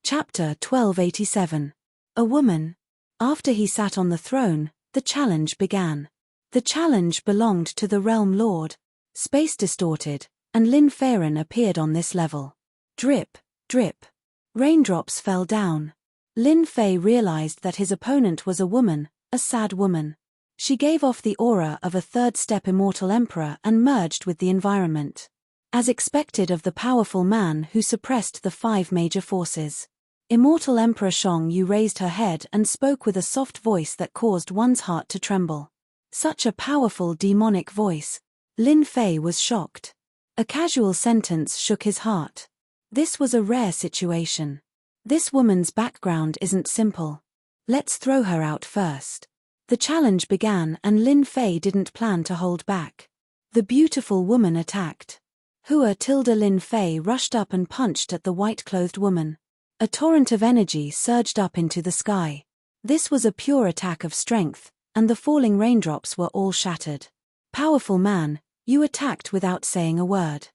Chapter 1287. A Woman. After he sat on the throne, the challenge began. The challenge belonged to the Realm Lord. Space distorted, and Lynn Farron appeared on this level. Drip, drip. Raindrops fell down. Lin Fei realized that his opponent was a woman, a sad woman. She gave off the aura of a third-step immortal emperor and merged with the environment. As expected of the powerful man who suppressed the 5 major forces. Immortal Emperor Shang Yu raised her head and spoke with a soft voice that caused one's heart to tremble. Such a powerful demonic voice. Lin Fei was shocked. A casual sentence shook his heart. This was a rare situation. This woman's background isn't simple. Let's throw her out first. The challenge began and Lin Fei didn't plan to hold back. The beautiful woman attacked. Lin Fei rushed up and punched at the white-clothed woman. A torrent of energy surged up into the sky. This was a pure attack of strength, and the falling raindrops were all shattered. Powerful man, you attacked without saying a word.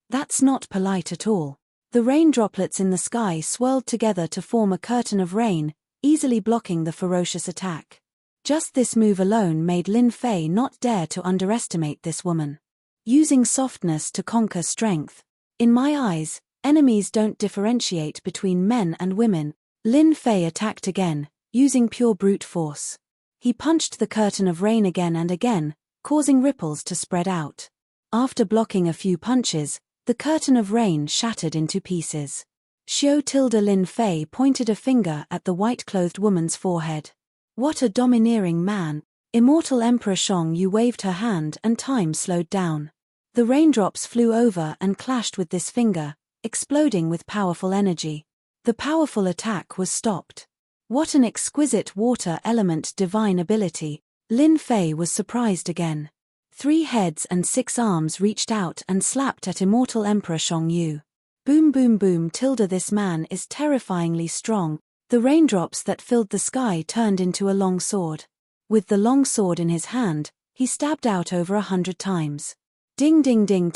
That's not polite at all. The rain droplets in the sky swirled together to form a curtain of rain, easily blocking the ferocious attack. Just this move alone made Lin Fei not dare to underestimate this woman. Using softness to conquer strength. In my eyes, enemies don't differentiate between men and women. Lin Fei attacked again, using pure brute force. He punched the curtain of rain again and again, causing ripples to spread out. After blocking a few punches, the curtain of rain shattered into pieces. Lin Fei pointed a finger at the white-clothed woman's forehead. What a domineering man! Immortal Emperor Shang Yu waved her hand and time slowed down. The raindrops flew over and clashed with this finger, exploding with powerful energy. The powerful attack was stopped. What an exquisite water element divine ability! Lin Fei was surprised again. 3 heads and 6 arms reached out and slapped at Immortal Emperor Shang Yu. Boom boom boom. This man is terrifyingly strong. The raindrops that filled the sky turned into a long sword. With the long sword in his hand, he stabbed out over 100 times. Ding ding ding.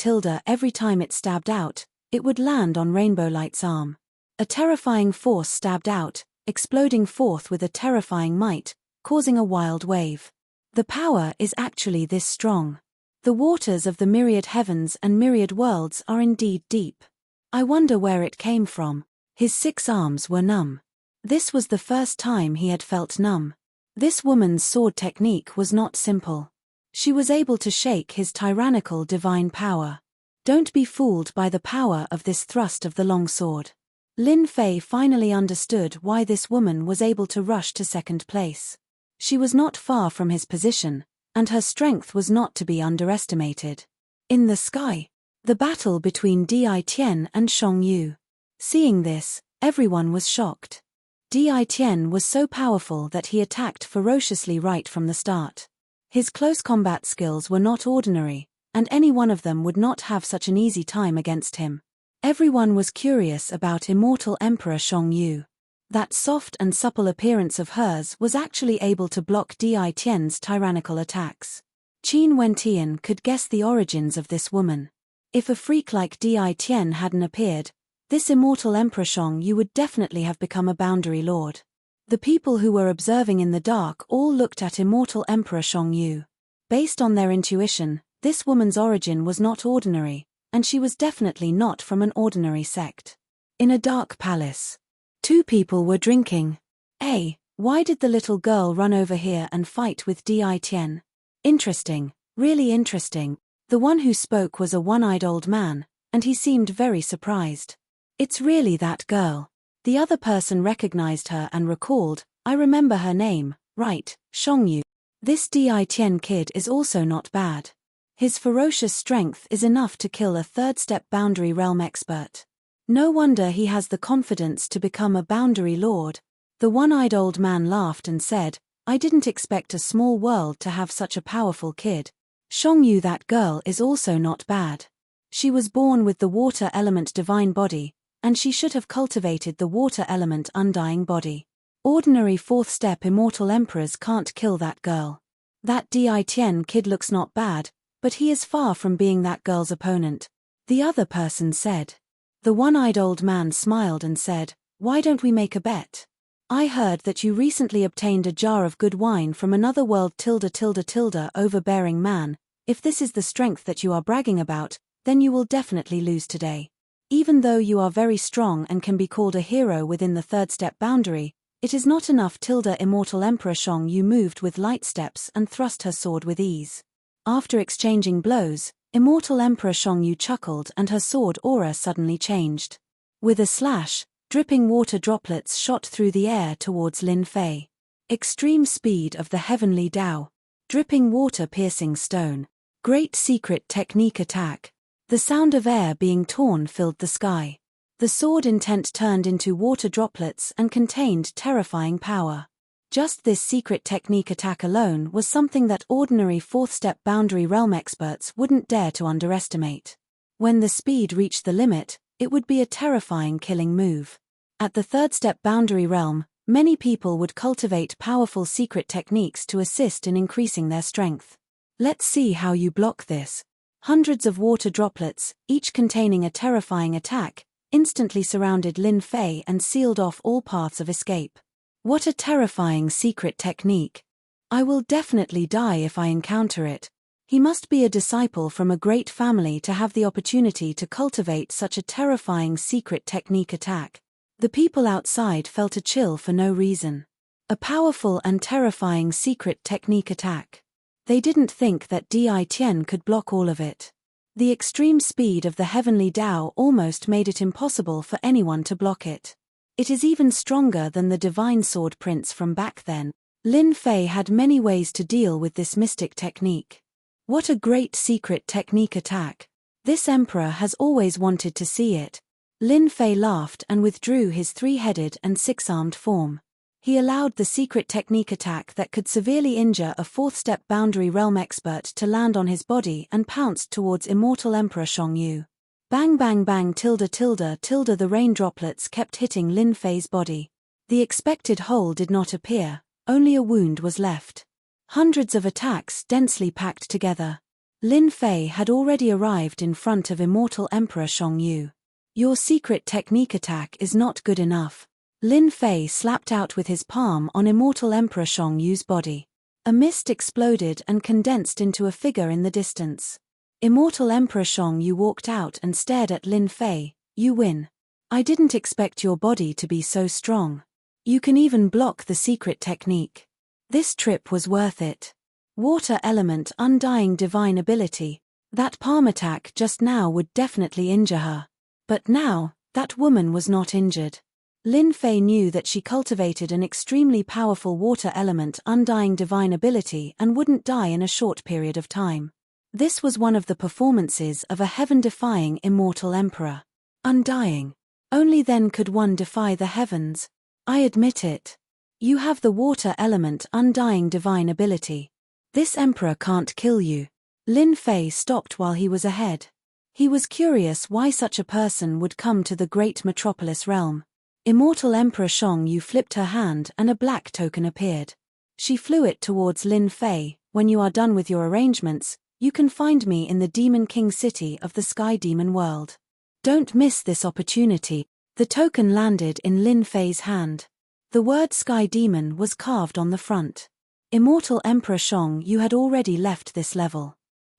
Every time it stabbed out, it would land on Rainbow Light's arm. A terrifying force stabbed out, exploding forth with a terrifying might, causing a wild wave. The power is actually this strong. The waters of the myriad heavens and myriad worlds are indeed deep. I wonder where it came from. His 6 arms were numb. This was the first time he had felt numb. This woman's sword technique was not simple. She was able to shake his tyrannical divine power. Don't be fooled by the power of this thrust of the long sword. Lin Fei finally understood why this woman was able to rush to second place. She was not far from his position, and her strength was not to be underestimated. In the sky, the battle between Di Tian and Shang Yu. Seeing this, everyone was shocked. Di Tian was so powerful that he attacked ferociously right from the start. His close combat skills were not ordinary, and any one of them would not have such an easy time against him. Everyone was curious about Immortal Emperor Shang Yu. That soft and supple appearance of hers was actually able to block Di Tian's tyrannical attacks. Qin Wentian could guess the origins of this woman. If a freak like Di Tian hadn't appeared, this Immortal Emperor Shang Yu would definitely have become a boundary lord. The people who were observing in the dark all looked at Immortal Emperor Shang Yu. Based on their intuition, this woman's origin was not ordinary, and she was definitely not from an ordinary sect. In a dark palace, 2 people were drinking. Why did the little girl run over here and fight with Di Tian? Interesting, really interesting. The one who spoke was a one-eyed old man, and he seemed very surprised. It's really that girl. The other person recognized her and recalled, I remember her name, right, Shang Yu. This Di Tian kid is also not bad. His ferocious strength is enough to kill a third-step boundary realm expert. No wonder he has the confidence to become a boundary lord. The one-eyed old man laughed and said, I didn't expect a small world to have such a powerful kid. Shang Yu, that girl is also not bad. She was born with the water element divine body, and she should have cultivated the water element undying body. Ordinary 4th-step immortal emperors can't kill that girl. That Di Tian kid looks not bad, but he is far from being that girl's opponent, the other person said. The one-eyed old man smiled and said, Why don't we make a bet? I heard that you recently obtained a jar of good wine from another world overbearing man. If this is the strength that you are bragging about, then you will definitely lose today. Even though you are very strong and can be called a hero within the third step boundary, it is not enough. Immortal Emperor Shang Yu moved with light steps and thrust her sword with ease. After exchanging blows, Immortal Emperor Shang Yu chuckled and her sword aura suddenly changed. With a slash, dripping water droplets shot through the air towards Lin Fei. Extreme speed of the heavenly Dao. Dripping water piercing stone. Great secret technique attack. The sound of air being torn filled the sky. The sword intent turned into water droplets and contained terrifying power. Just this secret technique attack alone was something that ordinary fourth-step boundary realm experts wouldn't dare to underestimate. When the speed reached the limit, it would be a terrifying killing move. At the third-step boundary realm, many people would cultivate powerful secret techniques to assist in increasing their strength. Let's see how you block this. Hundreds of water droplets, each containing a terrifying attack, instantly surrounded Lin Fei and sealed off all paths of escape. What a terrifying secret technique. I will definitely die if I encounter it. He must be a disciple from a great family to have the opportunity to cultivate such a terrifying secret technique attack. The people outside felt a chill for no reason. A powerful and terrifying secret technique attack. They didn't think that Di Tian could block all of it. The extreme speed of the heavenly Dao almost made it impossible for anyone to block it. It is even stronger than the divine sword prince from back then. Lin Fei had many ways to deal with this mystic technique. What a great secret technique attack. This emperor has always wanted to see it. Lin Fei laughed and withdrew his three-headed and six-armed form. He allowed the secret technique attack that could severely injure a fourth-step boundary realm expert to land on his body and pounced towards Immortal Emperor Shang Yu. Bang bang bang .. The rain droplets kept hitting Lin Fei's body. The expected hole did not appear, only a wound was left. Hundreds of attacks densely packed together. Lin Fei had already arrived in front of Immortal Emperor Shang Yu. Your secret technique attack is not good enough. Lin Fei slapped out with his palm on Immortal Emperor Shang Yu's body. A mist exploded and condensed into a figure in the distance. Immortal Emperor Shang Yu walked out and stared at Lin Fei. You win. I didn't expect your body to be so strong. You can even block the secret technique. This trip was worth it. Water element undying divine ability. That palm attack just now would definitely injure her. But now, that woman was not injured. Lin Fei knew that she cultivated an extremely powerful water element undying divine ability and wouldn't die in a short period of time. This was one of the performances of a heaven-defying immortal emperor. Undying. Only then could one defy the heavens. I admit it. You have the water element undying divine ability. This emperor can't kill you. Lin Fei stopped while he was ahead. He was curious why such a person would come to the great metropolis realm. Immortal Emperor Shang Yu flipped her hand and a black token appeared. She flew it towards Lin Fei. When you are done with your arrangements, you can find me in the Demon King city of the Sky Demon world. Don't miss this opportunity. The token landed in Lin Fei's hand. The word Sky Demon was carved on the front. Immortal Emperor Shang Yu had already left this level.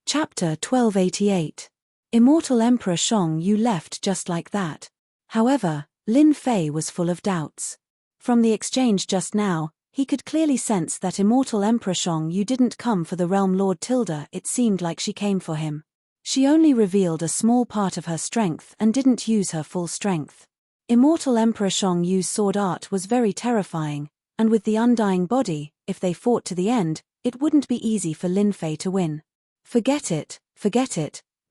Chapter 1288. Immortal Emperor Shang Yu left just like that. However, Lin Fei was full of doubts. From the exchange just now, he could clearly sense that Immortal Emperor Shang Yu didn't come for the Realm Lord . It seemed like she came for him. She only revealed a small part of her strength and didn't use her full strength. Immortal Emperor Shang Yu's sword art was very terrifying, and with the undying body, if they fought to the end, it wouldn't be easy for Lin Fei to win. Forget it.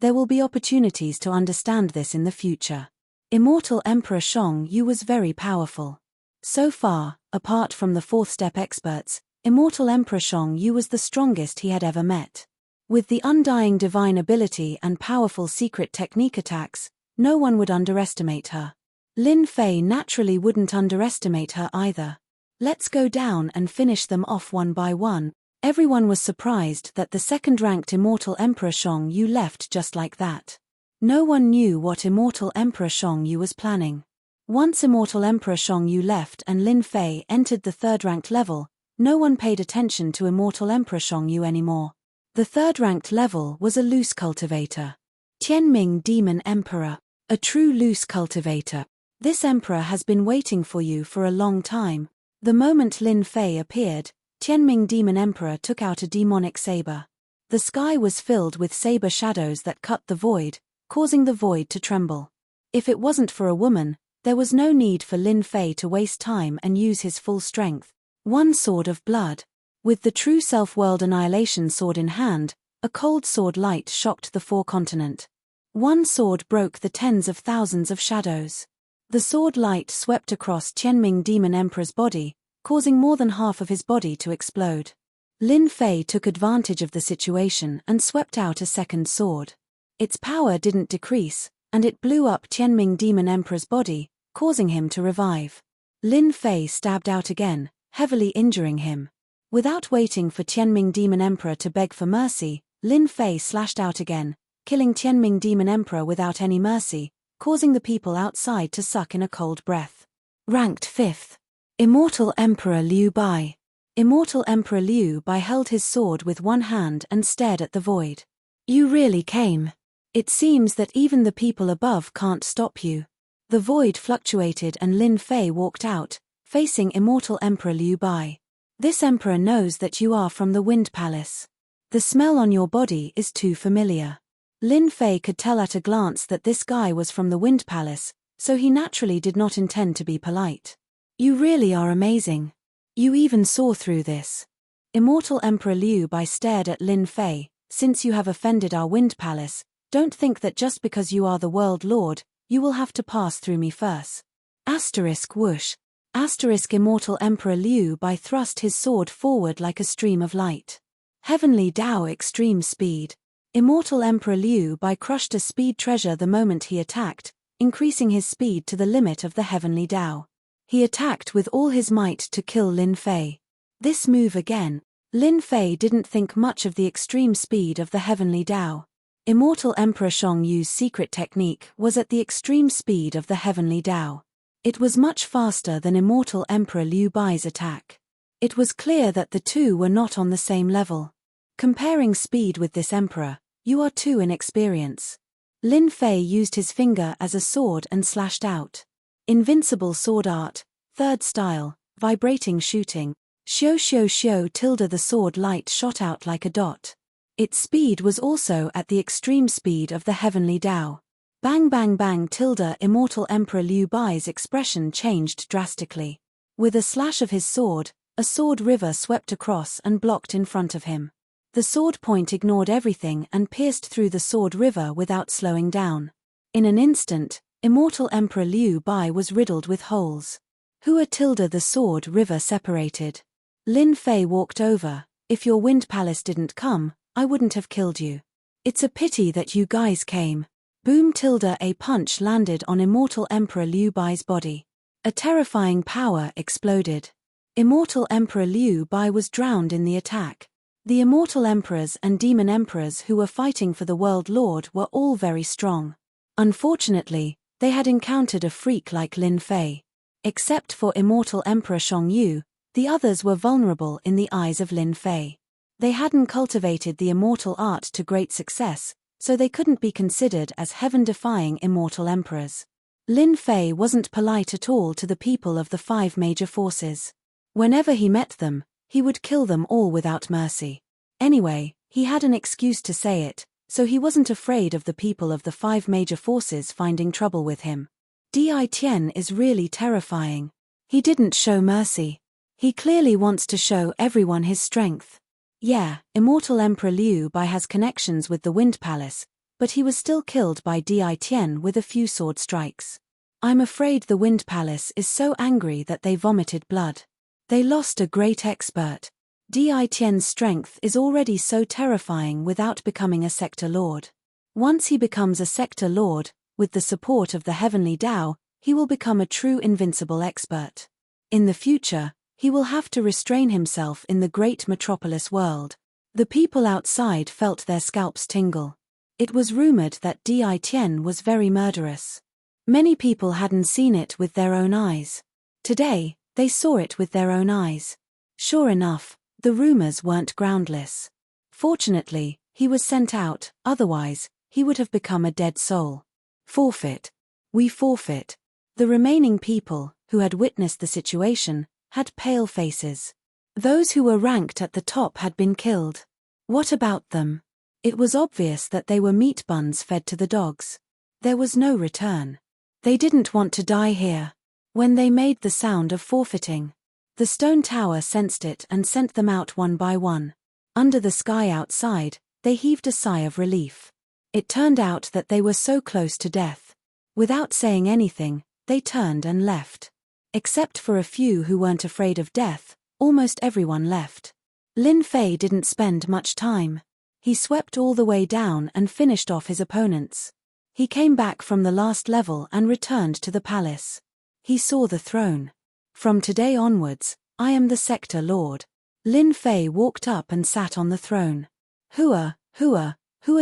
There will be opportunities to understand this in the future. Immortal Emperor Shang Yu was very powerful. So far, apart from the fourth step experts, Immortal Emperor Shang Yu was the strongest he had ever met. With the undying divine ability and powerful secret technique attacks, no one would underestimate her. Lin Fei naturally wouldn't underestimate her either. Let's go down and finish them off one by one. Everyone was surprised that the second-ranked Immortal Emperor Shang Yu left just like that. No one knew what Immortal Emperor Shang Yu was planning. Once Immortal Emperor Xiongyu left and Lin Fei entered the third-ranked level, no one paid attention to Immortal Emperor Xiongyu anymore. The third-ranked level was a loose cultivator. Tianming Demon Emperor. A true loose cultivator. This emperor has been waiting for you for a long time. The moment Lin Fei appeared, Tianming Demon Emperor took out a demonic saber. The sky was filled with saber shadows that cut the void, causing the void to tremble. If it wasn't for a woman, there was no need for Lin Fei to waste time and use his full strength. One sword of blood. With the true self-world annihilation sword in hand, a cold sword light shocked the four continent. One sword broke the tens of thousands of shadows. The sword light swept across Tianming Demon Emperor's body, causing more than half of his body to explode. Lin Fei took advantage of the situation and swept out a second sword. Its power didn't decrease, and it blew up Tianming Demon Emperor's body, causing him to revive. Lin Fei stabbed out again, heavily injuring him. Without waiting for Tianming Demon Emperor to beg for mercy, Lin Fei slashed out again, killing Tianming Demon Emperor without any mercy, causing the people outside to suck in a cold breath. Ranked 5th. Immortal Emperor Liu Bai. Immortal Emperor Liu Bai held his sword with one hand and stared at the void. You really came. It seems that even the people above can't stop you. The void fluctuated and Lin Fei walked out, facing Immortal Emperor Liu Bai. This emperor knows that you are from the Wind Palace. The smell on your body is too familiar. Lin Fei could tell at a glance that this guy was from the Wind Palace, so he naturally did not intend to be polite. You really are amazing. You even saw through this. Immortal Emperor Liu Bai stared at Lin Fei. Since you have offended our Wind Palace, don't think that just because you are the World Lord, you will have to pass through me first. Asterisk whoosh. Asterisk Immortal Emperor Liu Bai thrust his sword forward like a stream of light. Heavenly Dao Extreme Speed. Immortal Emperor Liu Bai crushed a speed treasure the moment he attacked, increasing his speed to the limit of the Heavenly Dao. He attacked with all his might to kill Lin Fei. This move again. Lin Fei didn't think much of the extreme speed of the Heavenly Dao. Immortal Emperor Xiongyu's secret technique was at the extreme speed of the Heavenly Dao. It was much faster than Immortal Emperor Liu Bai's attack. It was clear that the two were not on the same level. Comparing speed with this emperor, you are too inexperienced. Lin Fei used his finger as a sword and slashed out. Invincible sword art, third style, vibrating shooting. Xiu xiu xiu tilde the sword light shot out like a dot. Its speed was also at the extreme speed of the Heavenly Dao. Bang bang bang tilde Immortal Emperor Liu Bai's expression changed drastically. With a slash of his sword, a sword river swept across and blocked in front of him. The sword point ignored everything and pierced through the sword river without slowing down. In an instant, Immortal Emperor Liu Bai was riddled with holes. Hua tilde the sword river separated. Lin Fei walked over. If your Wind Palace didn't come, I wouldn't have killed you. It's a pity that you guys came. Boom tilde a punch landed on Immortal Emperor Liu Bai's body. A terrifying power exploded. Immortal Emperor Liu Bai was drowned in the attack. The Immortal Emperors and Demon Emperors who were fighting for the World Lord were all very strong. Unfortunately, they had encountered a freak like Lin Fei. Except for Immortal Emperor Xiongyu, the others were vulnerable in the eyes of Lin Fei. They hadn't cultivated the immortal art to great success, so they couldn't be considered as heaven-defying immortal emperors. Lin Fei wasn't polite at all to the people of the 5 major forces. Whenever he met them, he would kill them all without mercy. Anyway, he had an excuse to say it, so he wasn't afraid of the people of the 5 major forces finding trouble with him. Di Tian is really terrifying. He didn't show mercy. He clearly wants to show everyone his strength. Yeah, Immortal Emperor Liu Bai has connections with the Wind Palace, but he was still killed by Di Tian with a few sword strikes. I'm afraid the Wind Palace is so angry that they vomited blood. They lost a great expert. Di Tian's strength is already so terrifying without becoming a sector lord. Once he becomes a sector lord, with the support of the Heavenly Dao, he will become a true invincible expert. In the future, he will have to restrain himself in the great metropolis world. The people outside felt their scalps tingle. It was rumored that Di Tian was very murderous. Many people hadn't seen it with their own eyes. Today, they saw it with their own eyes. Sure enough, the rumors weren't groundless. Fortunately, he was sent out, otherwise, he would have become a dead soul. Forfeit. We forfeit. The remaining people, who had witnessed the situation, had pale faces. Those who were ranked at the top had been killed. What about them? It was obvious that they were meat buns fed to the dogs. There was no return. They didn't want to die here. When they made the sound of forfeiting, the stone tower sensed it and sent them out one by one. Under the sky outside, they heaved a sigh of relief. It turned out that they were so close to death. Without saying anything, they turned and left. Except for a few who weren't afraid of death, almost everyone left. Lin Fei didn't spend much time. He swept all the way down and finished off his opponents. He came back from the last level and returned to the palace. He saw the throne. From today onwards, I am the Sector Lord. Lin Fei walked up and sat on the throne. Hua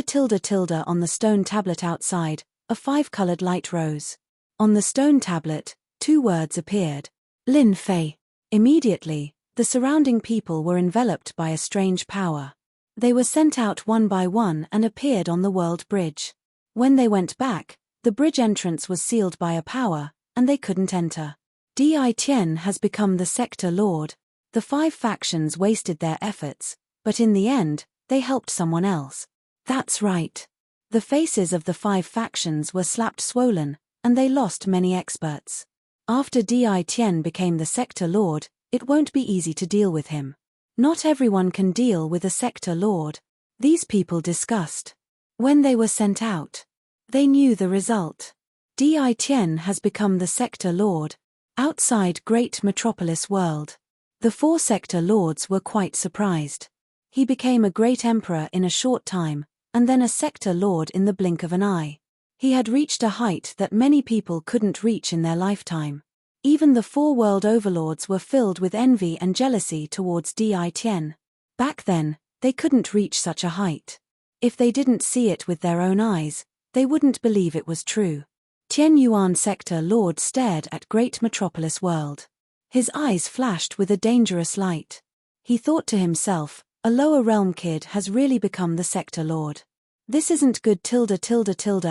tilde tilde on the stone tablet outside, a 5-colored light rose. On the stone tablet, 2 words appeared. Lin Fei. Immediately, the surrounding people were enveloped by a strange power. They were sent out one by one and appeared on the world bridge. When they went back, the bridge entrance was sealed by a power, and they couldn't enter. Di Tian has become the Sector Lord. The 5 factions wasted their efforts, but in the end, they helped someone else. That's right. The faces of the 5 factions were slapped swollen, and they lost many experts. After Di Tian became the Sector Lord, it won't be easy to deal with him. Not everyone can deal with a Sector Lord. These people discussed. When they were sent out, they knew the result. Di Tian has become the Sector Lord. Outside Great Metropolis World, the 4 Sector Lords were quite surprised. He became a great emperor in a short time, and then a Sector Lord in the blink of an eye. He had reached a height that many people couldn't reach in their lifetime. Even the 4 world overlords were filled with envy and jealousy towards Di Tian. Back then, they couldn't reach such a height. If they didn't see it with their own eyes, they wouldn't believe it was true. Tian Yuan Sector Lord stared at Great Metropolis World. His eyes flashed with a dangerous light. He thought to himself, a lower realm kid has really become the Sector Lord. This isn't good tilde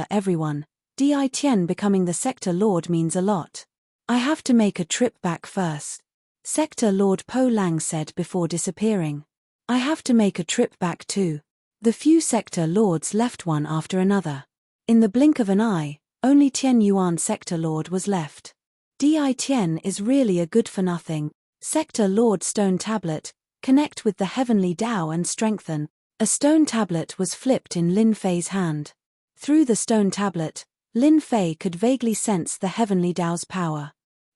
everyone. Di Tian becoming the Sector Lord means a lot. I have to make a trip back first. Sector Lord Po Lang said before disappearing. I have to make a trip back too. The few Sector Lords left one after another. In the blink of an eye, only Tian Yuan Sector Lord was left. Di Tian is really a good-for-nothing. Sector Lord Stone Tablet, connect with the Heavenly Tao and strengthen. A stone tablet was flipped in Lin Fei's hand. Through the stone tablet, Lin Fei could vaguely sense the Heavenly Tao's power.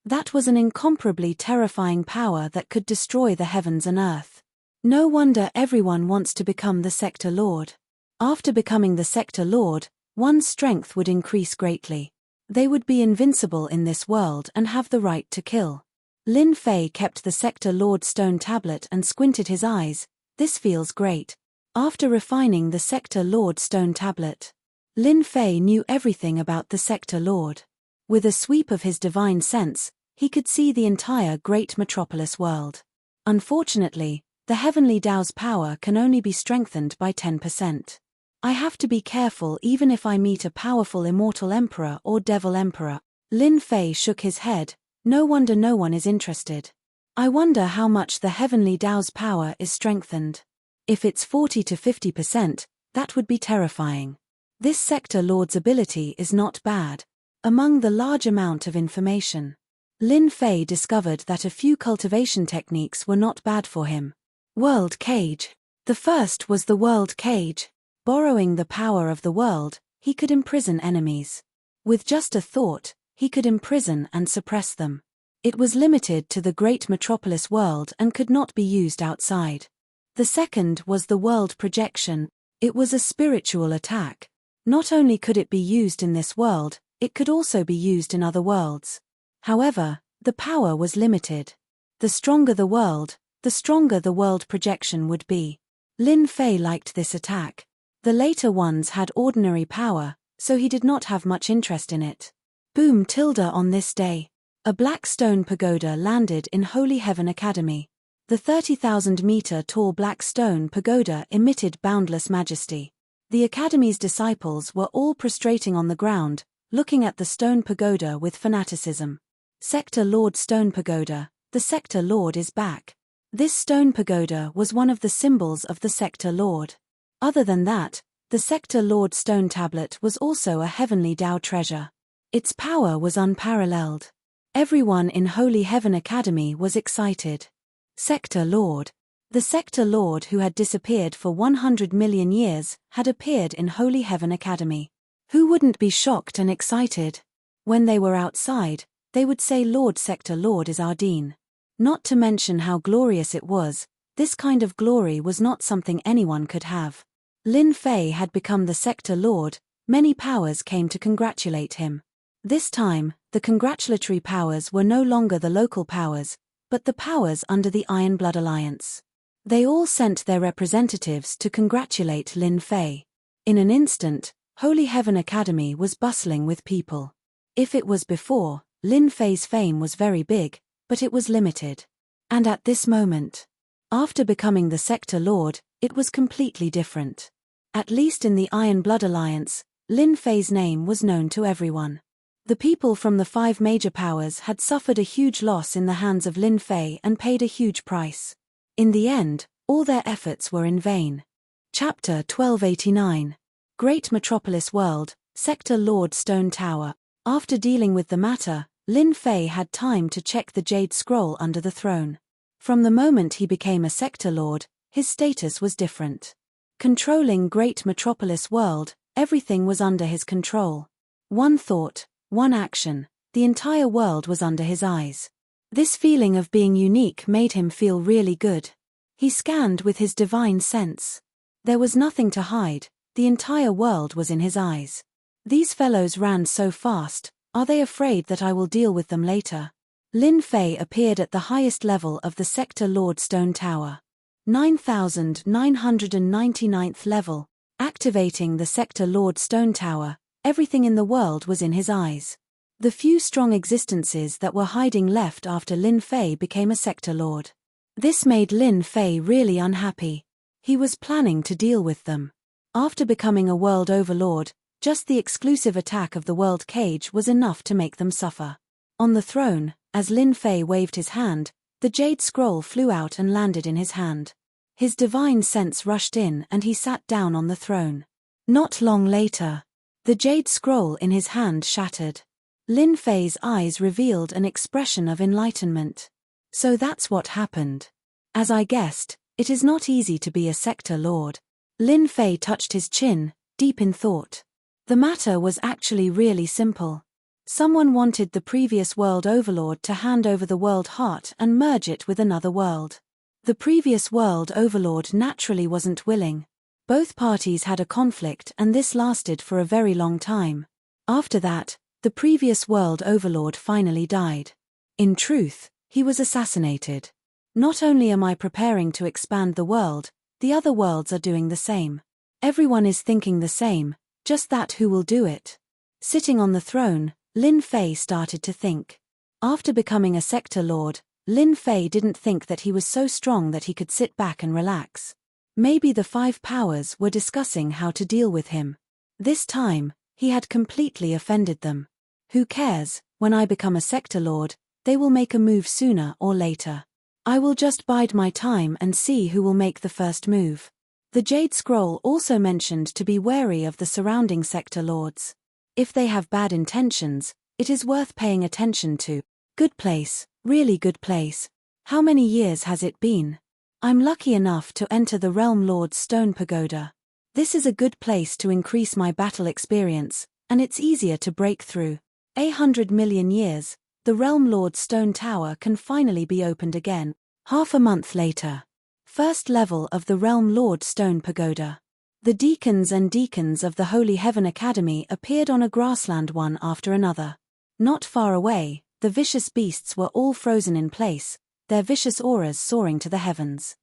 That was an incomparably terrifying power that could destroy the heavens and earth. No wonder everyone wants to become the Sector Lord. After becoming the Sector Lord, one's strength would increase greatly. They would be invincible in this world and have the right to kill. Lin Fei kept the Sector Lord stone tablet and squinted his eyes. This feels great. After refining the Sector Lord stone tablet, Lin Fei knew everything about the Sector Lord. With a sweep of his divine sense, he could see the entire Great Metropolis World. Unfortunately, the Heavenly Tao's power can only be strengthened by 10%. I have to be careful even if I meet a powerful immortal emperor or devil emperor. Lin Fei shook his head. No wonder no one is interested. I wonder how much the Heavenly Tao's power is strengthened. If it's 40 to 50%, that would be terrifying. This Sector Lord's ability is not bad. Among the large amount of information, Lin Fei discovered that a few cultivation techniques were not bad for him. World Cage. The first was the World Cage. Borrowing the power of the world, he could imprison enemies. With just a thought, he could imprison and suppress them. It was limited to the Great Metropolis World and could not be used outside. The second was the World Projection. It was a spiritual attack. Not only could it be used in this world, it could also be used in other worlds. However, the power was limited. The stronger the world projection would be. Lin Fei liked this attack. The later ones had ordinary power, so he did not have much interest in it. Boom tilde on this day. A black stone pagoda landed in Holy Heaven Academy. The 30,000-meter-tall black stone pagoda emitted boundless majesty. The Academy's disciples were all prostrating on the ground, looking at the stone pagoda with fanaticism. Sector Lord Stone Pagoda, the Sector Lord is back. This stone pagoda was one of the symbols of the Sector Lord. Other than that, the Sector Lord stone tablet was also a heavenly Tao treasure. Its power was unparalleled. Everyone in Holy Heaven Academy was excited. Sector Lord. The Sector Lord who had disappeared for 100 million years had appeared in Holy Heaven Academy. Who wouldn't be shocked and excited? When they were outside, they would say Lord Sector Lord is our Dean. Not to mention how glorious it was, this kind of glory was not something anyone could have. Lin Fei had become the Sector Lord, many powers came to congratulate him. This time, the congratulatory powers were no longer the local powers, but the powers under the Iron Blood Alliance. They all sent their representatives to congratulate Lin Fei. In an instant, Holy Heaven Academy was bustling with people. If it was before, Lin Fei's fame was very big, but it was limited. And at this moment, after becoming the Sector Lord, it was completely different. At least in the Iron Blood Alliance, Lin Fei's name was known to everyone. The people from the 5 major powers had suffered a huge loss in the hands of Lin Fei and paid a huge price. In the end, all their efforts were in vain. Chapter 1289. Great Metropolis World, Sector Lord Stone Tower. After dealing with the matter, Lin Fei had time to check the Jade Scroll under the throne. From the moment he became a Sector Lord, his status was different. Controlling Great Metropolis World, everything was under his control. One thought, one action, the entire world was under his eyes. This feeling of being unique made him feel really good. He scanned with his divine sense. There was nothing to hide, the entire world was in his eyes. These fellows ran so fast, are they afraid that I will deal with them later? Lin Fei appeared at the highest level of the Sector Lord Stone Tower. 9,999th level. Activating the Sector Lord Stone Tower, everything in the world was in his eyes. The few strong existences that were hiding left after Lin Fei became a Sector Lord. This made Lin Fei really unhappy. He was planning to deal with them. After becoming a world overlord, just the exclusive attack of the world cage was enough to make them suffer. On the throne, as Lin Fei waved his hand, the Jade Scroll flew out and landed in his hand. His divine sense rushed in and he sat down on the throne. Not long later, the Jade Scroll in his hand shattered. Lin Fei's eyes revealed an expression of enlightenment. So that's what happened. As I guessed, it is not easy to be a Sector Lord. Lin Fei touched his chin, deep in thought. The matter was actually really simple. Someone wanted the previous world overlord to hand over the world heart and merge it with another world. The previous world overlord naturally wasn't willing. Both parties had a conflict and this lasted for a very long time. After that, the previous world overlord finally died. In truth, he was assassinated. Not only am I preparing to expand the world, the other worlds are doing the same. Everyone is thinking the same, just that who will do it? Sitting on the throne, Lin Fei started to think. After becoming a Sector Lord, Lin Fei didn't think that he was so strong that he could sit back and relax. Maybe the 5 powers were discussing how to deal with him. This time, he had completely offended them. Who cares, when I become a Sector Lord, they will make a move sooner or later. I will just bide my time and see who will make the first move. The Jade Scroll also mentioned to be wary of the surrounding Sector Lords. If they have bad intentions, it is worth paying attention to. Good place, really good place. How many years has it been? I'm lucky enough to enter the Realm Lord's Stone Pagoda. This is a good place to increase my battle experience, and it's easier to break through. 100 million years, the Realm Lord's Stone Tower can finally be opened again. Half a month later. First level of the Realm Lord Stone Pagoda. The deacons and deacons of the Holy Heaven Academy appeared on a grassland one after another. Not far away, the vicious beasts were all frozen in place, their vicious auras soaring to the heavens.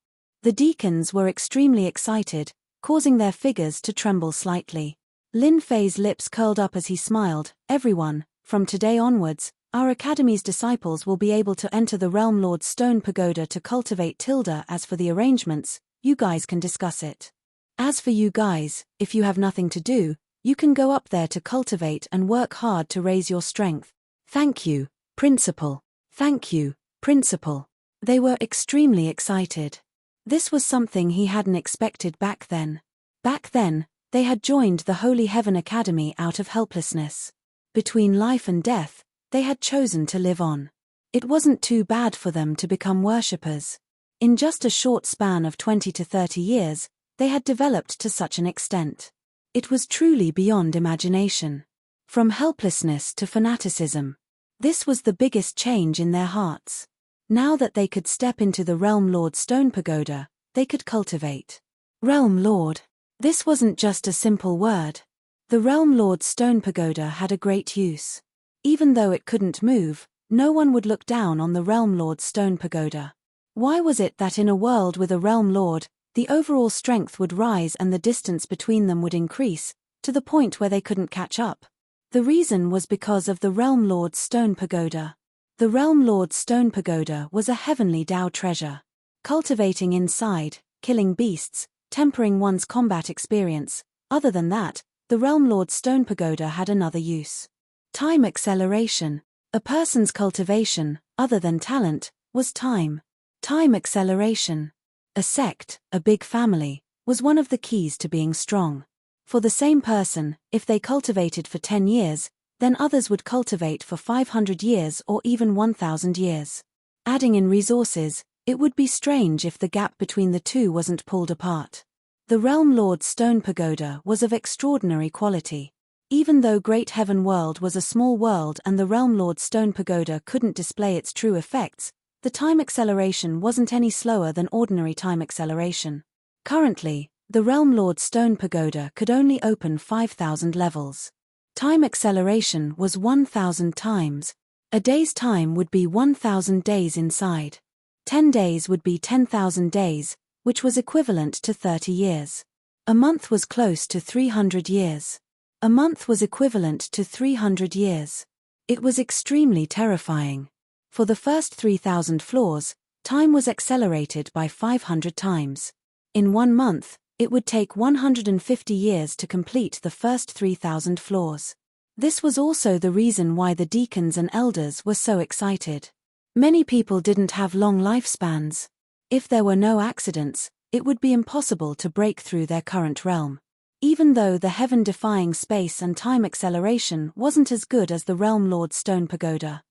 The deacons were extremely excited, causing their figures to tremble slightly. Lin Fei's lips curled up as he smiled. Everyone, From today onwards, our Academy's disciples will be able to enter the Realm Lord's Stone Pagoda to cultivate Tilda. As for the arrangements, you guys can discuss it. As for you guys, if you have nothing to do, you can go up there to cultivate and work hard to raise your strength. Thank you, Principal. Thank you, Principal. They were extremely excited. This was something he hadn't expected back then. Back then, they had joined the Holy Heaven Academy out of helplessness. Between life and death, they had chosen to live on. It wasn't too bad for them to become worshippers. In just a short span of 20 to 30 years, they had developed to such an extent. It was truly beyond imagination. From helplessness to fanaticism. This was the biggest change in their hearts. Now that they could step into the Realm Lord Stone Pagoda, they could cultivate. Realm Lord. This wasn't just a simple word. The Realm Lord Stone Pagoda had a great use. Even though it couldn't move, no one would look down on the Realm Lord Stone Pagoda. Why was it that in a world with a Realm Lord, the overall strength would rise and the distance between them would increase, to the point where they couldn't catch up? The reason was because of the Realm Lord Stone Pagoda. The Realm Lord Stone Pagoda was a heavenly Tao treasure. Cultivating inside, killing beasts, tempering one's combat experience. Other than that, the Realm Lord Stone Pagoda had another use. Time acceleration. A person's cultivation, other than talent, was time. Time acceleration. A sect, a big family, was one of the keys to being strong. For the same person, if they cultivated for 10 years, then others would cultivate for 500 years or even 1,000 years. Adding in resources, it would be strange if the gap between the two wasn't pulled apart. The Realm Lord Stone Pagoda was of extraordinary quality. Even though Great Heaven World was a small world and the Realm Lord Stone Pagoda couldn't display its true effects, the time acceleration wasn't any slower than ordinary time acceleration. Currently, the Realm Lord Stone Pagoda could only open 5,000 levels. Time acceleration was 1,000 times. A day's time would be 1,000 days inside. 10 days would be 10,000 days, which was equivalent to 30 years. A month was close to 300 years. A month was equivalent to 300 years. It was extremely terrifying. For the first 3,000 floors, time was accelerated by 500 times. In 1 month, it would take 150 years to complete the first 3,000 floors. This was also the reason why the deacons and elders were so excited. Many people didn't have long lifespans. If there were no accidents, it would be impossible to break through their current realm. Even though the heaven-defying space and time acceleration wasn't as good as the Realm Lord Stone Pagoda.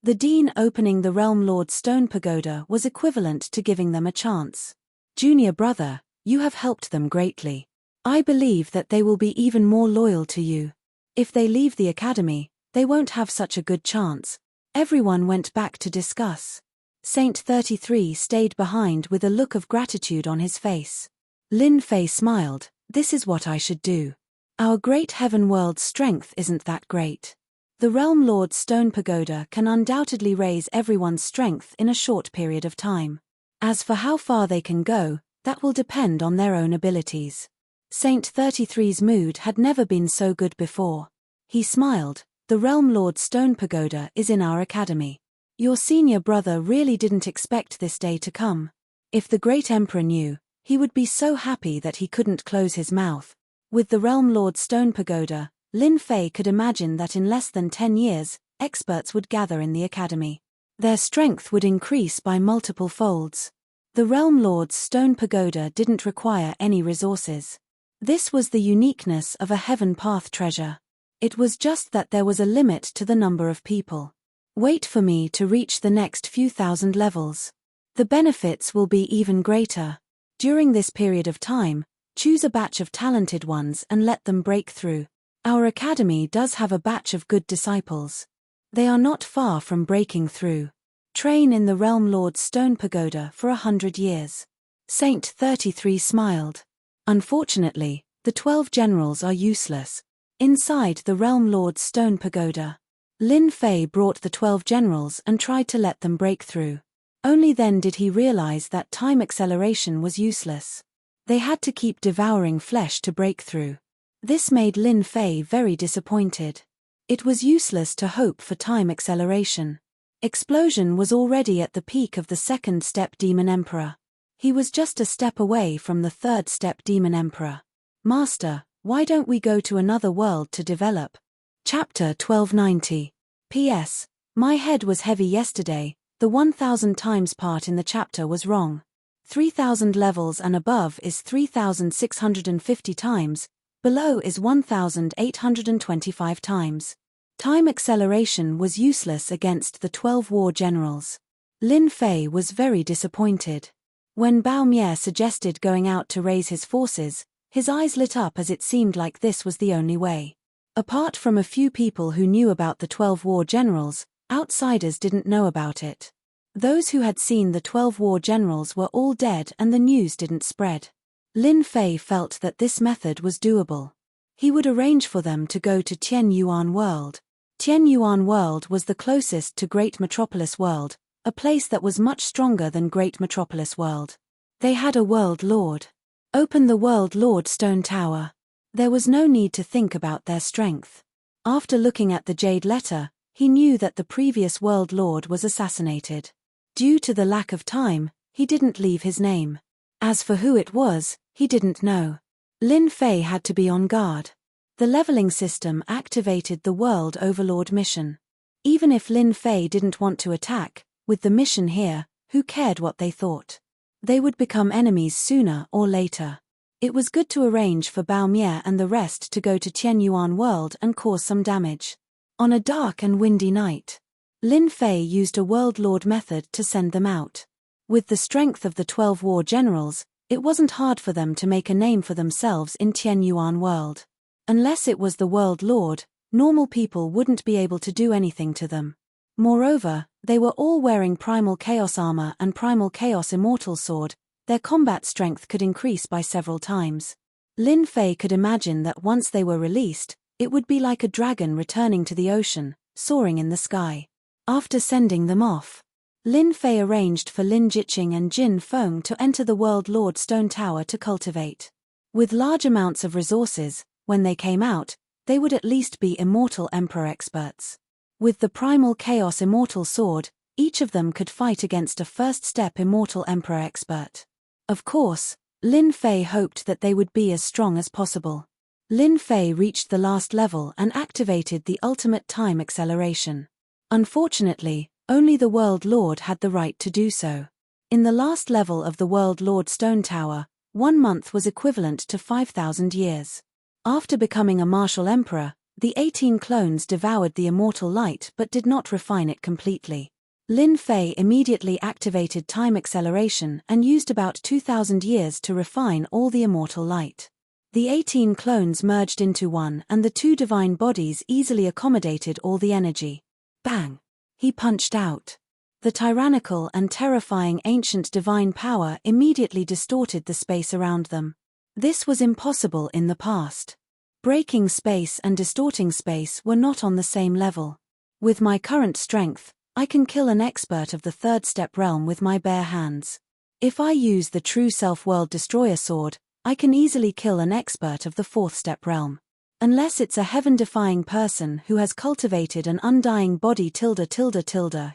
The Dean opening the Realm Lord Stone Pagoda was equivalent to giving them a chance. Junior brother, you have helped them greatly. I believe that they will be even more loyal to you. If they leave the academy, they won't have such a good chance. Everyone went back to discuss. Saint 33 stayed behind with a look of gratitude on his face. Lin Fei smiled. This is what I should do. Our great heaven world's strength isn't that great. The Realm Lord Stone Pagoda can undoubtedly raise everyone's strength in a short period of time. As for how far they can go, that will depend on their own abilities. Saint 33's mood had never been so good before. He smiled. The Realm Lord Stone Pagoda is in our academy. Your senior brother really didn't expect this day to come. If the great emperor knew, he would be so happy that he couldn't close his mouth. With the Realm Lord Stone Pagoda, Lin Fei could imagine that in less than 10 years, experts would gather in the academy. Their strength would increase by multiple folds. The Realm Lord's Stone Pagoda didn't require any resources. This was the uniqueness of a Heaven Path treasure. It was just that there was a limit to the number of people. Wait for me to reach the next few thousand levels. The benefits will be even greater. During this period of time, choose a batch of talented ones and let them break through. Our academy does have a batch of good disciples. They are not far from breaking through. Train in the Realm Lord's Stone Pagoda for 100 years. Saint 33 smiled. Unfortunately, the 12 generals are useless. Inside the Realm Lord's Stone Pagoda, Lin Fei brought the 12 generals and tried to let them break through. Only then did he realize that time acceleration was useless. They had to keep devouring flesh to break through. This made Lin Fei very disappointed. It was useless to hope for time acceleration. Explosion was already at the peak of the second step Demon Emperor. He was just a step away from the third step Demon Emperor. Master, why don't we go to another world to develop? Chapter 1290. P.S. My head was heavy yesterday, the 1000 times part in the chapter was wrong. 3000 levels and above is 3650 times, below is 1825 times. Time acceleration was useless against the 12 war generals. Lin Fei was very disappointed. When Bao Mier suggested going out to raise his forces, his eyes lit up as it seemed like this was the only way. Apart from a few people who knew about the 12 war generals, outsiders didn't know about it. Those who had seen the 12 war generals were all dead and the news didn't spread. Lin Fei felt that this method was doable. He would arrange for them to go to Tian Yuan World. Tian Yuan World was the closest to Great Metropolis World, a place that was much stronger than Great Metropolis World. They had a World Lord. Open the World Lord Stone Tower. There was no need to think about their strength. After looking at the Jade Letter, he knew that the previous World Lord was assassinated. Due to the lack of time, he didn't leave his name. As for who it was, he didn't know. Lin Fei had to be on guard. The leveling system activated the World Overlord mission. Even if Lin Fei didn't want to attack, with the mission here, who cared what they thought? They would become enemies sooner or later. It was good to arrange for Bao Mier and the rest to go to Tian Yuan World and cause some damage. On a dark and windy night, Lin Fei used a World Lord method to send them out. With the strength of the 12 war generals, it wasn't hard for them to make a name for themselves in Tian Yuan World. Unless it was the World Lord, normal people wouldn't be able to do anything to them. Moreover, they were all wearing Primal Chaos armor and Primal Chaos Immortal Sword. Their combat strength could increase by several times. Lin Fei could imagine that once they were released, it would be like a dragon returning to the ocean, soaring in the sky. After sending them off, Lin Fei arranged for Lin Jiqing and Jin Feng to enter the World Lord Stone Tower to cultivate. With large amounts of resources, when they came out, they would at least be Immortal Emperor experts. With the Primal Chaos Immortal Sword, each of them could fight against a first-step Immortal Emperor expert. Of course, Lin Fei hoped that they would be as strong as possible. Lin Fei reached the last level and activated the ultimate time acceleration. Unfortunately, only the World Lord had the right to do so. In the last level of the World Lord Stone Tower, 1 month was equivalent to 5,000 years. After becoming a martial emperor, the 18 clones devoured the immortal light but did not refine it completely. Lin Fei immediately activated time acceleration and used about 2,000 years to refine all the immortal light. The 18 clones merged into one and the 2 divine bodies easily accommodated all the energy. Bang! He punched out. The tyrannical and terrifying ancient divine power immediately distorted the space around them. This was impossible in the past. Breaking space and distorting space were not on the same level. With my current strength, I can kill an expert of the third step realm with my bare hands. If I use the true self-world destroyer sword, I can easily kill an expert of the fourth step realm. Unless it's a heaven-defying person who has cultivated an undying body ...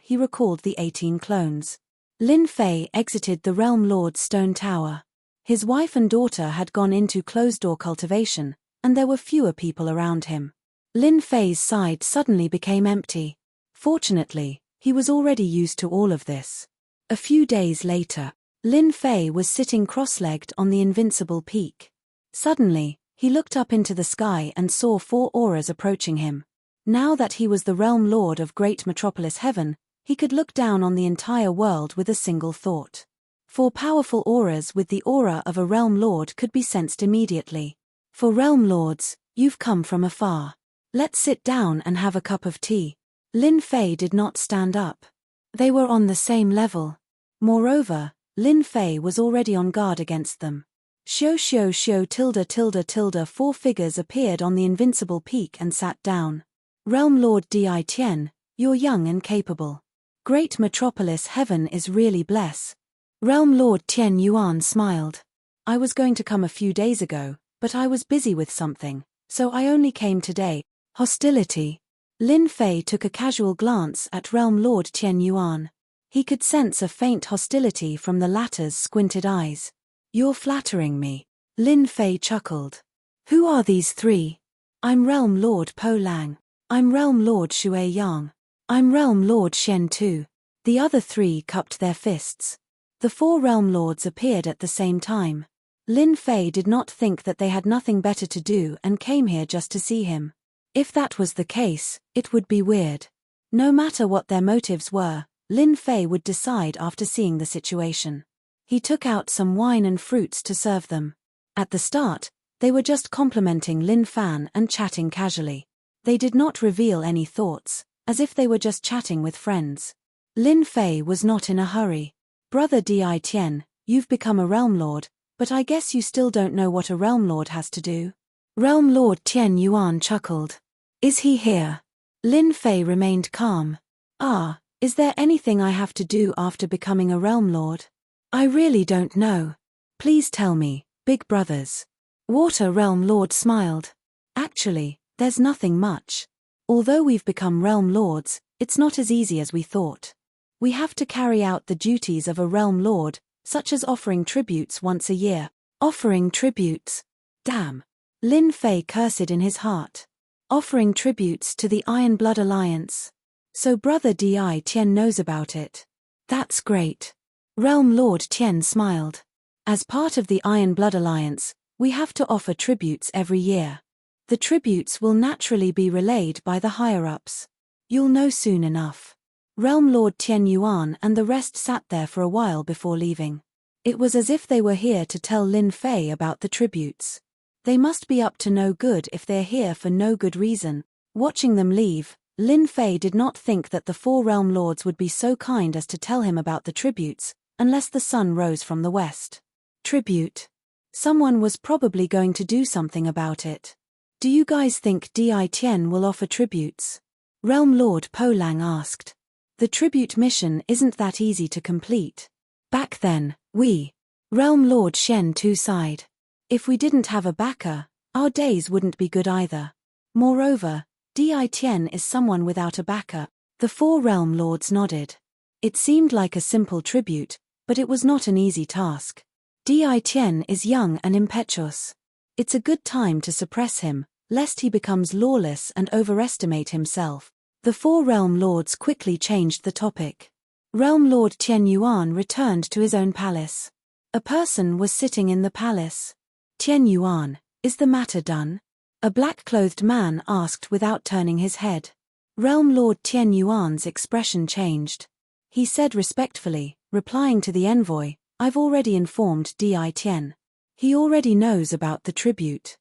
He recalled the 18 clones. Lin Fei exited the Realm Lord's Stone Tower. His wife and daughter had gone into closed-door cultivation, and there were fewer people around him. Lin Fei's side suddenly became empty. Fortunately, he was already used to all of this. A few days later, Lin Fei was sitting cross-legged on the invincible peak. Suddenly, he looked up into the sky and saw 4 auras approaching him. Now that he was the Realm Lord of Great Metropolis Heaven, he could look down on the entire world with a single thought. 4 powerful auras with the aura of a Realm Lord could be sensed immediately. For Realm Lords, you've come from afar. Let's sit down and have a cup of tea. Lin Fei did not stand up. They were on the same level. Moreover, Lin Fei was already on guard against them. Xiao. 4 figures appeared on the invincible peak and sat down. Realm Lord Di Tian, you're young and capable. Great Metropolis Heaven is really blessed. Realm Lord Tian Yuan smiled. I was going to come a few days ago, but I was busy with something, so I only came today. Hostility. Lin Fei took a casual glance at Realm Lord Tian Yuan. He could sense a faint hostility from the latter's squinted eyes. "You're flattering me." Lin Fei chuckled. "Who are these three?" "I'm Realm Lord Po Lang. I'm Realm Lord Shui Yang. I'm Realm Lord Shen Tu." The other three cupped their fists. The four Realm Lords appeared at the same time. Lin Fei did not think that they had nothing better to do and came here just to see him. If that was the case, it would be weird. No matter what their motives were, Lin Fei would decide after seeing the situation. He took out some wine and fruits to serve them. At the start, they were just complimenting Lin Fan and chatting casually. They did not reveal any thoughts, as if they were just chatting with friends. Lin Fei was not in a hurry. "Brother Di Tian, you've become a Realm Lord, but I guess you still don't know what a Realm Lord has to do?" Realm Lord Tian Yuan chuckled. "Is he here?" Lin Fei remained calm. "Ah, is there anything I have to do after becoming a Realm Lord?" "I really don't know. Please tell me, big brothers." Water Realm Lord smiled. "Actually, there's nothing much. Although we've become Realm Lords, it's not as easy as we thought. We have to carry out the duties of a Realm Lord, such as offering tributes once a year." "Offering tributes? Damn." Lin Fei cursed in his heart. "Offering tributes to the Iron Blood Alliance. So Brother Di Tian knows about it. That's great." Realm Lord Tian smiled. "As part of the Iron Blood Alliance, we have to offer tributes every year. The tributes will naturally be relayed by the higher-ups. You'll know soon enough." Realm Lord Tian Yuan and the rest sat there for a while before leaving. It was as if they were here to tell Lin Fei about the tributes. They must be up to no good if they're here for no good reason. Watching them leave, Lin Fei did not think that the four Realm Lords would be so kind as to tell him about the tributes, unless the sun rose from the west. Tribute. Someone was probably going to do something about it. "Do you guys think Di Tian will offer tributes?" Realm Lord Po Lang asked. "The tribute mission isn't that easy to complete. Back then, Realm Lord Shen Tu sighed. "If we didn't have a backer, our days wouldn't be good either. Moreover, Di Tian is someone without a backer." The four Realm Lords nodded. It seemed like a simple tribute, but it was not an easy task. Di Tian is young and impetuous. It's a good time to suppress him, lest he becomes lawless and overestimate himself. The four Realm Lords quickly changed the topic. Realm Lord Tian Yuan returned to his own palace. A person was sitting in the palace. "Tian Yuan, is the matter done?" A black-clothed man asked without turning his head. Realm Lord Tian Yuan's expression changed. He said respectfully, replying to the envoy, "I've already informed Di Tian. He already knows about the tribute."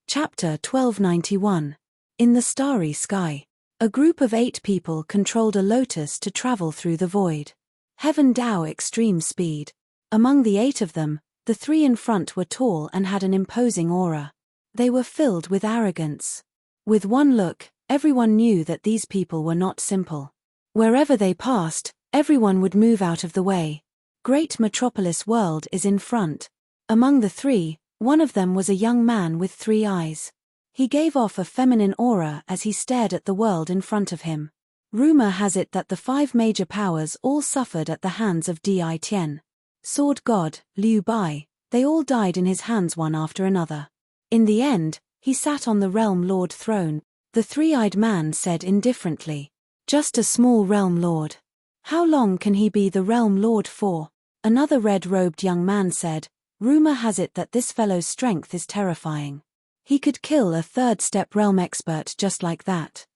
Chapter 1291. In the Starry Sky. A group of 8 people controlled a lotus to travel through the void. Heaven Dao extreme speed. Among the 8 of them, the 3 in front were tall and had an imposing aura. They were filled with arrogance. With one look, everyone knew that these people were not simple. Wherever they passed, everyone would move out of the way. Great Metropolis World is in front. Among the 3, one of them was a young man with 3 eyes. He gave off a feminine aura as he stared at the world in front of him. Rumor has it that the 5 major powers all suffered at the hands of Di Tian. Sword God, Liu Bai, they all died in his hands one after another. In the end, he sat on the Realm Lord throne. The 3-eyed man said indifferently, "Just a small Realm Lord. How long can he be the Realm Lord for?" Another red-robed young man said, "Rumor has it that this fellow's strength is terrifying. He could kill a 3rd-step realm expert just like that.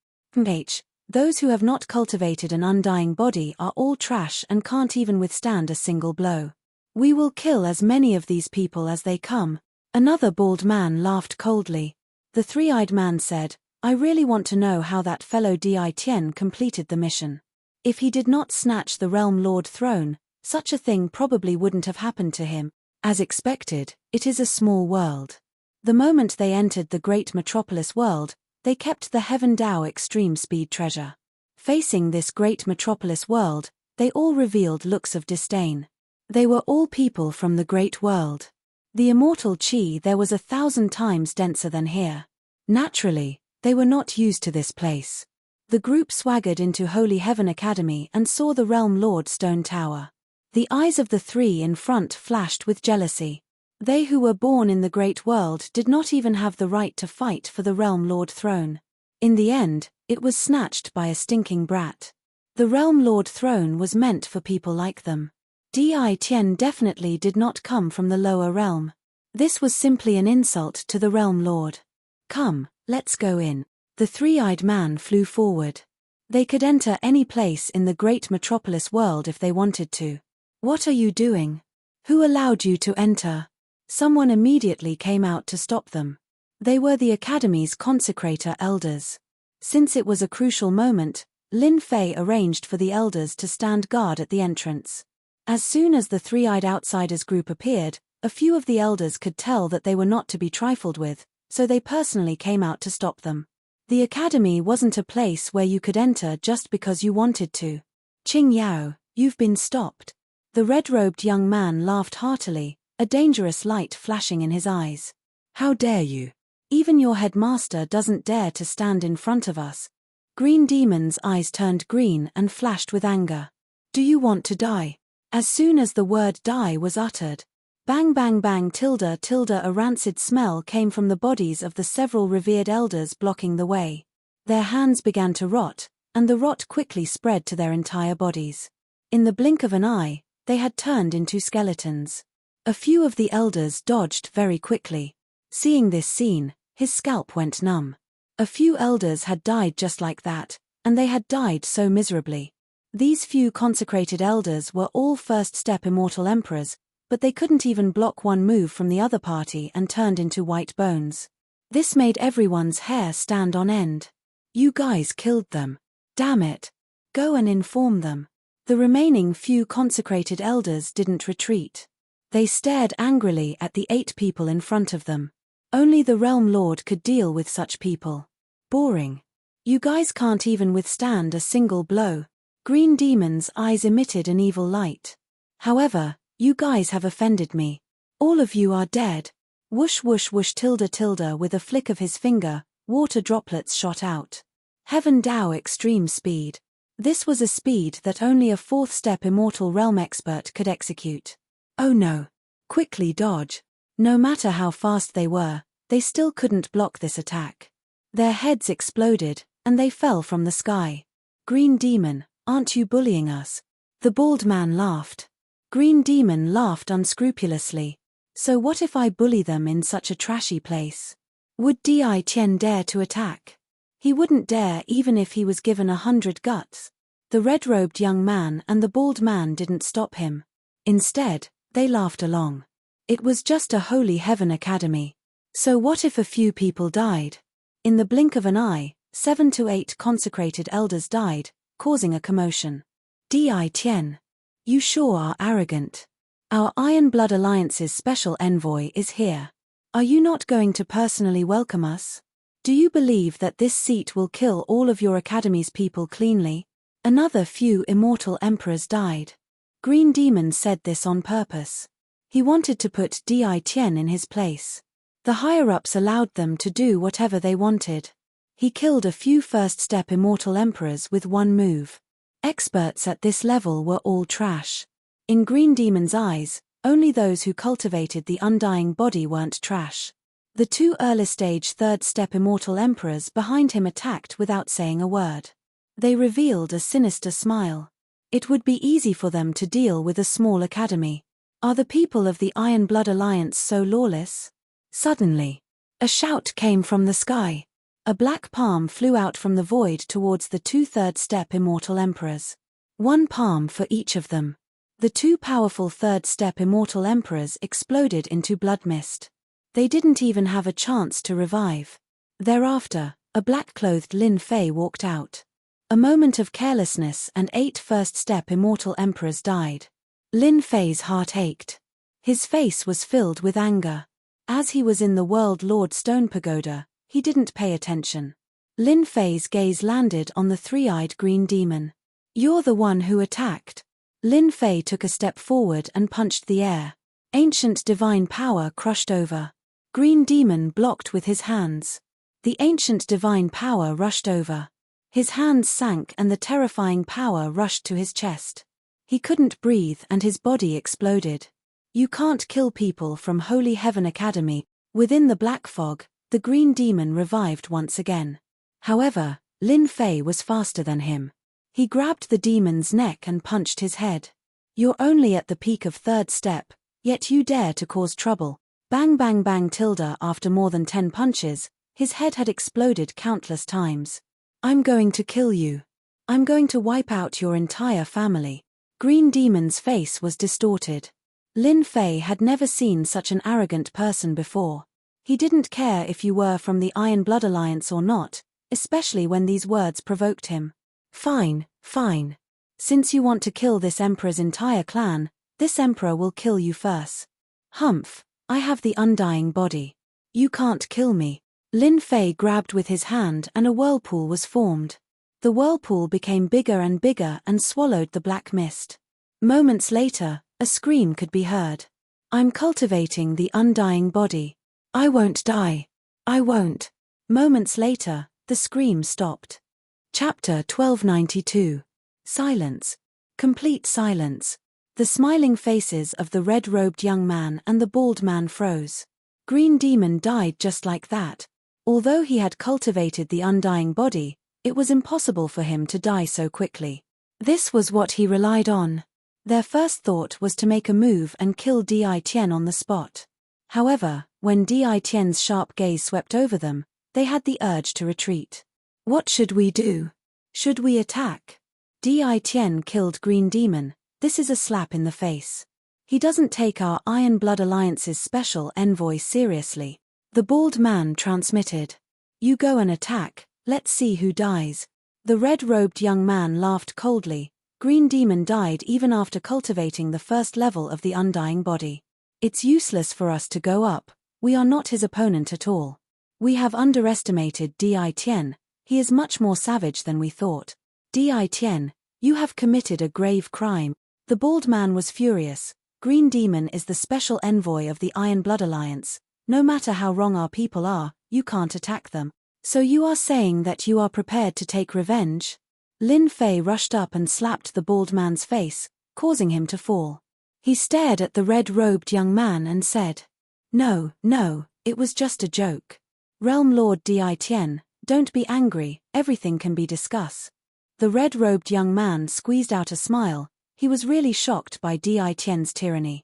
Those who have not cultivated an undying body are all trash and can't even withstand a single blow. We will kill as many of these people as they come." Another bald man laughed coldly. The 3-eyed man said, "I really want to know how that fellow Di Tian completed the mission. If he did not snatch the Realm Lord throne, such a thing probably wouldn't have happened to him. As expected, it is a small world." The moment they entered the great metropolis world, they kept the Heaven Dao extreme speed treasure. Facing this great metropolis world, they all revealed looks of disdain. They were all people from the great world. The immortal chi there was 1,000 times denser than here. Naturally, they were not used to this place. The group swaggered into Holy Heaven Academy and saw the Realm Lord Stone Tower. The eyes of the three in front flashed with jealousy. They who were born in the great world did not even have the right to fight for the Realm Lord throne. In the end, it was snatched by a stinking brat. The Realm Lord throne was meant for people like them. Di Tian definitely did not come from the lower realm. This was simply an insult to the Realm Lord. Come, let's go in. The three-eyed man flew forward. They could enter any place in the great metropolis world if they wanted to. What are you doing? Who allowed you to enter? Someone immediately came out to stop them. They were the Academy's consecrator elders. Since it was a crucial moment, Lin Fei arranged for the elders to stand guard at the entrance. As soon as the three-eyed outsiders group appeared, a few of the elders could tell that they were not to be trifled with, so they personally came out to stop them. The Academy wasn't a place where you could enter just because you wanted to. Qing Yao, you've been stopped. The red-robed young man laughed heartily, a dangerous light flashing in his eyes. How dare you? Even your headmaster doesn't dare to stand in front of us. Green Demon's eyes turned green and flashed with anger. Do you want to die? As soon as the word die was uttered, bang bang bang tilde tilde a rancid smell came from the bodies of the several revered elders blocking the way. Their hands began to rot, and the rot quickly spread to their entire bodies. In the blink of an eye, they had turned into skeletons. A few of the elders dodged very quickly. Seeing this scene, his scalp went numb. A few elders had died just like that, and they had died so miserably. These few consecrated elders were all first-step immortal emperors, but they couldn't even block one move from the other party and turned into white bones. This made everyone's hair stand on end. You guys killed them. Damn it. Go and inform them. The remaining few consecrated elders didn't retreat. They stared angrily at the 8 people in front of them. Only the Realm Lord could deal with such people. Boring. You guys can't even withstand a single blow. Green Demon's eyes emitted an evil light. However, you guys have offended me. All of you are dead. Whoosh whoosh whoosh tilde tilde with a flick of his finger, water droplets shot out. Heaven Dao extreme speed. This was a speed that only a 4th-step immortal realm expert could execute. Oh no. Quickly dodge. No matter how fast they were, they still couldn't block this attack. Their heads exploded, and they fell from the sky. Green Demon, aren't you bullying us? The bald man laughed. Green Demon laughed unscrupulously. So what if I bully them in such a trashy place? Would Di Tian dare to attack? He wouldn't dare even if he was given 100 guts. The red-robed young man and the bald man didn't stop him. Instead, they laughed along. It was just a Holy Heaven Academy. So what if a few people died? In the blink of an eye, 7 to 8 consecrated elders died, causing a commotion. Di Tian. You sure are arrogant. Our Iron Blood Alliance's special envoy is here. Are you not going to personally welcome us? Do you believe that this seat will kill all of your Academy's people cleanly? Another few immortal emperors died. Green Demon said this on purpose. He wanted to put Di Tian in his place. The higher-ups allowed them to do whatever they wanted. He killed a few first-step immortal emperors with one move. Experts at this level were all trash. In Green Demon's eyes, only those who cultivated the undying body weren't trash. The 2 early-stage 3rd-step immortal emperors behind him attacked without saying a word. They revealed a sinister smile. It would be easy for them to deal with a small academy. Are the people of the Iron Blood Alliance so lawless? Suddenly, a shout came from the sky. A black palm flew out from the void towards the 2 third-step immortal emperors. 1 palm for each of them. The 2 powerful 3rd-step immortal emperors exploded into blood mist. They didn't even have a chance to revive. Thereafter, a black-clothed Lin Fei walked out. A moment of carelessness and 8 first-step immortal emperors died. Lin Fei's heart ached. His face was filled with anger. As he was in the World Lord Stone Pagoda, he didn't pay attention. Lin Fei's gaze landed on the 3-eyed Green Demon. You're the one who attacked. Lin Fei took a step forward and punched the air. Ancient divine power crushed over. Green Demon blocked with his hands. The ancient divine power rushed over. His hands sank and the terrifying power rushed to his chest. He couldn't breathe and his body exploded. You can't kill people from Holy Heaven Academy. Within the black fog, the green demon revived once again. However, Lin Fei was faster than him. He grabbed the demon's neck and punched his head. You're only at the peak of third step, yet you dare to cause trouble. Bang bang bang tilde. After more than 10 punches, his head had exploded countless times. I'm going to kill you. I'm going to wipe out your entire family. Green Demon's face was distorted. Lin Fei had never seen such an arrogant person before. He didn't care if you were from the Iron Blood Alliance or not, especially when these words provoked him. Fine, fine. Since you want to kill this emperor's entire clan, this emperor will kill you first. Humph, I have the undying body. You can't kill me. Lin Fei grabbed with his hand and a whirlpool was formed. The whirlpool became bigger and bigger and swallowed the black mist. Moments later, a scream could be heard. I'm cultivating the undying body. I won't die. I won't. Moments later, the scream stopped. Chapter 1292. Silence. Complete silence. The smiling faces of the red-robed young man and the bald man froze. Green Demon died just like that. Although he had cultivated the undying body, it was impossible for him to die so quickly. This was what he relied on. Their first thought was to make a move and kill Di Tian on the spot. However, when Di Tian's sharp gaze swept over them, they had the urge to retreat. What should we do? Should we attack? Di Tian killed Green Demon. This is a slap in the face. He doesn't take our Iron Blood Alliance's special envoy seriously. The bald man transmitted. You go and attack, let's see who dies. The red-robed young man laughed coldly. Green Demon died even after cultivating the first level of the undying body. It's useless for us to go up, we are not his opponent at all. We have underestimated Di Tian, he is much more savage than we thought. Di Tian, you have committed a grave crime. The bald man was furious. Green Demon is the special envoy of the Iron Blood Alliance. No matter how wrong our people are, you can't attack them. So you are saying that you are prepared to take revenge? Lin Fei rushed up and slapped the bald man's face, causing him to fall. He stared at the red-robed young man and said, No, it was just a joke. Realm Lord Di Tian, don't be angry, everything can be discussed. The red-robed young man squeezed out a smile. He was really shocked by Di Tian's tyranny.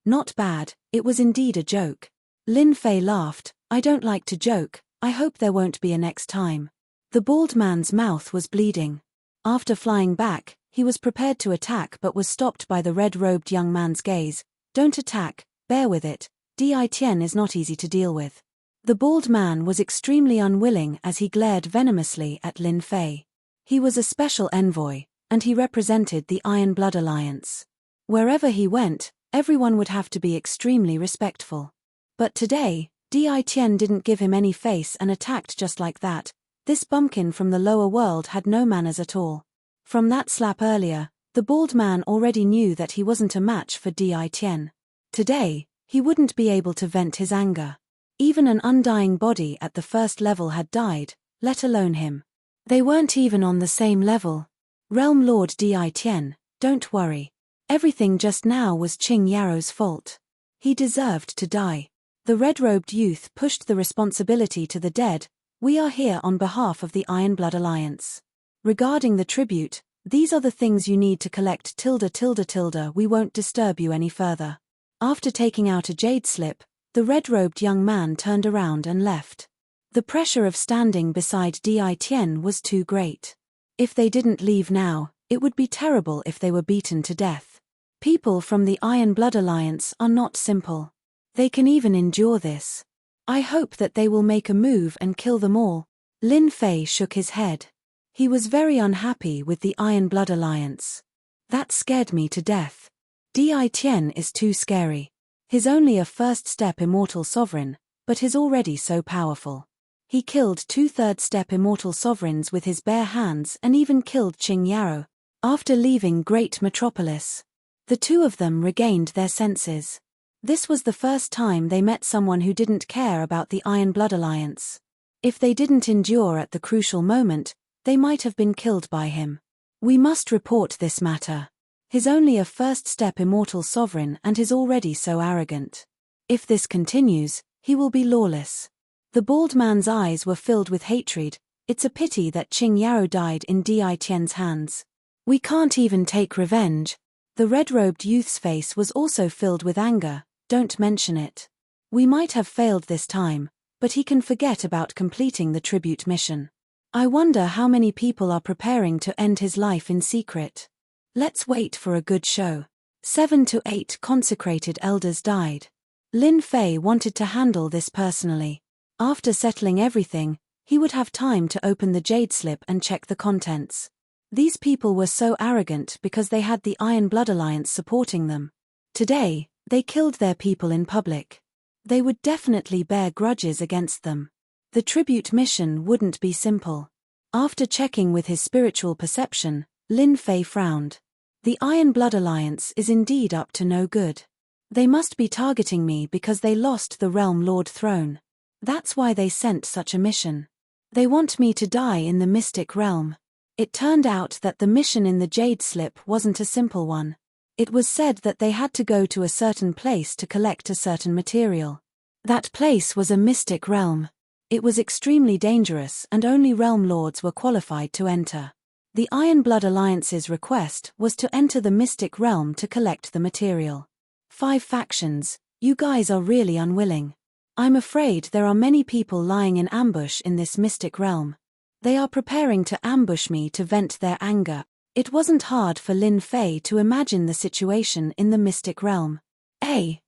Not bad, it was indeed a joke. Lin Fei laughed. I don't like to joke, I hope there won't be a next time. The bald man's mouth was bleeding. After flying back, he was prepared to attack but was stopped by the red-robed young man's gaze. Don't attack, bear with it, Di Tian is not easy to deal with. The bald man was extremely unwilling as he glared venomously at Lin Fei. He was a special envoy, and he represented the Iron Blood Alliance. Wherever he went, everyone would have to be extremely respectful. But today, Di Tian didn't give him any face and attacked just like that. This bumpkin from the lower world had no manners at all. From that slap earlier, the bald man already knew that he wasn't a match for Di Tian. Today, he wouldn't be able to vent his anger. Even an undying body at the first level had died, let alone him. They weren't even on the same level. Realm Lord Di Tian, don't worry. Everything just now was Qing Yarrow's fault. He deserved to die. The red-robed youth pushed the responsibility to the dead. We are here on behalf of the Iron Blood Alliance. Regarding the tribute, these are the things you need to collect ___. We won't disturb you any further. After taking out a jade slip, the red-robed young man turned around and left. The pressure of standing beside Di Tian was too great. If they didn't leave now, it would be terrible if they were beaten to death. People from the Iron Blood Alliance are not simple. They can even endure this. I hope that they will make a move and kill them all. Lin Fei shook his head. He was very unhappy with the Iron Blood Alliance. That scared me to death. Di Tian is too scary. He's only a first-step immortal sovereign, but he's already so powerful. He killed 2/3 step immortal sovereigns with his bare hands and even killed Qing Yarrow. After leaving Great Metropolis, the two of them regained their senses. This was the first time they met someone who didn't care about the Iron Blood Alliance. If they didn't endure at the crucial moment, They might have been killed by him. We must report this matter. He's only a first-step immortal sovereign and is already so arrogant. If this continues, he will be lawless. The bald man's eyes were filled with hatred. It's a pity that Qing Yaro died in Di Tian's hands. We can't even take revenge. The red-robed youth's face was also filled with anger. Don't mention it. We might have failed this time, but he can forget about completing the tribute mission. I wonder how many people are preparing to end his life in secret. Let's wait for a good show. 7 to 8 consecrated elders died. Lin Fei wanted to handle this personally. After settling everything, he would have time to open the jade slip and check the contents. These people were so arrogant because they had the Iron Blood Alliance supporting them. Today, they killed their people in public. They would definitely bear grudges against them. The tribute mission wouldn't be simple. After checking with his spiritual perception, Lin Fei frowned. The Iron Blood Alliance is indeed up to no good. They must be targeting me because they lost the Realm Lord throne. That's why they sent such a mission. They want me to die in the mystic realm. It turned out that the mission in the Jade Slip wasn't a simple one. It was said that they had to go to a certain place to collect a certain material. That place was a mystic realm. It was extremely dangerous and only realm lords were qualified to enter. The Iron Blood Alliance's request was to enter the mystic realm to collect the material. 5 factions, you guys are really unwilling. I'm afraid there are many people lying in ambush in this mystic realm. They are preparing to ambush me to vent their anger. It wasn't hard for Lin Fei to imagine the situation in the mystic realm.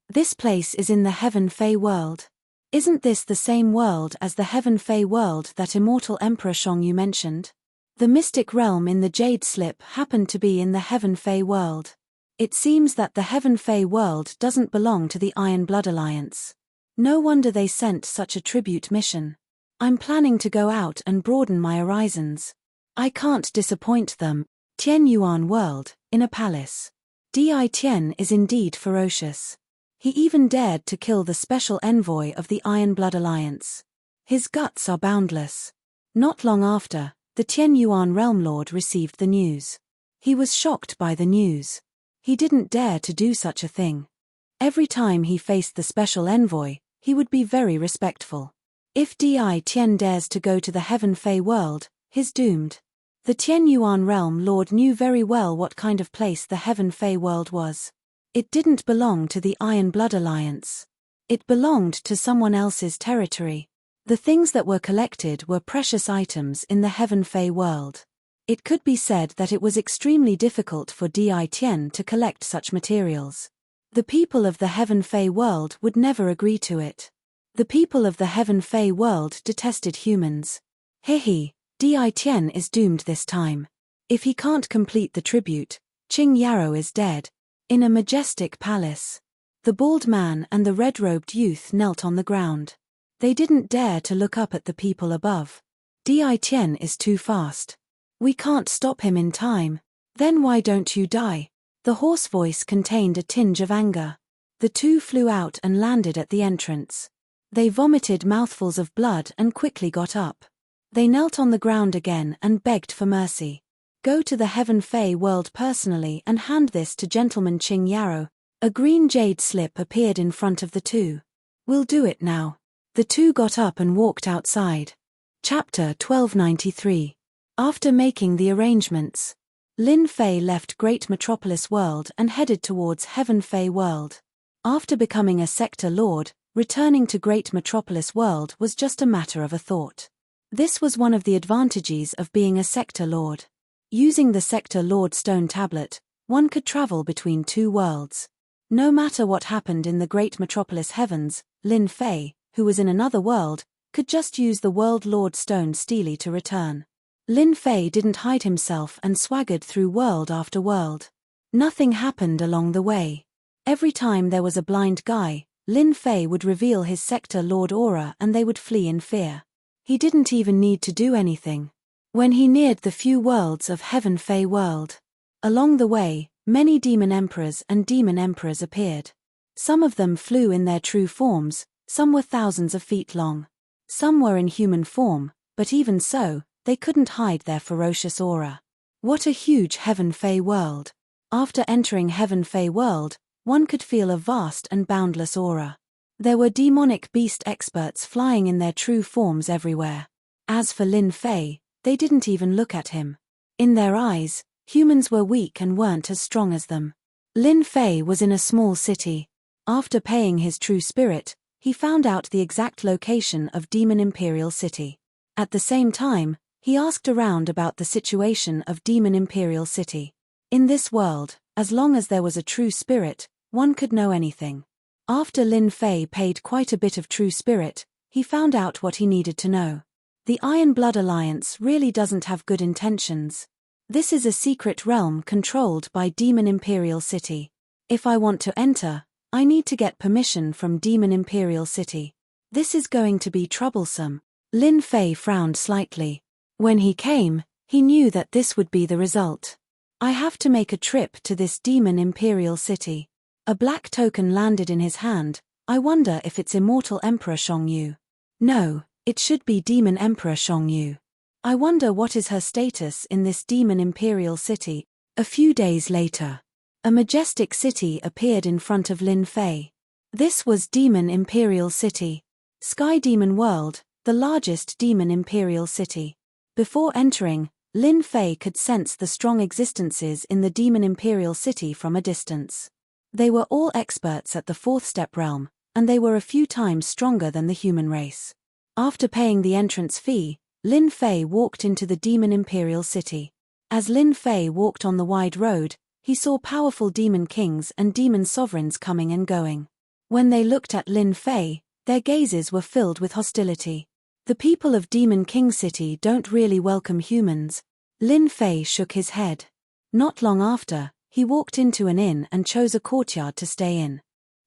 This place is in the Heaven Fei world. Isn't this the same world as the Heaven Fei world that Immortal Emperor Shongyu mentioned? The mystic realm in the Jade Slip happened to be in the Heaven Fei world. It seems that the Heaven Fei world doesn't belong to the Iron Blood Alliance. No wonder they sent such a tribute mission. I'm planning to go out and broaden my horizons. I can't disappoint them. Tian Yuan world, in a palace. Di Tian is indeed ferocious. He even dared to kill the special envoy of the Iron Blood Alliance. His guts are boundless. Not long after, the Tian Yuan Realm Lord received the news. He was shocked by the news. He didn't dare to do such a thing. Every time he faced the special envoy, he would be very respectful. If Di Tian dares to go to the Heaven Fei world, he's doomed. The Tian Yuan Realm Lord knew very well what kind of place the Heaven Fei world was. It didn't belong to the Iron Blood Alliance. It belonged to someone else's territory. The things that were collected were precious items in the Heaven Fei world. It could be said that it was extremely difficult for Di Tian to collect such materials. The people of the Heaven Fei world would never agree to it. The people of the Heaven Fei world detested humans. Di Tian is doomed this time. If he can't complete the tribute, Qing Yaro is dead. In a majestic palace. The bald man and the red-robed youth knelt on the ground. They didn't dare to look up at the people above. Di Tian is too fast. We can't stop him in time. Then why don't you die? The hoarse voice contained a tinge of anger. The two flew out and landed at the entrance. They vomited mouthfuls of blood and quickly got up. They knelt on the ground again and begged for mercy. Go to the Heaven Fei world personally and hand this to Gentleman Qing Yaro. A green jade slip appeared in front of the two. We'll do it now. The two got up and walked outside. Chapter 1293. After making the arrangements, Lin Fei left Great Metropolis World and headed towards Heaven Fei World. After becoming a sector lord, returning to Great Metropolis World was just a matter of a thought. This was one of the advantages of being a sector lord. Using the Sector Lord Stone Tablet, one could travel between 2 worlds. No matter what happened in the Great Metropolis Heavens, Lin Fei, who was in another world, could just use the World Lord Stone Steely to return. Lin Fei didn't hide himself and swaggered through world after world. Nothing happened along the way. Every time there was a blind guy, Lin Fei would reveal his Sector Lord aura and they would flee in fear. He didn't even need to do anything. When he neared the few worlds of Heaven Fei world, along the way, many demon emperors and demon emperors appeared. Some of them flew in their true forms, some were thousands of feet long. Some were in human form, but even so, they couldn't hide their ferocious aura. What a huge Heaven Fey world! After entering Heaven Fey world, one could feel a vast and boundless aura. There were demonic beast experts flying in their true forms everywhere. As for Lin Fei, they didn't even look at him. In their eyes, humans were weak and weren't as strong as them. Lin Fei was in a small city. After paying his true spirit, he found out the exact location of Demon Imperial City. At the same time, he asked around about the situation of Demon Imperial City. In this world, as long as there was a true spirit, one could know anything. After Lin Fei paid quite a bit of true spirit, he found out what he needed to know. The Iron Blood Alliance really doesn't have good intentions. This is a secret realm controlled by Demon Imperial City. If I want to enter, I need to get permission from Demon Imperial City. This is going to be troublesome. Lin Fei frowned slightly. When he came, he knew that this would be the result. I have to make a trip to this Demon Imperial City. A black token landed in his hand. I wonder if it's Immortal Emperor Shongyu. No, it should be Demon Emperor Shongyu. I wonder what is her status in this Demon Imperial City. A few days later, a majestic city appeared in front of Lin Fei. This was Demon Imperial City. Sky Demon World, the largest Demon Imperial City. Before entering, Lin Fei could sense the strong existences in the Demon Imperial City from a distance. They were all experts at the fourth step realm, and they were a few times stronger than the human race. After paying the entrance fee, Lin Fei walked into the Demon Imperial City. As Lin Fei walked on the wide road, he saw powerful demon kings and demon sovereigns coming and going. When they looked at Lin Fei, their gazes were filled with hostility. The people of Demon King City don't really welcome humans. Lin Fei shook his head. Not long after, he walked into an inn and chose a courtyard to stay in.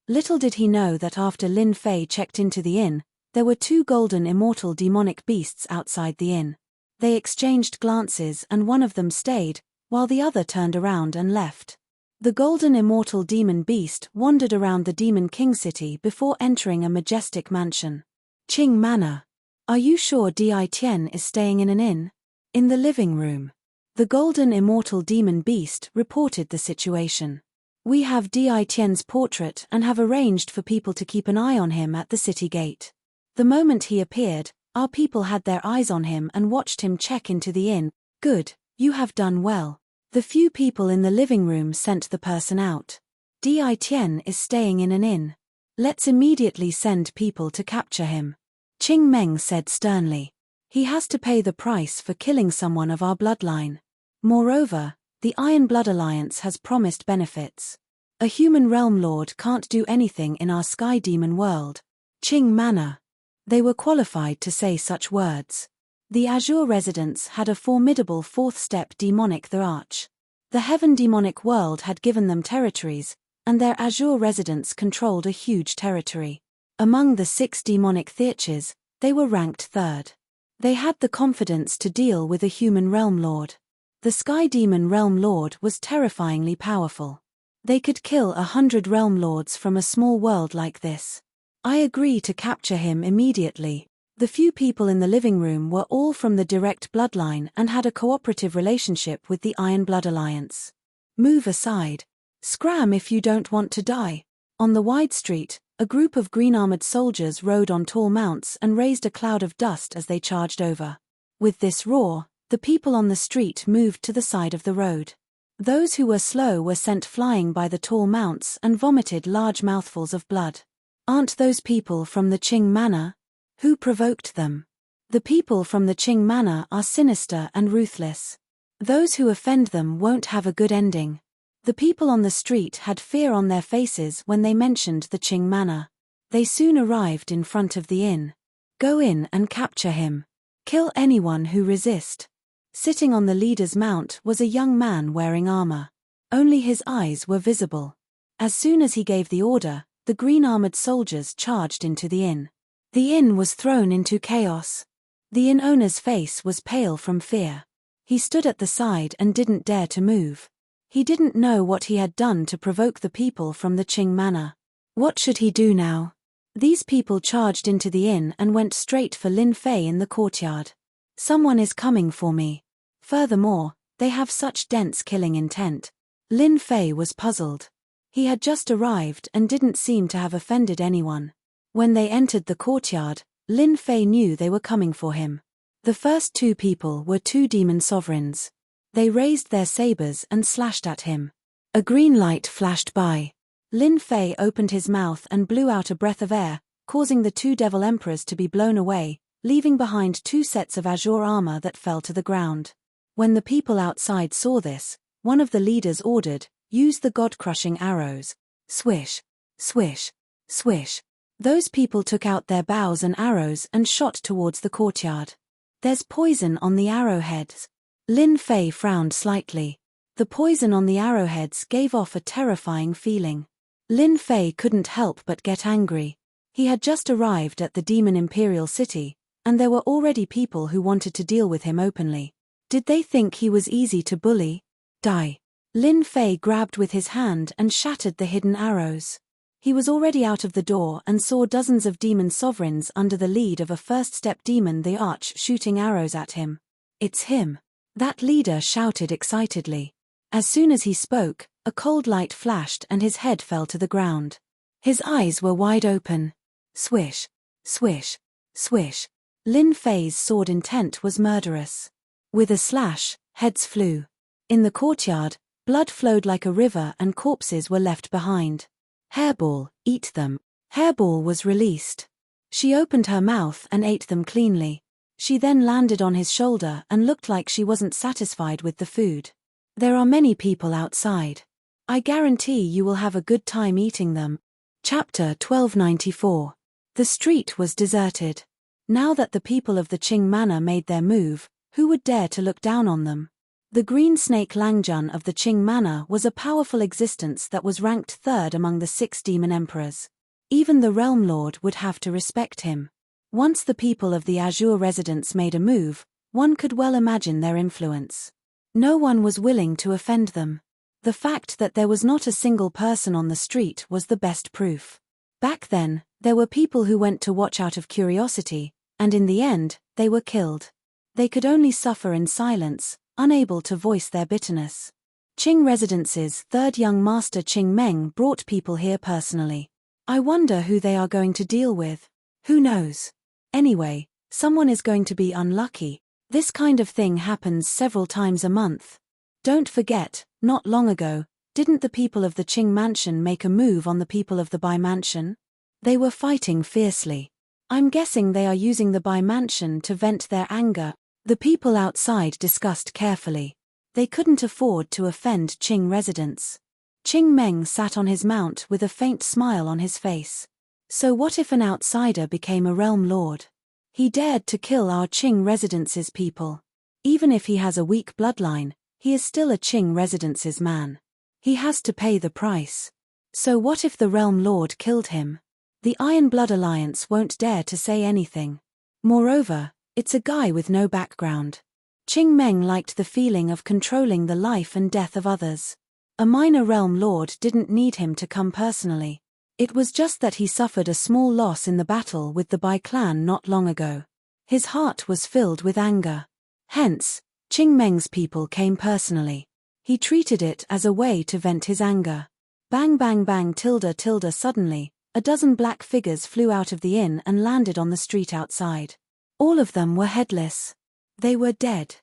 Little did he know that after Lin Fei checked into the inn, there were two golden immortal demonic beasts outside the inn. They exchanged glances and one of them stayed, while the other turned around and left. The golden immortal demon beast wandered around the Demon King City before entering a majestic mansion. Qing Manor. Are you sure Di Tian is staying in an inn? In the living room. The golden immortal demon beast reported the situation. We have Di Tian's portrait and have arranged for people to keep an eye on him at the city gate. The moment he appeared, our people had their eyes on him and watched him check into the inn. Good, you have done well. The few people in the living room sent the person out. Di Tian is staying in an inn. Let's immediately send people to capture him. Qing Meng said sternly. He has to pay the price for killing someone of our bloodline. Moreover, the Iron Blood Alliance has promised benefits. A human realm lord can't do anything in our sky demon world. Qing Manor. They were qualified to say such words. The Azure residents had a formidable fourth-step demonic the Arch. The Heaven demonic world had given them territories, and their Azure residents controlled a huge territory. Among the 6 demonic theaches, they were ranked third. They had the confidence to deal with a human realm lord. The Sky Demon Realm Lord was terrifyingly powerful. They could kill 100 realm lords from a small world like this. I agree to capture him immediately. The few people in the living room were all from the direct bloodline and had a cooperative relationship with the Iron Blood Alliance. Move aside. Scram if you don't want to die. On the wide street, a group of green-armored soldiers rode on tall mounts and raised a cloud of dust as they charged over. With this roar, the people on the street moved to the side of the road. Those who were slow were sent flying by the tall mounts and vomited large mouthfuls of blood. Aren't those people from the Qing Manor? Who provoked them? The people from the Qing Manor are sinister and ruthless. Those who offend them won't have a good ending. The people on the street had fear on their faces when they mentioned the Qing Manor. They soon arrived in front of the inn. Go in and capture him. Kill anyone who resist. Sitting on the leader's mount was a young man wearing armor. Only his eyes were visible. As soon as he gave the order, the green-armored soldiers charged into the inn. The inn was thrown into chaos. The inn owner's face was pale from fear. He stood at the side and didn't dare to move. He didn't know what he had done to provoke the people from the Qing Manor. What should he do now? These people charged into the inn and went straight for Lin Fei in the courtyard. Someone is coming for me. Furthermore, they have such dense killing intent. Lin Fei was puzzled. He had just arrived and didn't seem to have offended anyone. When they entered the courtyard, Lin Fei knew they were coming for him. The first two people were two demon sovereigns. They raised their sabers and slashed at him. A green light flashed by. Lin Fei opened his mouth and blew out a breath of air, causing the two devil emperors to be blown away, leaving behind two sets of azure armor that fell to the ground. When the people outside saw this, one of the leaders ordered, "Use the god-crushing arrows." Swish, swish, swish. Those people took out their bows and arrows and shot towards the courtyard. "There's poison on the arrowheads." Lin Fei frowned slightly. The poison on the arrowheads gave off a terrifying feeling. Lin Fei couldn't help but get angry. He had just arrived at the demon imperial city, and there were already people who wanted to deal with him openly. Did they think he was easy to bully? Die. Lin Fei grabbed with his hand and shattered the hidden arrows. He was already out of the door and saw dozens of demon sovereigns under the lead of a first-step demon, the Arch, shooting arrows at him. "It's him!" that leader shouted excitedly. As soon as he spoke, a cold light flashed and his head fell to the ground. His eyes were wide open. Swish, swish, swish. Lin Fei's sword intent was murderous. With a slash, heads flew. In the courtyard, blood flowed like a river and corpses were left behind. "Hairball, eat them." Hairball was released. She opened her mouth and ate them cleanly. She then landed on his shoulder and looked like she wasn't satisfied with the food. "There are many people outside. I guarantee you will have a good time eating them." Chapter 1294. The street was deserted. Now that the people of the Qing Manor made their move, who would dare to look down on them? The green snake Langjun of the Qing Manor was a powerful existence that was ranked third among the 6 demon emperors. Even the Realm Lord would have to respect him. Once the people of the Azure residence made a move, one could well imagine their influence. No one was willing to offend them. The fact that there was not a single person on the street was the best proof. Back then, there were people who went to watch out of curiosity, and in the end, they were killed. They could only suffer in silence, unable to voice their bitterness. Qing Residence's third young master Qing Meng brought people here personally. I wonder who they are going to deal with. Who knows? Anyway, someone is going to be unlucky. This kind of thing happens several times a month. Don't forget, not long ago, didn't the people of the Qing Mansion make a move on the people of the Bai Mansion? They were fighting fiercely. I'm guessing they are using the Bai Mansion to vent their anger. The people outside discussed carefully. They couldn't afford to offend Qing residents. Qing Meng sat on his mount with a faint smile on his face. So what if an outsider became a realm lord? He dared to kill our Qing residence's people. Even if he has a weak bloodline, he is still a Qing residence's man. He has to pay the price. So what if the realm lord killed him? The Iron Blood Alliance won't dare to say anything. Moreover, it's a guy with no background. Qing Meng liked the feeling of controlling the life and death of others. A minor realm lord didn't need him to come personally. It was just that he suffered a small loss in the battle with the Bai clan not long ago. His heart was filled with anger. Hence, Qing Meng's people came personally. He treated it as a way to vent his anger. Bang bang bang tilde tilde suddenly, a dozen black figures flew out of the inn and landed on the street outside. All of them were headless. They were dead.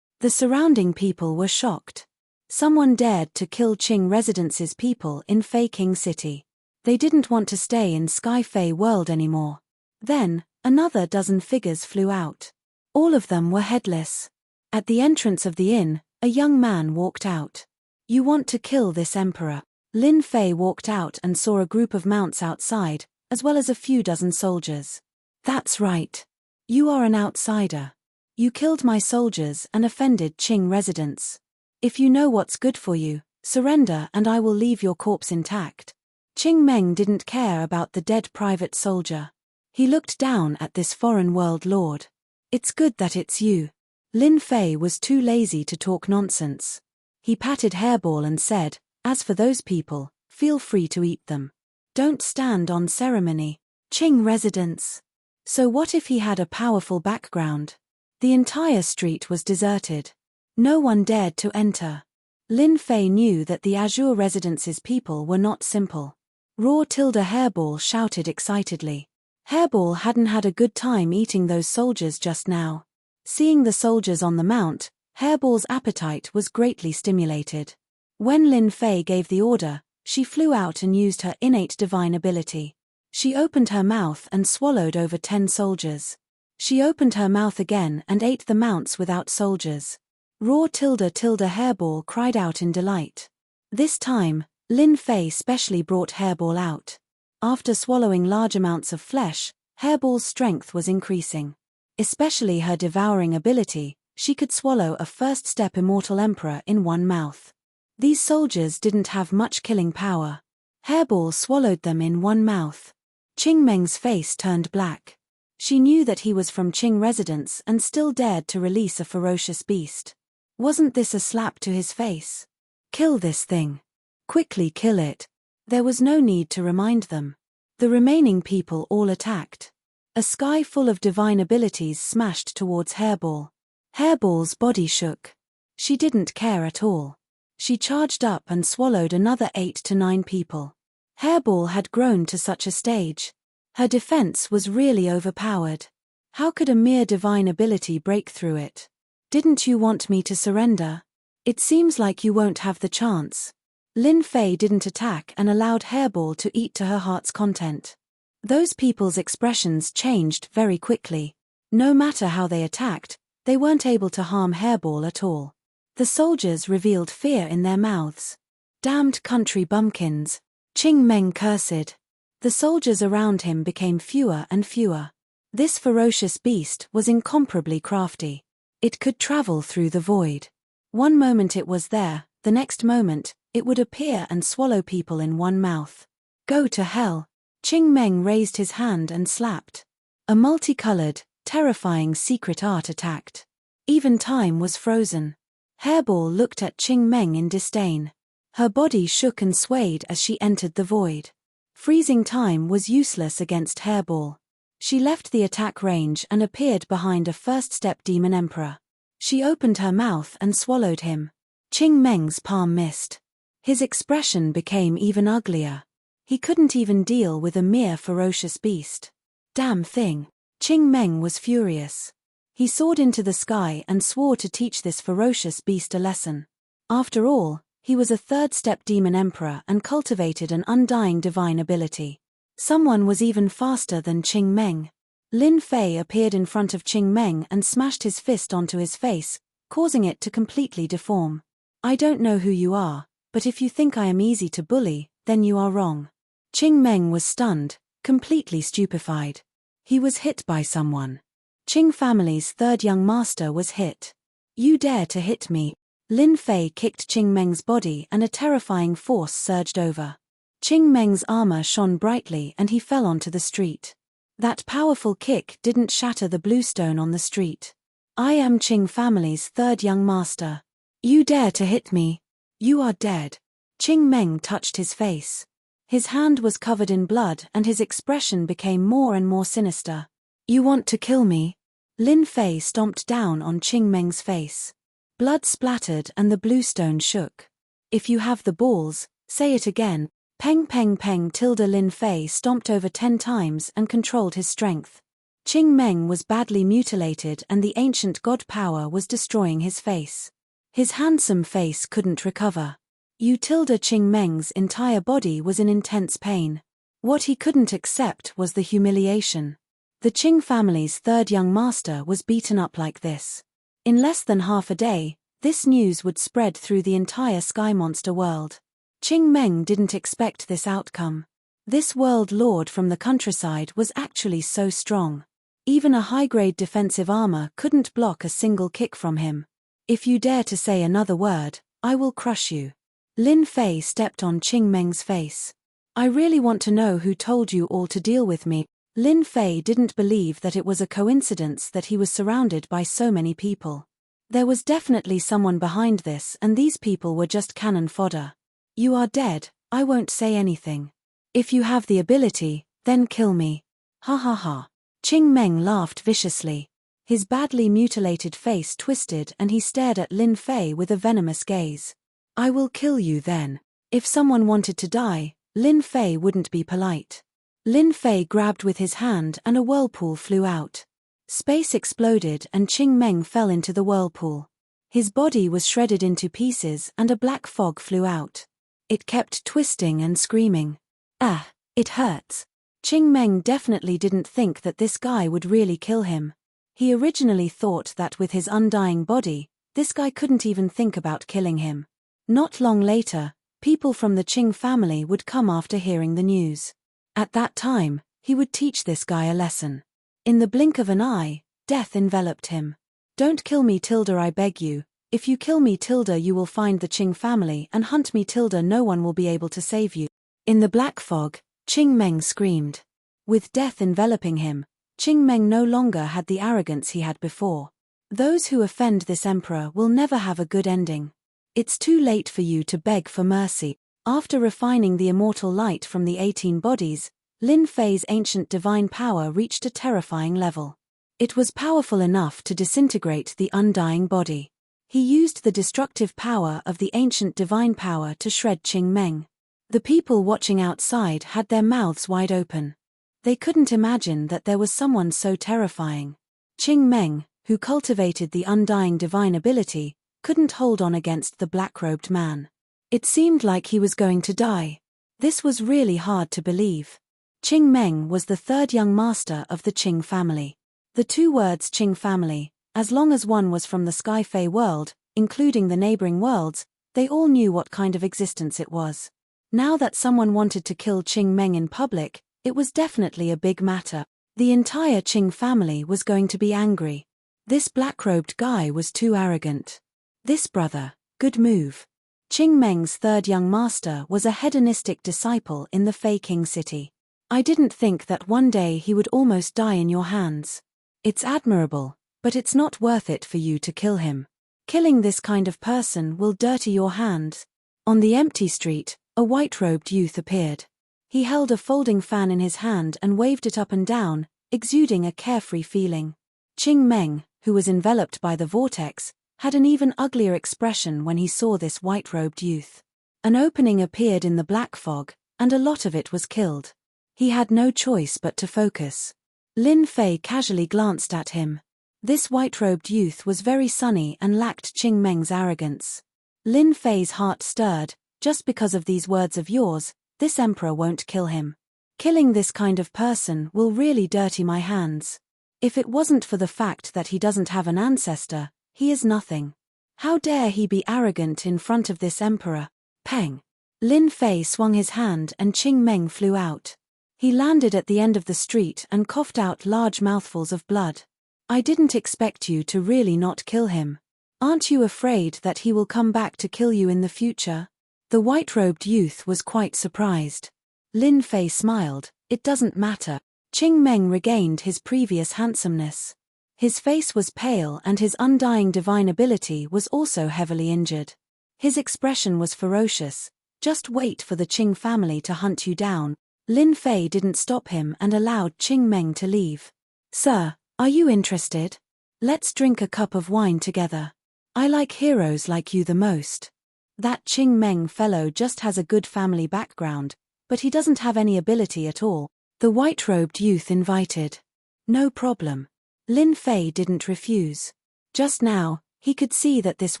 The surrounding people were shocked. Someone dared to kill Qing Residence's people in Fei King City. They didn't want to stay in Sky Fei World anymore. Then, another dozen figures flew out. All of them were headless. At the entrance of the inn, a young man walked out. "You want to kill this emperor?" Lin Fei walked out and saw a group of mounts outside, as well as a few dozen soldiers. "That's right. You are an outsider. You killed my soldiers and offended Qing residents. If you know what's good for you, surrender and I will leave your corpse intact." Qing Meng didn't care about the dead private soldier. He looked down at this foreign world lord. "It's good that it's you." Lin Fei was too lazy to talk nonsense. He patted Hairball and said, "As for those people, feel free to eat them. Don't stand on ceremony. Qing residents." So what if he had a powerful background? The entire street was deserted. No one dared to enter. Lin Fei knew that the Azure Residence's people were not simple. Raw Tilda Hairball shouted excitedly. Hairball hadn't had a good time eating those soldiers just now. Seeing the soldiers on the mount, Hairball's appetite was greatly stimulated. When Lin Fei gave the order, she flew out and used her innate divine ability. She opened her mouth and swallowed over 10 soldiers. She opened her mouth again and ate the mounts without soldiers. Raw Tilda Hairball cried out in delight. This time, Lin Fei specially brought Hairball out. After swallowing large amounts of flesh, Hairball's strength was increasing. Especially her devouring ability, she could swallow a first-step immortal emperor in one mouth. These soldiers didn't have much killing power. Hairball swallowed them in one mouth. Qing Meng's face turned black. She knew that he was from Qing residence and still dared to release a ferocious beast. Wasn't this a slap to his face? Kill this thing. Quickly kill it. There was no need to remind them. The remaining people all attacked. A sky full of divine abilities smashed towards Hairball. Hairball's body shook. She didn't care at all. She charged up and swallowed another 8 to 9 people. Hairball had grown to such a stage. Her defense was really overpowered. How could a mere divine ability break through it? Didn't you want me to surrender? It seems like you won't have the chance. Lin Fei didn't attack and allowed Hairball to eat to her heart's content. Those people's expressions changed very quickly. No matter how they attacked, they weren't able to harm Hairball at all. The soldiers revealed fear in their mouths. Damned country bumpkins. Qing Meng cursed. The soldiers around him became fewer and fewer. This ferocious beast was incomparably crafty. It could travel through the void. One moment it was there, the next moment, it would appear and swallow people in one mouth. Go to hell. Qing Meng raised his hand and slapped. A multicolored, terrifying secret art attacked. Even time was frozen. Hairball looked at Qing Meng in disdain. Her body shook and swayed as she entered the void. Freezing time was useless against Hairball. She left the attack range and appeared behind a first-step demon emperor. She opened her mouth and swallowed him. Qing Meng's palm missed. His expression became even uglier. He couldn't even deal with a mere ferocious beast. Damn thing. Qing Meng was furious. He soared into the sky and swore to teach this ferocious beast a lesson. After all, he was a third-step demon emperor and cultivated an undying divine ability. Someone was even faster than Qing Meng. Lin Fei appeared in front of Qing Meng and smashed his fist onto his face, causing it to completely deform. I don't know who you are, but if you think I am easy to bully, then you are wrong. Qing Meng was stunned, completely stupefied. He was hit by someone. Qing family's third young master was hit. You dare to hit me. Lin Fei kicked Qing Meng's body and a terrifying force surged over. Qing Meng's armor shone brightly and he fell onto the street. That powerful kick didn't shatter the bluestone on the street. I am Qing family's third young master. You dare to hit me? You are dead. Qing Meng touched his face. His hand was covered in blood and his expression became more and more sinister. You want to kill me? Lin Fei stomped down on Qing Meng's face. Blood splattered and the bluestone shook. If you have the balls, say it again. Peng peng peng. Lin Fei stomped over 10 times and controlled his strength. Qing Meng was badly mutilated and the ancient god power was destroying his face. His handsome face couldn't recover. Qing Meng's entire body was in intense pain. What he couldn't accept was the humiliation. The Qing family's third young master was beaten up like this. In less than half a day, this news would spread through the entire Sky Monster world. Qing Meng didn't expect this outcome. This world lord from the countryside was actually so strong. Even a high-grade defensive armor couldn't block a single kick from him. If you dare to say another word, I will crush you. Lin Fei stepped on Qing Meng's face. I really want to know who told you all to deal with me. Lin Fei didn't believe that it was a coincidence that he was surrounded by so many people. There was definitely someone behind this and these people were just cannon fodder. You are dead, I won't say anything. If you have the ability, then kill me. Ha ha ha. Qing Meng laughed viciously. His badly mutilated face twisted and he stared at Lin Fei with a venomous gaze. I will kill you then. If someone wanted to die, Lin Fei wouldn't be polite. Lin Fei grabbed with his hand and a whirlpool flew out. Space exploded and Qing Meng fell into the whirlpool. His body was shredded into pieces and a black fog flew out. It kept twisting and screaming. Ah, it hurts. Qing Meng definitely didn't think that this guy would really kill him. He originally thought that with his undying body, this guy couldn't even think about killing him. Not long later, people from the Qing family would come after hearing the news. At that time, he would teach this guy a lesson. In the blink of an eye, death enveloped him. Don't kill me, Tilda, I beg you. If you kill me, Tilda, you will find the Qing family and hunt me, Tilda, no one will be able to save you. In the black fog, Qing Meng screamed. With death enveloping him, Qing Meng no longer had the arrogance he had before. Those who offend this emperor will never have a good ending. It's too late for you to beg for mercy. After refining the immortal light from the 18 bodies, Lin Fei's ancient divine power reached a terrifying level. It was powerful enough to disintegrate the undying body. He used the destructive power of the ancient divine power to shred Qing Meng. The people watching outside had their mouths wide open. They couldn't imagine that there was someone so terrifying. Qing Meng, who cultivated the undying divine ability, couldn't hold on against the black-robed man. It seemed like he was going to die. This was really hard to believe. Qing Meng was the third young master of the Qing family. The two words Qing family, as long as one was from the Sky Fei world, including the neighboring worlds, they all knew what kind of existence it was. Now that someone wanted to kill Qing Meng in public, it was definitely a big matter. The entire Qing family was going to be angry. This black-robed guy was too arrogant. This brother, good move. Qing Meng's third young master was a hedonistic disciple in the Fei King city. I didn't think that one day he would almost die in your hands. It's admirable, but it's not worth it for you to kill him. Killing this kind of person will dirty your hands. On the empty street, a white-robed youth appeared. He held a folding fan in his hand and waved it up and down, exuding a carefree feeling. Qing Meng, who was enveloped by the vortex, had an even uglier expression when he saw this white-robed youth. An opening appeared in the black fog, and a lot of it was killed. He had no choice but to focus. Lin Fei casually glanced at him. This white-robed youth was very sunny and lacked Qing Meng's arrogance. Lin Fei's heart stirred. Just because of these words of yours, this emperor won't kill him. Killing this kind of person will really dirty my hands. If it wasn't for the fact that he doesn't have an ancestor, he is nothing. How dare he be arrogant in front of this emperor? Peng! Lin Fei swung his hand and Qing Meng flew out. He landed at the end of the street and coughed out large mouthfuls of blood. I didn't expect you to really not kill him. Aren't you afraid that he will come back to kill you in the future? The white-robed youth was quite surprised. Lin Fei smiled. It doesn't matter. Qing Meng regained his previous handsomeness. His face was pale and his undying divine ability was also heavily injured. His expression was ferocious. Just wait for the Qing family to hunt you down. Lin Fei didn't stop him and allowed Qing Meng to leave. Sir, are you interested? Let's drink a cup of wine together. I like heroes like you the most. That Qing Meng fellow just has a good family background, but he doesn't have any ability at all. The white-robed youth invited. No problem. Lin Fei didn't refuse. Just now, he could see that this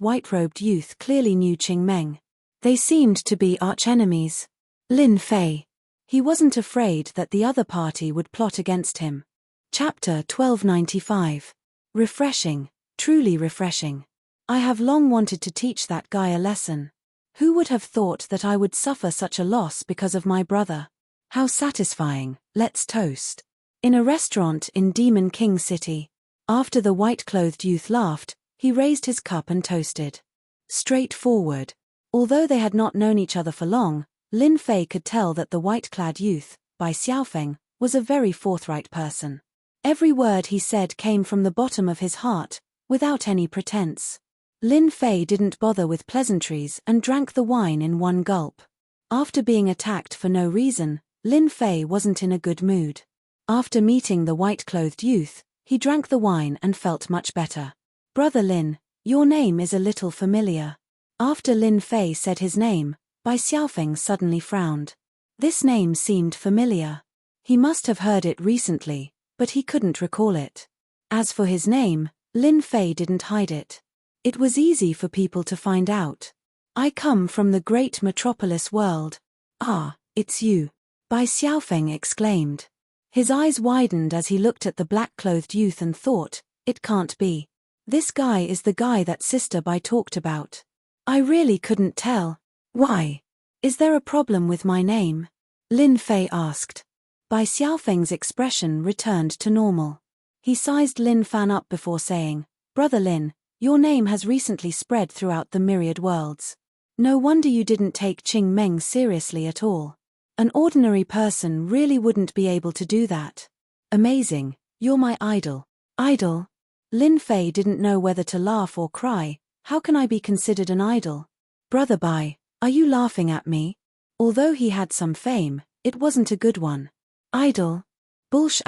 white-robed youth clearly knew Qing Meng. They seemed to be arch-enemies. Lin Fei. He wasn't afraid that the other party would plot against him. Chapter 1295. Refreshing, truly refreshing. I have long wanted to teach that guy a lesson. Who would have thought that I would suffer such a loss because of my brother? How satisfying, let's toast. In a restaurant in Demon King City. After the white-clothed youth laughed, he raised his cup and toasted. Straightforward. Although they had not known each other for long, Lin Fei could tell that the white-clad youth, Bai Xiaofeng, was a very forthright person. Every word he said came from the bottom of his heart, without any pretense. Lin Fei didn't bother with pleasantries and drank the wine in one gulp. After being attacked for no reason, Lin Fei wasn't in a good mood. After meeting the white-clothed youth, He drank the wine and felt much better. Brother Lin, your name is a little familiar. After Lin Fei said his name, Bai Xiaofeng suddenly frowned. This name seemed familiar. He must have heard it recently, but he couldn't recall it. As for his name, Lin Fei didn't hide it. It was easy for people to find out. I come from the great metropolis world. Ah, it's you. Bai Xiaofeng exclaimed. His eyes widened as he looked at the black-clothed youth and thought, it can't be. This guy is the guy that Sister Bai talked about. I really couldn't tell. Why? Is there a problem with my name? Lin Fei asked. Bai Xiaofeng's expression returned to normal. He sized Lin Fan up before saying, Brother Lin, your name has recently spread throughout the myriad worlds. No wonder you didn't take Qing Meng seriously at all. An ordinary person really wouldn't be able to do that. Amazing, you're my idol. Idol? Lin Fei didn't know whether to laugh or cry. How can I be considered an idol? Brother Bai, are you laughing at me? Although he had some fame, it wasn't a good one. Idol? Bullsh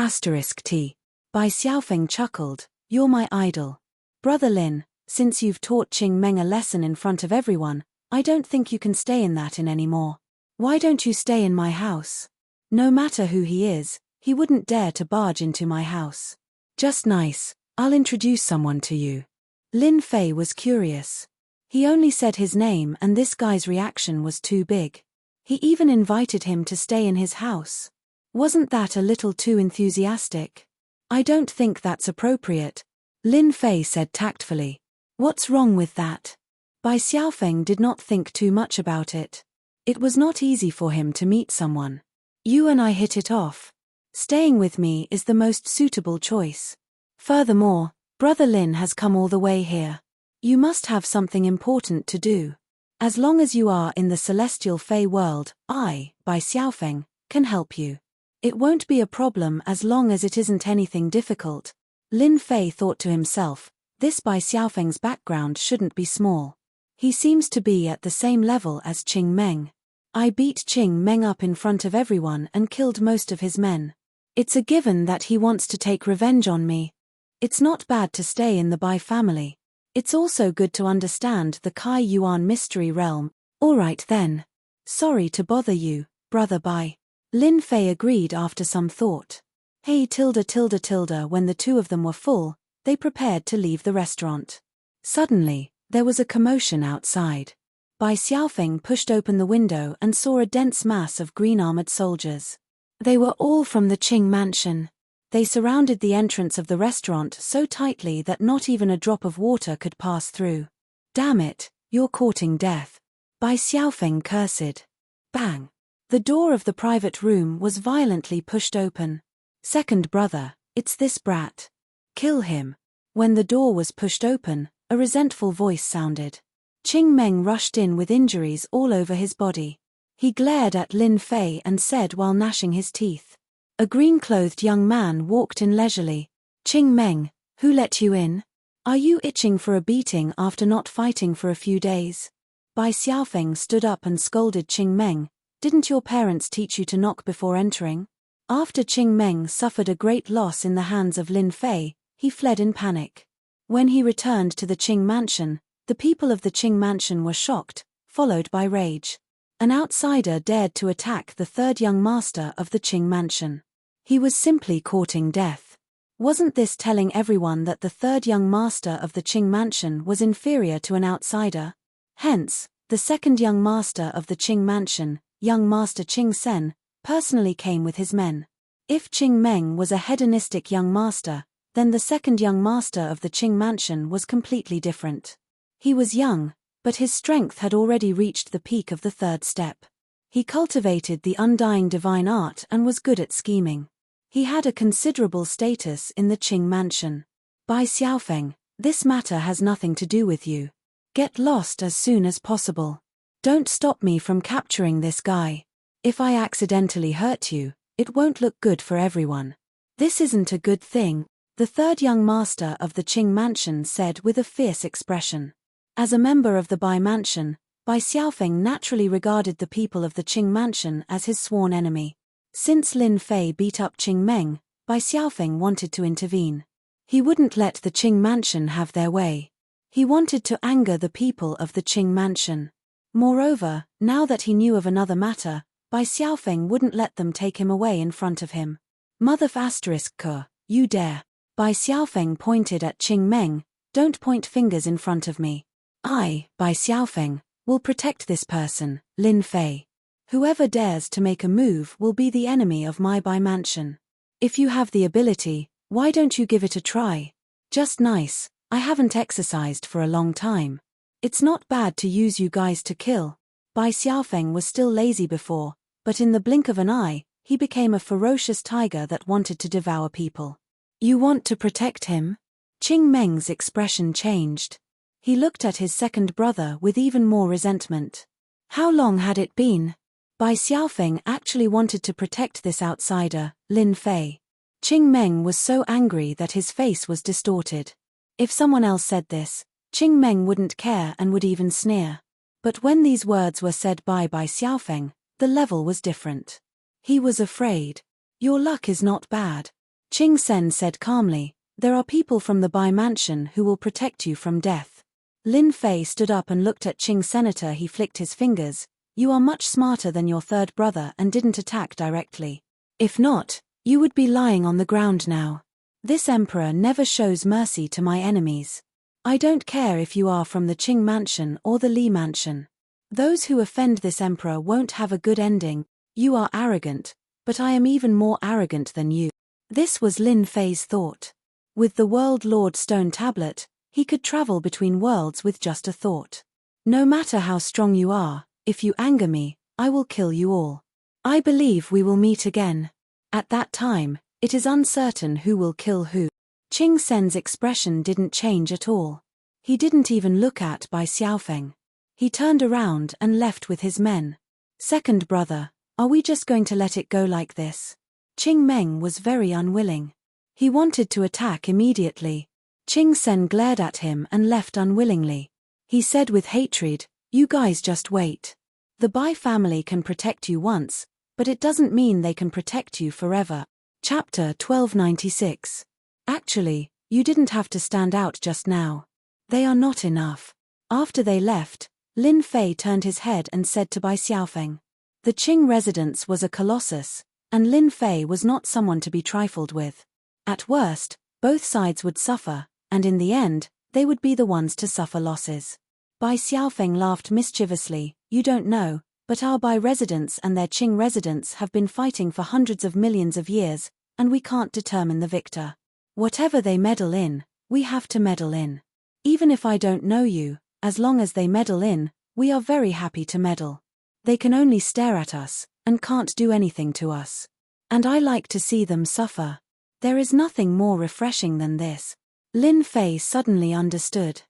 *t. Bai Xiaofeng chuckled, you're my idol. Brother Lin, since you've taught Qing Meng a lesson in front of everyone, I don't think you can stay in that anymore. Why don't you stay in my house? No matter who he is, he wouldn't dare to barge into my house. Just nice, I'll introduce someone to you. Lin Fei was curious. He only said his name and this guy's reaction was too big. He even invited him to stay in his house. Wasn't that a little too enthusiastic? I don't think that's appropriate, Lin Fei said tactfully. What's wrong with that? Bai Xiaofeng did not think too much about it. It was not easy for him to meet someone. You and I hit it off. Staying with me is the most suitable choice. Furthermore, Brother Lin has come all the way here. You must have something important to do. As long as you are in the celestial Fey world, I, Bai Xiaofeng, can help you. It won't be a problem as long as it isn't anything difficult. Lin Fei thought to himself, this Bai Xiaofeng's background shouldn't be small. He seems to be at the same level as Qing Meng. I beat Qing Meng up in front of everyone and killed most of his men. It's a given that he wants to take revenge on me. It's not bad to stay in the Bai family. It's also good to understand the Kai Yuan mystery realm. Alright then. Sorry to bother you, Brother Bai. Lin Fei agreed after some thought. Hey when the two of them were full, they prepared to leave the restaurant. Suddenly, there was a commotion outside. Bai Xiaofeng pushed open the window and saw a dense mass of green-armored soldiers. They were all from the Qing mansion. They surrounded the entrance of the restaurant so tightly that not even a drop of water could pass through. Damn it, you're courting death. Bai Xiaofeng cursed. Bang! The door of the private room was violently pushed open. Second brother, it's this brat. Kill him. When the door was pushed open, a resentful voice sounded. Qing Meng rushed in with injuries all over his body. He glared at Lin Fei and said while gnashing his teeth. A green-clothed young man walked in leisurely. Qing Meng, who let you in? Are you itching for a beating after not fighting for a few days? Bai Xiaofeng stood up and scolded Qing Meng. Didn't your parents teach you to knock before entering? After Qing Meng suffered a great loss in the hands of Lin Fei, he fled in panic. When he returned to the Qing mansion, the people of the Qing mansion were shocked, followed by rage. An outsider dared to attack the third young master of the Qing mansion. He was simply courting death. Wasn't this telling everyone that the third young master of the Qing mansion was inferior to an outsider? Hence, the second young master of the Qing mansion, young master Qing Sen, personally came with his men. If Qing Meng was a hedonistic young master, then the second young master of the Qing mansion was completely different. He was young, but his strength had already reached the peak of the third step. He cultivated the undying divine art and was good at scheming. He had a considerable status in the Qing mansion. Bai Xiaofeng, this matter has nothing to do with you. Get lost as soon as possible. Don't stop me from capturing this guy. If I accidentally hurt you, it won't look good for everyone. This isn't a good thing, the third young master of the Qing mansion said with a fierce expression. As a member of the Bai mansion, Bai Xiaofeng naturally regarded the people of the Qing mansion as his sworn enemy. Since Lin Fei beat up Qing Meng, Bai Xiaofeng wanted to intervene. He wouldn't let the Qing mansion have their way. He wanted to anger the people of the Qing mansion. Moreover, now that he knew of another matter, Bai Xiaofeng wouldn't let them take him away in front of him. Mother **Ke, you dare. Bai Xiaofeng pointed at Qing Meng, don't point fingers in front of me. I, Bai Xiaofeng, will protect this person, Lin Fei. Whoever dares to make a move will be the enemy of my Bai mansion. If you have the ability, why don't you give it a try? Just nice, I haven't exercised for a long time. It's not bad to use you guys to kill. Bai Xiaofeng was still lazy before, but in the blink of an eye, he became a ferocious tiger that wanted to devour people. You want to protect him? Qing Meng's expression changed. He looked at his second brother with even more resentment. How long had it been? Bai Xiaofeng actually wanted to protect this outsider, Lin Fei. Qing Meng was so angry that his face was distorted. If someone else said this, Qing Meng wouldn't care and would even sneer. But when these words were said by Bai Xiaofeng, the level was different. He was afraid. Your luck is not bad. Qing Sen said calmly, there are people from the Bai mansion who will protect you from death. Lin Fei stood up and looked at Qing Senator. He flicked his fingers. You are much smarter than your third brother and didn't attack directly. If not, you would be lying on the ground now. This emperor never shows mercy to my enemies. I don't care if you are from the Qing mansion or the Li mansion. Those who offend this emperor won't have a good ending. You are arrogant, but I am even more arrogant than you. This was Lin Fei's thought. With the World Lord Stone Tablet, he could travel between worlds with just a thought. No matter how strong you are, if you anger me, I will kill you all. I believe we will meet again. At that time, it is uncertain who will kill who. Qing Sen's expression didn't change at all. He didn't even look at Bai Xiaofeng. He turned around and left with his men. Second brother, are we just going to let it go like this? Qing Meng was very unwilling. He wanted to attack immediately. Qing Sen glared at him and left unwillingly. He said with hatred, you guys just wait. The Bai family can protect you once, but it doesn't mean they can protect you forever. Chapter 1296. Actually, you didn't have to stand out just now. They are not enough. After they left, Lin Fei turned his head and said to Bai Xiaofeng. The Qing residence was a colossus, and Lin Fei was not someone to be trifled with. At worst, both sides would suffer, and in the end, they would be the ones to suffer losses. Bai Xiaofeng laughed mischievously, you don't know, but our Bai residents and their Qing residents have been fighting for hundreds of millions of years, and we can't determine the victor. Whatever they meddle in, we have to meddle in. Even if I don't know you, as long as they meddle in, we are very happy to meddle. They can only stare at us, and can't do anything to us. And I like to see them suffer. There is nothing more refreshing than this. Lin Fei suddenly understood.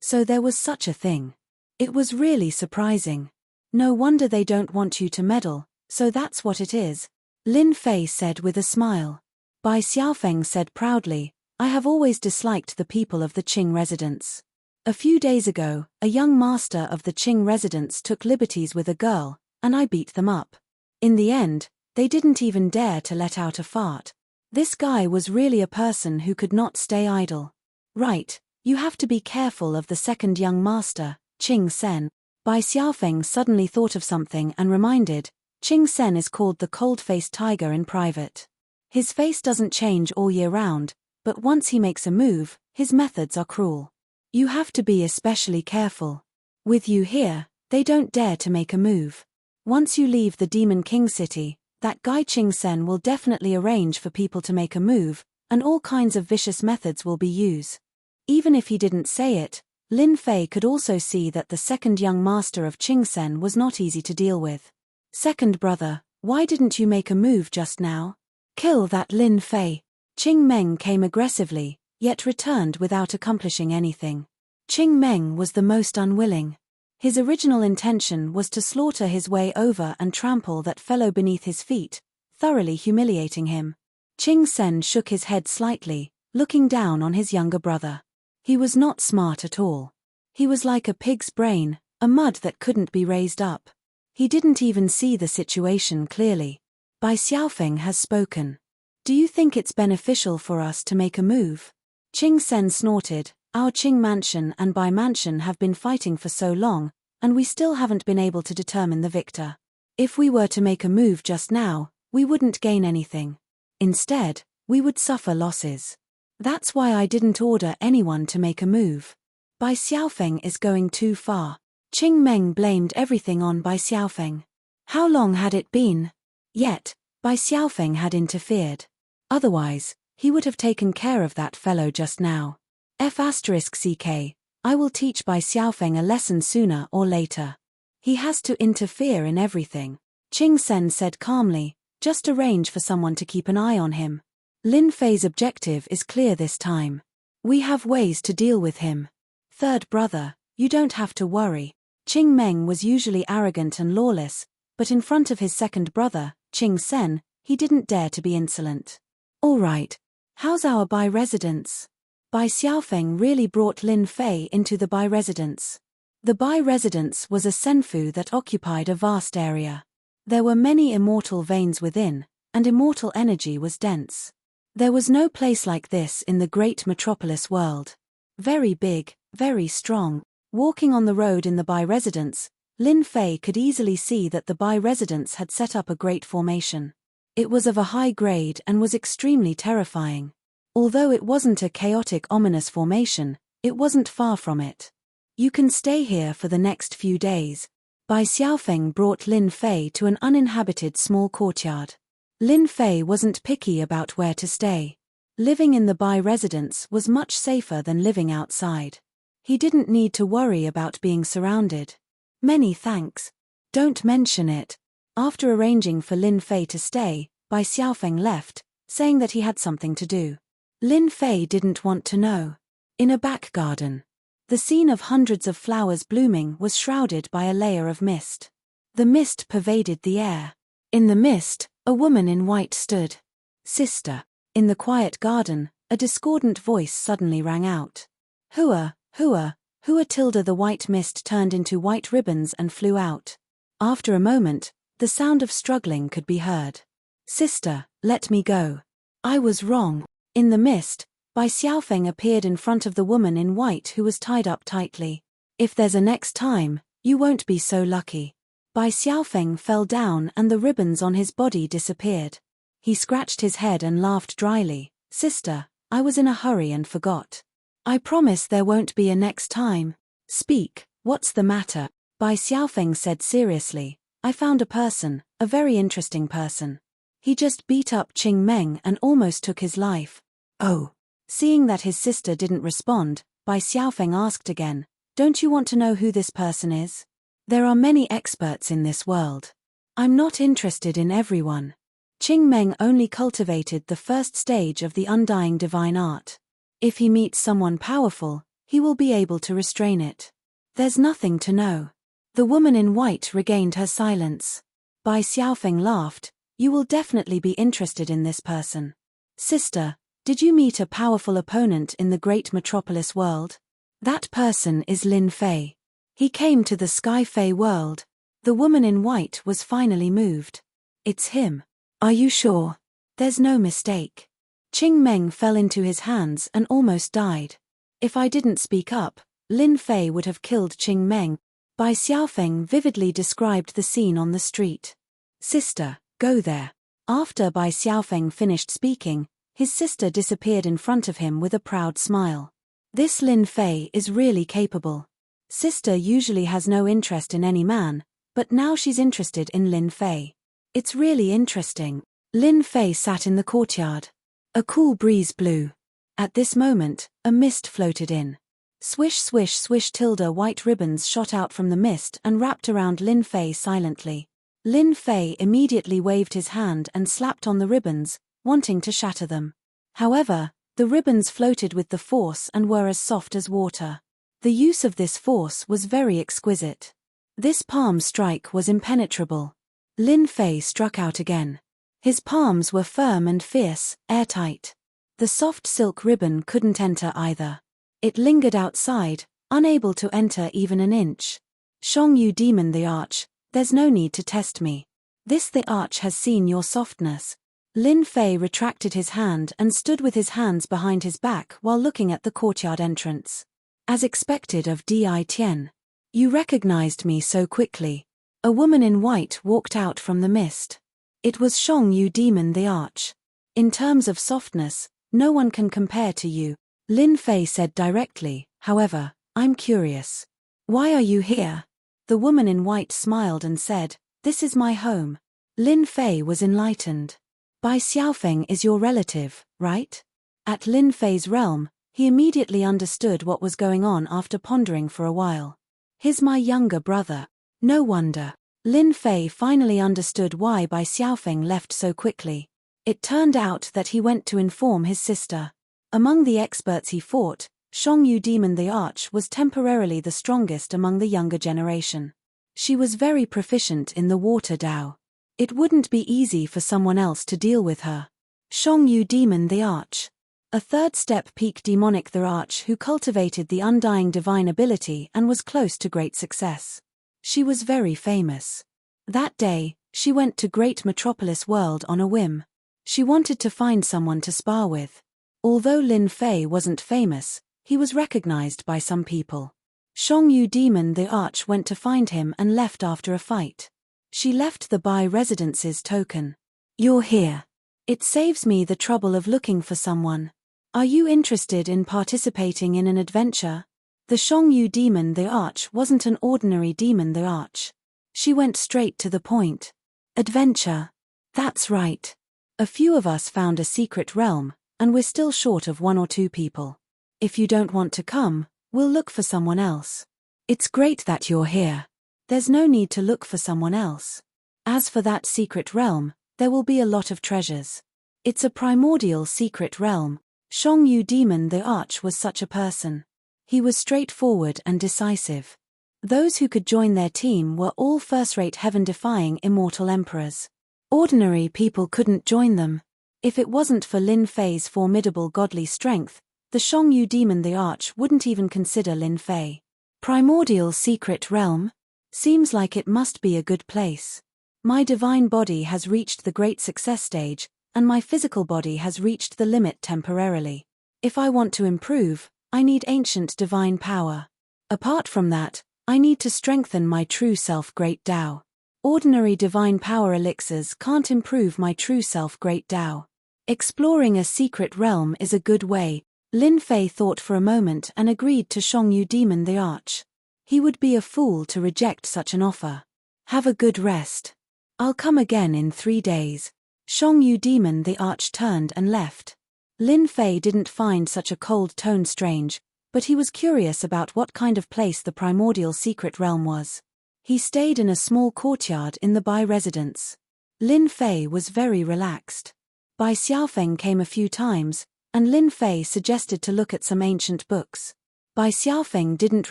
So there was such a thing. It was really surprising. No wonder they don't want you to meddle, so that's what it is. Lin Fei said with a smile. Bai Xiaofeng said proudly, I have always disliked the people of the Qing residence. A few days ago, a young master of the Qing residence took liberties with a girl, and I beat them up. In the end, they didn't even dare to let out a fart. This guy was really a person who could not stay idle. Right, you have to be careful of the second young master, Qing Sen. Bai Xiaofeng suddenly thought of something and reminded, Qing Sen is called the cold-faced tiger in private. His face doesn't change all year round, but once he makes a move, his methods are cruel. You have to be especially careful. With you here, they don't dare to make a move. Once you leave the Demon King city, that guy Qing Sen will definitely arrange for people to make a move, and all kinds of vicious methods will be used. Even if he didn't say it, Lin Fei could also see that the second young master of Qing Sen was not easy to deal with. Second brother, why didn't you make a move just now? Kill that Lin Fei. Qing Meng came aggressively, yet returned without accomplishing anything. Qing Meng was the most unwilling. His original intention was to slaughter his way over and trample that fellow beneath his feet, thoroughly humiliating him. Qing Sen shook his head slightly, looking down on his younger brother. He was not smart at all. He was like a pig's brain, a mud that couldn't be raised up. He didn't even see the situation clearly. Bai Xiaofeng has spoken. Do you think it's beneficial for us to make a move? Qing Sen snorted. Our Qing mansion and Bai mansion have been fighting for so long, and we still haven't been able to determine the victor. If we were to make a move just now, we wouldn't gain anything. Instead, we would suffer losses. That's why I didn't order anyone to make a move. Bai Xiaofeng is going too far. Qing Meng blamed everything on Bai Xiaofeng. How long had it been? Yet, Bai Xiaofeng had interfered. Otherwise, he would have taken care of that fellow just now. F***ck, I will teach Bai Xiaofeng a lesson sooner or later. He has to interfere in everything. Qing Sen said calmly, just arrange for someone to keep an eye on him. Lin Fei's objective is clear this time. We have ways to deal with him. Third brother, you don't have to worry. Qing Meng was usually arrogant and lawless, but in front of his second brother, Qing Sen, he didn't dare to be insolent. All right. How's our Bai residence? Bai Xiaofeng really brought Lin Fei into the Bai residence. The Bai residence was a senfu that occupied a vast area. There were many immortal veins within, and immortal energy was dense. There was no place like this in the great metropolis world. Very big, very strong. Walking on the road in the Bai residence, Lin Fei could easily see that the Bai residence had set up a great formation. It was of a high grade and was extremely terrifying. Although it wasn't a chaotic, ominous formation, it wasn't far from it. You can stay here for the next few days. Bai Xiaofeng brought Lin Fei to an uninhabited small courtyard. Lin Fei wasn't picky about where to stay. Living in the Bai residence was much safer than living outside. He didn't need to worry about being surrounded. Many thanks. Don't mention it. After arranging for Lin Fei to stay, Bai Xiaofeng left, saying that he had something to do. Lin Fei didn't want to know. In a back garden. The scene of hundreds of flowers blooming was shrouded by a layer of mist. The mist pervaded the air. In the mist, a woman in white stood. Sister. In the quiet garden, a discordant voice suddenly rang out. Hua, Hua, Hua tilde. The white mist turned into white ribbons and flew out. After a moment, the sound of struggling could be heard. Sister, let me go. I was wrong. In the mist, Bai Xiaofeng appeared in front of the woman in white who was tied up tightly. If there's a next time, you won't be so lucky. Bai Xiaofeng fell down and the ribbons on his body disappeared. He scratched his head and laughed dryly. Sister, I was in a hurry and forgot. I promise there won't be a next time. Speak, what's the matter? Bai Xiaofeng said seriously. I found a person, a very interesting person. He just beat up Qing Meng and almost took his life. Oh. Seeing that his sister didn't respond, Bai Xiaofeng asked again, don't you want to know who this person is? There are many experts in this world. I'm not interested in everyone. Qing Meng only cultivated the first stage of the undying divine art. If he meets someone powerful, he will be able to restrain it. There's nothing to know. The woman in white regained her silence. Bai Xiaofeng laughed. You will definitely be interested in this person. Sister, did you meet a powerful opponent in the great metropolis world? That person is Lin Fei. He came to the Sky Fei world. The woman in white was finally moved. It's him. Are you sure? There's no mistake. Qing Meng fell into his hands and almost died. If I didn't speak up, Lin Fei would have killed Qing Meng. Bai Xiaofeng vividly described the scene on the street. Sister, go there. After Bai Xiaofeng finished speaking, his sister disappeared in front of him with a proud smile. This Lin Fei is really capable. Sister usually has no interest in any man, but now she's interested in Lin Fei. It's really interesting. Lin Fei sat in the courtyard. A cool breeze blew. At this moment, a mist floated in. Swish swish swish tilde. White ribbons shot out from the mist and wrapped around Lin Fei silently. Lin Fei immediately waved his hand and slapped on the ribbons, wanting to shatter them. However, the ribbons floated with the force and were as soft as water. The use of this force was very exquisite. This palm strike was impenetrable. Lin Fei struck out again. His palms were firm and fierce, airtight. The soft silk ribbon couldn't enter either. It lingered outside, unable to enter even an inch. Shong Yu Demon the Arch, there's no need to test me. The Arch has seen your softness. Lin Fei retracted his hand and stood with his hands behind his back while looking at the courtyard entrance. As expected of Di Tian. You recognized me so quickly. A woman in white walked out from the mist. It was Shang Yu Demon the Arch. In terms of softness, no one can compare to you, Lin Fei said directly. However, I'm curious. Why are you here? The woman in white smiled and said, this is my home. Lin Fei was enlightened. Bai Xiaofeng is your relative, right? At Lin Fei's realm, he immediately understood what was going on after pondering for a while. He's my younger brother. No wonder. Lin Fei finally understood why Bai Xiaofeng left so quickly. It turned out that he went to inform his sister. Among the experts he fought, Shang Yu Demon the Arch was temporarily the strongest among the younger generation. She was very proficient in the water Dao. It wouldn't be easy for someone else to deal with her. Shang Yu Demon the Arch. A third-step peak demonic the Arch who cultivated the undying divine ability and was close to great success. She was very famous. That day, she went to Great Metropolis World on a whim. She wanted to find someone to spar with. Although Lin Fei wasn't famous, he was recognized by some people. Shang Yu Demon the Arch went to find him and left after a fight. She left the Bai Residence's token. You're here. It saves me the trouble of looking for someone. Are you interested in participating in an adventure? The Shang Yu Demon the Arch wasn't an ordinary demon the Arch. She went straight to the point. Adventure. That's right. A few of us found a secret realm, and we're still short of 1 or 2 people. If you don't want to come, we'll look for someone else. It's great that you're here. There's no need to look for someone else. As for that secret realm, there will be a lot of treasures. It's a primordial secret realm. Shang Yu Demon the Arch was such a person. He was straightforward and decisive. Those who could join their team were all first-rate heaven-defying immortal emperors. Ordinary people couldn't join them. If it wasn't for Lin Fei's formidable godly strength, the Shang Yu Demon the Arch wouldn't even consider Lin Fei. Primordial secret realm? Seems like it must be a good place. My divine body has reached the great success stage, and my physical body has reached the limit temporarily. If I want to improve, I need ancient divine power. Apart from that, I need to strengthen my true self Great Tao. Ordinary divine power elixirs can't improve my true self Great Tao. Exploring a secret realm is a good way. Lin Fei thought for a moment and agreed to Shang Yu Demon the Arch. He would be a fool to reject such an offer. Have a good rest. I'll come again in 3 days. Shang Yu Demon the Arch turned and left. Lin Fei didn't find such a cold tone strange, but he was curious about what kind of place the primordial secret realm was. He stayed in a small courtyard in the Bai residence. Lin Fei was very relaxed. Bai Xiaofeng came a few times, and Lin Fei suggested to look at some ancient books. Bai Xiaofeng didn't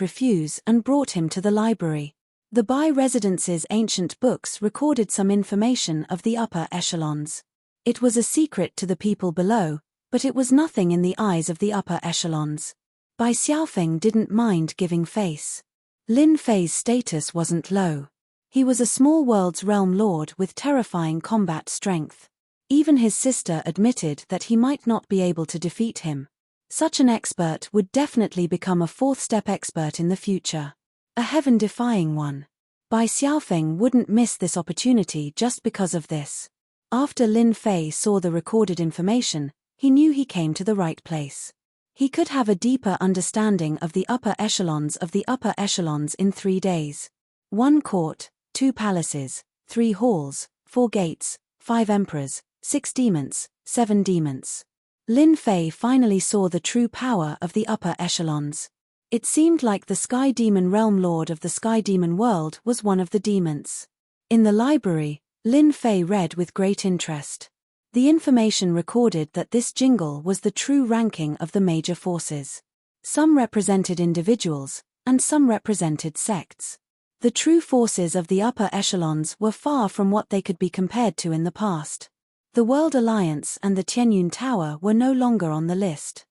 refuse and brought him to the library. The Bai residence's ancient books recorded some information of the upper echelons. It was a secret to the people below, but it was nothing in the eyes of the upper echelons. Bai Xiaofeng didn't mind giving face. Lin Fei's status wasn't low. He was a small world's realm lord with terrifying combat strength. Even his sister admitted that he might not be able to defeat him. Such an expert would definitely become a 4th-step expert in the future. A heaven-defying one. Bai Xiaofeng wouldn't miss this opportunity just because of this. After Lin Fei saw the recorded information, he knew he came to the right place. He could have a deeper understanding of the upper echelons in 3 days. 1 court, 2 palaces, 3 halls, 4 gates, 5 emperors, 6 demons, 7 demons. Lin Fei finally saw the true power of the upper echelons. It seemed like the Sky Demon Realm Lord of the Sky Demon World was one of the demons. In the library, Lin Fei read with great interest. The information recorded that this jingle was the true ranking of the major forces. Some represented individuals, and some represented sects. The true forces of the upper echelons were far from what they could be compared to in the past. The World Alliance and the Tianyun Tower were no longer on the list.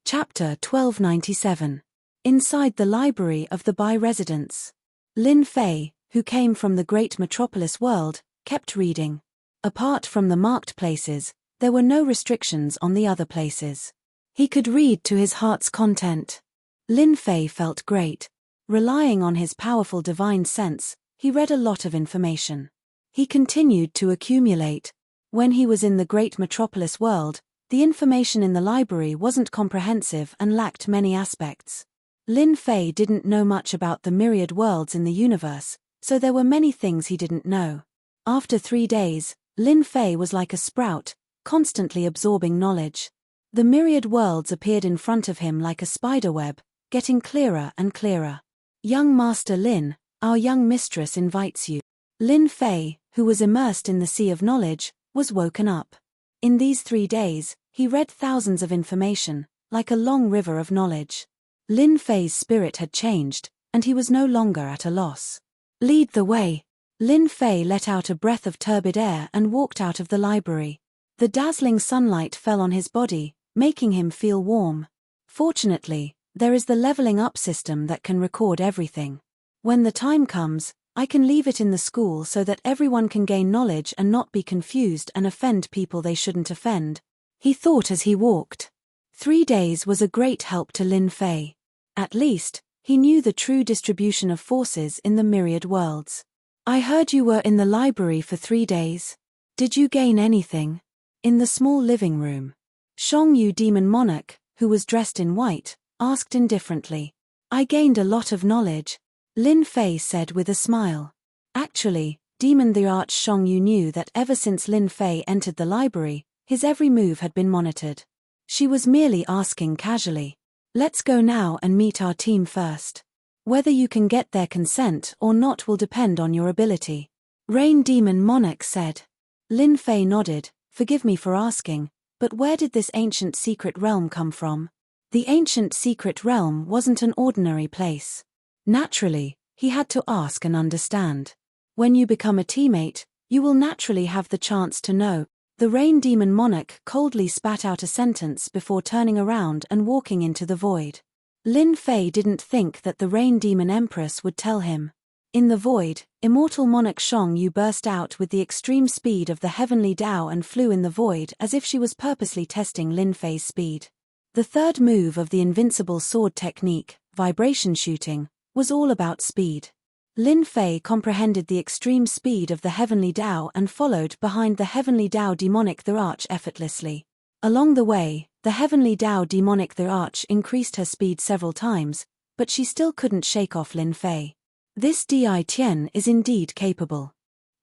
Chapter 1297. Inside the library of the Bai residence. Lin Fei, who came from the great metropolis world, kept reading. Apart from the marked places, there were no restrictions on the other places. He could read to his heart's content. Lin Fei felt great. Relying on his powerful divine sense, he read a lot of information. He continued to accumulate. When he was in the great metropolis world, the information in the library wasn't comprehensive and lacked many aspects. Lin Fei didn't know much about the myriad worlds in the universe, so there were many things he didn't know. After 3 days, Lin Fei was like a sprout, constantly absorbing knowledge. The myriad worlds appeared in front of him like a spiderweb, getting clearer and clearer. Young Master Lin, our young mistress invites you. Lin Fei, who was immersed in the sea of knowledge, was woken up. In these 3 days, he read thousands of information, like a long river of knowledge. Lin Fei's spirit had changed, and he was no longer at a loss. Lead the way. Lin Fei let out a breath of turbid air and walked out of the library. The dazzling sunlight fell on his body, making him feel warm. Fortunately, there is the leveling up system that can record everything. When the time comes, I can leave it in the school so that everyone can gain knowledge and not be confused and offend people they shouldn't offend, he thought as he walked. 3 days was a great help to Lin Fei. At least, he knew the true distribution of forces in the myriad worlds. I heard you were in the library for 3 days. Did you gain anything? In the small living room, Shongyu Demon Monarch, who was dressed in white, asked indifferently. I gained a lot of knowledge, Lin Fei said with a smile. Actually, Demon the Arch Shongyu knew that ever since Lin Fei entered the library, his every move had been monitored. She was merely asking casually. Let's go now and meet our team first. Whether you can get their consent or not will depend on your ability. Rain Demon Monarch said. Lin Fei nodded. Forgive me for asking, but where did this ancient secret realm come from? The ancient secret realm wasn't an ordinary place. Naturally, he had to ask and understand. When you become a teammate, you will naturally have the chance to know. The Rain Demon Monarch coldly spat out a sentence before turning around and walking into the void. Lin Fei didn't think that the Rain Demon Empress would tell him. In the void, Immortal Monarch Shong Yu burst out with the extreme speed of the heavenly Tao and flew in the void as if she was purposely testing Lin Fei's speed. The third move of the invincible sword technique, vibration shooting, was all about speed. Lin Fei comprehended the extreme speed of the heavenly Tao and followed behind the heavenly Tao Demonic the Arch effortlessly. Along the way, the heavenly Tao Demonic the Arch increased her speed several times, but she still couldn't shake off Lin Fei. This Di Tian is indeed capable.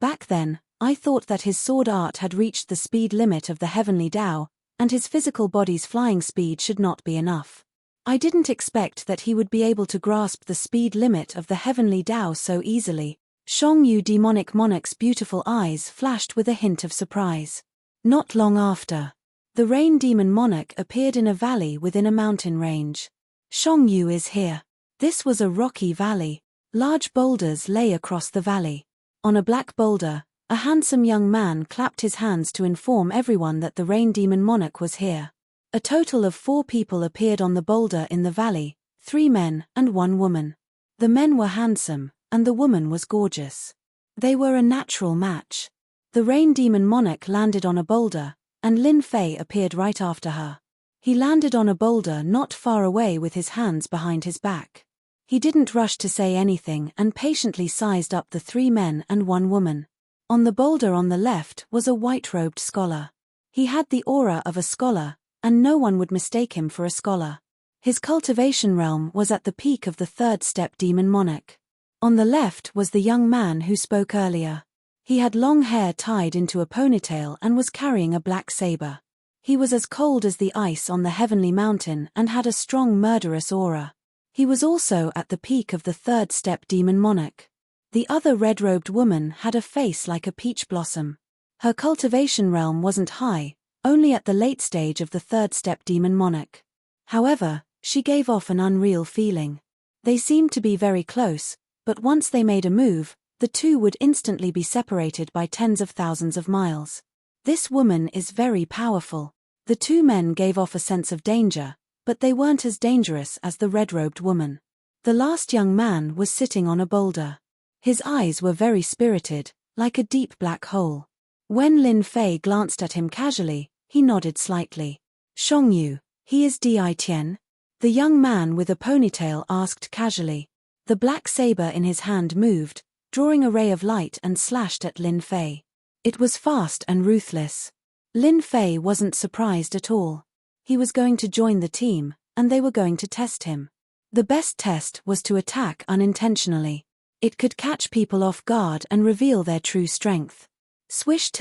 Back then, I thought that his sword art had reached the speed limit of the heavenly Tao, and his physical body's flying speed should not be enough. I didn't expect that he would be able to grasp the speed limit of the heavenly Tao so easily. Shongyu Demonic Monarch's beautiful eyes flashed with a hint of surprise. Not long after, the Rain Demon Monarch appeared in a valley within a mountain range. Shongyu is here. This was a rocky valley. Large boulders lay across the valley. On a black boulder, a handsome young man clapped his hands to inform everyone that the Rain Demon Monarch was here. A total of 4 people appeared on the boulder in the valley, 3 men and 1 woman. The men were handsome, and the woman was gorgeous. They were a natural match. The Rain Demon Monarch landed on a boulder, and Lin Fei appeared right after her. He landed on a boulder not far away with his hands behind his back. He didn't rush to say anything and patiently sized up the 3 men and 1 woman. On the boulder on the left was a white-robed scholar. He had the aura of a scholar, and no one would mistake him for a scholar. His cultivation realm was at the peak of the 3rd step Demon Monarch. On the left was the young man who spoke earlier. He had long hair tied into a ponytail and was carrying a black saber. He was as cold as the ice on the heavenly mountain and had a strong murderous aura. He was also at the peak of the 3rd step Demon Monarch. The other red-robed woman had a face like a peach blossom. Her cultivation realm wasn't high, only at the late stage of the 3rd step Demon Monarch. However, she gave off an unreal feeling. They seemed to be very close, but once they made a move, the two would instantly be separated by tens of thousands of miles. This woman is very powerful. The 2 men gave off a sense of danger, but they weren't as dangerous as the red-robed woman. The last young man was sitting on a boulder. His eyes were very spirited, like a deep black hole. When Lin Fei glanced at him casually, he nodded slightly. Shongyu, he is Di Tian? The young man with a ponytail asked casually. The black saber in his hand moved, drawing a ray of light and slashed at Lin Fei. It was fast and ruthless. Lin Fei wasn't surprised at all. He was going to join the team, and they were going to test him. The best test was to attack unintentionally. It could catch people off guard and reveal their true strength.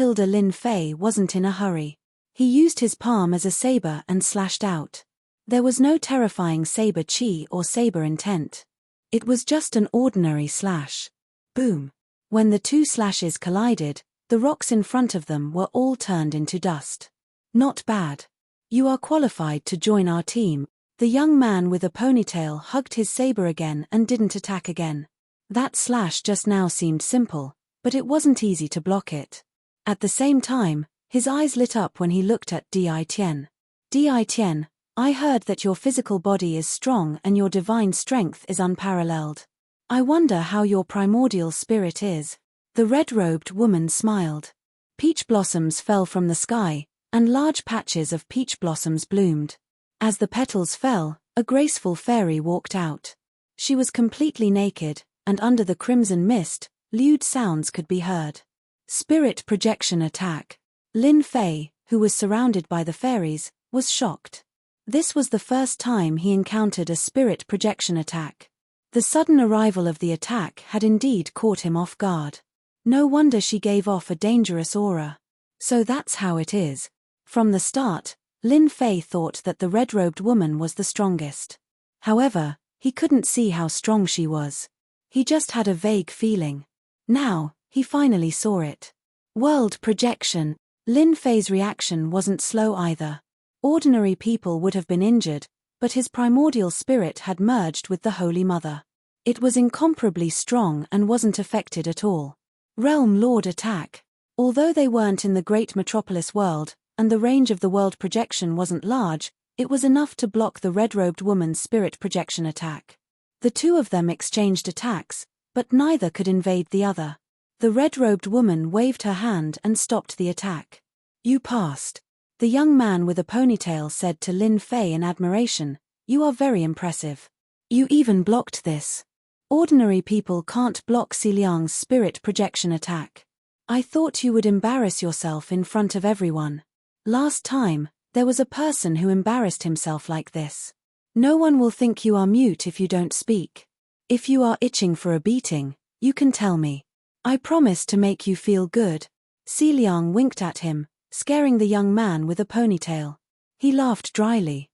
Lin Fei wasn't in a hurry. He used his palm as a saber and slashed out. There was no terrifying saber chi or saber intent. It was just an ordinary slash. Boom. When the two slashes collided, the rocks in front of them were all turned into dust. Not bad. You are qualified to join our team. The young man with a ponytail hugged his saber again and didn't attack again. That slash just now seemed simple, but it wasn't easy to block it. At the same time, his eyes lit up when he looked at Di Tian. Di Tian, I heard that your physical body is strong and your divine strength is unparalleled. I wonder how your primordial spirit is. The red-robed woman smiled. Peach blossoms fell from the sky, and large patches of peach blossoms bloomed. As the petals fell, a graceful fairy walked out. She was completely naked, and under the crimson mist, lewd sounds could be heard. Spirit projection attack. Lin Fei, who was surrounded by the fairies, was shocked. This was the first time he encountered a spirit projection attack. The sudden arrival of the attack had indeed caught him off guard. No wonder she gave off a dangerous aura. So that's how it is. From the start, Lin Fei thought that the red-robed woman was the strongest. However, he couldn't see how strong she was. He just had a vague feeling. Now, he finally saw it. World projection. Lin Fei's reaction wasn't slow either. Ordinary people would have been injured, but his primordial spirit had merged with the Holy Mother. It was incomparably strong and wasn't affected at all. Realm Lord attack. Although they weren't in the great metropolis world, and the range of the world projection wasn't large, it was enough to block the red-robed woman's spirit projection attack. The two of them exchanged attacks, but neither could invade the other. The red-robed woman waved her hand and stopped the attack. You passed. The young man with a ponytail said to Lin Fei in admiration, You are very impressive. You even blocked this. Ordinary people can't block Xiliang's spirit projection attack. I thought you would embarrass yourself in front of everyone. Last time, there was a person who embarrassed himself like this. No one will think you are mute if you don't speak. If you are itching for a beating, you can tell me. I promise to make you feel good. Xiliang winked at him, scaring the young man with a ponytail. He laughed dryly.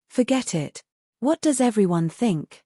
Forget it. What does everyone think?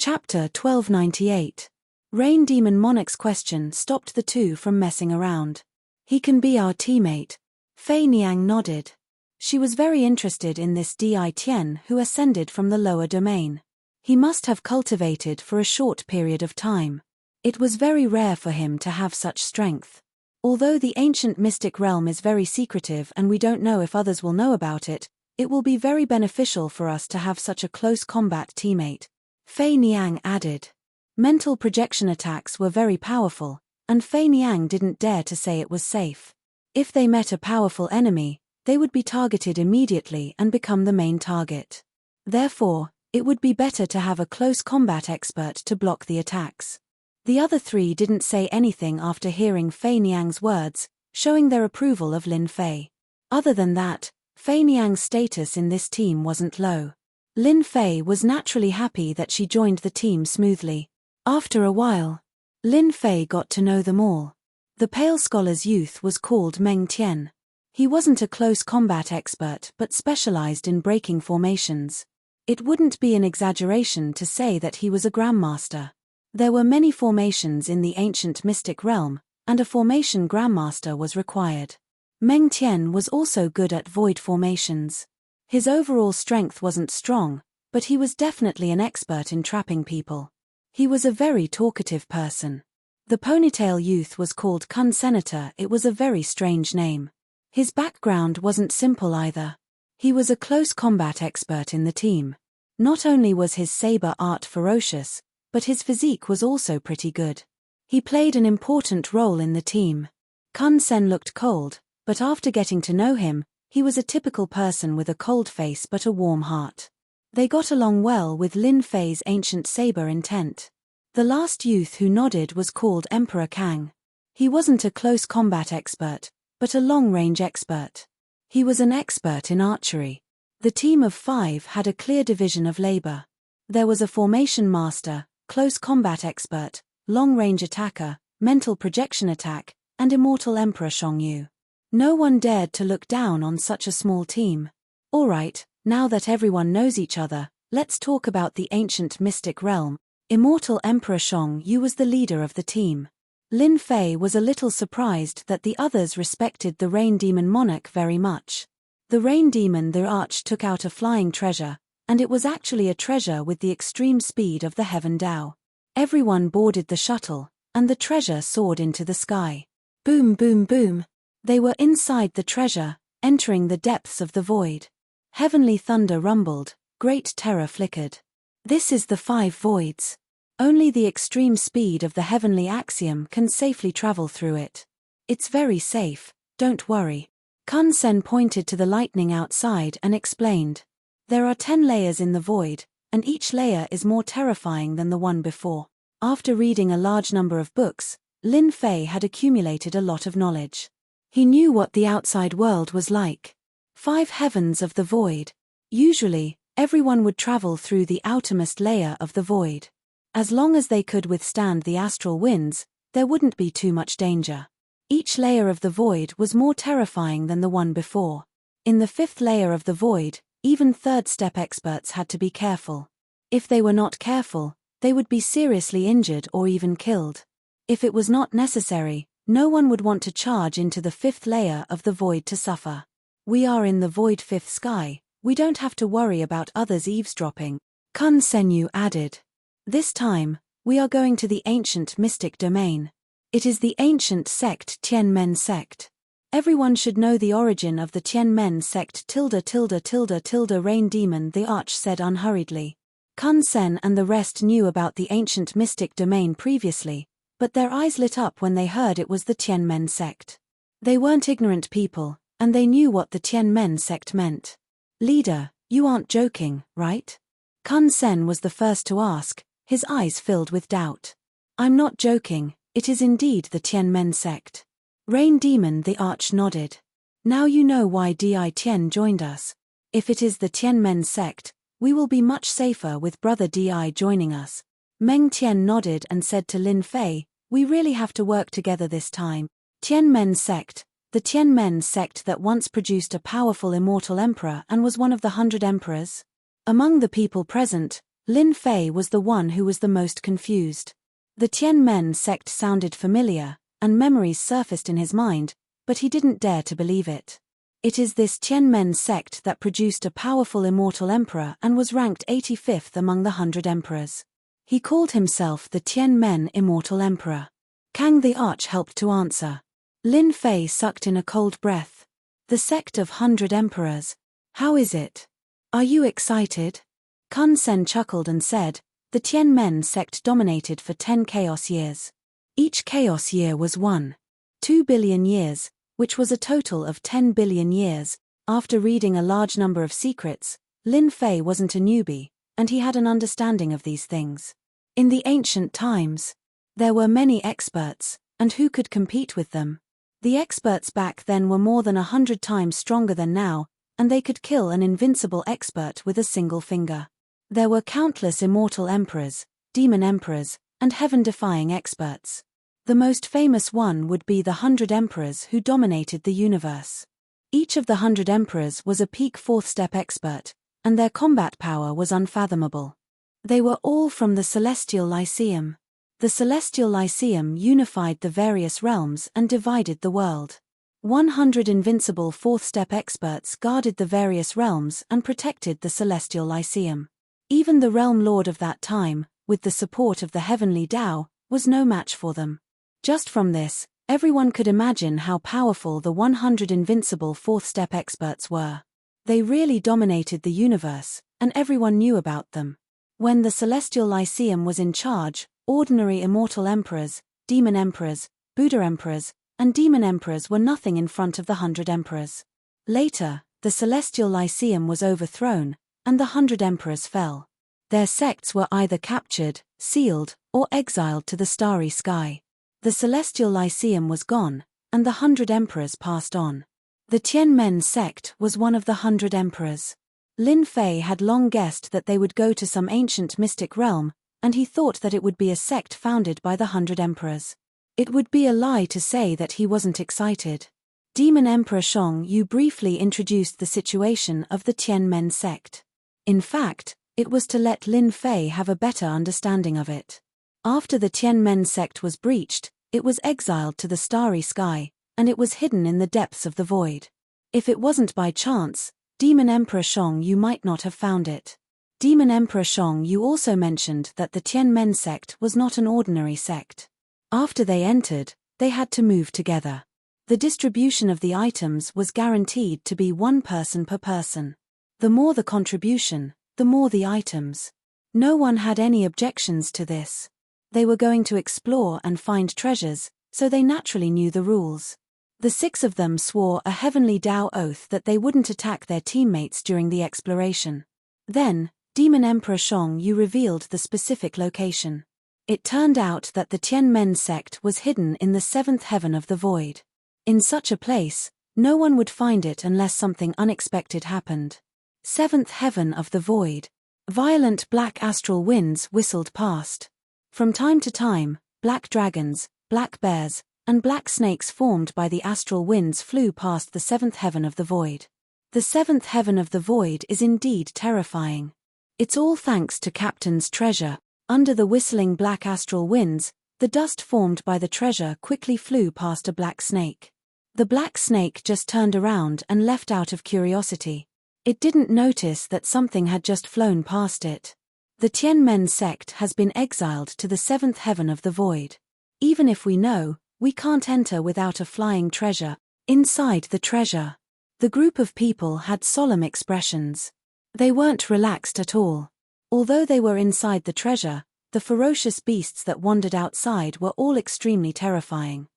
Chapter 1298. Rain Demon Monarch's question stopped the two from messing around. He can be our teammate. Fei Niang nodded. She was very interested in this Di Tian who ascended from the lower domain. He must have cultivated for a short period of time. It was very rare for him to have such strength. Although the ancient mystic realm is very secretive and we don't know if others will know about it, it will be very beneficial for us to have such a close combat teammate. Fei Niang added. Mental projection attacks were very powerful, and Fei Niang didn't dare to say it was safe. If they met a powerful enemy, they would be targeted immediately and become the main target. Therefore, it would be better to have a close combat expert to block the attacks. The other three didn't say anything after hearing Fei Niang's words, showing their approval of Lin Fei. Other than that, Fei Niang's status in this team wasn't low. Lin Fei was naturally happy that she joined the team smoothly. After a while, Lin Fei got to know them all. The Pale Scholar's youth was called Meng Tian. He wasn't a close combat expert but specialized in breaking formations. It wouldn't be an exaggeration to say that he was a grandmaster. There were many formations in the ancient mystic realm, and a formation grandmaster was required. Meng Tian was also good at void formations. His overall strength wasn't strong, but he was definitely an expert in trapping people. He was a very talkative person. The ponytail youth was called Kun Senator. It was a very strange name. His background wasn't simple either. He was a close combat expert in the team. Not only was his saber art ferocious, but his physique was also pretty good. He played an important role in the team. Kun Sen looked cold, but after getting to know him, he was a typical person with a cold face but a warm heart. They got along well with Lin Fei's ancient saber intent. The last youth who nodded was called Emperor Kang. He wasn't a close combat expert, but a long-range expert. He was an expert in archery. The team of 5 had a clear division of labor. There was a formation master, close combat expert, long-range attacker, mental projection attack, and immortal Emperor Shongyu. No one dared to look down on such a small team. All right, now that everyone knows each other, let's talk about the ancient mystic realm. Immortal Emperor Shongyu was the leader of the team. Lin Fei was a little surprised that the others respected the Rain Demon Monarch very much. The Rain Demon the Arch took out a flying treasure, and it was actually a treasure with the extreme speed of the Heaven Dao. Everyone boarded the shuttle, and the treasure soared into the sky. Boom, boom, boom. They were inside the treasure, entering the depths of the void. Heavenly thunder rumbled, great terror flickered. This is the 5 voids. Only the extreme speed of the heavenly axiom can safely travel through it. It's very safe, don't worry. Kun Sen pointed to the lightning outside and explained. There are 10 layers in the void, and each layer is more terrifying than the one before. After reading a large number of books, Lin Fei had accumulated a lot of knowledge. He knew what the outside world was like. 5 heavens of the void. Usually, everyone would travel through the outermost layer of the void. As long as they could withstand the astral winds, there wouldn't be too much danger. Each layer of the void was more terrifying than the one before. In the 5th layer of the void, even 3rd step experts had to be careful. If they were not careful, they would be seriously injured or even killed. If it was not necessary, no one would want to charge into the 5th layer of the void to suffer. We are in the void 5th sky, we don't have to worry about others eavesdropping, Kun Senyu added. This time, we are going to the ancient mystic domain. It is the ancient sect Tianmen sect. Everyone should know the origin of the Tianmen sect Rain Demon the Arch said unhurriedly. Kun Sen and the rest knew about the ancient mystic domain previously, but their eyes lit up when they heard it was the Tianmen sect. They weren't ignorant people, and they knew what the Tianmen sect meant. Leader, you aren't joking, right? Kun Sen was the first to ask, his eyes filled with doubt. I'm not joking, it is indeed the Tianmen sect. Rain Demon the Arch nodded. Now you know why Di Tian joined us. If it is the Tianmen sect, we will be much safer with Brother Di joining us. Meng Tian nodded and said to Lin Fei, we really have to work together this time. Tianmen sect, the Tianmen sect that once produced a powerful immortal emperor and was one of the 100 emperors. Among the people present, Lin Fei was the one who was the most confused. The Tianmen sect sounded familiar, and memories surfaced in his mind, but he didn't dare to believe it. It is this Tianmen sect that produced a powerful immortal emperor and was ranked 85th among the 100 emperors. He called himself the Tianmen Immortal Emperor. Kang the Arch helped to answer. Lin Fei sucked in a cold breath. The sect of 100 emperors. How is it? Are you excited? Kun Sen chuckled and said, the Tianmen sect dominated for 10 chaos years. Each chaos year was 1.2 billion years, which was a total of 10 billion years. After reading a large number of secrets, Lin Fei wasn't a newbie, and he had an understanding of these things. In the ancient times, there were many experts, and who could compete with them? The experts back then were more than 100 times stronger than now, and they could kill an invincible expert with a single finger. There were countless immortal emperors, demon emperors, and heaven-defying experts. The most famous one would be the 100 emperors who dominated the universe. Each of the 100 emperors was a peak 4th step expert, and their combat power was unfathomable. They were all from the Celestial Lyceum. The Celestial Lyceum unified the various realms and divided the world. 100 invincible 4th step experts guarded the various realms and protected the Celestial Lyceum. Even the realm lord of that time, with the support of the heavenly Tao, was no match for them. Just from this, everyone could imagine how powerful the 100 invincible 4th step experts were. They really dominated the universe, and everyone knew about them. When the Celestial Lyceum was in charge, ordinary immortal emperors, demon emperors, Buddha emperors, and demon emperors were nothing in front of the 100 emperors. Later, the celestial Lyceum was overthrown, and the 100 emperors fell. Their sects were either captured, sealed, or exiled to the starry sky. The celestial Lyceum was gone, and the 100 emperors passed on. The Tianmen sect was one of the 100 emperors. Lin Fei had long guessed that they would go to some ancient mystic realm, and he thought that it would be a sect founded by the 100 emperors. It would be a lie to say that he wasn't excited. Demon Emperor Shang Yu briefly introduced the situation of the Tianmen sect. In fact, it was to let Lin Fei have a better understanding of it. After the Tianmen sect was breached, it was exiled to the starry sky, and it was hidden in the depths of the void. If it wasn't by chance, Demon Emperor Shang Yu might not have found it. Demon Emperor Shang Yu also mentioned that the Tianmen sect was not an ordinary sect. After they entered, they had to move together. The distribution of the items was guaranteed to be one person per person. The more the contribution, the more the items. No one had any objections to this. They were going to explore and find treasures, so they naturally knew the rules. The 6 of them swore a heavenly Tao oath that they wouldn't attack their teammates during the exploration. Then, Demon Emperor Shang Yu revealed the specific location. It turned out that the Tianmen sect was hidden in the 7th heaven of the void. In such a place, no one would find it unless something unexpected happened. 7th heaven of the void. Violent black astral winds whistled past. From time to time, black dragons, black bears, and black snakes formed by the astral winds flew past the 7th heaven of the void. The 7th heaven of the void is indeed terrifying. It's all thanks to Captain's treasure. Under the whistling black astral winds, the dust formed by the treasure quickly flew past a black snake. The black snake just turned around and left out of curiosity. It didn't notice that something had just flown past it. The Tianmen sect has been exiled to the 7th heaven of the void. Even if we know, we can't enter without a flying treasure. Inside the treasure, the group of people had solemn expressions. They weren't relaxed at all. Although they were inside the treasure, the ferocious beasts that wandered outside were all extremely terrifying.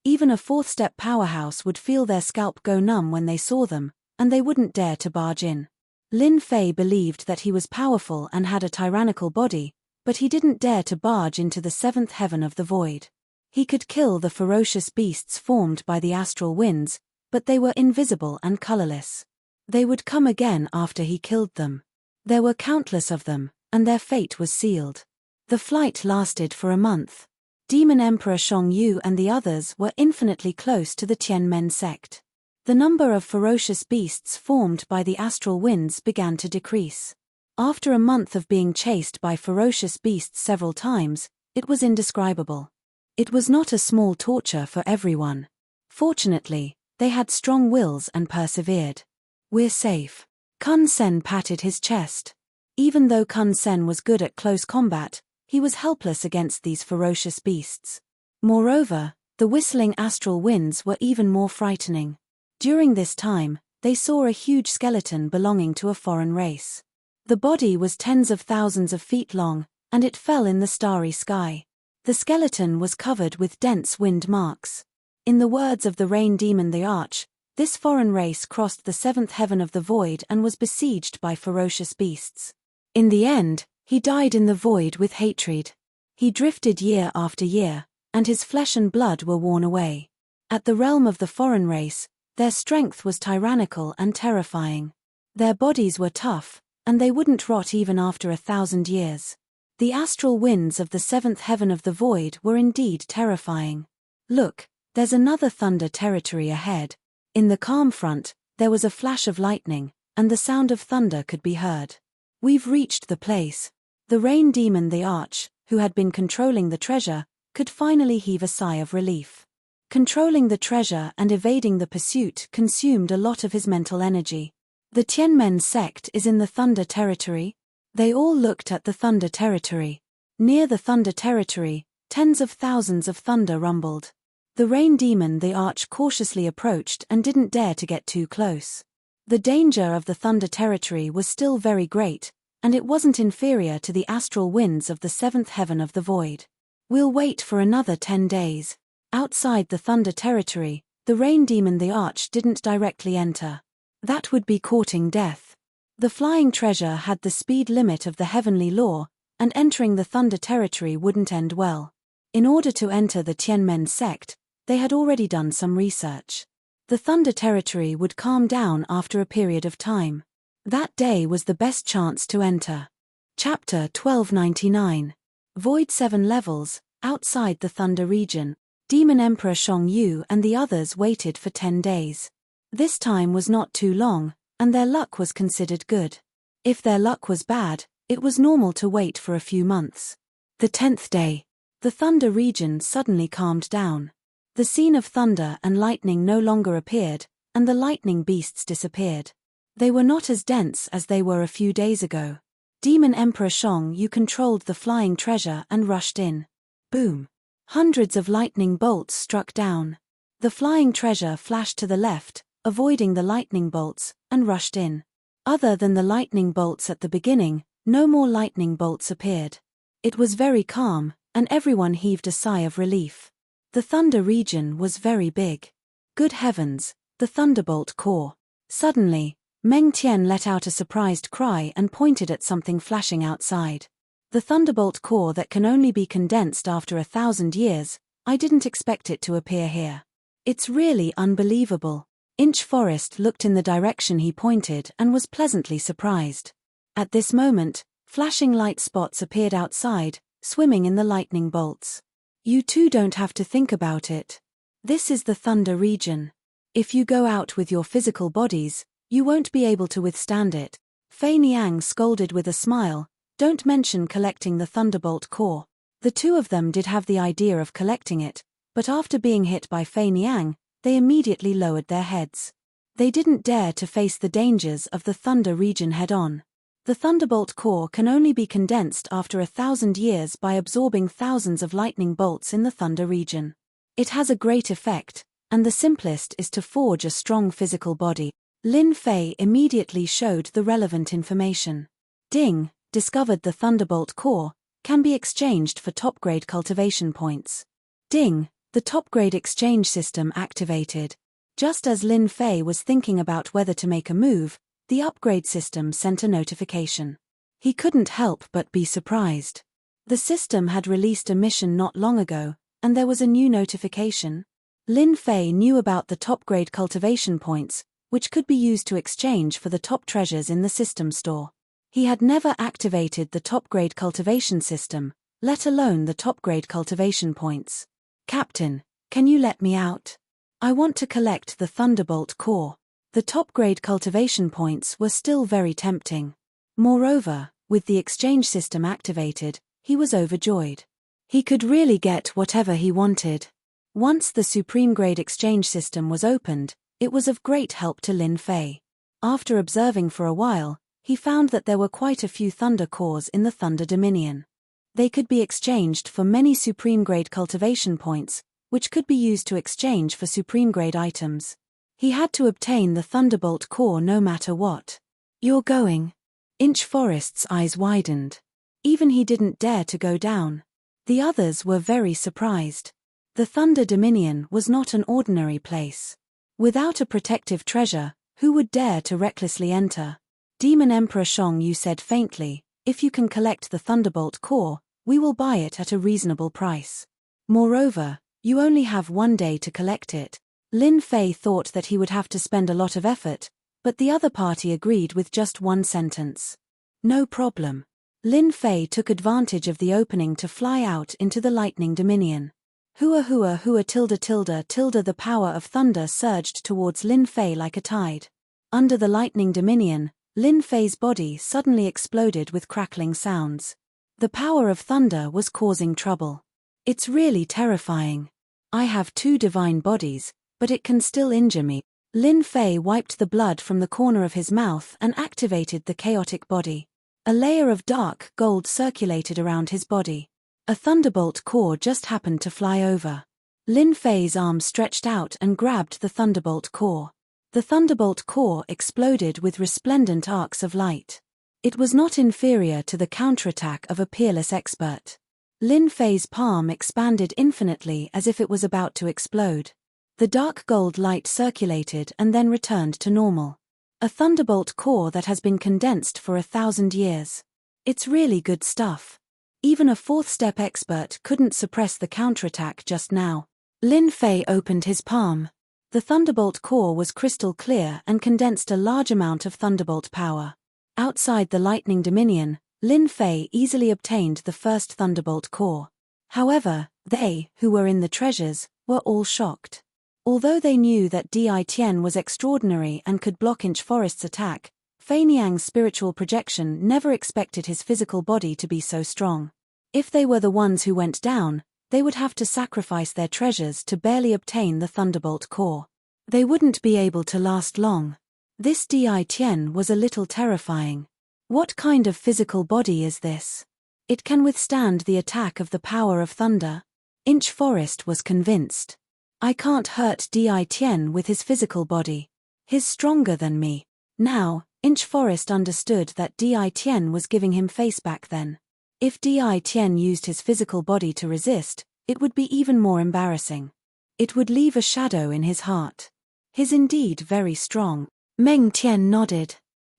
Even a 4th-step powerhouse would feel their scalp go numb when they saw them, and they wouldn't dare to barge in. Lin Fei believed that he was powerful and had a tyrannical body, but he didn't dare to barge into the 7th heaven of the void. He could kill the ferocious beasts formed by the astral winds, but they were invisible and colorless. They would come again after he killed them. There were countless of them, and their fate was sealed. The flight lasted for a month. Demon Emperor Shang Yu and the others were infinitely close to the Tianmen sect. The number of ferocious beasts formed by the astral winds began to decrease. After a month of being chased by ferocious beasts several times, it was indescribable. It was not a small torture for everyone. Fortunately, they had strong wills and persevered. We're safe. Kun Sen patted his chest. Even though Kun Sen was good at close combat, he was helpless against these ferocious beasts. Moreover, the whistling astral winds were even more frightening. During this time, they saw a huge skeleton belonging to a foreign race. The body was tens of thousands of feet long, and it fell in the starry sky. The skeleton was covered with dense wind marks. In the words of the rain demon the Arch, this foreign race crossed the 7th heaven of the void and was besieged by ferocious beasts. In the end, he died in the void with hatred. He drifted year after year, and his flesh and blood were worn away. At the realm of the foreign race, their strength was tyrannical and terrifying. Their bodies were tough, and they wouldn't rot even after 1,000 years. The astral winds of the 7th heaven of the void were indeed terrifying. Look, there's another thunder territory ahead. In the calm front, there was a flash of lightning, and the sound of thunder could be heard. We've reached the place. The rain demon the Arch, who had been controlling the treasure, could finally heave a sigh of relief. Controlling the treasure and evading the pursuit consumed a lot of his mental energy. The Tianmen sect is in the thunder territory. They all looked at the thunder territory. Near the thunder territory, tens of thousands of thunder rumbled. The rain demon the Arch cautiously approached and didn't dare to get too close. The danger of the thunder territory was still very great, and it wasn't inferior to the astral winds of the 7th heaven of the void. We'll wait for another 10 days. Outside the Thunder territory, the Rain Demon the Arch didn't directly enter. That would be courting death. The flying treasure had the speed limit of the heavenly law, and entering the Thunder territory wouldn't end well. In order to enter the Tianmen sect, they had already done some research. The Thunder territory would calm down after a period of time. That day was the best chance to enter. Chapter 1299. Void 7 levels, outside the Thunder region. Demon Emperor Shang Yu and the others waited for 10 days. This time was not too long, and their luck was considered good. If their luck was bad, it was normal to wait for a few months. The 10th day. The Thunder region suddenly calmed down. The scene of thunder and lightning no longer appeared, and the lightning beasts disappeared. They were not as dense as they were a few days ago. Demon Emperor Shang Yu controlled the flying treasure and rushed in. Boom! Hundreds of lightning bolts struck down. The flying treasure flashed to the left, avoiding the lightning bolts, and rushed in. Other than the lightning bolts at the beginning, no more lightning bolts appeared. It was very calm, and everyone heaved a sigh of relief. The Thunder region was very big. Good heavens, the Thunderbolt core. Suddenly, Meng Tian let out a surprised cry and pointed at something flashing outside. The Thunderbolt core that can only be condensed after 1,000 years, I didn't expect it to appear here. It's really unbelievable. Inch Forest looked in the direction he pointed and was pleasantly surprised. At this moment, flashing light spots appeared outside, swimming in the lightning bolts. You too don't have to think about it. This is the Thunder region. If you go out with your physical bodies, you won't be able to withstand it. Fei Niang scolded with a smile. Don't mention collecting the Thunderbolt core. The two of them did have the idea of collecting it, but after being hit by Fei Niang, they immediately lowered their heads. They didn't dare to face the dangers of the Thunder region head-on. The Thunderbolt core can only be condensed after 1,000 years by absorbing thousands of lightning bolts in the Thunder region. It has a great effect, and the simplest is to forge a strong physical body. Lin Fei immediately showed the relevant information. Ding, discovered the Thunderbolt core, can be exchanged for top-grade cultivation points. Ding, the top-grade exchange system activated. Just as Lin Fei was thinking about whether to make a move, the upgrade system sent a notification. He couldn't help but be surprised. The system had released a mission not long ago, and there was a new notification. Lin Fei knew about the top-grade cultivation points, which could be used to exchange for the top treasures in the system store. He had never activated the top-grade cultivation system, let alone the top-grade cultivation points. Captain, can you let me out? I want to collect the Thunderbolt core. The top-grade cultivation points were still very tempting. Moreover, with the exchange system activated, he was overjoyed. He could really get whatever he wanted. Once the supreme-grade exchange system was opened, it was of great help to Lin Fei. After observing for a while, he found that there were quite a few Thunder cores in the Thunder Dominion. They could be exchanged for many supreme-grade cultivation points, which could be used to exchange for supreme-grade items. He had to obtain the Thunderbolt core no matter what. You're going? Inch Forest's eyes widened. Even he didn't dare to go down. The others were very surprised. The Thunder Dominion was not an ordinary place. Without a protective treasure, who would dare to recklessly enter? Demon Emperor Shang Yu said faintly, if you can collect the Thunderbolt core, we will buy it at a reasonable price. Moreover, you only have 1 day to collect it. Lin Fei thought that he would have to spend a lot of effort, but the other party agreed with just one sentence. No problem. Lin Fei took advantage of the opening to fly out into the Lightning Dominion. Hua hua hua tilde tilde tilde. The power of thunder surged towards Lin Fei like a tide. Under the Lightning Dominion, Lin Fei's body suddenly exploded with crackling sounds. The power of thunder was causing trouble. It's really terrifying. I have 2 divine bodies, but it can still injure me. Lin Fei wiped the blood from the corner of his mouth and activated the chaotic body. A layer of dark gold circulated around his body. A Thunderbolt core just happened to fly over. Lin Fei's arm stretched out and grabbed the Thunderbolt core. The Thunderbolt core exploded with resplendent arcs of light. It was not inferior to the counterattack of a peerless expert. Lin Fei's palm expanded infinitely as if it was about to explode. The dark gold light circulated and then returned to normal. A thunderbolt core that has been condensed for 1,000 years. It's really good stuff. Even a fourth-step expert couldn't suppress the counterattack just now. Lin Fei opened his palm. The thunderbolt core was crystal clear and condensed a large amount of thunderbolt power. Outside the lightning dominion, Lin Fei easily obtained the first thunderbolt core. However, they, who were in the treasures, were all shocked. Although they knew that Di Tian was extraordinary and could block Inch Forest's attack, Fei Niang's spiritual projection never expected his physical body to be so strong. If they were the ones who went down, they would have to sacrifice their treasures to barely obtain the thunderbolt core. They wouldn't be able to last long. This Di Tian was a little terrifying. What kind of physical body is this? It can withstand the attack of the power of thunder? Inch Forest was convinced. I can't hurt Di Tian with his physical body. He's stronger than me. Now, Inch Forest understood that Di Tian was giving him face back then. If Di Tian used his physical body to resist, it would be even more embarrassing. It would leave a shadow in his heart. He's indeed very strong. Meng Tian nodded.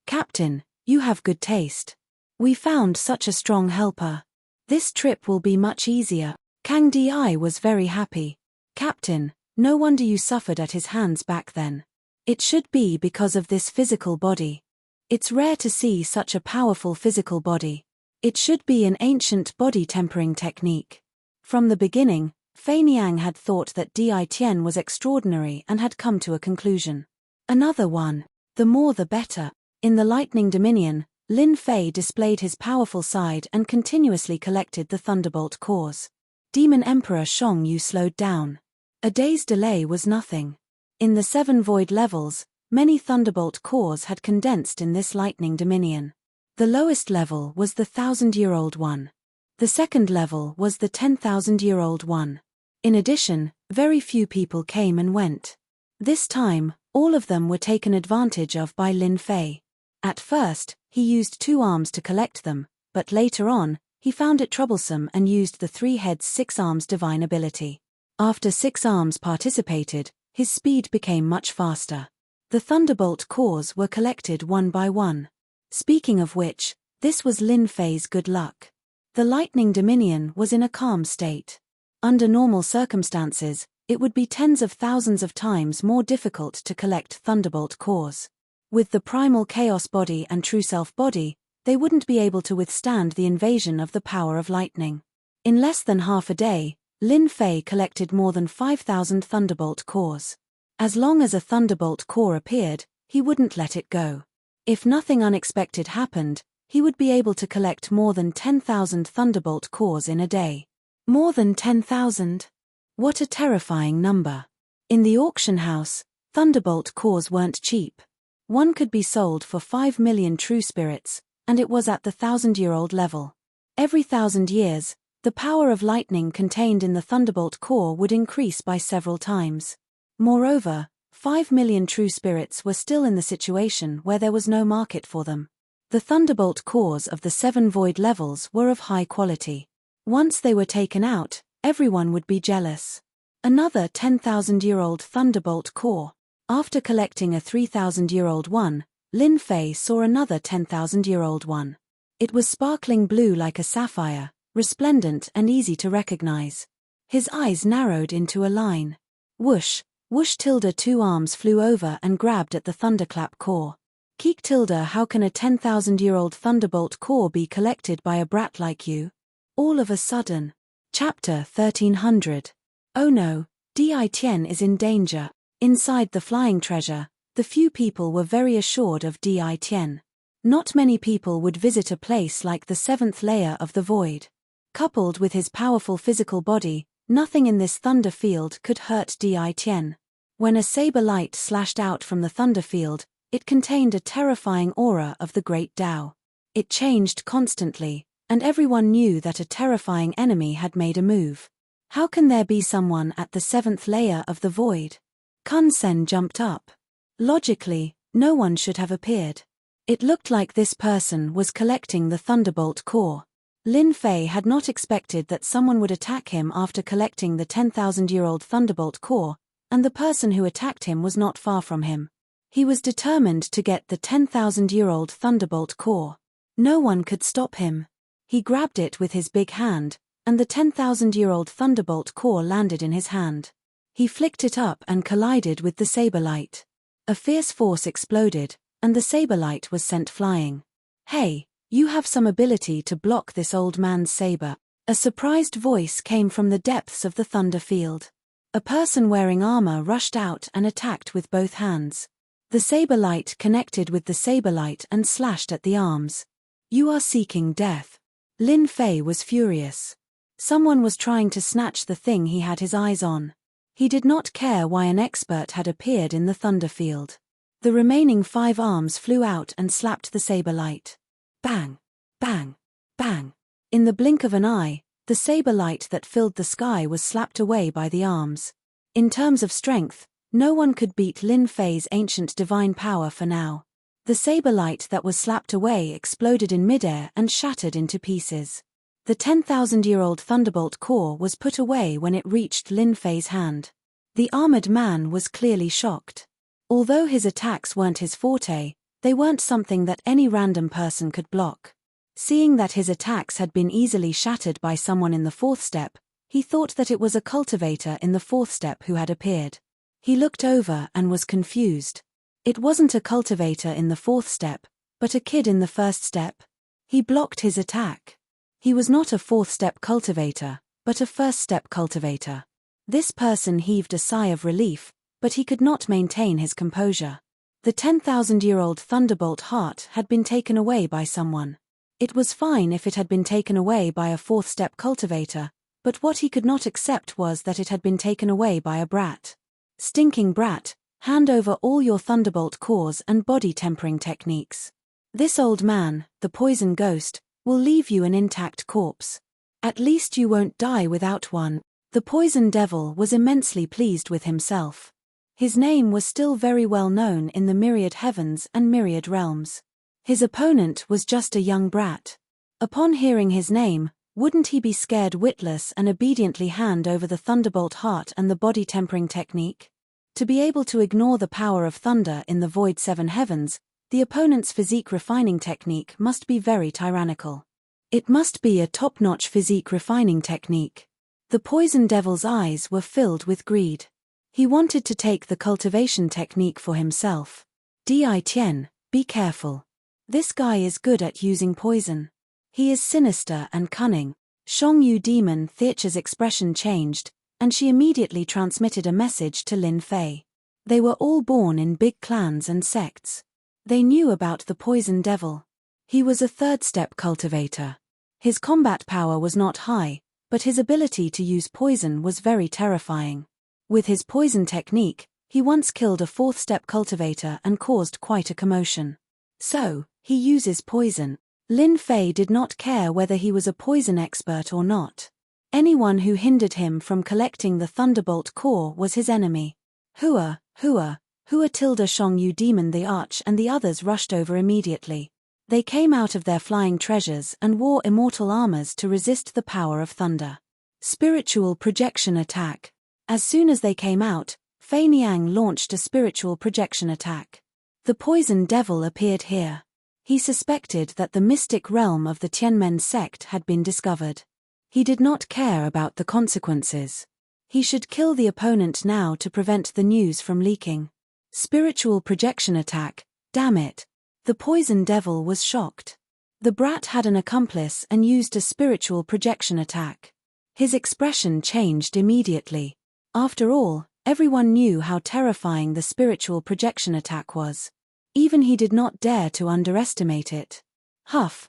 Captain, you have good taste. We found such a strong helper. This trip will be much easier. Kang Di was very happy. Captain, no wonder you suffered at his hands back then. It should be because of this physical body. It's rare to see such a powerful physical body. It should be an ancient body tempering technique. From the beginning, Fei Niang had thought that Di Tian was extraordinary and had come to a conclusion. Another one. The more the better. In the Lightning Dominion, Lin Fei displayed his powerful side and continuously collected the thunderbolt cores. Demon Emperor Shang Yu slowed down. A day's delay was nothing. In the 7 void levels, many thunderbolt cores had condensed in this Lightning Dominion. The lowest level was the 1,000-year-old one. The second level was the 10,000-year-old one. In addition, very few people came and went. This time, all of them were taken advantage of by Lin Fei. At first, he used 2 arms to collect them, but later on, he found it troublesome and used the 3 heads 6 arms divine ability. After 6 arms participated, his speed became much faster. The thunderbolt cores were collected one by one. Speaking of which, this was Lin Fei's good luck. The Lightning Dominion was in a calm state. Under normal circumstances, it would be tens of thousands of times more difficult to collect thunderbolt cores. With the primal chaos body and true self body, they wouldn't be able to withstand the invasion of the power of lightning. In less than half a day, Lin Fei collected more than 5,000 thunderbolt cores. As long as a thunderbolt core appeared, he wouldn't let it go. If nothing unexpected happened, he would be able to collect more than 10,000 thunderbolt cores in a day. More than 10,000? What a terrifying number. In the auction house, thunderbolt cores weren't cheap. One could be sold for 5 million true spirits, and it was at the 1,000-year-old level. Every 1,000 years, the power of lightning contained in the thunderbolt core would increase by several times. Moreover, 5 million true spirits were still in the situation where there was no market for them. The thunderbolt cores of the 7 void levels were of high quality. Once they were taken out, everyone would be jealous. Another 10,000-year-old thunderbolt core. After collecting a 3,000-year-old one, Lin Fei saw another 10,000-year-old one. It was sparkling blue like a sapphire, resplendent and easy to recognize. His eyes narrowed into a line. Whoosh, whoosh tilde 2 arms flew over and grabbed at the thunderclap core. Keek tilde, how can a 10,000-year-old thunderbolt core be collected by a brat like you? All of a sudden. Chapter 1300. Oh no, Di Tian is in danger. Inside the flying treasure, the few people were very assured of Di Tian. Not many people would visit a place like the 7th layer of the void. Coupled with his powerful physical body, nothing in this thunder field could hurt Di Tian. When a saber light slashed out from the thunder field, it contained a terrifying aura of the Great Tao. It changed constantly, and everyone knew that a terrifying enemy had made a move. How can there be someone at the 7th layer of the void? Kun Sen jumped up. Logically, no one should have appeared. It looked like this person was collecting the thunderbolt core. Lin Fei had not expected that someone would attack him after collecting the 10,000-year-old Thunderbolt core, and the person who attacked him was not far from him. He was determined to get the 10,000-year-old Thunderbolt core. No one could stop him. He grabbed it with his big hand, and the 10,000-year-old Thunderbolt core landed in his hand. He flicked it up and collided with the Saberlight. A fierce force exploded, and the Saberlight was sent flying. "Hey, you have some ability to block this old man's saber." A surprised voice came from the depths of the thunder field. A person wearing armor rushed out and attacked with both hands. The Saberlight connected with the Saberlight and slashed at the arms. "You are seeking death." Lin Fei was furious. Someone was trying to snatch the thing he had his eyes on. He did not care why an expert had appeared in the thunder field. The remaining 5 arms flew out and slapped the Saberlight. Bang! Bang! Bang! In the blink of an eye, the Saberlight that filled the sky was slapped away by the arms. In terms of strength, no one could beat Lin Fei's ancient divine power for now. The Saberlight that was slapped away exploded in midair and shattered into pieces. The 10,000-year-old Thunderbolt core was put away when it reached Lin Fei's hand. The armored man was clearly shocked. Although his attacks weren't his forte, they weren't something that any random person could block. Seeing that his attacks had been easily shattered by someone in the 4th step, he thought that it was a cultivator in the 4th step who had appeared. He looked over and was confused. It wasn't a cultivator in the 4th step, but a kid in the 1st step. He blocked his attack. He was not a 4th step cultivator, but a 1st step cultivator. This person heaved a sigh of relief, but he could not maintain his composure. The 10,000-year-old Thunderbolt heart had been taken away by someone. It was fine if it had been taken away by a 4th step cultivator, but what he could not accept was that it had been taken away by a brat. "Stinking brat, hand over all your Thunderbolt cores and body tempering techniques. This old man, the poison ghost, will leave you an intact corpse. At least you won't die without one." The poison devil was immensely pleased with himself. His name was still very well known in the myriad heavens and myriad realms. His opponent was just a young brat. Upon hearing his name, wouldn't he be scared witless and obediently hand over the Thunderbolt heart and the body tempering technique? To be able to ignore the power of thunder in the void 7 heavens, the opponent's physique refining technique must be very tyrannical. It must be a top-notch physique refining technique. The poison devil's eyes were filled with greed. He wanted to take the cultivation technique for himself. Di Tian, be careful. This guy is good at using poison. He is sinister and cunning. Shongyu demon Theacha's expression changed, and she immediately transmitted a message to Lin Fei. They were all born in big clans and sects. They knew about the poison devil. He was a 3rd step cultivator. His combat power was not high, but his ability to use poison was very terrifying. With his poison technique, he once killed a 4th step cultivator and caused quite a commotion. So, he uses poison. Lin Fei did not care whether he was a poison expert or not. Anyone who hindered him from collecting the Thunderbolt core was his enemy. Hua tilde Shongyu demon the arch and the others rushed over immediately. They came out of their flying treasures and wore immortal armors to resist the power of thunder. Spiritual projection attack. As soon as they came out, Fei Niang launched a spiritual projection attack. The poison devil appeared here. He suspected that the mystic realm of the Tianmen sect had been discovered. He did not care about the consequences. He should kill the opponent now to prevent the news from leaking. Spiritual projection attack, damn it. The poison devil was shocked. The brat had an accomplice and used a spiritual projection attack. His expression changed immediately. After all, everyone knew how terrifying the spiritual projection attack was. Even he did not dare to underestimate it. Huff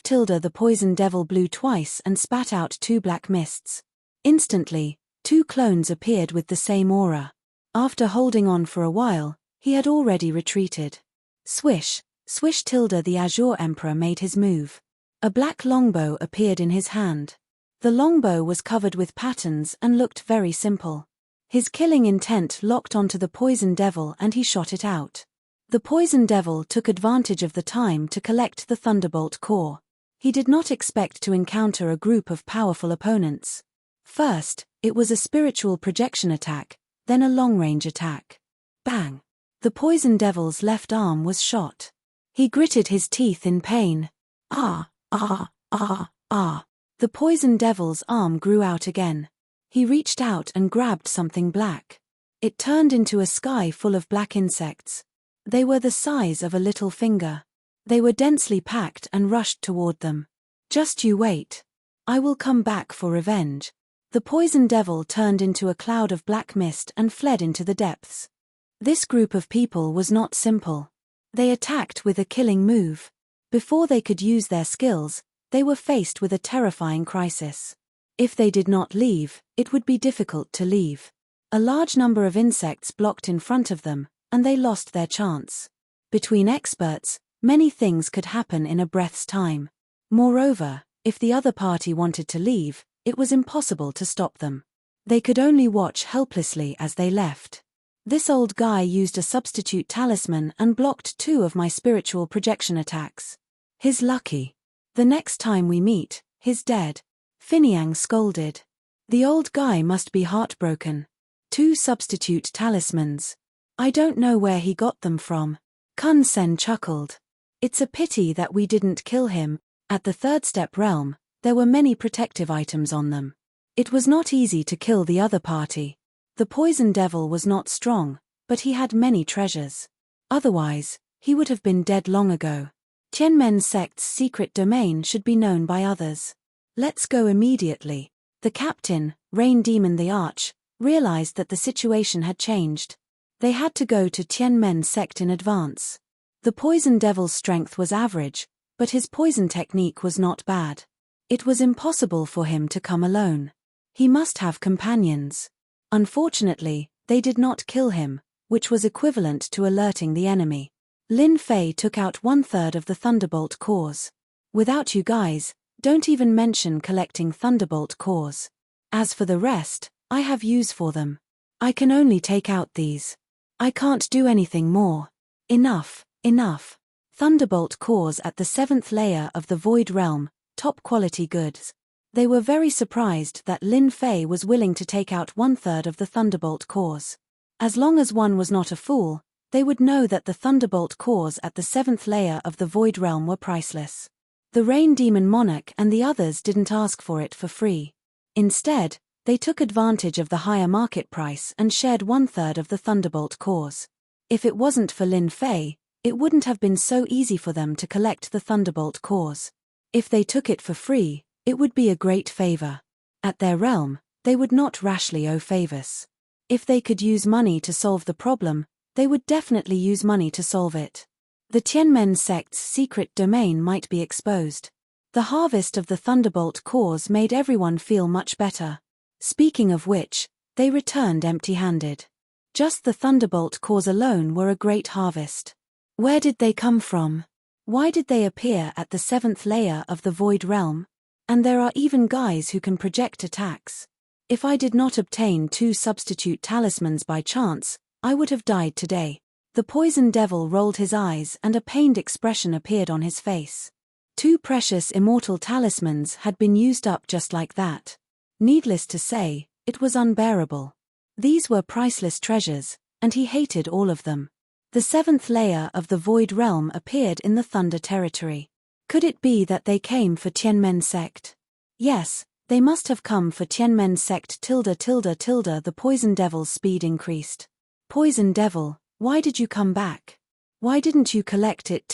tilde the poison devil blew twice and spat out 2 black mists. Instantly, 2 clones appeared with the same aura. After holding on for a while, he had already retreated. Swish tilde the Azure Emperor made his move. A black longbow appeared in his hand. The longbow was covered with patterns and looked very simple. His killing intent locked onto the poison devil and he shot it out. The poison devil took advantage of the time to collect the Thunderbolt core. He did not expect to encounter a group of powerful opponents. First, it was a spiritual projection attack, then a long-range attack. Bang! The poison devil's left arm was shot. He gritted his teeth in pain. Ah, ah, ah, ah. The poison devil's arm grew out again. He reached out and grabbed something black. It turned into a sky full of black insects. They were the size of a little finger. They were densely packed and rushed toward them. Just you wait. I will come back for revenge. The poison devil turned into a cloud of black mist and fled into the depths. This group of people was not simple. They attacked with a killing move. Before they could use their skills, they were faced with a terrifying crisis. If they did not leave, it would be difficult to leave. A large number of insects blocked in front of them, and they lost their chance. Between experts, many things could happen in a breath's time. Moreover, if the other party wanted to leave, it was impossible to stop them. They could only watch helplessly as they left. This old guy used a substitute talisman and blocked 2 of my spiritual projection attacks. He's lucky. The next time we meet, he's dead. Finiang scolded. The old guy must be heartbroken. 2 substitute talismans. I don't know where he got them from. Kun Sen chuckled. It's a pity that we didn't kill him. At the third step realm, there were many protective items on them. It was not easy to kill the other party. The poison devil was not strong, but he had many treasures. Otherwise, he would have been dead long ago. Tianmen sect's secret domain should be known by others. Let's go immediately. The captain, Rain Demon the Arch, realized that the situation had changed. They had to go to Tianmen sect in advance. The poison devil's strength was average, but his poison technique was not bad. It was impossible for him to come alone. He must have companions. Unfortunately, they did not kill him, which was equivalent to alerting the enemy. Lin Fei took out 1/3 of the Thunderbolt cores. Without you guys, don't even mention collecting Thunderbolt cores. As for the rest, I have use for them. I can only take out these. I can't do anything more. Enough, enough. Thunderbolt cores at the 7th layer of the Void Realm, top quality goods. They were very surprised that Lin Fei was willing to take out 1/3 of the Thunderbolt cores. As long as one was not a fool, they would know that the Thunderbolt cores at the 7th layer of the Void Realm were priceless. The Rain Demon Monarch and the others didn't ask for it for free. Instead, they took advantage of the higher market price and shared 1/3 of the Thunderbolt cores. If it wasn't for Lin Fei, it wouldn't have been so easy for them to collect the Thunderbolt cores. If they took it for free, it would be a great favor. At their realm, they would not rashly owe favors. If they could use money to solve the problem, they would definitely use money to solve it. The Tianmen sect's secret domain might be exposed. The harvest of the Thunderbolt cores made everyone feel much better. Speaking of which, they returned empty-handed. Just the Thunderbolt cores alone were a great harvest. Where did they come from? Why did they appear at the 7th layer of the Void Realm? And there are even guys who can project attacks. If I did not obtain 2 substitute talismans by chance, I would have died today. The poison devil rolled his eyes and a pained expression appeared on his face. 2 precious immortal talismans had been used up just like that. Needless to say, it was unbearable. These were priceless treasures, and he hated all of them. The 7th layer of the Void Realm appeared in the Thunder territory. Could it be that they came for Tianmen sect? Yes, they must have come for Tianmen sect .. The poison devil's speed increased. Poison devil, why did you come back? Why didn't you collect it ...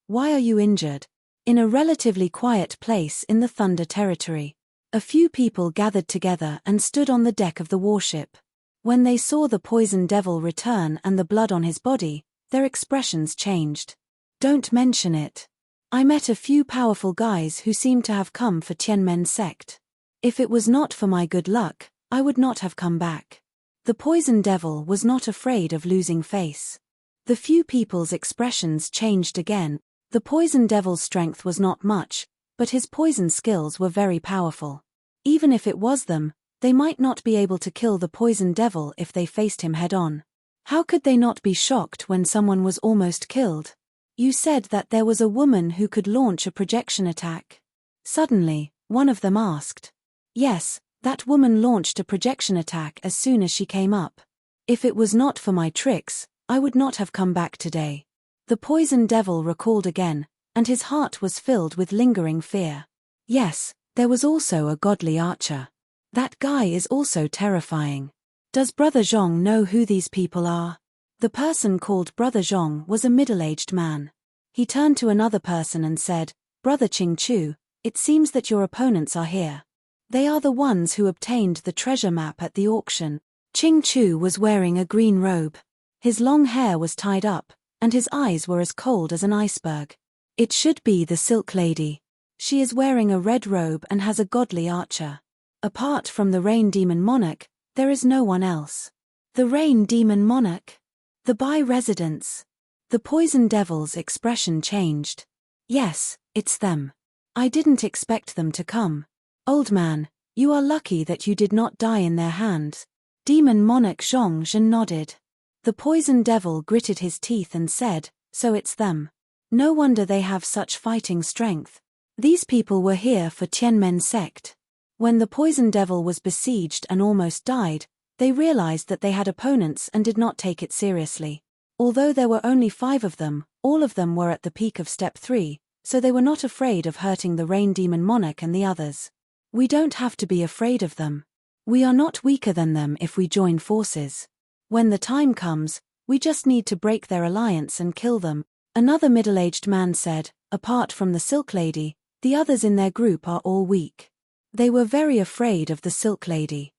Why are you injured? In a relatively quiet place in the Thunder territory, a few people gathered together and stood on the deck of the warship. When they saw the poison devil return and the blood on his body, their expressions changed. Don't mention it. I met a few powerful guys who seemed to have come for Tianmen sect. If it was not for my good luck, I would not have come back. The poison devil was not afraid of losing face. The few people's expressions changed again. The poison devil's strength was not much, but his poison skills were very powerful. Even if it was them, they might not be able to kill the poison devil if they faced him head-on. How could they not be shocked when someone was almost killed? You said that there was a woman who could launch a projection attack. Suddenly, one of them asked. Yes, that woman launched a projection attack as soon as she came up. If it was not for my tricks, I would not have come back today. The poison devil recalled again, and his heart was filled with lingering fear. Yes, there was also a godly archer. That guy is also terrifying. Does Brother Zhong know who these people are? The person called Brother Zhong was a middle-aged man. He turned to another person and said, Brother Ching Chu, it seems that your opponents are here. They are the ones who obtained the treasure map at the auction. Ching Chu was wearing a green robe. His long hair was tied up, and his eyes were as cold as an iceberg. It should be the Silk Lady. She is wearing a red robe and has a godly archer. Apart from the Rain Demon Monarch, there is no one else. The Rain Demon Monarch? The Bai residents? The Poison Devil's expression changed. Yes, it's them. I didn't expect them to come. Old man, you are lucky that you did not die in their hands. Demon Monarch Zhong Zhen nodded. The Poison Devil gritted his teeth and said, so it's them. No wonder they have such fighting strength. These people were here for Tianmen sect. When the Poison Devil was besieged and almost died, they realized that they had opponents and did not take it seriously. Although there were only 5 of them, all of them were at the peak of Step 3, so they were not afraid of hurting the Rain Demon Monarch and the others. We don't have to be afraid of them. We are not weaker than them if we join forces. When the time comes, we just need to break their alliance and kill them. Another middle-aged man said, apart from the Silk Lady, the others in their group are all weak. They were very afraid of the Silk Lady.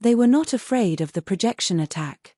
They were not afraid of the projection attack.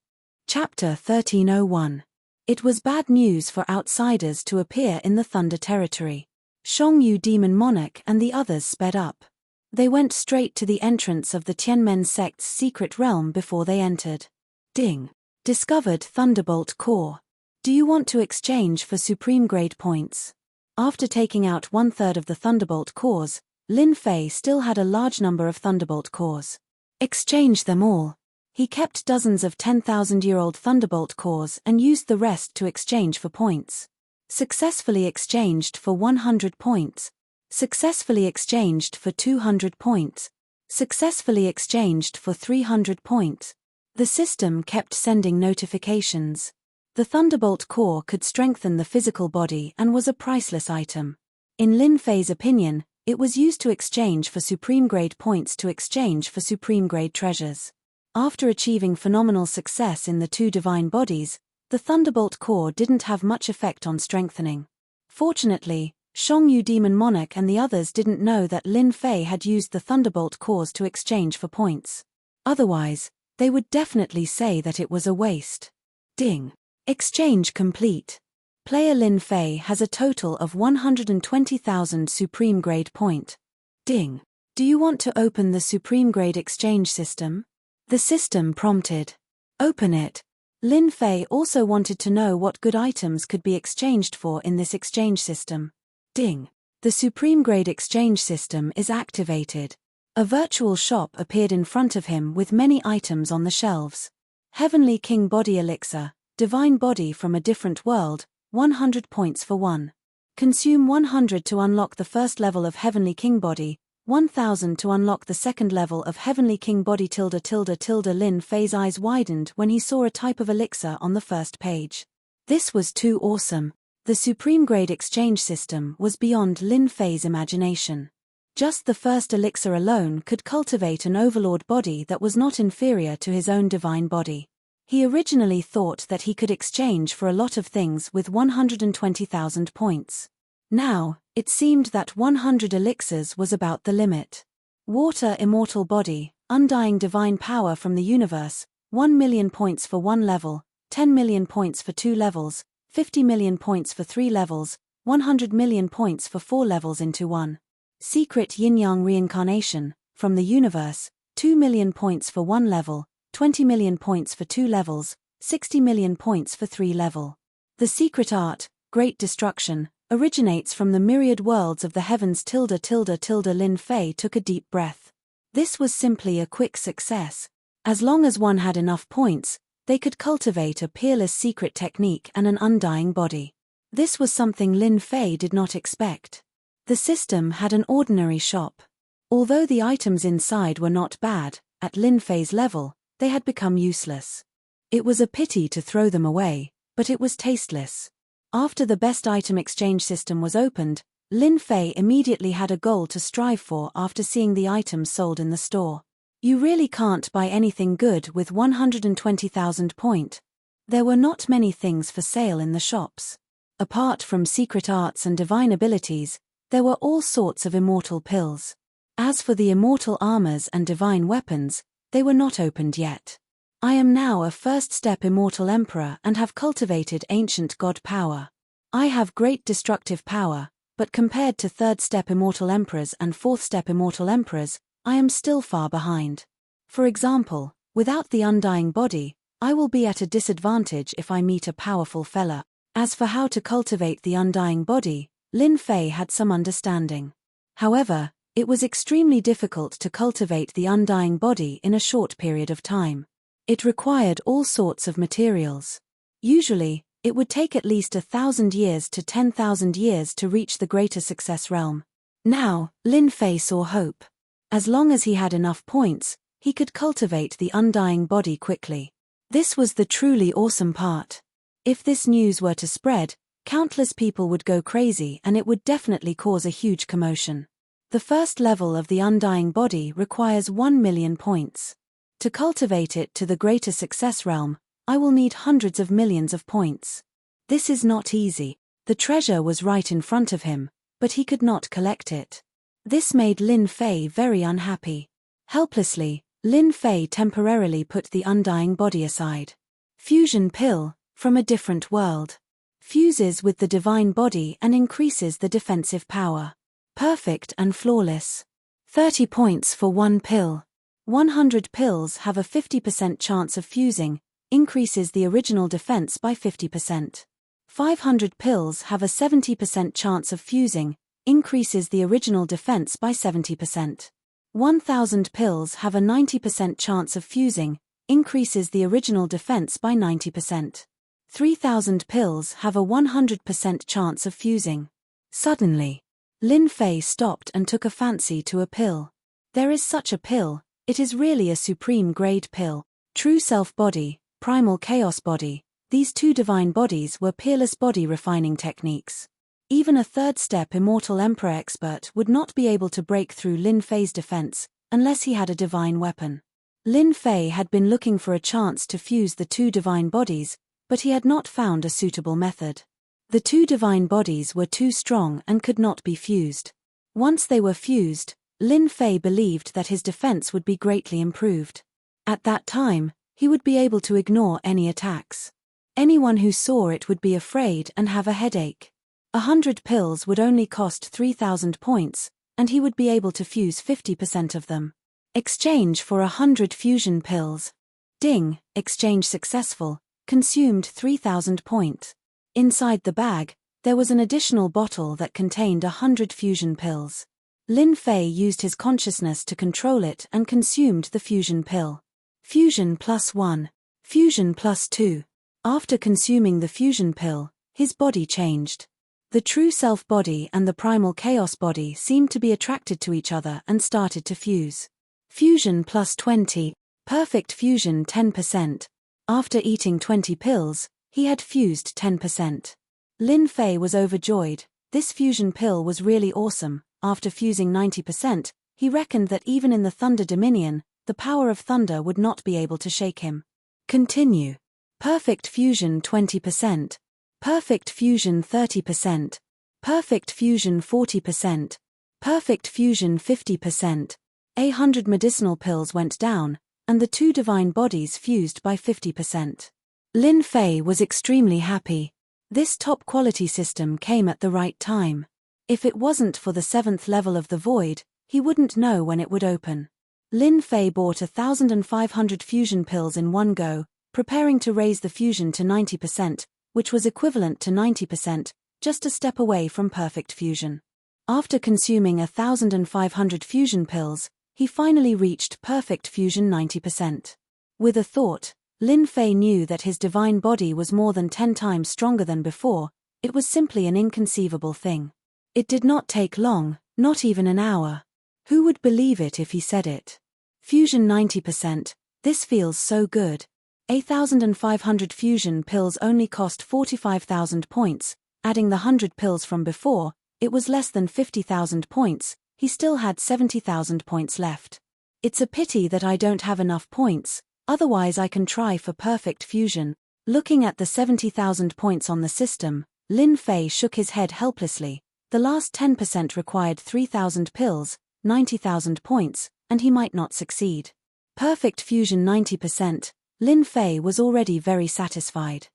Chapter 1301. It was bad news for outsiders to appear in the Thunder Territory. Shongyu Demon Monarch and the others sped up. They went straight to the entrance of the Tianmen sect's secret realm before they entered. Ding. Discovered Thunderbolt Core. Do you want to exchange for Supreme Grade points? After taking out 1/3 of the Thunderbolt cores, Lin Fei still had a large number of Thunderbolt cores. Exchange them all. He kept dozens of 10,000-year-old Thunderbolt cores and used the rest to exchange for points. Successfully exchanged for 100 points. Successfully exchanged for 200 points. Successfully exchanged for 300 points. The system kept sending notifications. The Thunderbolt core could strengthen the physical body and was a priceless item. In Lin Fei's opinion, it was used to exchange for Supreme Grade points to exchange for Supreme Grade treasures. After achieving phenomenal success in the 2 divine bodies, the Thunderbolt core didn't have much effect on strengthening. Fortunately, Shongyu Demon Monarch and the others didn't know that Lin Fei had used the Thunderbolt cores to exchange for points. Otherwise, they would definitely say that it was a waste. Ding. Exchange complete. Player Lin Fei has a total of 120,000 Supreme Grade point. Ding. Do you want to open the Supreme Grade exchange system? The system prompted. Open it. Lin Fei also wanted to know what good items could be exchanged for in this exchange system. Ding. The Supreme Grade exchange system is activated. A virtual shop appeared in front of him with many items on the shelves. Heavenly King Body Elixir, Divine Body from a Different World, 100 points for 1. Consume 100 to unlock the first level of Heavenly King Body, 1000 to unlock the second level of Heavenly King Body. Lin Fei's eyes widened when he saw a type of elixir on the first page. This was too awesome. The Supreme Grade exchange system was beyond Lin Fei's imagination. Just the first elixir alone could cultivate an overlord body that was not inferior to his own divine body. He originally thought that he could exchange for a lot of things with 120,000 points. Now, it seemed that 100 elixirs was about the limit. Water Immortal Body, Undying Divine Power from the Universe, 1 million points for 1 level, 10 million points for 2 levels, 50 million points for 3 levels, 100 million points for 4 levels into 1. Secret Yin-Yang Reincarnation, from the Universe, 2 million points for 1 level, 20 million points for 2 levels, 60 million points for 3 level. The secret art, Great Destruction, originates from the myriad worlds of the heavens. Lin Fei took a deep breath. This was simply a quick success. As long as one had enough points, they could cultivate a peerless secret technique and an undying body. This was something Lin Fei did not expect. The system had an ordinary shop. Although the items inside were not bad, at Lin Fei's level, they had become useless. It was a pity to throw them away, but it was tasteless. After the best item exchange system was opened, Lin Fei immediately had a goal to strive for after seeing the items sold in the store. You really can't buy anything good with 120,000 point. There were not many things for sale in the shops. Apart from secret arts and divine abilities, there were all sorts of immortal pills. As for the immortal armors and divine weapons, they were not opened yet. I am now a first-step immortal emperor and have cultivated ancient god power. I have great destructive power, but compared to third-step immortal emperors and fourth-step immortal emperors, I am still far behind. For example, without the undying body, I will be at a disadvantage if I meet a powerful fella. As for how to cultivate the undying body, Lin Fei had some understanding. However, it was extremely difficult to cultivate the undying body in a short period of time. It required all sorts of materials. Usually, it would take at least 1,000 years to 10,000 years to reach the greater success realm. Now, Lin Fei saw hope. As long as he had enough points, he could cultivate the undying body quickly. This was the truly awesome part. If this news were to spread, countless people would go crazy and it would definitely cause a huge commotion. The first level of the undying body requires 1 million points. To cultivate it to the greater success realm, I will need hundreds of millions of points. This is not easy. The treasure was right in front of him, but he could not collect it. This made Lin Fei very unhappy. Helplessly, Lin Fei temporarily put the undying body aside. Fusion pill, from a different world. Fuses with the divine body and increases the defensive power. Perfect and flawless. 30 points for 1 pill. 100 pills have a 50% chance of fusing, increases the original defense by 50%. 500 pills have a 70% chance of fusing, increases the original defense by 70%. 1,000 pills have a 90% chance of fusing, increases the original defense by 90%. 3,000 pills have a 100% chance of fusing. Suddenly, Lin Fei stopped and took a fancy to a pill. There is such a pill, it is really a supreme grade pill. True self body, primal chaos body, these two divine bodies were peerless body refining techniques. Even a third-step immortal emperor expert would not be able to break through Lin Fei's defense, unless he had a divine weapon. Lin Fei had been looking for a chance to fuse the two divine bodies, but he had not found a suitable method. The two divine bodies were too strong and could not be fused. Once they were fused, Lin Fei believed that his defense would be greatly improved. At that time, he would be able to ignore any attacks. Anyone who saw it would be afraid and have a headache. 100 pills would only cost 3,000 points, and he would be able to fuse 50% of them. Exchange for 100 fusion pills. Ding, exchange successful, consumed 3,000 points. Inside the bag, there was an additional bottle that contained 100 fusion pills. Lin Fei used his consciousness to control it and consumed the fusion pill. Fusion +1. Fusion +2. After consuming the fusion pill, his body changed. The true self body and the primal chaos body seemed to be attracted to each other and started to fuse. Fusion +20. Perfect fusion 10%. After eating 20 pills, he had fused 10%. Lin Fei was overjoyed. This fusion pill was really awesome. After fusing 90%, he reckoned that even in the Thunder Dominion, the power of thunder would not be able to shake him. Continue. Perfect fusion 20%. Perfect fusion 30%. Perfect fusion 40%. Perfect fusion 50%. 100 medicinal pills went down, and the two divine bodies fused by 50%. Lin Fei was extremely happy. This top-quality system came at the right time. If it wasn't for the 7th level of the void, he wouldn't know when it would open. Lin Fei bought 1,500 fusion pills in one go, preparing to raise the fusion to 90%, which was equivalent to 90%, just a step away from perfect fusion. After consuming 1,500 fusion pills, he finally reached perfect fusion 90%. With a thought, Lin Fei knew that his divine body was more than 10 times stronger than before, It was simply an inconceivable thing. It did not take long, not even an hour. Who would believe it if he said it? Fusion 90%, this feels so good. 8,500 fusion pills only cost 45,000 points, adding the 100 pills from before, it was less than 50,000 points, he still had 70,000 points left. It's a pity that I don't have enough points, otherwise I can try for perfect fusion. Looking at the 70,000 points on the system, Lin Fei shook his head helplessly. The last 10% required 3,000 pills, 90,000 points, and he might not succeed. Perfect fusion 90%, Lin Fei was already very satisfied.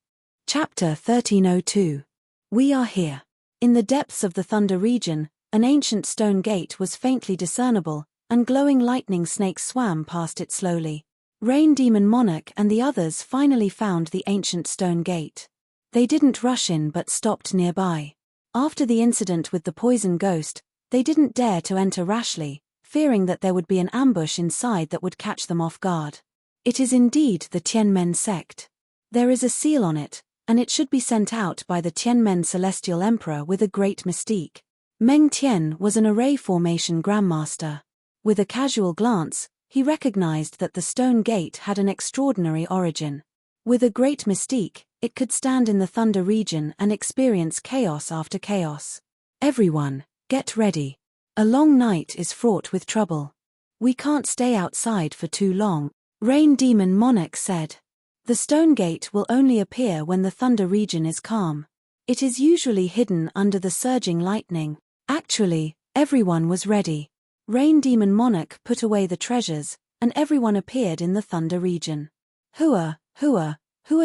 Chapter 1302. We are here. In the depths of the Thunder region, an ancient stone gate was faintly discernible, and glowing lightning snakes swam past it slowly. Rain Demon Monarch and the others finally found the ancient stone gate. They didn't rush in but stopped nearby. After the incident with the poison ghost, they didn't dare to enter rashly, fearing that there would be an ambush inside that would catch them off guard. It is indeed the Tianmen sect. There is a seal on it, and it should be sent out by the Tianmen Celestial Emperor with a great mystique. Meng Tian was an array formation grandmaster. With a casual glance, he recognized that the stone gate had an extraordinary origin. With a great mystique, it could stand in the Thunder region and experience chaos after chaos. Everyone, get ready. A long night is fraught with trouble. We can't stay outside for too long, Rain Demon Monarch said. The stone gate will only appear when the Thunder region is calm. It is usually hidden under the surging lightning. Actually, everyone was ready. Rain Demon Monarch put away the treasures, and everyone appeared in the Thunder region. Hua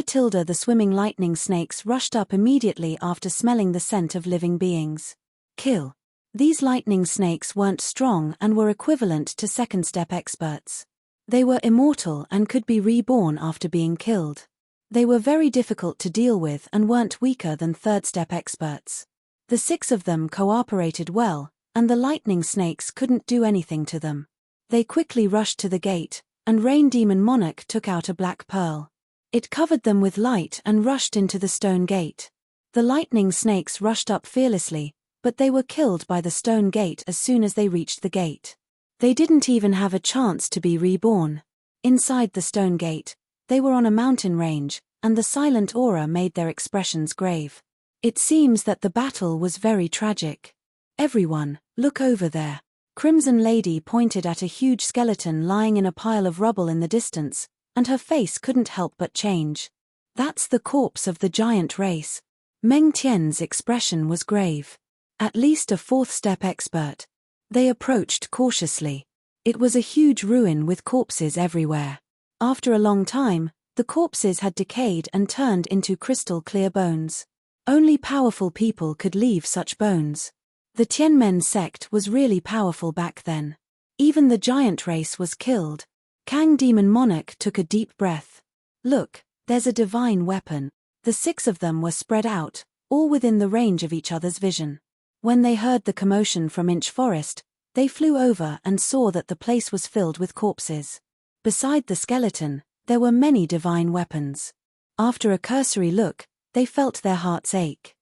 tilde the swimming lightning snakes rushed up immediately after smelling the scent of living beings. Kill. These lightning snakes weren't strong and were equivalent to second-step experts. They were immortal and could be reborn after being killed. They were very difficult to deal with and weren't weaker than third-step experts. The 6 of them cooperated well, and the lightning snakes couldn't do anything to them. They quickly rushed to the gate, and Rain Demon Monarch took out a black pearl. It covered them with light and rushed into the stone gate. The lightning snakes rushed up fearlessly, but they were killed by the stone gate as soon as they reached the gate. They didn't even have a chance to be reborn. Inside the stone gate, they were on a mountain range, and the silent aura made their expressions grave. It seems that the battle was very tragic. Everyone, look over there. Crimson Lady pointed at a huge skeleton lying in a pile of rubble in the distance, and her face couldn't help but change. That's the corpse of the giant race. Meng Tian's expression was grave. At least a fourth-step expert. They approached cautiously. It was a huge ruin with corpses everywhere. After a long time, the corpses had decayed and turned into crystal-clear bones. Only powerful people could leave such bones. The Tianmen sect was really powerful back then. Even the giant race was killed. Kang Demon Monarch took a deep breath. Look, there's a divine weapon. The 6 of them were spread out, all within the range of each other's vision. When they heard the commotion from Inch Forest, they flew over and saw that the place was filled with corpses. Beside the skeleton, there were many divine weapons. After a cursory look, they felt their hearts ache.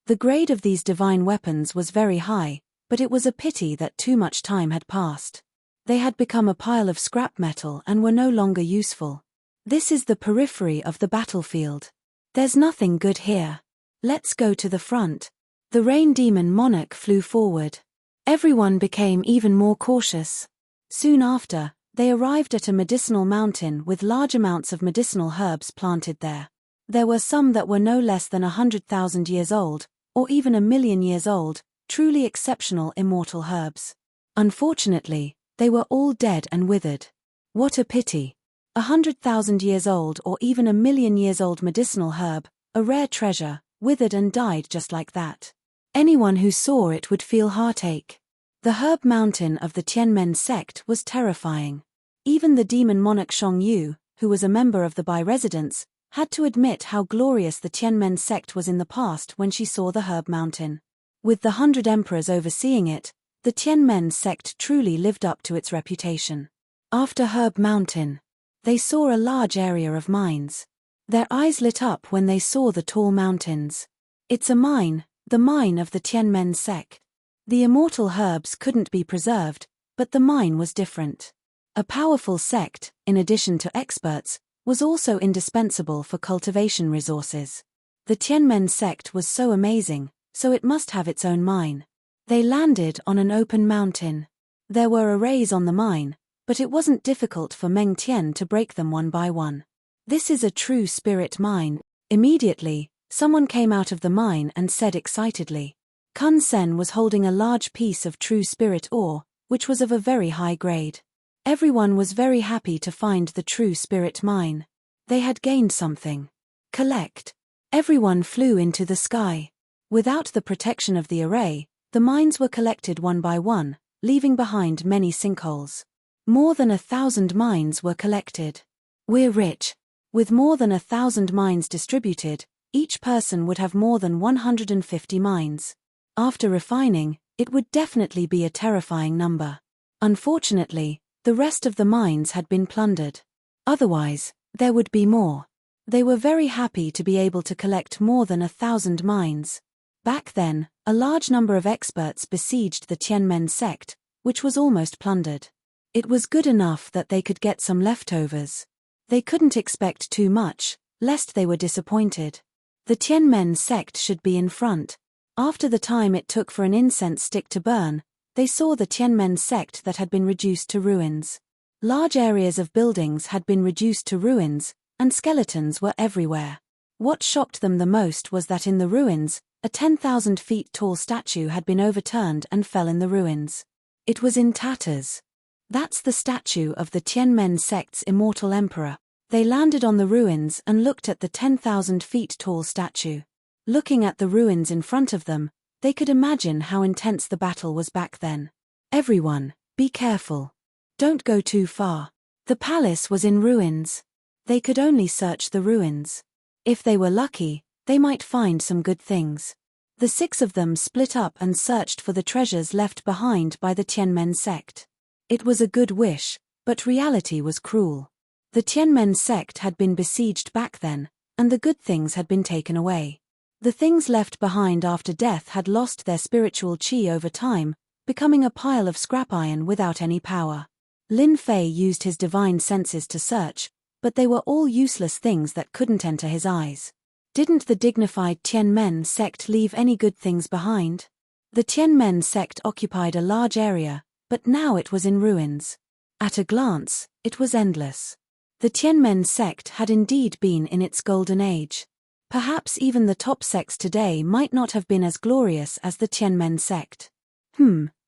The grade of these divine weapons was very high, but it was a pity that too much time had passed. They had become a pile of scrap metal and were no longer useful. This is the periphery of the battlefield. There's nothing good here. Let's go to the front. The Rain Demon Monarch flew forward. Everyone became even more cautious. Soon after, they arrived at a medicinal mountain with large amounts of medicinal herbs planted there. There were some that were no less than 100,000 years old, or even 1,000,000 years old, truly exceptional immortal herbs. Unfortunately, they were all dead and withered. What a pity. 100,000 years old or even 1,000,000 years old medicinal herb, a rare treasure, withered and died just like that. Anyone who saw it would feel heartache. The herb mountain of the Tianmen sect was terrifying. Even the demon monarch Shang Yu, who was a member of the Bai residence, had to admit how glorious the Tianmen sect was in the past when she saw the herb mountain. With the 100 emperors overseeing it, the Tianmen sect truly lived up to its reputation. After Herb Mountain, they saw a large area of mines. Their eyes lit up when they saw the tall mountains. It's a mine, the mine of the Tianmen sect. The immortal herbs couldn't be preserved, but the mine was different. A powerful sect, in addition to experts, was also indispensable for cultivation resources. The Tianmen sect was so amazing, so it must have its own mine. They landed on an open mountain. There were arrays on the mine, but it wasn't difficult for Meng Tian to break them one by one. This is a true spirit mine. Immediately, someone came out of the mine and said excitedly. Kun Sen was holding a large piece of true spirit ore, which was of a very high grade. Everyone was very happy to find the true spirit mine. They had gained something. Collect. Everyone flew into the sky. Without the protection of the array, the mines were collected one by one, leaving behind many sinkholes. More than 1,000 mines were collected. We're rich. With more than 1,000 mines distributed, each person would have more than 150 mines. After refining, it would definitely be a terrifying number. Unfortunately, the rest of the mines had been plundered. Otherwise, there would be more. They were very happy to be able to collect more than 1,000 mines. Back then, a large number of experts besieged the Tianmen sect, which was almost plundered. It was good enough that they could get some leftovers. They couldn't expect too much, lest they were disappointed. The Tianmen sect should be in front. After the time it took for an incense stick to burn, they saw the Tianmen sect that had been reduced to ruins. Large areas of buildings had been reduced to ruins, and skeletons were everywhere. What shocked them the most was that in the ruins, a 10,000 feet tall statue had been overturned and fell in the ruins. It was in tatters. That's the statue of the Tianmen sect's immortal emperor. They landed on the ruins and looked at the 10,000 feet tall statue. Looking at the ruins in front of them, they could imagine how intense the battle was back then. Everyone, be careful. Don't go too far. The palace was in ruins. They could only search the ruins. If they were lucky, they might find some good things. The 6 of them split up and searched for the treasures left behind by the Tianmen sect. It was a good wish, but reality was cruel. The Tianmen sect had been besieged back then, and the good things had been taken away. The things left behind after death had lost their spiritual qi over time, becoming a pile of scrap iron without any power. Lin Fei used his divine senses to search, but they were all useless things that couldn't enter his eyes. Didn't the dignified Tianmen sect leave any good things behind? The Tianmen sect occupied a large area, but now it was in ruins. At a glance, it was endless. The Tianmen sect had indeed been in its golden age. Perhaps even the top sects today might not have been as glorious as the Tianmen sect.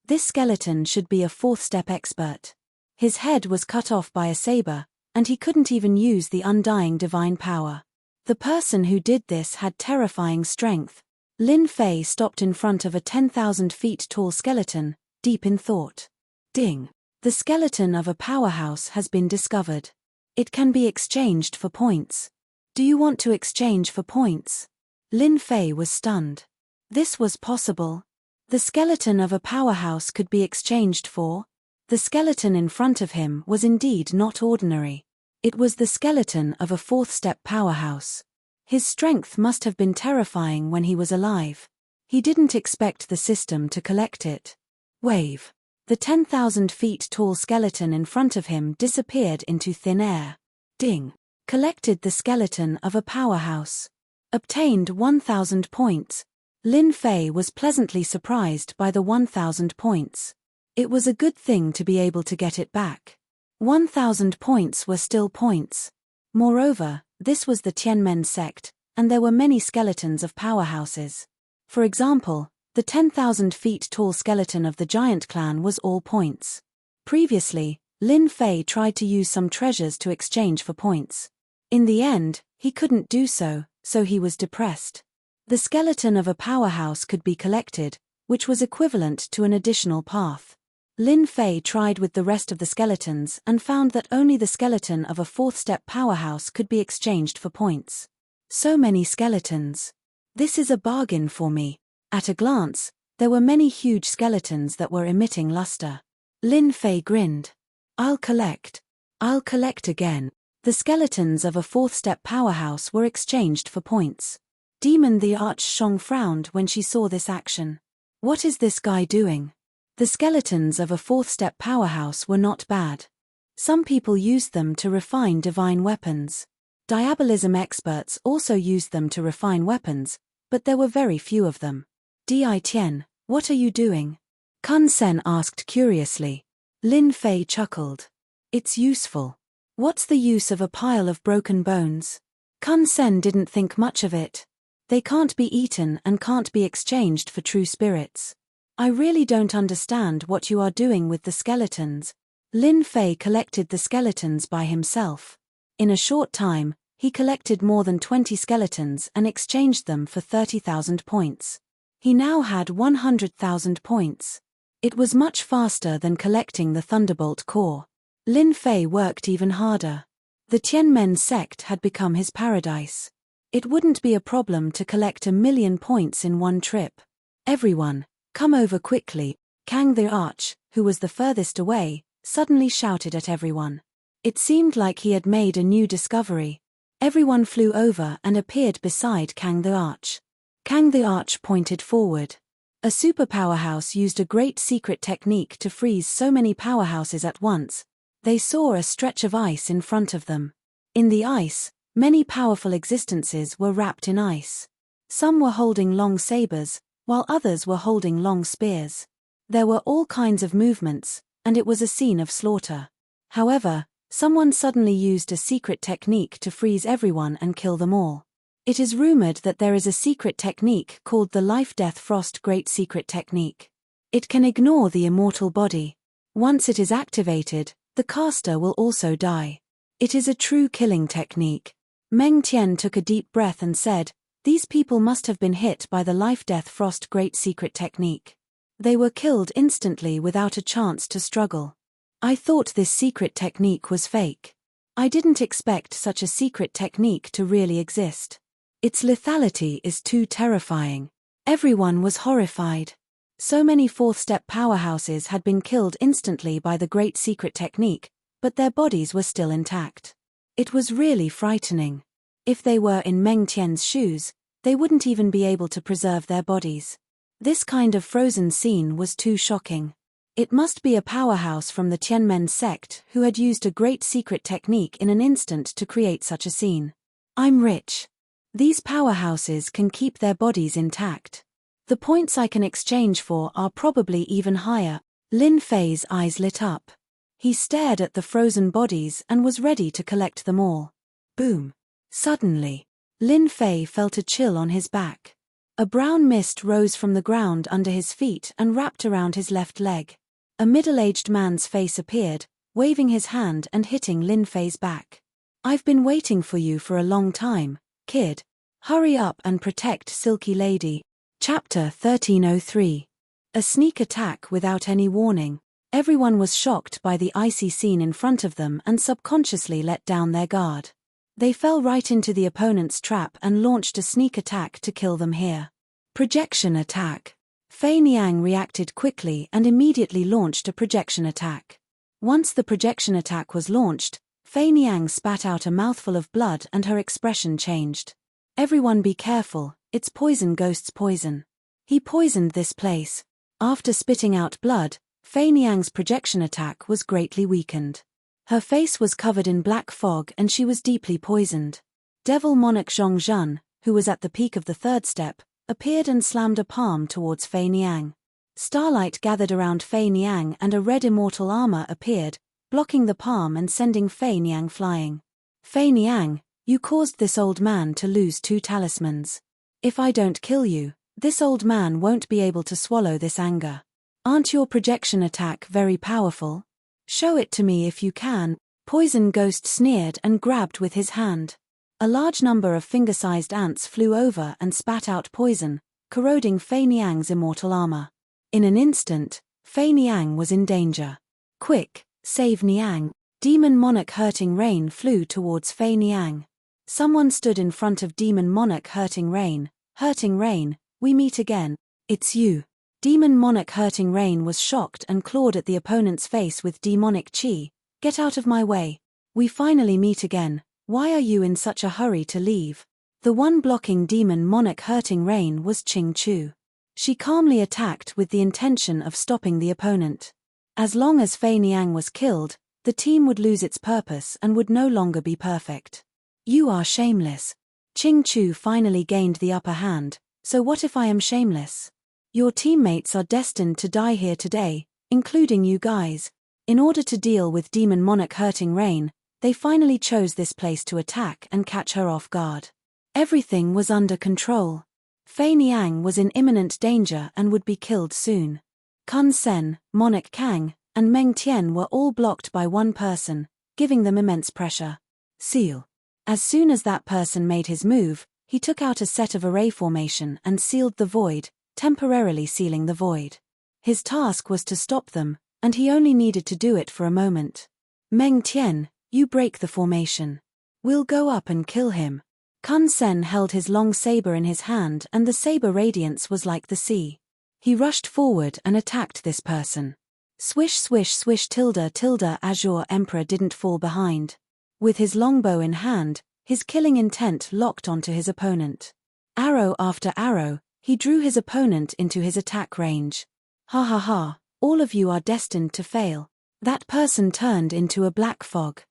This skeleton should be a 4th step expert. His head was cut off by a saber, and he couldn't even use the undying divine power. The person who did this had terrifying strength. Lin Fei stopped in front of a 10,000 feet tall skeleton, deep in thought. Ding! The skeleton of a powerhouse has been discovered. It can be exchanged for points. Do you want to exchange for points? Lin Fei was stunned. This was possible. The skeleton of a powerhouse could be exchanged for. The skeleton in front of him was indeed not ordinary. It was the skeleton of a 4th step powerhouse. His strength must have been terrifying when he was alive. He didn't expect the system to collect it. Wave. The 10,000 feet tall skeleton in front of him disappeared into thin air. Ding. Collected the skeleton of a powerhouse. Obtained 1,000 points. Lin Fei was pleasantly surprised by the 1,000 points. It was a good thing to be able to get it back. 1,000 points were still points. Moreover, this was the Tianmen sect, and there were many skeletons of powerhouses. For example, the 10,000 feet tall skeleton of the giant clan was all points. Previously, Lin Fei tried to use some treasures to exchange for points. In the end, he couldn't do so, so he was depressed. The skeleton of a powerhouse could be collected, which was equivalent to an additional path. Lin Fei tried with the rest of the skeletons and found that only the skeleton of a 4th step powerhouse could be exchanged for points. So many skeletons. This is a bargain for me. At a glance, there were many huge skeletons that were emitting luster. Lin Fei grinned. I'll collect again. The skeletons of a 4th step powerhouse were exchanged for points. Demon the Archshong frowned when she saw this action. What is this guy doing? The skeletons of a fourth-step powerhouse were not bad. Some people used them to refine divine weapons. Diabolism experts also used them to refine weapons, but there were very few of them. Di Tian, what are you doing? Kun Sen asked curiously. Lin Fei chuckled. It's useful. What's the use of a pile of broken bones? Kun Sen didn't think much of it. They can't be eaten and can't be exchanged for true spirits. I really don't understand what you are doing with the skeletons. Lin Fei collected the skeletons by himself. In a short time, he collected more than 20 skeletons and exchanged them for 30,000 points. He now had 100,000 points. It was much faster than collecting the Thunderbolt core. Lin Fei worked even harder. The Tianmen sect had become his paradise. It wouldn't be a problem to collect 1,000,000 points in one trip. Everyone, come over quickly. Kang the Arch, who was the furthest away, suddenly shouted at everyone. It seemed like he had made a new discovery. Everyone flew over and appeared beside Kang the Arch. Kang the Arch pointed forward. A superpowerhouse used a great secret technique to freeze so many powerhouses at once. They saw a stretch of ice in front of them. In the ice, many powerful existences were wrapped in ice. Some were holding long sabers, while others were holding long spears. There were all kinds of movements, and it was a scene of slaughter. However, someone suddenly used a secret technique to freeze everyone and kill them all. It is rumored that there is a secret technique called the Life-Death-Frost Great Secret Technique. It can ignore the immortal body. Once it is activated, the caster will also die. It is a true killing technique. Meng Tian took a deep breath and said, "These people must have been hit by the Life-Death-Frost Great Secret Technique. They were killed instantly without a chance to struggle. I thought this secret technique was fake. I didn't expect such a secret technique to really exist. Its lethality is too terrifying." Everyone was horrified. So many fourth-step powerhouses had been killed instantly by the Great Secret Technique, but their bodies were still intact. It was really frightening. If they were in Meng Tian's shoes, they wouldn't even be able to preserve their bodies. This kind of frozen scene was too shocking. It must be a powerhouse from the Tianmen sect who had used a great secret technique in an instant to create such a scene. I'm rich. These powerhouses can keep their bodies intact. The points I can exchange for are probably even higher. Lin Fei's eyes lit up. He stared at the frozen bodies and was ready to collect them all. Boom. Suddenly, Lin Fei felt a chill on his back. A brown mist rose from the ground under his feet and wrapped around his left leg. A middle-aged man's face appeared, waving his hand and hitting Lin Fei's back. I've been waiting for you for a long time, kid. Hurry up and protect Silky Lady. Chapter 1303. A sneak attack without any warning. Everyone was shocked by the icy scene in front of them and subconsciously let down their guard. They fell right into the opponent's trap and launched a sneak attack to kill them here. Projection attack. Fei Niang reacted quickly and immediately launched a projection attack. Once the projection attack was launched, Fei Niang spat out a mouthful of blood and her expression changed. Everyone be careful, it's poison ghost's poison. He poisoned this place. After spitting out blood, Fei Niang's projection attack was greatly weakened. Her face was covered in black fog and she was deeply poisoned. Devil Monarch Zhongzhen, who was at the peak of the third step, appeared and slammed a palm towards Fei Niang. Starlight gathered around Fei Niang and a red immortal armor appeared, blocking the palm and sending Fei Niang flying. Fei Niang, you caused this old man to lose 2 talismans. If I don't kill you, this old man won't be able to swallow this anger. Aren't your projection attack very powerful? Show it to me if you can. Poison Ghost sneered and grabbed with his hand. A large number of finger-sized ants flew over and spat out poison, corroding Fei Niang's immortal armor. In an instant, Fei Niang was in danger. Quick, save Niang. Demon Monarch Hurting Rain flew towards Fei Niang. Someone stood in front of Demon Monarch Hurting Rain. Hurting Rain, we meet again. It's you. Demon Monarch Hurting Rain was shocked and clawed at the opponent's face with demonic chi. Get out of my way. We finally meet again. Why are you in such a hurry to leave? The one blocking demon monarch hurting rain was Ching Chu. She calmly attacked with the intention of stopping the opponent. As long as Fei Niang was killed, the team would lose its purpose and would no longer be perfect. You are shameless. Ching Chu finally gained the upper hand, so what if I am shameless? Your teammates are destined to die here today, including you guys. In order to deal with demon monarch hurting rain, they finally chose this place to attack and catch her off guard. Everything was under control. Fei Niang was in imminent danger and would be killed soon. Kun Sen, Monarch Kang, and Meng Tian were all blocked by one person, giving them immense pressure. Seal. As soon as that person made his move, he took out a set of array formation and sealed the void, temporarily sealing the void. His task was to stop them, and he only needed to do it for a moment. Meng Tian, you break the formation. We'll go up and kill him. Kun Sen held his long saber in his hand and the saber radiance was like the sea. He rushed forward and attacked this person. Swish swish swish tilde tilde Azure Emperor didn't fall behind. With his longbow in hand, his killing intent locked onto his opponent. Arrow after arrow, he drew his opponent into his attack range. Ha ha ha, all of you are destined to fail. That person turned into a black fog.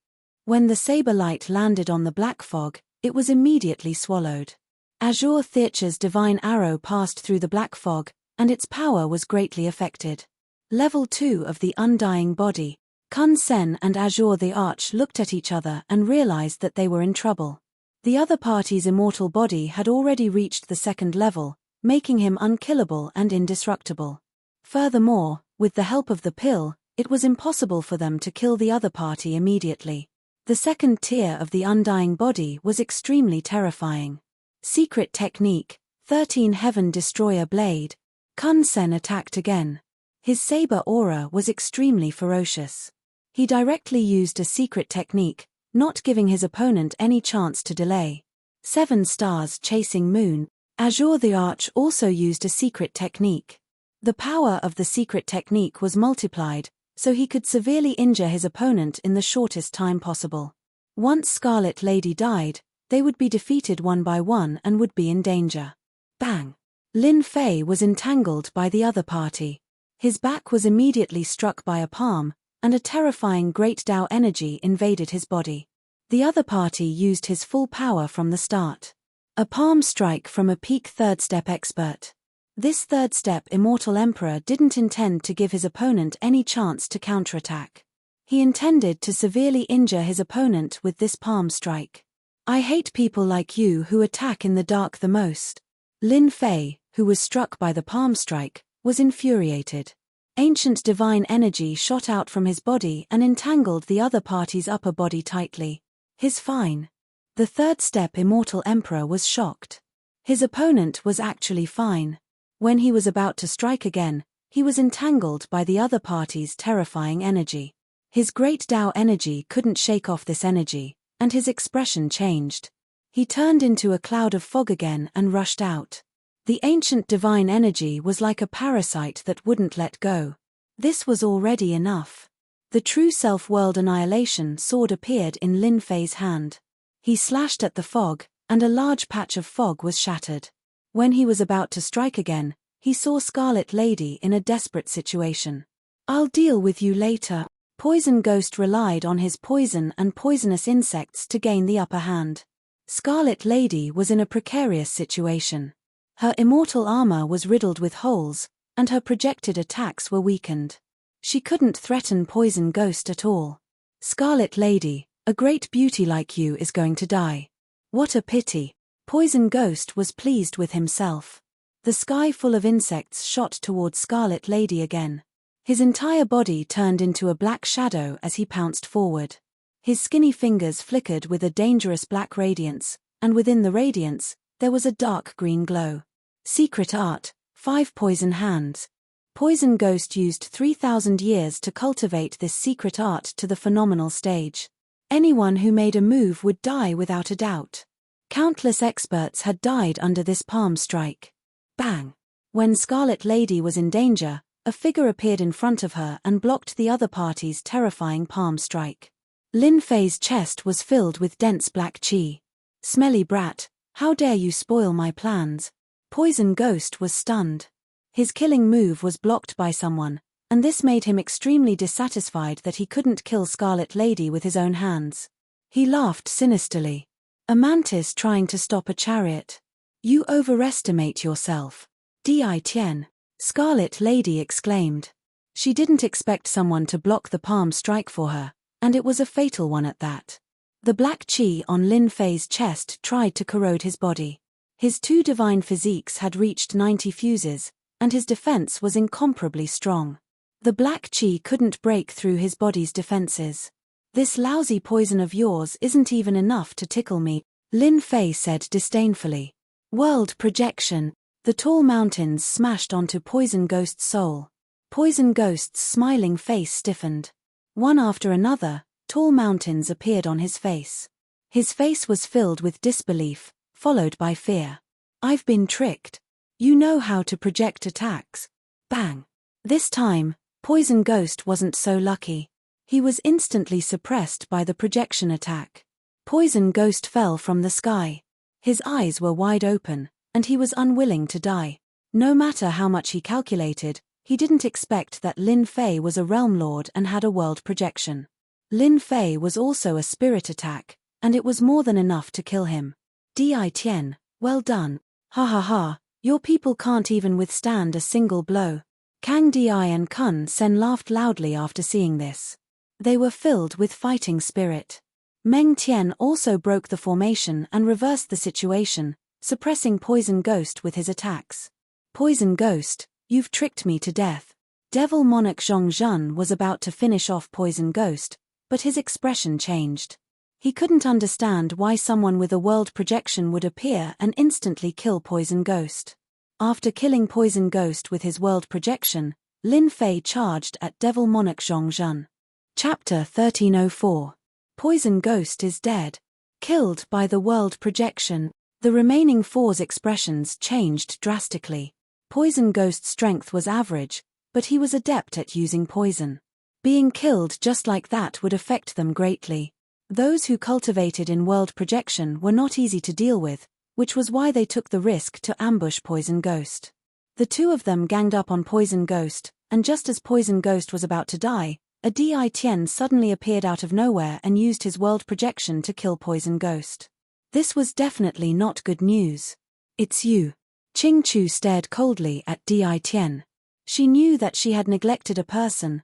When the saber light landed on the black fog, it was immediately swallowed. Azure Theater's divine arrow passed through the black fog, and its power was greatly affected. Level 2 of the Undying Body. Kun Sen and Azure the Arch looked at each other and realized that they were in trouble. The other party's immortal body had already reached the second level, making him unkillable and indestructible. Furthermore, with the help of the pill, it was impossible for them to kill the other party immediately. The second tier of the Undying Body was extremely terrifying. Secret technique, 13 Heaven Destroyer Blade. Kun Sen attacked again. His saber aura was extremely ferocious. He directly used a secret technique, not giving his opponent any chance to delay. 7 Stars Chasing Moon. Azure the Arch also used a secret technique. The power of the secret technique was multiplied, so he could severely injure his opponent in the shortest time possible. Once Scarlet Lady died, they would be defeated one by one and would be in danger. Bang! Lin Fei was entangled by the other party. His back was immediately struck by a palm, and a terrifying Great Tao energy invaded his body. The other party used his full power from the start. A palm strike from a peak third step expert. This third step Immortal Emperor didn't intend to give his opponent any chance to counterattack. He intended to severely injure his opponent with this palm strike. I hate people like you who attack in the dark the most. Lin Fei, who was struck by the palm strike, was infuriated. Ancient divine energy shot out from his body and entangled the other party's upper body tightly. His fine. The third step Immortal Emperor was shocked. His opponent was actually fine. When he was about to strike again, he was entangled by the other party's terrifying energy. His Great Tao energy couldn't shake off this energy, and his expression changed. He turned into a cloud of fog again and rushed out. The ancient divine energy was like a parasite that wouldn't let go. This was already enough. The true self-world annihilation sword appeared in Lin Fei's hand. He slashed at the fog, and a large patch of fog was shattered. When he was about to strike again, he saw Scarlet Lady in a desperate situation. I'll deal with you later. Poison Ghost relied on his poison and poisonous insects to gain the upper hand. Scarlet Lady was in a precarious situation. Her immortal armor was riddled with holes, and her projected attacks were weakened. She couldn't threaten Poison Ghost at all. Scarlet Lady, a great beauty like you is going to die. What a pity. Poison Ghost was pleased with himself. The sky full of insects shot towards Scarlet Lady again. His entire body turned into a black shadow as he pounced forward. His skinny fingers flickered with a dangerous black radiance, and within the radiance, there was a dark green glow. Secret art, 5 poison hands. Poison Ghost used 3,000 years to cultivate this secret art to the phenomenal stage. Anyone who made a move would die without a doubt. Countless experts had died under this palm strike. Bang! When Scarlet Lady was in danger, a figure appeared in front of her and blocked the other party's terrifying palm strike. Lin Fei's chest was filled with dense black qi. Smelly brat, How dare you spoil my plans? Poison Ghost was stunned. His killing move was blocked by someone, and this made him extremely dissatisfied that he couldn't kill Scarlet Lady with his own hands. He laughed sinisterly. A mantis trying to stop a chariot. You overestimate yourself. Di Tian. Scarlet Lady exclaimed. She didn't expect someone to block the palm strike for her, and it was a fatal one at that. The black chi on Lin Fei's chest tried to corrode his body. His two divine physiques had reached 90 fuses, and his defense was incomparably strong. The black chi couldn't break through his body's defenses. This lousy poison of yours isn't even enough to tickle me, Lin Fei said disdainfully. World projection. The tall mountains smashed onto Poison Ghost's soul. Poison Ghost's smiling face stiffened. One after another, tall mountains appeared on his face. His face was filled with disbelief, followed by fear. I've been tricked. You know how to project attacks. Bang. This time, Poison Ghost wasn't so lucky. He was instantly suppressed by the projection attack. Poison Ghost fell from the sky. His eyes were wide open, and he was unwilling to die. No matter how much he calculated, he didn't expect that Lin Fei was a realm lord and had a world projection. Lin Fei was also a spirit attack, and it was more than enough to kill him. Di Tian, well done. Ha ha ha, your people can't even withstand a single blow. Kang Di and Kun Sen laughed loudly after seeing this. They were filled with fighting spirit. Meng Tian also broke the formation and reversed the situation, suppressing Poison Ghost with his attacks. Poison Ghost, you've tricked me to death. Devil Monarch Zhongzhen was about to finish off Poison Ghost, but his expression changed. He couldn't understand why someone with a world projection would appear and instantly kill Poison Ghost. After killing Poison Ghost with his world projection, Lin Fei charged at Devil Monarch Zhongzhen. Chapter 1304. Poison Ghost is dead. Killed by the world projection, the remaining four's expressions changed drastically. Poison Ghost's strength was average, but he was adept at using poison. Being killed just like that would affect them greatly. Those who cultivated in world projection were not easy to deal with, which was why they took the risk to ambush Poison Ghost. The two of them ganged up on Poison Ghost, and just as Poison Ghost was about to die, a Di Tian suddenly appeared out of nowhere and used his world projection to kill Poison Ghost. This was definitely not good news. It's you. Qing Chu stared coldly at Di Tian. She knew that she had neglected a person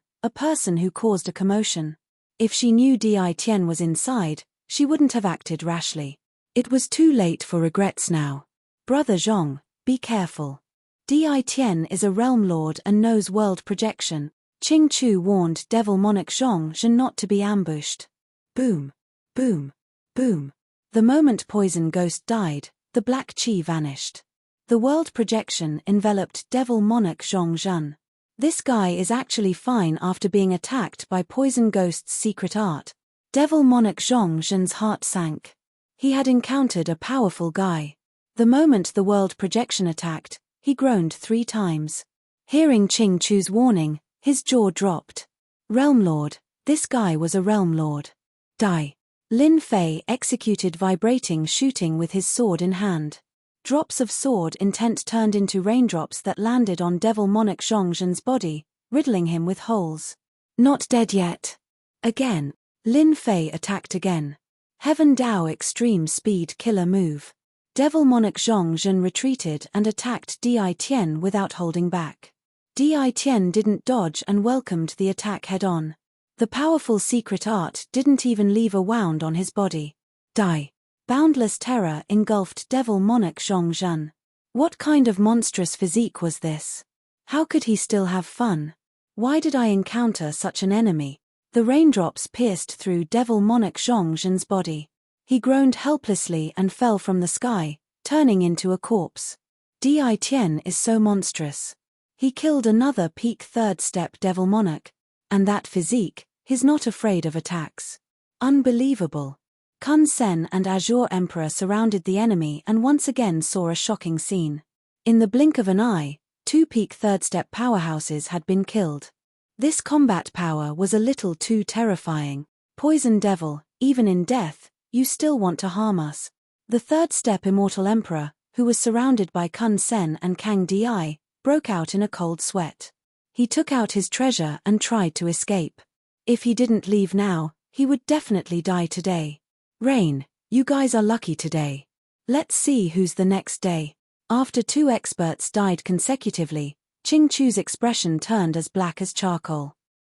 who caused a commotion. If she knew Di Tian was inside, she wouldn't have acted rashly. It was too late for regrets now. Brother Zhong, be careful. Di Tian is a realm lord and knows world projection. Qing Chu warned Devil Monarch Zhongzhen not to be ambushed. Boom. Boom. Boom. The moment Poison Ghost died, the black chi vanished. The world projection enveloped Devil Monarch Zhongzhen. This guy is actually fine after being attacked by Poison Ghost's secret art. Devil Monarch Zhongzhen's heart sank. He had encountered a powerful guy. The moment the world projection attacked, he groaned 3 times. Hearing Qing Chu's warning, his jaw dropped. Realm Lord, this guy was a Realm Lord. Die. Lin Fei executed vibrating shooting with his sword in hand. Drops of sword intent turned into raindrops that landed on Devil Monarch Zhongzhen's body, riddling him with holes. Not dead yet. Again. Lin Fei attacked again. Heaven Dao extreme speed killer move. Devil Monarch Zhongzhen retreated and attacked Di Tian without holding back. Di Tian didn't dodge and welcomed the attack head-on. The powerful secret art didn't even leave a wound on his body. Die. Boundless terror engulfed Devil Monarch Zhongzhen. What kind of monstrous physique was this? How could he still have fun? Why did I encounter such an enemy? The raindrops pierced through Devil Monarch Zhongzhen's body. He groaned helplessly and fell from the sky, turning into a corpse. Di Tian is so monstrous. He killed another peak 3rd step Devil Monarch. And that physique, he's not afraid of attacks. Unbelievable. Kun Sen and Azure Emperor surrounded the enemy and once again saw a shocking scene. In the blink of an eye, 2 peak 3rd step powerhouses had been killed. This combat power was a little too terrifying. Poison Devil, even in death, you still want to harm us. The third step Immortal Emperor, who was surrounded by Kun Sen and Kang Di, broke out in a cold sweat. He took out his treasure and tried to escape. If he didn't leave now, he would definitely die today. Rain, you guys are lucky today. Let's see who's the next day. After 2 experts died consecutively, Ching Chu's expression turned as black as charcoal.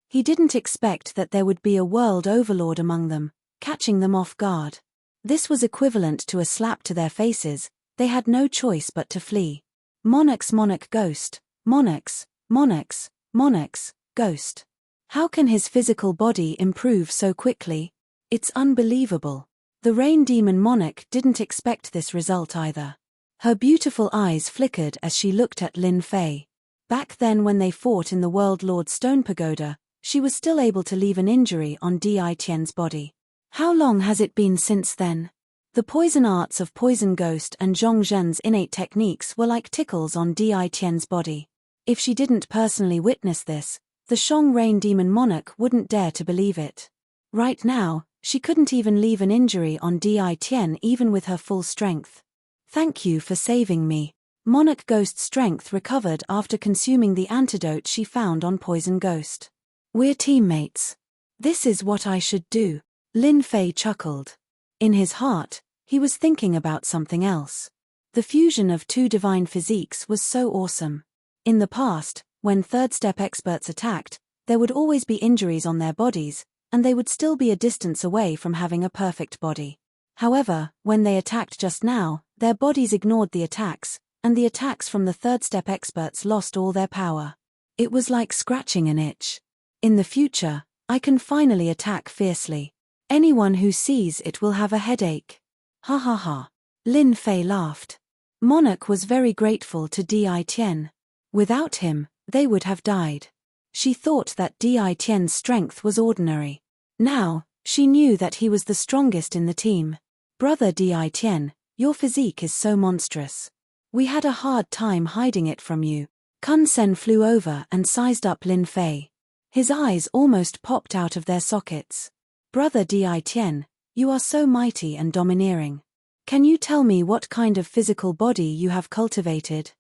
He didn't expect that there would be a world overlord among them, catching them off guard. This was equivalent to a slap to their faces. They had no choice but to flee. Monarch's monarch ghost, monarch's, monarch's, monarch's, ghost. How can his physical body improve so quickly? It's unbelievable. The rain demon monarch didn't expect this result either. Her beautiful eyes flickered as she looked at Lin Fei. Back then when they fought in the World Lord Stone Pagoda, she was still able to leave an injury on Di Tian's body. How long has it been since then? The poison arts of Poison Ghost and Zhong Zhen's innate techniques were like tickles on Di Tian's body. If she didn't personally witness this, the Shong Rain Demon Monarch wouldn't dare to believe it. Right now, she couldn't even leave an injury on Di Tian even with her full strength. Thank you for saving me. Monarch Ghost's strength recovered after consuming the antidote she found on Poison Ghost. We're teammates. This is what I should do. Lin Fei chuckled. In his heart, he was thinking about something else. The fusion of 2 divine physiques was so awesome. In the past, when third-step experts attacked, there would always be injuries on their bodies, and they would still be a distance away from having a perfect body. However, when they attacked just now, their bodies ignored the attacks, and the attacks from the third-step experts lost all their power. It was like scratching an itch. In the future, I can finally attack fiercely. Anyone who sees it will have a headache. Ha ha ha. Lin Fei laughed. Monarch was very grateful to Di Tian. Without him, they would have died. She thought that Di Tian's strength was ordinary. Now, she knew that he was the strongest in the team. Brother Di Tian, your physique is so monstrous. We had a hard time hiding it from you. Kun Sen flew over and sized up Lin Fei. His eyes almost popped out of their sockets. Brother Di Tian, you are so mighty and domineering. Can you tell me what kind of physical body you have cultivated?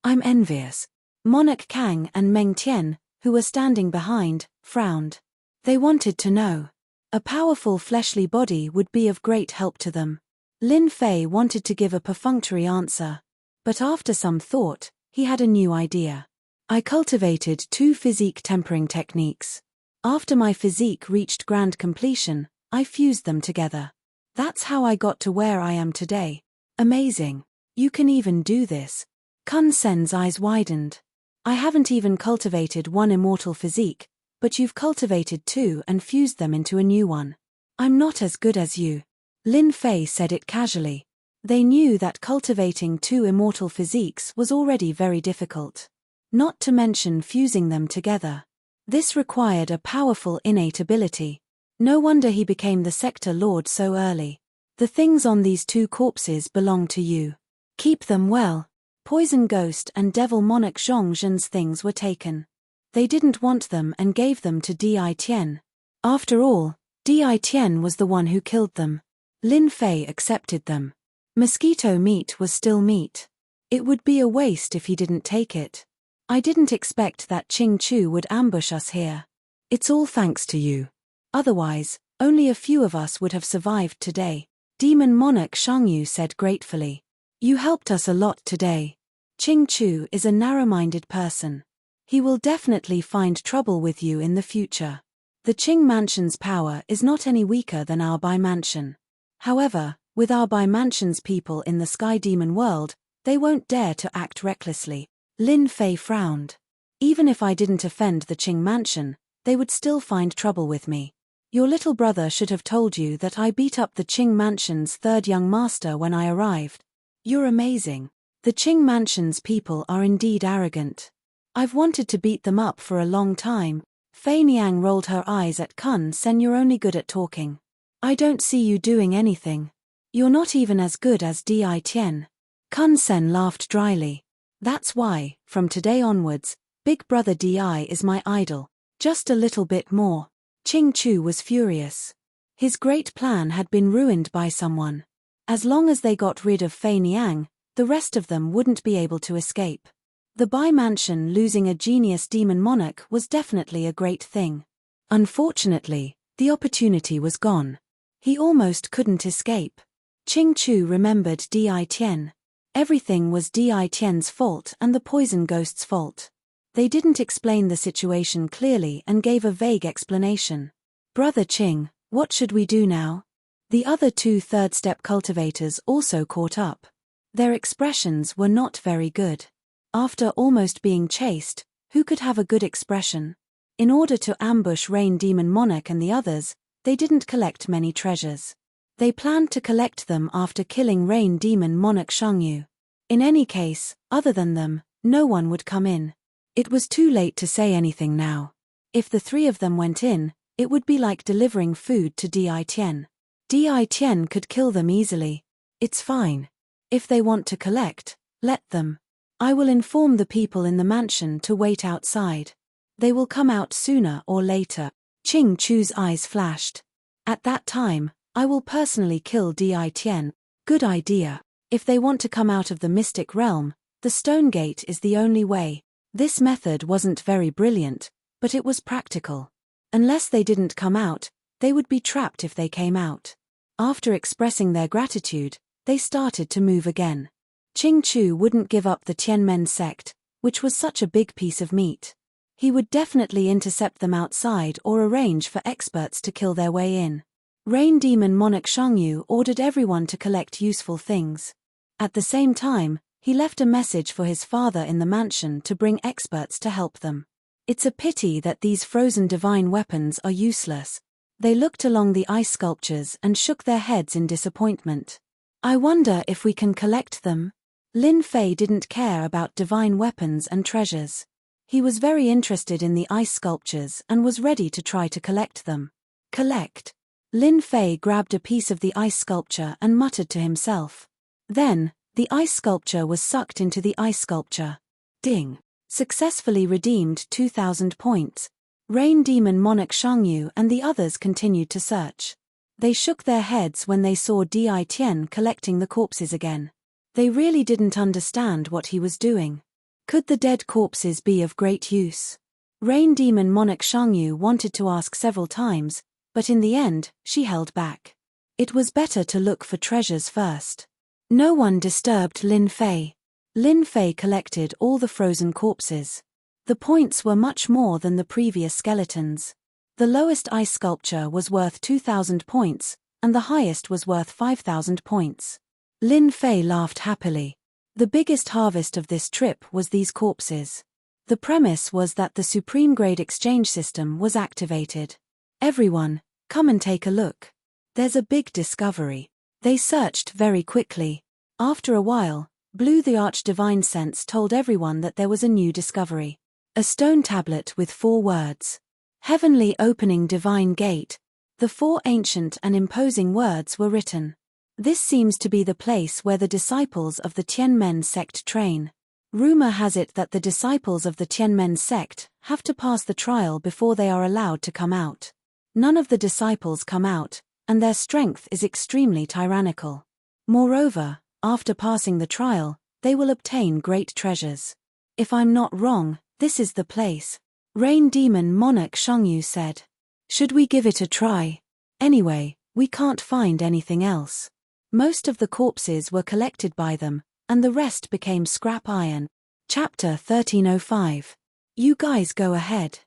I'm envious. Monarch Kang and Meng Tian, who were standing behind, frowned. They wanted to know. A powerful fleshly body would be of great help to them. Lin Fei wanted to give a perfunctory answer. But after some thought, he had a new idea. I cultivated 2 physique tempering techniques. After my physique reached grand completion, I fused them together. That's how I got to where I am today. Amazing. You can even do this. Kun Sen's eyes widened. I haven't even cultivated 1 immortal physique, but you've cultivated 2 and fused them into a new one. I'm not as good as you. Lin Fei said it casually. They knew that cultivating 2 immortal physiques was already very difficult. Not to mention fusing them together. This required a powerful innate ability. No wonder he became the sector lord so early. The things on these 2 corpses belong to you. Keep them well. Poison Ghost and Devil Monarch Zhong Zhen's things were taken. They didn't want them and gave them to Di Tian. After all, Di Tian was the one who killed them. Lin Fei accepted them. Mosquito meat was still meat. It would be a waste if he didn't take it. I didn't expect that Ching Chu would ambush us here. It's all thanks to you. Otherwise, only a few of us would have survived today. Demon Monarch Shangyu said gratefully. You helped us a lot today. Ching Chu is a narrow-minded person. He will definitely find trouble with you in the future. The Qing Mansion's power is not any weaker than our Bai Mansion. However, with our Bai Mansion's people in the Sky Demon world, they won't dare to act recklessly. Lin Fei frowned. Even if I didn't offend the Qing Mansion, they would still find trouble with me. Your little brother should have told you that I beat up the Qing Mansion's 3rd young master when I arrived. You're amazing. The Qing Mansion's people are indeed arrogant. I've wanted to beat them up for a long time. Fei Niang rolled her eyes at Kun Sen. You're only good at talking. I don't see you doing anything. You're not even as good as Di Tian. Kun Sen laughed dryly. That's why, from today onwards, Big Brother Di is my idol. Just a little bit more. Ching Chu was furious. His great plan had been ruined by someone. As long as they got rid of Fei Niang, the rest of them wouldn't be able to escape. The Bai Mansion losing a genius demon monarch was definitely a great thing. Unfortunately, the opportunity was gone. He almost couldn't escape. Qing Chu remembered Di Tian. Everything was Di Tian's fault and the poison ghost's fault. They didn't explain the situation clearly and gave a vague explanation. Brother Qing, what should we do now? The other two third-step cultivators also caught up. Their expressions were not very good. After almost being chased, who could have a good expression? In order to ambush Rain Demon Monarch and the others, they didn't collect many treasures. They planned to collect them after killing Rain Demon Monarch Shangyu. In any case, other than them, no one would come in. It was too late to say anything now. If the three of them went in, it would be like delivering food to Di Tian. Di Tian could kill them easily. It's fine. If they want to collect, let them. I will inform the people in the mansion to wait outside. They will come out sooner or later. Qing Chu's eyes flashed. At that time, I will personally kill Di Tian. Good idea. If they want to come out of the mystic realm, the stone gate is the only way. This method wasn't very brilliant, but it was practical. Unless they didn't come out, they would be trapped if they came out. After expressing their gratitude, they started to move again. Qing Chu wouldn't give up the Tianmen sect, which was such a big piece of meat. He would definitely intercept them outside or arrange for experts to kill their way in. Rain Demon Monarch Shangyu ordered everyone to collect useful things. At the same time, he left a message for his father in the mansion to bring experts to help them. It's a pity that these frozen divine weapons are useless. They looked along the ice sculptures and shook their heads in disappointment. I wonder if we can collect them? Lin Fei didn't care about divine weapons and treasures. He was very interested in the ice sculptures and was ready to try to collect them. Collect. Lin Fei grabbed a piece of the ice sculpture and muttered to himself. Then, the ice sculpture was sucked into the ice sculpture. Ding. Successfully redeemed 2,000 points. Rain Demon Monarch Shangyu and the others continued to search. They shook their heads when they saw Di Tian collecting the corpses again. They really didn't understand what he was doing. Could the dead corpses be of great use? Rain Demon Monarch Shangyu wanted to ask several times, but in the end, she held back. It was better to look for treasures first. No one disturbed Lin Fei. Lin Fei collected all the frozen corpses. The points were much more than the previous skeletons. The lowest ice sculpture was worth 2,000 points, and the highest was worth 5,000 points. Lin Fei laughed happily. The biggest harvest of this trip was these corpses. The premise was that the supreme grade exchange system was activated. Everyone, come and take a look. There's a big discovery. They searched very quickly. After a while, Blue the Archdivine Sense told everyone that there was a new discovery. A stone tablet with 4 words. Heavenly Opening Divine Gate. The 4 ancient and imposing words were written. This seems to be the place where the disciples of the Tianmen sect train. Rumor has it that the disciples of the Tianmen sect have to pass the trial before they are allowed to come out. None of the disciples come out, and their strength is extremely tyrannical. Moreover, after passing the trial, they will obtain great treasures. If I'm not wrong, this is the place. Rain Demon Monarch Shangyu said. Should we give it a try? Anyway, we can't find anything else. Most of the corpses were collected by them, and the rest became scrap iron. Chapter 1305. You guys go ahead.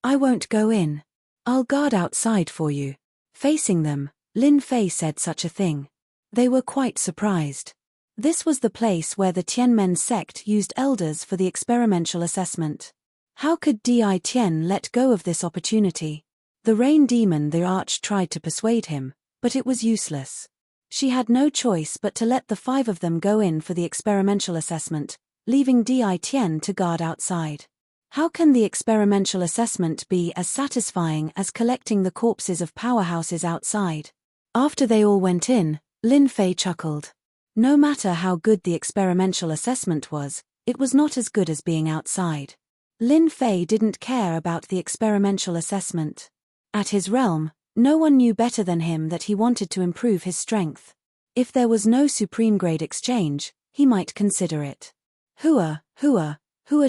I won't go in. I'll guard outside for you. Facing them, Lin Fei said such a thing. They were quite surprised. This was the place where the Tianmen sect used elders for the experimental assessment. How could Di Tian let go of this opportunity? The Rain Demon the Arch tried to persuade him, but it was useless. She had no choice but to let the 5 of them go in for the experimental assessment, leaving Di Tian to guard outside. How can the experimental assessment be as satisfying as collecting the corpses of powerhouses outside? After they all went in, Lin Fei chuckled. No matter how good the experimental assessment was, it was not as good as being outside. Lin Fei didn't care about the experimental assessment. At his realm, no one knew better than him that he wanted to improve his strength. If there was no supreme grade exchange, he might consider it. Hua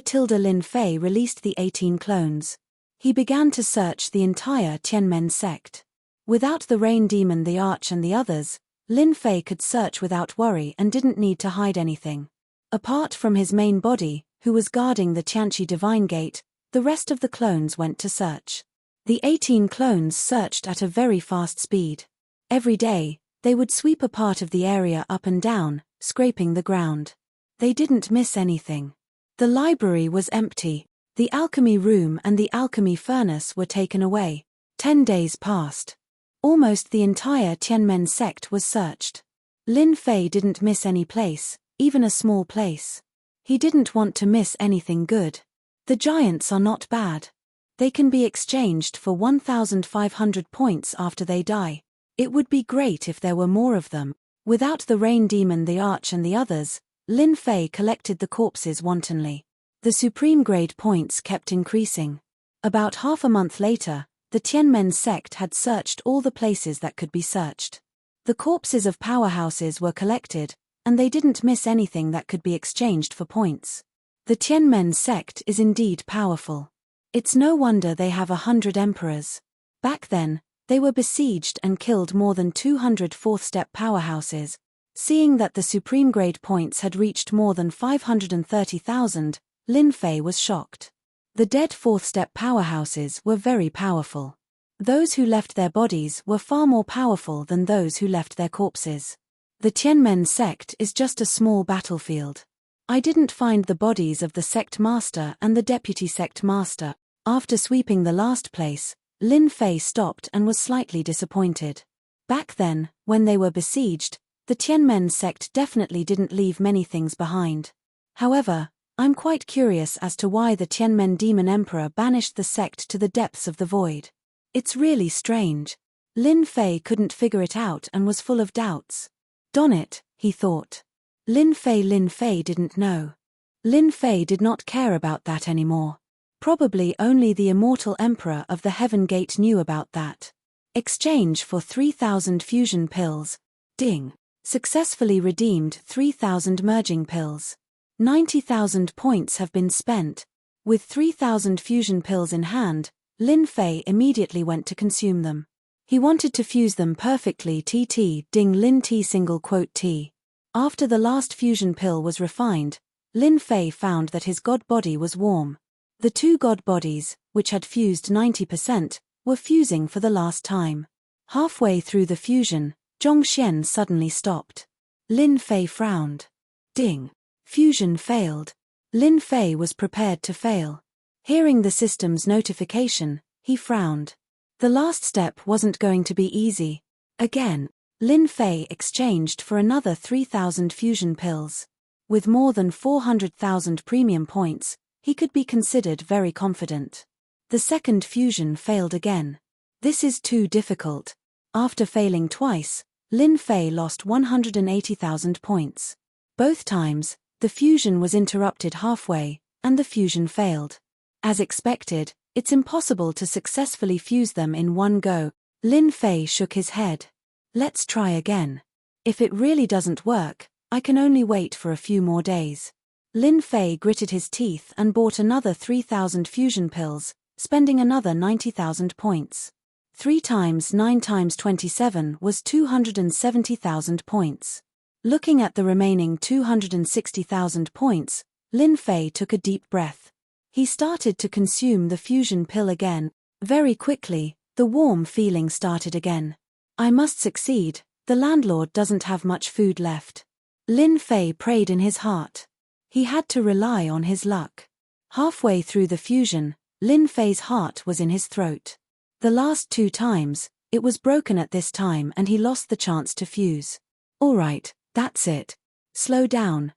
tilde Lin Fei released the 18 clones. He began to search the entire Tianmen sect. Without the Rain Demon, the Arch and the others, Lin Fei could search without worry and didn't need to hide anything. Apart from his main body, who was guarding the Tianqi Divine Gate, the rest of the clones went to search. The 18 clones searched at a very fast speed. Every day, they would sweep a part of the area up and down, scraping the ground. They didn't miss anything. The library was empty. The alchemy room and the alchemy furnace were taken away. 10 days passed. Almost the entire Tianmen sect was searched. Lin Fei didn't miss any place, even a small place. He didn't want to miss anything good. The giants are not bad. They can be exchanged for 1,500 points after they die. It would be great if there were more of them. Without the Rain Demon, the Arch and the others, Lin Fei collected the corpses wantonly. The supreme grade points kept increasing. About half a month later, the Tianmen sect had searched all the places that could be searched. The corpses of powerhouses were collected, and they didn't miss anything that could be exchanged for points. The Tianmen sect is indeed powerful. It's no wonder they have 100 emperors. Back then, they were besieged and killed more than 200 fourth-step powerhouses. Seeing that the supreme grade points had reached more than 530,000, Lin Fei was shocked. The dead fourth-step powerhouses were very powerful. Those who left their bodies were far more powerful than those who left their corpses. The Tianmen sect is just a small battlefield. I didn't find the bodies of the sect master and the deputy sect master. After sweeping the last place, Lin Fei stopped and was slightly disappointed. Back then, when they were besieged, the Tianmen sect definitely didn't leave many things behind. However, I'm quite curious as to why the Tianmen Demon Emperor banished the sect to the depths of the void. It's really strange. Lin Fei couldn't figure it out and was full of doubts. Don it, he thought. Lin Fei didn't know. Lin Fei did not care about that anymore. Probably only the immortal Emperor of the Heaven Gate knew about that. Exchange for 3,000 fusion pills. Ding. Successfully redeemed 3,000 merging pills. 90,000 points have been spent. With 3,000 fusion pills in hand, Lin Fei immediately went to consume them. He wanted to fuse them perfectly. Ding Lin T single quote T. After the last fusion pill was refined, Lin Fei found that his god body was warm. The two god bodies, which had fused 90%, were fusing for the last time. Halfway through the fusion, Zhongxian suddenly stopped. Lin Fei frowned. Ding. Fusion failed. Lin Fei was prepared to fail. Hearing the system's notification, he frowned. The last step wasn't going to be easy. Again, Lin Fei exchanged for another 3,000 fusion pills. With more than 400,000 premium points, he could be considered very confident. The second fusion failed again. This is too difficult. After failing twice, Lin Fei lost 180,000 points. Both times, the fusion was interrupted halfway, and the fusion failed. As expected, it's impossible to successfully fuse them in one go. Lin Fei shook his head. Let's try again. If it really doesn't work, I can only wait for a few more days. Lin Fei gritted his teeth and bought another 3,000 fusion pills, spending another 90,000 points. 3 times 9 times 27 was 270,000 points. Looking at the remaining 260,000 points, Lin Fei took a deep breath. He started to consume the fusion pill again. Very quickly, the warm feeling started again. I must succeed, the landlord doesn't have much food left. Lin Fei prayed in his heart. He had to rely on his luck. Halfway through the fusion, Lin Fei's heart was in his throat. The last 2 times, it was broken at this time and he lost the chance to fuse. All right. That's it. Slow down,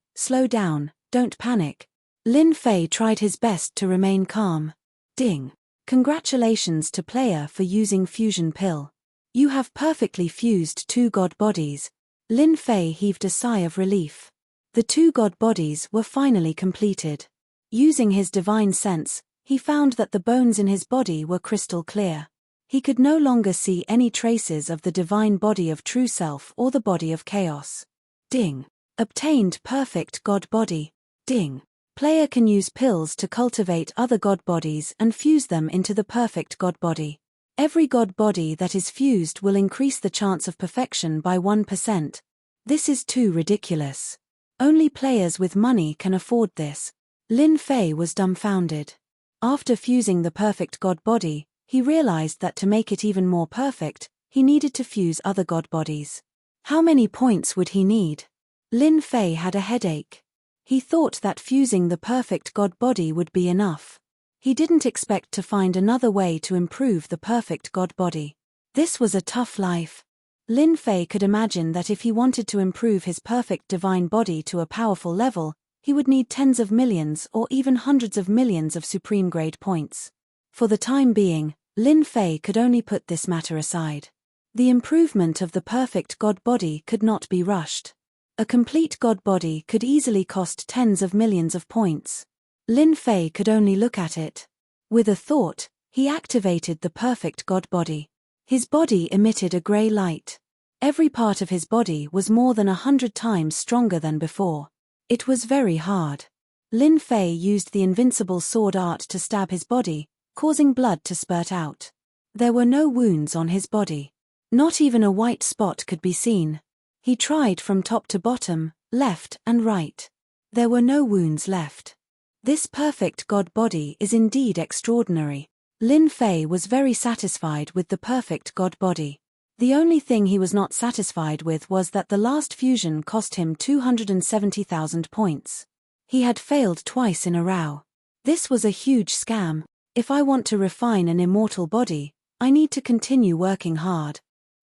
don't panic. Lin Fei tried his best to remain calm. Ding. Congratulations to player for using fusion pill. You have perfectly fused 2 god bodies. Lin Fei heaved a sigh of relief. The 2 god bodies were finally completed. Using his divine sense, he found that the bones in his body were crystal clear. He could no longer see any traces of the divine body of true self or the body of chaos. Ding. Obtained perfect God body. Ding. Player can use pills to cultivate other God bodies and fuse them into the perfect God body. Every God body that is fused will increase the chance of perfection by 1%. This is too ridiculous. Only players with money can afford this. Lin Fei was dumbfounded. After fusing the perfect God body, he realized that to make it even more perfect, he needed to fuse other God bodies. How many points would he need? Lin Fei had a headache. He thought that fusing the perfect God body would be enough. He didn't expect to find another way to improve the perfect God body. This was a tough life. Lin Fei could imagine that if he wanted to improve his perfect divine body to a powerful level, he would need tens of millions or even hundreds of millions of supreme grade points. For the time being, Lin Fei could only put this matter aside. The improvement of the perfect God body could not be rushed. A complete God body could easily cost tens of millions of points. Lin Fei could only look at it. With a thought, he activated the perfect God body. His body emitted a grey light. Every part of his body was more than 100 times stronger than before. It was very hard. Lin Fei used the invincible sword art to stab his body, causing blood to spurt out. There were no wounds on his body. Not even a white spot could be seen. He tried from top to bottom, left and right. There were no wounds left. This perfect God body is indeed extraordinary. Lin Fei was very satisfied with the perfect God body. The only thing he was not satisfied with was that the last fusion cost him 270,000 points. He had failed twice in a row. This was a huge scam. If I want to refine an immortal body, I need to continue working hard.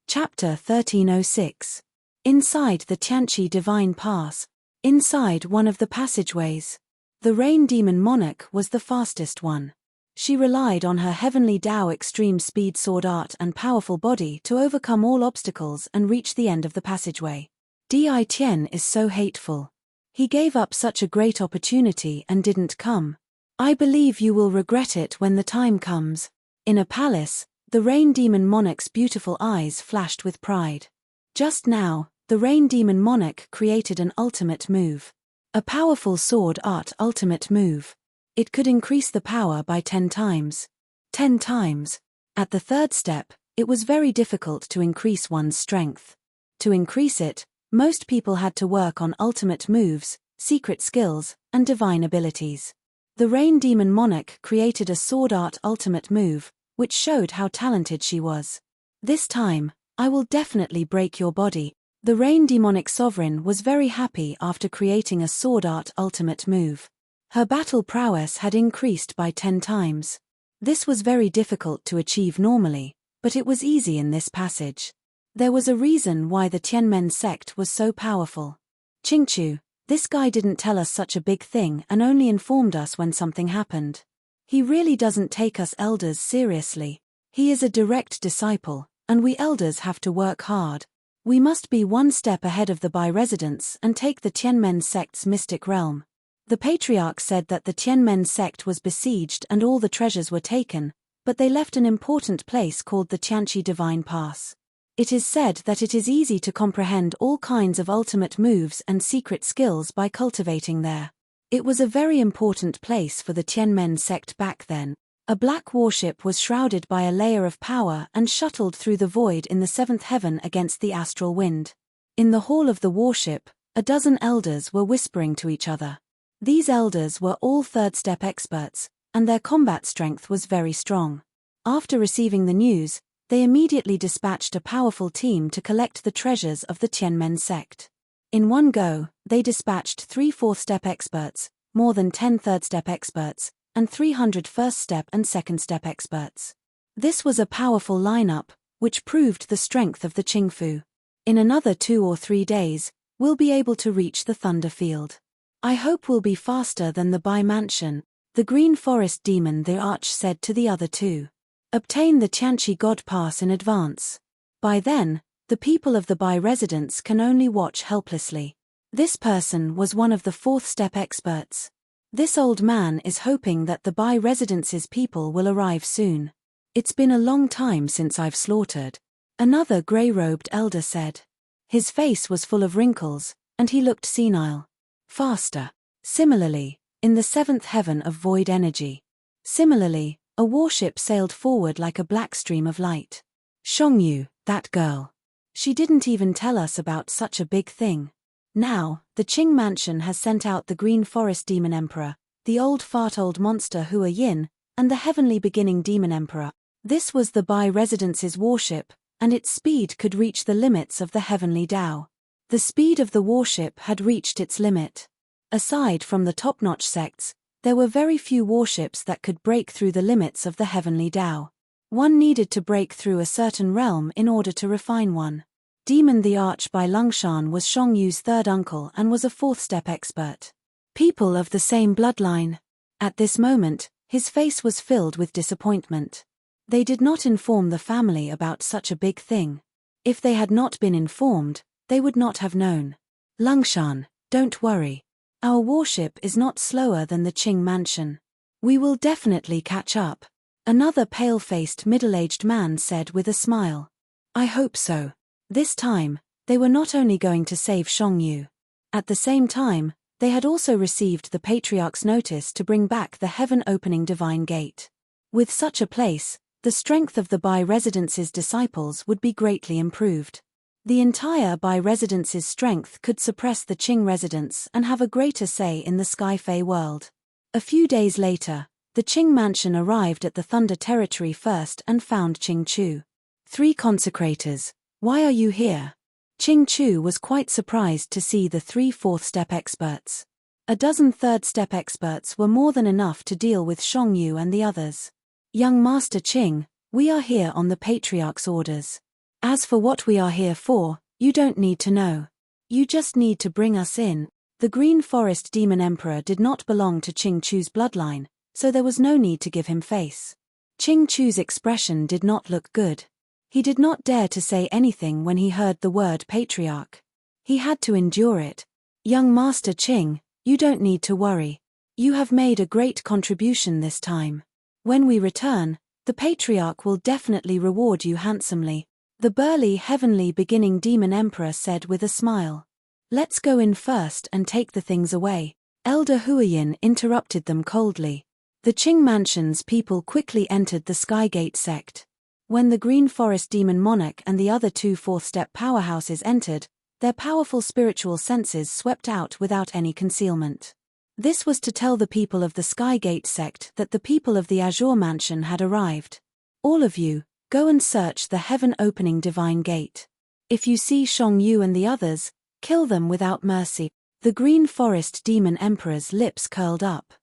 Chapter 1306. Inside the Tianqi Divine Pass. Inside one of the passageways. The Rain Demon Monarch was the fastest one. She relied on her heavenly Tao extreme speed sword art and powerful body to overcome all obstacles and reach the end of the passageway. Di Tian is so hateful. He gave up such a great opportunity and didn't come. I believe you will regret it when the time comes. In a palace, the Rain Demon Monarch's beautiful eyes flashed with pride. Just now, the Rain Demon Monarch created an ultimate move. A powerful sword art ultimate move. It could increase the power by 10 times. 10 times. At the third step, it was very difficult to increase one's strength. To increase it, most people had to work on ultimate moves, secret skills, and divine abilities. The Rain Demon Monarch created a sword art ultimate move, which showed how talented she was. This time, I will definitely break your body. The Rain Demonic Sovereign was very happy after creating a sword art ultimate move. Her battle prowess had increased by 10 times. This was very difficult to achieve normally, but it was easy in this passage. There was a reason why the Tianmen sect was so powerful. Qingchu, this guy didn't tell us such a big thing and only informed us when something happened. He really doesn't take us elders seriously. He is a direct disciple, and we elders have to work hard. We must be one step ahead of the Bai residents and take the Tianmen sect's mystic realm. The patriarch said that the Tianmen sect was besieged and all the treasures were taken, but they left an important place called the Tianqi Divine Pass. It is said that it is easy to comprehend all kinds of ultimate moves and secret skills by cultivating there. It was a very important place for the Tianmen sect back then. A black warship was shrouded by a layer of power and shuttled through the void in the seventh heaven against the astral wind. In the hall of the warship, a dozen elders were whispering to each other. These elders were all third-step experts, and their combat strength was very strong. After receiving the news, they immediately dispatched a powerful team to collect the treasures of the Tianmen sect. In one go, they dispatched 3 fourth-step experts, more than 10 third-step experts, and 300 first-step and second-step experts. This was a powerful lineup, which proved the strength of the Qingfu. In another 2 or 3 days, we'll be able to reach the Thunder Field. I hope we'll be faster than the Bai Mansion, the Green Forest Demon the Arch said to the other 2. Obtain the Tianqi God Pass in advance. By then, the people of the Bai residence can only watch helplessly. This person was one of the fourth-step experts. This old man is hoping that the Bai residence's people will arrive soon. It's been a long time since I've slaughtered, another grey-robed elder said. His face was full of wrinkles, and he looked senile. Faster. Similarly, in the seventh heaven of void energy. Similarly, a warship sailed forward like a black stream of light. Shongyu, that girl. She didn't even tell us about such a big thing. Now, the Qing mansion has sent out the Green Forest Demon Emperor, the old old monster Hua Yin, and the heavenly beginning Demon Emperor. This was the Bai Residence's warship, and its speed could reach the limits of the heavenly Tao. The speed of the warship had reached its limit. Aside from the top-notch sects, there were very few warships that could break through the limits of the heavenly Tao. One needed to break through a certain realm in order to refine one. Demon the Arch by Lungshan was Shongyu's third uncle and was a fourth-step expert. People of the same bloodline. At this moment, his face was filled with disappointment. They did not inform the family about such a big thing. If they had not been informed, they would not have known. Lungshan, don't worry. Our warship is not slower than the Qing mansion. We will definitely catch up. Another pale-faced middle-aged man said with a smile. I hope so. This time, they were not only going to save Shongyu. At the same time, they had also received the Patriarch's notice to bring back the heaven-opening divine gate. With such a place, the strength of the Bai Residence's disciples would be greatly improved. The entire Bai Residence's strength could suppress the Qing residents and have a greater say in the Sky-Fae world. A few days later, the Qing mansion arrived at the Thunder Territory first and found Qing Chu. 3 consecrators, why are you here? Qing Chu was quite surprised to see the 3 fourth-step experts. A dozen third-step experts were more than enough to deal with Shongyu and the others. Young Master Qing, we are here on the Patriarch's orders. As for what we are here for, you don't need to know. You just need to bring us in. The Green Forest Demon Emperor did not belong to Qing Chu's bloodline, so there was no need to give him face. Qing Chu's expression did not look good. He did not dare to say anything when he heard the word Patriarch. He had to endure it. Young Master Qing, you don't need to worry. You have made a great contribution this time. When we return, the Patriarch will definitely reward you handsomely. The burly heavenly beginning Demon Emperor said with a smile. Let's go in first and take the things away. Elder Huayin interrupted them coldly. The Qing mansion's people quickly entered the Skygate sect. When the Green Forest Demon Monarch and the other 2 fourth-step powerhouses entered, their powerful spiritual senses swept out without any concealment. This was to tell the people of the Skygate sect that the people of the Azure Mansion had arrived. All of you, go and search the heaven-opening divine gate. If you see Shongyu and the others, kill them without mercy. The Green Forest Demon Emperor's lips curled up.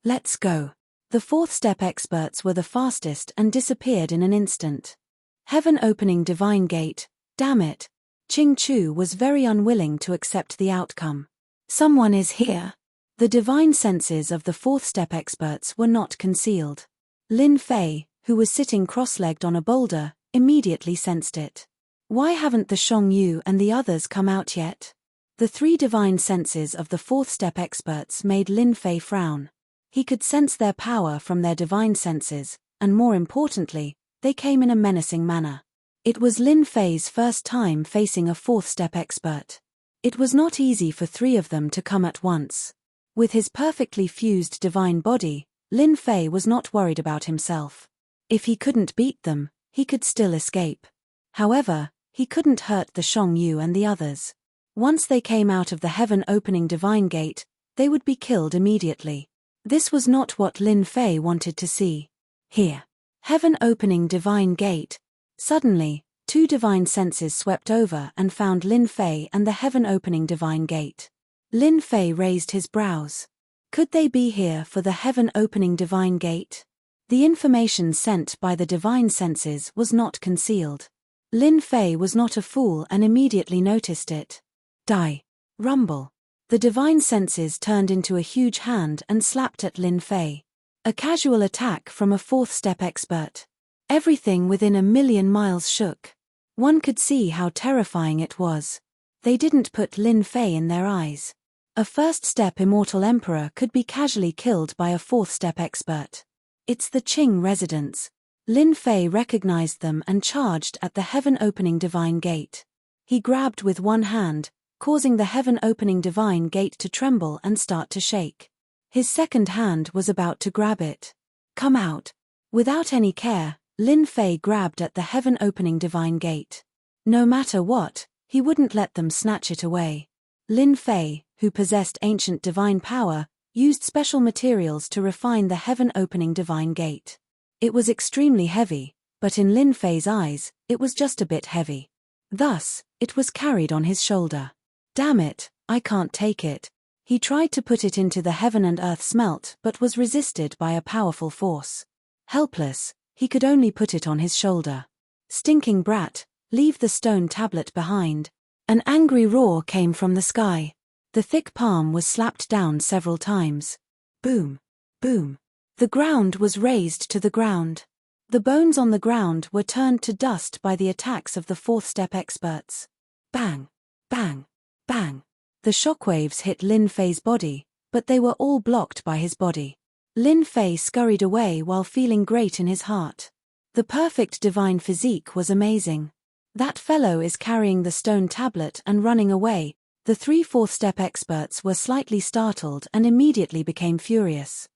Let's go. The fourth-step experts were the fastest and disappeared in an instant. Heaven-opening divine gate, damn it. Qing Chu was very unwilling to accept the outcome. Someone is here. The divine senses of the fourth-step experts were not concealed. Lin Fei, who was sitting cross-legged on a boulder, immediately sensed it. Why haven't the Shongyu and the others come out yet? The 3 divine senses of the fourth-step experts made Lin Fei frown. He could sense their power from their divine senses, and more importantly, they came in a menacing manner. It was Lin Fei's first time facing a fourth-step expert. It was not easy for 3 of them to come at once. With his perfectly fused divine body, Lin Fei was not worried about himself. If he couldn't beat them, he could still escape. However, he couldn't hurt the Shongyu and the others. Once they came out of the heaven-opening divine gate, they would be killed immediately. This was not what Lin Fei wanted to see. Here. Heaven-opening divine gate. Suddenly, 2 divine senses swept over and found Lin Fei and the heaven-opening divine gate. Lin Fei raised his brows. Could they be here for the heaven-opening divine gate? The information sent by the divine senses was not concealed. Lin Fei was not a fool and immediately noticed it. Die. Rumble. The divine senses turned into a huge hand and slapped at Lin Fei. A casual attack from a fourth-step expert. Everything within 1,000,000 miles shook. One could see how terrifying it was. They didn't put Lin Fei in their eyes. A first-step immortal emperor could be casually killed by a fourth-step expert. It's the Qing residents. Lin Fei recognized them and charged at the heaven-opening divine gate. He grabbed with one hand, causing the heaven-opening divine gate to tremble and start to shake. His second hand was about to grab it. "Come out." Without any care, Lin Fei grabbed at the heaven-opening divine gate. No matter what, he wouldn't let them snatch it away. Lin Fei, who possessed ancient divine power, used special materials to refine the heaven-opening divine gate. It was extremely heavy, but in Lin Fei's eyes, it was just a bit heavy. Thus, it was carried on his shoulder. "Damn it, I can't take it." He tried to put it into the heaven and earth smelt but was resisted by a powerful force. Helpless, he could only put it on his shoulder. "Stinking brat, leave the stone tablet behind." An angry roar came from the sky. The thick palm was slapped down several times. Boom, boom. The ground was razed to the ground. The bones on the ground were turned to dust by the attacks of the fourth step experts. Bang, bang, bang. The shockwaves hit Lin Fei's body, but they were all blocked by his body. Lin Fei scurried away while feeling great in his heart. The perfect divine physique was amazing. That fellow is carrying the stone tablet and running away. The three fourth step experts were slightly startled and immediately became furious.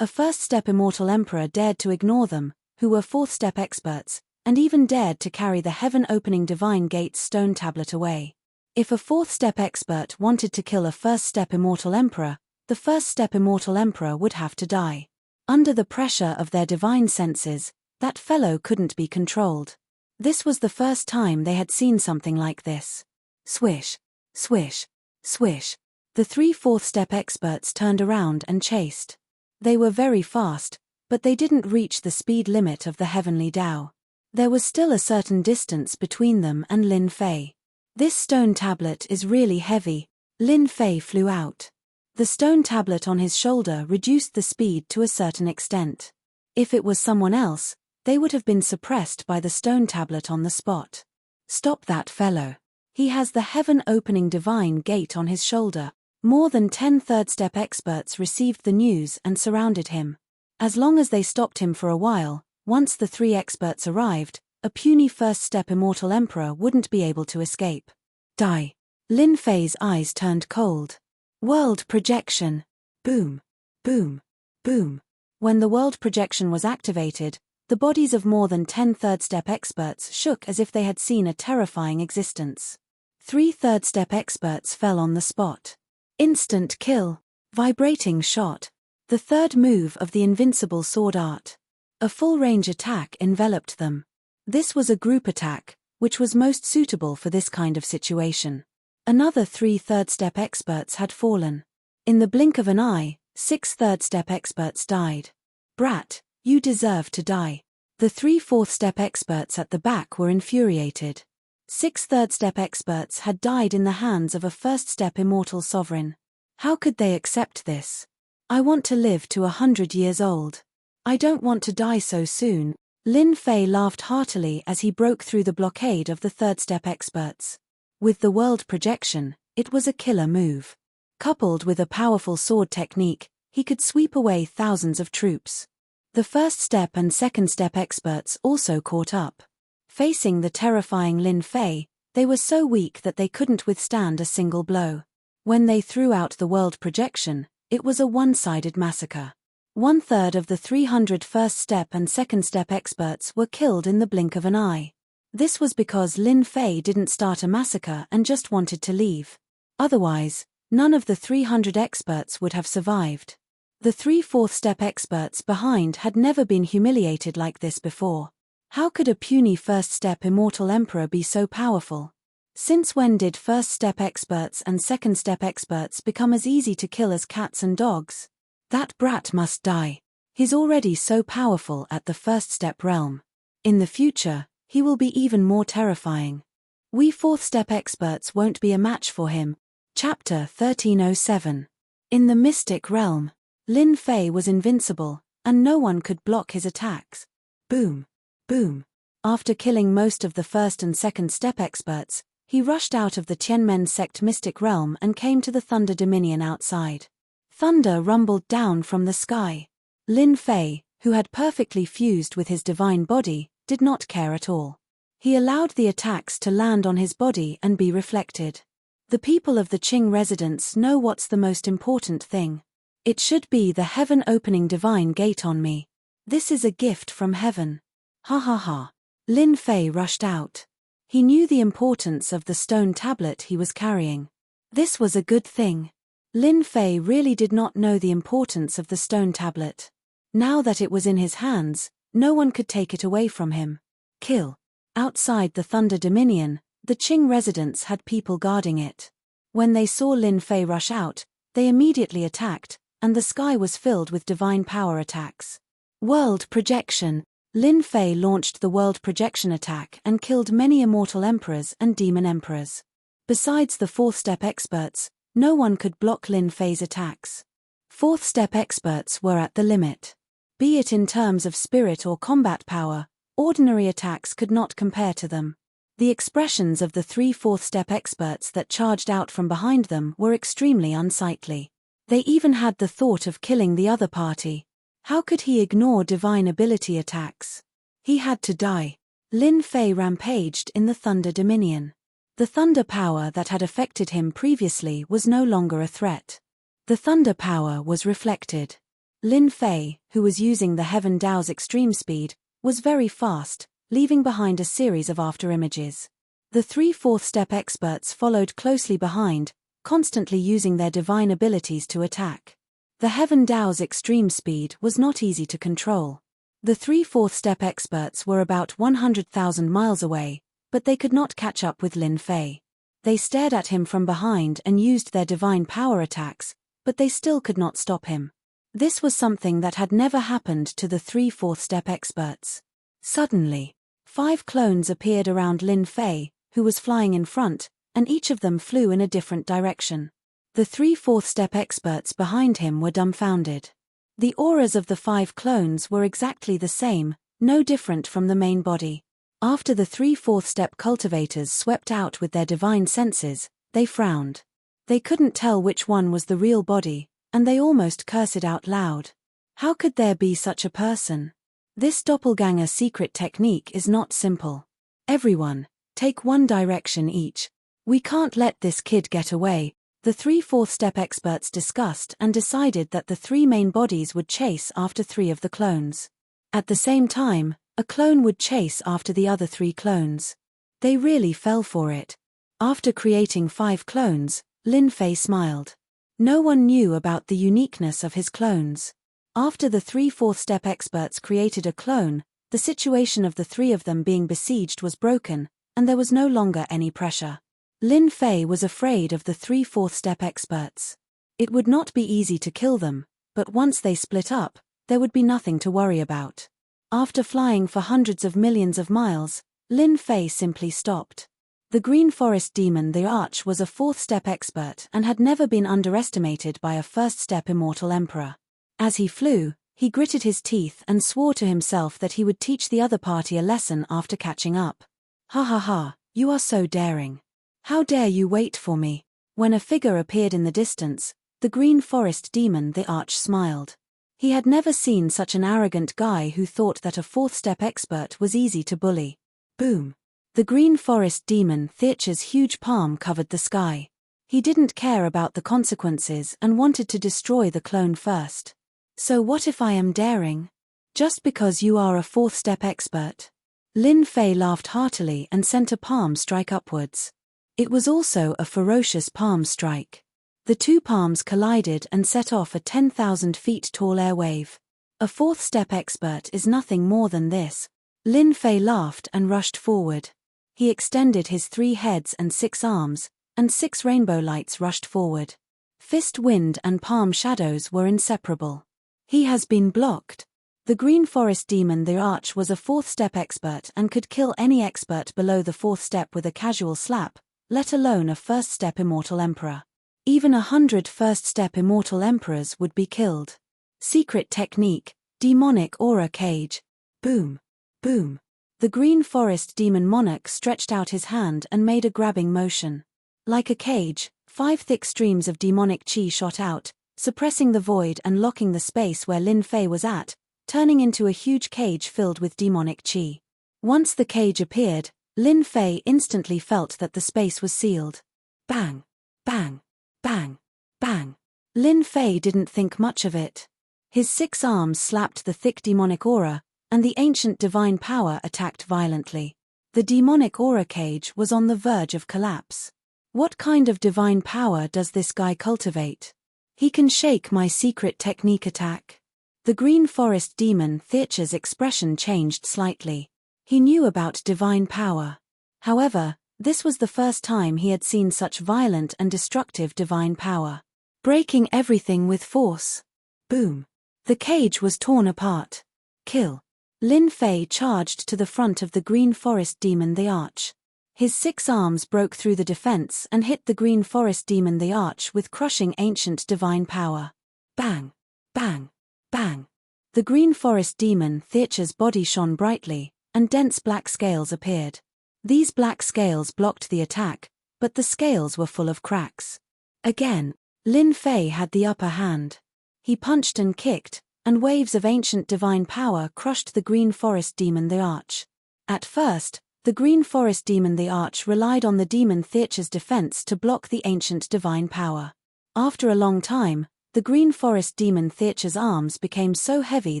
A first step immortal emperor dared to ignore them, who were fourth step experts, and even dared to carry the heaven-opening divine gate's stone tablet away. If a fourth step expert wanted to kill a first step immortal emperor, the first step immortal emperor would have to die. Under the pressure of their divine senses, that fellow couldn't be controlled. This was the first time they had seen something like this. Swish, swish, swish. The three fourth step experts turned around and chased. They were very fast, but they didn't reach the speed limit of the heavenly Tao. There was still a certain distance between them and Lin Fei. "This stone tablet is really heavy." Lin Fei flew out. The stone tablet on his shoulder reduced the speed to a certain extent. If it was someone else, they would have been suppressed by the stone tablet on the spot. "Stop that fellow. He has the heaven-opening divine gate on his shoulder." More than 10 third-step experts received the news and surrounded him. As long as they stopped him for a while, once the three experts arrived, a puny first-step immortal emperor wouldn't be able to escape. "Die." Lin Fei's eyes turned cold. World projection. Boom, boom, boom. When the world projection was activated, the bodies of more than 10 third-step experts shook as if they had seen a terrifying existence. 3 third-step experts fell on the spot. Instant kill. Vibrating shot. The third move of the invincible sword art. A full-range attack enveloped them. This was a group attack, which was most suitable for this kind of situation. Another 3 third-step experts had fallen. In the blink of an eye, 6 third-step experts died. "Brat, you deserve to die." The 3 fourth-step experts at the back were infuriated. 6 third-step experts had died in the hands of a first-step immortal sovereign. How could they accept this? "I want to live to 100 years old. I don't want to die so soon." Lin Fei laughed heartily as he broke through the blockade of the third-step experts. With the world projection, it was a killer move. Coupled with a powerful sword technique, he could sweep away thousands of troops. The first step and second step experts also caught up. Facing the terrifying Lin Fei, they were so weak that they couldn't withstand a single blow. When they threw out the world projection, it was a one-sided massacre. 1/3 of the 300 first step and second step experts were killed in the blink of an eye. This was because Lin Fei didn't start a massacre and just wanted to leave. Otherwise, none of the 300 experts would have survived. The 3 fourth step experts behind had never been humiliated like this before. How could a puny first step immortal emperor be so powerful? Since when did first step experts and second step experts become as easy to kill as cats and dogs? That brat must die. He's already so powerful at the first step realm. In the future, he will be even more terrifying. We fourth step experts won't be a match for him. Chapter 1307. In the mystic realm, Lin Fei was invincible, and no one could block his attacks. Boom, boom. After killing most of the first and second step experts, he rushed out of the Tianmen sect mystic realm and came to the Thunder Dominion outside. Thunder rumbled down from the sky. Lin Fei, who had perfectly fused with his divine body, did not care at all. He allowed the attacks to land on his body and be reflected. The people of the Qing residence know what's the most important thing. It should be the heaven-opening divine gate on me. This is a gift from heaven. Ha ha ha. Lin Fei rushed out. He knew the importance of the stone tablet he was carrying. This was a good thing. Lin Fei really did not know the importance of the stone tablet. Now that it was in his hands, no one could take it away from him. Kill. Outside the Thunder Dominion, the Qing residents had people guarding it. When they saw Lin Fei rush out, they immediately attacked, and the sky was filled with divine power attacks. World Projection. Lin Fei launched the World Projection attack and killed many immortal emperors and demon emperors. Besides the fourth step experts, no one could block Lin Fei's attacks. Fourth step experts were at the limit. Be it in terms of spirit or combat power, ordinary attacks could not compare to them. The expressions of the three fourth step experts that charged out from behind them were extremely unsightly. They even had the thought of killing the other party. How could he ignore divine ability attacks? He had to die. Lin Fei rampaged in the Thunder Dominion. The thunder power that had affected him previously was no longer a threat. The thunder power was reflected. Lin Fei, who was using the Heaven Dao's extreme speed, was very fast, leaving behind a series of afterimages. The three fourth step experts followed closely behind, constantly using their divine abilities to attack. The Heaven Dao's extreme speed was not easy to control. The three fourth step experts were about 100,000 miles away, but they could not catch up with Lin Fei. They stared at him from behind and used their divine power attacks, but they still could not stop him. This was something that had never happened to the three fourth step experts. Suddenly, 5 clones appeared around Lin Fei, who was flying in front, and each of them flew in a different direction. The three fourth step experts behind him were dumbfounded. The auras of the 5 clones were exactly the same, no different from the main body. After the three fourth step cultivators swept out with their divine senses, they frowned. They couldn't tell which one was the real body, and they almost cursed out loud. How could there be such a person? This doppelganger secret technique is not simple. Everyone, take one direction each. We can't let this kid get away. The three fourth step experts discussed and decided that the 3 main bodies would chase after 3 of the clones. At the same time, a clone would chase after the other 3 clones. They really fell for it. After creating 5 clones, Lin Fei smiled. No one knew about the uniqueness of his clones. After the three fourth step experts created a clone, the situation of the 3 of them being besieged was broken, and there was no longer any pressure. Lin Fei was afraid of the three fourth step experts. It would not be easy to kill them, but once they split up, there would be nothing to worry about. After flying for hundreds of millions of miles, Lin Fei simply stopped. The Green Forest Demon the Arch was a 4th step expert and had never been underestimated by a 1st step immortal emperor. As he flew, he gritted his teeth and swore to himself that he would teach the other party a lesson after catching up. Ha ha ha, you are so daring. How dare you wait for me? When a figure appeared in the distance, the Green Forest Demon the Arch smiled. He had never seen such an arrogant guy who thought that a 4th step expert was easy to bully. Boom. The Green Forest Demon Theacher's huge palm covered the sky. He didn't care about the consequences and wanted to destroy the clone first. So what if I am daring? Just because you are a 4th step expert? Lin Fei laughed heartily and sent a palm strike upwards. It was also a ferocious palm strike. The 2 palms collided and set off a 10,000 feet tall air wave. A 4th step expert is nothing more than this. Lin Fei laughed and rushed forward. He extended his 3 heads and 6 arms, and 6 rainbow lights rushed forward. Fist wind and palm shadows were inseparable. He has been blocked. The Green Forest Demon the Arch was a 4th step expert and could kill any expert below the 4th step with a casual slap, let alone a 1st step immortal emperor. Even 100 1st step immortal emperors would be killed. Secret technique, demonic aura cage. Boom. Boom. The Green Forest Demon Monarch stretched out his hand and made a grabbing motion. Like a cage, 5 thick streams of demonic chi shot out, suppressing the void and locking the space where Lin Fei was at, turning into a huge cage filled with demonic chi. Once the cage appeared, Lin Fei instantly felt that the space was sealed. Bang! Bang! Bang! Bang! Lin Fei didn't think much of it. His 6 arms slapped the thick demonic aura, and the ancient divine power attacked violently. The demonic aura cage was on the verge of collapse. What kind of divine power does this guy cultivate? He can shake my secret technique attack. The green forest demon Theacher's expression changed slightly. He knew about divine power. However, this was the first time he had seen such violent and destructive divine power. Breaking everything with force. Boom. The cage was torn apart. Kill. Lin Fei charged to the front of the green forest demon the Arch. His 6 arms broke through the defense and hit the green forest demon the Arch with crushing ancient divine power. Bang! Bang! Bang! The green forest demon Theacher's body shone brightly, and dense black scales appeared. These black scales blocked the attack, but the scales were full of cracks. Again, Lin Fei had the upper hand. He punched and kicked, and waves of ancient divine power crushed the green forest demon the Arch. At first, the green forest demon the Arch relied on the demon Theacher's defense to block the ancient divine power. After a long time, the green forest demon Theacher's arms became so heavy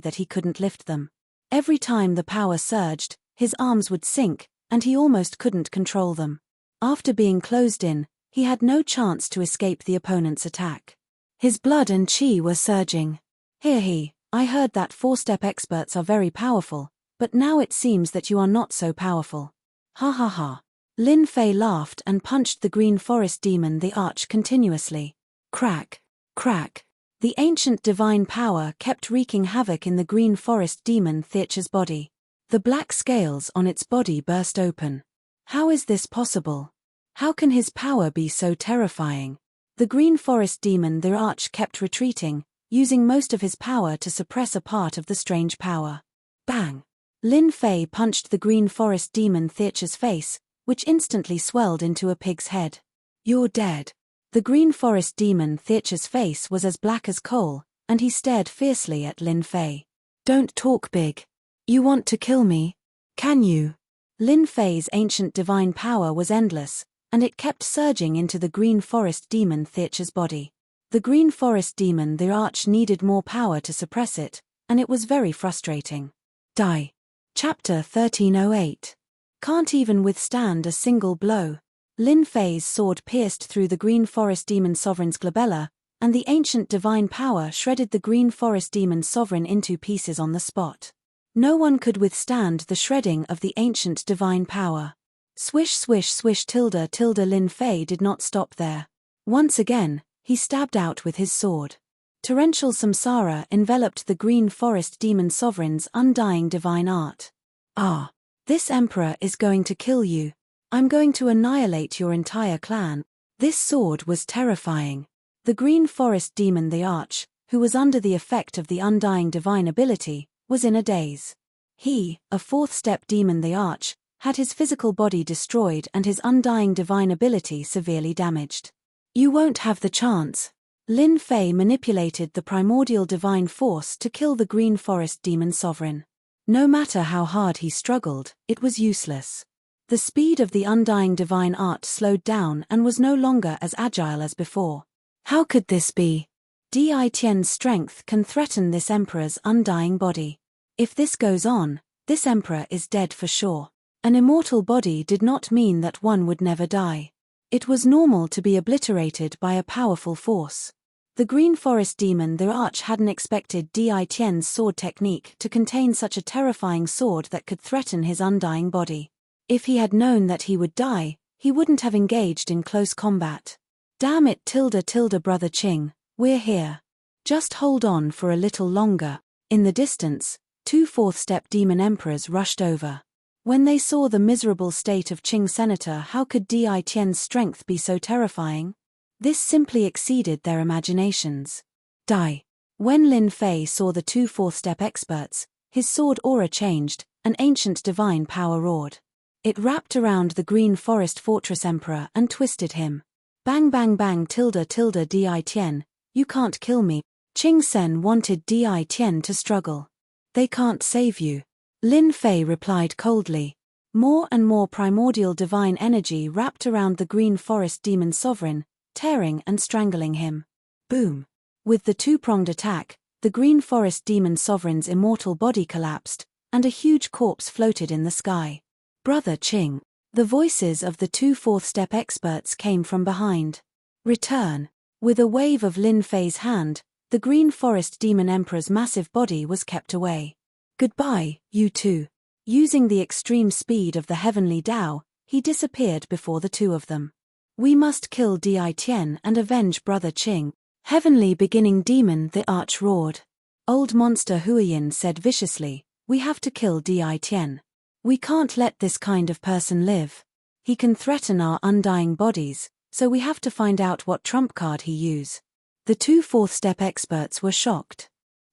that he couldn't lift them. Every time the power surged, his arms would sink, and he almost couldn't control them. After being closed in, he had no chance to escape the opponent's attack. His blood and chi were surging. I heard that 4-step experts are very powerful, but now it seems that you are not so powerful. Ha ha ha. Lin Fei laughed and punched the green forest demon the Arch continuously. Crack. Crack. The ancient divine power kept wreaking havoc in the green forest demon Theacher's body. The black scales on its body burst open. How is this possible? How can his power be so terrifying? The green forest demon the Arch kept retreating, using most of his power to suppress a part of the strange power. Bang! Lin Fei punched the green forest demon Theacher's face, which instantly swelled into a pig's head. You're dead. The green forest demon Theacher's face was as black as coal, and he stared fiercely at Lin Fei. Don't talk big. You want to kill me? Can you? Lin Fei's ancient divine power was endless, and it kept surging into the green forest demon Theacher's body. The green forest demon the Arch needed more power to suppress it, and it was very frustrating. Die. Chapter 1308. Can't even withstand a single blow. Lin Fei's sword pierced through the green forest demon sovereign's glabella, and the ancient divine power shredded the green forest demon sovereign into pieces on the spot. No one could withstand the shredding of the ancient divine power. Swish swish swish tilde tilde. Lin Fei did not stop there. Once again, he stabbed out with his sword. Torrential samsara enveloped the green forest demon sovereign's undying divine art. Ah! This emperor is going to kill you. I'm going to annihilate your entire clan. This sword was terrifying. The green forest demon the Arch, who was under the effect of the undying divine ability, was in a daze. He, a 4th-step demon the Arch, had his physical body destroyed and his undying divine ability severely damaged. You won't have the chance. Lin Fei manipulated the primordial divine force to kill the green forest demon sovereign. No matter how hard he struggled, it was useless. The speed of the undying divine art slowed down and was no longer as agile as before. How could this be? Di Tian's strength can threaten this emperor's undying body. If this goes on, this emperor is dead for sure. An immortal body did not mean that one would never die. It was normal to be obliterated by a powerful force. The green forest demon the Arch hadn't expected Di Tian's sword technique to contain such a terrifying sword that could threaten his undying body. If he had known that he would die, he wouldn't have engaged in close combat. Damn it tilde tilde brother Qing, we're here. Just hold on for a little longer. In the distance, 2 4th-step demon emperors rushed over. When they saw the miserable state of Qing senator, how could Di Tian's strength be so terrifying? This simply exceeded their imaginations. Die. When Lin Fei saw the 2 4th-step experts, his sword aura changed, an ancient divine power roared. It wrapped around the green forest fortress emperor and twisted him. Bang bang bang tilde tilde. Di Tian, you can't kill me. Qing Sen wanted Di Tian to struggle. They can't save you. Lin Fei replied coldly. More and more primordial divine energy wrapped around the green forest demon sovereign, tearing and strangling him. Boom! With the two-pronged attack, the green forest demon sovereign's immortal body collapsed, and a huge corpse floated in the sky. Brother Qing. The voices of the two fourth-step experts came from behind. Return. With a wave of Lin Fei's hand, the green forest demon emperor's massive body was kept away. Goodbye, you two. Using the extreme speed of the heavenly Tao, he disappeared before the two of them. We must kill Di Tian and avenge Brother Qing. Heavenly beginning demon the arch roared. Old monster Huiyin said viciously, we have to kill Di Tian. We can't let this kind of person live. He can threaten our undying bodies, so we have to find out what trump card he use. The two fourth-step experts were shocked.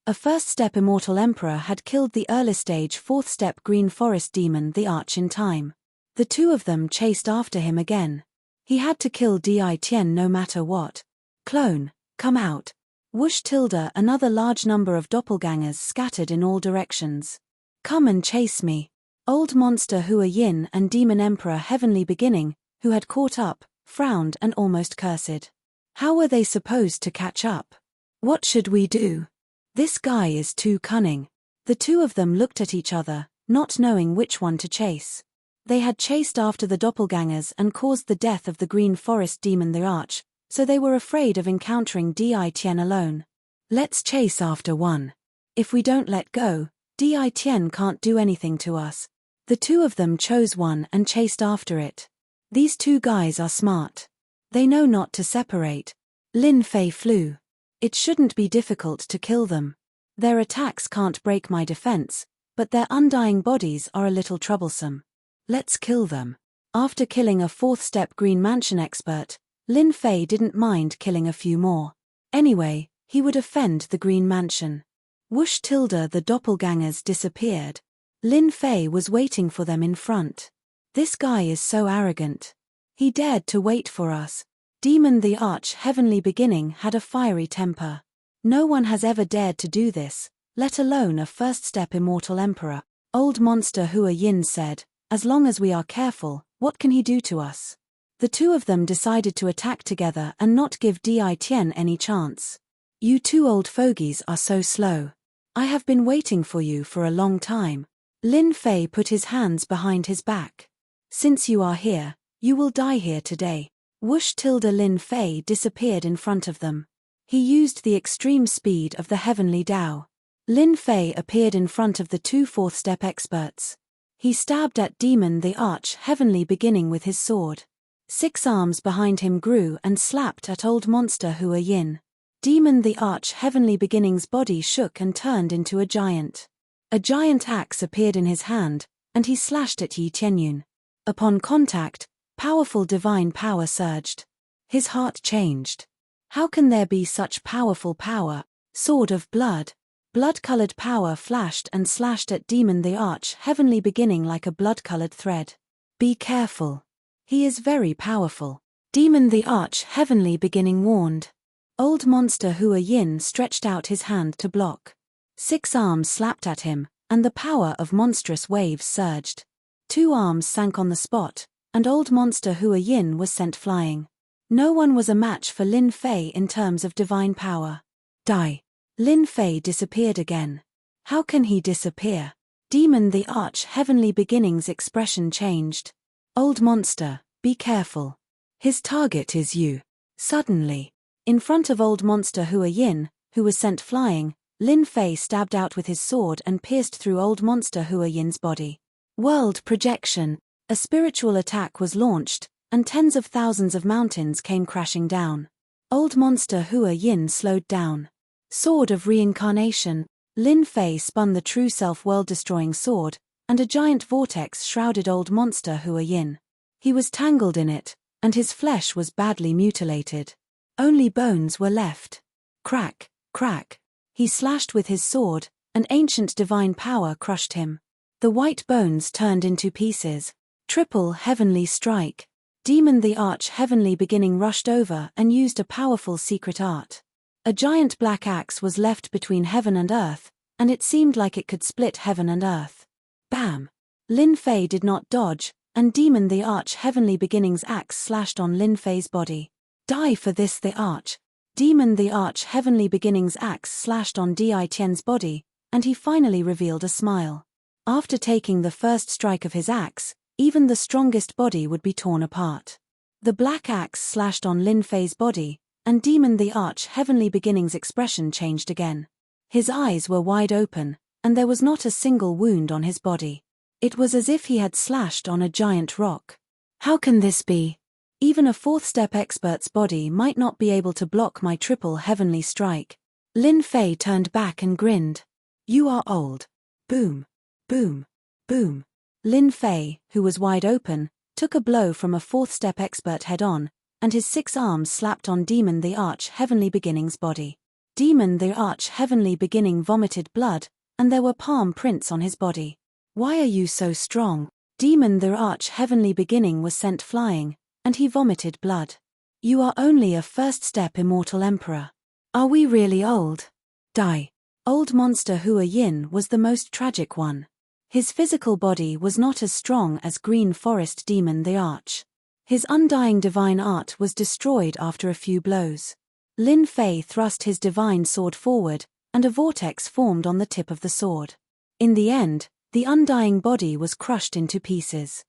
A first-step immortal emperor had killed the early-stage fourth-step green forest demon the arch in time. The two of them chased after him again. He had to kill Di Tian no matter what. Clone, come out. Whoosh tilde another large number of doppelgangers scattered in all directions. Come and chase me. Old monster Huiyin and demon emperor Heavenly Beginning, who had caught up, frowned and almost cursed. How were they supposed to catch up? What should we do? This guy is too cunning. The two of them looked at each other, not knowing which one to chase. They had chased after the doppelgangers and caused the death of the green forest demon the arch, so they were afraid of encountering Di Tian alone. Let's chase after one. If we don't let go, Di Tian can't do anything to us. The two of them chose one and chased after it. These two guys are smart. They know not to separate. Lin Fei flew. It shouldn't be difficult to kill them. Their attacks can't break my defense, but their undying bodies are a little troublesome. Let's kill them. After killing a fourth-step Green Mansion expert, Lin Fei didn't mind killing a few more. Anyway, he would offend the Green Mansion. Whoosh tilde the doppelgangers disappeared. Lin Fei was waiting for them in front. This guy is so arrogant. He dared to wait for us. Demon the Arch Heavenly Beginning had a fiery temper. No one has ever dared to do this, let alone a first-step immortal emperor. Old monster Huiyin said, as long as we are careful, what can he do to us? The two of them decided to attack together and not give Di Tian any chance. You two old fogies are so slow. I have been waiting for you for a long time. Lin Fei put his hands behind his back. Since you are here, you will die here today. Whoosh tilde Lin Fei disappeared in front of them. He used the extreme speed of the heavenly Tao. Lin Fei appeared in front of the two fourth-step experts. He stabbed at Demon the Arch Heavenly Beginning with his sword. 6 arms behind him grew and slapped at old monster Huiyin. Demon the Arch Heavenly Beginning's body shook and turned into a giant. A giant axe appeared in his hand, and he slashed at Yi Tianyun. Upon contact, powerful divine power surged. His heart changed. How can there be such powerful power? Sword of blood. Blood-colored power flashed and slashed at Demon the Arch Heavenly Beginning like a blood-colored thread. Be careful. He is very powerful. Demon the Arch Heavenly Beginning warned. Old monster Huiyin stretched out his hand to block. 6 arms slapped at him, and the power of monstrous waves surged. 2 arms sank on the spot, and old monster Huiyin was sent flying. No one was a match for Lin Fei in terms of divine power. Die. Lin Fei disappeared again. How can he disappear? Demon the Arch Heavenly Beginning's expression changed. Old monster, be careful. His target is you. Suddenly, in front of old monster Huiyin, who was sent flying, Lin Fei stabbed out with his sword and pierced through old monster Huiyin's body. World projection. A spiritual attack was launched, and tens of thousands of mountains came crashing down. Old monster Huiyin slowed down. Sword of reincarnation. Lin Fei spun the true self world-destroying sword, and a giant vortex shrouded old monster Huiyin. He was tangled in it, and his flesh was badly mutilated. Only bones were left. Crack, crack. He slashed with his sword, and ancient divine power crushed him. The white bones turned into pieces. Triple heavenly strike. Demon the Arch Heavenly Beginning rushed over and used a powerful secret art. A giant black axe was left between heaven and earth, and it seemed like it could split heaven and earth. Bam! Lin Fei did not dodge, and Demon the Arch Heavenly Beginnings axe slashed on Lin Fei's body. Die for this the Arch. Demon the Arch Heavenly Beginnings axe slashed on Di Tian's body, and he finally revealed a smile. After taking the first strike of his axe, even the strongest body would be torn apart. The black axe slashed on Lin Fei's body, and Demon the Arch Heavenly Beginnings' expression changed again. His eyes were wide open, and there was not a single wound on his body. It was as if he had slashed on a giant rock. How can this be? Even a fourth-step expert's body might not be able to block my triple heavenly strike. Lin Fei turned back and grinned. You are old. Boom. Boom. Boom. Lin Fei, who was wide open, took a blow from a fourth-step expert head-on, and his 6 arms slapped on Demon the Arch Heavenly Beginning's body. Demon the Arch Heavenly Beginning vomited blood, and there were palm prints on his body. Why are you so strong? Demon the Arch Heavenly Beginning was sent flying, and he vomited blood. You are only a first-step immortal emperor. Are we really old? Die. Old monster Hua Yin was the most tragic one. His physical body was not as strong as Green Forest Demon the Arch. His undying divine art was destroyed after a few blows. Lin Fei thrust his divine sword forward, and a vortex formed on the tip of the sword. In the end, the undying body was crushed into pieces.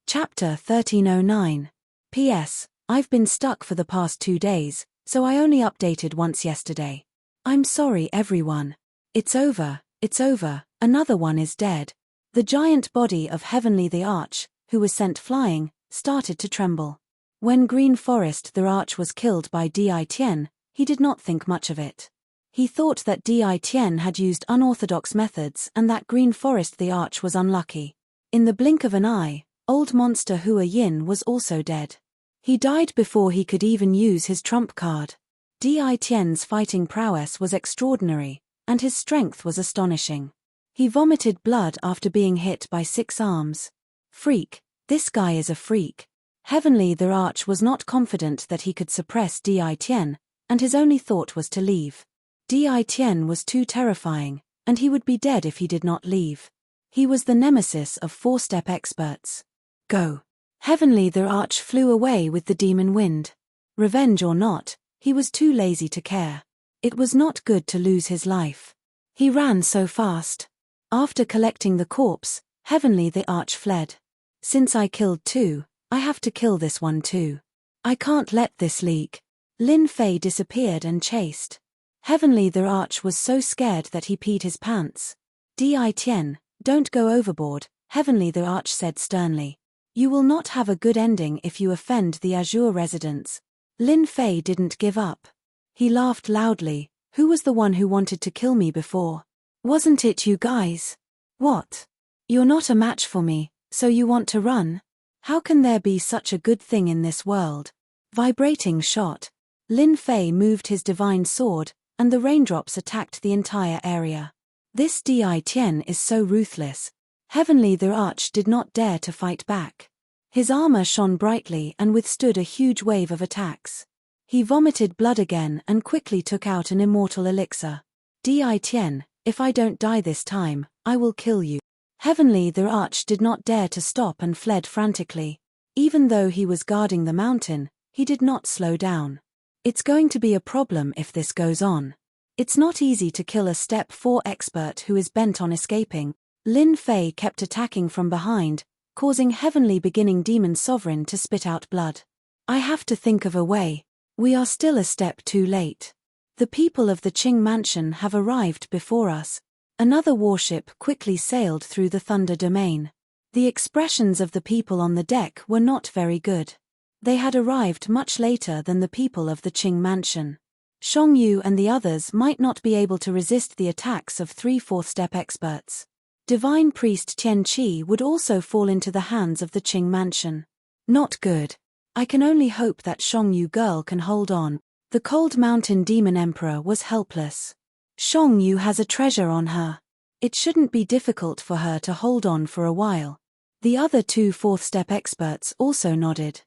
Chapter 1309. P.S. I've been stuck for the past 2 days, so I only updated once yesterday. I'm sorry everyone. It's over, another one is dead. The giant body of Heavenly the Arch, who was sent flying, started to tremble. When Green Forest the Arch was killed by Di Tian, he did not think much of it. He thought that Di Tian had used unorthodox methods and that Green Forest the Arch was unlucky. In the blink of an eye, old monster Hua Yin was also dead. He died before he could even use his trump card. Di Tian's fighting prowess was extraordinary, and his strength was astonishing. He vomited blood after being hit by 6 arms. Freak, this guy is a freak. Heavenly the Arch was not confident that he could suppress Di Tian, and his only thought was to leave. Di Tian was too terrifying, and he would be dead if he did not leave. He was the nemesis of 4-step experts. Go. Heavenly the Arch flew away with the demon wind. Revenge or not, he was too lazy to care. It was not good to lose his life. He ran so fast. After collecting the corpse, Heavenly the Arch fled. Since I killed 2, I have to kill this one too. I can't let this leak. Lin Fei disappeared and chased. Heavenly the Arch was so scared that he peed his pants. Di Tian, don't go overboard, Heavenly the Arch said sternly. You will not have a good ending if you offend the Azure residents. Lin Fei didn't give up. He laughed loudly. Who was the one who wanted to kill me before? Wasn't it you guys? What? You're not a match for me, so you want to run? How can there be such a good thing in this world? Vibrating shot. Lin Fei moved his divine sword, and the raindrops attacked the entire area. This Di Tian is so ruthless. Heavenly the Arch did not dare to fight back. His armor shone brightly and withstood a huge wave of attacks. He vomited blood again and quickly took out an immortal elixir. Di Tian, if I don't die this time, I will kill you. Heavenly the Arch did not dare to stop and fled frantically. Even though he was guarding the mountain, he did not slow down. It's going to be a problem if this goes on. It's not easy to kill a Step 4 expert who is bent on escaping. Lin Fei kept attacking from behind, causing Heavenly Beginning Demon Sovereign to spit out blood. I have to think of a way. We are still a step too late. The people of the Qing Mansion have arrived before us. Another warship quickly sailed through the Thunder Domain. The expressions of the people on the deck were not very good. They had arrived much later than the people of the Qing Mansion. Shang Yu and the others might not be able to resist the attacks of 3 4th-step experts. Divine Priest Tian Qi would also fall into the hands of the Qing Mansion. Not good. I can only hope that Shang Yu girl can hold on. The Cold Mountain Demon Emperor was helpless. Shang Yu has a treasure on her. It shouldn't be difficult for her to hold on for a while. The other 2 4th-step experts also nodded.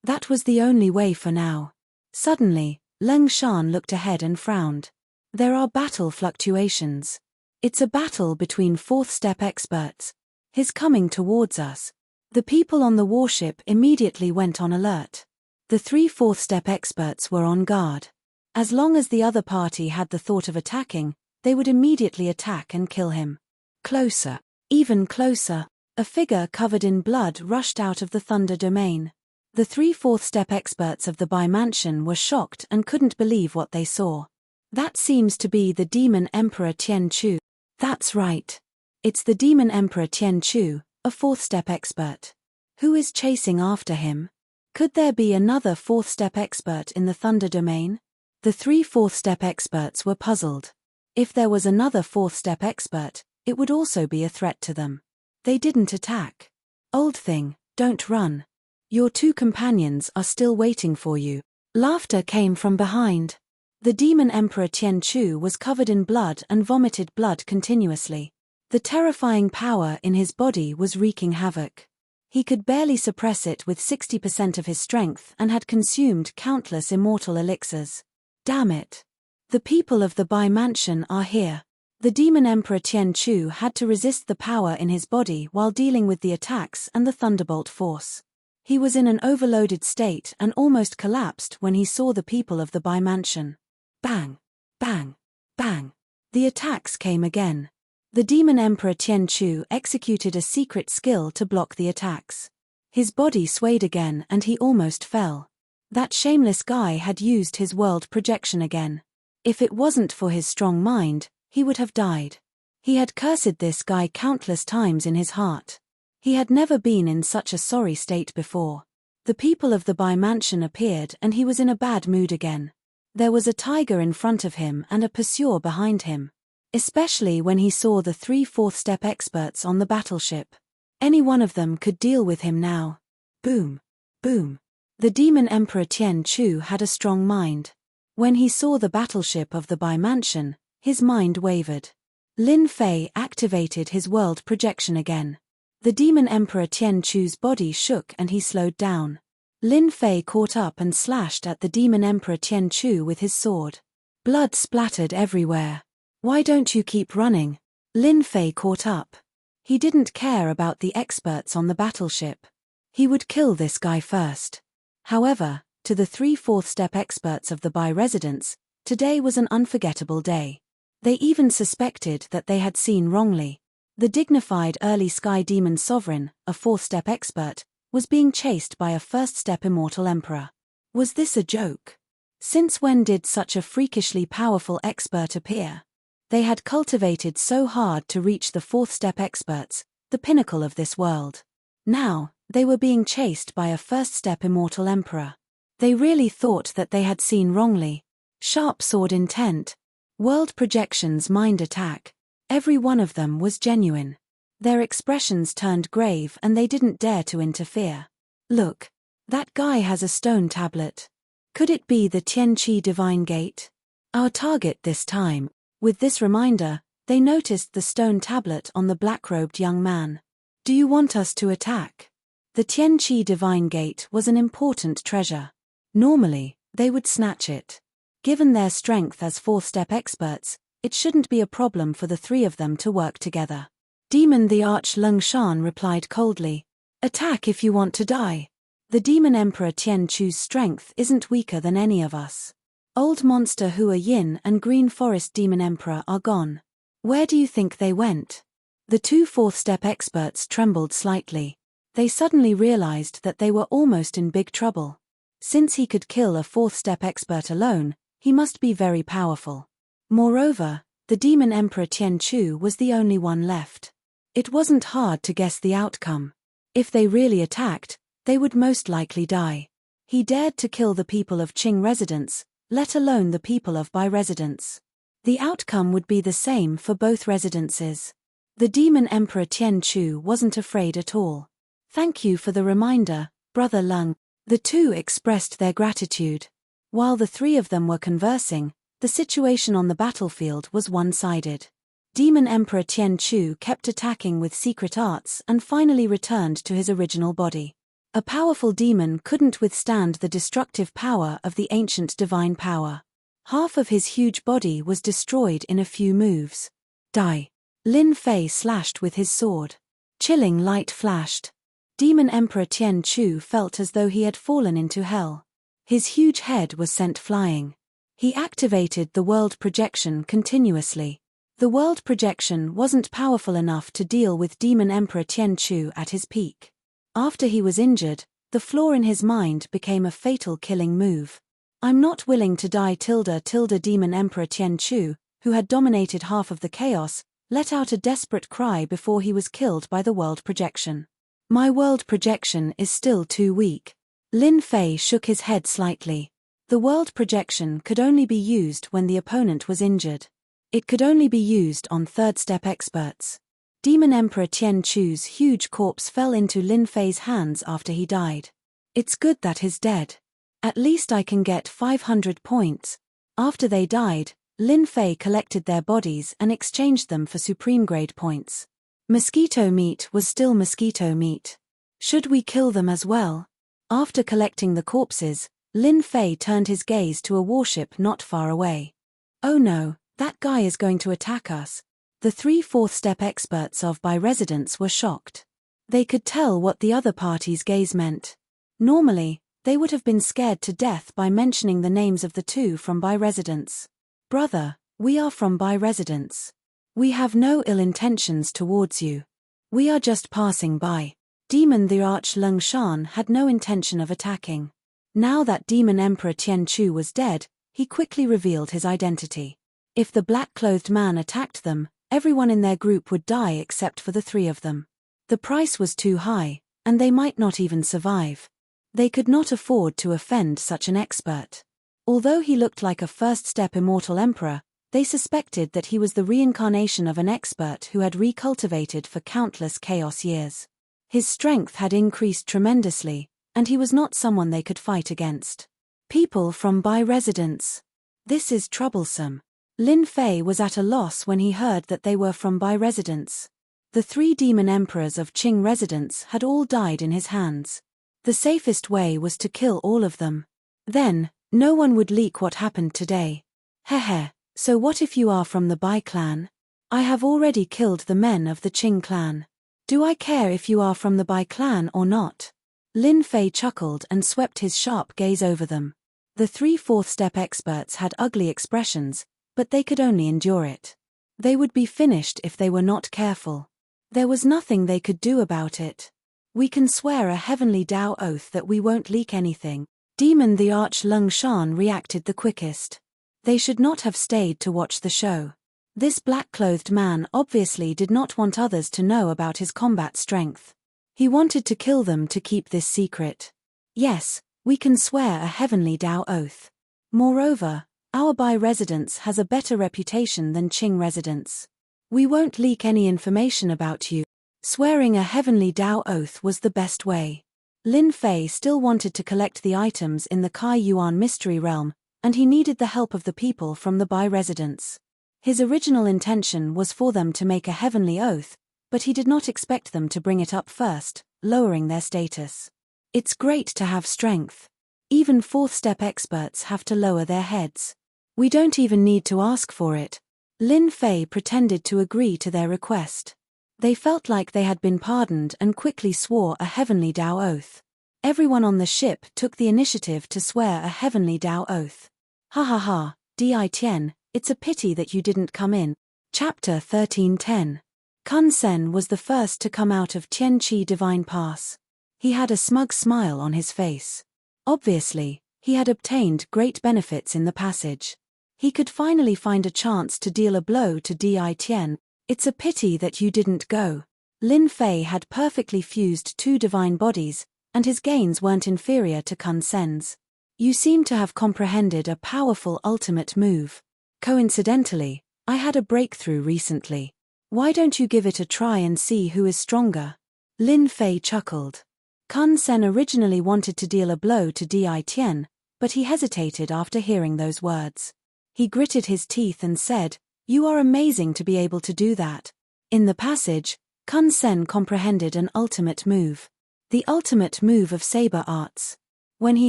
That was the only way for now. Suddenly, Leng Shan looked ahead and frowned. There are battle fluctuations. It's a battle between fourth-step experts. He's coming towards us. The people on the warship immediately went on alert. The 3 fourth-step experts were on guard. As long as the other party had the thought of attacking, they would immediately attack and kill him. Closer. Even closer. A figure covered in blood rushed out of the Thunder Domain. The 3 fourth-step experts of the Bai Mansion were shocked and couldn't believe what they saw. That seems to be the Demon Emperor Tian Chu. That's right. It's the Demon Emperor Tian Chu, a fourth-step expert. Who is chasing after him? Could there be another fourth-step expert in the Thunder Domain? The 3 fourth-step experts were puzzled. If there was another fourth-step expert, it would also be a threat to them. They didn't attack. Old thing, don't run. Your 2 companions are still waiting for you. Laughter came from behind. The Demon Emperor Tian Chu was covered in blood and vomited blood continuously. The terrifying power in his body was wreaking havoc. He could barely suppress it with 60% of his strength and had consumed countless immortal elixirs. Damn it. The people of the Bai Mansion are here. The Demon Emperor Tian Chu had to resist the power in his body while dealing with the attacks and the thunderbolt force. He was in an overloaded state and almost collapsed when he saw the people of the Bai Mansion. Bang! Bang! Bang! The attacks came again. The Demon Emperor Tian Chu executed a secret skill to block the attacks. His body swayed again and he almost fell. That shameless guy had used his world projection again. If it wasn't for his strong mind, he would have died. He had cursed this guy countless times in his heart. He had never been in such a sorry state before. The people of the Bai Mansion appeared and he was in a bad mood again. There was a tiger in front of him and a pursuer behind him. Especially when he saw the 3 fourth-step experts on the battleship. Any one of them could deal with him now. Boom. Boom. The Demon Emperor Tian Chu had a strong mind. When he saw the battleship of the Bai Mansion, his mind wavered. Lin Fei activated his world projection again. The Demon Emperor Tian Chu's body shook and he slowed down. Lin Fei caught up and slashed at the Demon Emperor Tian Chu with his sword. Blood splattered everywhere. Why don't you keep running? Lin Fei caught up. He didn't care about the experts on the battleship. He would kill this guy first. However, to the 3 fourth-step experts of the Bai residence, today was an unforgettable day. They even suspected that they had seen wrongly. The dignified early Sky Demon Sovereign, a 4th-step expert, was being chased by a 1st-step immortal emperor. Was this a joke? Since when did such a freakishly powerful expert appear? They had cultivated so hard to reach the 4th-step experts, the pinnacle of this world. Now, they were being chased by a 1st-step immortal emperor. They really thought that they had seen wrongly. Sharp sword intent. World projections mind attack. Every one of them was genuine. Their expressions turned grave and they didn't dare to interfere. Look. That guy has a stone tablet. Could it be the Tianqi Divine Gate? Our target this time. With this reminder, they noticed the stone tablet on the black-robed young man. Do you want us to attack? The Tianqi Divine Gate was an important treasure. Normally, they would snatch it. Given their strength as 4th-step experts, it shouldn't be a problem for the 3 of them to work together. Demon the Arch Lung Shan replied coldly. Attack if you want to die. The Demon Emperor Tian Chu's strength isn't weaker than any of us. Old Monster Hua Yin and Green Forest Demon Emperor are gone. Where do you think they went? The 2 4th-step experts trembled slightly. They suddenly realized that they were almost in big trouble. Since he could kill a 4th-step expert alone, he must be very powerful. Moreover, the Demon Emperor Tian Chu was the only one left. It wasn't hard to guess the outcome. If they really attacked, they would most likely die. He dared to kill the people of Qing residence, let alone the people of Bai residence. The outcome would be the same for both residences. The Demon Emperor Tian Chu wasn't afraid at all. Thank you for the reminder, Brother Lung. The 2 expressed their gratitude. While the 3 of them were conversing, the situation on the battlefield was one-sided. Demon Emperor Tian Chu kept attacking with secret arts and finally returned to his original body. A powerful demon couldn't withstand the destructive power of the ancient divine power. Half of his huge body was destroyed in a few moves. Die. Lin Fei slashed with his sword. Chilling light flashed. Demon Emperor Tian Chu felt as though he had fallen into hell. His huge head was sent flying. He activated the world projection continuously. The world projection wasn't powerful enough to deal with Demon Emperor Tian Chu at his peak. After he was injured, the flaw in his mind became a fatal killing move. I'm not willing to die. Demon Emperor Tian Chu, who had dominated half of the chaos, let out a desperate cry before he was killed by the world projection. My world projection is still too weak. Lin Fei shook his head slightly. The world projection could only be used when the opponent was injured. It could only be used on third-step experts. Demon Emperor Tian Chu's huge corpse fell into Lin Fei's hands after he died. It's good that he's dead. At least I can get 500 points. After they died, Lin Fei collected their bodies and exchanged them for supreme grade points. Mosquito meat was still mosquito meat. Should we kill them as well? After collecting the corpses, Lin Fei turned his gaze to a warship not far away. Oh no, that guy is going to attack us. The 3 4th-step experts of By Residence were shocked. They could tell what the other party's gaze meant. Normally, they would have been scared to death by mentioning the names of the 2 from By Residence. Brother, we are from By Residence. We have no ill intentions towards you. We are just passing by. Demon the Arch Lung Shan had no intention of attacking. Now that Demon Emperor Tian Chu was dead, he quickly revealed his identity. If the black-clothed man attacked them, everyone in their group would die except for the 3 of them. The price was too high, and they might not even survive. They could not afford to offend such an expert. Although he looked like a first-step immortal emperor, they suspected that he was the reincarnation of an expert who had recultivated for countless chaos years. His strength had increased tremendously, and he was not someone they could fight against. People from By Residence. This is troublesome. Lin Fei was at a loss when he heard that they were from By Residence. The 3 demon emperors of Qing Residence had all died in his hands. The safest way was to kill all of them. Then, no one would leak what happened today. Hehe, so what if you are from the Bai clan? I have already killed the men of the Qing clan. Do I care if you are from the Bai clan or not? Lin Fei chuckled and swept his sharp gaze over them. The 3 4th-step experts had ugly expressions, but they could only endure it. They would be finished if they were not careful. There was nothing they could do about it. We can swear a heavenly Tao oath that we won't leak anything. Demon the Arch Lung Shan reacted the quickest. They should not have stayed to watch the show. This black-clothed man obviously did not want others to know about his combat strength. He wanted to kill them to keep this secret. Yes, we can swear a heavenly Tao oath. Moreover, our Bai Residence has a better reputation than Qing Residence. We won't leak any information about you. Swearing a heavenly Tao oath was the best way. Lin Fei still wanted to collect the items in the Kai Yuan mystery realm, and he needed the help of the people from the Bai Residence. His original intention was for them to make a heavenly oath, but he did not expect them to bring it up first, lowering their status. It's great to have strength. Even 4th-step experts have to lower their heads. We don't even need to ask for it. Lin Fei pretended to agree to their request. They felt like they had been pardoned and quickly swore a heavenly Tao oath. Everyone on the ship took the initiative to swear a heavenly Tao oath. Ha ha ha, Di Tian, it's a pity that you didn't come in. Chapter 1310. Kun Sen was the first to come out of Tian Chi Divine Pass. He had a smug smile on his face. Obviously, he had obtained great benefits in the passage. He could finally find a chance to deal a blow to Di Tian. It's a pity that you didn't go. Lin Fei had perfectly fused 2 divine bodies, and his gains weren't inferior to Kun Sen's. You seem to have comprehended a powerful ultimate move. Coincidentally, I had a breakthrough recently. Why don't you give it a try and see who is stronger? Lin Fei chuckled. Kun Sen originally wanted to deal a blow to Di Tian, but he hesitated after hearing those words. He gritted his teeth and said, "You are amazing to be able to do that." In the passage, Kun Sen comprehended an ultimate move. The ultimate move of saber arts. When he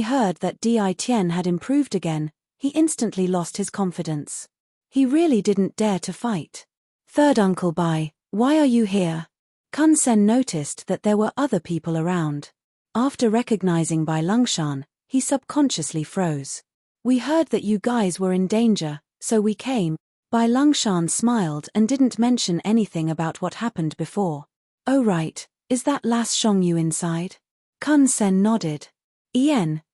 heard that Di Tian had improved again, he instantly lost his confidence. He really didn't dare to fight. Third Uncle Bai, why are you here? Kun Sen noticed that there were other people around. After recognizing Bai Longshan, he subconsciously froze. We heard that you guys were in danger, so we came. Bai Longshan smiled and didn't mention anything about what happened before. Oh right, is that Las Shongyu inside? Kun Sen nodded.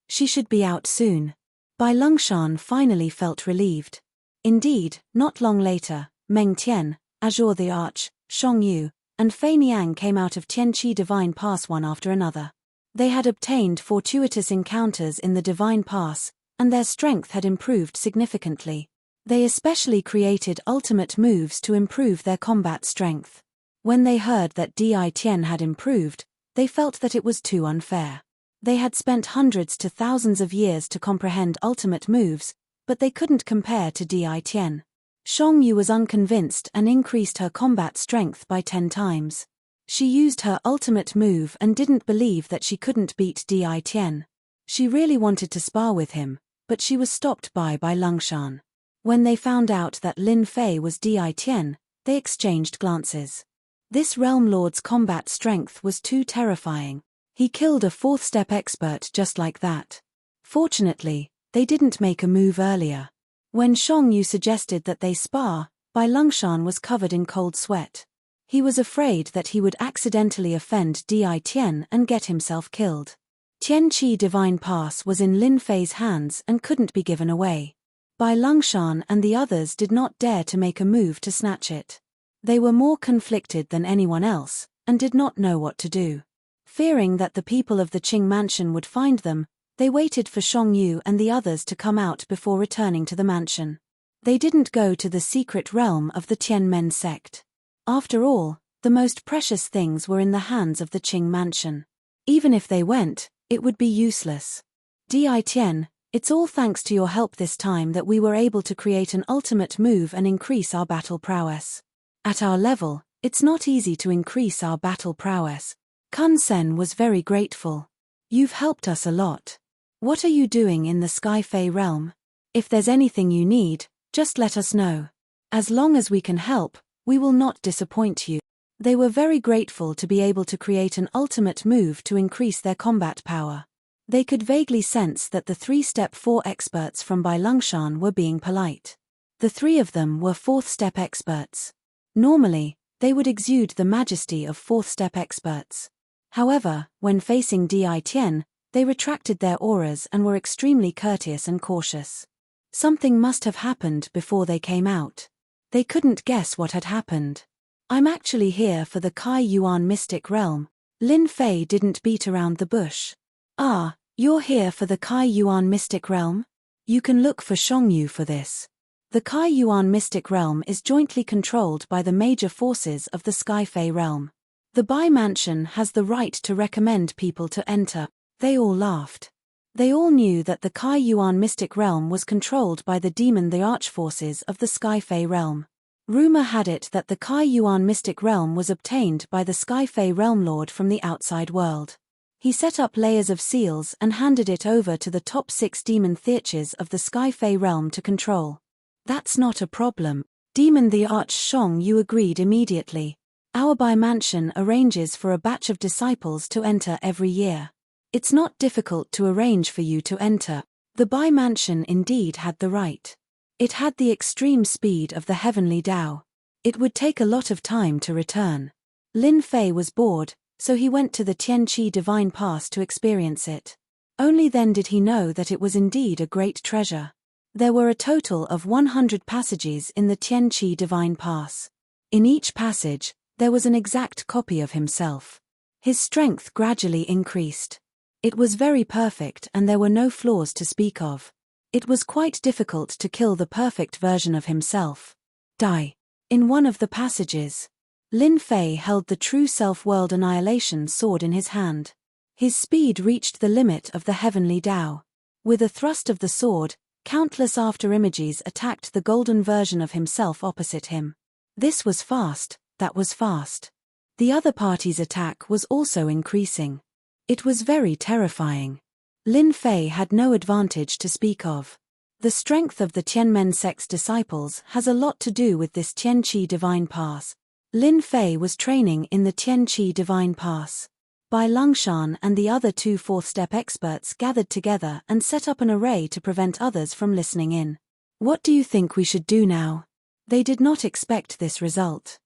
She should be out soon. Bai Longshan finally felt relieved. Indeed, not long later, Meng Tian, Azure the Arch, Shongyu, and Fei Niang came out of Tianqi Divine Pass one after another. They had obtained fortuitous encounters in the Divine Pass, and their strength had improved significantly. They especially created ultimate moves to improve their combat strength. When they heard that Di Tian had improved, they felt that it was too unfair. They had spent hundreds to thousands of years to comprehend ultimate moves, but they couldn't compare to Di Tian. Shongyu was unconvinced and increased her combat strength by 10 times. She used her ultimate move and didn't believe that she couldn't beat Di Tian. She really wanted to spar with him, but she was stopped by Longshan. When they found out that Lin Fei was Di Tian, they exchanged glances. This realm lord's combat strength was too terrifying. He killed a 4th step expert just like that. Fortunately, they didn't make a move earlier. When Shongyu suggested that they spar, Bai Longshan was covered in cold sweat. He was afraid that he would accidentally offend Di Tian and get himself killed. Tianqi Divine Pass was in Lin Fei's hands and couldn't be given away. Bai Longshan and the others did not dare to make a move to snatch it. They were more conflicted than anyone else, and did not know what to do. Fearing that the people of the Qing mansion would find them, they waited for Shongyu and the others to come out before returning to the mansion. They didn't go to the secret realm of the Tianmen sect. After all, the most precious things were in the hands of the Qing mansion. Even if they went, it would be useless. Di Tian, it's all thanks to your help this time that we were able to create an ultimate move and increase our battle prowess. At our level, it's not easy to increase our battle prowess. Kun Sen was very grateful. You've helped us a lot. What are you doing in the Sky Fae realm? If there's anything you need, just let us know. As long as we can help, we will not disappoint you. They were very grateful to be able to create an ultimate move to increase their combat power. They could vaguely sense that the 3-step 4 experts from Bai Longshan were being polite. The 3 of them were 4th step experts. Normally, they would exude the majesty of 4th step experts. However, when facing Di Tian, they retracted their auras and were extremely courteous and cautious. Something must have happened before they came out. They couldn't guess what had happened. I'm actually here for the Kai Yuan Mystic Realm. Lin Fei didn't beat around the bush. Ah, you're here for the Kai Yuan Mystic Realm? You can look for Shongyu for this. The Kai Yuan Mystic Realm is jointly controlled by the major forces of the Sky Fae realm. The Bai Mansion has the right to recommend people to enter. They all laughed. They all knew that the Kai Yuan Mystic Realm was controlled by the demon the archforces of the Sky Fae realm. Rumor had it that the Kai Yuan Mystic Realm was obtained by the Sky Fae realm lord from the outside world. He set up layers of seals and handed it over to the top 6 demon theurches of the Sky Fae realm to control. That's not a problem. Demon the Arch Shongyu agreed immediately. Our Bai Mansion arranges for a batch of disciples to enter every year. It's not difficult to arrange for you to enter. The Bai Mansion indeed had the right. It had the extreme speed of the heavenly Tao. It would take a lot of time to return. Lin Fei was bored, so he went to the Tianqi Divine Pass to experience it. Only then did he know that it was indeed a great treasure. There were a total of 100 passages in the Tianqi Divine Pass. In each passage, there was an exact copy of himself. His strength gradually increased. It was very perfect and there were no flaws to speak of. It was quite difficult to kill the perfect version of himself. Die. In one of the passages, Lin Fei held the true self-world annihilation sword in his hand. His speed reached the limit of the heavenly Tao. With a thrust of the sword, countless after-images attacked the golden version of himself opposite him. This was fast, that was fast. The other party's attack was also increasing. It was very terrifying. Lin Fei had no advantage to speak of. The strength of the Tianmen sect's disciples has a lot to do with this Tianqi divine pass. Lin Fei was training in the Tianqi divine pass. Bai Longshan and the other two fourth-step experts gathered together and set up an array to prevent others from listening in. What do you think we should do now? They did not expect this result.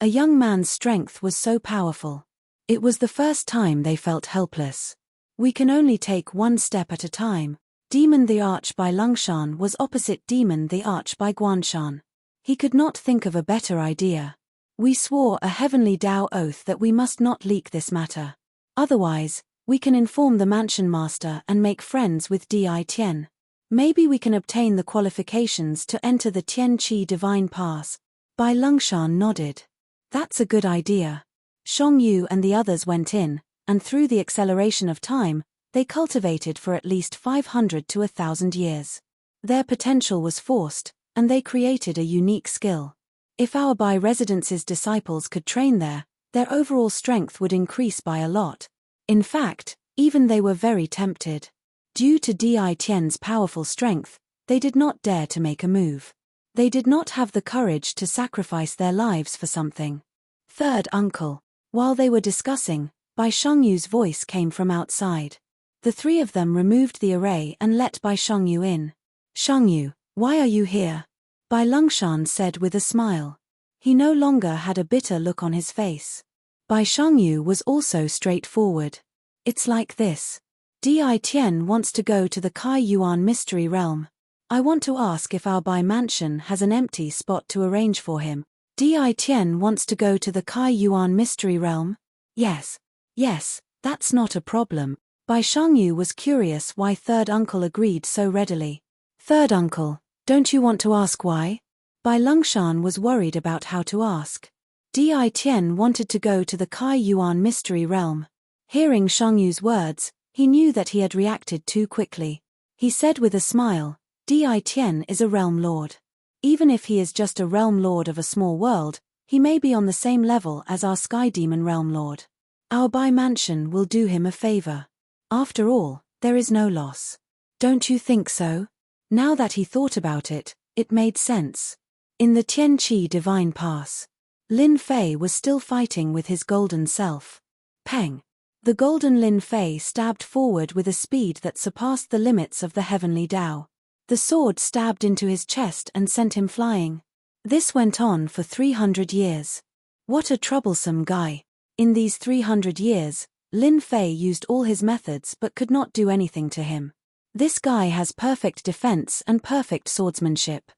A young man's strength was so powerful. It was the first time they felt helpless. We can only take one step at a time. Demon the Arch by Longshan was opposite Demon the Arch by Guanshan. He could not think of a better idea. We swore a heavenly Tao oath that we must not leak this matter. Otherwise, we can inform the mansion master and make friends with Di Tian. Maybe we can obtain the qualifications to enter the Tianqi divine pass. Bai Longshan nodded. That's a good idea. Shang Yu and the others went in, and through the acceleration of time, they cultivated for at least 500 to 1,000 years. Their potential was forced, and they created a unique skill. If our Bai Residence's disciples could train there, their overall strength would increase by a lot. In fact, even they were very tempted. Due to Di Tian's powerful strength, they did not dare to make a move. They did not have the courage to sacrifice their lives for something. Third uncle. While they were discussing, Bai Shangyu's voice came from outside. The three of them removed the array and let Bai Shangyu in. Shangyu, why are you here? Bai Longshan said with a smile. He no longer had a bitter look on his face. Bai Shangyu was also straightforward. It's like this. Di Tian wants to go to the Kai Yuan mystery realm. I want to ask if our Bai mansion has an empty spot to arrange for him. Di Tian wants to go to the Kai Yuan mystery realm? Yes, that's not a problem. Bai Shangyu was curious why third uncle agreed so readily. Third uncle, don't you want to ask why? Bai Longshan was worried about how to ask. Di Tian wanted to go to the Kai Yuan mystery realm. Hearing Shangyu's words, he knew that he had reacted too quickly. He said with a smile, Di Tian is a realm lord. Even if he is just a realm lord of a small world, he may be on the same level as our Sky Demon realm lord. Our Bai mansion will do him a favor. After all, there is no loss. Don't you think so? Now that he thought about it, it made sense. In the Tianqi divine pass, Lin Fei was still fighting with his golden self. Peng. The golden Lin Fei stabbed forward with a speed that surpassed the limits of the heavenly Tao. The sword stabbed into his chest and sent him flying. This went on for 300 years. What a troublesome guy. In these 300 years, Lin Fei used all his methods but could not do anything to him. This guy has perfect defense and perfect swordsmanship.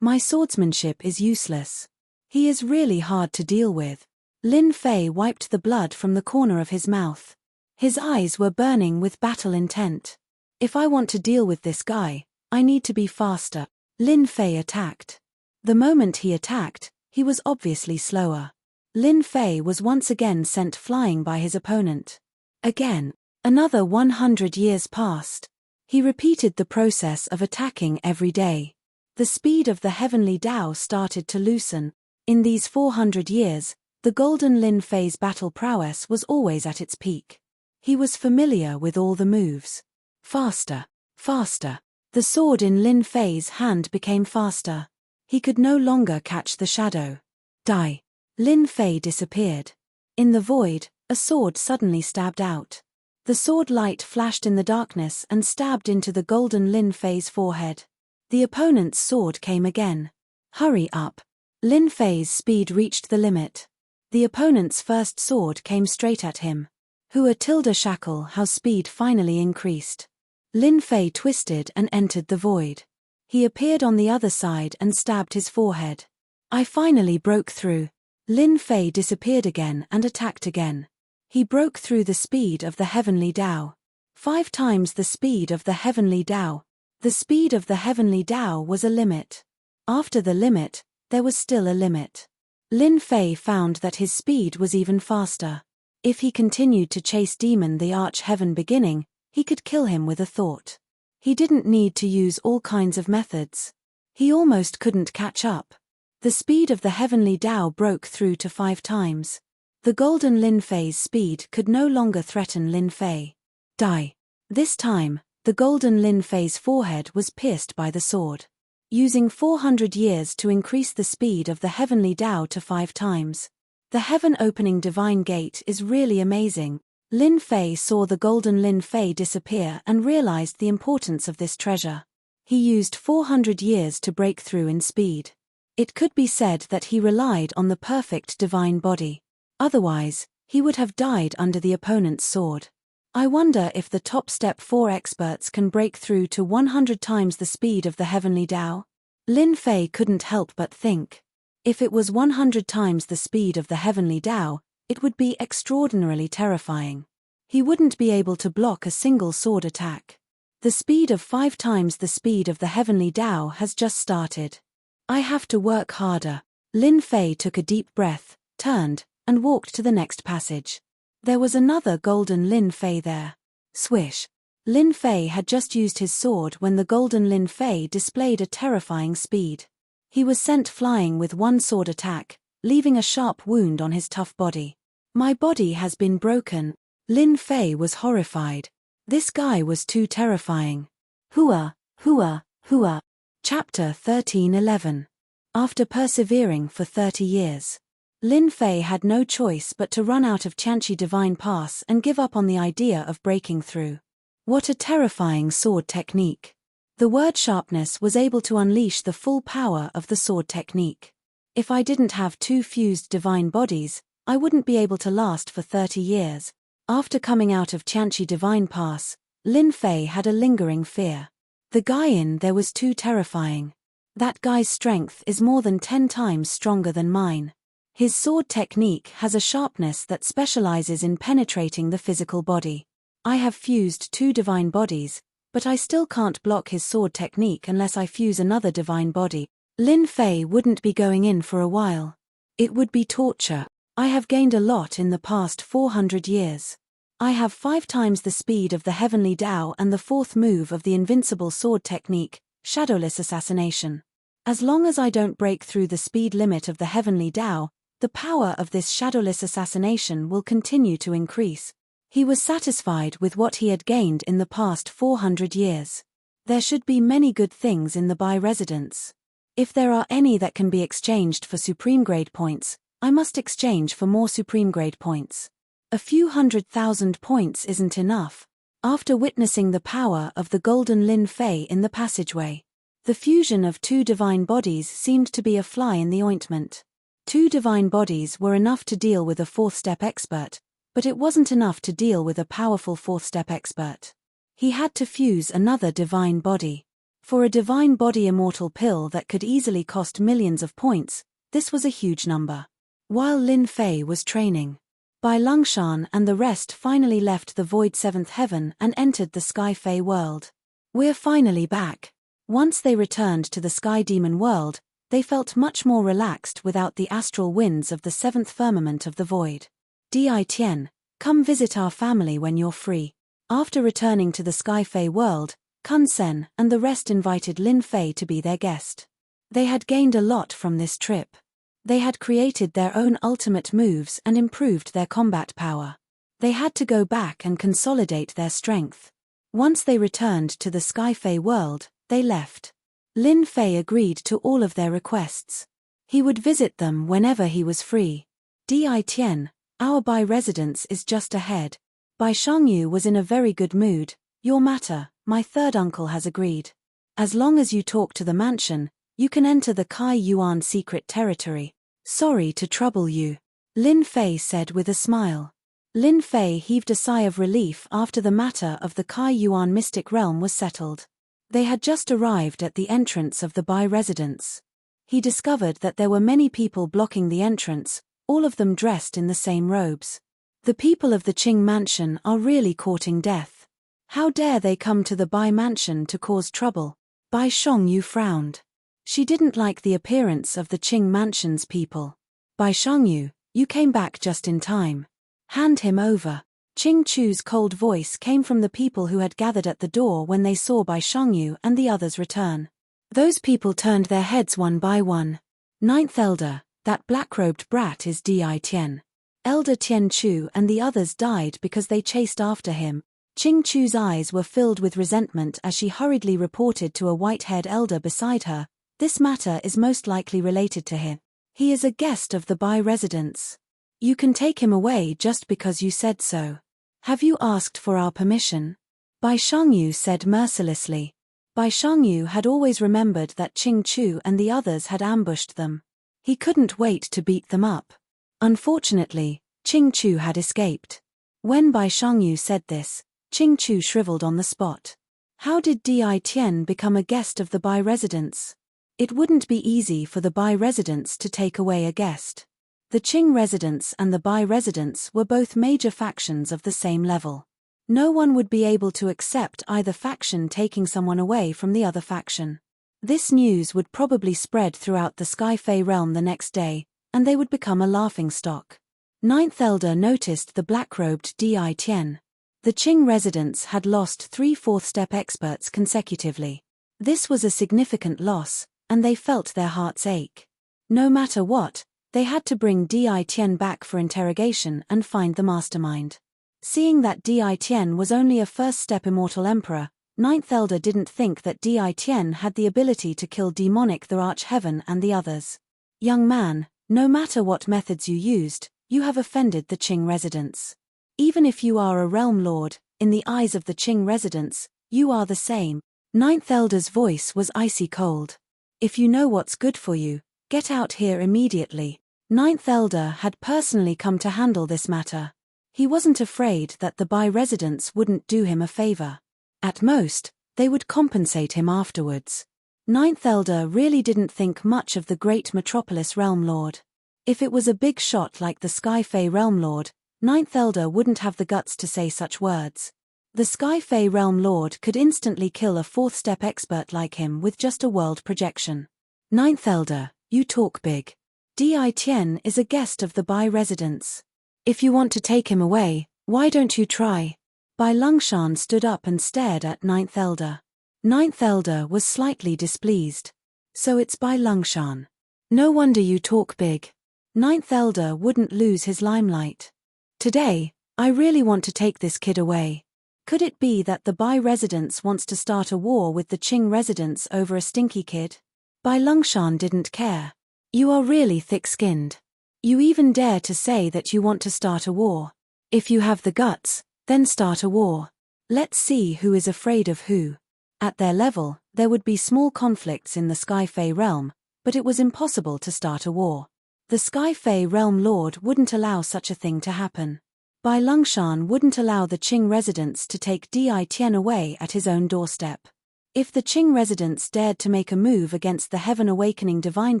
My swordsmanship is useless. He is really hard to deal with. Lin Fei wiped the blood from the corner of his mouth. His eyes were burning with battle intent. If I want to deal with this guy, I need to be faster. Lin Fei attacked. The moment he attacked, he was obviously slower. Lin Fei was once again sent flying by his opponent. Again, another 100 years passed. He repeated the process of attacking every day. The speed of the heavenly Tao started to loosen. In these 400 years, the golden Lin Fei's battle prowess was always at its peak. He was familiar with all the moves. Faster, faster. The sword in Lin Fei's hand became faster. He could no longer catch the shadow. Die. Lin Fei disappeared. In the void, a sword suddenly stabbed out. The sword light flashed in the darkness and stabbed into the golden Lin Fei's forehead. The opponent's sword came again. Hurry up. Lin Fei's speed reached the limit. The opponent's first sword came straight at him. Hua tilde shackle how speed finally increased. Lin Fei twisted and entered the void. He appeared on the other side and stabbed his forehead. I finally broke through. Lin Fei disappeared again and attacked again. He broke through the speed of the heavenly Tao. 5 times the speed of the heavenly Tao. The speed of the heavenly Tao was a limit. After the limit, there was still a limit. Lin Fei found that his speed was even faster. If he continued to chase Demon the Arch Heaven beginning, he could kill him with a thought. He didn't need to use all kinds of methods. He almost couldn't catch up. The speed of the heavenly Tao broke through to 5 times. The golden Lin Fei's speed could no longer threaten Lin Fei. Die. This time, The golden Lin Fei's forehead was pierced by the sword. Using 400 years to increase the speed of the heavenly Tao to 5 times. The heaven-opening divine gate is really amazing. Lin Fei saw the golden Lin Fei disappear and realized the importance of this treasure. He used 400 years to break through in speed. It could be said that he relied on the perfect divine body. Otherwise, he would have died under the opponent's sword. I wonder if the top step 4 experts can break through to 100 times the speed of the heavenly Tao. Lin Fei couldn't help but think. If it was 100 times the speed of the heavenly Tao, it would be extraordinarily terrifying. He wouldn't be able to block a single sword attack. The speed of 5 times the speed of the heavenly Tao has just started. I have to work harder. Lin Fei took a deep breath, turned, and walked to the next passage. There was another golden Lin Fei there. Swish. Lin Fei had just used his sword when the golden Lin Fei displayed a terrifying speed. He was sent flying with one sword attack, leaving a sharp wound on his tough body. My body has been broken. Lin Fei was horrified. This guy was too terrifying. Hua, hua, hua. Chapter 13:11. After persevering for 30 years. Lin Fei had no choice but to run out of Qianqi Divine Pass and give up on the idea of breaking through. What a terrifying sword technique. The word sharpness was able to unleash the full power of the sword technique. If I didn't have 2 fused divine bodies, I wouldn't be able to last for 30 years. After coming out of Qianqi Divine Pass, Lin Fei had a lingering fear. The guy in there was too terrifying. That guy's strength is more than 10 times stronger than mine. His sword technique has a sharpness that specializes in penetrating the physical body. I have fused 2 divine bodies, but I still can't block his sword technique unless I fuse another divine body. Lin Fei wouldn't be going in for a while. It would be torture. I have gained a lot in the past 400 years. I have 5 times the speed of the heavenly Tao and the 4th move of the invincible sword technique, shadowless assassination. As long as I don't break through the speed limit of the heavenly Tao, the power of this shadowless assassination will continue to increase. He was satisfied with what he had gained in the past 400 years. There should be many good things in the Bai residence. If there are any that can be exchanged for supreme grade points, I must exchange for more supreme grade points. A few 100,000 points isn't enough. After witnessing the power of the golden Lin Fei in the passageway, the fusion of 2 divine bodies seemed to be a fly in the ointment. 2 divine bodies were enough to deal with a 4th step expert, but it wasn't enough to deal with a powerful 4th step expert. He had to fuse another divine body. For a divine body immortal pill that could easily cost millions of points, this was a huge number. While Lin Fei was training, Bai Longshan and the rest finally left the void 7th heaven and entered the Sky Fei world. We're finally back. Once they returned to the Sky Demon world, they felt much more relaxed without the astral winds of the 7th firmament of the void. Di Tian, come visit our family when you're free. After returning to the Sky Fei world, Kun Sen and the rest invited Lin Fei to be their guest. They had gained a lot from this trip. They had created their own ultimate moves and improved their combat power. They had to go back and consolidate their strength. Once they returned to the Sky Fei world, they left. Lin Fei agreed to all of their requests. He would visit them whenever he was free. Di Tian, our Bai residence is just ahead. Bai Shangyu was in a very good mood. Your matter, my 3rd uncle has agreed. As long as you talk to the mansion, you can enter the Kai Yuan secret territory. Sorry to trouble you, Lin Fei said with a smile. Lin Fei heaved a sigh of relief after the matter of the Kai Yuan mystic realm was settled. They had just arrived at the entrance of the Bai residence. He discovered that there were many people blocking the entrance, all of them dressed in the same robes. The people of the Qing mansion are really courting death. How dare they come to the Bai mansion to cause trouble? Bai Shangyu frowned. She didn't like the appearance of the Qing mansion's people. Bai Shangyu, you came back just in time. Hand him over. Qing Chu's cold voice came from the people who had gathered at the door when they saw Bai Shangyu and the others return. Those people turned their heads one by one. 9th Elder, that black-robed brat is Di Tian. Elder Tian Chu and the others died because they chased after him. Ching Chu's eyes were filled with resentment as she hurriedly reported to a white-haired elder beside her, "This matter is most likely related to him. He is a guest of the Bai residence. You can take him away just because you said so. Have you asked for our permission?" Bai Shangyu said mercilessly. Bai Shangyu had always remembered that Ching Chu and the others had ambushed them. He couldn't wait to beat them up. Unfortunately, Ching Chu had escaped. When Bai Shangyu said this, Ching Chu shriveled on the spot. How did Di Tian become a guest of the Bai residence? It wouldn't be easy for the Bai residence to take away a guest. The Qing residence and the Bai residence were both major factions of the same level. No one would be able to accept either faction taking someone away from the other faction. This news would probably spread throughout the Sky Fey realm the next day, and they would become a laughingstock. Ninth Elder noticed the black-robed Di Tian. The Qing residence had lost 3 fourth-step experts consecutively. This was a significant loss, and they felt their hearts ache. No matter what, they had to bring Di Tian back for interrogation and find the mastermind. Seeing that Di Tian was only a first-step immortal emperor, Ninth Elder didn't think that Di Tian had the ability to kill Demonic the Arch-Heaven and the others. "Young man, no matter what methods you used, you have offended the Qing residence. Even if you are a realm lord, in the eyes of the Qing residence, you are the same." Ninth Elder's voice was icy cold. "If you know what's good for you, get out here immediately." Ninth Elder had personally come to handle this matter. He wasn't afraid that the Bai residence wouldn't do him a favor. At most, they would compensate him afterwards. Ninth Elder really didn't think much of the great metropolis realm lord. If it was a big shot like the Sky Fey realm lord, Ninth Elder wouldn't have the guts to say such words. The Sky Fey realm lord could instantly kill a fourth-step expert like him with just a world projection. "Ninth Elder, you talk big. Di Tian is a guest of the Bai residence. If you want to take him away, why don't you try?" Bai Longshan stood up and stared at Ninth Elder. Ninth Elder was slightly displeased. "So it's Bai Longshan. No wonder you talk big." Ninth Elder wouldn't lose his limelight. "Today, I really want to take this kid away. Could it be that the Bai residence wants to start a war with the Qing residence over a stinky kid?" Bai Longshan didn't care. "You are really thick-skinned. You even dare to say that you want to start a war. If you have the guts, then start a war. Let's see who is afraid of who." At their level, there would be small conflicts in the Sky Fey realm, but it was impossible to start a war. The Sky Fey realm lord wouldn't allow such a thing to happen. Bai Longshan wouldn't allow the Qing residence to take Di Tian away at his own doorstep. If the Qing residence dared to make a move against the Heaven Awakening Divine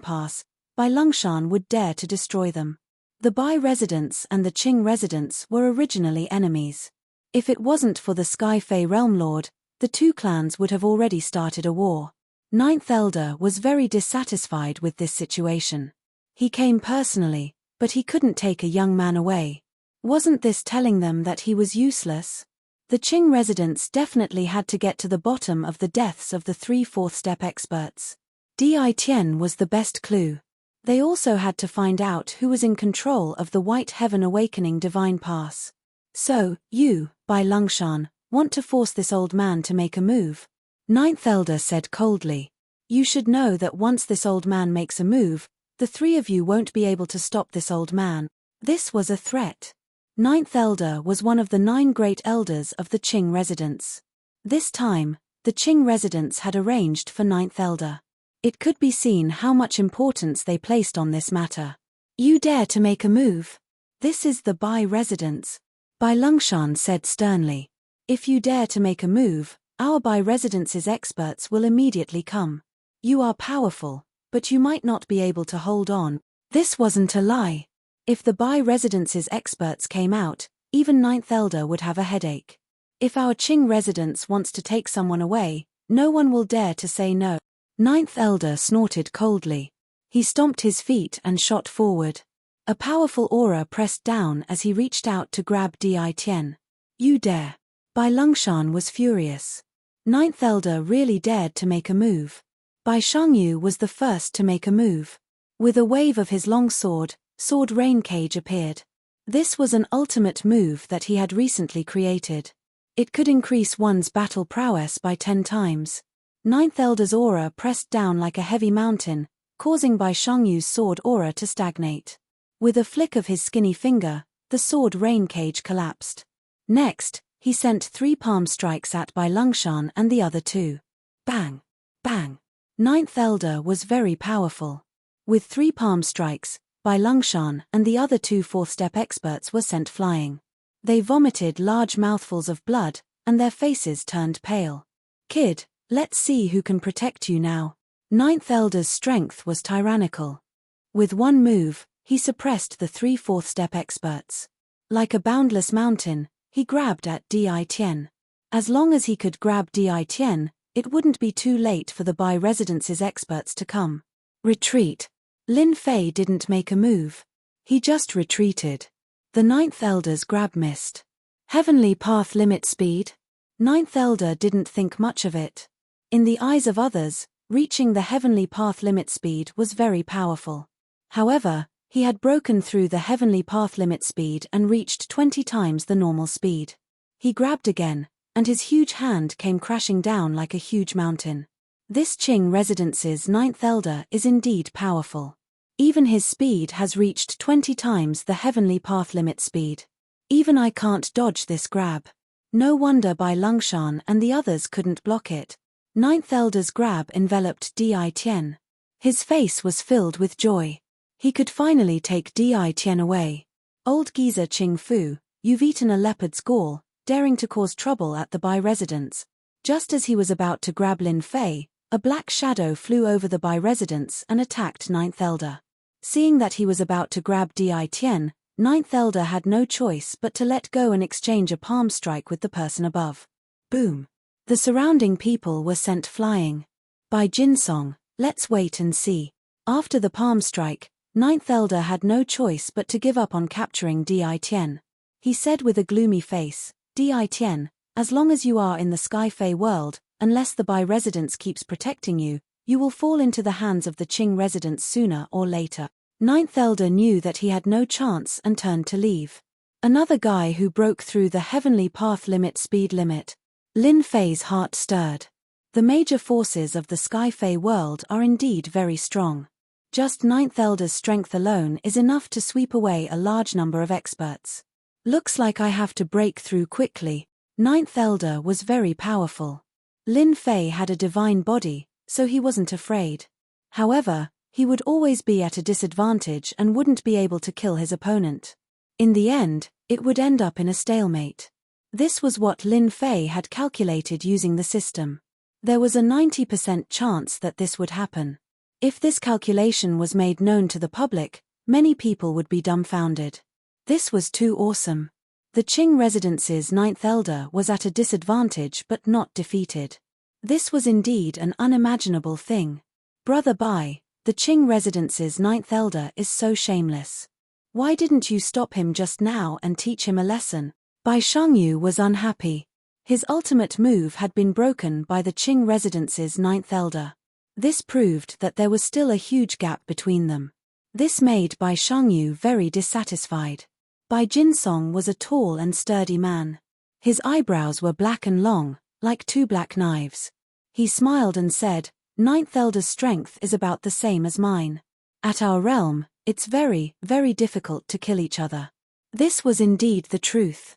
Pass, Bai Longshan would dare to destroy them. The Bai residence and the Qing residence were originally enemies. If it wasn't for the Sky Fey realm lord, the two clans would have already started a war. Ninth Elder was very dissatisfied with this situation. He came personally, but he couldn't take a young man away. Wasn't this telling them that he was useless? The Qing residence definitely had to get to the bottom of the deaths of the 3 fourth-step experts. Di Tian was the best clue. They also had to find out who was in control of the White Heaven Awakening Divine Pass. "So, you, Bai Longshan, want to force this old man to make a move?" Ninth Elder said coldly. "You should know that once this old man makes a move, the 3 of you won't be able to stop this old man." This was a threat. Ninth Elder was one of the 9 great elders of the Qing residence. This time, the Qing residence had arranged for Ninth Elder. It could be seen how much importance they placed on this matter. "You dare to make a move? This is the Bai residence," Bai Longshan said sternly. "If you dare to make a move, our Bai residence's experts will immediately come. You are powerful, but you might not be able to hold on." This wasn't a lie. If the Bai residence's experts came out, even Ninth Elder would have a headache. If our Qing residence wants to take someone away, no one will dare to say no. Ninth Elder snorted coldly. He stomped his feet and shot forward. A powerful aura pressed down as he reached out to grab Di Tian. "You dare." Bai Longshan was furious. Ninth Elder really dared to make a move. Bai Shangyu was the first to make a move. With a wave of his long sword, Sword Rain Cage appeared. This was an ultimate move that he had recently created. It could increase one's battle prowess by 10 times. Ninth Elder's aura pressed down like a heavy mountain, causing Bai Shangyu's sword aura to stagnate. With a flick of his skinny finger, the sword rain cage collapsed. Next, he sent 3 palm strikes at Bai Longshan and the other 2. Bang! Bang! Ninth Elder was very powerful. With 3 palm strikes, Bai Longshan and the other 2 fourth-step experts were sent flying. They vomited large mouthfuls of blood, and their faces turned pale. Kid, let's see who can protect you now. Ninth Elder's strength was tyrannical. With one move, he suppressed the 3 fourth-step experts. Like a boundless mountain, he grabbed at Di Tian. As long as he could grab Di Tian, it wouldn't be too late for the Bai Residence's experts to come. Retreat. Lin Fei didn't make a move. He just retreated. The Ninth Elder's grab missed. Heavenly Path limit speed? Ninth Elder didn't think much of it. In the eyes of others, reaching the Heavenly Path limit speed was very powerful. However, he had broken through the Heavenly Path limit speed and reached 20 times the normal speed. He grabbed again, and his huge hand came crashing down like a huge mountain. This Qing Residence's Ninth Elder is indeed powerful. Even his speed has reached 20 times the Heavenly Path limit speed. Even I can't dodge this grab. No wonder Bai Longshan and the others couldn't block it. Ninth Elder's grab enveloped Di Tian. His face was filled with joy. He could finally take Di Tian away. Old geezer Qing Fu, you've eaten a leopard's gall, daring to cause trouble at the Bai residence. Just as he was about to grab Lin Fei, a black shadow flew over the Bai residence and attacked Ninth Elder. Seeing that he was about to grab Di Tian, Ninth Elder had no choice but to let go and exchange a palm strike with the person above. Boom! The surrounding people were sent flying. By Jinsong, let's wait and see. After the palm strike, Ninth Elder had no choice but to give up on capturing Di Tian. He said with a gloomy face, Di Tian, as long as you are in the Sky Fei world, unless the Bai residence keeps protecting you, you will fall into the hands of the Qing residents sooner or later. Ninth Elder knew that he had no chance and turned to leave. Another guy who broke through the Heavenly Path limit speed limit. Lin Fei's heart stirred. The major forces of the Sky Fei world are indeed very strong. Just Ninth Elder's strength alone is enough to sweep away a large number of experts. Looks like I have to break through quickly. Ninth Elder was very powerful. Lin Fei had a divine body, so he wasn't afraid. However, he would always be at a disadvantage and wouldn't be able to kill his opponent. In the end, it would end up in a stalemate. This was what Lin Fei had calculated using the system. There was a 90% chance that this would happen. If this calculation was made known to the public, many people would be dumbfounded. This was too awesome. The Qing Residence's Ninth Elder was at a disadvantage but not defeated. This was indeed an unimaginable thing. Brother Bai, the Qing Residence's Ninth Elder is so shameless. Why didn't you stop him just now and teach him a lesson? Bai Shangyu was unhappy. His ultimate move had been broken by the Qing Residence's Ninth Elder. This proved that there was still a huge gap between them. This made Bai Shangyu very dissatisfied. Bai Jinsong was a tall and sturdy man. His eyebrows were black and long, like 2 black knives. He smiled and said, Ninth Elder's strength is about the same as mine. At our realm, it's very, very difficult to kill each other. This was indeed the truth.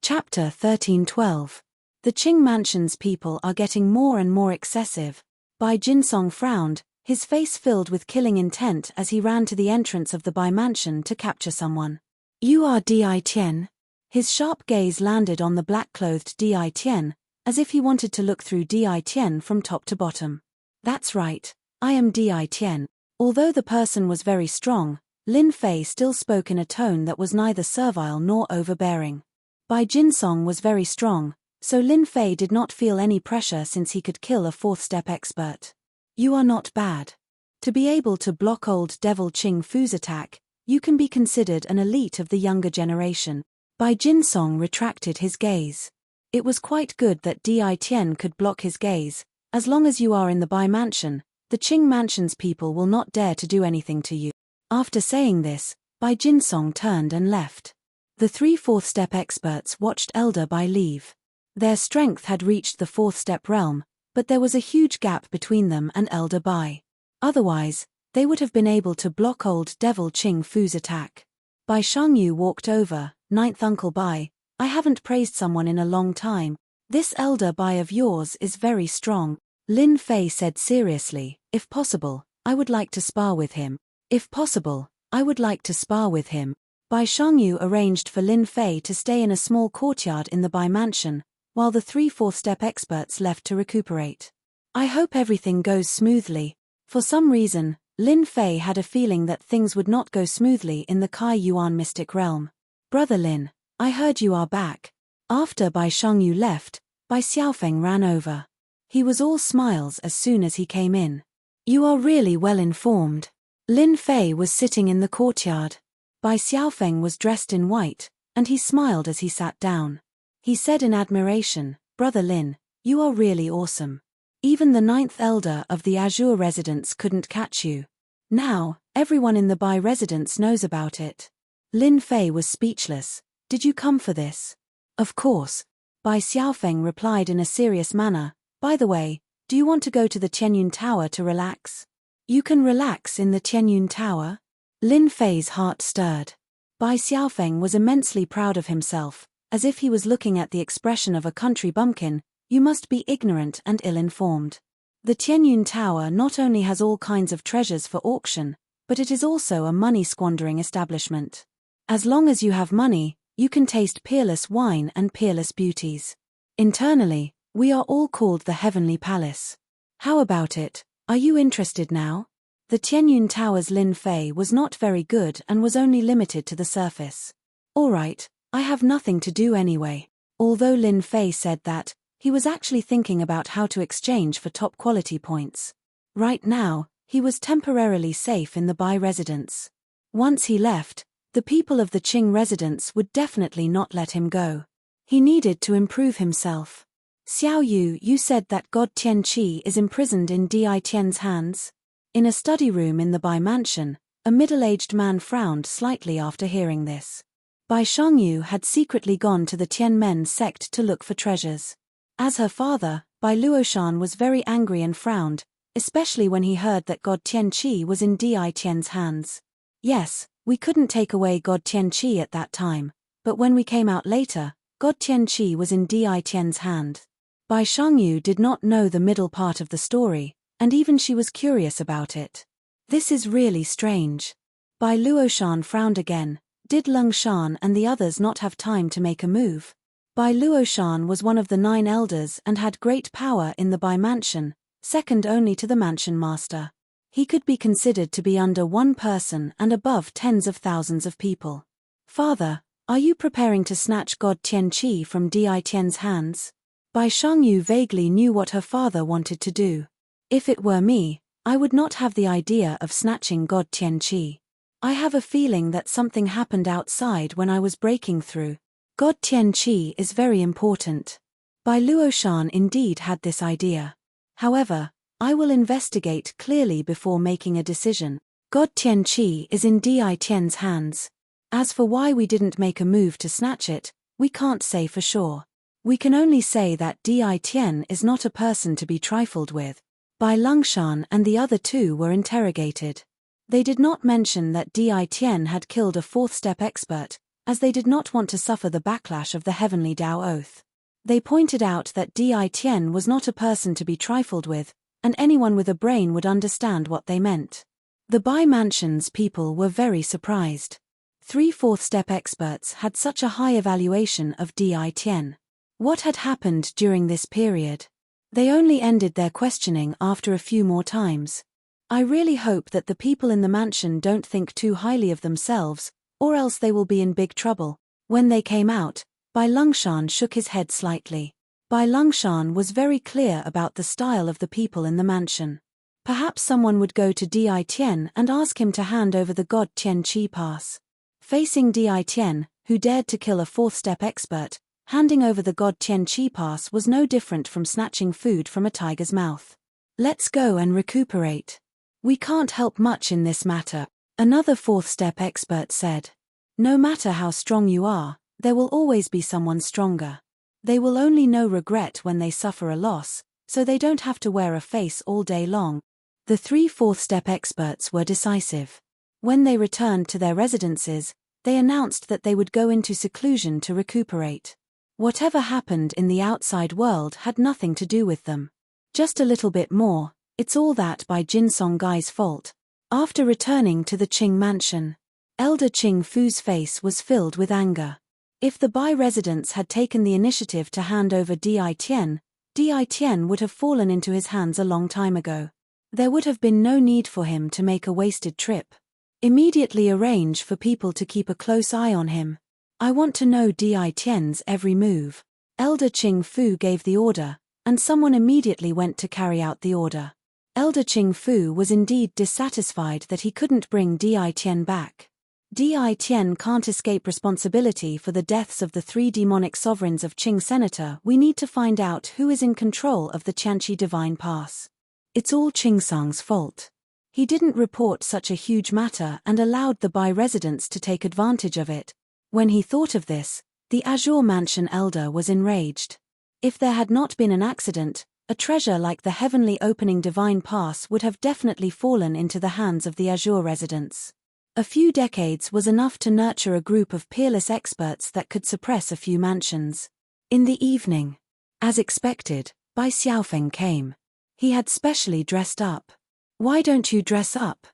Chapter 13:12. The Qing Mansion's people are getting more and more excessive. Bai Jinsong frowned, his face filled with killing intent as he ran to the entrance of the Bai Mansion to capture someone. You are Di Tian? His sharp gaze landed on the black-clothed Di Tian, as if he wanted to look through Di Tian from top to bottom. That's right, I am Di Tian. Although the person was very strong, Lin Fei still spoke in a tone that was neither servile nor overbearing. Bai Jinsong was very strong, so Lin Fei did not feel any pressure since he could kill a fourth-step expert. You are not bad. To be able to block old Devil Qing Fu's attack, you can be considered an elite of the younger generation. Bai Jinsong retracted his gaze. It was quite good that Di Tian could block his gaze. As long as you are in the Bai Mansion, the Qing Mansion's people will not dare to do anything to you. After saying this, Bai Jinsong turned and left. The 3 fourth-step experts watched Elder Bai leave. Their strength had reached the fourth step realm, but there was a huge gap between them and Elder Bai. Otherwise, they would have been able to block old Devil Ching Fu's attack. Bai Shangyu walked over. Ninth Uncle Bai, I haven't praised someone in a long time. This Elder Bai of yours is very strong. Lin Fei said seriously, if possible, I would like to spar with him. If possible, I would like to spar with him. Bai Shangyu arranged for Lin Fei to stay in a small courtyard in the Bai mansion, while the 3 fourth step experts left to recuperate. I hope everything goes smoothly. For some reason, Lin Fei had a feeling that things would not go smoothly in the Kai Yuan mystic realm. Brother Lin, I heard you are back. After Bai Shangyu left, Bai Xiaofeng ran over. He was all smiles as soon as he came in. You are really well informed. Lin Fei was sitting in the courtyard. Bai Xiaofeng was dressed in white, and he smiled as he sat down. He said in admiration, Brother Lin, you are really awesome. Even the 9th elder of the Azure residence couldn't catch you. Now, everyone in the Bai residence knows about it. Lin Fei was speechless. Did you come for this? Of course. Bai Xiaofeng replied in a serious manner. By the way, do you want to go to the Tianyun Tower to relax? You can relax in the Tianyun Tower? Lin Fei's heart stirred. Bai Xiaofeng was immensely proud of himself, as if he was looking at the expression of a country bumpkin. You must be ignorant and ill-informed. The Tianyun Tower not only has all kinds of treasures for auction, but it is also a money-squandering establishment. As long as you have money, you can taste peerless wine and peerless beauties. Internally, we are all called the Heavenly Palace. How about it? Are you interested now? The Tianyun Tower's Lin Fei was not very good and was only limited to the surface. All right, I have nothing to do anyway. Although Lin Fei said that, he was actually thinking about how to exchange for top quality points. Right now, he was temporarily safe in the Bai residence. Once he left, the people of the Qing residence would definitely not let him go. He needed to improve himself. Xiao Yu, you said that God Tian Qi is imprisoned in Di Tian's hands? In a study room in the Bai mansion, a middle-aged man frowned slightly after hearing this. Bai Shangyu had secretly gone to the Tianmen sect to look for treasures. As her father, Bai Luoshan was very angry and frowned, especially when he heard that God Tian Qi was in Di Tian's hands. Yes, we couldn't take away God Tian Qi at that time, but when we came out later, God Tian Qi was in Di Tian's hand. Bai Shangyu did not know the middle part of the story, and even she was curious about it. This is really strange. Bai Luoshan frowned again. Did Lung Shan and the others not have time to make a move? Bai Luoshan was one of the 9 elders and had great power in the Bai mansion, second only to the mansion master. He could be considered to be under one person and above tens of thousands of people. Father, are you preparing to snatch God Tian Qi from Di Tian's hands? Bai Shangyu vaguely knew what her father wanted to do. If it were me, I would not have the idea of snatching God Tian Qi. I have a feeling that something happened outside when I was breaking through. God Tian Qi is very important. Bai Luoshan indeed had this idea. However, I will investigate clearly before making a decision. God Tian Qi is in Di Tian's hands. As for why we didn't make a move to snatch it, we can't say for sure. We can only say that Di Tian is not a person to be trifled with. Bai Lungshan and the other 2 were interrogated. They did not mention that Di Tian had killed a 4th step expert, as they did not want to suffer the backlash of the Heavenly Tao Oath. They pointed out that Di Tian was not a person to be trifled with, and anyone with a brain would understand what they meant. The Bai Mansion's people were very surprised. 3 4th step experts had such a high evaluation of Di Tian. What had happened during this period? They only ended their questioning after a few more times. I really hope that the people in the mansion don't think too highly of themselves, or else they will be in big trouble. When they came out, Bai Lungshan shook his head slightly. Bai Lungshan was very clear about the style of the people in the mansion. Perhaps someone would go to Di Tian and ask him to hand over the God Tian Qi pass. Facing Di Tian, who dared to kill a 4th step expert, handing over the God Tian Qi pass was no different from snatching food from a tiger's mouth. Let's go and recuperate. We can't help much in this matter, another 4th step expert said. No matter how strong you are, there will always be someone stronger. They will only know regret when they suffer a loss, so they don't have to wear a face all day long. The 3 fourth-step experts were decisive. When they returned to their residences, they announced that they would go into seclusion to recuperate. Whatever happened in the outside world had nothing to do with them. Just a little bit more, it's all that Bai Jinsong guy's fault. After returning to the Qing mansion, Elder Qing Fu's face was filled with anger. If the Bai residents had taken the initiative to hand over Di Tian would have fallen into his hands a long time ago. There would have been no need for him to make a wasted trip. Immediately arrange for people to keep a close eye on him. I want to know Di Tian's every move. Elder Qing Fu gave the order, and someone immediately went to carry out the order. Elder Qing Fu was indeed dissatisfied that he couldn't bring Di Tian back. Di Tian can't escape responsibility for the deaths of the 3 demonic sovereigns of Qing. Senator, we need to find out who is in control of the Qianqi Divine Pass. It's all Qingsang's fault. He didn't report such a huge matter and allowed the Bai residents to take advantage of it. When he thought of this, the Azure Mansion elder was enraged. If there had not been an accident, a treasure like the heavenly opening Divine Pass would have definitely fallen into the hands of the Azure residents. A few decades was enough to nurture a group of peerless experts that could suppress a few mansions. In the evening, as expected, Bai Xiaofeng came. He had specially dressed up. Why don't you dress up?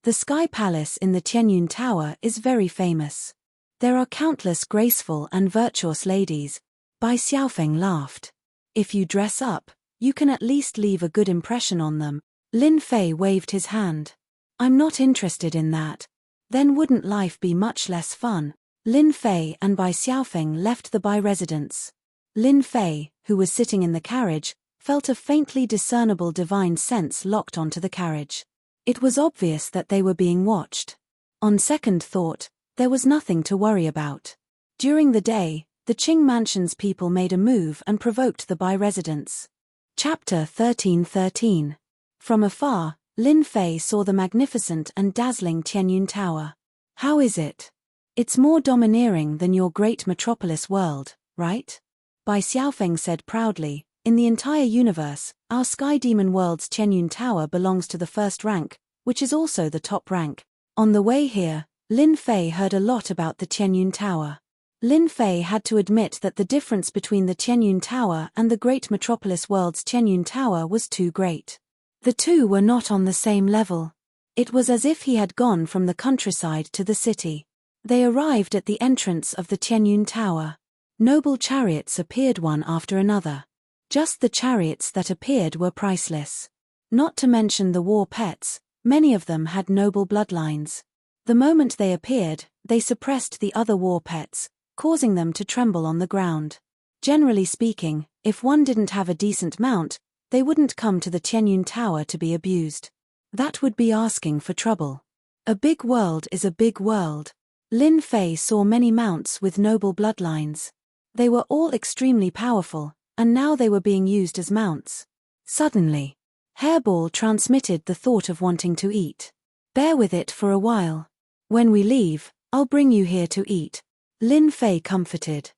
The Sky Palace in the Tianyun Tower is very famous. There are countless graceful and virtuous ladies. Bai Xiaofeng laughed. If you dress up, you can at least leave a good impression on them. Lin Fei waved his hand. I'm not interested in that. Then wouldn't life be much less fun? Lin Fei and Bai Xiaofeng left the Bai residence. Lin Fei, who was sitting in the carriage, felt a faintly discernible divine sense locked onto the carriage. It was obvious that they were being watched. On second thought, there was nothing to worry about. During the day, the Qing Mansion's people made a move and provoked the Bai residents. Chapter 13:13. From afar, Lin Fei saw the magnificent and dazzling Tianyun Tower. How is it? It's more domineering than your great metropolis world, right? Bai Xiaofeng said proudly, in the entire universe, our Sky Demon World's Tianyun Tower belongs to the first rank, which is also the top rank. On the way here, Lin Fei heard a lot about the Tianyun Tower. Lin Fei had to admit that the difference between the Tianyun Tower and the great metropolis world's Tianyun Tower was too great. The two were not on the same level. It was as if he had gone from the countryside to the city. They arrived at the entrance of the Tianyun Tower. Noble chariots appeared one after another. Just the chariots that appeared were priceless. Not to mention the war pets, many of them had noble bloodlines. The moment they appeared, they suppressed the other war pets, causing them to tremble on the ground. Generally speaking, if one didn't have a decent mount, they wouldn't come to the Tianyun Tower to be abused. That would be asking for trouble. A big world is a big world. Lin Fei saw many mounts with noble bloodlines. They were all extremely powerful, and now they were being used as mounts. Suddenly, Hairball transmitted the thought of wanting to eat. Bear with it for a while. When we leave, I'll bring you here to eat. Lin Fei comforted.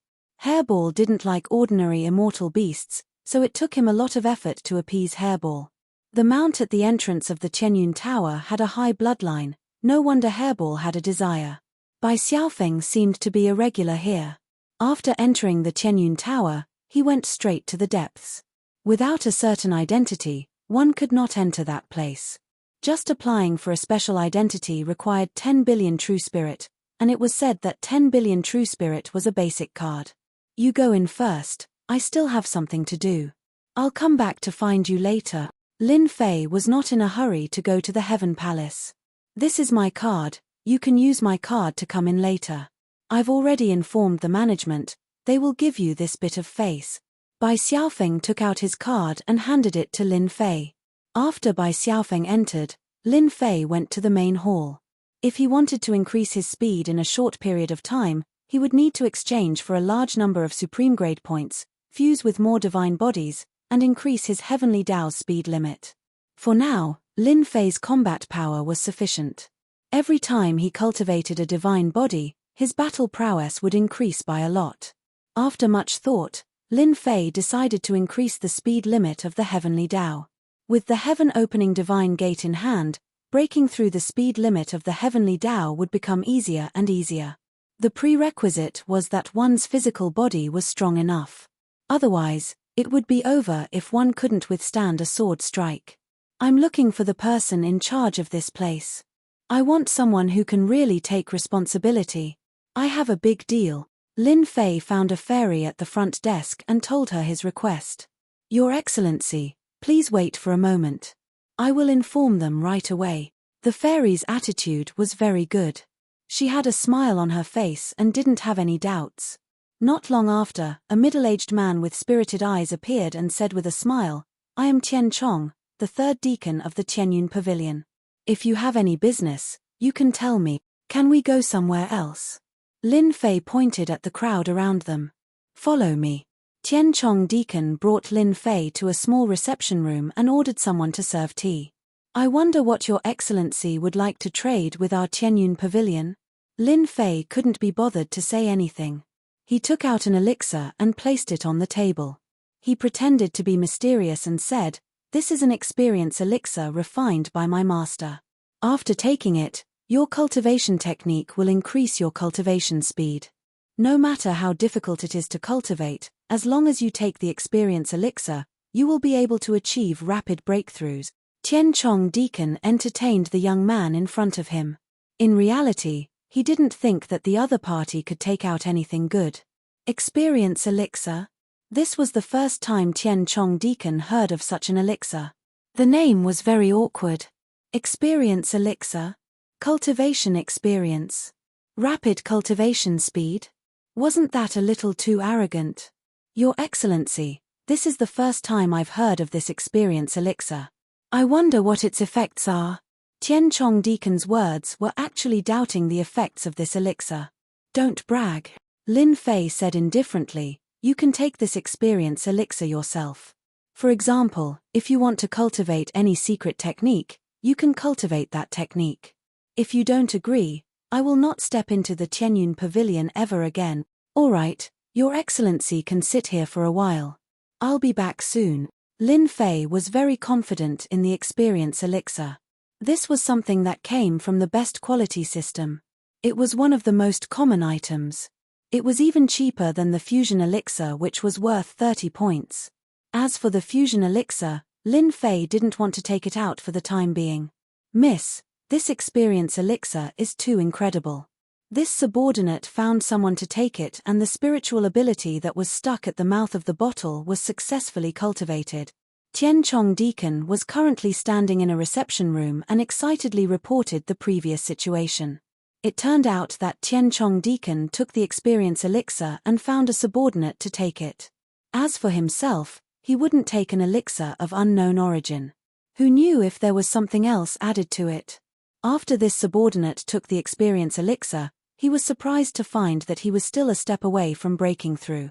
Hairball didn't like ordinary immortal beasts, so it took him a lot of effort to appease Hairball. The mount at the entrance of the Tianyun Tower had a high bloodline, no wonder Hairball had a desire. Bai Xiaofeng seemed to be a regular here. After entering the Tianyun Tower, he went straight to the depths. Without a certain identity, one could not enter that place. Just applying for a special identity required 10 billion true spirit, and it was said that 10 billion true spirit was a basic card. You go in first, I still have something to do. I'll come back to find you later. Lin Fei was not in a hurry to go to the Heaven Palace. This is my card, you can use my card to come in later. I've already informed the management, they will give you this bit of face. Bai Xiaofeng took out his card and handed it to Lin Fei. After Bai Xiaofeng entered, Lin Fei went to the main hall. If he wanted to increase his speed in a short period of time, he would need to exchange for a large number of supreme grade points, fuse with more divine bodies, and increase his heavenly Dao's speed limit. For now, Lin Fei's combat power was sufficient. Every time he cultivated a divine body, his battle prowess would increase by a lot. After much thought, Lin Fei decided to increase the speed limit of the heavenly Dao. With the heaven-opening divine gate in hand, breaking through the speed limit of the heavenly Dao would become easier and easier. The prerequisite was that one's physical body was strong enough. Otherwise, it would be over if one couldn't withstand a sword strike. I'm looking for the person in charge of this place. I want someone who can really take responsibility. I have a big deal. Lin Fei found a fairy at the front desk and told her his request. Your Excellency, please wait for a moment. I will inform them right away. The fairy's attitude was very good. She had a smile on her face and didn't have any doubts. Not long after, a middle-aged man with spirited eyes appeared and said with a smile, I am Tian Chong, the third deacon of the Tianyun Pavilion. If you have any business, you can tell me. Can we go somewhere else? Lin Fei pointed at the crowd around them. Follow me. Tian Chong deacon brought Lin Fei to a small reception room and ordered someone to serve tea. I wonder what your Excellency would like to trade with our Tianyun Pavilion? Lin Fei couldn't be bothered to say anything. He took out an elixir and placed it on the table. He pretended to be mysterious and said, This is an experience elixir refined by my master. After taking it, your cultivation technique will increase your cultivation speed. No matter how difficult it is to cultivate, as long as you take the experience elixir, you will be able to achieve rapid breakthroughs. Tian Chong deacon entertained the young man in front of him. In reality, he didn't think that the other party could take out anything good. Experience elixir? This was the first time Tian Chong deacon heard of such an elixir. The name was very awkward. Experience elixir? Cultivation experience? Rapid cultivation speed? Wasn't that a little too arrogant? Your Excellency, this is the first time I've heard of this experience elixir. I wonder what its effects are. Tian Chong deacon's words were actually doubting the effects of this elixir. Don't brag. Lin Fei said indifferently, you can take this experience elixir yourself. For example, if you want to cultivate any secret technique, you can cultivate that technique. If you don't agree, I will not step into the Tianyun Pavilion ever again. All right, Your Excellency can sit here for a while. I'll be back soon. Lin Fei was very confident in the experience elixir. This was something that came from the best quality system. It was one of the most common items. It was even cheaper than the fusion elixir, which was worth 30 points. As for the fusion elixir, Lin Fei didn't want to take it out for the time being. Miss, this experience elixir is too incredible. This subordinate found someone to take it, and the spiritual ability that was stuck at the mouth of the bottle was successfully cultivated. Tian Chong deacon was currently standing in a reception room and excitedly reported the previous situation. It turned out that Tian Chong deacon took the experience elixir and found a subordinate to take it. As for himself, he wouldn't take an elixir of unknown origin. Who knew if there was something else added to it? After this subordinate took the experience elixir, he was surprised to find that he was still a step away from breaking through.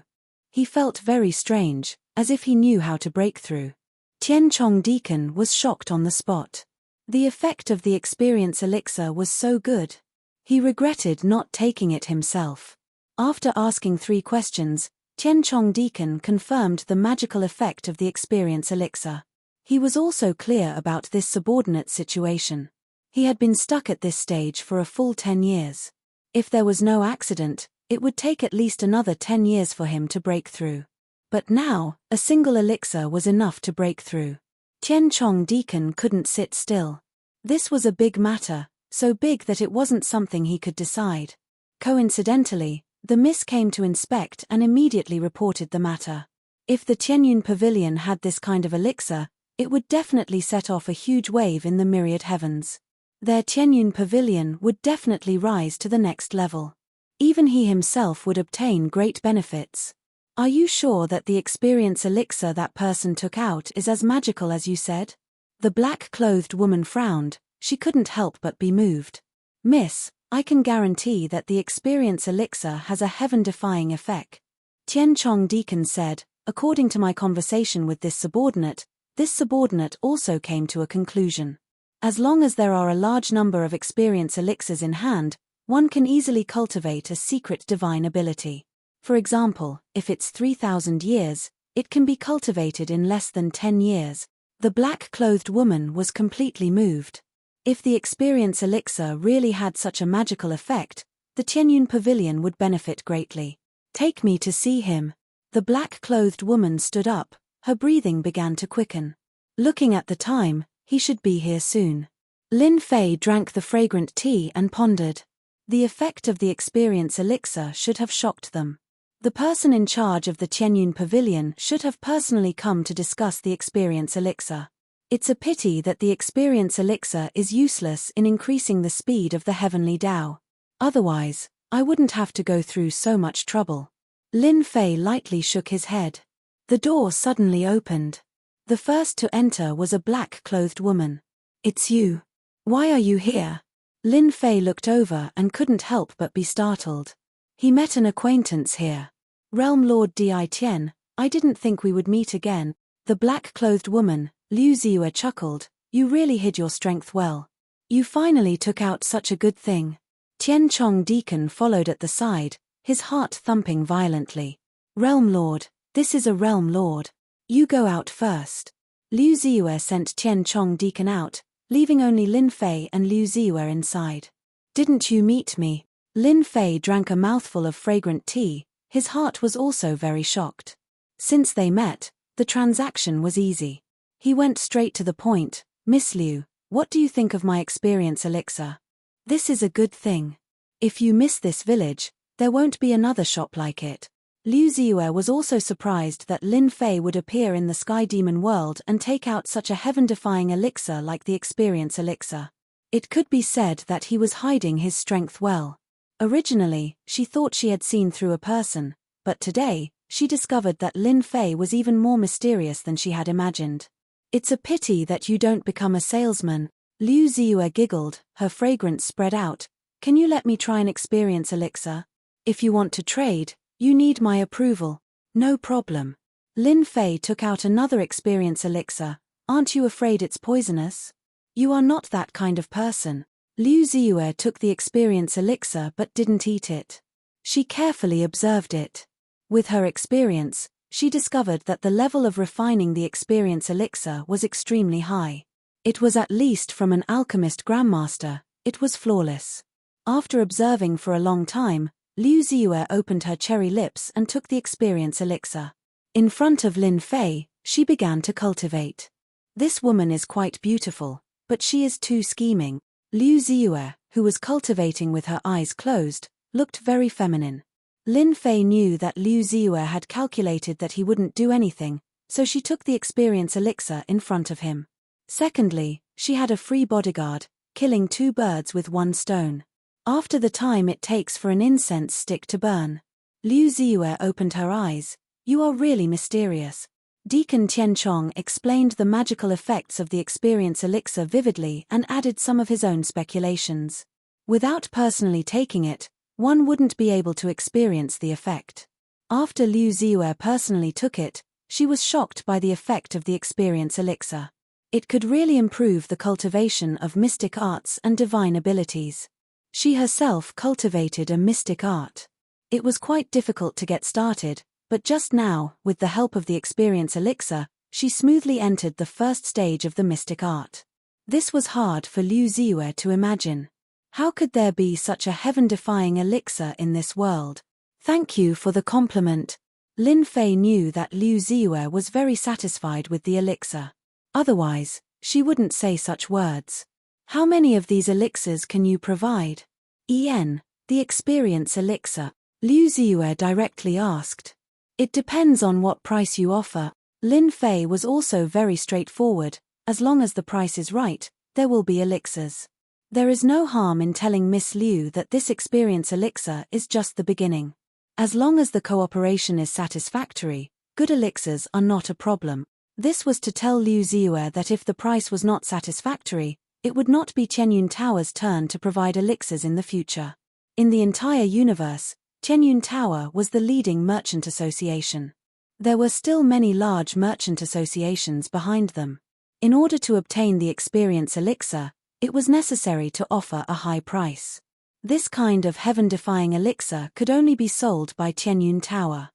He felt very strange, as if he knew how to break through. Tian Chong deacon was shocked on the spot. The effect of the experience elixir was so good. He regretted not taking it himself. After asking 3 questions, Tian Chong deacon confirmed the magical effect of the experience elixir. He was also clear about this subordinate situation. He had been stuck at this stage for a full 10 years. If there was no accident, it would take at least another 10 years for him to break through. But now, a single elixir was enough to break through. Tian Chong deacon couldn't sit still. This was a big matter, so big that it wasn't something he could decide. Coincidentally, the miss came to inspect and immediately reported the matter. If the Tianyun Pavilion had this kind of elixir, it would definitely set off a huge wave in the myriad heavens. Their Tianyun Pavilion would definitely rise to the next level. Even he himself would obtain great benefits. Are you sure that the experience elixir that person took out is as magical as you said? The black-clothed woman frowned. She couldn't help but be moved. Miss, I can guarantee that the experience elixir has a heaven-defying effect. Tian Chong deacon said, according to my conversation with this subordinate also came to a conclusion. As long as there are a large number of experience elixirs in hand, one can easily cultivate a secret divine ability. For example, if it's 3,000 years, it can be cultivated in less than 10 years. The black-clothed woman was completely moved. If the experience elixir really had such a magical effect, the Tianyun Pavilion would benefit greatly. Take me to see him. The black-clothed woman stood up, her breathing began to quicken. Looking at the time, he should be here soon. Lin Fei drank the fragrant tea and pondered. The effect of the experience elixir should have shocked them. The person in charge of the Tianyun Pavilion should have personally come to discuss the experience elixir. It's a pity that the experience elixir is useless in increasing the speed of the heavenly Tao. Otherwise, I wouldn't have to go through so much trouble. Lin Fei lightly shook his head. The door suddenly opened. The first to enter was a black-clothed woman. "It's you. Why are you here?" Lin Fei looked over and couldn't help but be startled. He met an acquaintance here. "Realm Lord Di Tian, I didn't think we would meet again." The black-clothed woman, Liu Ziyue, chuckled. "You really hid your strength well. You finally took out such a good thing." Tian Chong Deacon followed at the side, his heart thumping violently. "Realm Lord, this is a Realm Lord. You go out first." Liu Ziyue sent Tian Chong Deacon out, leaving only Lin Fei and Liu Ziyue inside. "Didn't you meet me?" Lin Fei drank a mouthful of fragrant tea, his heart was also very shocked. Since they met, the transaction was easy. He went straight to the point. "Miss Liu, what do you think of my experience elixir? This is a good thing. If you miss this village, there won't be another shop like it." Liu Ziyue was also surprised that Lin Fei would appear in the Sky Demon world and take out such a heaven-defying elixir like the experience elixir. It could be said that he was hiding his strength well. Originally, she thought she had seen through a person, but today, she discovered that Lin Fei was even more mysterious than she had imagined. "It's a pity that you don't become a salesman." Liu Ziyue giggled, her fragrance spread out. "Can you let me try an experience elixir? If you want to trade, you need my approval." "No problem." Lin Fei took out another experience elixir. "Aren't you afraid it's poisonous?" "You are not that kind of person." Liu Ziyue took the experience elixir but didn't eat it. She carefully observed it. With her experience, she discovered that the level of refining the experience elixir was extremely high. It was at least from an alchemist grandmaster. It was flawless. After observing for a long time, Liu Ziyue opened her cherry lips and took the experience elixir. In front of Lin Fei, she began to cultivate. "This woman is quite beautiful, but she is too scheming." Liu Ziyue, who was cultivating with her eyes closed, looked very feminine. Lin Fei knew that Liu Ziyue had calculated that he wouldn't do anything, so she took the experience elixir in front of him. Secondly, she had a free bodyguard, killing 2 birds with 1 stone. After the time it takes for an incense stick to burn. Liu Ziyue opened her eyes. "You are really mysterious." Deacon Tianchong explained the magical effects of the experience elixir vividly and added some of his own speculations. Without personally taking it, one wouldn't be able to experience the effect. After Liu Ziyue personally took it, she was shocked by the effect of the experience elixir. It could really improve the cultivation of mystic arts and divine abilities. She herself cultivated a mystic art. It was quite difficult to get started, but just now, with the help of the experience elixir, she smoothly entered the first stage of the mystic art. This was hard for Liu Ziyue to imagine. How could there be such a heaven-defying elixir in this world? "Thank you for the compliment." Lin Fei knew that Liu Ziyue was very satisfied with the elixir. Otherwise, she wouldn't say such words. "How many of these elixirs can you provide?" The experience elixir. Liu Ziyue directly asked. "It depends on what price you offer." Lin Fei was also very straightforward. "As long as the price is right, there will be elixirs. There is no harm in telling Miss Liu that this experience elixir is just the beginning. As long as the cooperation is satisfactory, good elixirs are not a problem." This was to tell Liu Ziyue that if the price was not satisfactory, it would not be Tianyun Tower's turn to provide elixirs in the future. In the entire universe, Tianyun Tower was the leading merchant association. There were still many large merchant associations behind them. In order to obtain the experience elixir, it was necessary to offer a high price. This kind of heaven-defying elixir could only be sold by Tianyun Tower.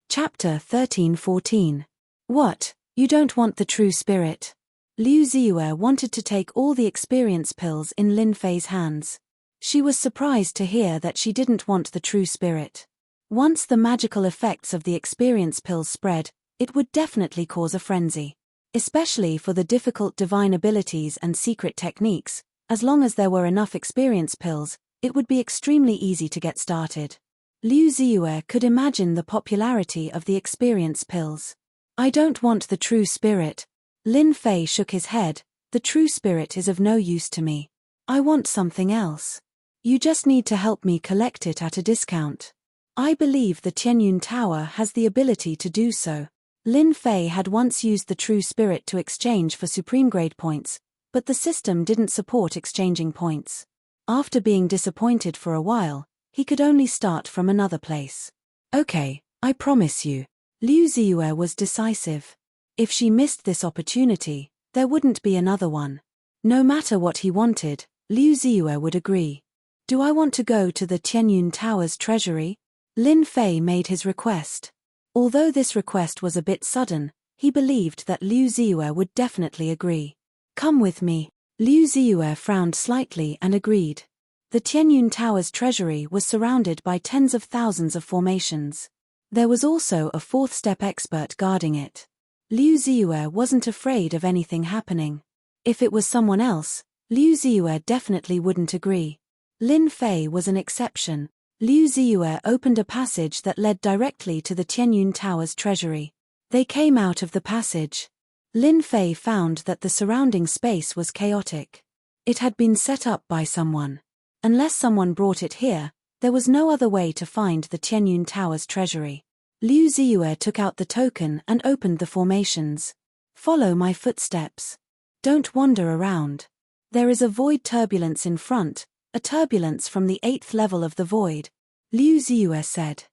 Chapter 13-14. What? You don't want the true spirit? Liu Ziyue wanted to take all the experience pills in Lin Fei's hands. She was surprised to hear that she didn't want the true spirit. Once the magical effects of the experience pills spread, it would definitely cause a frenzy. Especially for the difficult divine abilities and secret techniques, as long as there were enough experience pills, it would be extremely easy to get started. Liu Ziyue could imagine the popularity of the experience pills. I don't want the true spirit. Lin Fei shook his head. The true spirit is of no use to me. I want something else. You just need to help me collect it at a discount. I believe the Tianyun Tower has the ability to do so. Lin Fei had once used the true spirit to exchange for supreme grade points, but the system didn't support exchanging points. After being disappointed for a while, he could only start from another place. Okay, I promise you. Liu Ziyue was decisive. If she missed this opportunity, there wouldn't be another one. No matter what he wanted, Liu Ziyue would agree. Do I want to go to the Tianyun Tower's treasury? Lin Fei made his request. Although this request was a bit sudden, he believed that Liu Ziyue would definitely agree. Come with me. Liu Ziyue frowned slightly and agreed. The Tianyun Tower's treasury was surrounded by tens of thousands of formations. There was also a fourth-step expert guarding it. Liu Ziyue wasn't afraid of anything happening. If it was someone else, Liu Ziyue definitely wouldn't agree. Lin Fei was an exception. Liu Ziyue opened a passage that led directly to the Tianyun Tower's treasury. They came out of the passage. Lin Fei found that the surrounding space was chaotic. It had been set up by someone. Unless someone brought it here, there was no other way to find the Tianyun Tower's treasury. Liu Ziyue took out the token and opened the formations. Follow my footsteps. Don't wander around. There is a void turbulence in front, a turbulence from the 8th level of the void. Liu Ziyue said.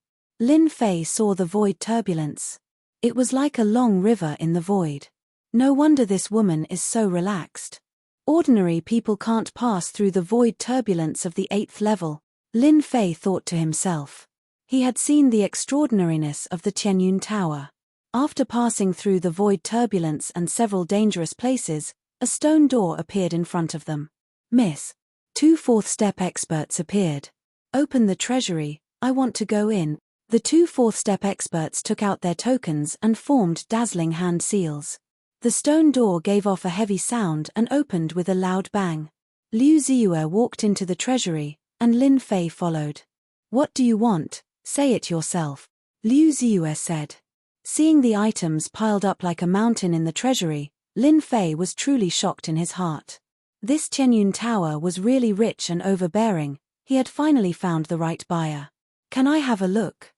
Lin Fei saw the void turbulence. It was like a long river in the void. No wonder this woman is so relaxed. Ordinary people can't pass through the void turbulence of the 8th level, Lin Fei thought to himself. He had seen the extraordinariness of the Tianyun Tower. After passing through the void turbulence and several dangerous places, a stone door appeared in front of them. Miss. 2 fourth-step experts appeared. Open the treasury, I want to go in. The 2 fourth-step experts took out their tokens and formed dazzling hand seals. The stone door gave off a heavy sound and opened with a loud bang. Liu Ziyue walked into the treasury, and Lin Fei followed. What do you want? Say it yourself. Liu Ziyue said. Seeing the items piled up like a mountain in the treasury, Lin Fei was truly shocked in his heart. This Tianyun Tower was really rich and overbearing. He had finally found the right buyer. Can I have a look?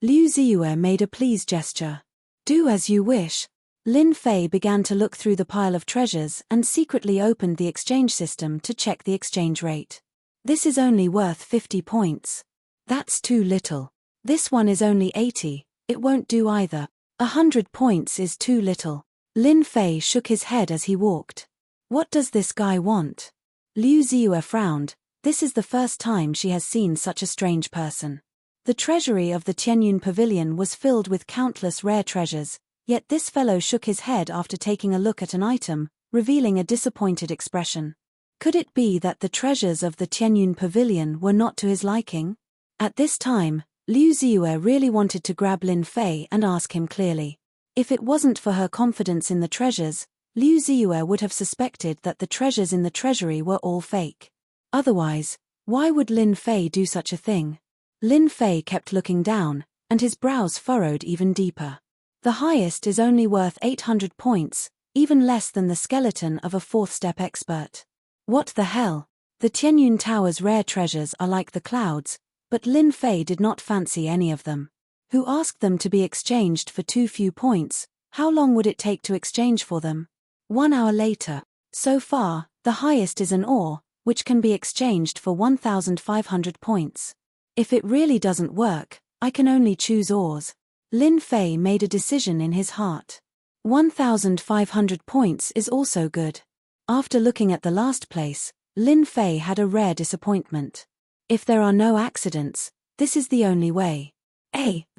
Liu Ziyue made a please gesture. Do as you wish. Lin Fei began to look through the pile of treasures and secretly opened the exchange system to check the exchange rate. This is only worth 50 points. That's too little. This one is only 80, it won't do either. 100 points is too little. Lin Fei shook his head as he walked. What does this guy want? Liu Ziyue frowned. This is the first time she has seen such a strange person. The treasury of the Tianyun Pavilion was filled with countless rare treasures, yet this fellow shook his head after taking a look at an item, revealing a disappointed expression. Could it be that the treasures of the Tianyun Pavilion were not to his liking? At this time, Liu Ziyue really wanted to grab Lin Fei and ask him clearly. If it wasn't for her confidence in the treasures, Liu Ziyue would have suspected that the treasures in the treasury were all fake. Otherwise, why would Lin Fei do such a thing? Lin Fei kept looking down, and his brows furrowed even deeper. The highest is only worth 800 points, even less than the skeleton of a fourth-step expert. What the hell? The Tianyun Tower's rare treasures are like the clouds, but Lin Fei did not fancy any of them. Who asked them to be exchanged for too few points? How long would it take to exchange for them? 1 hour later. So far, the highest is an ore, which can be exchanged for 1,500 points. If it really doesn't work, I can only choose ores. Lin Fei made a decision in his heart. 1,500 points is also good. After looking at the last place, Lin Fei had a rare disappointment. If there are no accidents, this is the only way.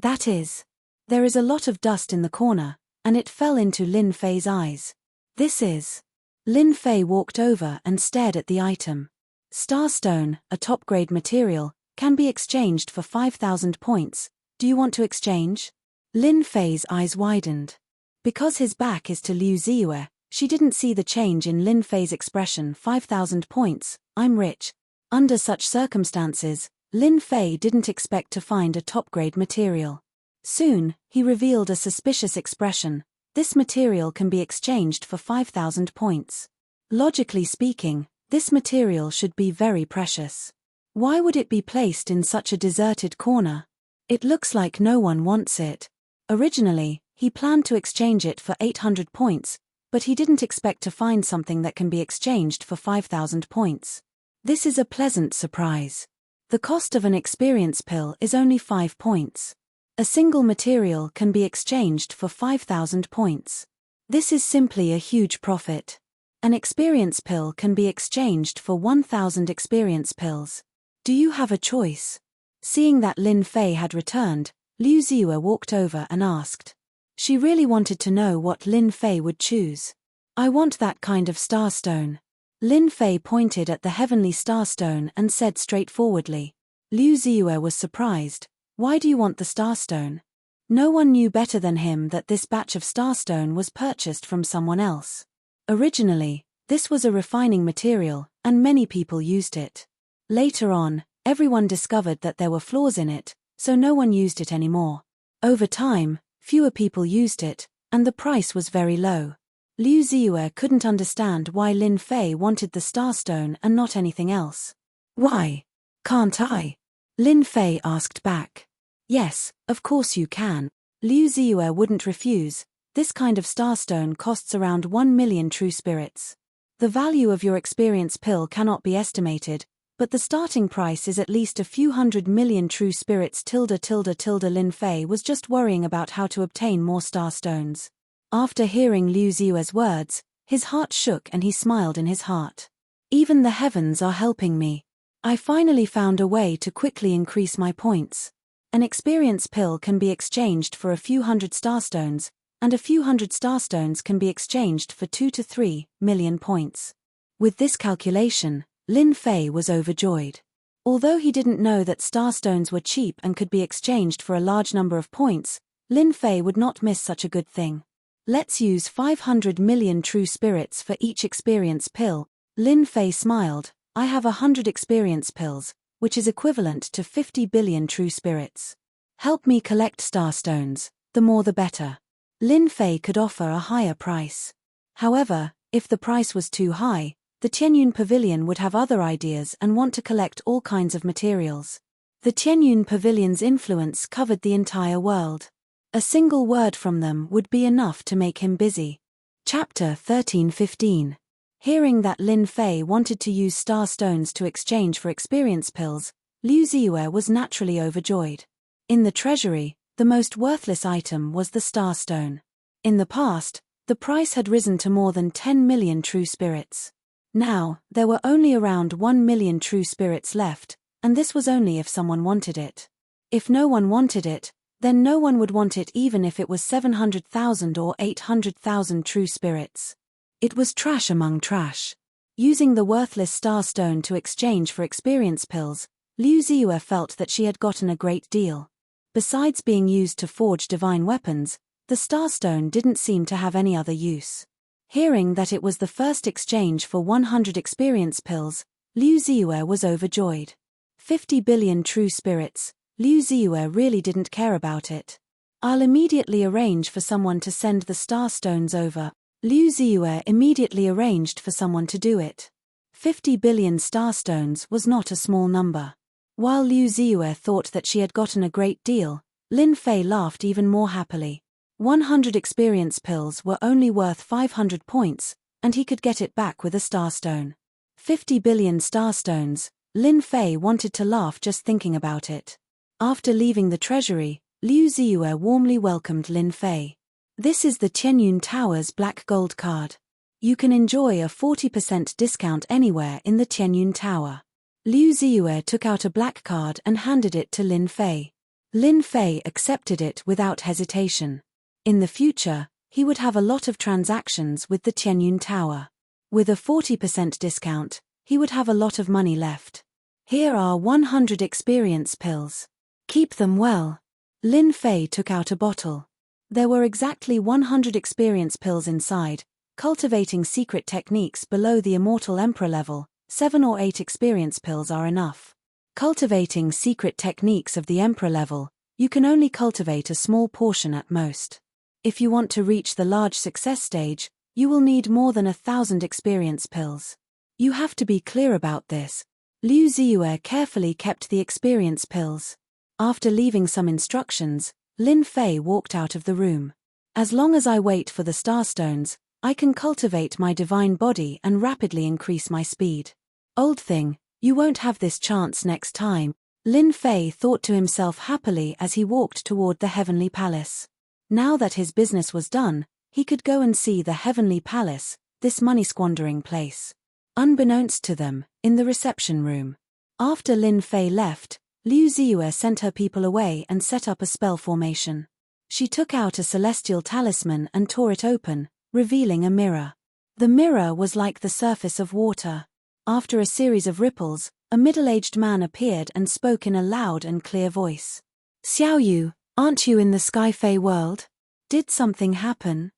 That is. There is a lot of dust in the corner, and it fell into Lin Fei's eyes. This is. Lin Fei walked over and stared at the item. Starstone, a top-grade material, can be exchanged for 5,000 points. Do you want to exchange? Lin Fei's eyes widened. Because his back is to Liu Ziyue, she didn't see the change in Lin Fei's expression. 5,000 points, I'm rich. Under such circumstances, Lin Fei didn't expect to find a top-grade material. Soon, he revealed a suspicious expression. This material can be exchanged for 5,000 points. Logically speaking, this material should be very precious. Why would it be placed in such a deserted corner? It looks like no one wants it. Originally, he planned to exchange it for 800 points, but he didn't expect to find something that can be exchanged for 5,000 points. This is a pleasant surprise. The cost of an experience pill is only 5 points. A single material can be exchanged for 5,000 points. This is simply a huge profit. An experience pill can be exchanged for 1,000 experience pills. Do you have a choice? Seeing that Lin Fei had returned, Liu Ziyue walked over and asked. She really wanted to know what Lin Fei would choose. I want that kind of starstone. Lin Fei pointed at the heavenly starstone and said straightforwardly. Liu Ziyue was surprised. Why do you want the starstone? No one knew better than him that this batch of starstone was purchased from someone else. Originally, this was a refining material, and many people used it. Later on, everyone discovered that there were flaws in it, so no one used it anymore. Over time, fewer people used it, and the price was very low. Liu Ziyue couldn't understand why Lin Fei wanted the starstone and not anything else. Why? Can't I? Lin Fei asked back. Yes, of course you can. Liu Ziyue wouldn't refuse. This kind of starstone costs around 1 million true spirits. The value of your experience pill cannot be estimated, but the starting price is at least a few 100 million true spirits. Lin Fei was just worrying about how to obtain more starstones. After hearing Liu Ziyue's words, his heart shook and he smiled in his heart. Even the heavens are helping me. I finally found a way to quickly increase my points. An experience pill can be exchanged for a few hundred starstones, and a few hundred starstones can be exchanged for 2 to 3 million points. With this calculation, Lin Fei was overjoyed. Although he didn't know that starstones were cheap and could be exchanged for a large number of points, Lin Fei would not miss such a good thing. Let's use 500 million true spirits for each experience pill. Lin Fei smiled. I have 100 experience pills, which is equivalent to 50 billion true spirits. Help me collect starstones, the more the better. Lin Fei could offer a higher price. However, if the price was too high, the Tianyun Pavilion would have other ideas and want to collect all kinds of materials. The Tianyun Pavilion's influence covered the entire world. A single word from them would be enough to make him busy. Chapter 13-15. Hearing that Lin Fei wanted to use starstones to exchange for experience pills, Liu Ziyue was naturally overjoyed. In the treasury, the most worthless item was the starstone. In the past, the price had risen to more than 10 million true spirits. Now, there were only around 1 million true spirits left, and this was only if someone wanted it. If no one wanted it, then no one would want it even if it was 700,000 or 800,000 true spirits. It was trash among trash. Using the worthless starstone to exchange for experience pills, Liu Ziyue felt that she had gotten a great deal. Besides being used to forge divine weapons, the starstone didn't seem to have any other use. Hearing that it was the first exchange for 100 experience pills, Liu Ziyue was overjoyed. 50 billion true spirits, Liu Ziyue really didn't care about it. I'll immediately arrange for someone to send the starstones over. Liu Ziyue immediately arranged for someone to do it. 50 billion starstones was not a small number. While Liu Ziyue thought that she had gotten a great deal, Lin Fei laughed even more happily. 100 experience pills were only worth 500 points, and he could get it back with a starstone. 50 billion starstones, Lin Fei wanted to laugh just thinking about it. After leaving the treasury, Liu Ziyue warmly welcomed Lin Fei. This is the Tianyun Tower's Black Gold card. You can enjoy a 40% discount anywhere in the Tianyun Tower. Liu Ziyue took out a black card and handed it to Lin Fei. Lin Fei accepted it without hesitation. In the future, he would have a lot of transactions with the Tianyun Tower. With a 40% discount, he would have a lot of money left. Here are 100 experience pills. Keep them well. Lin Fei took out a bottle. There were exactly 100 experience pills inside. Cultivating secret techniques below the Immortal Emperor level, 7 or 8 experience pills are enough. Cultivating secret techniques of the Emperor level, you can only cultivate a small portion at most. If you want to reach the large success stage, you will need more than 1,000 experience pills. You have to be clear about this. Liu Ziyue carefully kept the experience pills. After leaving some instructions, Lin Fei walked out of the room. As long as I wait for the starstones, I can cultivate my divine body and rapidly increase my speed. Old thing, you won't have this chance next time, Lin Fei thought to himself happily as he walked toward the Heavenly Palace. Now that his business was done, he could go and see the Heavenly Palace, this money-squandering place. Unbeknownst to them, in the reception room. After Lin Fei left, Liu Ziyue sent her people away and set up a spell formation. She took out a celestial talisman and tore it open, revealing a mirror. The mirror was like the surface of water. After a series of ripples, a middle-aged man appeared and spoke in a loud and clear voice. "Xiao Yu, aren't you in the Sky Fei world? Did something happen?"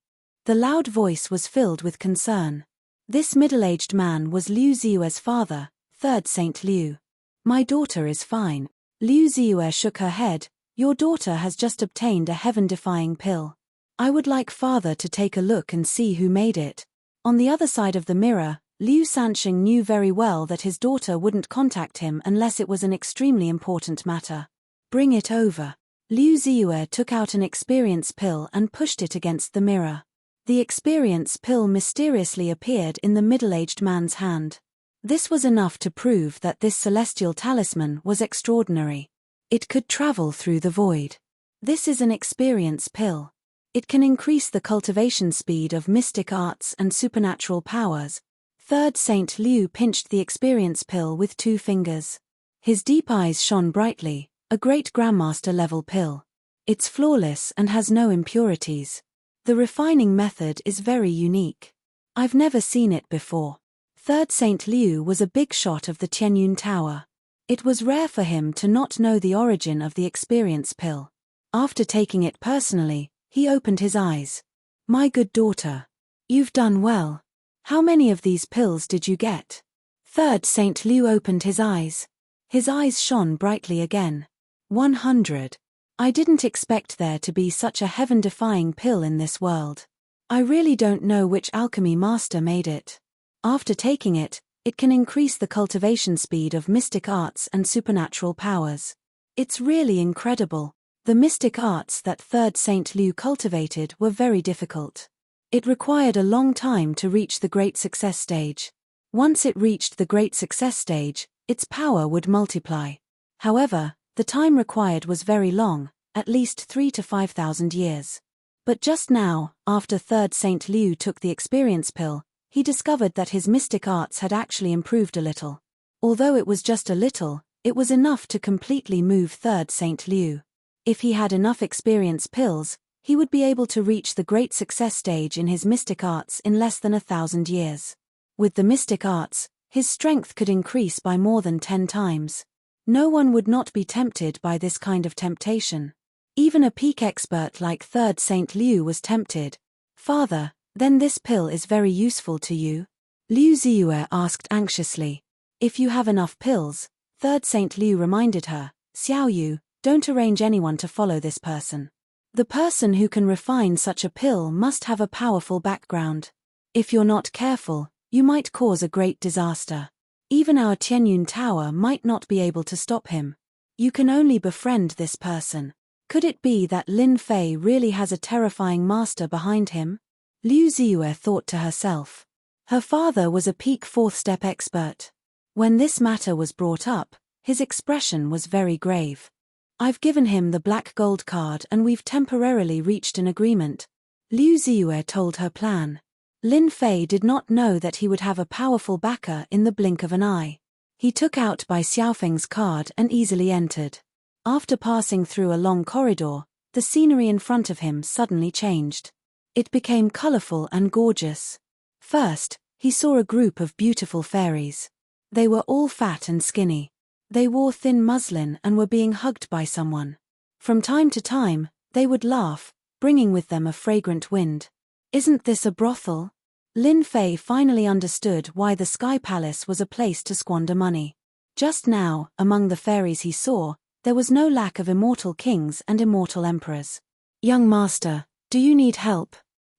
The loud voice was filled with concern. This middle-aged man was Liu Ziyue's father, 3rd Saint Liu. "My daughter is fine." Liu Ziyue shook her head. "Your daughter has just obtained a heaven-defying pill. I would like father to take a look and see who made it." On the other side of the mirror, Liu Sanxing knew very well that his daughter wouldn't contact him unless it was an extremely important matter. "Bring it over." Liu Ziyue took out an experience pill and pushed it against the mirror. The experience pill mysteriously appeared in the middle-aged man's hand. This was enough to prove that this celestial talisman was extraordinary. It could travel through the void. This is an experience pill. It can increase the cultivation speed of mystic arts and supernatural powers. 3rd Saint Liu pinched the experience pill with 2 fingers. His deep eyes shone brightly. A great Grandmaster-level pill. It's flawless and has no impurities. The refining method is very unique. I've never seen it before. 3rd Saint Liu was a big shot of the Tianyun Tower. It was rare for him to not know the origin of the experience pill. After taking it personally, he opened his eyes. "My good daughter. You've done well. How many of these pills did you get?" 3rd Saint Liu opened his eyes. His eyes shone brightly again. 100. I didn't expect there to be such a heaven-defying pill in this world. I really don't know which alchemy master made it. After taking it, it can increase the cultivation speed of mystic arts and supernatural powers. It's really incredible. The mystic arts that 3rd Saint Liu cultivated were very difficult. It required a long time to reach the great success stage. Once it reached the great success stage, its power would multiply. However, the time required was very long, at least 3,000 to 5,000 years. But just now, after 3rd Saint Liu took the experience pill, he discovered that his mystic arts had actually improved a little. Although it was just a little, it was enough to completely move 3rd Saint Liu. If he had enough experience pills, he would be able to reach the great success stage in his mystic arts in less than 1,000 years. With the mystic arts, his strength could increase by more than 10 times. No one would not be tempted by this kind of temptation. Even a peak expert like 3rd Saint Liu was tempted. "Father, then this pill is very useful to you?" Liu Ziyue asked anxiously. "If you have enough pills," 3rd Saint Liu reminded her, "Xiao Yu, don't arrange anyone to follow this person. The person who can refine such a pill must have a powerful background. If you're not careful, you might cause a great disaster. Even our Tianyun Tower might not be able to stop him. You can only befriend this person. Could it be that Lin Fei really has a terrifying master behind him?" Liu Ziyue thought to herself. Her father was a peak 4th step expert. When this matter was brought up, his expression was very grave. "I've given him the black gold card and we've temporarily reached an agreement." Liu Ziyue told her plan. Lin Fei did not know that he would have a powerful backer in the blink of an eye. He took out Bai Xiaofeng's card and easily entered. After passing through a long corridor, the scenery in front of him suddenly changed. It became colorful and gorgeous. First, he saw a group of beautiful fairies. They were all fat and skinny. They wore thin muslin and were being hugged by someone. From time to time, they would laugh, bringing with them a fragrant wind. Isn't this a brothel? Lin Fei finally understood why the Sky Palace was a place to squander money. Just now, among the fairies he saw, there was no lack of immortal kings and immortal emperors. Young master, do you need help?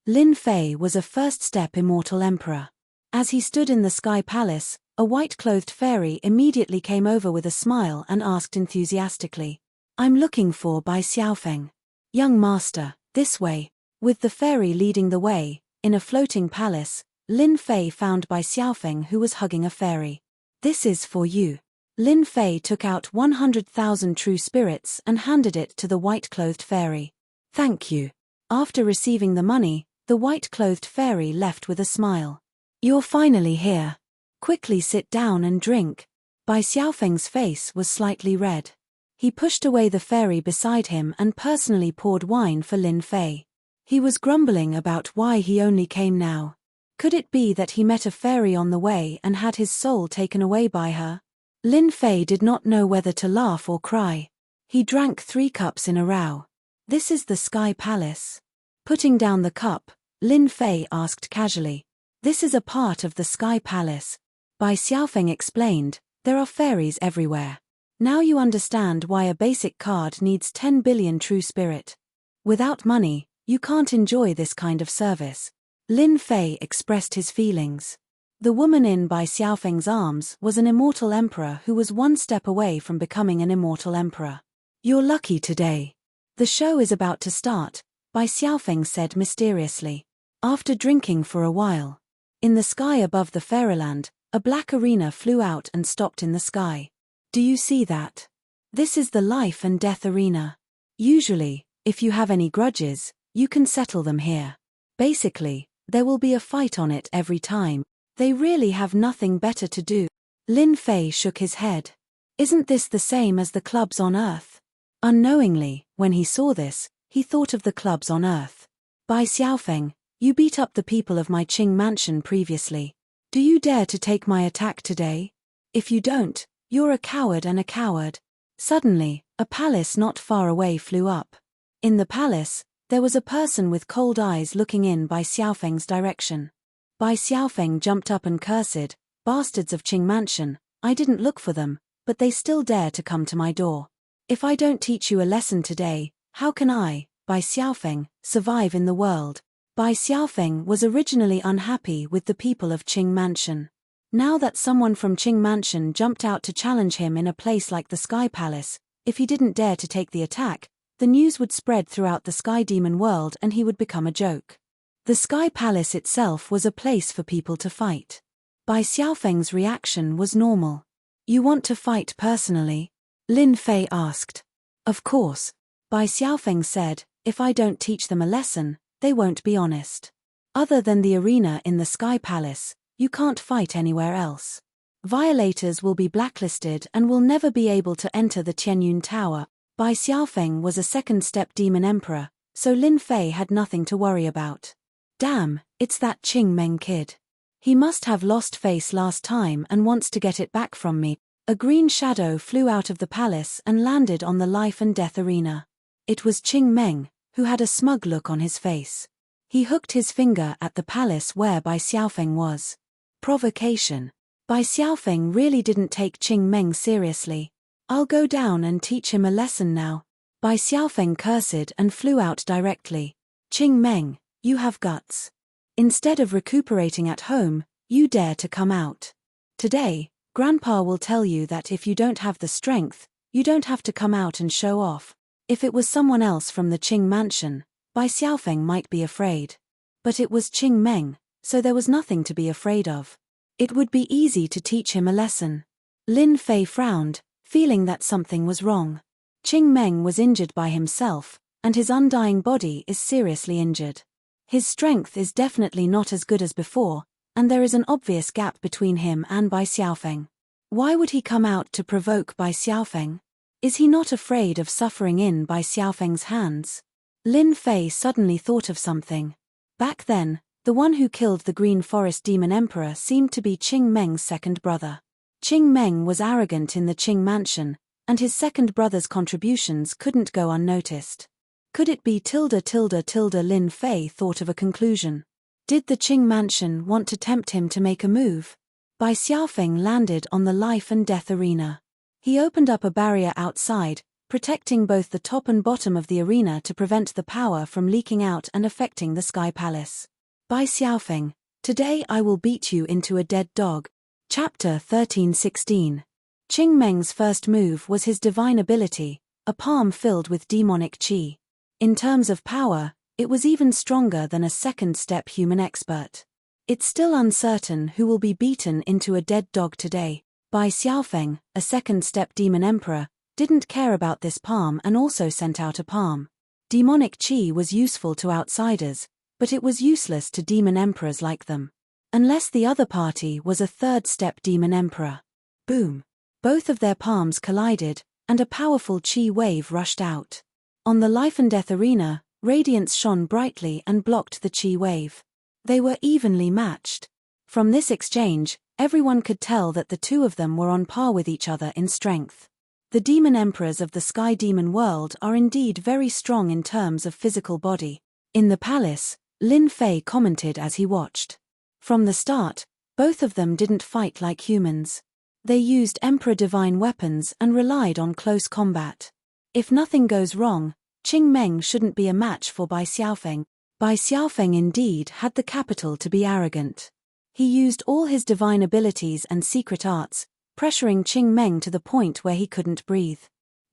Lin Fei was a first-step immortal emperor. As he stood in the Sky Palace, a white-clothed fairy immediately came over with a smile and asked enthusiastically, I'm looking for Bai Xiaofeng. Young master, this way. With the fairy leading the way, in a floating palace, Lin Fei found Bai Xiaofeng who was hugging a fairy. This is for you. Lin Fei took out 100,000 true spirits and handed it to the white-clothed fairy. Thank you. After receiving the money, the white-clothed fairy left with a smile. You're finally here. Quickly sit down and drink. Bai Xiaofeng's face was slightly red. He pushed away the fairy beside him and personally poured wine for Lin Fei. He was grumbling about why he only came now. Could it be that he met a fairy on the way and had his soul taken away by her? Lin Fei did not know whether to laugh or cry. He drank 3 cups in a row. This is the Sky Palace. Putting down the cup, Lin Fei asked casually. This is a part of the Sky Palace. Bai Xiaofeng explained, there are fairies everywhere. Now you understand why a basic card needs 10 billion true spirit. Without money, you can't enjoy this kind of service. Lin Fei expressed his feelings. The woman in Bai Xiaofeng's arms was an immortal emperor who was one step away from becoming an immortal emperor. You're lucky today. The show is about to start, Bai Xiaofeng said mysteriously. After drinking for a while. In the sky above the fairyland, a black arena flew out and stopped in the sky. Do you see that? This is the life and death arena. Usually, if you have any grudges, you can settle them here. Basically, there will be a fight on it every time. They really have nothing better to do. Lin Fei shook his head. Isn't this the same as the clubs on Earth? Unknowingly, when he saw this, he thought of the clubs on Earth. Bai Xiaofeng, you beat up the people of my Qing mansion previously. Do you dare to take my attack today? If you don't, you're a coward and a coward. Suddenly, a palace not far away flew up. In the palace, there was a person with cold eyes looking in Bai Xiaofeng's direction. Bai Xiaofeng jumped up and cursed, bastards of Qing Mansion, I didn't look for them, but they still dare to come to my door. If I don't teach you a lesson today, how can I, Bai Xiaofeng, survive in the world? Bai Xiaofeng was originally unhappy with the people of Qing Mansion. Now that someone from Qing Mansion jumped out to challenge him in a place like the Sky Palace, if he didn't dare to take the attack, the news would spread throughout the Sky Demon world and he would become a joke. The Sky Palace itself was a place for people to fight. Bai Xiaofeng's reaction was normal. You want to fight personally? Lin Fei asked. Of course. Bai Xiaofeng said, if I don't teach them a lesson, they won't be honest. Other than the arena in the Sky Palace, you can't fight anywhere else. Violators will be blacklisted and will never be able to enter the Tianyun Tower. Bai Xiaofeng was a second-step demon emperor, so Lin Fei had nothing to worry about. Damn, it's that Qing Meng kid. He must have lost face last time and wants to get it back from me. A green shadow flew out of the palace and landed on the life and death arena. It was Qing Meng, who had a smug look on his face. He hooked his finger at the palace where Bai Xiaofeng was. Provocation. Bai Xiaofeng really didn't take Qing Meng seriously. I'll go down and teach him a lesson now. Bai Xiaofeng cursed and flew out directly. Qing Meng, you have guts. Instead of recuperating at home, you dare to come out. Today, Grandpa will tell you that if you don't have the strength, you don't have to come out and show off. If it was someone else from the Qing Mansion, Bai Xiaofeng might be afraid. But it was Qing Meng, so there was nothing to be afraid of. It would be easy to teach him a lesson. Lin Fei frowned, feeling that something was wrong. Qing Meng was injured by himself, and his undying body is seriously injured. His strength is definitely not as good as before, and there is an obvious gap between him and Bai Xiaofeng. Why would he come out to provoke Bai Xiaofeng? Is he not afraid of suffering in Bai Xiaofeng's hands? Lin Fei suddenly thought of something. Back then, the one who killed the Green Forest Demon Emperor seemed to be Qing Meng's second brother. Qing Meng was arrogant in the Qing mansion, and his second brother's contributions couldn't go unnoticed. Could it be Lin Fei thought of a conclusion. Did the Qing mansion want to tempt him to make a move? Bai Xiaofeng landed on the life and death arena. He opened up a barrier outside, protecting both the top and bottom of the arena to prevent the power from leaking out and affecting the Sky Palace. Bai Xiaofeng, today I will beat you into a dead dog. Chapter 13-16. Qing Meng's first move was his divine ability, a palm filled with demonic qi. In terms of power, it was even stronger than a second-step human expert. It's still uncertain who will be beaten into a dead dog today. Bai Xiaofeng, a second-step demon emperor, didn't care about this palm and also sent out a palm. Demonic qi was useful to outsiders, but it was useless to demon emperors like them. Unless the other party was a third-step demon emperor. Boom! Both of their palms collided, and a powerful qi wave rushed out. On the life and death arena, radiance shone brightly and blocked the qi wave. They were evenly matched. From this exchange, everyone could tell that the two of them were on par with each other in strength. The demon emperors of the sky demon world are indeed very strong in terms of physical body. In the palace, Lin Fei commented as he watched. From the start, both of them didn't fight like humans. They used Emperor Divine weapons and relied on close combat. If nothing goes wrong, Qing Meng shouldn't be a match for Bai Xiaofeng. Bai Xiaofeng indeed had the capital to be arrogant. He used all his divine abilities and secret arts, pressuring Qing Meng to the point where he couldn't breathe.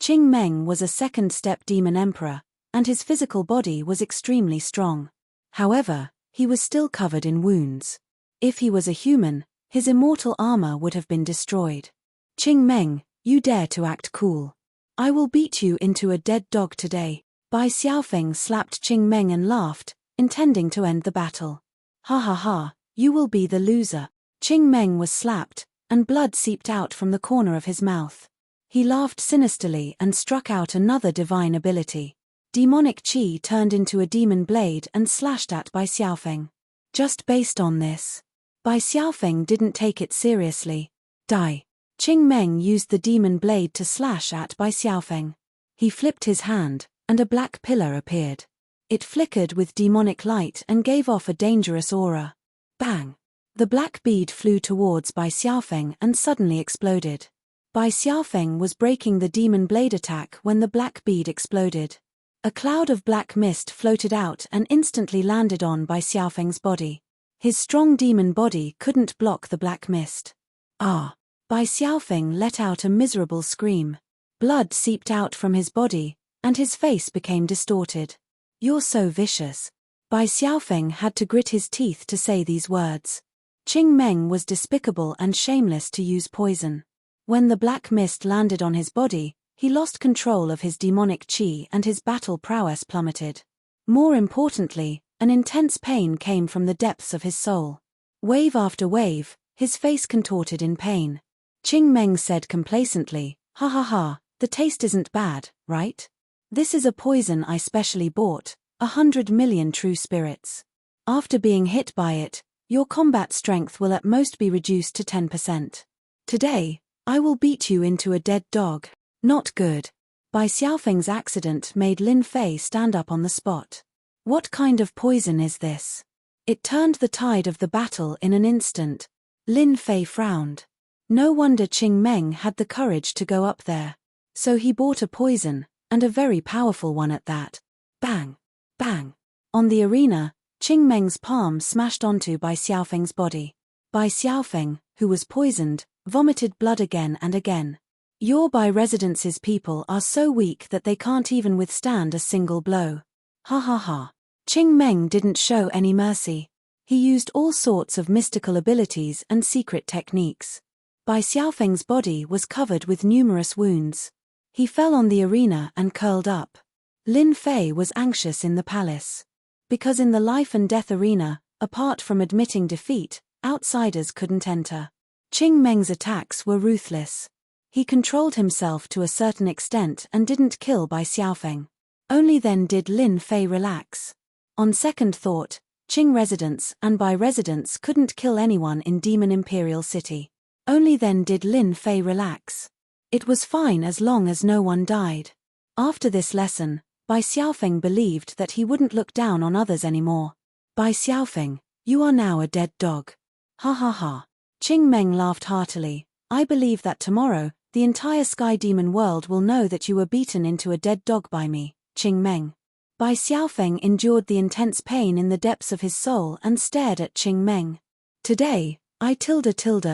Qing Meng was a second-step demon emperor, and his physical body was extremely strong. However, he was still covered in wounds. If he was a human, his immortal armor would have been destroyed. Qing Meng, you dare to act cool. I will beat you into a dead dog today. Bai Xiaofeng slapped Qing Meng and laughed, intending to end the battle. Ha ha ha, you will be the loser. Qing Meng was slapped, and blood seeped out from the corner of his mouth. He laughed sinisterly and struck out another divine ability. Demonic qi turned into a demon blade and slashed at Bai Xiaofeng. Just based on this, Bai Xiaofeng didn't take it seriously. Die. Qing Meng used the demon blade to slash at Bai Xiaofeng. He flipped his hand, and a black pillar appeared. It flickered with demonic light and gave off a dangerous aura. Bang! The black bead flew towards Bai Xiaofeng and suddenly exploded. Bai Xiaofeng was breaking the demon blade attack when the black bead exploded. A cloud of black mist floated out and instantly landed on Bai Xiaofeng's body. His strong demon body couldn't block the black mist. Ah! Bai Xiaofeng let out a miserable scream. Blood seeped out from his body, and his face became distorted. You're so vicious. Bai Xiaofeng had to grit his teeth to say these words. Qing Meng was despicable and shameless to use poison. When the black mist landed on his body, he lost control of his demonic qi and his battle prowess plummeted. More importantly, an intense pain came from the depths of his soul. Wave after wave, his face contorted in pain. Qing Meng said complacently, ha ha ha, the taste isn't bad, right? This is a poison I specially bought, 100 million true spirits. After being hit by it, your combat strength will at most be reduced to 10%. Today, I will beat you into a dead dog. Not good. Bai Xiaofeng's accident made Lin Fei stand up on the spot. What kind of poison is this? It turned the tide of the battle in an instant. Lin Fei frowned. No wonder Qing Meng had the courage to go up there. So he bought a poison, and a very powerful one at that. Bang! Bang! On the arena, Qing Meng's palm smashed onto Bai Xiaofeng's body. Bai Xiaofeng, who was poisoned, vomited blood again and again. Your Bai Residence's people are so weak that they can't even withstand a single blow. Ha ha ha. Qing Meng didn't show any mercy. He used all sorts of mystical abilities and secret techniques. Bai Xiaofeng's body was covered with numerous wounds. He fell on the arena and curled up. Lin Fei was anxious in the palace. Because in the life and death arena, apart from admitting defeat, outsiders couldn't enter. Qing Meng's attacks were ruthless. He controlled himself to a certain extent and didn't kill Bai Xiaofeng. Only then did Lin Fei relax. On second thought, Qing residents and Bai residents couldn't kill anyone in Demon Imperial City. Only then did Lin Fei relax. It was fine as long as no one died. After this lesson, Bai Xiaofeng believed that he wouldn't look down on others anymore. Bai Xiaofeng, you are now a dead dog. Ha ha ha. Qing Meng laughed heartily. I believe that tomorrow, the entire Sky Demon world will know that you were beaten into a dead dog by me, Qing Meng. Bai Xiaofeng endured the intense pain in the depths of his soul and stared at Qing Meng. Today, I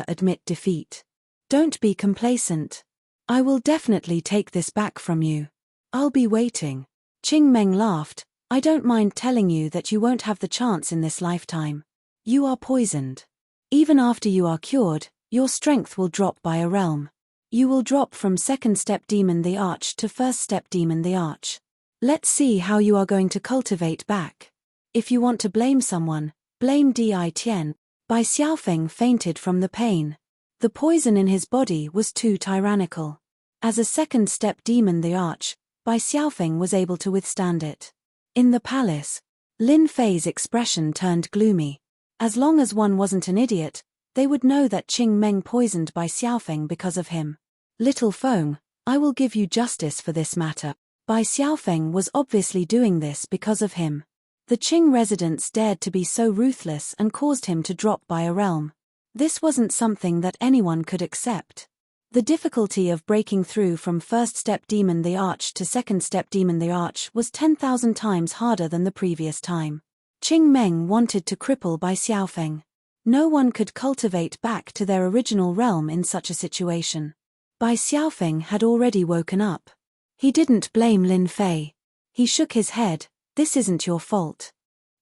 admit defeat. Don't be complacent. I will definitely take this back from you. I'll be waiting. Qing Meng laughed. I don't mind telling you that you won't have the chance in this lifetime. You are poisoned. Even after you are cured, your strength will drop by a realm. You will drop from second step demon the arch to first step demon the arch. Let's see how you are going to cultivate back. If you want to blame someone, blame Di Tian. Bai Xiaofeng fainted from the pain. The poison in his body was too tyrannical. As a second step demon the arch, Bai Xiaofeng was able to withstand it. In the palace, Lin Fei's expression turned gloomy. As long as one wasn't an idiot, they would know that Qing Meng poisoned Bai Xiaofeng because of him. Little Feng, I will give you justice for this matter. Bai Xiaofeng was obviously doing this because of him. The Qing residents dared to be so ruthless and caused him to drop by a realm. This wasn't something that anyone could accept. The difficulty of breaking through from first step demon the arch to second step demon the arch was 10,000 times harder than the previous time. Qing Meng wanted to cripple Bai Xiaofeng. No one could cultivate back to their original realm in such a situation. Bai Xiaofeng had already woken up. He didn't blame Lin Fei. He shook his head. This isn't your fault.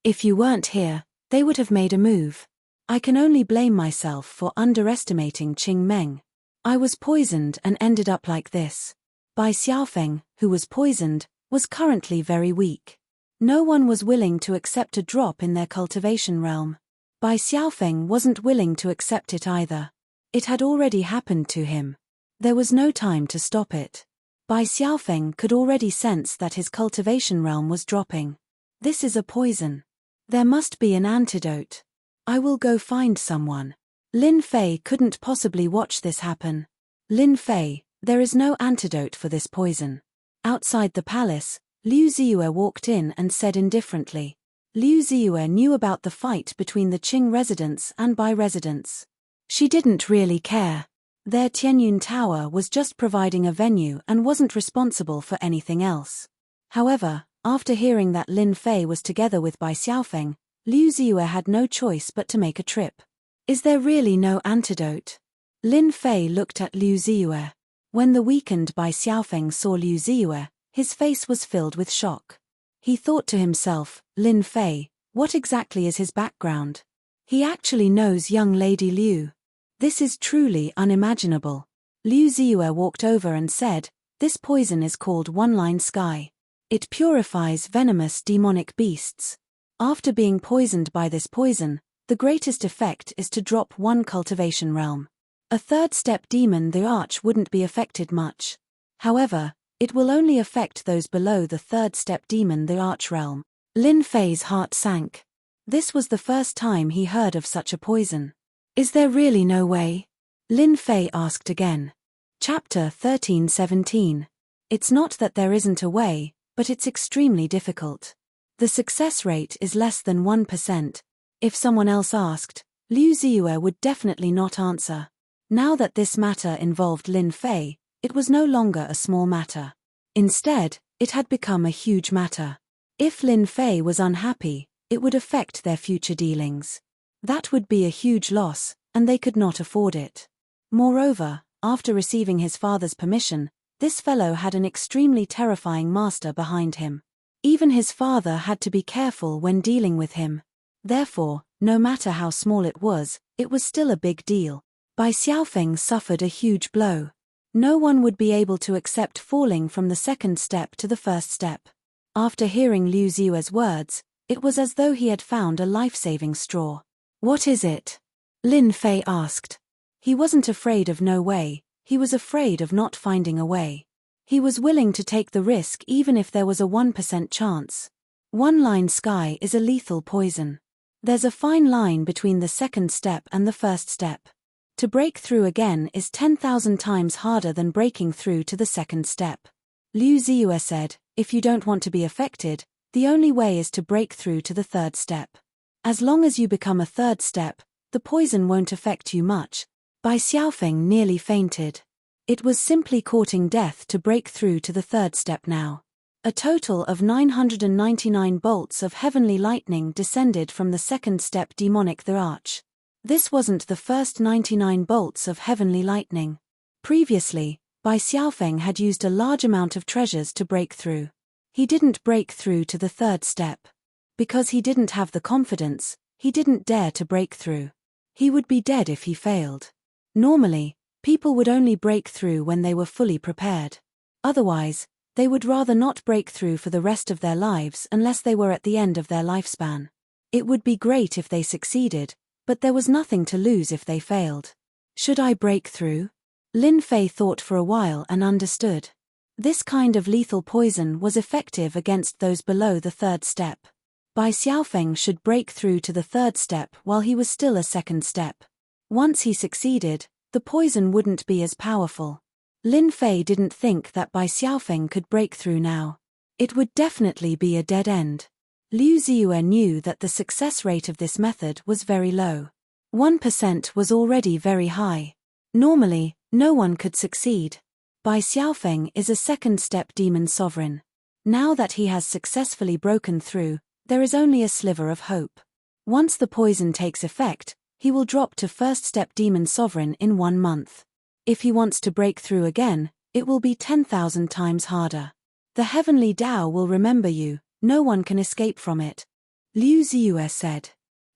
If you weren't here, they would have made a move. I can only blame myself for underestimating Qing Meng. I was poisoned and ended up like this. Bai Xiaofeng, who was poisoned, was currently very weak. No one was willing to accept a drop in their cultivation realm. Bai Xiaofeng wasn't willing to accept it either. It had already happened to him. There was no time to stop it. Bai Xiaofeng could already sense that his cultivation realm was dropping. This is a poison. There must be an antidote. I will go find someone. Lin Fei couldn't possibly watch this happen. Lin Fei, there is no antidote for this poison. Outside the palace, Liu Ziyue walked in and said indifferently. Liu Ziyue knew about the fight between the Qing residents and Bai residents. She didn't really care. Their Tianyun Tower was just providing a venue and wasn't responsible for anything else. However, after hearing that Lin Fei was together with Bai Xiaofeng, Liu Ziyue had no choice but to make a trip. Is there really no antidote? Lin Fei looked at Liu Ziyue. When the weakened Bai Xiaofeng saw Liu Ziyue, his face was filled with shock. He thought to himself, Lin Fei, what exactly is his background? He actually knows young Lady Liu. This is truly unimaginable. Liu Ziyue walked over and said, this poison is called One-Line Sky. It purifies venomous demonic beasts. After being poisoned by this poison, the greatest effect is to drop one cultivation realm. A third-step demon the arch wouldn't be affected much. However, it will only affect those below the third-step demon the arch realm. Lin Fei's heart sank. This was the first time he heard of such a poison. Is there really no way? Lin Fei asked again. Chapter 13:17. It's not that there isn't a way, but it's extremely difficult. The success rate is less than 1%. If someone else asked, Liu Ziyue would definitely not answer. Now that this matter involved Lin Fei, it was no longer a small matter. Instead, it had become a huge matter. If Lin Fei was unhappy, it would affect their future dealings. That would be a huge loss, and they could not afford it. Moreover, after receiving his father's permission, this fellow had an extremely terrifying master behind him. Even his father had to be careful when dealing with him. Therefore, no matter how small it was still a big deal. Bai Xiaofeng suffered a huge blow. No one would be able to accept falling from the second step to the first step. After hearing Liu Ziyue's words, it was as though he had found a life-saving straw. What is it? Lin Fei asked. He wasn't afraid of no way, he was afraid of not finding a way. He was willing to take the risk even if there was a 1% chance. One-line sky is a lethal poison. There's a fine line between the second step and the first step. To break through again is 10,000 times harder than breaking through to the second step. Liu Ziyue said, if you don't want to be affected, the only way is to break through to the third step. As long as you become a third step, the poison won't affect you much. Bai Xiaofeng nearly fainted. It was simply courting death to break through to the third step now. A total of 999 bolts of heavenly lightning descended from the second step demonic the arch. This wasn't the first 99 bolts of heavenly lightning. Previously, Bai Xiaofeng had used a large amount of treasures to break through. He didn't break through to the third step. Because he didn't have the confidence, he didn't dare to break through. He would be dead if he failed. Normally, people would only break through when they were fully prepared. Otherwise, they would rather not break through for the rest of their lives unless they were at the end of their lifespan. It would be great if they succeeded, but there was nothing to lose if they failed. Should I break through? Lin Fei thought for a while and understood. This kind of lethal poison was effective against those below the third step. Bai Xiaofeng should break through to the third step while he was still a second step. Once he succeeded, the poison wouldn't be as powerful. Lin Fei didn't think that Bai Xiaofeng could break through now. It would definitely be a dead end. Liu Ziyue knew that the success rate of this method was very low. 1% was already very high. Normally, no one could succeed. Bai Xiaofeng is a second-step demon sovereign. Now that he has successfully broken through, there is only a sliver of hope. Once the poison takes effect, he will drop to first-step demon sovereign in 1 month. If he wants to break through again, it will be 10,000 times harder. The heavenly Tao will remember you, no one can escape from it. Liu Ziyue said.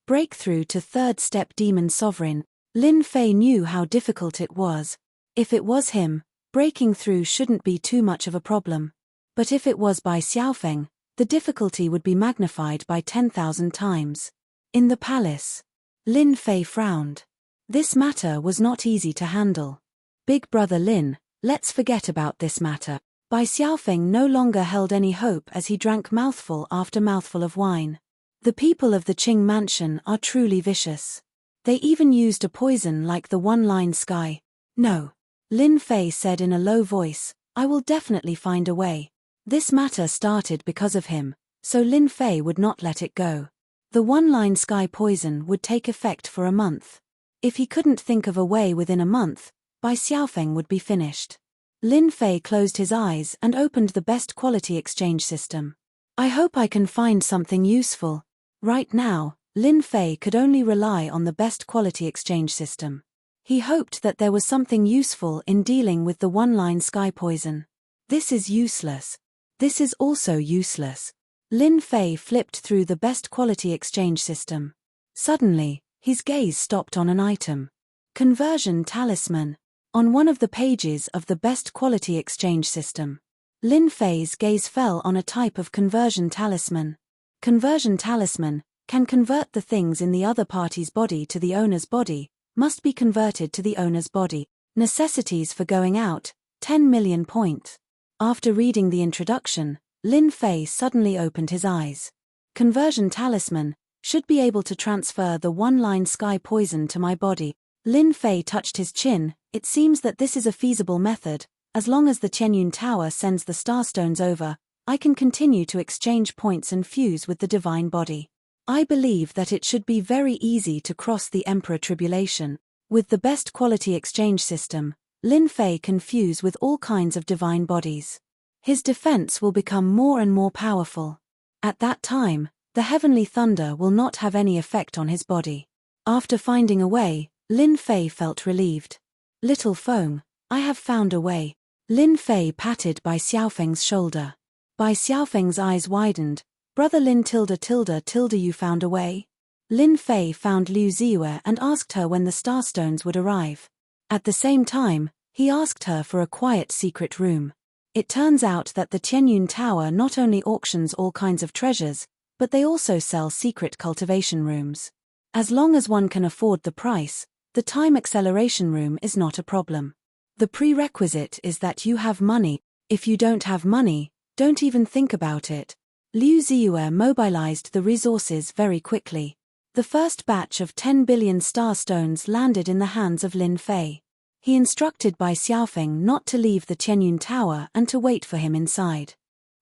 Breakthrough to third-step demon sovereign. Lin Fei knew how difficult it was. If it was him, breaking through shouldn't be too much of a problem. But if it was Bai Xiaofeng, the difficulty would be magnified by 10,000 times. In the palace, Lin Fei frowned. This matter was not easy to handle. Big brother Lin, let's forget about this matter. Bai Xiaofeng no longer held any hope as he drank mouthful after mouthful of wine. The people of the Qing mansion are truly vicious. They even used a poison like the one-line sky. No. Lin Fei said in a low voice, I will definitely find a way. This matter started because of him, so Lin Fei would not let it go. The one-line sky poison would take effect for a month. If he couldn't think of a way within a month, Bai Xiaofeng would be finished. Lin Fei closed his eyes and opened the best quality exchange system. I hope I can find something useful. Right now, Lin Fei could only rely on the best quality exchange system. He hoped that there was something useful in dealing with the one-line sky poison. This is useless. This is also useless. Lin Fei flipped through the best quality exchange system. Suddenly, his gaze stopped on an item. Conversion talisman. On one of the pages of the best quality exchange system. Lin Fei's gaze fell on a type of conversion talisman. Conversion talisman can convert the things in the other party's body to the owner's body, must be converted to the owner's body. Necessities for going out, 10 million point. After reading the introduction, Lin Fei suddenly opened his eyes. Conversion talisman should be able to transfer the one-line sky poison to my body. Lin Fei touched his chin. It seems that this is a feasible method. As long as the Qianyun Tower sends the starstones over, I can continue to exchange points and fuse with the divine body. I believe that it should be very easy to cross the Emperor Tribulation. With the best quality exchange system, Lin Fei can fuse with all kinds of divine bodies. His defense will become more and more powerful. At that time, the heavenly thunder will not have any effect on his body. After finding a way, Lin Fei felt relieved. Little Feng, I have found a way. Lin Fei patted Bai Xiaofeng's shoulder. Bai Xiaofeng's eyes widened. Brother Lin tilde you found a way? Lin Fei found Liu Ziyue and asked her when the starstones would arrive. At the same time, he asked her for a quiet secret room. It turns out that the Qianyun Tower not only auctions all kinds of treasures, but they also sell secret cultivation rooms. As long as one can afford the price, The time acceleration room is not a problem. The prerequisite is that you have money. If you don't have money, don't even think about it. Liu Ziyue mobilized the resources very quickly. The first batch of 10 billion star stones landed in the hands of Lin Fei. He instructed Bai Xiaofeng not to leave the Tianyun Tower and to wait for him inside.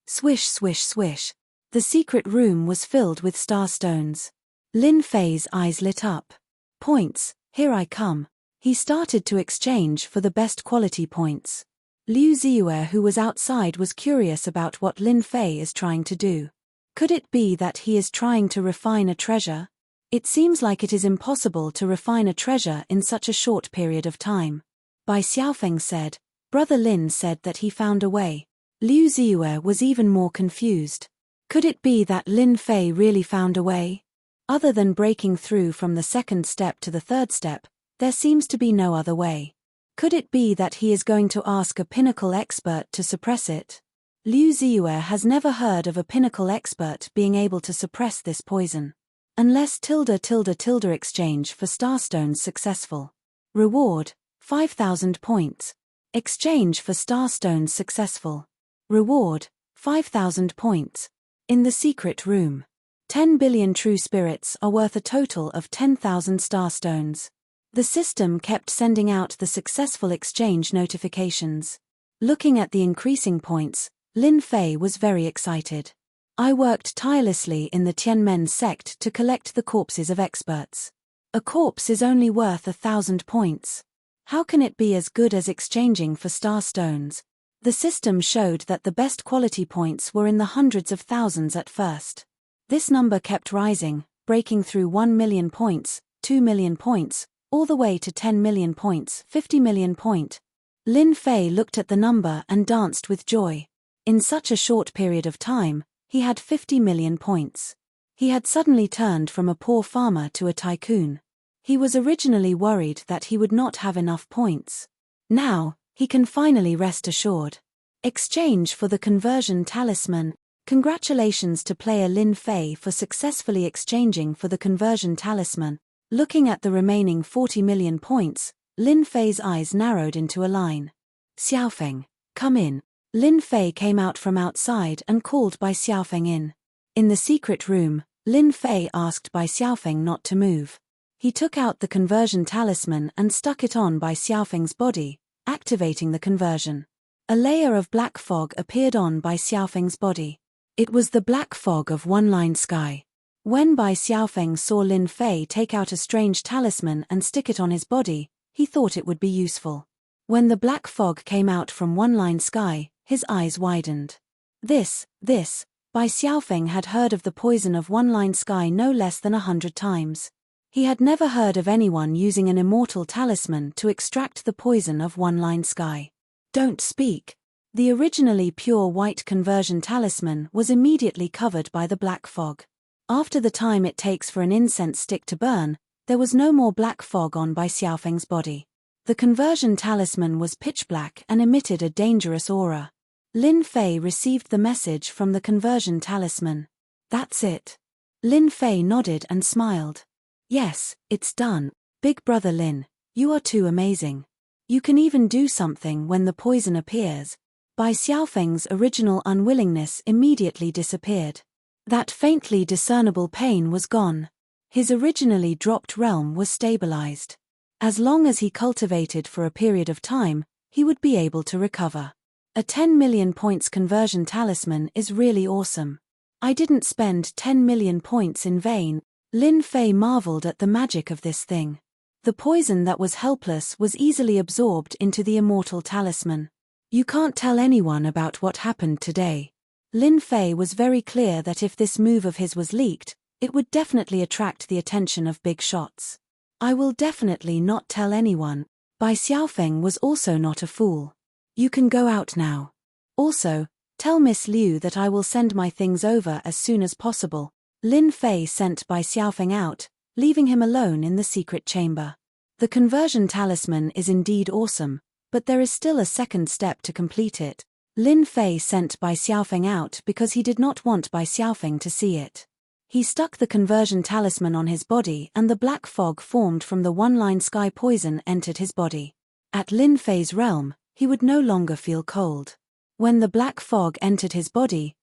Swish, swish, swish. The secret room was filled with star stones. Lin Fei's eyes lit up. Points, here I come. He started to exchange for the best quality points. Liu Ziyue, who was outside, was curious about what Lin Fei is trying to do. Could it be that he is trying to refine a treasure? It seems like it is impossible to refine a treasure in such a short period of time. Bai Xiaofeng said. Brother Lin said that he found a way. Liu Ziyue was even more confused. Could it be that Lin Fei really found a way? Other than breaking through from the second step to the third step, there seems to be no other way. Could it be that he is going to ask a pinnacle expert to suppress it? Liu Ziyue has never heard of a pinnacle expert being able to suppress this poison. Unless exchange for starstones successful. Reward, 5,000 points. Exchange for starstones successful. Reward, 5,000 points. In the secret room. 10 billion true spirits are worth a total of 10,000 starstones. The system kept sending out the successful exchange notifications. Looking at the increasing points, Lin Fei was very excited. I worked tirelessly in the Tianmen sect to collect the corpses of experts. A corpse is only worth 1,000 points. How can it be as good as exchanging for star stones? The system showed that the best quality points were in the hundreds of thousands at first. This number kept rising, breaking through 1 million points, 2 million points, all the way to 10 million points, 50 million point. Lin Fei looked at the number and danced with joy. In such a short period of time, he had 50 million points. He had suddenly turned from a poor farmer to a tycoon. He was originally worried that he would not have enough points. Now, he can finally rest assured. Exchange for the conversion talisman. Congratulations to player Lin Fei for successfully exchanging for the conversion talisman. Looking at the remaining 40 million points, Lin Fei's eyes narrowed into a line. Xiaofeng, come in. Lin Fei came out from outside and called Bai Xiaofeng in. In the secret room, Lin Fei asked Bai Xiaofeng not to move. He took out the conversion talisman and stuck it on Bai Xiaofeng's body, activating the conversion. A layer of black fog appeared on Bai Xiaofeng's body. It was the black fog of one-line sky. When Bai Xiaofeng saw Lin Fei take out a strange talisman and stick it on his body, he thought it would be useful. When the black fog came out from one-line sky, his eyes widened. This, Bai Xiaofeng had heard of the poison of one-line sky no less than 100 times. He had never heard of anyone using an immortal talisman to extract the poison of one-line sky. Don't speak. The originally pure white conversion talisman was immediately covered by the black fog. After the time it takes for an incense stick to burn, there was no more black fog on Bai Xiaofeng's body. The conversion talisman was pitch black and emitted a dangerous aura. Lin Fei received the message from the conversion talisman. That's it. Lin Fei nodded and smiled. Yes, it's done. Big brother Lin, you are too amazing. You can even do something when the poison appears. Bai Xiaofeng's original unwillingness immediately disappeared. That faintly discernible pain was gone. His originally dropped realm was stabilized. As long as he cultivated for a period of time, he would be able to recover. A 10 million points conversion talisman is really awesome. I didn't spend 10 million points in vain. Lin Fei marveled at the magic of this thing. The poison that was helpless was easily absorbed into the immortal talisman. You can't tell anyone about what happened today. Lin Fei was very clear that if this move of his was leaked, it would definitely attract the attention of big shots. I will definitely not tell anyone. Bai Xiaofeng was also not a fool. You can go out now. Also, tell Miss Liu that I will send my things over as soon as possible. Lin Fei sent Bai Xiaofeng out, leaving him alone in the secret chamber. The conversion talisman is indeed awesome, but there is still a second step to complete it. Lin Fei sent Bai Xiaofeng out because he did not want Bai Xiaofeng to see it. He stuck the conversion talisman on his body and the black fog formed from the one-line sky poison entered his body. At Lin Fei's realm, he would no longer feel cold. When the black fog entered his body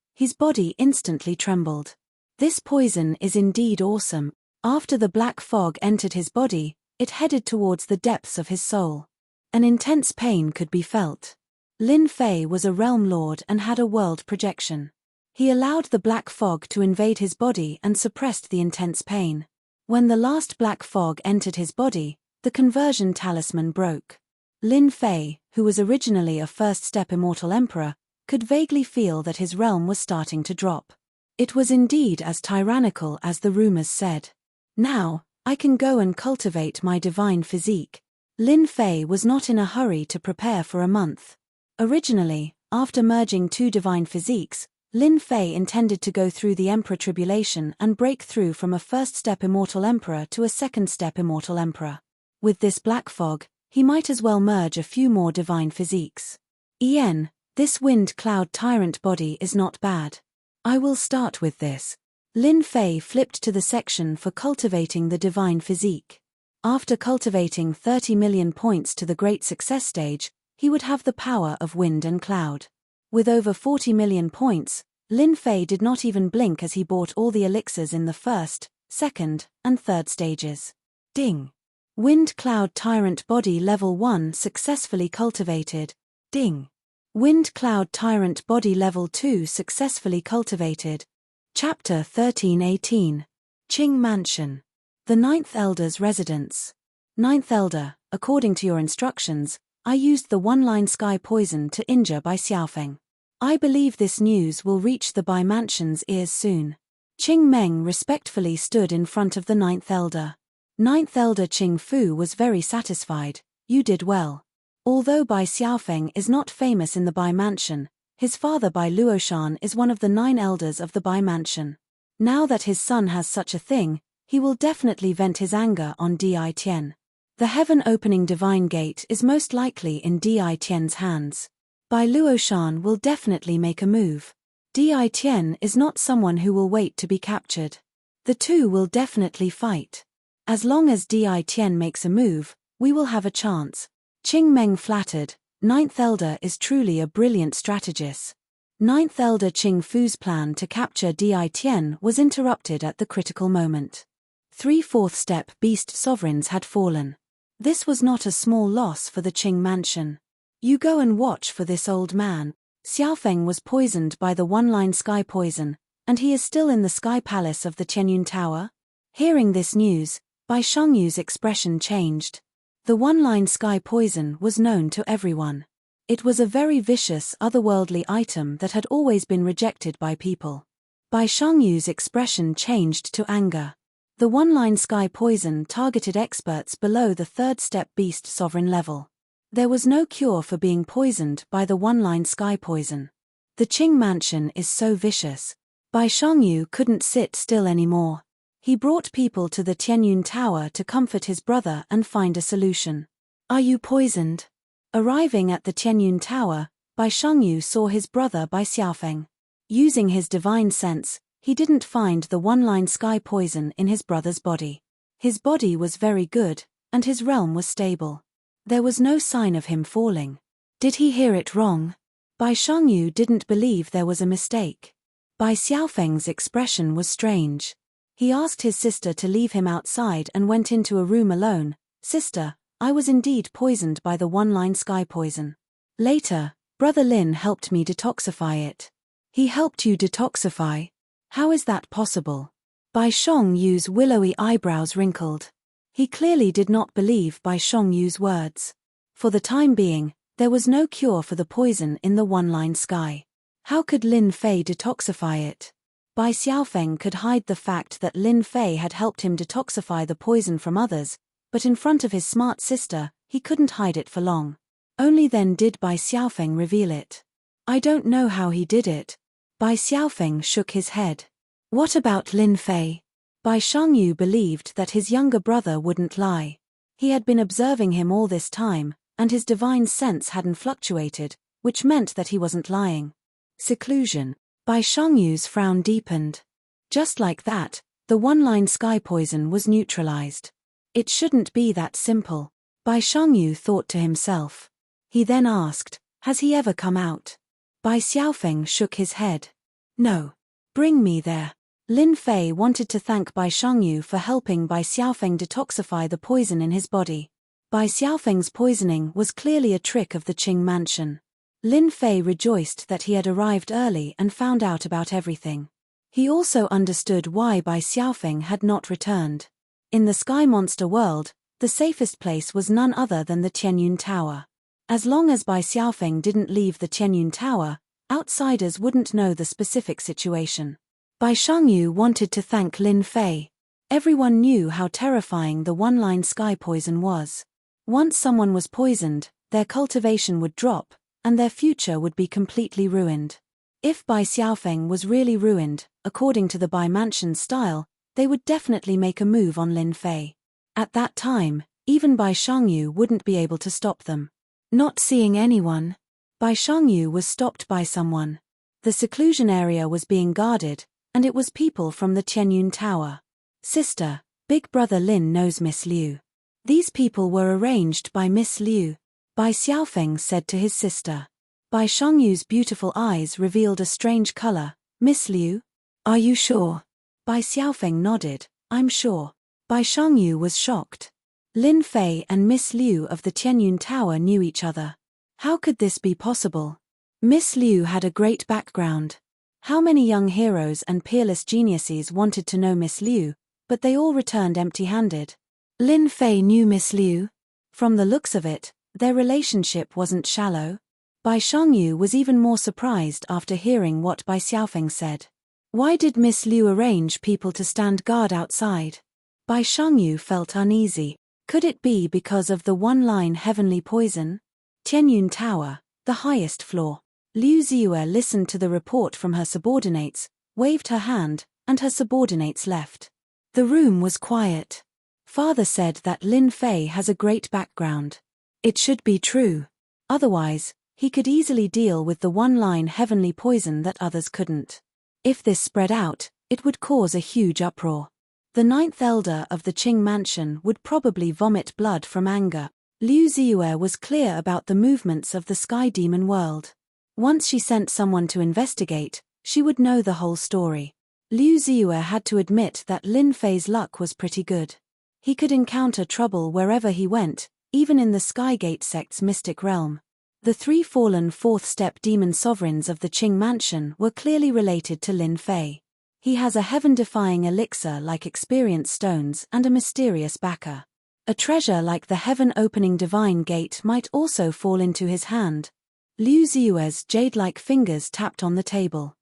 instantly trembled. This poison is indeed awesome. After the black fog entered his body, it headed towards the depths of his soul. An intense pain could be felt. Lin Fei was a realm lord and had a world projection. He allowed the black fog to invade his body and suppressed the intense pain. When the last black fog entered his body, the conversion talisman broke. Lin Fei, who was originally a first-step immortal emperor, could vaguely feel that his realm was starting to drop. It was indeed as tyrannical as the rumors said. Now, I can go and cultivate my divine physique. Lin Fei was not in a hurry to prepare for a month. Originally, after merging two divine physiques, Lin Fei intended to go through the emperor tribulation and break through from a first-step immortal emperor to a second-step immortal emperor. With this black fog, he might as well merge a few more divine physiques. This wind cloud tyrant body is not bad. I will start with this. Lin Fei flipped to the section for cultivating the divine physique. After cultivating 30 million points to the great success stage, he would have the power of wind and cloud. With over 40 million points, Lin Fei did not even blink as he bought all the elixirs in the first, second, and third stages. Ding! Wind Cloud Tyrant Body Level 1 successfully cultivated. Ding! Wind Cloud Tyrant Body Level 2 successfully cultivated. Chapter 1318. Qing Mansion. The Ninth Elder's Residence. Ninth Elder, according to your instructions, I used the one-line sky poison to injure Bai Xiaofeng. I believe this news will reach the Bai Mansion's ears soon. Qing Meng respectfully stood in front of the Ninth Elder. Ninth Elder Qing Fu was very satisfied. You did well. Although Bai Xiaofeng is not famous in the Bai Mansion, his father Bai Luoshan is one of the 9 elders of the Bai Mansion. Now that his son has such a thing, he will definitely vent his anger on Di Tian. The heaven-opening divine gate is most likely in Di Tian's hands. Bai Luoshan will definitely make a move. Di Tian is not someone who will wait to be captured. The two will definitely fight. As long as Di Tian makes a move, we will have a chance. Qing Meng flattered. Ninth Elder is truly a brilliant strategist. Ninth Elder Qing Fu's plan to capture Di Tian was interrupted at the critical moment. 3 fourth-step beast sovereigns had fallen. This was not a small loss for the Qing Mansion. You go and watch for this old man. Xiaofeng was poisoned by the one-line sky poison, and he is still in the sky palace of the Tianyun Tower. Hearing this news, Bai Shongyu's expression changed. The one-line sky poison was known to everyone. It was a very vicious otherworldly item that had always been rejected by people. Bai Shongyu's expression changed to anger. The one-line sky poison targeted experts below the third-step beast sovereign level. There was no cure for being poisoned by the one-line sky poison. The Qing Mansion is so vicious. Bai Shongyu couldn't sit still anymore. He brought people to the Tianyun Tower to comfort his brother and find a solution. Are you poisoned? Arriving at the Tianyun Tower, Bai Shongyu saw his brother Bai Xiaofeng. Using his divine sense, he didn't find the one-line sky poison in his brother's body. His body was very good, and his realm was stable. There was no sign of him falling. Did he hear it wrong? Bai Shongyu didn't believe there was a mistake. Bai Xiaofeng's expression was strange. He asked his sister to leave him outside and went into a room alone. Sister, I was indeed poisoned by the one-line sky poison. Later, Brother Lin helped me detoxify it. He helped you detoxify? How is that possible? Bai Shongyu's willowy eyebrows wrinkled. He clearly did not believe Bai Shongyu's words. For the time being, there was no cure for the poison in the one-line sky. How could Lin Fei detoxify it? Bai Xiaofeng could hide the fact that Lin Fei had helped him detoxify the poison from others, but in front of his smart sister, he couldn't hide it for long. Only then did Bai Xiaofeng reveal it. I don't know how he did it. Bai Xiaofeng shook his head. What about Lin Fei? Bai Shongyu believed that his younger brother wouldn't lie. He had been observing him all this time, and his divine sense hadn't fluctuated, which meant that he wasn't lying. Seclusion. Bai Shongyu's frown deepened. Just like that, the one-line sky poison was neutralized. It shouldn't be that simple, Bai Xiangyu thought to himself. He then asked, has he ever come out? Bai Xiaofeng shook his head. No. Bring me there. Lin Fei wanted to thank Bai Xiangyu for helping Bai Xiaofeng detoxify the poison in his body. Bai Xiaofeng's poisoning was clearly a trick of the Qing mansion. Lin Fei rejoiced that he had arrived early and found out about everything. He also understood why Bai Xiaofeng had not returned. In the sky monster world, the safest place was none other than the Tianyun Tower. As long as Bai Xiaofeng didn't leave the Tianyun Tower, outsiders wouldn't know the specific situation. Bai Xiangyu wanted to thank Lin Fei. Everyone knew how terrifying the one-line sky poison was. Once someone was poisoned, their cultivation would drop, and their future would be completely ruined. If Bai Xiaofeng was really ruined, according to the Bai Mansion style, they would definitely make a move on Lin Fei. At that time, even Bai Xiangyu wouldn't be able to stop them. Not seeing anyone, Bai Xiangyu was stopped by someone. The seclusion area was being guarded, and it was people from the Tianyun Tower. Sister, big brother Lin knows Miss Liu. These people were arranged by Miss Liu, Bai Xiaofeng said to his sister. Bai Xiangyu's beautiful eyes revealed a strange color. Miss Liu? Are you sure? Bai Xiaofeng nodded. I'm sure. Bai Xiangyu was shocked. Lin Fei and Miss Liu of the Tianyun Tower knew each other. How could this be possible? Miss Liu had a great background. How many young heroes and peerless geniuses wanted to know Miss Liu, but they all returned empty-handed. Lin Fei knew Miss Liu. From the looks of it, their relationship wasn't shallow. Bai Xiangyu was even more surprised after hearing what Bai Xiaofeng said. Why did Miss Liu arrange people to stand guard outside? Bai Xiangyu felt uneasy. Could it be because of the one-line heavenly poison? Tianyun Tower, the highest floor. Liu Ziyue listened to the report from her subordinates, waved her hand, and her subordinates left. The room was quiet. Father said that Lin Fei has a great background. It should be true. Otherwise, he could easily deal with the one-line heavenly poison that others couldn't. If this spread out, it would cause a huge uproar. The ninth elder of the Qing mansion would probably vomit blood from anger. Liu Ziyue was clear about the movements of the sky demon world. Once she sent someone to investigate, she would know the whole story. Liu Ziyue had to admit that Lin Fei's luck was pretty good. He could encounter trouble wherever he went, even in the Skygate sect's mystic realm. The three fallen fourth-step demon sovereigns of the Qing mansion were clearly related to Lin Fei. He has a heaven-defying elixir like experience stones and a mysterious backer. A treasure like the heaven-opening divine gate might also fall into his hand. Liu Ziyue's jade-like fingers tapped on the table.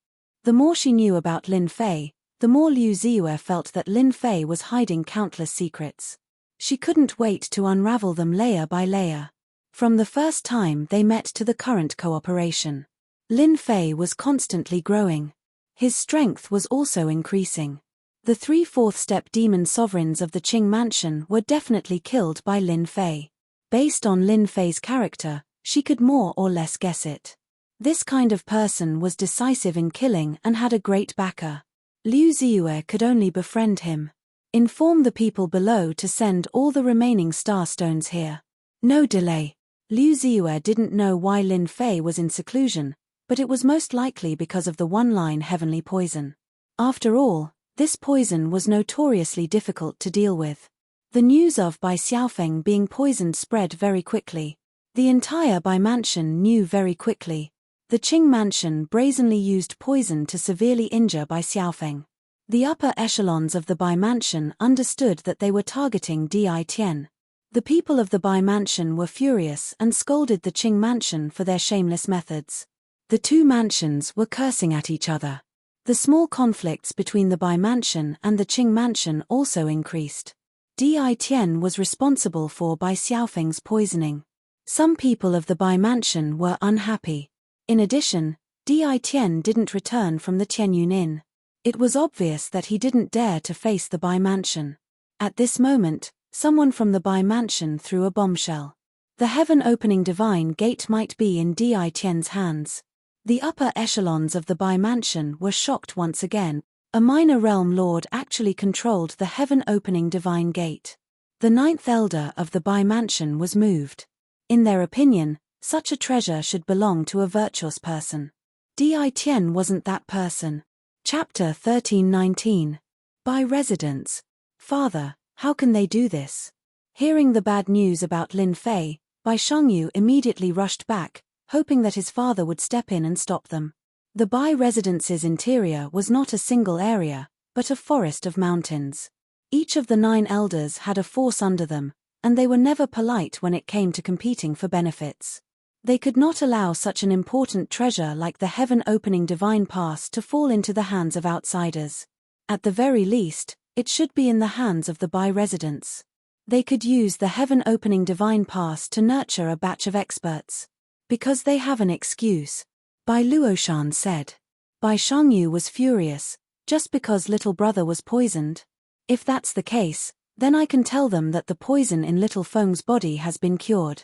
The more she knew about Lin Fei, the more Liu Ziyue felt that Lin Fei was hiding countless secrets. She couldn't wait to unravel them layer by layer. From the first time they met to the current cooperation, Lin Fei was constantly growing. His strength was also increasing. The three fourth-step demon sovereigns of the Qing mansion were definitely killed by Lin Fei. Based on Lin Fei's character, she could more or less guess it. This kind of person was decisive in killing and had a great backer. Liu Ziyue could only befriend him. Inform the people below to send all the remaining star stones here. No delay. Liu Ziyue didn't know why Lin Fei was in seclusion, but it was most likely because of the one-line heavenly poison. After all, this poison was notoriously difficult to deal with. The news of Bai Xiaofeng being poisoned spread very quickly. The entire Bai mansion knew very quickly. The Qing mansion brazenly used poison to severely injure Bai Xiaofeng. The upper echelons of the Bai mansion understood that they were targeting Di Tian. The people of the Bai mansion were furious and scolded the Qing mansion for their shameless methods. The two mansions were cursing at each other. The small conflicts between the Bai mansion and the Qing mansion also increased. Di Tian was responsible for Bai Xiaofeng's poisoning. Some people of the Bai mansion were unhappy. In addition, Di Tian didn't return from the Tianyun Inn. It was obvious that he didn't dare to face the Bai mansion. At this moment, someone from the Bai mansion threw a bombshell. The heaven-opening divine gate might be in Di Tian's hands. The upper echelons of the Bai mansion were shocked once again. A minor realm lord actually controlled the heaven-opening divine gate. The ninth elder of the Bai mansion was moved. In their opinion, such a treasure should belong to a virtuous person. Di Tian wasn't that person. Chapter 13:19. Bai residents. Father, how can they do this? Hearing the bad news about Lin Fei, Bai Shangyu immediately rushed back, hoping that his father would step in and stop them. The Bai residence's interior was not a single area, but a forest of mountains. Each of the 9 elders had a force under them, and they were never polite when it came to competing for benefits. They could not allow such an important treasure like the heaven-opening divine pass to fall into the hands of outsiders. At the very least, it should be in the hands of the Bai residents. They could use the heaven-opening divine pass to nurture a batch of experts. Because they have an excuse, Bai Luoshan said. Bai Shangyu was furious, just because little brother was poisoned. If that's the case, then I can tell them that the poison in little Feng's body has been cured.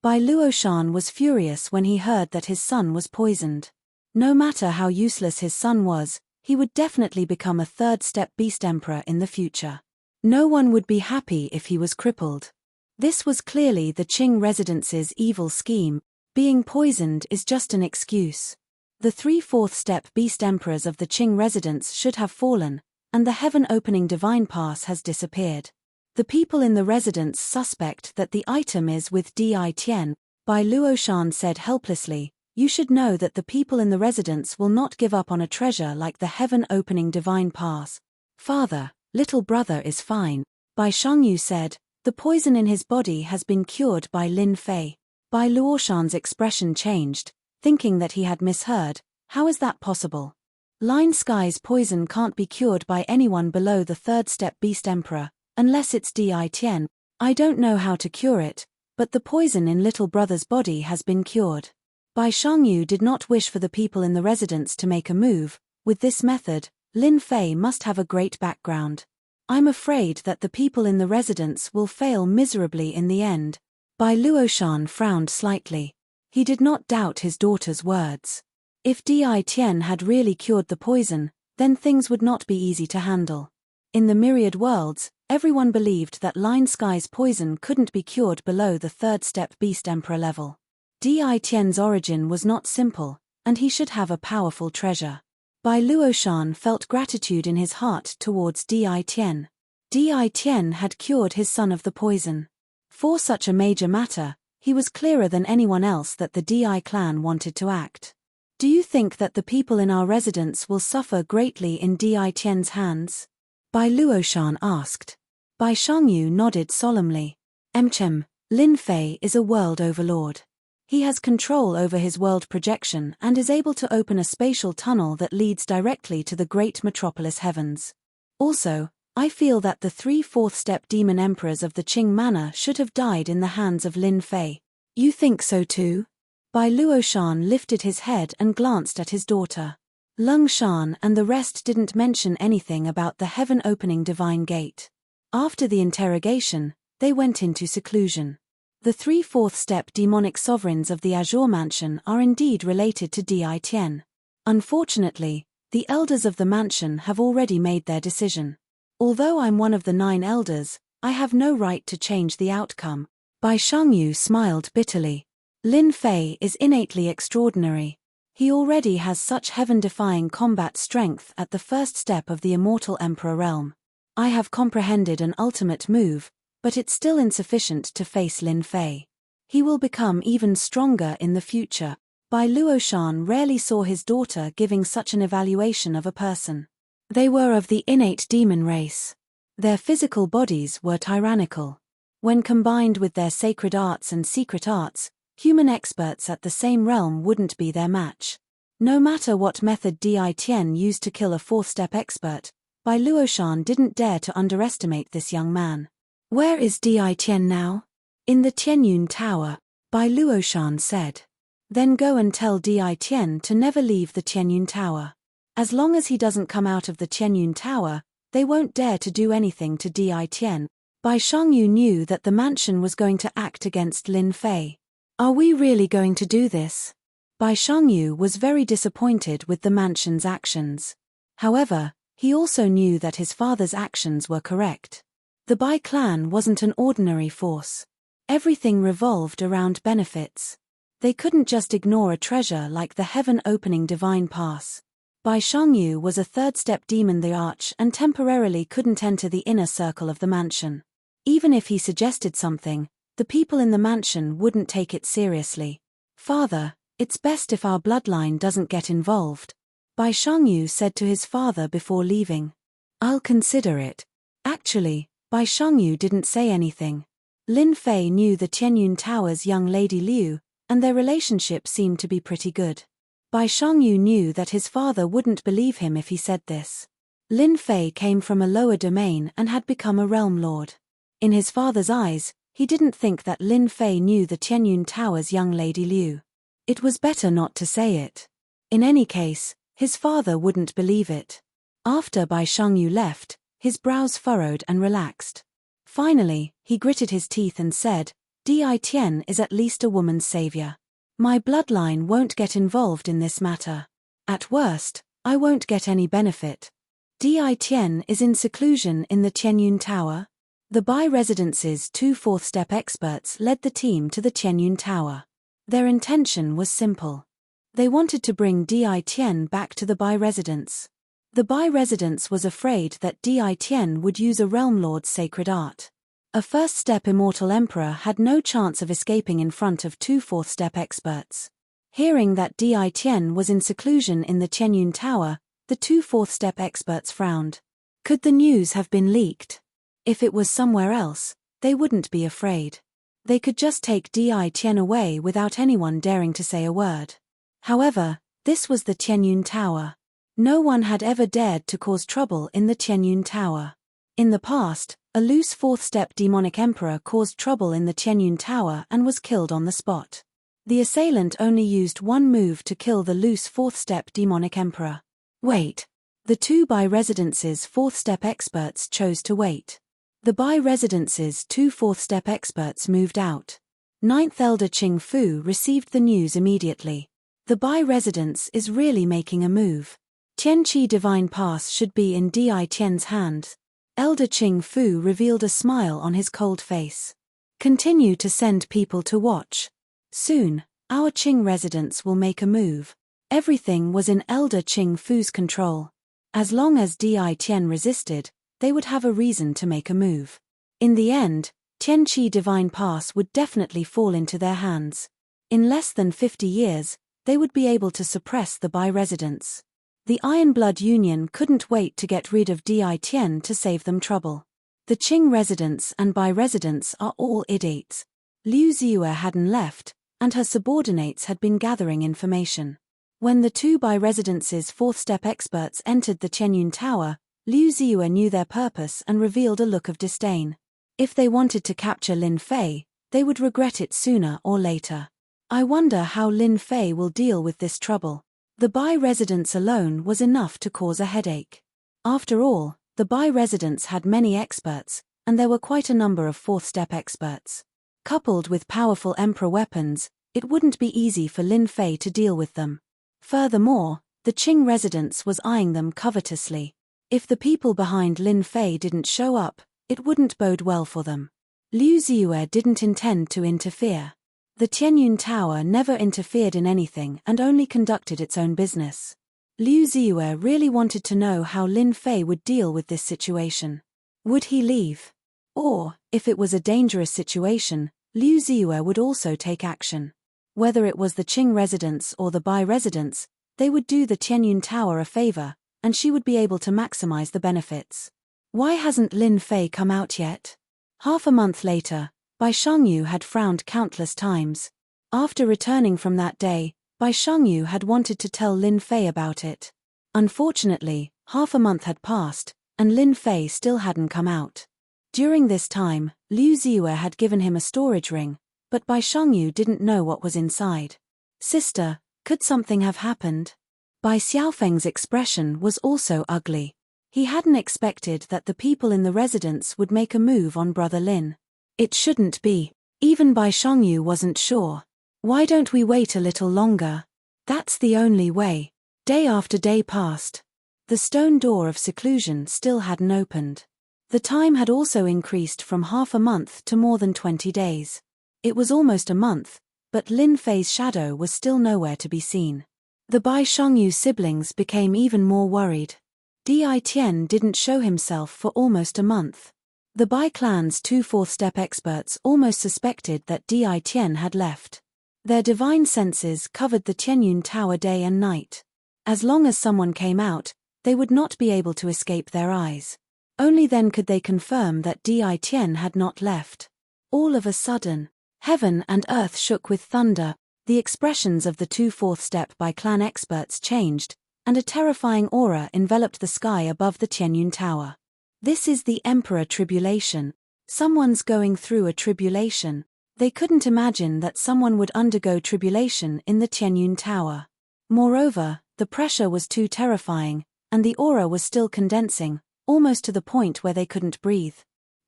Bai Luoshan was furious when he heard that his son was poisoned. No matter how useless his son was, he would definitely become a third-step beast emperor in the future. No one would be happy if he was crippled. This was clearly the Qing residence's evil scheme. Being poisoned is just an excuse. The 3 fourth-step beast emperors of the Qing residence should have fallen, and the heaven-opening divine pass has disappeared. The people in the residence suspect that the item is with Di Tian. Bai Luoshan said helplessly, "You should know that the people in the residence will not give up on a treasure like the heaven-opening divine pass." "Father, little brother is fine," Bai Shangyu said. "The poison in his body has been cured by Lin Fei." Bai Luoshan's expression changed, thinking that he had misheard. How is that possible? Line Sky's poison can't be cured by anyone below the third-step beast emperor, unless it's Di Tian. I don't know how to cure it, but the poison in little brother's body has been cured. Bai Shangyu did not wish for the people in the residence to make a move. With this method, Lin Fei must have a great background. I'm afraid that the people in the residence will fail miserably in the end. Bai Luoshan frowned slightly. He did not doubt his daughter's words. If Di Tian had really cured the poison, then things would not be easy to handle. In the myriad worlds, everyone believed that Line Sky's poison couldn't be cured below the third-step beast emperor level. Di Tian's origin was not simple, and he should have a powerful treasure. Bai Luoshan felt gratitude in his heart towards Di Tian. Di Tian had cured his son of the poison. For such a major matter, he was clearer than anyone else that the Di clan wanted to act. "Do you think that the people in our residence will suffer greatly in Di Tian's hands?" Bai Luoshan asked. Bai Shangyu nodded solemnly. Lin Fei is a world overlord. He has control over his world projection and is able to open a spatial tunnel that leads directly to the great metropolis heavens. Also, I feel that the 3 fourth-step demon emperors of the Qing manor should have died in the hands of Lin Fei. You think so too? Bai Luoshan lifted his head and glanced at his daughter. Lung Shan and the rest didn't mention anything about the heaven-opening divine gate. After the interrogation, they went into seclusion. The 3 fourth-step demonic sovereigns of the Azure Mansion are indeed related to Di Tian. Unfortunately, the elders of the mansion have already made their decision. Although I'm one of the 9 elders, I have no right to change the outcome. Bai Shangyu smiled bitterly. Lin Fei is innately extraordinary. He already has such heaven-defying combat strength at the first step of the immortal emperor realm. I have comprehended an ultimate move, but it's still insufficient to face Lin Fei. He will become even stronger in the future. Bai Luoshan rarely saw his daughter giving such an evaluation of a person. They were of the innate demon race. Their physical bodies were tyrannical. When combined with their sacred arts and secret arts, human experts at the same realm wouldn't be their match. No matter what method Di Tian used to kill a fourth-step expert, Bai Luoshan didn't dare to underestimate this young man. Where is Di Tian now? In the Tianyun Tower, Bai Luoshan said. Then go and tell Di Tian to never leave the Tianyun Tower. As long as he doesn't come out of the Tianyun Tower, they won't dare to do anything to Di Tian. Bai Shangyu knew that the mansion was going to act against Lin Fei. Are we really going to do this? Bai Shangyu was very disappointed with the mansion's actions. However, He also knew that his father's actions were correct. The Bai clan wasn't an ordinary force. Everything revolved around benefits. They couldn't just ignore a treasure like the heaven-opening divine pass. Bai Shangyu was a third-step demon the arch and temporarily couldn't enter the inner circle of the mansion. Even if he suggested something, the people in the mansion wouldn't take it seriously. "Father, it's best if our bloodline doesn't get involved," Bai Shangyu said to his father before leaving. "I'll consider it." Actually, Bai Shangyu didn't say anything. Lin Fei knew the Tianyun Tower's young lady Liu, and their relationship seemed to be pretty good. Bai Shangyu knew that his father wouldn't believe him if he said this. Lin Fei came from a lower domain and had become a realm lord. In his father's eyes, he didn't think that Lin Fei knew the Tianyun Tower's young lady Liu. It was better not to say it. In any case, his father wouldn't believe it. After Bai Shangyu left, his brows furrowed and relaxed. Finally, he gritted his teeth and said, "Di Tian is at least a woman's savior. My bloodline won't get involved in this matter. At worst, I won't get any benefit." Di Tian is in seclusion in the Tianyun Tower. The Bai Residence's 2 fourth-step experts led the team to the Tianyun Tower. Their intention was simple. They wanted to bring Di Tian back to the Bai Residence. The Bai Residence was afraid that Di Tian would use a realm lord's sacred art. A first-step immortal emperor had no chance of escaping in front of 2 fourth-step experts. Hearing that Di Tian was in seclusion in the Tianyun Tower, the 2 fourth-step experts frowned. Could the news have been leaked? If it was somewhere else, they wouldn't be afraid. They could just take Di Tian away without anyone daring to say a word. However, this was the Tianyun Tower. No one had ever dared to cause trouble in the Tianyun Tower. In the past, a loose fourth-step demonic emperor caused trouble in the Tianyun Tower and was killed on the spot. The assailant only used one move to kill the loose fourth-step demonic emperor. Wait. The 2 Bai Residence's fourth-step experts chose to wait. The Bai Residence's 2 fourth-step experts moved out. 9th Elder Qing Fu received the news immediately. The Bai Residence is really making a move. Tianqi Divine Pass should be in Di Tian's hands. Elder Qing Fu revealed a smile on his cold face. Continue to send people to watch. Soon, our Qing residence will make a move. Everything was in Elder Qing Fu's control. As long as Di Tian resisted, they would have a reason to make a move. In the end, Tianqi Divine Pass would definitely fall into their hands. In less than 50 years, they would be able to suppress the Bai Residence. The Iron Blood Union couldn't wait to get rid of Di Tian to save them trouble. The Qing Residence and Bai Residence are all idiots. Liu Ziyue hadn't left, and her subordinates had been gathering information. When the 2 Bai Residence's fourth-step experts entered the Tianyun Tower, Liu Ziyue knew their purpose and revealed a look of disdain. If they wanted to capture Lin Fei, they would regret it sooner or later. I wonder how Lin Fei will deal with this trouble. The Bai Residence alone was enough to cause a headache. After all, the Bai Residence had many experts, and there were quite a number of fourth-step experts. Coupled with powerful emperor weapons, it wouldn't be easy for Lin Fei to deal with them. Furthermore, the Qing Residence was eyeing them covetously. If the people behind Lin Fei didn't show up, it wouldn't bode well for them. Liu Ziyue didn't intend to interfere. The Tianyun Tower never interfered in anything and only conducted its own business. Liu Ziyue really wanted to know how Lin Fei would deal with this situation. Would he leave? Or, if it was a dangerous situation, Liu Ziyue would also take action. Whether it was the Qing Residence or the Bai Residence, they would do the Tianyun Tower a favor, and she would be able to maximize the benefits. Why hasn't Lin Fei come out yet? Half a month later, Bai Shangyu had frowned countless times. After returning from that day, Bai Shangyu had wanted to tell Lin Fei about it. Unfortunately, half a month had passed, and Lin Fei still hadn't come out. During this time, Liu Ziyue had given him a storage ring, but Bai Shangyu didn't know what was inside. "Sister, could something have happened?" Bai Xiaofeng's expression was also ugly. He hadn't expected that the people in the residence would make a move on Brother Lin. It shouldn't be. Even Bai Shangyu wasn't sure. Why don't we wait a little longer? That's the only way. Day after day passed. The stone door of seclusion still hadn't opened. The time had also increased from half a month to more than 20 days. It was almost a month, but Lin Fei's shadow was still nowhere to be seen. The Bai Shangyu siblings became even more worried. Di Tian didn't show himself for almost a month. The Bai clan's 2 fourth-step experts almost suspected that Di Tian had left. Their divine senses covered the Tianyun Tower day and night. As long as someone came out, they would not be able to escape their eyes. Only then could they confirm that Di Tian had not left. All of a sudden, heaven and earth shook with thunder, the expressions of the 2 fourth-step Bai clan experts changed, and a terrifying aura enveloped the sky above the Tianyun Tower. This is the Emperor Tribulation. Someone's going through a tribulation. They couldn't imagine that someone would undergo tribulation in the Tianyun Tower. Moreover, the pressure was too terrifying, and the aura was still condensing, almost to the point where they couldn't breathe.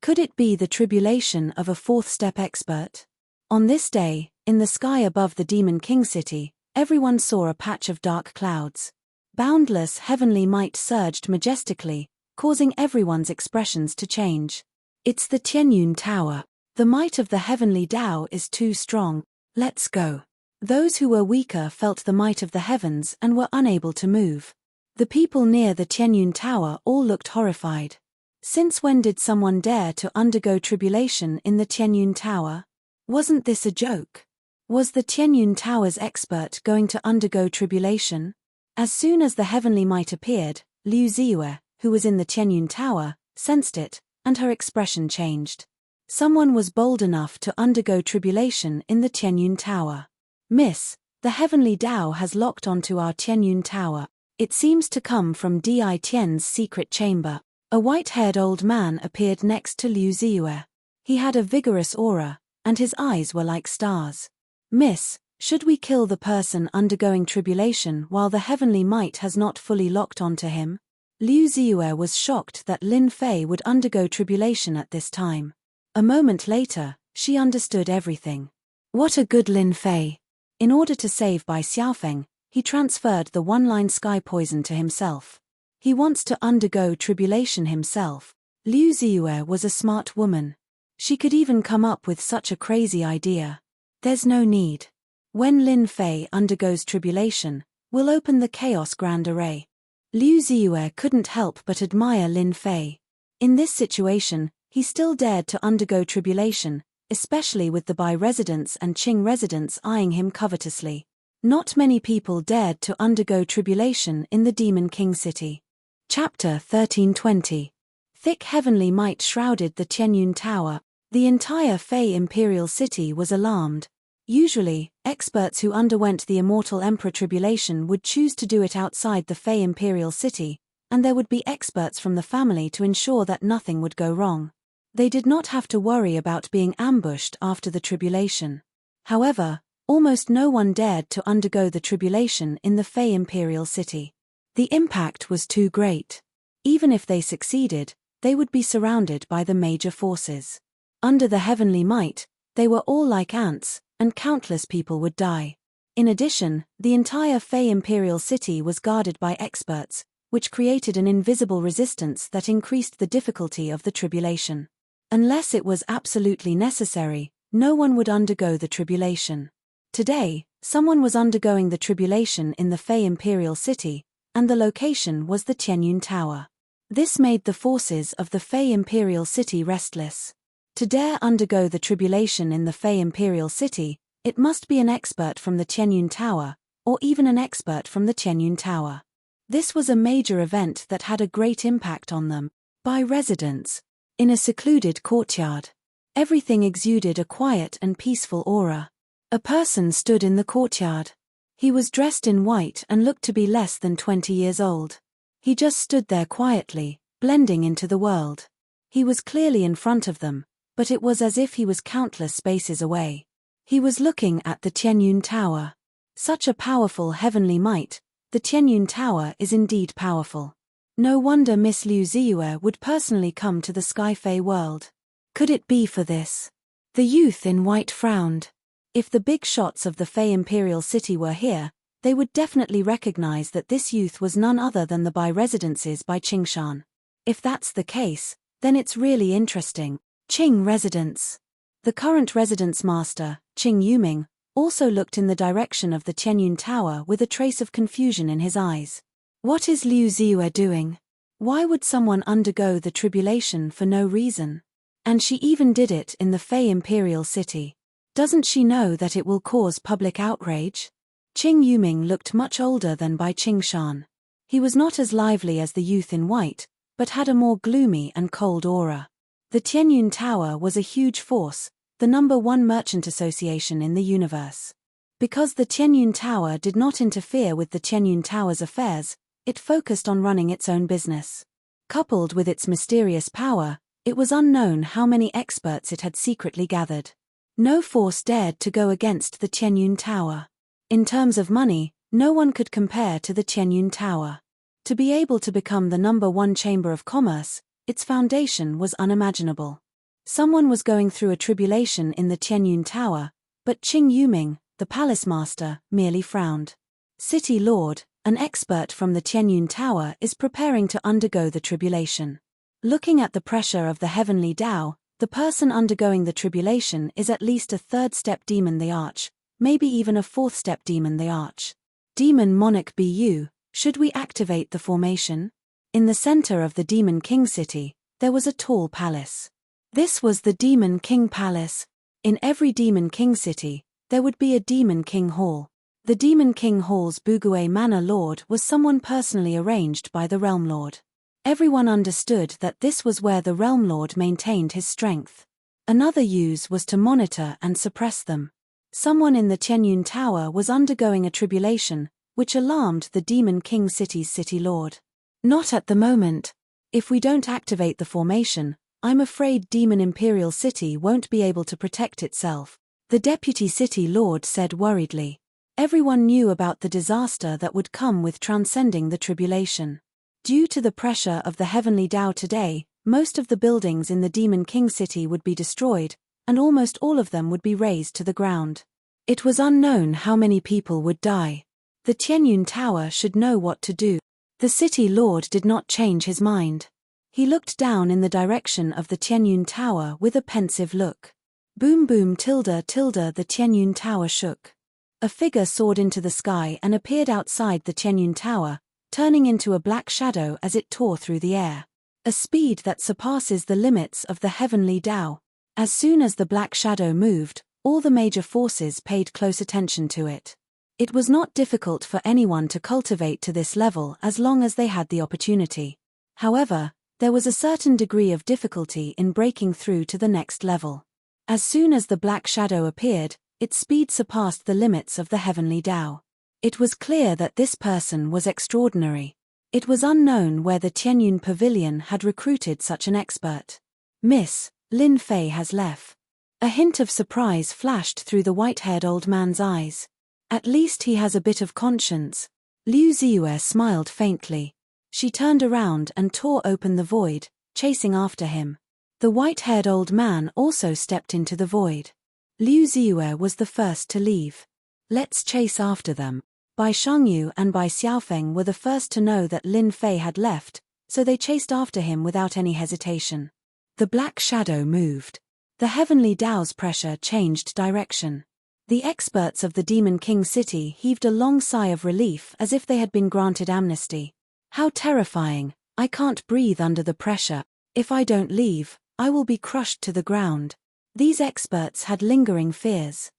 Could it be the tribulation of a fourth-step expert? On this day, in the sky above the Demon King City, everyone saw a patch of dark clouds. Boundless heavenly might surged majestically, causing everyone's expressions to change. It's the Tianyun Tower. The might of the heavenly Tao is too strong. Let's go. Those who were weaker felt the might of the heavens and were unable to move. The people near the Tianyun Tower all looked horrified. Since when did someone dare to undergo tribulation in the Tianyun Tower? Wasn't this a joke? Was the Tianyun Tower's expert going to undergo tribulation? As soon as the heavenly might appeared, Liu Ziyue, who was in the Tianyun Tower, sensed it, and her expression changed. Someone was bold enough to undergo tribulation in the Tianyun Tower. Miss, the heavenly Tao has locked onto our Tianyun Tower. It seems to come from Di Tian's secret chamber. A white-haired old man appeared next to Liu Ziyue. He had a vigorous aura, and his eyes were like stars. Miss, should we kill the person undergoing tribulation while the heavenly might has not fully locked onto him? Liu Ziyue was shocked that Lin Fei would undergo tribulation at this time. A moment later, she understood everything. What a good Lin Fei! In order to save Bai Xiaofeng, he transferred the one-line sky poison to himself. He wants to undergo tribulation himself. Liu Ziyue was a smart woman. She could even come up with such a crazy idea. There's no need. When Lin Fei undergoes tribulation, we'll open the Chaos Grand Array. Liu Ziyue couldn't help but admire Lin Fei. In this situation, he still dared to undergo tribulation, especially with the Bai residents and Qing residents eyeing him covetously. Not many people dared to undergo tribulation in the Demon King City. Chapter 1320. Thick heavenly might shrouded the Tianyun Tower. The entire Fei imperial city was alarmed. Usually, experts who underwent the immortal emperor tribulation would choose to do it outside the Fei imperial city, and there would be experts from the family to ensure that nothing would go wrong. They did not have to worry about being ambushed after the tribulation. However, almost no one dared to undergo the tribulation in the Fei imperial city. The impact was too great. Even if they succeeded, they would be surrounded by the major forces. Under the heavenly might, they were all like ants, and countless people would die. In addition, the entire Fei imperial city was guarded by experts, which created an invisible resistance that increased the difficulty of the tribulation. Unless it was absolutely necessary, no one would undergo the tribulation. Today, someone was undergoing the tribulation in the Fei imperial city, and the location was the Tianyun Tower. This made the forces of the Fei imperial city restless. To dare undergo the tribulation in the Fei imperial city, it must be an expert from the Tianyun Tower, or even an expert from the Tianyun Tower. This was a major event that had a great impact on them. By residents. In a secluded courtyard. Everything exuded a quiet and peaceful aura. A person stood in the courtyard. He was dressed in white and looked to be less than 20 years old. He just stood there quietly, blending into the world. He was clearly in front of them, but it was as if he was countless spaces away. He was looking at the Tianyun Tower. Such a powerful heavenly might, the Tianyun Tower is indeed powerful. No wonder Miss Liu Ziyue would personally come to the Sky Fei world. Could it be for this? The youth in white frowned. If the big shots of the Fei imperial city were here, they would definitely recognize that this youth was none other than the Bai residences by Qingshan. If that's the case, then it's really interesting. Qing residence. The current residence master, Qing Yuming, also looked in the direction of the Tianyun Tower with a trace of confusion in his eyes. What is Liu Ziyue doing? Why would someone undergo the tribulation for no reason? And she even did it in the Fei Imperial City. Doesn't she know that it will cause public outrage? Qing Yuming looked much older than Bai Qingshan. He was not as lively as the youth in white, but had a more gloomy and cold aura. The Tianyun Tower was a huge force, the #1 merchant association in the universe. Because the Tianyun Tower did not interfere with the Tianyun Tower's affairs, it focused on running its own business. Coupled with its mysterious power, it was unknown how many experts it had secretly gathered. No force dared to go against the Tianyun Tower. In terms of money, no one could compare to the Tianyun Tower. To be able to become the #1 Chamber of Commerce, its foundation was unimaginable. Someone was going through a tribulation in the Tianyun Tower, but Qing Yuming, the palace master, merely frowned. City Lord, an expert from the Tianyun Tower, is preparing to undergo the tribulation. Looking at the pressure of the heavenly Tao, the person undergoing the tribulation is at least a 3rd-step demon the Arch, maybe even a 4th-step demon the Arch. Demon Monarch BU, should we activate the formation? In the center of the Demon King City, there was a tall palace. This was the Demon King Palace. In every Demon King City, there would be a Demon King Hall. The Demon King Hall's Bugue Manor Lord was someone personally arranged by the Realm Lord. Everyone understood that this was where the Realm Lord maintained his strength. Another use was to monitor and suppress them. Someone in the Tianyun Tower was undergoing a tribulation, which alarmed the Demon King City's City Lord. Not at the moment. If we don't activate the formation, I'm afraid Demon Imperial City won't be able to protect itself, the Deputy City Lord said worriedly. Everyone knew about the disaster that would come with transcending the tribulation. Due to the pressure of the heavenly Tao today, most of the buildings in the Demon King City would be destroyed, and almost all of them would be razed to the ground. It was unknown how many people would die. The Tianyun Tower should know what to do. The City Lord did not change his mind. He looked down in the direction of the Tianyun Tower with a pensive look. Boom boom tilde tilde, the Tianyun Tower shook. A figure soared into the sky and appeared outside the Tianyun Tower, turning into a black shadow as it tore through the air. A speed that surpasses the limits of the heavenly Tao. As soon as the black shadow moved, all the major forces paid close attention to it. It was not difficult for anyone to cultivate to this level as long as they had the opportunity. However, there was a certain degree of difficulty in breaking through to the next level. As soon as the black shadow appeared, its speed surpassed the limits of the heavenly Tao. It was clear that this person was extraordinary. It was unknown where the Tianyun Pavilion had recruited such an expert. Miss, Lin Fei has left. A hint of surprise flashed through the white-haired old man's eyes. At least he has a bit of conscience. Liu Ziyue smiled faintly. She turned around and tore open the void, chasing after him. The white-haired old man also stepped into the void. Liu Ziyue was the first to leave. Let's chase after them. Bai Shangyu and Bai Xiaofeng were the first to know that Lin Fei had left, so they chased after him without any hesitation. The black shadow moved. The heavenly Tao's pressure changed direction. The experts of the Demon King City heaved a long sigh of relief as if they had been granted amnesty. How terrifying, I can't breathe under the pressure. If I don't leave, I will be crushed to the ground. These experts had lingering fears.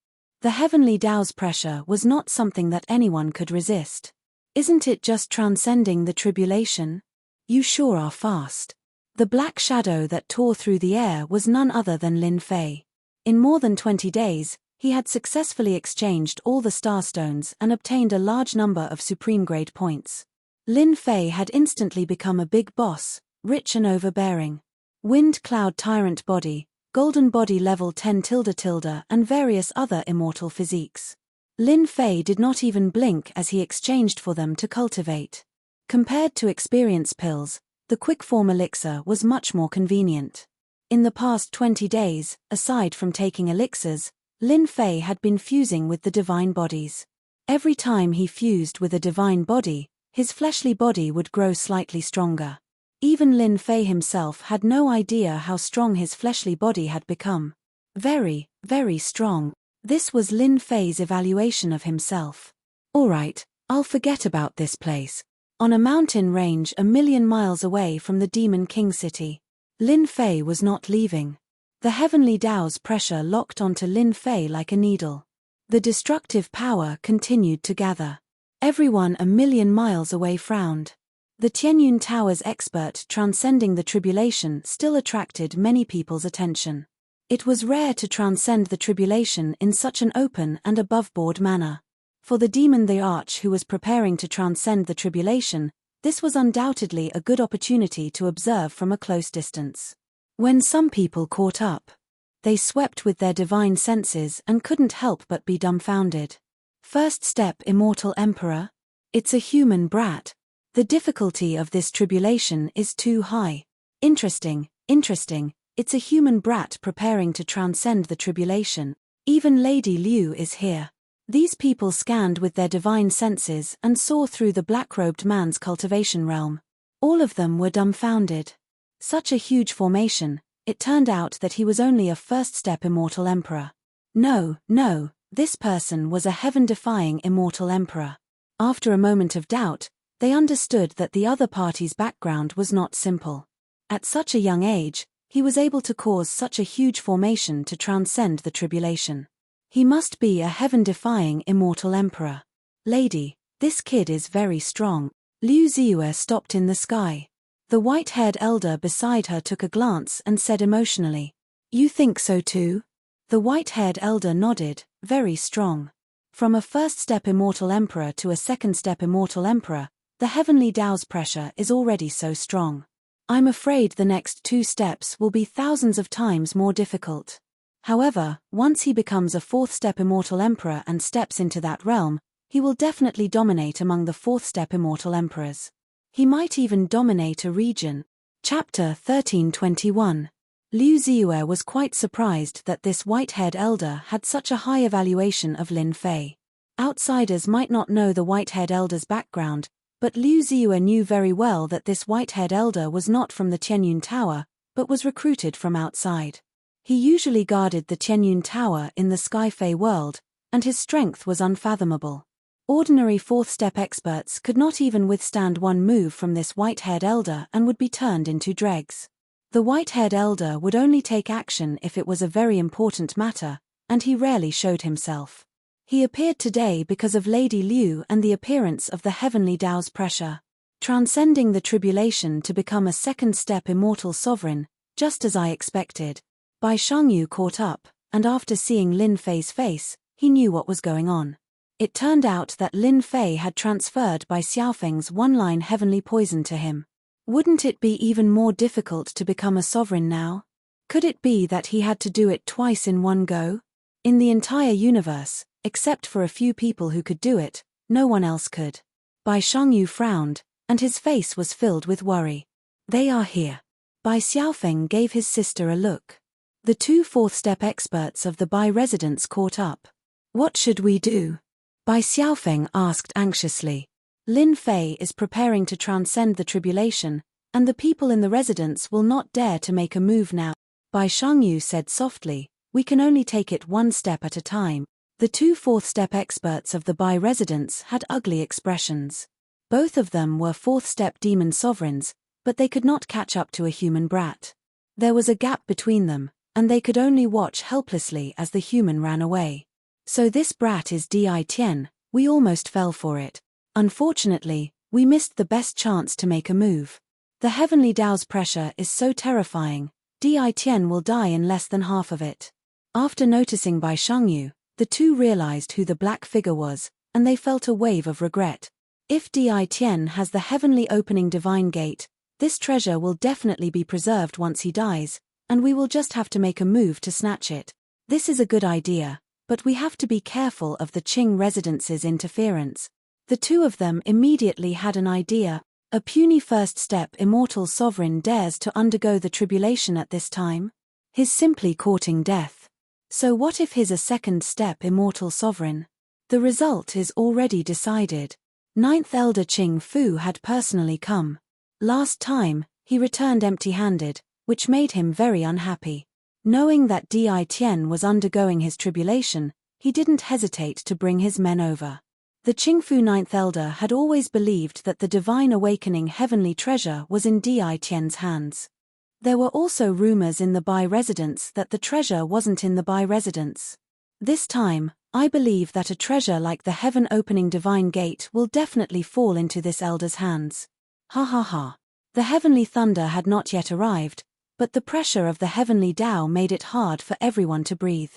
The heavenly Tao's pressure was not something that anyone could resist. Isn't it just transcending the tribulation? You sure are fast. The black shadow that tore through the air was none other than Lin Fei. In more than 20 days, he had successfully exchanged all the starstones and obtained a large number of supreme grade points. Lin Fei had instantly become a big boss, rich and overbearing. Wind Cloud Tyrant Body, Golden Body Level 10 ~, and various other immortal physiques. Lin Fei did not even blink as he exchanged for them to cultivate. Compared to experience pills, the quick form elixir was much more convenient. In the past 20 days, aside from taking elixirs, Lin Fei had been fusing with the divine bodies. Every time he fused with a divine body, his fleshly body would grow slightly stronger. Even Lin Fei himself had no idea how strong his fleshly body had become. Very, very strong. This was Lin Fei's evaluation of himself. Alright, I'll forget about this place. On a mountain range 1,000,000 miles away from the Demon King city, Lin Fei was not leaving. The heavenly Tao's pressure locked onto Lin Fei like a needle. The destructive power continued to gather. Everyone 1,000,000 miles away frowned. The Tianyun Tower's expert transcending the tribulation still attracted many people's attention. It was rare to transcend the tribulation in such an open and above-board manner. For the demon the Arch who was preparing to transcend the tribulation, this was undoubtedly a good opportunity to observe from a close distance. When some people caught up, they swept with their divine senses and couldn't help but be dumbfounded. First step, Immortal Emperor? It's a human brat. The difficulty of this tribulation is too high. Interesting, it's a human brat preparing to transcend the tribulation. Even Lady Liu is here. These people scanned with their divine senses and saw through the black-robed man's cultivation realm. All of them were dumbfounded. Such a huge formation, it turned out that he was only a first-step Immortal Emperor. No, this person was a heaven-defying Immortal Emperor. After a moment of doubt, they understood that the other party's background was not simple. At such a young age, he was able to cause such a huge formation to transcend the tribulation. He must be a heaven-defying Immortal Emperor. Lady, this kid is very strong. Liu Ziyue stopped in the sky. The white-haired elder beside her took a glance and said emotionally, "You think so too?" The white-haired elder nodded, very strong. From a first-step Immortal Emperor to a second-step Immortal Emperor, the heavenly Tao's pressure is already so strong. I'm afraid the next 2 steps will be thousands of times more difficult. However, once he becomes a 4th-step Immortal Emperor and steps into that realm, he will definitely dominate among the 4th-step Immortal Emperors. He might even dominate a region. Chapter 1321. Liu Ziyue was quite surprised that this white-haired elder had such a high evaluation of Lin Fei. Outsiders might not know the white-haired elder's background, but Liu Ziyue knew very well that this white-haired elder was not from the Tianyun Tower, but was recruited from outside. He usually guarded the Tianyun Tower in the Skyfei world, and his strength was unfathomable. Ordinary 4th-step experts could not even withstand one move from this white-haired elder and would be turned into dregs. The white-haired elder would only take action if it was a very important matter, and he rarely showed himself. He appeared today because of Lady Liu and the appearance of the heavenly Tao's pressure. Transcending the tribulation to become a second-step Immortal Sovereign, just as I expected. Bai Shangyu caught up, and after seeing Lin Fei's face, he knew what was going on. It turned out that Lin Fei had transferred Bai Xiaofeng's one-line heavenly poison to him. Wouldn't it be even more difficult to become a sovereign now? Could it be that he had to do it twice in one go? In the entire universe, except for a few people who could do it, no one else could. Bai Shangyu frowned, and his face was filled with worry. They are here. Bai Xiaofeng gave his sister a look. The 2 4th-step experts of the Bai residence caught up. What should we do? Bai Xiaofeng asked anxiously. Lin Fei is preparing to transcend the tribulation, and the people in the residence will not dare to make a move now. Bai Shangyu said softly, we can only take it 1 step at a time. The 2 4th-step experts of the Bai residence had ugly expressions. Both of them were 4th-step demon sovereigns, but they could not catch up to a human brat. There was a gap between them, and they could only watch helplessly as the human ran away. So this brat is Di Tian, we almost fell for it. Unfortunately, we missed the best chance to make a move. The heavenly Tao's pressure is so terrifying, Di Tian will die in less than half of it. After noticing Bai Shangyu, the 2 realized who the black figure was, and they felt a wave of regret. If Di Tian has the heavenly opening divine gate, this treasure will definitely be preserved once he dies, and we will just have to make a move to snatch it. This is a good idea, but we have to be careful of the Qing residence's interference. The 2 of them immediately had an idea. A puny first-step Immortal Sovereign dares to undergo the tribulation at this time? He's simply courting death. So what if he's a second-step Immortal Sovereign? The result is already decided. Ninth Elder Qing Fu had personally come. Last time, he returned empty-handed, which made him very unhappy. Knowing that Di Tian was undergoing his tribulation, he didn't hesitate to bring his men over. The Qingfu Ninth Elder had always believed that the divine awakening heavenly treasure was in Di Tian's hands. There were also rumors in the Bai residence that the treasure wasn't in the Bai residence. This time, I believe that a treasure like the heaven-opening divine gate will definitely fall into this elder's hands. Ha ha ha. The heavenly thunder had not yet arrived, but the pressure of the heavenly Tao made it hard for everyone to breathe.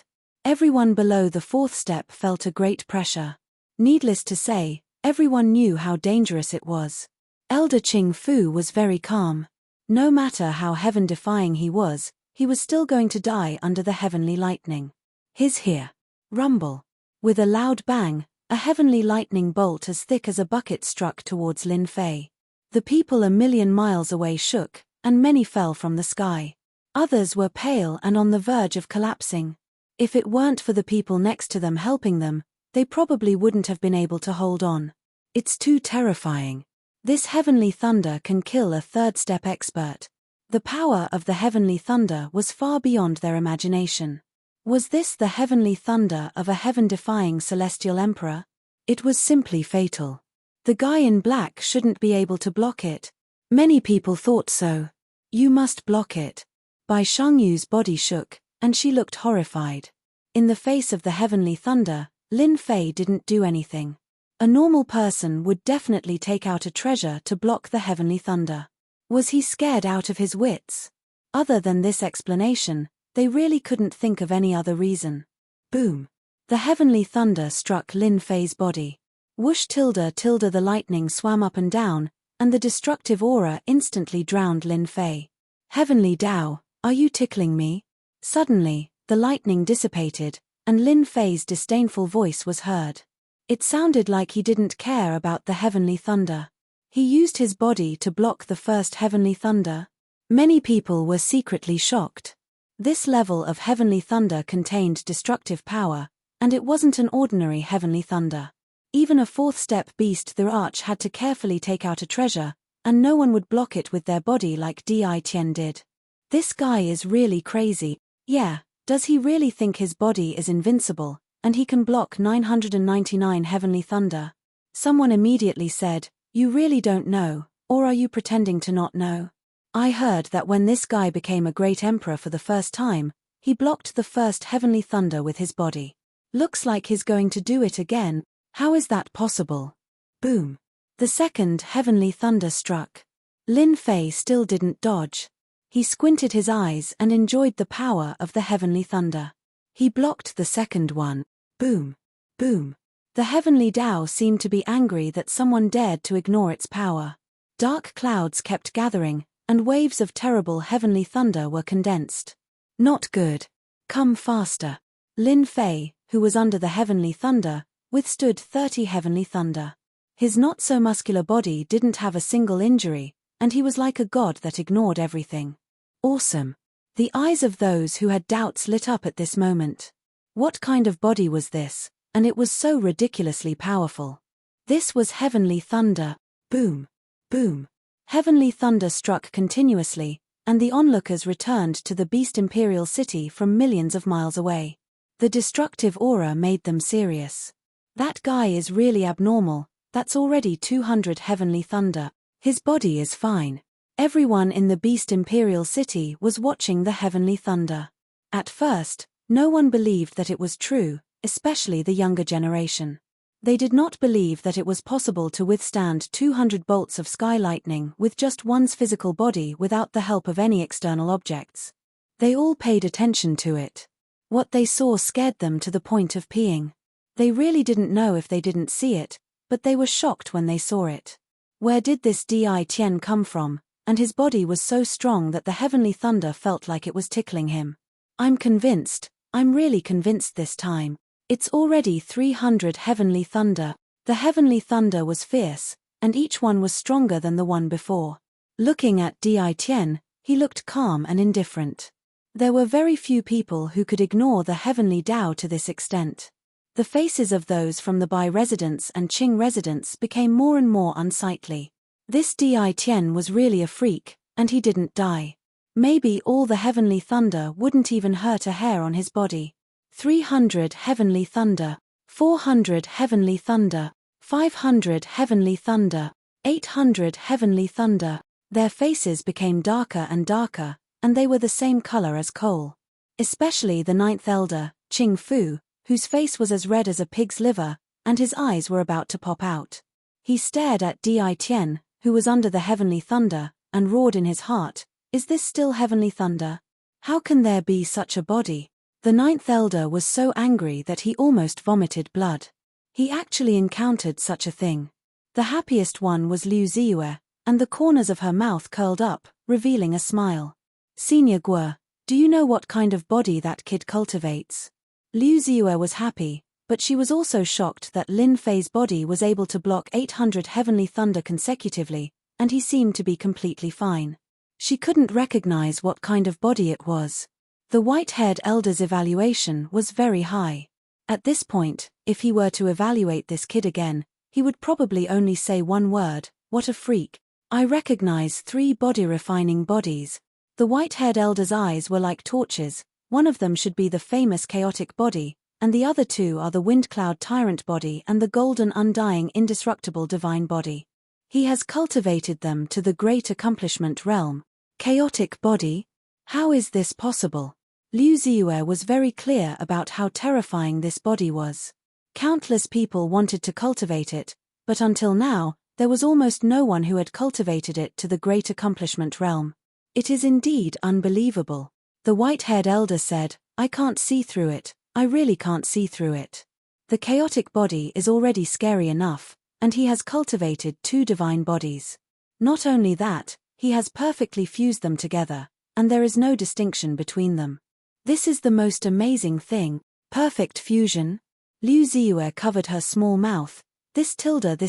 Everyone below the fourth step felt a great pressure. Needless to say, everyone knew how dangerous it was. Elder Qing Fu was very calm. No matter how heaven-defying he was still going to die under the heavenly lightning. His here. Rumble. With a loud bang, a heavenly lightning bolt as thick as a bucket struck towards Lin Fei. The people a million miles away shook, and many fell from the sky. Others were pale and on the verge of collapsing. If it weren't for the people next to them helping them, they probably wouldn't have been able to hold on. It's too terrifying. This heavenly thunder can kill a third-step expert. The power of the heavenly thunder was far beyond their imagination. Was this the heavenly thunder of a heaven-defying celestial emperor? It was simply fatal. The guy in black shouldn't be able to block it. Many people thought so. You must block it. Bai Shangyu's body shook, and she looked horrified. In the face of the heavenly thunder, Lin Fei didn't do anything. A normal person would definitely take out a treasure to block the heavenly thunder. Was he scared out of his wits? Other than this explanation, they really couldn't think of any other reason. Boom. The heavenly thunder struck Lin Fei's body. Whoosh tilde the lightning swam up and down, and the destructive aura instantly drowned Lin Fei. Heavenly Tao, are you tickling me? Suddenly, the lightning dissipated, and Lin Fei's disdainful voice was heard. It sounded like he didn't care about the heavenly thunder. He used his body to block the first heavenly thunder. Many people were secretly shocked. This level of heavenly thunder contained destructive power, and it wasn't an ordinary heavenly thunder. Even a fourth-step beast the arch had to carefully take out a treasure, and no one would block it with their body like Di Tian did. This guy is really crazy. Yeah, does he really think his body is invincible, and he can block 999 heavenly thunder? Someone immediately said, "You really don't know, or are you pretending to not know? I heard that when this guy became a great emperor for the first time, he blocked the first heavenly thunder with his body. Looks like he's going to do it again. How is that possible?" Boom. The second heavenly thunder struck. Lin Fei still didn't dodge. He squinted his eyes and enjoyed the power of the heavenly thunder. He blocked the second one. Boom. Boom. The heavenly Tao seemed to be angry that someone dared to ignore its power. Dark clouds kept gathering, and waves of terrible heavenly thunder were condensed. Not good. Come faster. Lin Fei, who was under the heavenly thunder, withstood 30 heavenly thunder. His not-so-muscular body didn't have a single injury, and he was like a god that ignored everything. Awesome. The eyes of those who had doubts lit up at this moment. What kind of body was this? And it was so ridiculously powerful. This was heavenly thunder. Boom. Boom. Heavenly thunder struck continuously, and the onlookers returned to the Beast Imperial City from millions of miles away. The destructive aura made them serious. That guy is really abnormal. That's already 200 heavenly thunder. His body is fine. Everyone in the Beast Imperial City was watching the heavenly thunder. At first, no one believed that it was true, especially the younger generation. They did not believe that it was possible to withstand 200 bolts of sky lightning with just one's physical body without the help of any external objects. They all paid attention to it. What they saw scared them to the point of peeing. They really didn't know if they didn't see it, but they were shocked when they saw it. Where did this Di Tian come from? And his body was so strong that the heavenly thunder felt like it was tickling him. I'm convinced, I'm really convinced this time. It's already 300 heavenly thunder. The heavenly thunder was fierce, and each one was stronger than the one before. Looking at Di Tian, he looked calm and indifferent. There were very few people who could ignore the heavenly Tao to this extent. The faces of those from the Bai residence and Qing residence became more and more unsightly. This Di Tian was really a freak, and he didn't die. Maybe all the heavenly thunder wouldn't even hurt a hair on his body. 300 heavenly thunder, 400 heavenly thunder, 500 heavenly thunder, 800 heavenly thunder. Their faces became darker and darker, and they were the same color as coal. Especially the ninth elder, Qing Fu, whose face was as red as a pig's liver, and his eyes were about to pop out. He stared at Di Tian, who was under the heavenly thunder, and roared in his heart, "Is this still heavenly thunder? How can there be such a body?" The ninth elder was so angry that he almost vomited blood. He actually encountered such a thing. The happiest one was Liu Ziyue, and the corners of her mouth curled up, revealing a smile. "Senior Guo, do you know what kind of body that kid cultivates?" Liu Ziyue was happy, but she was also shocked that Lin Fei's body was able to block 800 heavenly thunder consecutively, and he seemed to be completely fine. She couldn't recognize what kind of body it was. The white-haired elder's evaluation was very high. At this point, if he were to evaluate this kid again, he would probably only say one word: "What a freak. I recognize 3 body-refining bodies." The white-haired elder's eyes were like torches. One of them should be the famous chaotic body, and the other 2 are the wind-cloud tyrant body and the golden undying indestructible divine body. He has cultivated them to the great accomplishment realm. Chaotic body? How is this possible? Liu Ziyue was very clear about how terrifying this body was. Countless people wanted to cultivate it, but until now, there was almost no one who had cultivated it to the great accomplishment realm. It is indeed unbelievable. The white-haired elder said, "I can't see through it, I really can't see through it." The chaotic body is already scary enough, and he has cultivated 2 divine bodies. Not only that, he has perfectly fused them together, and there is no distinction between them. This is the most amazing thing. Perfect fusion? Liu Ziyue covered her small mouth. This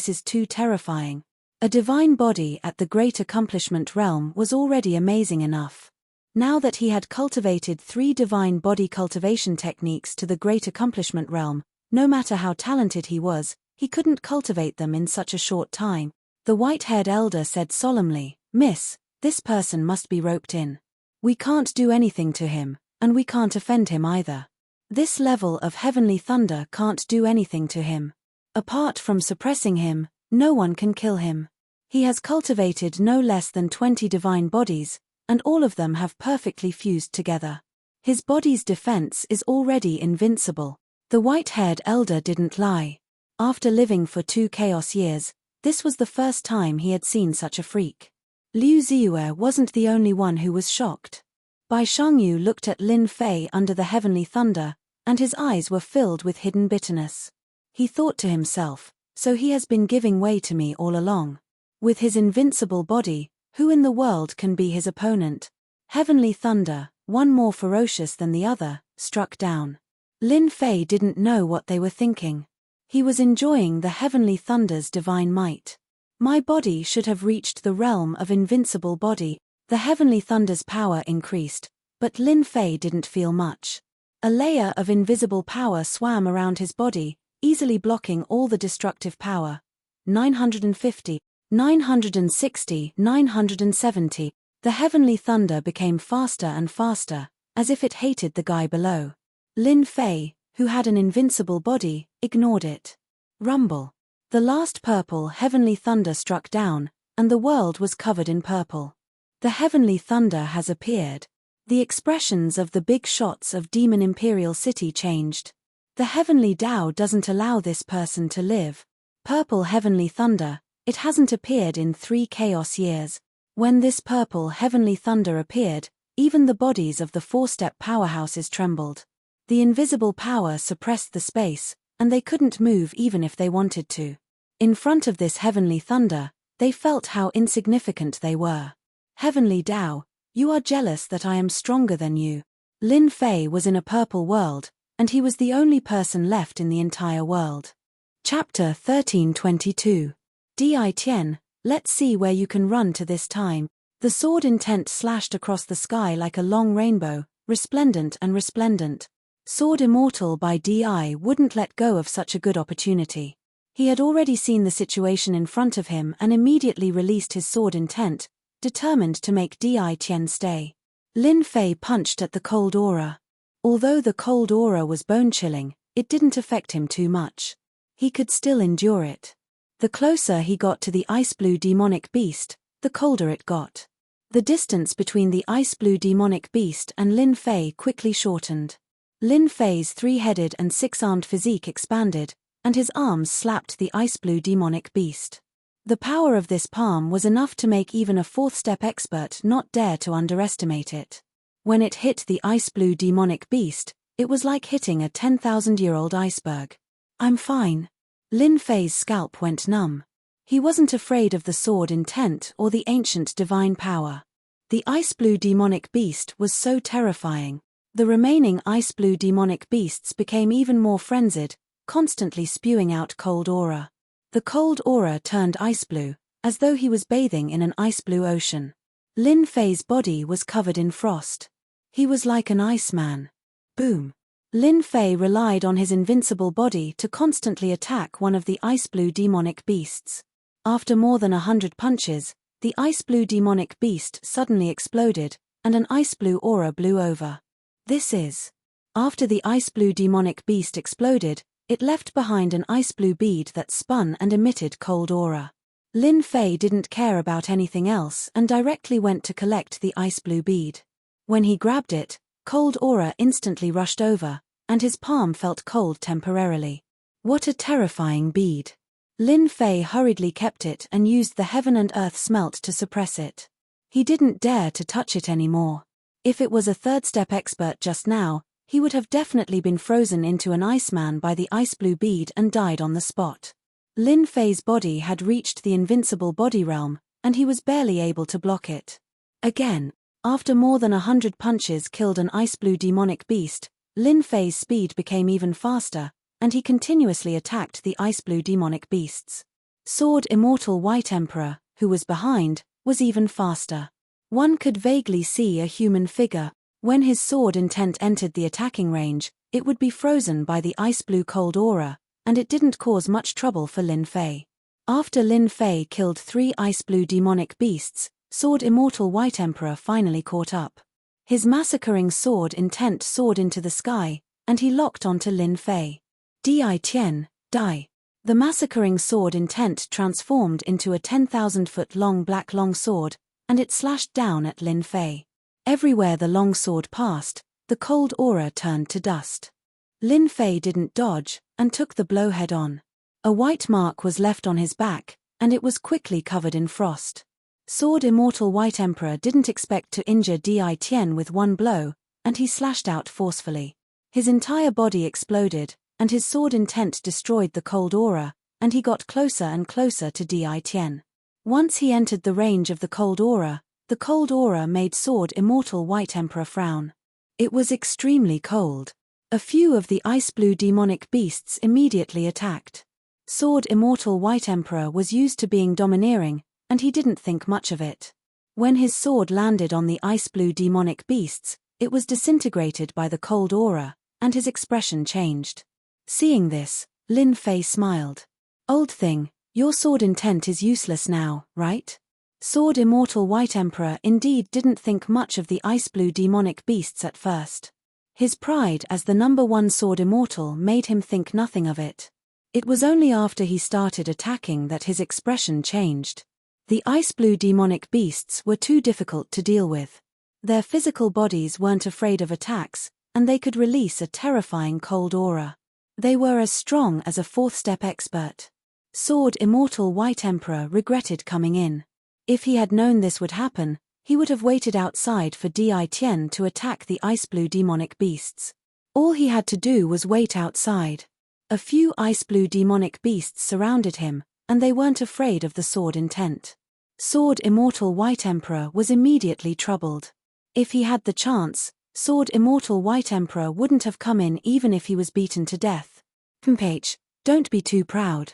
is too terrifying. A divine body at the great accomplishment realm was already amazing enough. Now that he had cultivated 3 divine body cultivation techniques to the great accomplishment realm, no matter how talented he was, he couldn't cultivate them in such a short time. The white-haired elder said solemnly, "Miss, this person must be roped in. We can't do anything to him, and we can't offend him either. This level of heavenly thunder can't do anything to him. Apart from suppressing him, no one can kill him. He has cultivated no less than 20 divine bodies, and all of them have perfectly fused together. His body's defense is already invincible." The white-haired elder didn't lie. After living for 2 chaos years, this was the first time he had seen such a freak. Liu Ziyue wasn't the only one who was shocked. Bai Shangyu looked at Lin Fei under the heavenly thunder, and his eyes were filled with hidden bitterness. He thought to himself, "So he has been giving way to me all along. With his invincible body, who in the world can be his opponent?" Heavenly thunder, one more ferocious than the other, struck down. Lin Fei didn't know what they were thinking. He was enjoying the heavenly thunder's divine might. "My body should have reached the realm of invincible body." The heavenly thunder's power increased, but Lin Fei didn't feel much. A layer of invisible power swam around his body, easily blocking all the destructive power. 950, 960, 970. The heavenly thunder became faster and faster, as if it hated the guy below. Lin Fei, who had an invincible body, ignored it. Rumble. The last purple heavenly thunder struck down, and the world was covered in purple. The heavenly thunder has appeared. The expressions of the big shots of Demon Imperial City changed. The heavenly Tao doesn't allow this person to live. Purple heavenly thunder, it hasn't appeared in 3 chaos years. When this purple heavenly thunder appeared, even the bodies of the 4-step powerhouses trembled. The invisible power suppressed the space, and they couldn't move even if they wanted to. In front of this heavenly thunder, they felt how insignificant they were. "Heavenly Tao, you are jealous that I am stronger than you." Lin Fei was in a purple world, and he was the only person left in the entire world. Chapter 1322. Di Tian, let's see where you can run to this time. The sword intent slashed across the sky like a long rainbow, resplendent and resplendent. Sword Immortal by DI wouldn't let go of such a good opportunity. He had already seen the situation in front of him and immediately released his sword intent, determined to make Di Tian stay. Lin Fei punched at the cold aura. Although the cold aura was bone-chilling, it didn't affect him too much. He could still endure it. The closer he got to the ice-blue demonic beast, the colder it got. The distance between the ice-blue demonic beast and Lin Fei quickly shortened. Lin Fei's three-headed and six-armed physique expanded, and his arms slapped the ice-blue demonic beast. The power of this palm was enough to make even a fourth-step expert not dare to underestimate it. When it hit the ice-blue demonic beast, it was like hitting a 10,000-year-old iceberg. "I'm fine." Lin Fei's scalp went numb. He wasn't afraid of the sword intent or the ancient divine power. The ice-blue demonic beast was so terrifying. The remaining ice-blue demonic beasts became even more frenzied, constantly spewing out cold aura. The cold aura turned ice-blue, as though he was bathing in an ice-blue ocean. Lin Fei's body was covered in frost. He was like an iceman. Boom. Lin Fei relied on his invincible body to constantly attack one of the ice-blue demonic beasts. After more than 100 punches, the ice-blue demonic beast suddenly exploded, and an ice-blue aura blew over. After the ice-blue demonic beast exploded, it left behind an ice-blue bead that spun and emitted cold aura. Lin Fei didn't care about anything else and directly went to collect the ice-blue bead. When he grabbed it, cold aura instantly rushed over, and his palm felt cold temporarily. What a terrifying bead. Lin Fei hurriedly kept it and used the heaven and earth smelt to suppress it. He didn't dare to touch it anymore. If it was a third-step expert just now, he would have definitely been frozen into an iceman by the ice-blue bead and died on the spot. Lin Fei's body had reached the invincible body realm, and he was barely able to block it. Again, after more than 100 punches killed an ice-blue demonic beast, Lin Fei's speed became even faster, and he continuously attacked the ice-blue demonic beasts. Sword Immortal White Emperor, who was behind, was even faster. One could vaguely see a human figure. When his sword intent entered the attacking range, it would be frozen by the ice-blue cold aura, and it didn't cause much trouble for Lin Fei. After Lin Fei killed 3 ice-blue demonic beasts, Sword Immortal White Emperor finally caught up. His massacring sword intent soared into the sky, and he locked onto Lin Fei. Di Tian, die. The massacring sword intent transformed into a 10,000-foot-long black longsword, and it slashed down at Lin Fei. Everywhere the longsword passed, the cold aura turned to dust. Lin Fei didn't dodge, and took the blow head-on. A white mark was left on his back, and it was quickly covered in frost. Sword Immortal White Emperor didn't expect to injure Di Tian with one blow, and he slashed out forcefully. His entire body exploded, and his sword intent destroyed the cold aura, and he got closer and closer to Di Tian. Once he entered the range of the cold aura made Sword Immortal White Emperor frown. It was extremely cold. A few of the ice-blue demonic beasts immediately attacked. Sword Immortal White Emperor was used to being domineering, and he didn't think much of it. When his sword landed on the ice-blue demonic beasts, it was disintegrated by the cold aura, and his expression changed. Seeing this, Lin Fei smiled. "Old thing, your sword intent is useless now, right?" Sword Immortal White Emperor indeed didn't think much of the ice-blue demonic beasts at first. His pride as the #1 Sword Immortal made him think nothing of it. It was only after he started attacking that his expression changed. The ice-blue demonic beasts were too difficult to deal with. Their physical bodies weren't afraid of attacks, and they could release a terrifying cold aura. They were as strong as a fourth-step expert. Sword Immortal White Emperor regretted coming in. If he had known this would happen, he would have waited outside for Di Tian to attack the ice-blue demonic beasts. All he had to do was wait outside. A few ice-blue demonic beasts surrounded him, and they weren't afraid of the sword intent. Sword Immortal White Emperor was immediately troubled. If he had the chance, Sword Immortal White Emperor wouldn't have come in even if he was beaten to death. "H, don't be too proud.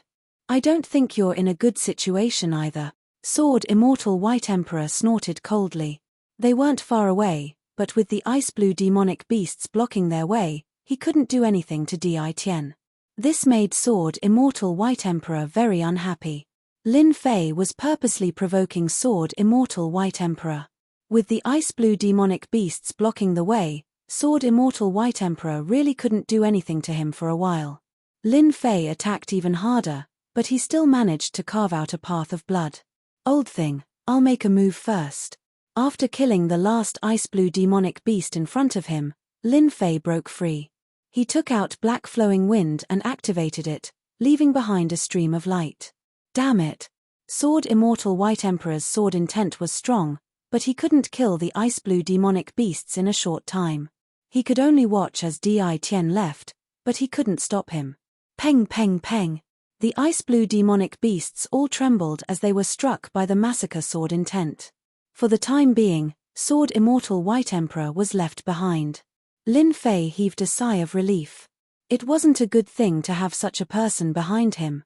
I don't think you're in a good situation either." Sword Immortal White Emperor snorted coldly. They weren't far away, but with the ice-blue demonic beasts blocking their way, he couldn't do anything to Di Tian. This made Sword Immortal White Emperor very unhappy. Lin Fei was purposely provoking Sword Immortal White Emperor. With the ice blue demonic beasts blocking the way, Sword Immortal White Emperor really couldn't do anything to him for a while. Lin Fei attacked even harder, but he still managed to carve out a path of blood. Old thing, I'll make a move first. After killing the last ice blue demonic beast in front of him, Lin Fei broke free. He took out black flowing wind and activated it, leaving behind a stream of light. Damn it! Sword Immortal White Emperor's sword intent was strong, but he couldn't kill the ice blue demonic beasts in a short time. He could only watch as Di Tian left, but he couldn't stop him. Peng peng peng! The ice blue demonic beasts all trembled as they were struck by the massacre sword intent. For the time being, Sword Immortal White Emperor was left behind. Lin Fei heaved a sigh of relief. It wasn't a good thing to have such a person behind him.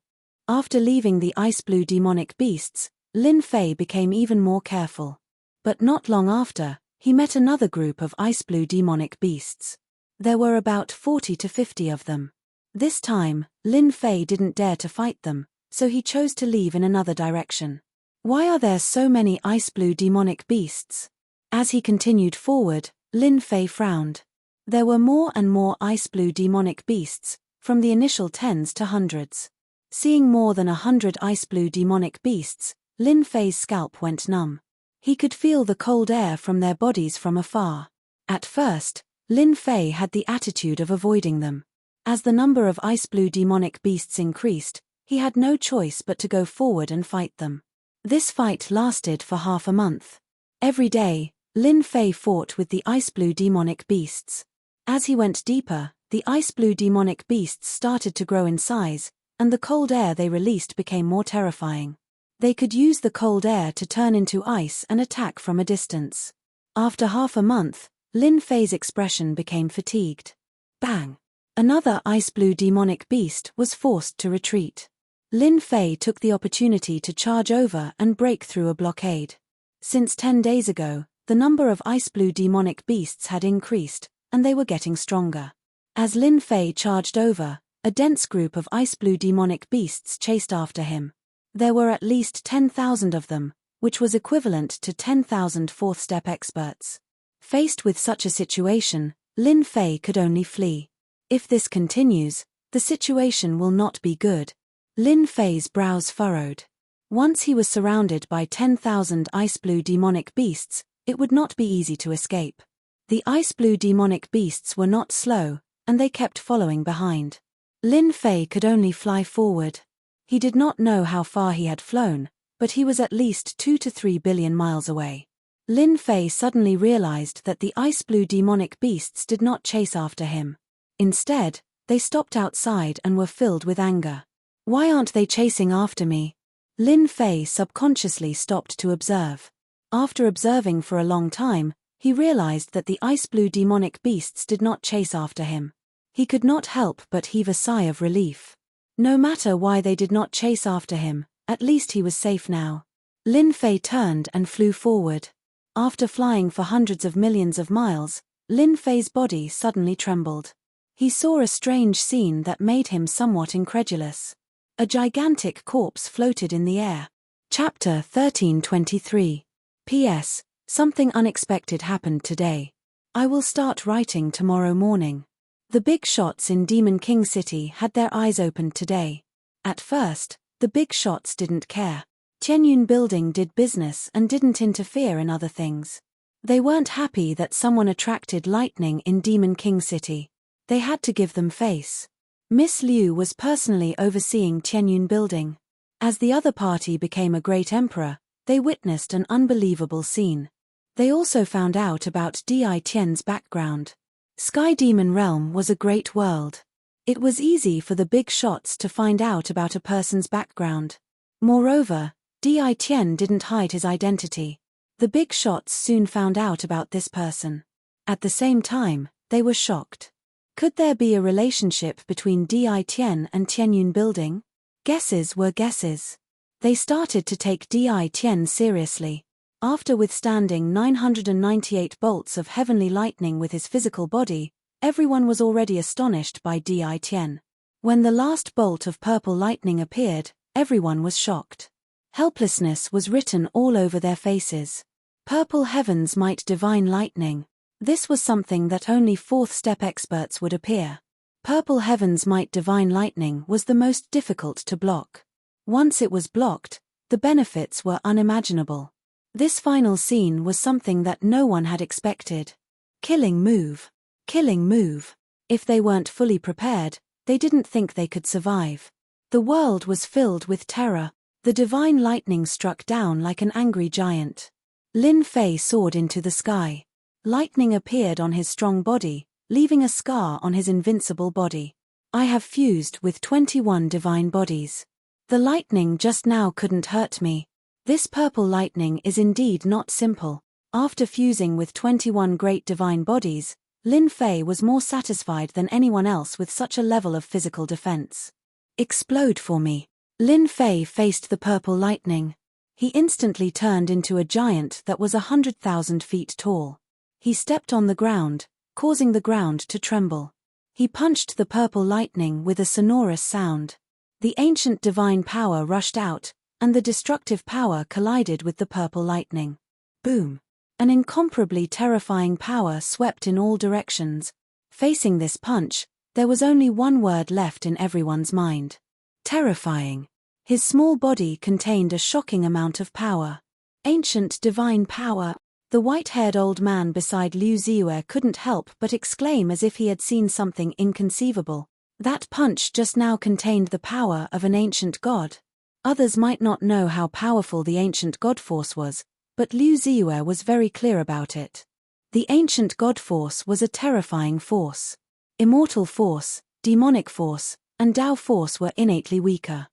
After leaving the ice blue demonic beasts, Lin Fei became even more careful. But not long after, he met another group of ice blue demonic beasts. There were about 40 to 50 of them. This time, Lin Fei didn't dare to fight them, so he chose to leave in another direction. Why are there so many ice blue demonic beasts? As he continued forward, Lin Fei frowned. There were more and more ice blue demonic beasts, from the initial tens to hundreds. Seeing more than 100 ice blue demonic beasts, Lin Fei's scalp went numb. He could feel the cold air from their bodies from afar. At first, Lin Fei had the attitude of avoiding them. As the number of ice blue demonic beasts increased, he had no choice but to go forward and fight them. This fight lasted for half a month. Every day, Lin Fei fought with the ice blue demonic beasts. As he went deeper, the ice blue demonic beasts started to grow in size, and the cold air they released became more terrifying. They could use the cold air to turn into ice and attack from a distance. After half a month, Lin Fei's expression became fatigued. Bang! Another ice blue demonic beast was forced to retreat. Lin Fei took the opportunity to charge over and break through a blockade. Since 10 days ago, the number of ice blue demonic beasts had increased, and they were getting stronger. As Lin Fei charged over, a dense group of ice blue demonic beasts chased after him. There were at least 10,000 of them, which was equivalent to 10,000 fourth-step experts. Faced with such a situation, Lin Fei could only flee. If this continues, the situation will not be good. Lin Fei's brows furrowed. Once he was surrounded by 10,000 ice blue demonic beasts, it would not be easy to escape. The ice blue demonic beasts were not slow, and they kept following behind. Lin Fei could only fly forward. He did not know how far he had flown, but he was at least 2 to 3 billion miles away. Lin Fei suddenly realized that the ice blue demonic beasts did not chase after him. Instead, they stopped outside and were filled with anger. Why aren't they chasing after me? Lin Fei subconsciously stopped to observe. After observing for a long time, he realized that the ice blue demonic beasts did not chase after him. He could not help but heave a sigh of relief. No matter why they did not chase after him, at least he was safe now. Lin Fei turned and flew forward. After flying for hundreds of millions of miles, Lin Fei's body suddenly trembled. He saw a strange scene that made him somewhat incredulous. A gigantic corpse floated in the air. Chapter 1323. P.S. Something unexpected happened today. I will start writing tomorrow morning. The big shots in Demon King City had their eyes opened today. At first, the big shots didn't care. Tianyun Building did business and didn't interfere in other things. They weren't happy that someone attracted lightning in Demon King City. They had to give them face. Miss Liu was personally overseeing Tianyun Building. As the other party became a great emperor, they witnessed an unbelievable scene. They also found out about Di Tian's background. Sky Demon Realm was a great world. It was easy for the big shots to find out about a person's background. Moreover, Di Tian didn't hide his identity. The big shots soon found out about this person. At the same time, they were shocked. Could there be a relationship between Di Tian and Tianyun Building? Guesses were guesses. They started to take Di Tian seriously. After withstanding 998 bolts of heavenly lightning with his physical body, everyone was already astonished by Di Tian. When the last bolt of purple lightning appeared, everyone was shocked. Helplessness was written all over their faces. Purple heavens might divine lightning. This was something that only fourth-step experts would appear. Purple heavens might divine lightning was the most difficult to block. Once it was blocked, the benefits were unimaginable. This final scene was something that no one had expected. Killing move. Killing move. If they weren't fully prepared, they didn't think they could survive. The world was filled with terror. The divine lightning struck down like an angry giant. Lin Fei soared into the sky. Lightning appeared on his strong body, leaving a scar on his invincible body. I have fused with 21 divine bodies. The lightning just now couldn't hurt me. This purple lightning is indeed not simple. After fusing with 21 great divine bodies, Lin Fei was more satisfied than anyone else with such a level of physical defense. Explode for me. Lin Fei faced the purple lightning. He instantly turned into a giant that was 100,000 feet tall. He stepped on the ground, causing the ground to tremble. He punched the purple lightning with a sonorous sound. The ancient divine power rushed out, and the destructive power collided with the purple lightning. Boom! An incomparably terrifying power swept in all directions. Facing this punch, there was only one word left in everyone's mind. Terrifying. His small body contained a shocking amount of power. Ancient divine power. The white-haired old man beside Liu Ziyue couldn't help but exclaim as if he had seen something inconceivable. That punch just now contained the power of an ancient god. Others might not know how powerful the ancient god force was, but Liu Ziyue was very clear about it. The ancient god force was a terrifying force. Immortal force, demonic force, and Tao force were innately weaker.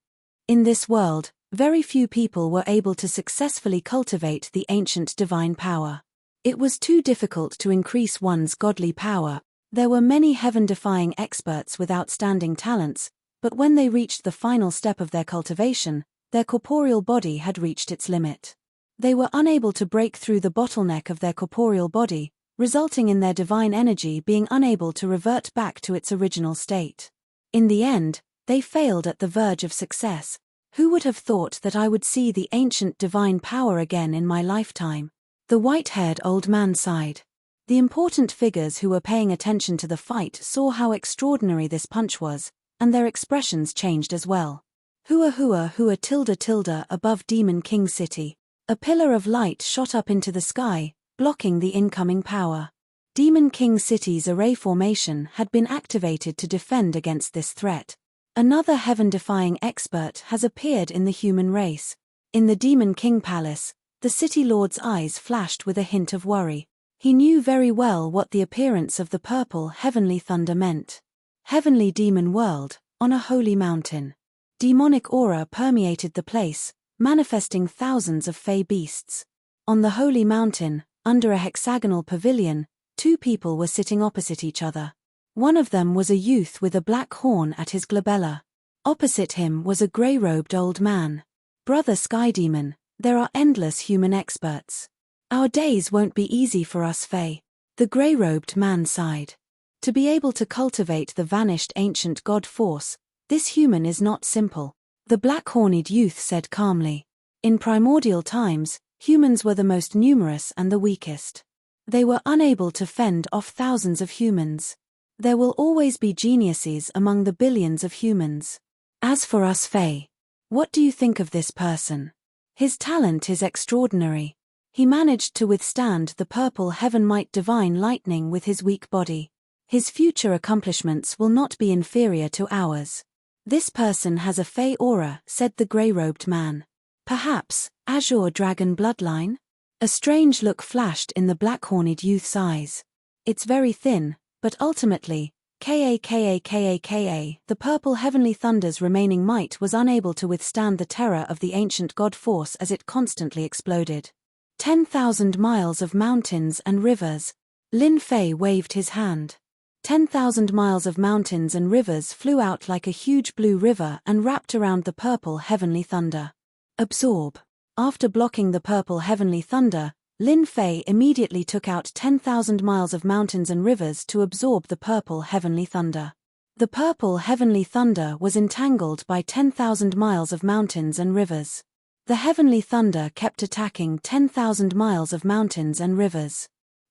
In this world, very few people were able to successfully cultivate the ancient divine power. It was too difficult to increase one's godly power. There were many heaven-defying experts with outstanding talents, but when they reached the final step of their cultivation, their corporeal body had reached its limit. They were unable to break through the bottleneck of their corporeal body, resulting in their divine energy being unable to revert back to its original state. In the end, they failed at the verge of success. Who would have thought that I would see the ancient divine power again in my lifetime? The white-haired old man sighed. The important figures who were paying attention to the fight saw how extraordinary this punch was, and their expressions changed as well. Hua tilde above Demon King City. A pillar of light shot up into the sky, blocking the incoming power. Demon King City's array formation had been activated to defend against this threat. Another heaven-defying expert has appeared in the human race. In the Demon King Palace, the City Lord's eyes flashed with a hint of worry. He knew very well what the appearance of the purple heavenly thunder meant. Heavenly demon world, on a holy mountain. Demonic aura permeated the place, manifesting thousands of fey beasts. On the holy mountain, under a hexagonal pavilion, two people were sitting opposite each other. One of them was a youth with a black horn at his glabella. Opposite him was a grey-robed old man. Brother Sky Demon, there are endless human experts. Our days won't be easy for us Fae. The grey-robed man sighed. To be able to cultivate the vanished ancient god force, this human is not simple. The black-horned youth said calmly. In primordial times, humans were the most numerous and the weakest. They were unable to fend off thousands of humans. There will always be geniuses among the billions of humans. As for us Fae, what do you think of this person? His talent is extraordinary. He managed to withstand the purple heaven-might divine lightning with his weak body. His future accomplishments will not be inferior to ours. This person has a Fae aura, said the grey-robed man. Perhaps, Azure Dragon bloodline? A strange look flashed in the black-horned youth's eyes. It's very thin, but ultimately, the purple heavenly thunder's remaining might was unable to withstand the terror of the ancient god force as it constantly exploded. 10,000 miles of mountains and rivers. Lin Fei waved his hand. 10,000 miles of mountains and rivers flew out like a huge blue river and wrapped around the purple heavenly thunder. Absorb. After blocking the purple heavenly thunder, Lin Fei immediately took out 10,000 miles of mountains and rivers to absorb the purple heavenly thunder. The purple heavenly thunder was entangled by 10,000 miles of mountains and rivers. The heavenly thunder kept attacking 10,000 miles of mountains and rivers.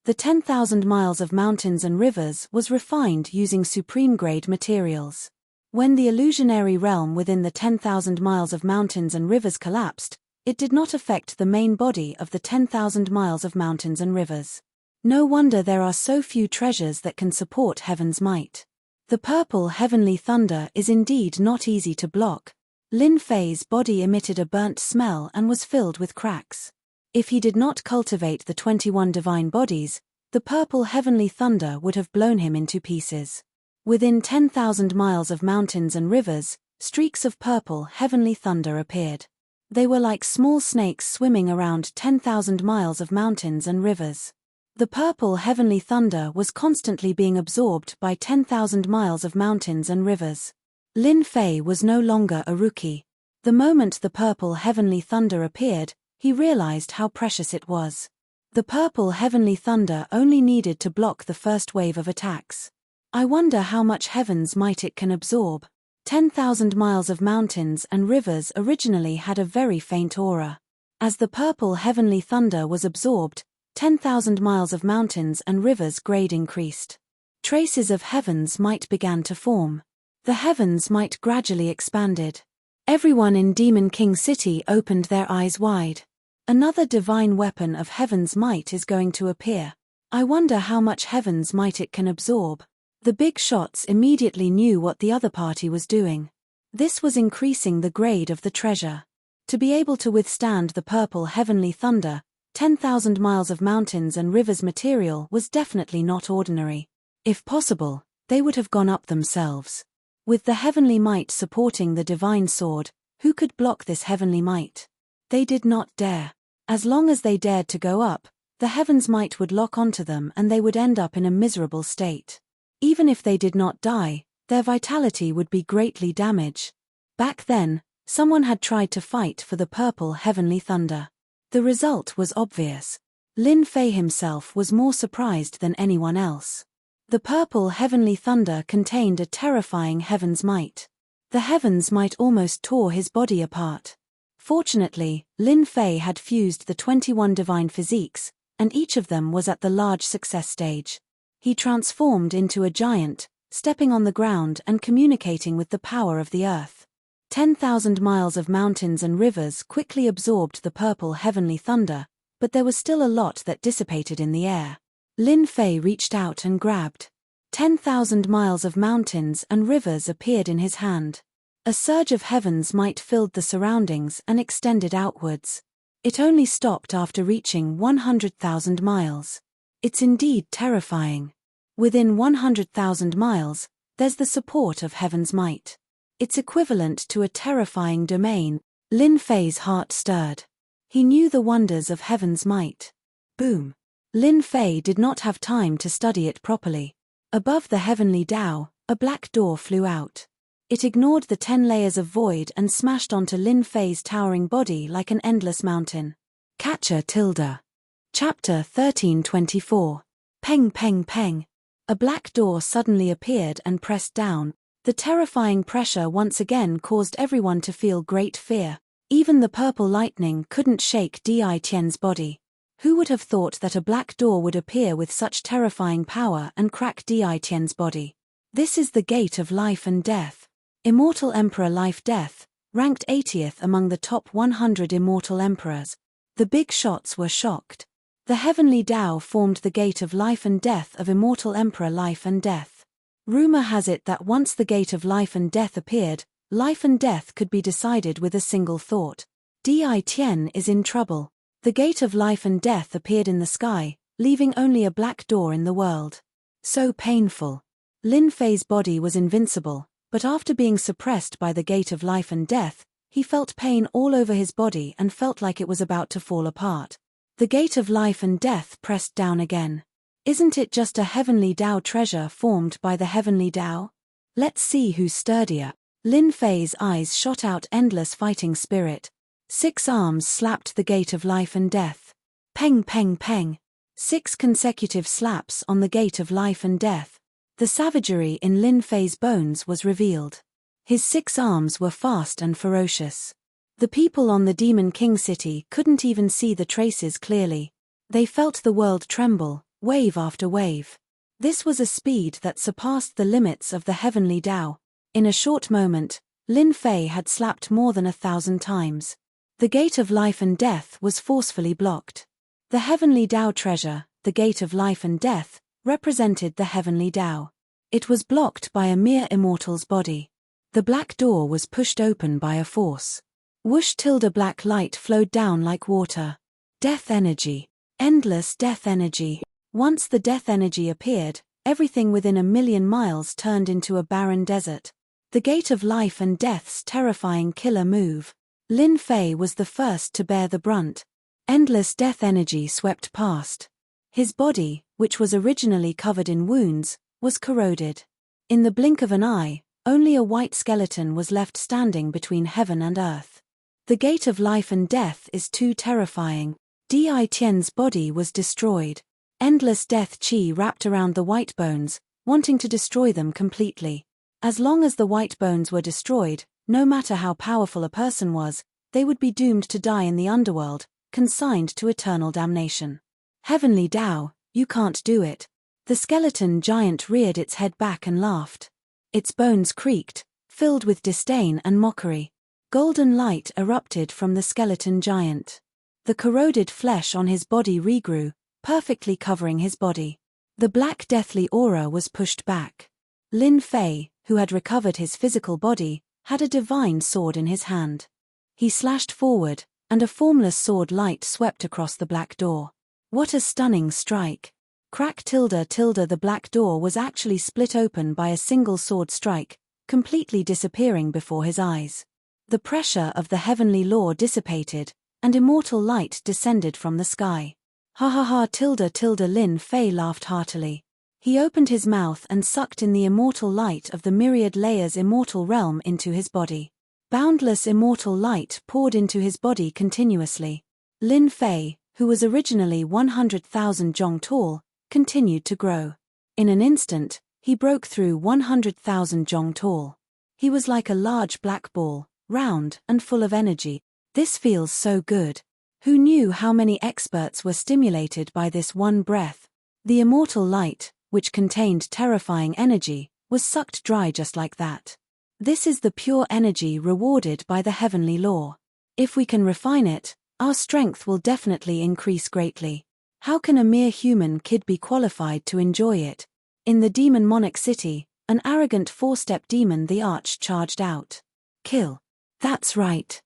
The 10,000 miles of mountains and rivers was refined using supreme-grade materials. When the illusionary realm within the 10,000 miles of mountains and rivers collapsed, it did not affect the main body of the 10,000 miles of mountains and rivers. No wonder there are so few treasures that can support heaven's might. The purple heavenly thunder is indeed not easy to block. Lin Fei's body emitted a burnt smell and was filled with cracks. If he did not cultivate the 21 divine bodies, the purple heavenly thunder would have blown him into pieces. Within 10,000 miles of mountains and rivers, streaks of purple heavenly thunder appeared. They were like small snakes swimming around 10,000 miles of mountains and rivers. The purple heavenly thunder was constantly being absorbed by 10,000 miles of mountains and rivers. Lin Fei was no longer a rookie. The moment the purple heavenly thunder appeared, he realized how precious it was. The purple heavenly thunder only needed to block the first wave of attacks. I wonder how much heaven's might it can absorb. 10,000 miles of mountains and rivers originally had a very faint aura. As the purple heavenly thunder was absorbed, 10,000 miles of mountains and rivers' grade increased. Traces of heaven's might began to form. The heaven's might gradually expanded. Everyone in Demon King City opened their eyes wide. Another divine weapon of heaven's might is going to appear. I wonder how much heaven's might it can absorb. The big shots immediately knew what the other party was doing. This was increasing the grade of the treasure. To be able to withstand the purple heavenly thunder, 10,000 miles of mountains and rivers material was definitely not ordinary. If possible, they would have gone up themselves. With the heavenly might supporting the divine sword, who could block this heavenly might? They did not dare. As long as they dared to go up, the heaven's might would lock onto them and they would end up in a miserable state. Even if they did not die, their vitality would be greatly damaged. Back then, someone had tried to fight for the purple heavenly thunder. The result was obvious. Lin Fei himself was more surprised than anyone else. The purple heavenly thunder contained a terrifying heaven's might. The heavens might almost tore his body apart. Fortunately, Lin Fei had fused the 21 divine physiques, and each of them was at the large success stage. He transformed into a giant, stepping on the ground and communicating with the power of the earth. 10,000 miles of mountains and rivers quickly absorbed the purple heavenly thunder, but there was still a lot that dissipated in the air. Lin Fei reached out and grabbed. 10,000 miles of mountains and rivers appeared in his hand. A surge of heaven's might filled the surroundings and extended outwards. It only stopped after reaching 100,000 miles. It's indeed terrifying. Within 100,000 miles, there's the support of heaven's might. It's equivalent to a terrifying domain. Lin Fei's heart stirred. He knew the wonders of heaven's might. Boom. Lin Fei did not have time to study it properly. Above the heavenly Tao, a black door flew out. It ignored the 10 layers of void and smashed onto Lin Fei's towering body like an endless mountain. Catcher Tilda. Chapter 1324. Peng peng peng. A black door suddenly appeared and pressed down. The terrifying pressure once again caused everyone to feel great fear. Even the purple lightning couldn't shake Di Tian's body. Who would have thought that a black door would appear with such terrifying power and crack Di Tian's body? This is the gate of life and death. Immortal Emperor Life-Death, ranked 80th among the top 100 immortal emperors. The big shots were shocked. The heavenly Tao formed the gate of life and death of Immortal Emperor Life and Death. Rumor has it that once the gate of life and death appeared, life and death could be decided with a single thought. Di Tian is in trouble. The gate of life and death appeared in the sky, leaving only a black door in the world. So painful. Lin Fei's body was invincible, but after being suppressed by the gate of life and death, he felt pain all over his body and felt like it was about to fall apart. The gate of life and death pressed down again. Isn't it just a heavenly Tao treasure formed by the heavenly Tao? Let's see who's sturdier. Lin Fei's eyes shot out endless fighting spirit. 6 arms slapped the gate of life and death. Peng peng peng. 6 consecutive slaps on the gate of life and death. The savagery in Lin Fei's bones was revealed. His 6 arms were fast and ferocious. The people on the Demon King city couldn't even see the traces clearly. They felt the world tremble, wave after wave. This was a speed that surpassed the limits of the heavenly Tao. In a short moment, Lin Fei had slapped more than 1,000 times. The gate of life and death was forcefully blocked. The heavenly Tao treasure, the gate of life and death, represented the heavenly Tao. It was blocked by a mere immortal's body. The black door was pushed open by a force. Whoosh! Black light flowed down like water. Death energy. Endless death energy. Once the death energy appeared, everything within 1,000,000 miles turned into a barren desert. The gate of life and death's terrifying killer move. Lin Fei was the first to bear the brunt. Endless death energy swept past. His body, which was originally covered in wounds, was corroded. In the blink of an eye, only a white skeleton was left standing between heaven and earth. The gate of life and death is too terrifying. Di Tian's body was destroyed. Endless death qi wrapped around the white bones, wanting to destroy them completely. As long as the white bones were destroyed, no matter how powerful a person was, they would be doomed to die in the underworld, consigned to eternal damnation. Heavenly Tao, you can't do it. The skeleton giant reared its head back and laughed. Its bones creaked, filled with disdain and mockery. Golden light erupted from the skeleton giant. The corroded flesh on his body regrew, perfectly covering his body. The black deathly aura was pushed back. Lin Fei, who had recovered his physical body, had a divine sword in his hand. He slashed forward, and a formless sword light swept across the black door. What a stunning strike! Crack tilde tilde. The black door was actually split open by a single sword strike, completely disappearing before his eyes. The pressure of the heavenly law dissipated, and immortal light descended from the sky. Ha ha ha tilde tilde. Lin Fei laughed heartily. He opened his mouth and sucked in the immortal light of the myriad layers immortal realm into his body. Boundless immortal light poured into his body continuously. Lin Fei, who was originally 100,000 zhong tall, continued to grow. In an instant, he broke through 100,000 zhong tall. He was like a large black ball, round and full of energy. This feels so good. Who knew how many experts were stimulated by this one breath? The immortal light, which contained terrifying energy, was sucked dry just like that. This is the pure energy rewarded by the heavenly law. If we can refine it, our strength will definitely increase greatly. How can a mere human kid be qualified to enjoy it? In the demon monarch city, an arrogant 4-step demon the arch charged out. Kill. That's right.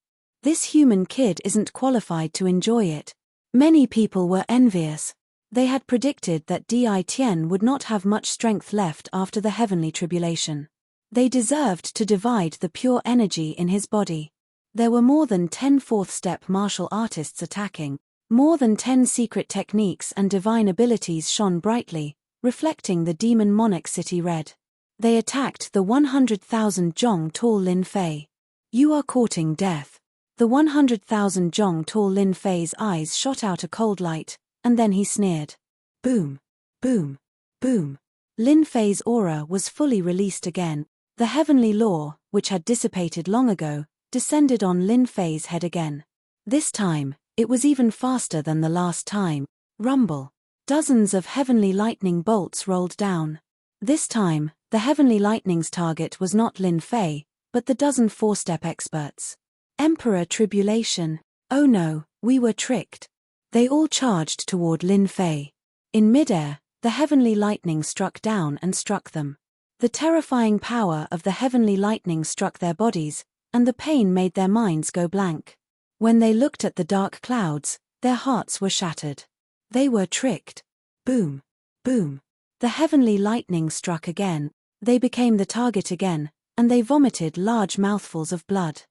This human kid isn't qualified to enjoy it. Many people were envious. They had predicted that Di Tian would not have much strength left after the heavenly tribulation. They deserved to divide the pure energy in his body. There were more than 10 4th-step martial artists attacking. More than 10 secret techniques and divine abilities shone brightly, reflecting the demon monarch city red. They attacked the 100,000 zhong tall Lin Fei. You are courting death. The 100,000 zhong tall Lin Fei's eyes shot out a cold light, and then he sneered. Boom. Boom. Boom. Lin Fei's aura was fully released again. The heavenly law, which had dissipated long ago, descended on Lin Fei's head again. This time, it was even faster than the last time. Rumble. Dozens of heavenly lightning bolts rolled down. This time, the heavenly lightning's target was not Lin Fei, but the dozen 4-step experts. Emperor Tribulation. Oh no, we were tricked. They all charged toward Lin Fei. In midair, the heavenly lightning struck down and struck them. The terrifying power of the heavenly lightning struck their bodies, and the pain made their minds go blank. When they looked at the dark clouds, their hearts were shattered. They were tricked. Boom. Boom. The heavenly lightning struck again. They became the target again, and they vomited large mouthfuls of blood.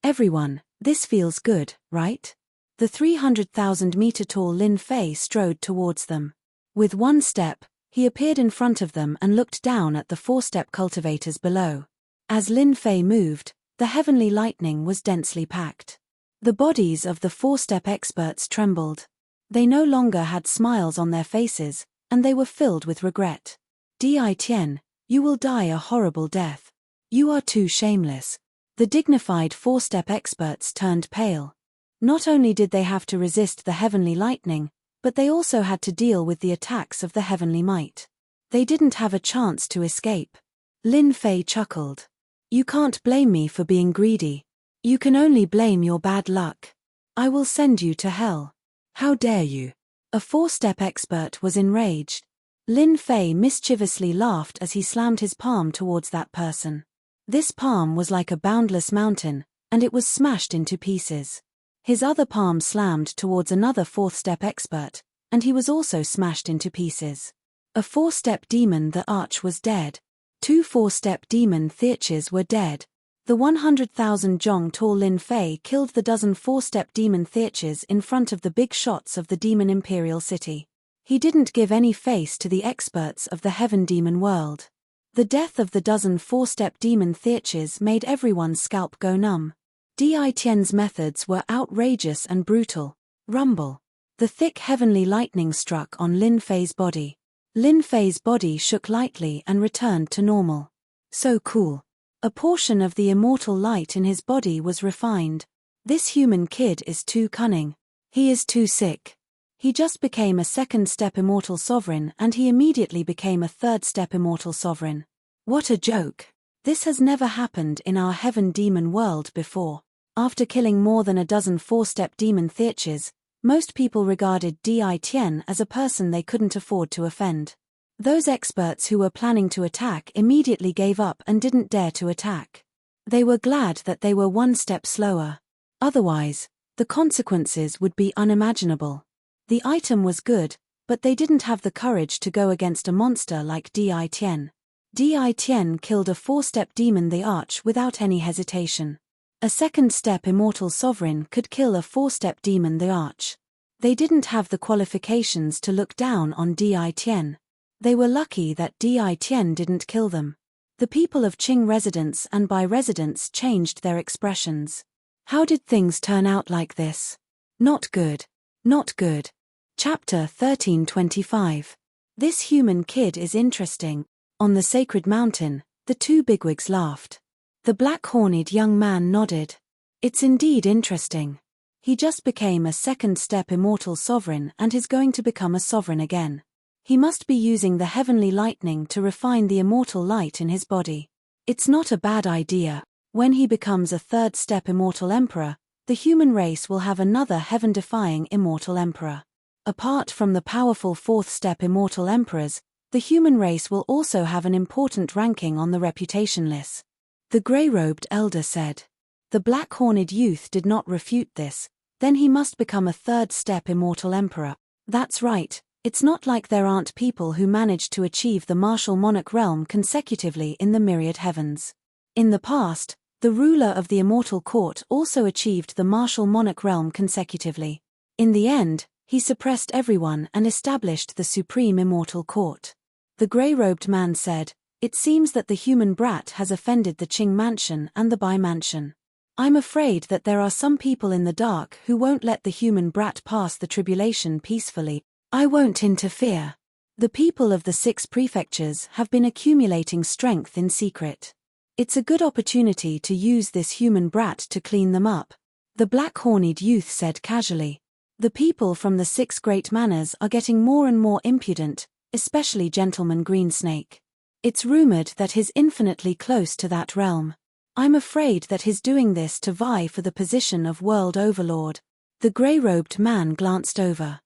Everyone, this feels good, right? The 300,000-meter-tall Lin Fei strode towards them. With one step, he appeared in front of them and looked down at the 4-step cultivators below. As Lin Fei moved, the heavenly lightning was densely packed. The bodies of the 4-step experts trembled. They no longer had smiles on their faces, and they were filled with regret. Di Tian, you will die a horrible death. You are too shameless. The dignified four-step experts turned pale. Not only did they have to resist the heavenly lightning, but they also had to deal with the attacks of the heavenly might. They didn't have a chance to escape. Lin Fei chuckled. You can't blame me for being greedy. You can only blame your bad luck. I will send you to hell. How dare you? A four-step expert was enraged. Lin Fei mischievously laughed as he slammed his palm towards that person. This palm was like a boundless mountain, and it was smashed into pieces. His other palm slammed towards another fourth-step expert, and he was also smashed into pieces. A four-step demon the arch was dead. Two four-step demon theaches were dead. The 100,000 jong tall Lin Fei killed the dozen four-step demon theaches in front of the big shots of the demon imperial city. He didn't give any face to the experts of the heaven demon world. The death of the dozen four-step demon theaches made everyone's scalp go numb. Di Tian's methods were outrageous and brutal. Rumble. The thick heavenly lightning struck on Lin Fei's body. Lin Fei's body shook lightly and returned to normal. So cool. A portion of the immortal light in his body was refined. This human kid is too cunning. He is too sick. He just became a second-step immortal sovereign and he immediately became a third-step immortal sovereign. What a joke. This has never happened in our heaven demon world before. After killing more than a dozen four-step demon theaches, most people regarded Di Tian as a person they couldn't afford to offend. Those experts who were planning to attack immediately gave up and didn't dare to attack. They were glad that they were one step slower. Otherwise, the consequences would be unimaginable. The item was good, but they didn't have the courage to go against a monster like Di Tian. Di Tian killed a four-step demon the arch without any hesitation. A second-step immortal sovereign could kill a four-step demon the arch. They didn't have the qualifications to look down on Di Tian. They were lucky that Di Tian didn't kill them. The people of Qing residents and Bai residents changed their expressions. How did things turn out like this? Not good. Not good. Chapter 1325. This human kid is interesting. On the sacred mountain, the two bigwigs laughed. The black-horned young man nodded. It's indeed interesting. He just became a second-step immortal sovereign and is going to become a sovereign again. He must be using the heavenly lightning to refine the immortal light in his body. It's not a bad idea. When he becomes a third-step immortal emperor, the human race will have another heaven-defying immortal emperor. Apart from the powerful fourth-step immortal emperors, the human race will also have an important ranking on the reputation list. The grey-robed elder said. The black-horned youth did not refute this. Then he must become a third-step immortal emperor. That's right, it's not like there aren't people who managed to achieve the martial monarch realm consecutively in the myriad heavens. In the past, the ruler of the immortal court also achieved the martial monarch realm consecutively. In the end, he suppressed everyone and established the supreme immortal court. The grey-robed man said, It seems that the human brat has offended the Qing mansion and the Bai mansion. I'm afraid that there are some people in the dark who won't let the human brat pass the tribulation peacefully. I won't interfere. The people of the 6 prefectures have been accumulating strength in secret. It's a good opportunity to use this human brat to clean them up. The black-horned youth said casually. The people from the 6 great manors are getting more and more impudent, especially Gentleman Greensnake. It's rumored that he's infinitely close to that realm. I'm afraid that he's doing this to vie for the position of world overlord. The grey-robed man glanced over.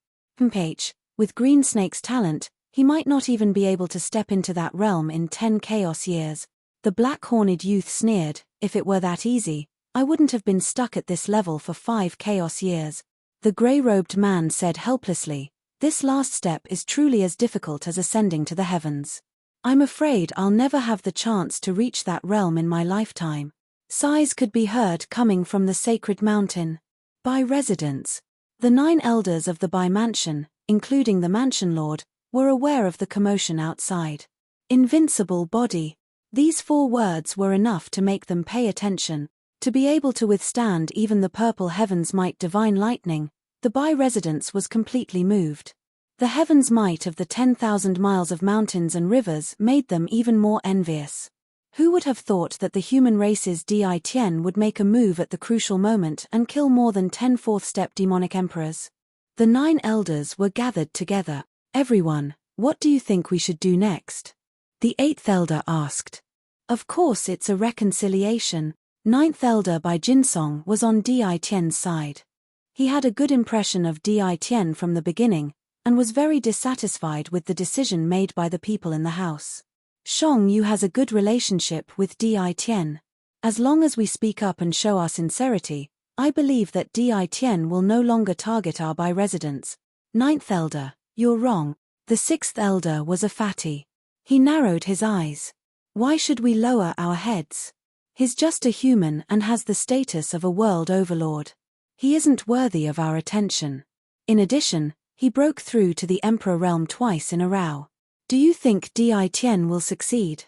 With Greensnake's talent, he might not even be able to step into that realm in 10 chaos years. The black-horned youth sneered, if it were that easy, I wouldn't have been stuck at this level for 5 chaos years. The grey-robed man said helplessly, this last step is truly as difficult as ascending to the heavens. I'm afraid I'll never have the chance to reach that realm in my lifetime. Sighs could be heard coming from the sacred mountain. Bai residents. The 9 elders of the Bai mansion, including the mansion lord, were aware of the commotion outside. Invincible body. These 4 words were enough to make them pay attention. To be able to withstand even the purple heaven's might divine lightning, The Bai residence was completely moved. The heaven's might of the 10,000 miles of mountains and rivers made them even more envious. Who would have thought that the human race's Di Tian would make a move at the crucial moment and kill more than 10 fourth-step demonic emperors? The 9 elders were gathered together. Everyone, what do you think we should do next? The 8th elder asked. Of course it's a reconciliation. 9th elder Bai Jinsong was on Di Tian's side. He had a good impression of Di Tian from the beginning, and was very dissatisfied with the decision made by the people in the house. Shang Yu has a good relationship with Di Tian. As long as we speak up and show our sincerity, I believe that Di Tian will no longer target our Bai residents. 9th elder, you're wrong. The 6th elder was a fatty. He narrowed his eyes. Why should we lower our heads? He's just a human and has the status of a world overlord. He isn't worthy of our attention. In addition, he broke through to the Emperor realm twice in a row. Do you think Di Tian will succeed?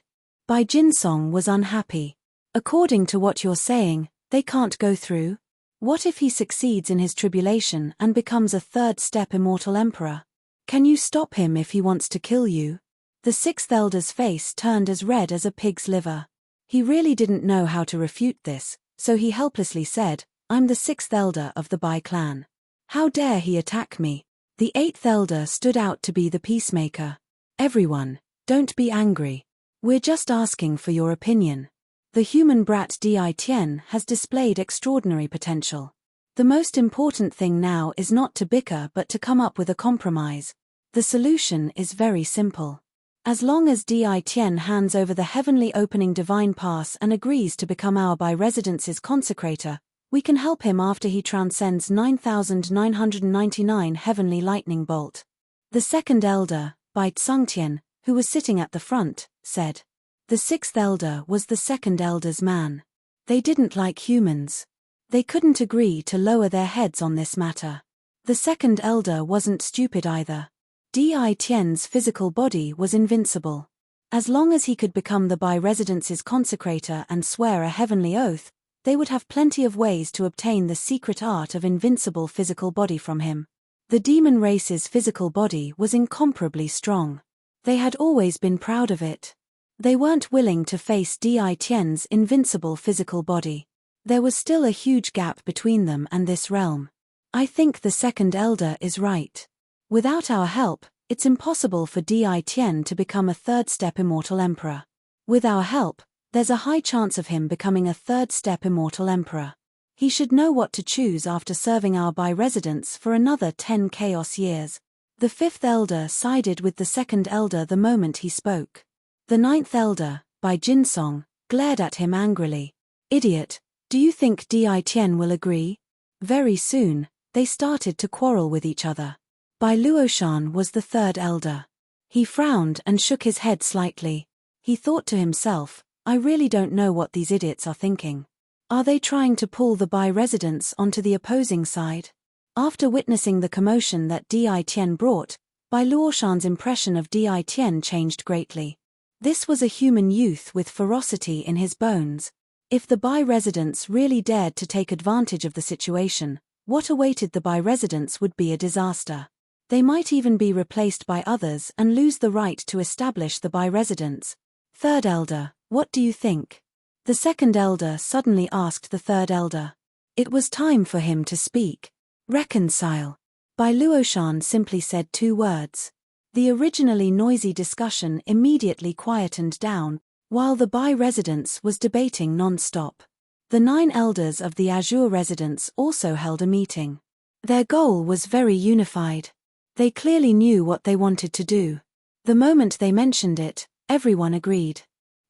Bai Jinsong was unhappy. According to what you're saying, they can't go through? What if he succeeds in his tribulation and becomes a third-step immortal emperor? Can you stop him if he wants to kill you? The 6th elder's face turned as red as a pig's liver. He really didn't know how to refute this, so he helplessly said, I'm the 6th elder of the Bai clan. How dare he attack me? The 8th elder stood out to be the peacemaker. Everyone, don't be angry. We're just asking for your opinion. The human brat Di Tian has displayed extraordinary potential. The most important thing now is not to bicker but to come up with a compromise. The solution is very simple. As long as Di Tian hands over the heavenly opening divine pass and agrees to become our Bai residence's consecrator, we can help him after he transcends 9,999 heavenly lightning bolt. The 2nd elder, Bai Tsungtian, who was sitting at the front, said. The 6th elder was the 2nd elder's man. They didn't like humans. They couldn't agree to lower their heads on this matter. The 2nd elder wasn't stupid either. Di Tian's physical body was invincible. As long as he could become the Bai residence's consecrator and swear a heavenly oath, they would have plenty of ways to obtain the secret art of invincible physical body from him. The demon race's physical body was incomparably strong. They had always been proud of it. They weren't willing to face Di Tian's invincible physical body. There was still a huge gap between them and this realm. I think the 2nd elder is right. Without our help, it's impossible for Di Tian to become a third-step immortal emperor. With our help, there's a high chance of him becoming a third-step immortal emperor. He should know what to choose after serving our Bai residence for another 10 chaos years. The 5th elder sided with the 2nd elder the moment he spoke. The 9th elder, Bai Jinsong, glared at him angrily. Idiot, do you think Di Tian will agree? Very soon, they started to quarrel with each other. Bai Luoshan was the 3rd elder. He frowned and shook his head slightly. He thought to himself, I really don't know what these idiots are thinking. Are they trying to pull the Bai residents onto the opposing side? After witnessing the commotion that Di Tian brought, Bai Luoshan's impression of Di Tian changed greatly. This was a human youth with ferocity in his bones. If the Bai residents really dared to take advantage of the situation, what awaited the Bai residents would be a disaster. They might even be replaced by others and lose the right to establish the Bai residence. 3rd elder, what do you think? The 2nd elder suddenly asked the 3rd elder. It was time for him to speak. Reconcile. Bai Luoshan simply said 2 words. The originally noisy discussion immediately quietened down, while the Bai residence was debating non-stop. The 9 elders of the Azure residence also held a meeting. Their goal was very unified. They clearly knew what they wanted to do. The moment they mentioned it, everyone agreed.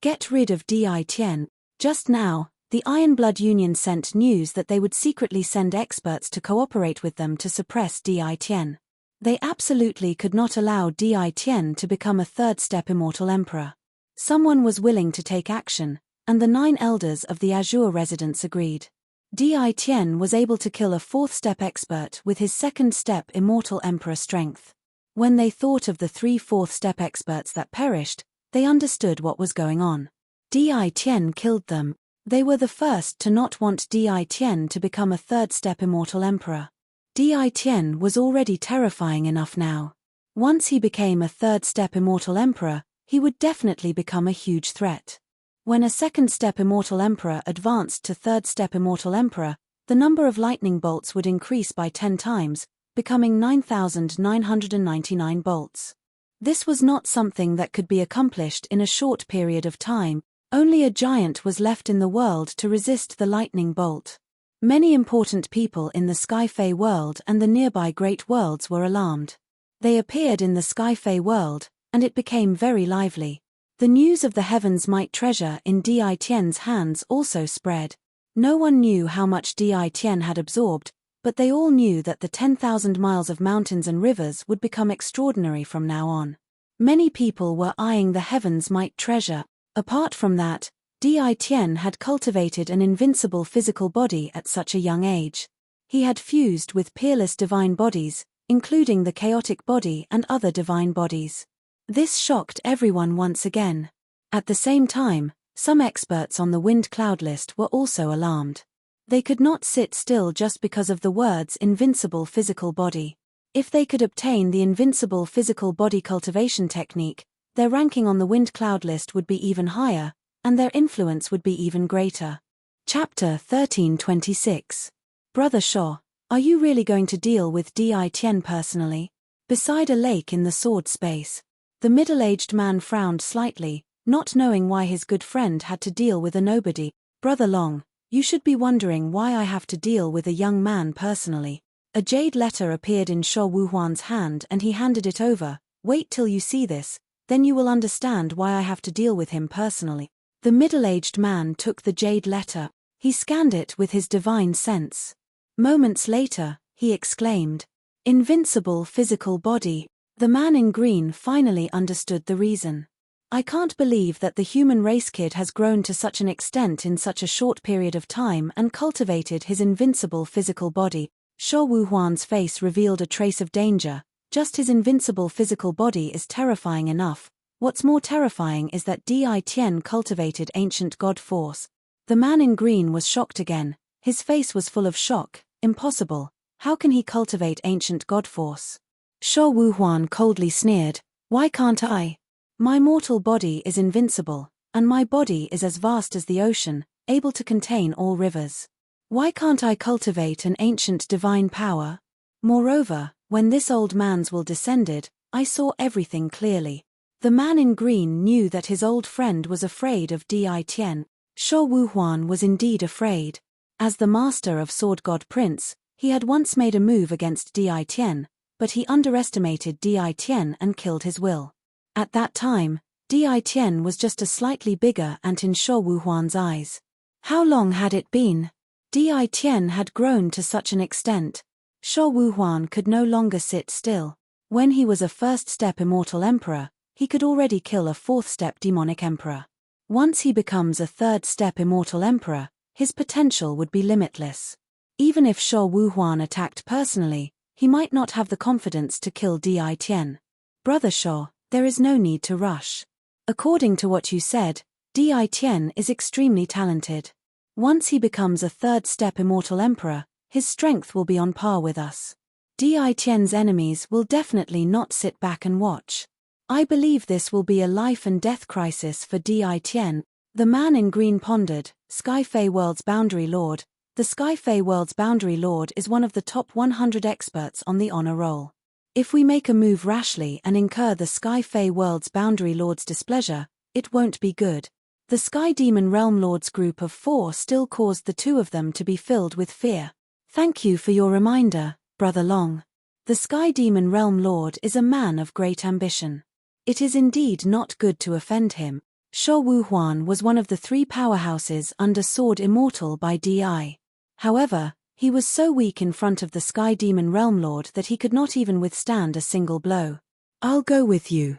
Get rid of Di Tian. Just now, the Ironblood Union sent news that they would secretly send experts to cooperate with them to suppress Di Tian. They absolutely could not allow Di Tian to become a third-step immortal emperor. Someone was willing to take action, and the 9 elders of the Azure residence agreed. Di Tian was able to kill a 4th-step expert with his 2nd-step immortal emperor strength. When they thought of the 3 4th-step experts that perished, they understood what was going on. Di Tian killed them. They were the first to not want Di Tian to become a third-step immortal emperor. Di Tian was already terrifying enough now. Once he became a third-step immortal emperor, he would definitely become a huge threat. When a second-step immortal emperor advanced to third-step immortal emperor, the number of lightning bolts would increase by 10 times, becoming 9,999 bolts. This was not something that could be accomplished in a short period of time. Only a giant was left in the world to resist the lightning bolt. Many important people in the Sky-Fae world and the nearby Great Worlds were alarmed. They appeared in the Sky-Fae world, and it became very lively. The news of the Heaven's Might treasure in Di Tian's hands also spread. No one knew how much Di Tian had absorbed, but they all knew that the 10,000 miles of mountains and rivers would become extraordinary from now on. Many people were eyeing the Heaven's Might treasure. Apart from that, Di Tian had cultivated an invincible physical body at such a young age. He had fused with peerless divine bodies, including the chaotic body and other divine bodies. This shocked everyone once again. At the same time, some experts on the wind cloud list were also alarmed. They could not sit still just because of the words invincible physical body. If they could obtain the invincible physical body cultivation technique, their ranking on the wind cloud list would be even higher, and their influence would be even greater. Chapter 1326. Brother Shaw, are you really going to deal with Di Tian personally? Beside a lake in the sword space. The middle-aged man frowned slightly, not knowing why his good friend had to deal with a nobody. Brother Long, you should be wondering why I have to deal with a young man personally. A jade letter appeared in Shaw Wuhuan's hand and he handed it over. Wait till you see this, then you will understand why I have to deal with him personally. The middle-aged man took the jade letter. He scanned it with his divine sense. Moments later, he exclaimed, "Invincible physical body." The man in green finally understood the reason. I can't believe that the human race kid has grown to such an extent in such a short period of time and cultivated his invincible physical body. Shaw Wuhuan's face revealed a trace of danger. Just his invincible physical body is terrifying enough. What's more terrifying is that Di Tian cultivated ancient god force. The man in green was shocked again. His face was full of shock. Impossible. How can he cultivate ancient god force? Shaw Wuhuan coldly sneered. Why can't I? My mortal body is invincible, and my body is as vast as the ocean, able to contain all rivers. Why can't I cultivate an ancient divine power? Moreover, when this old man's will descended, I saw everything clearly. The man in green knew that his old friend was afraid of Di Tian. Shaw Wuhuan was indeed afraid. As the master of Sword God Prince, he had once made a move against Di Tian, but he underestimated Di Tian and killed his will. At that time, Di Tian was just a slightly bigger ant in Shaw Wuhuan's eyes. How long had it been? Di Tian had grown to such an extent. Shaw Wuhuan could no longer sit still. When he was a first-step immortal emperor, he could already kill a fourth-step demonic emperor. Once he becomes a third-step immortal emperor, his potential would be limitless. Even if Shaw Wuhuan attacked personally, he might not have the confidence to kill Di Tian. Brother Shaw, there is no need to rush. According to what you said, Di Tian is extremely talented. Once he becomes a third-step immortal emperor, his strength will be on par with us. Di Tian's enemies will definitely not sit back and watch. I believe this will be a life-and-death crisis for Di Tian. The man in green pondered. Sky-Fae World's Boundary Lord. The Sky-Fae World's Boundary Lord is one of the top 100 experts on the honor roll. If we make a move rashly and incur the Sky-Fae World's Boundary Lord's displeasure, it won't be good. The Sky Demon Realm Lord's group of 4 still caused the 2 of them to be filled with fear. Thank you for your reminder, Brother Long. The Sky Demon Realm Lord is a man of great ambition. It is indeed not good to offend him. Shaw Wuhuan was one of the 3 powerhouses under Sword Immortal by Di. However, he was so weak in front of the Sky Demon Realm Lord that he could not even withstand a single blow. I'll go with you.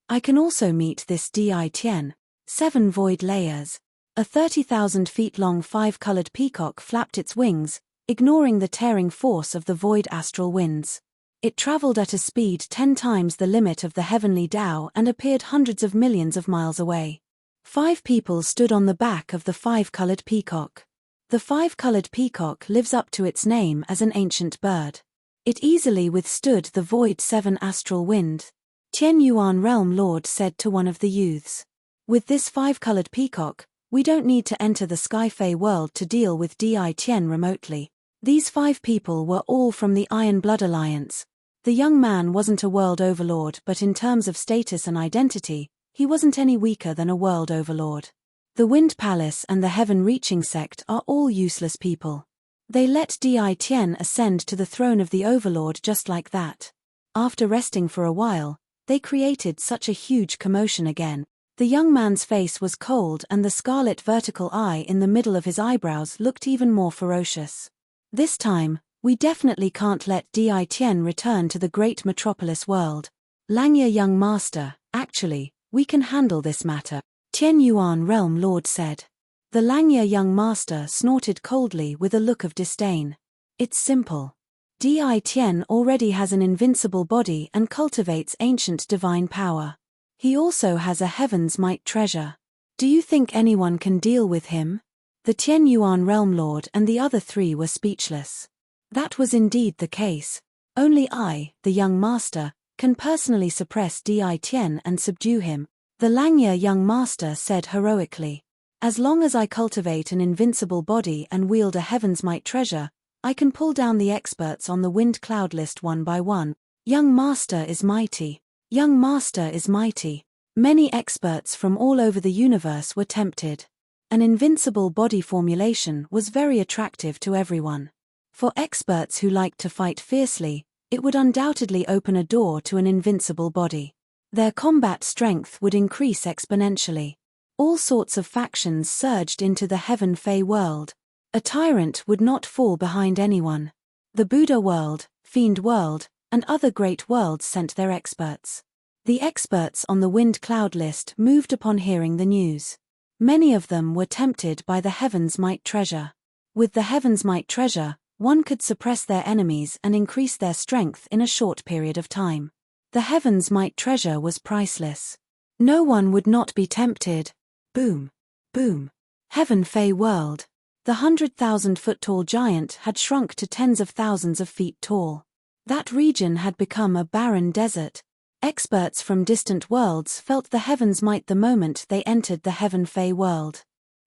I can also meet this Di Tian. 7 void layers. A 30,000 feet long 5-colored peacock flapped its wings, ignoring the tearing force of the void astral winds. It traveled at a speed 10 times the limit of the heavenly Tao and appeared hundreds of millions of miles away. 5 people stood on the back of the 5-colored peacock. The 5-colored peacock lives up to its name as an ancient bird. It easily withstood the void 7 astral wind. Tian Yuan Realm Lord said to one of the youths. With this 5-colored peacock, we don't need to enter the Sky Fae world to deal with Di Tian remotely. These 5 people were all from the Iron Blood Alliance. The young man wasn't a world overlord, but in terms of status and identity, he wasn't any weaker than a world overlord. The Wind Palace and the Heaven-Reaching sect are all useless people. They let Di Tian ascend to the throne of the overlord just like that. After resting for a while, they created such a huge commotion again. The young man's face was cold and the scarlet vertical eye in the middle of his eyebrows looked even more ferocious. This time, we definitely can't let Di Tian return to the great metropolis world. Langya young master, actually, we can handle this matter, Tian Yuan Realm Lord said. The Langya young master snorted coldly with a look of disdain. It's simple. Di Tian already has an invincible body and cultivates ancient divine power. He also has a Heaven's Might treasure. Do you think anyone can deal with him? The Tian Yuan Realm Lord and the other 3 were speechless. That was indeed the case. Only I, the young master, can personally suppress Di Tian and subdue him, the Langya young master said heroically. As long as I cultivate an invincible body and wield a Heaven's Might treasure, I can pull down the experts on the wind cloud list one by one. Young master is mighty. Young master is mighty. Many experts from all over the universe were tempted. An invincible body formulation was very attractive to everyone. For experts who liked to fight fiercely, it would undoubtedly open a door to an invincible body. Their combat strength would increase exponentially. All sorts of factions surged into the Heaven Fae world. A tyrant would not fall behind anyone. The Buddha world, Fiend world, and other great worlds sent their experts. The experts on the wind cloud list moved upon hearing the news. Many of them were tempted by the Heaven's Might treasure. With the Heaven's Might treasure, one could suppress their enemies and increase their strength in a short period of time. The Heaven's Might treasure was priceless. No one would not be tempted. Boom. Boom. Heaven Fae world. The 100,000-foot-tall giant had shrunk to tens of thousands of feet tall. That region had become a barren desert. Experts from distant worlds felt the Heaven's Might the moment they entered the Heaven Fae world.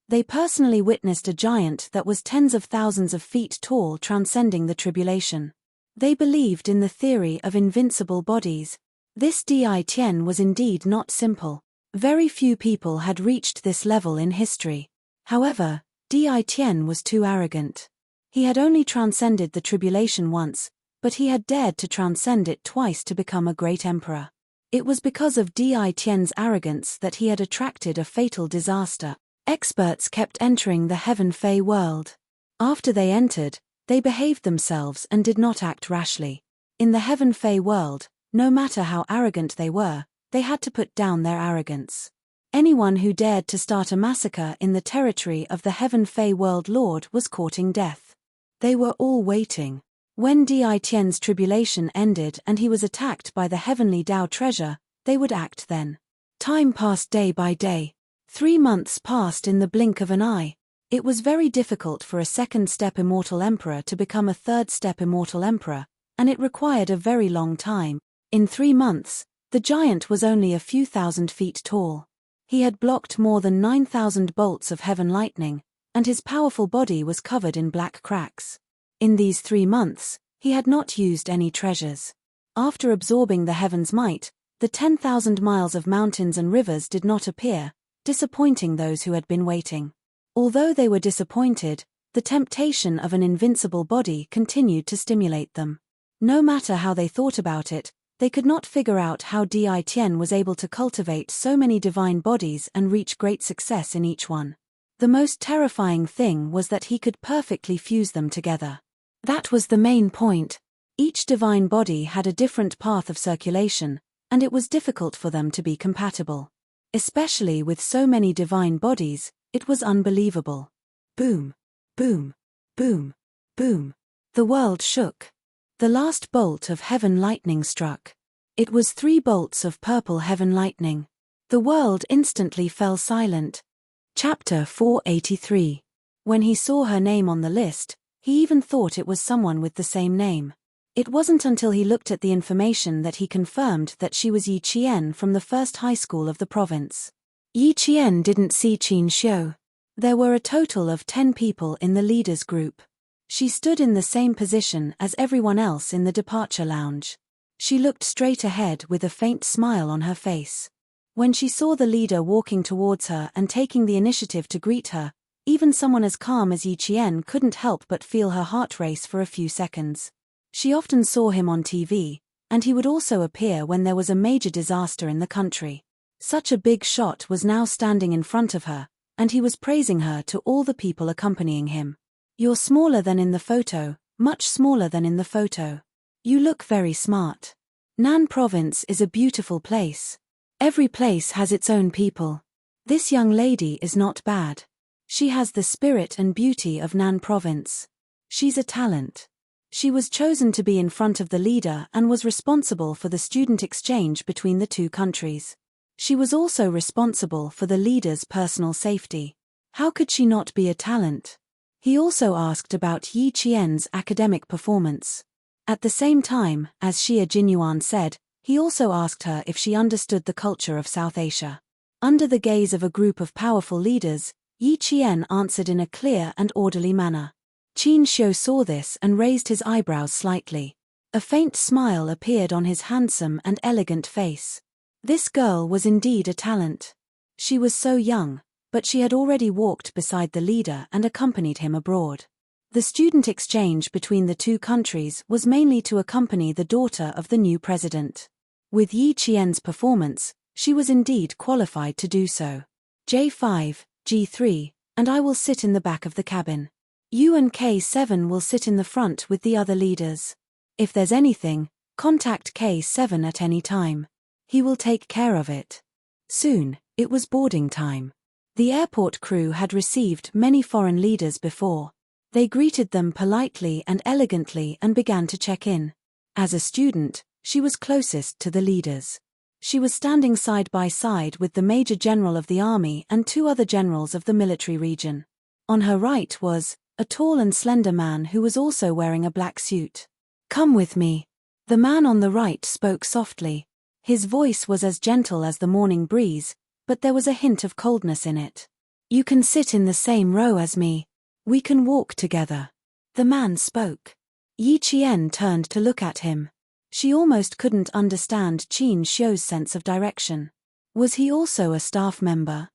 They personally witnessed a giant that was tens of thousands of feet tall transcending the tribulation. They believed in the theory of invincible bodies. This Di Tian was indeed not simple. Very few people had reached this level in history. However, Di Tian was too arrogant. He had only transcended the tribulation once, but he had dared to transcend it twice to become a great emperor. It was because of Di Tian's arrogance that he had attracted a fatal disaster. Experts kept entering the Heaven Fae world. After they entered, they behaved themselves and did not act rashly. In the Heaven Fae world, no matter how arrogant they were, they had to put down their arrogance. Anyone who dared to start a massacre in the territory of the Heaven Fae world lord was courting death. They were all waiting. When Di Tian's tribulation ended and he was attacked by the heavenly Tao treasure, they would act then. Time passed day by day. 3 months passed in the blink of an eye. It was very difficult for a second-step immortal emperor to become a third-step immortal emperor, and it required a very long time. In 3 months, the giant was only a few thousand feet tall. He had blocked more than 9,000 bolts of heaven lightning, and his powerful body was covered in black cracks. In these 3 months, he had not used any treasures. After absorbing the Heaven's Might, the 10,000 miles of mountains and rivers did not appear, disappointing those who had been waiting. Although they were disappointed, the temptation of an invincible body continued to stimulate them. No matter how they thought about it, they could not figure out how Di Tian was able to cultivate so many divine bodies and reach great success in each one. The most terrifying thing was that he could perfectly fuse them together. That was the main point. Each divine body had a different path of circulation, and it was difficult for them to be compatible. Especially with so many divine bodies, it was unbelievable. Boom, boom, boom, boom. The world shook. The last bolt of heaven lightning struck. It was 3 bolts of purple heaven lightning. The world instantly fell silent. Chapter 483. When he saw her name on the list, he even thought it was someone with the same name. It wasn't until he looked at the information that he confirmed that she was Yi Qian from the first high school of the province. Yi Qian didn't see Qin Xiu. There were a total of 10 people in the leaders group. She stood in the same position as everyone else in the departure lounge. She looked straight ahead with a faint smile on her face. When she saw the leader walking towards her and taking the initiative to greet her, even someone as calm as Yi Qian couldn't help but feel her heart race for a few seconds. She often saw him on TV, and he would also appear when there was a major disaster in the country. Such a big shot was now standing in front of her, and he was praising her to all the people accompanying him. "You're smaller than in the photo, much smaller than in the photo. You look very smart. Nan Province is a beautiful place. Every place has its own people. This young lady is not bad. She has the spirit and beauty of Nan Province. She's a talent." She was chosen to be in front of the leader and was responsible for the student exchange between the two countries. She was also responsible for the leader's personal safety. How could she not be a talent? He also asked about Yi Qian's academic performance. At the same time, as Xia Jinyuan said, he also asked her if she understood the culture of South Asia. Under the gaze of a group of powerful leaders, Yi Qian answered in a clear and orderly manner. Qin Xiu saw this and raised his eyebrows slightly. A faint smile appeared on his handsome and elegant face. This girl was indeed a talent. She was so young, but she had already walked beside the leader and accompanied him abroad. The student exchange between the two countries was mainly to accompany the daughter of the new president. With Yi Qian's performance, she was indeed qualified to do so. J5, G3, and I will sit in the back of the cabin. You and K7 will sit in the front with the other leaders. If there's anything, contact K7 at any time. He will take care of it. Soon, it was boarding time. The airport crew had received many foreign leaders before. They greeted them politely and elegantly and began to check in. As a student, she was closest to the leaders. She was standing side by side with the Major General of the Army and 2 other generals of the military region. On her right was a tall and slender man who was also wearing a black suit. "Come with me." The man on the right spoke softly. His voice was as gentle as the morning breeze, but there was a hint of coldness in it. "You can sit in the same row as me. We can walk together." The man spoke. Yi Qian turned to look at him. She almost couldn't understand Qin Xiu's sense of direction. Was he also a staff member?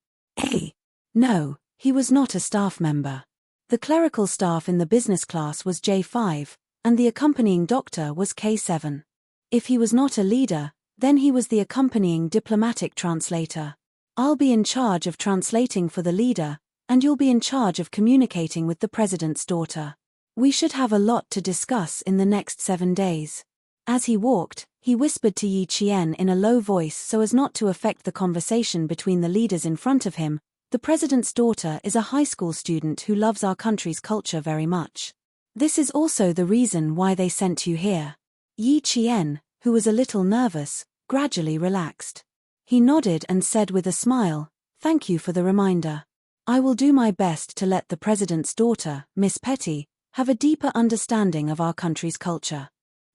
No, he was not a staff member. The clerical staff in the business class was J5, and the accompanying doctor was K7. If he was not a leader, then he was the accompanying diplomatic translator. "I'll be in charge of translating for the leader, and you'll be in charge of communicating with the president's daughter. We should have a lot to discuss in the next 7 days." As he walked, he whispered to Yi Qian in a low voice so as not to affect the conversation between the leaders in front of him. "The president's daughter is a high school student who loves our country's culture very much. This is also the reason why they sent you here." Yi Qian, who was a little nervous, gradually relaxed. He nodded and said with a smile, "Thank you for the reminder. I will do my best to let the president's daughter, Miss Petty, have a deeper understanding of our country's culture."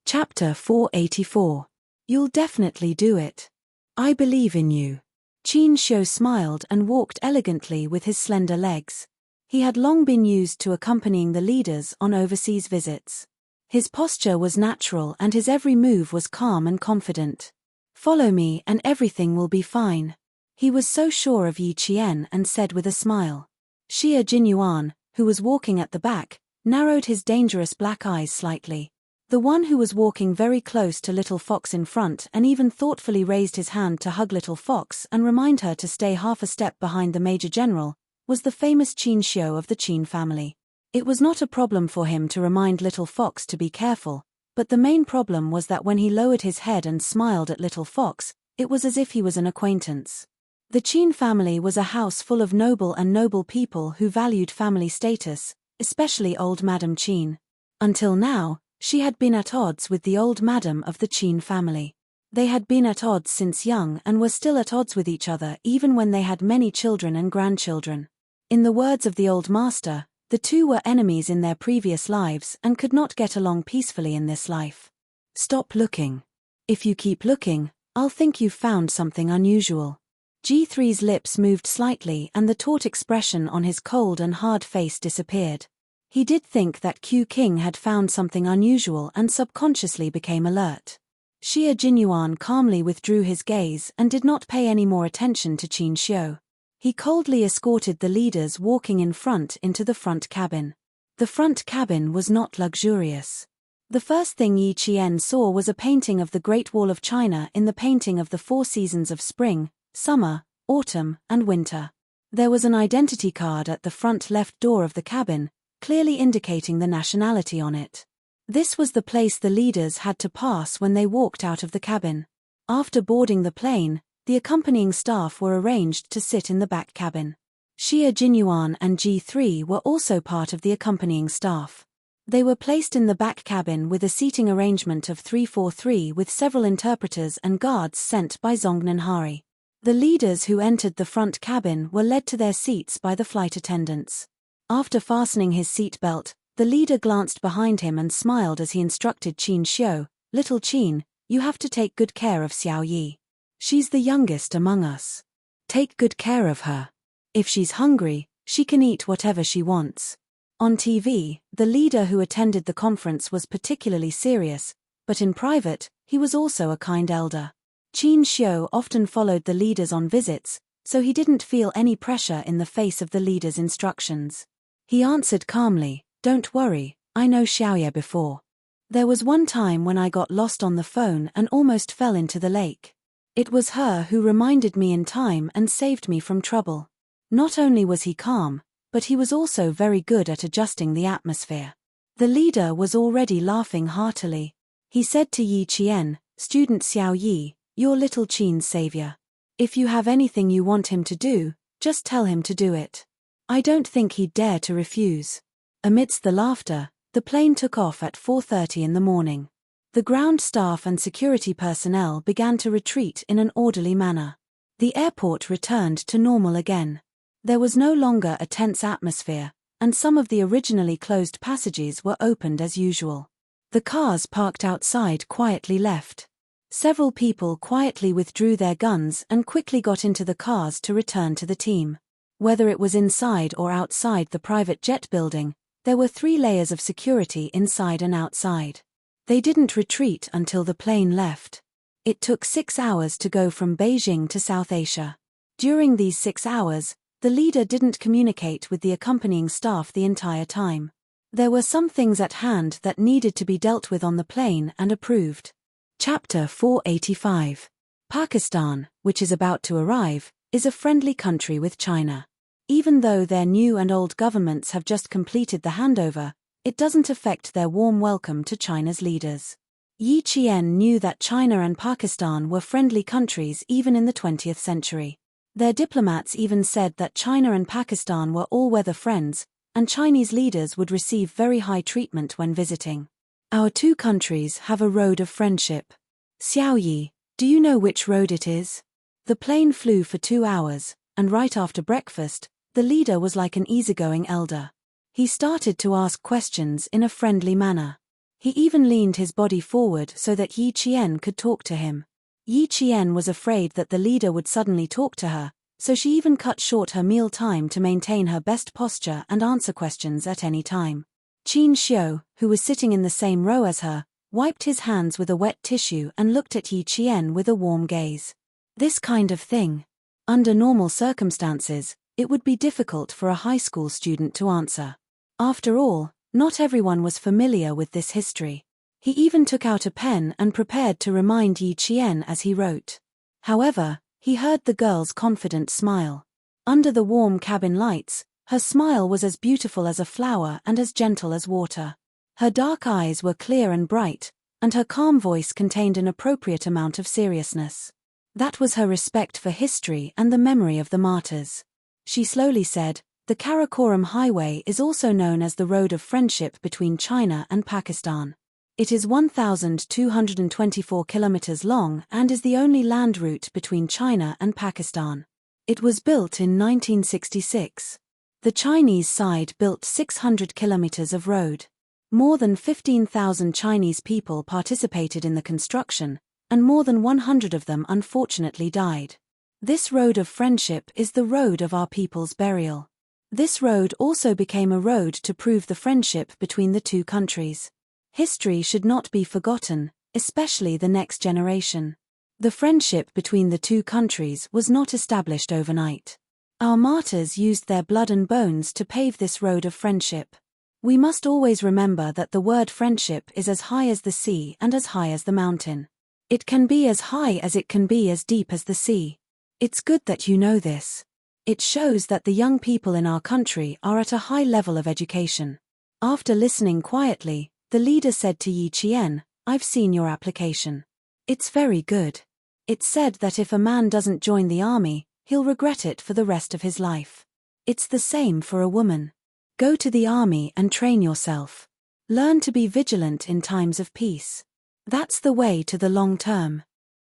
Chapter 484. You'll definitely do it. I believe in you. Qin Xiu smiled and walked elegantly with his slender legs. He had long been used to accompanying the leaders on overseas visits. His posture was natural and his every move was calm and confident. "Follow me and everything will be fine." He was so sure of Yi Qian and said with a smile. Xia Jinyuan, who was walking at the back, narrowed his dangerous black eyes slightly. The one who was walking very close to Little Fox in front and even thoughtfully raised his hand to hug Little Fox and remind her to stay half a step behind the Major General, was the famous Qin Xiu of the Qin family. It was not a problem for him to remind Little Fox to be careful, but the main problem was that when he lowered his head and smiled at Little Fox, it was as if he was an acquaintance. The Qin family was a house full of noble people who valued family status, especially old Madame Qin. Until now, she had been at odds with the old madam of the Qin family. They had been at odds since young and were still at odds with each other even when they had many children and grandchildren. In the words of the old master, The two were enemies in their previous lives and could not get along peacefully in this life. Stop looking. If you keep looking, I'll think you've found something unusual. G3's lips moved slightly and the taut expression on his cold and hard face disappeared. He did think that Q King had found something unusual and subconsciously became alert. Xie Jinyuan calmly withdrew his gaze and did not pay any more attention to Qin Xiu. He coldly escorted the leaders walking in front into the front cabin. The front cabin was not luxurious. The first thing Yi Qian saw was a painting of the Great Wall of China in the painting of the 4 seasons of spring, summer, autumn, and winter. There was an identity card at the front left door of the cabin, clearly indicating the nationality on it. This was the place the leaders had to pass when they walked out of the cabin. After boarding the plane, the accompanying staff were arranged to sit in the back cabin. Xie Jinyuan and G3 were also part of the accompanying staff. They were placed in the back cabin with a seating arrangement of 3-4-3 with several interpreters and guards sent by Zongnanhari. The leaders who entered the front cabin were led to their seats by the flight attendants. After fastening his seat belt, the leader glanced behind him and smiled as he instructed Qin Xiu, "Little Qin, you have to take good care of Xiao Yi. She's the youngest among us. Take good care of her. If she's hungry, she can eat whatever she wants." On TV, the leader who attended the conference was particularly serious, but in private, he was also a kind elder. Qin Xiu often followed the leaders on visits, so he didn't feel any pressure in the face of the leader's instructions. He answered calmly, "Don't worry, I know Xiaoye before. There was one time when I got lost on the phone and almost fell into the lake. It was her who reminded me in time and saved me from trouble." Not only was he calm, but he was also very good at adjusting the atmosphere. The leader was already laughing heartily. He said to Yi Qian, "Student Xiao Yi, you're little Qin's savior. If you have anything you want him to do, just tell him to do it. I don't think he'd dare to refuse." Amidst the laughter, the plane took off at 4:30 in the morning. The ground staff and security personnel began to retreat in an orderly manner. The airport returned to normal again. There was no longer a tense atmosphere, and some of the originally closed passages were opened as usual. The cars parked outside quietly left. Several people quietly withdrew their guns and quickly got into the cars to return to the team. Whether it was inside or outside the private jet building, there were 3 layers of security inside and outside. They didn't retreat until the plane left. It took 6 hours to go from Beijing to South Asia. During these 6 hours, the leader didn't communicate with the accompanying staff the entire time. There were some things at hand that needed to be dealt with on the plane and approved. Chapter 485. Pakistan, which is about to arrive, is a friendly country with China. Even though their new and old governments have just completed the handover, it doesn't affect their warm welcome to China's leaders. Yi Qian knew that China and Pakistan were friendly countries even in the 20th century. Their diplomats even said that China and Pakistan were all-weather friends, and Chinese leaders would receive very high treatment when visiting. Our two countries have a road of friendship. Xiao Yi, do you know which road it is? The plane flew for 2 hours, and right after breakfast, the leader was like an easygoing elder. He started to ask questions in a friendly manner. He even leaned his body forward so that Yi Qian could talk to him. Yi Qian was afraid that the leader would suddenly talk to her, so she even cut short her meal time to maintain her best posture and answer questions at any time. Qin Xiu, who was sitting in the same row as her, wiped his hands with a wet tissue and looked at Yi Qian with a warm gaze. This kind of thing. Under normal circumstances, it would be difficult for a high school student to answer. After all, not everyone was familiar with this history. He even took out a pen and prepared to remind Yi Qian as he wrote. However, he heard the girl's confident smile. Under the warm cabin lights, her smile was as beautiful as a flower and as gentle as water. Her dark eyes were clear and bright, and her calm voice contained an appropriate amount of seriousness. That was her respect for history and the memory of the martyrs. She slowly said, "The Karakoram Highway is also known as the Road of Friendship between China and Pakistan. It is 1,224 kilometers long and is the only land route between China and Pakistan. It was built in 1966. The Chinese side built 600 kilometers of road. More than 15,000 Chinese people participated in the construction, and more than 100 of them unfortunately died. This road of friendship is the road of our people's burial. This road also became a road to prove the friendship between the two countries. History should not be forgotten, especially the next generation. The friendship between the two countries was not established overnight. Our martyrs used their blood and bones to pave this road of friendship. We must always remember that the word friendship is as high as the sea and as high as the mountain. It can be as high as it can be as deep as the sea. It's good that you know this. It shows that the young people in our country are at a high level of education. After listening quietly, the leader said to Yi Qian, "I've seen your application. It's very good. It said that if a man doesn't join the army, he'll regret it for the rest of his life. It's the same for a woman. Go to the army and train yourself. Learn to be vigilant in times of peace. That's the way to the long term."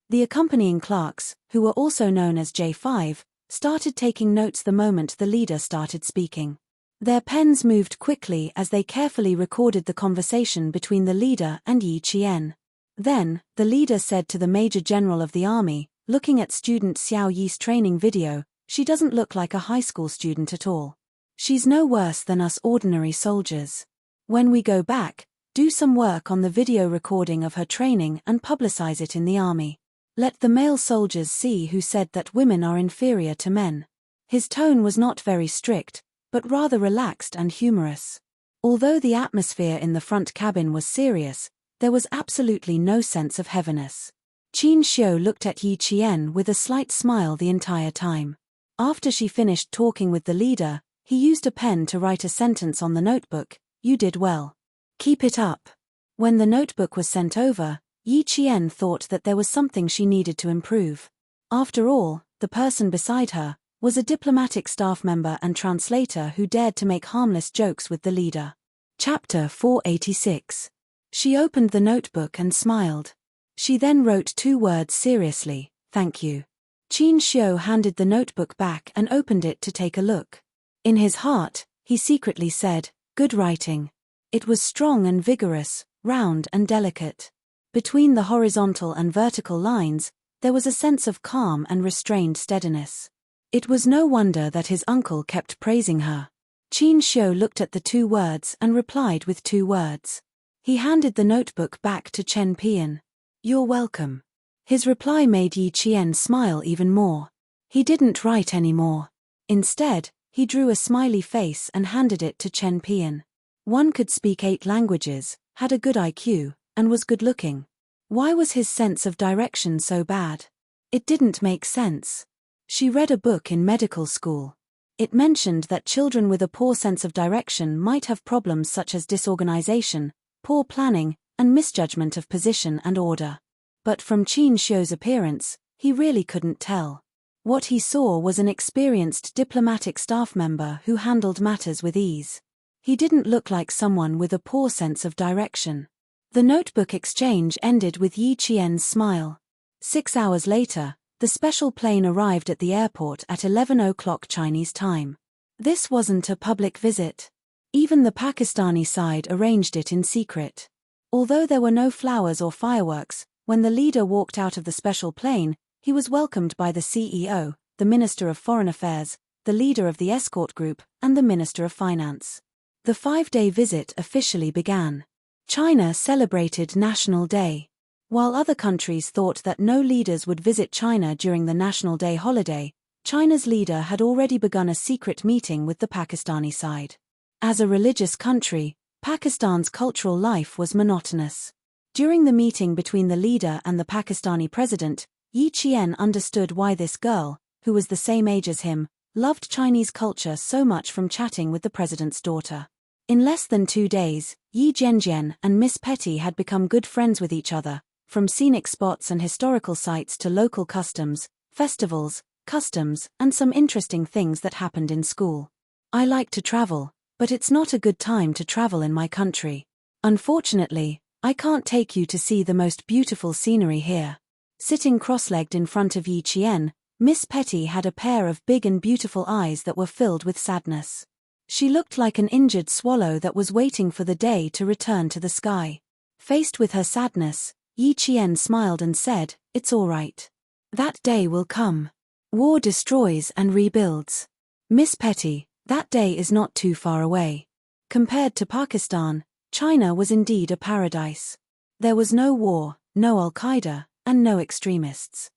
The accompanying clerks, who were also known as J5, started taking notes the moment the leader started speaking. Their pens moved quickly as they carefully recorded the conversation between the leader and Yi Qian. Then, the leader said to the Major General of the Army, looking at student Xiao Yi's training video, "She doesn't look like a high school student at all. She's no worse than us ordinary soldiers. When we go back, do some work on the video recording of her training and publicize it in the army. Let the male soldiers see who said that women are inferior to men." His tone was not very strict, but rather relaxed and humorous. Although the atmosphere in the front cabin was serious, there was absolutely no sense of heaviness. Qin Xiu looked at Yi Qian with a slight smile the entire time. After she finished talking with the leader, he used a pen to write a sentence on the notebook, "You did well. Keep it up." When the notebook was sent over, Yi Qian thought that there was something she needed to improve. After all, the person beside her was a diplomatic staff member and translator who dared to make harmless jokes with the leader. Chapter 486. She opened the notebook and smiled. She then wrote 2 words seriously, "Thank you." Qin Xiu handed the notebook back and opened it to take a look. In his heart, he secretly said, "Good writing." It was strong and vigorous, round and delicate. Between the horizontal and vertical lines, there was a sense of calm and restrained steadiness. It was no wonder that his uncle kept praising her. Qin Xiu looked at the 2 words and replied with 2 words. He handed the notebook back to Chen Pian. "You're welcome." His reply made Yi Qian smile even more. He didn't write any more. Instead, he drew a smiley face and handed it to Chen Pian. One could speak 8 languages, had a good IQ, and was good-looking. Why was his sense of direction so bad? It didn't make sense. She read a book in medical school. It mentioned that children with a poor sense of direction might have problems such as disorganization, poor planning, and misjudgment of position and order. But from Qin Xiu's appearance, he really couldn't tell. What he saw was an experienced diplomatic staff member who handled matters with ease. He didn't look like someone with a poor sense of direction. The notebook exchange ended with Yi Qian's smile. 6 hours later, the special plane arrived at the airport at 11 o'clock Chinese time. This wasn't a public visit. Even the Pakistani side arranged it in secret. Although there were no flowers or fireworks, when the leader walked out of the special plane, he was welcomed by the CEO, the Minister of Foreign Affairs, the leader of the escort group, and the Minister of Finance. The 5-day visit officially began. China celebrated National Day. While other countries thought that no leaders would visit China during the National Day holiday, China's leader had already begun a secret meeting with the Pakistani side. As a religious country, Pakistan's cultural life was monotonous. During the meeting between the leader and the Pakistani president, Yi Qian understood why this girl, who was the same age as him, loved Chinese culture so much from chatting with the president's daughter. In less than 2 days, Yi Zhenjian and Miss Petty had become good friends with each other, from scenic spots and historical sites to local customs, festivals, customs, and some interesting things that happened in school. "I like to travel, but it's not a good time to travel in my country. Unfortunately, I can't take you to see the most beautiful scenery here." Sitting cross-legged in front of Yi Qian, Miss Petty had a pair of big and beautiful eyes that were filled with sadness. She looked like an injured swallow that was waiting for the day to return to the sky. Faced with her sadness, Yi Qian smiled and said, "It's all right. That day will come. War destroys and rebuilds. Miss Petty, that day is not too far away." Compared to Pakistan, China was indeed a paradise. There was no war, no Al-Qaeda, and no extremists.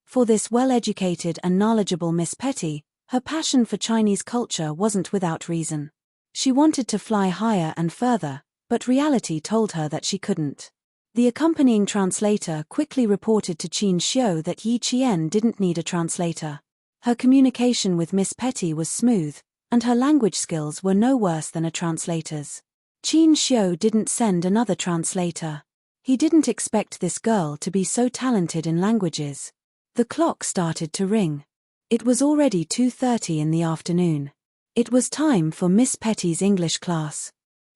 For this well-educated and knowledgeable Miss Petty, her passion for Chinese culture wasn't without reason. She wanted to fly higher and further, but reality told her that she couldn't. The accompanying translator quickly reported to Qin Xiu that Yi Qian didn't need a translator. Her communication with Miss Petty was smooth, and her language skills were no worse than a translator's. Qin Xiu didn't send another translator. He didn't expect this girl to be so talented in languages. The clock started to ring. It was already 2:30 in the afternoon. It was time for Miss Petty's English class.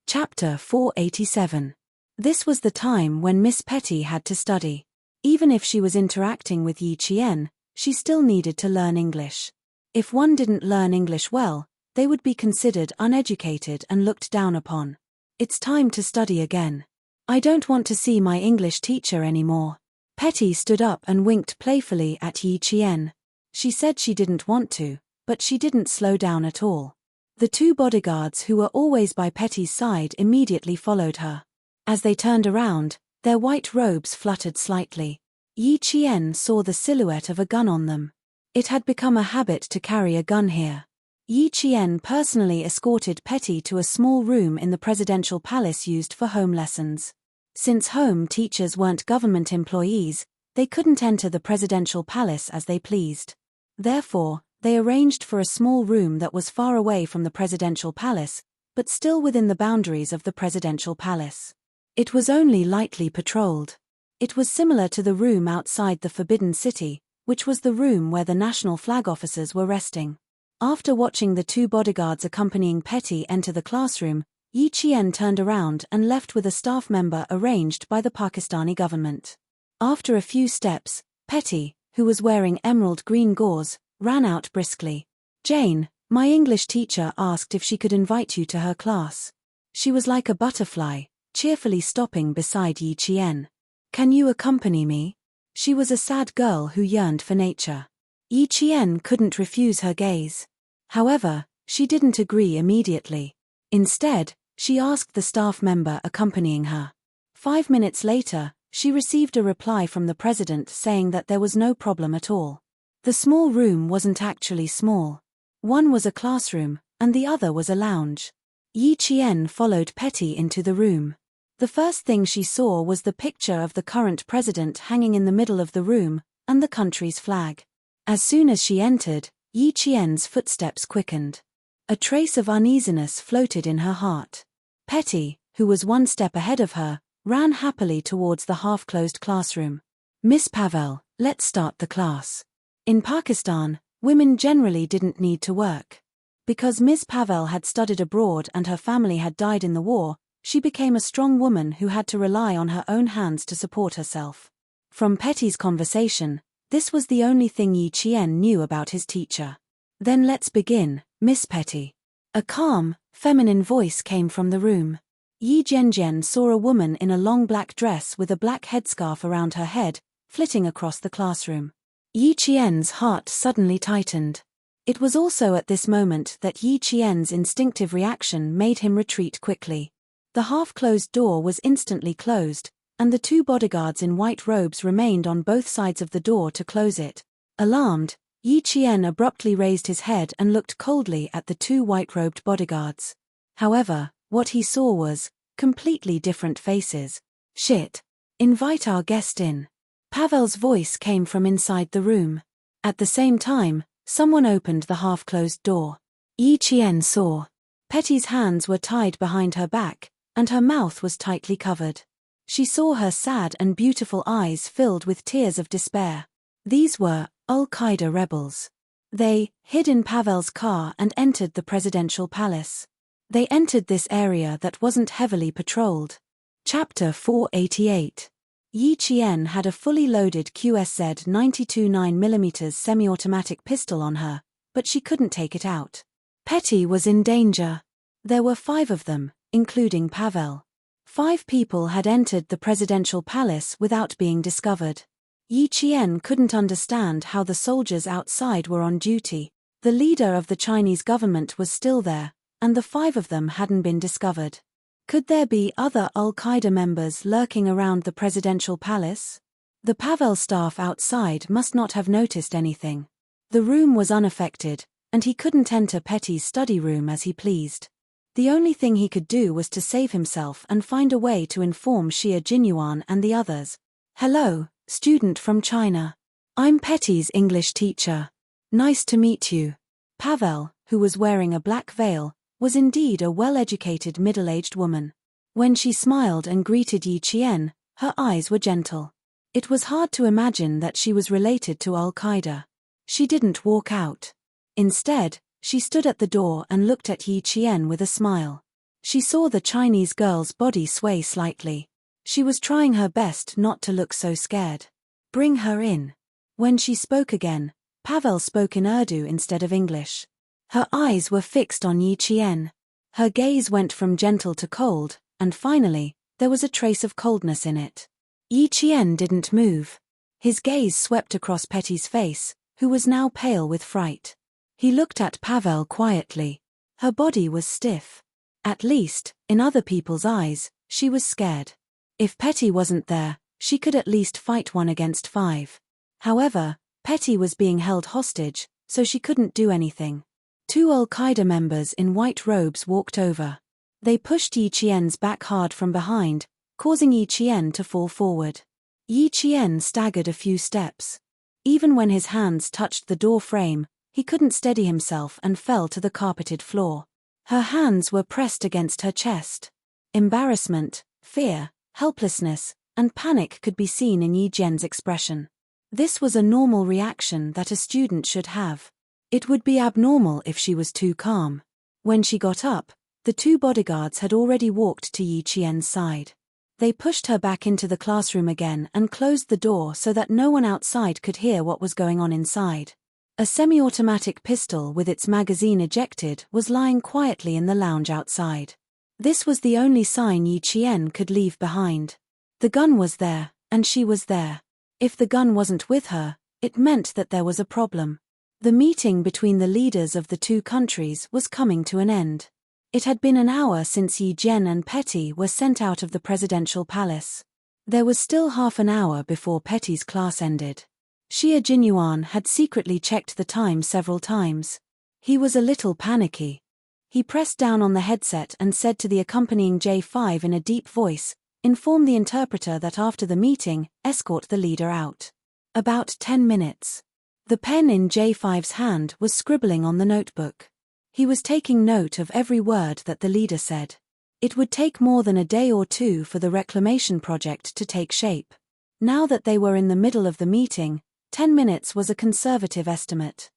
Chapter 487. This was the time when Miss Petty had to study. Even if she was interacting with Yi Qian, she still needed to learn English. If one didn't learn English well, they would be considered uneducated and looked down upon. It's time to study again. I don't want to see my English teacher anymore. Petty stood up and winked playfully at Yi Qian. She said she didn't want to, but she didn't slow down at all. The two bodyguards who were always by Petty's side immediately followed her. As they turned around, their white robes fluttered slightly. Yi Qian saw the silhouette of a gun on them. It had become a habit to carry a gun here. Yi Qian personally escorted Petty to a small room in the presidential palace used for home lessons. Since home teachers weren't government employees, they couldn't enter the presidential palace as they pleased. Therefore, they arranged for a small room that was far away from the presidential palace, but still within the boundaries of the presidential palace. It was only lightly patrolled. It was similar to the room outside the Forbidden City, which was the room where the national flag officers were resting. After watching the two bodyguards accompanying Petty enter the classroom, Yi Qian turned around and left with a staff member arranged by the Pakistani government. After a few steps, Petty, who was wearing emerald green gauze, ran out briskly. "Jane, my English teacher asked if she could invite you to her class." She was like a butterfly, cheerfully stopping beside Yi Qian. "Can you accompany me?" She was a sad girl who yearned for nature. Yi Qian couldn't refuse her gaze. However, she didn't agree immediately. Instead, she asked the staff member accompanying her. 5 minutes later, she received a reply from the president saying that there was no problem at all. The small room wasn't actually small. One was a classroom, and the other was a lounge. Yi Qian followed Petty into the room. The first thing she saw was the picture of the current president hanging in the middle of the room, and the country's flag. As soon as she entered, Yi Qian's footsteps quickened. A trace of uneasiness floated in her heart. Petty, who was one step ahead of her, ran happily towards the half-closed classroom. "Miss Pavel, let's start the class." In Pakistan, women generally didn't need to work. Because Miss Pavel had studied abroad and her family had died in the war, she became a strong woman who had to rely on her own hands to support herself. From Petty's conversation, this was the only thing Yi Qian knew about his teacher. "Then let's begin, Miss Petty." A calm, feminine voice came from the room. Yi Jianjian saw a woman in a long black dress with a black headscarf around her head, flitting across the classroom. Yi Qian's heart suddenly tightened. It was also at this moment that Yi Qian's instinctive reaction made him retreat quickly. The half-closed door was instantly closed, and the two bodyguards in white robes remained on both sides of the door to close it. Alarmed, Yi Qian abruptly raised his head and looked coldly at the two white-robed bodyguards. However, what he saw was completely different faces. "Shit. Invite our guest in." Pavel's voice came from inside the room. At the same time, someone opened the half-closed door. Yi Qian saw. Petty's hands were tied behind her back, and her mouth was tightly covered. She saw her sad and beautiful eyes filled with tears of despair. These were Al-Qaeda rebels. They hid in Pavel's car and entered the presidential palace. They entered this area that wasn't heavily patrolled. Chapter 488. Yi Qian had a fully loaded QSZ 92 9mm semi-automatic pistol on her, but she couldn't take it out. Petty was in danger. There were 5 of them, including Pavel. 5 people had entered the presidential palace without being discovered. Yi Qian couldn't understand how the soldiers outside were on duty. The leader of the Chinese government was still there, and the 5 of them hadn't been discovered. Could there be other Al-Qaeda members lurking around the presidential palace? The Pavel staff outside must not have noticed anything. The room was unaffected, and he couldn't enter Petty's study room as he pleased. The only thing he could do was to save himself and find a way to inform Xia Jinyuan and the others. "Hello, student from China. I'm Petty's English teacher. Nice to meet you." Pavel, who was wearing a black veil, was indeed a well-educated middle-aged woman. When she smiled and greeted Yi Qian, her eyes were gentle. It was hard to imagine that she was related to Al-Qaeda. She didn't walk out. Instead, she stood at the door and looked at Yi Qian with a smile. She saw the Chinese girl's body sway slightly. She was trying her best not to look so scared. "Bring her in." When she spoke again, Pavel spoke in Urdu instead of English. Her eyes were fixed on Yi Qian. Her gaze went from gentle to cold, and finally, there was a trace of coldness in it. Yi Qian didn't move. His gaze swept across Petty's face, who was now pale with fright. He looked at Pavel quietly. Her body was stiff. At least, in other people's eyes, she was scared. If Petty wasn't there, she could at least fight 1 against 5. However, Petty was being held hostage, so she couldn't do anything. 2 Al-Qaeda members in white robes walked over. They pushed Yi Qian's back hard from behind, causing Yi Qian to fall forward. Yi Qian staggered a few steps. Even when his hands touched the door frame, he couldn't steady himself and fell to the carpeted floor. Her hands were pressed against her chest. Embarrassment, fear, helplessness, and panic could be seen in Yi Qian's expression. This was a normal reaction that a student should have. It would be abnormal if she was too calm. When she got up, the 2 bodyguards had already walked to Yi Qian's side. They pushed her back into the classroom again and closed the door so that no one outside could hear what was going on inside. A semi-automatic pistol with its magazine ejected was lying quietly in the lounge outside. This was the only sign Yi Qian could leave behind. The gun was there, and she was there. If the gun wasn't with her, it meant that there was a problem. The meeting between the leaders of the 2 countries was coming to an end. It had been an hour since Yi Qian and Petty were sent out of the presidential palace. There was still half an hour before Petty's class ended. Xia Jinyuan had secretly checked the time several times. He was a little panicky. He pressed down on the headset and said to the accompanying J5 in a deep voice, "Inform the interpreter that after the meeting, escort the leader out." About 10 minutes. The pen in J5's hand was scribbling on the notebook. He was taking note of every word that the leader said. It would take more than a day or 2 for the reclamation project to take shape. Now that they were in the middle of the meeting, 10 minutes was a conservative estimate.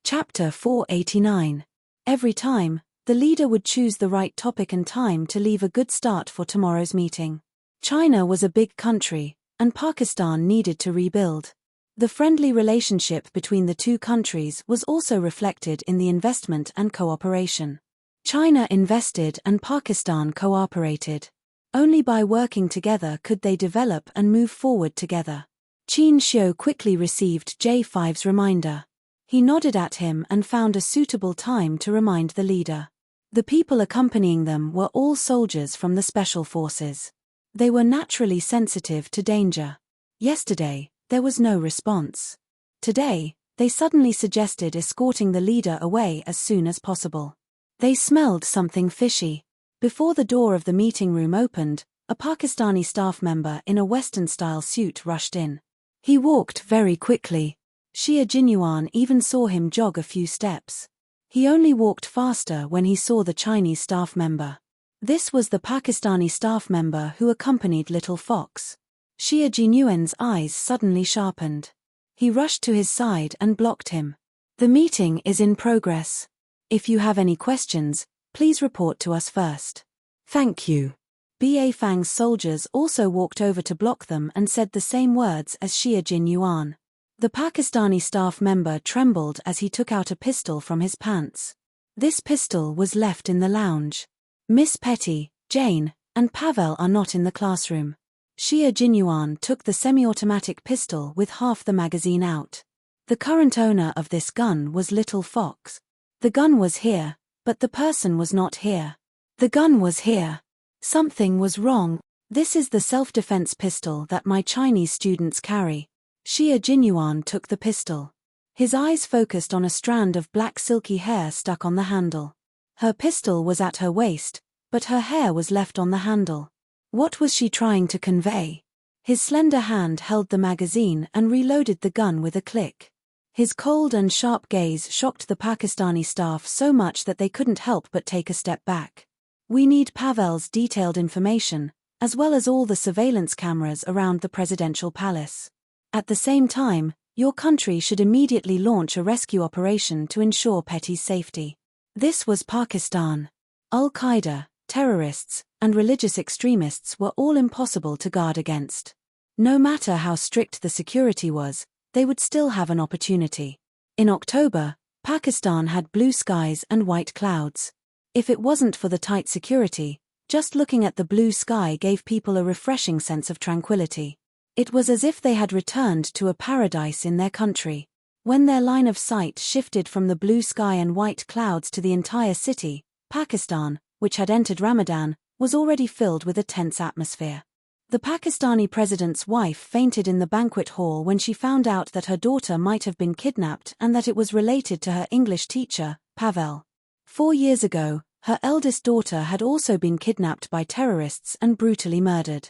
Chapter 489. Every time, the leader would choose the right topic and time to leave a good start for tomorrow's meeting. China was a big country, and Pakistan needed to rebuild. The friendly relationship between the 2 countries was also reflected in the investment and cooperation. China invested and Pakistan cooperated. Only by working together could they develop and move forward together. Qin Xiu quickly received J5's reminder. He nodded at him and found a suitable time to remind the leader. The people accompanying them were all soldiers from the special forces. They were naturally sensitive to danger. Yesterday, there was no response. Today, they suddenly suggested escorting the leader away as soon as possible. They smelled something fishy. Before the door of the meeting room opened, a Pakistani staff member in a Western-style suit rushed in. He walked very quickly. Xia Jinyuan even saw him jog a few steps. He only walked faster when he saw the Chinese staff member. This was the Pakistani staff member who accompanied Little Fox. Xia Jinyuan's eyes suddenly sharpened. He rushed to his side and blocked him. "The meeting is in progress. If you have any questions, please report to us first." "Thank you." Ba Fang's soldiers also walked over to block them and said the same words as Xia Jinyuan. The Pakistani staff member trembled as he took out a pistol from his pants. This pistol was left in the lounge. Miss Petty, Jane, and Pavel are not in the classroom. Xia Jinyuan took the semi-automatic pistol with half the magazine out. The current owner of this gun was Little Fox. The gun was here, but the person was not here. The gun was here. Something was wrong. This is the self-defense pistol that my Chinese students carry. Xia Jinyuan took the pistol. His eyes focused on a strand of black silky hair stuck on the handle. Her pistol was at her waist, but her hair was left on the handle. What was she trying to convey? His slender hand held the magazine and reloaded the gun with a click. His cold and sharp gaze shocked the Pakistani staff so much that they couldn't help but take a step back. We need Pavel's detailed information, as well as all the surveillance cameras around the presidential palace. At the same time, your country should immediately launch a rescue operation to ensure Petty's safety. This was Pakistan. Al-Qaeda, terrorists, and religious extremists were all impossible to guard against. No matter how strict the security was, they would still have an opportunity. In October, Pakistan had blue skies and white clouds. If it wasn't for the tight security, just looking at the blue sky gave people a refreshing sense of tranquility. It was as if they had returned to a paradise in their country. When their line of sight shifted from the blue sky and white clouds to the entire city, Pakistan, which had entered Ramadan, was already filled with a tense atmosphere. The Pakistani president's wife fainted in the banquet hall when she found out that her daughter might have been kidnapped and that it was related to her English teacher, Pavel. 4 years ago, her eldest daughter had also been kidnapped by terrorists and brutally murdered.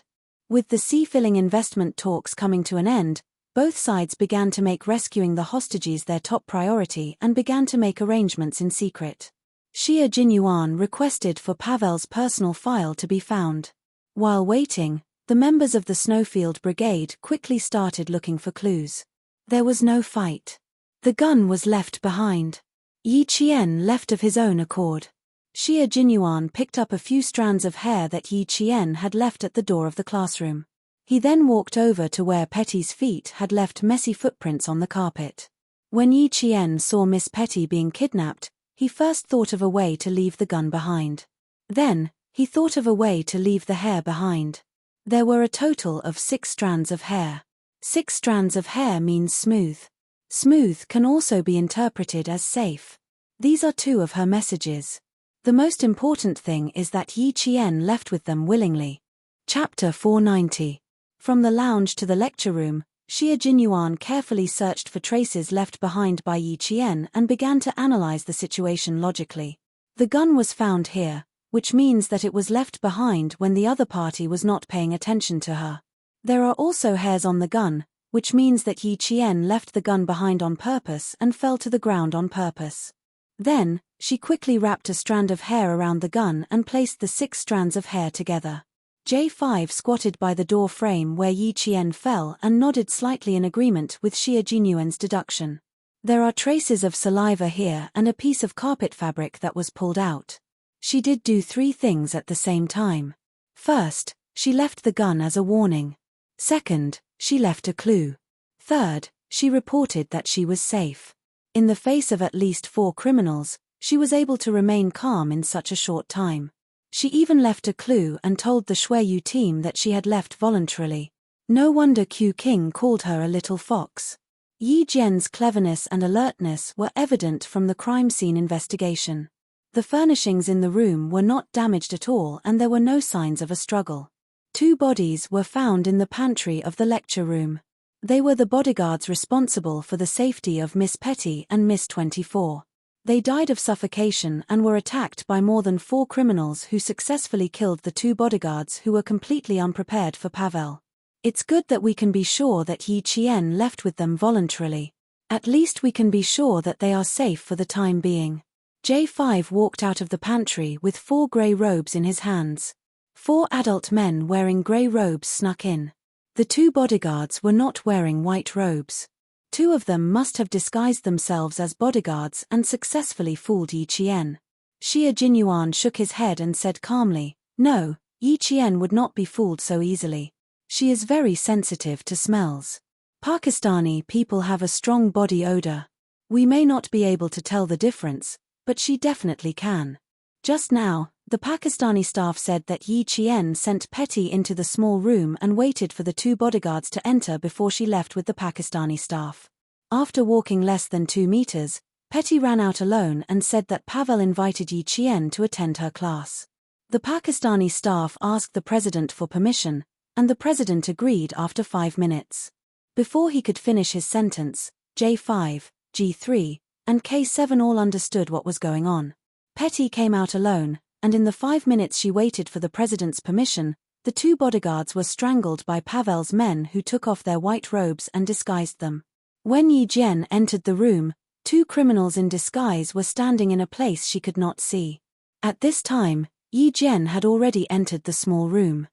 With the sea-filling investment talks coming to an end, both sides began to make rescuing the hostages their top priority and began to make arrangements in secret. Xia Jinyuan requested for Pavel's personal file to be found. While waiting, the members of the Snowfield Brigade quickly started looking for clues. There was no fight. The gun was left behind. Yi Qian left of his own accord. Xia Jinyuan picked up a few strands of hair that Yi Qian had left at the door of the classroom. He then walked over to where Petty's feet had left messy footprints on the carpet. When Yi Qian saw Miss Petty being kidnapped, he first thought of a way to leave the gun behind. Then, he thought of a way to leave the hair behind. There were a total of 6 strands of hair. 6 strands of hair means smooth. Smooth can also be interpreted as safe. These are 2 of her messages. The most important thing is that Yi Qian left with them willingly. Chapter 490. From the lounge to the lecture room, Xia Jinyuan carefully searched for traces left behind by Yi Qian and began to analyze the situation logically. The gun was found here, which means that it was left behind when the other party was not paying attention to her. There are also hairs on the gun, which means that Yi Qian left the gun behind on purpose and fell to the ground on purpose. Then, she quickly wrapped a strand of hair around the gun and placed the 6 strands of hair together. J5 squatted by the door frame where Yi Qian fell and nodded slightly in agreement with Xia Jinyuan's deduction. There are traces of saliva here and a piece of carpet fabric that was pulled out. She did do 3 things at the same time. First, she left the gun as a warning. Second, she left a clue. Third, she reported that she was safe. In the face of at least 4 criminals, she was able to remain calm in such a short time. She even left a clue and told the Shuiyu team that she had left voluntarily. No wonder Q King called her a little fox. Yi Jian's cleverness and alertness were evident from the crime scene investigation. The furnishings in the room were not damaged at all and there were no signs of a struggle. 2 bodies were found in the pantry of the lecture room. They were the bodyguards responsible for the safety of Miss Petty and Miss 24. They died of suffocation and were attacked by more than 4 criminals who successfully killed the 2 bodyguards who were completely unprepared for Pavel. It's good that we can be sure that Yi Qian left with them voluntarily. At least we can be sure that they are safe for the time being. J5 walked out of the pantry with 4 grey robes in his hands. 4 adult men wearing grey robes snuck in. The 2 bodyguards were not wearing white robes. 2 of them must have disguised themselves as bodyguards and successfully fooled Yi Qian. Xia Jinyuan shook his head and said calmly, "No, Yi Qian would not be fooled so easily. She is very sensitive to smells. Pakistani people have a strong body odor. We may not be able to tell the difference, but she definitely can. Just now, the Pakistani staff said that Yi Qian sent Petty into the small room and waited for the two bodyguards to enter before she left with the Pakistani staff. After walking less than 2 meters, Petty ran out alone and said that Pavel invited Yi Qian to attend her class. The Pakistani staff asked the president for permission, and the president agreed after 5 minutes. Before he could finish his sentence, J5, G3, and K7 all understood what was going on. Petty came out alone, and in the 5 minutes she waited for the president's permission, the two bodyguards were strangled by Pavel's men, who took off their white robes and disguised them. When Yi Jian entered the room, 2 criminals in disguise were standing in a place she could not see. At this time, Yi Jian had already entered the small room.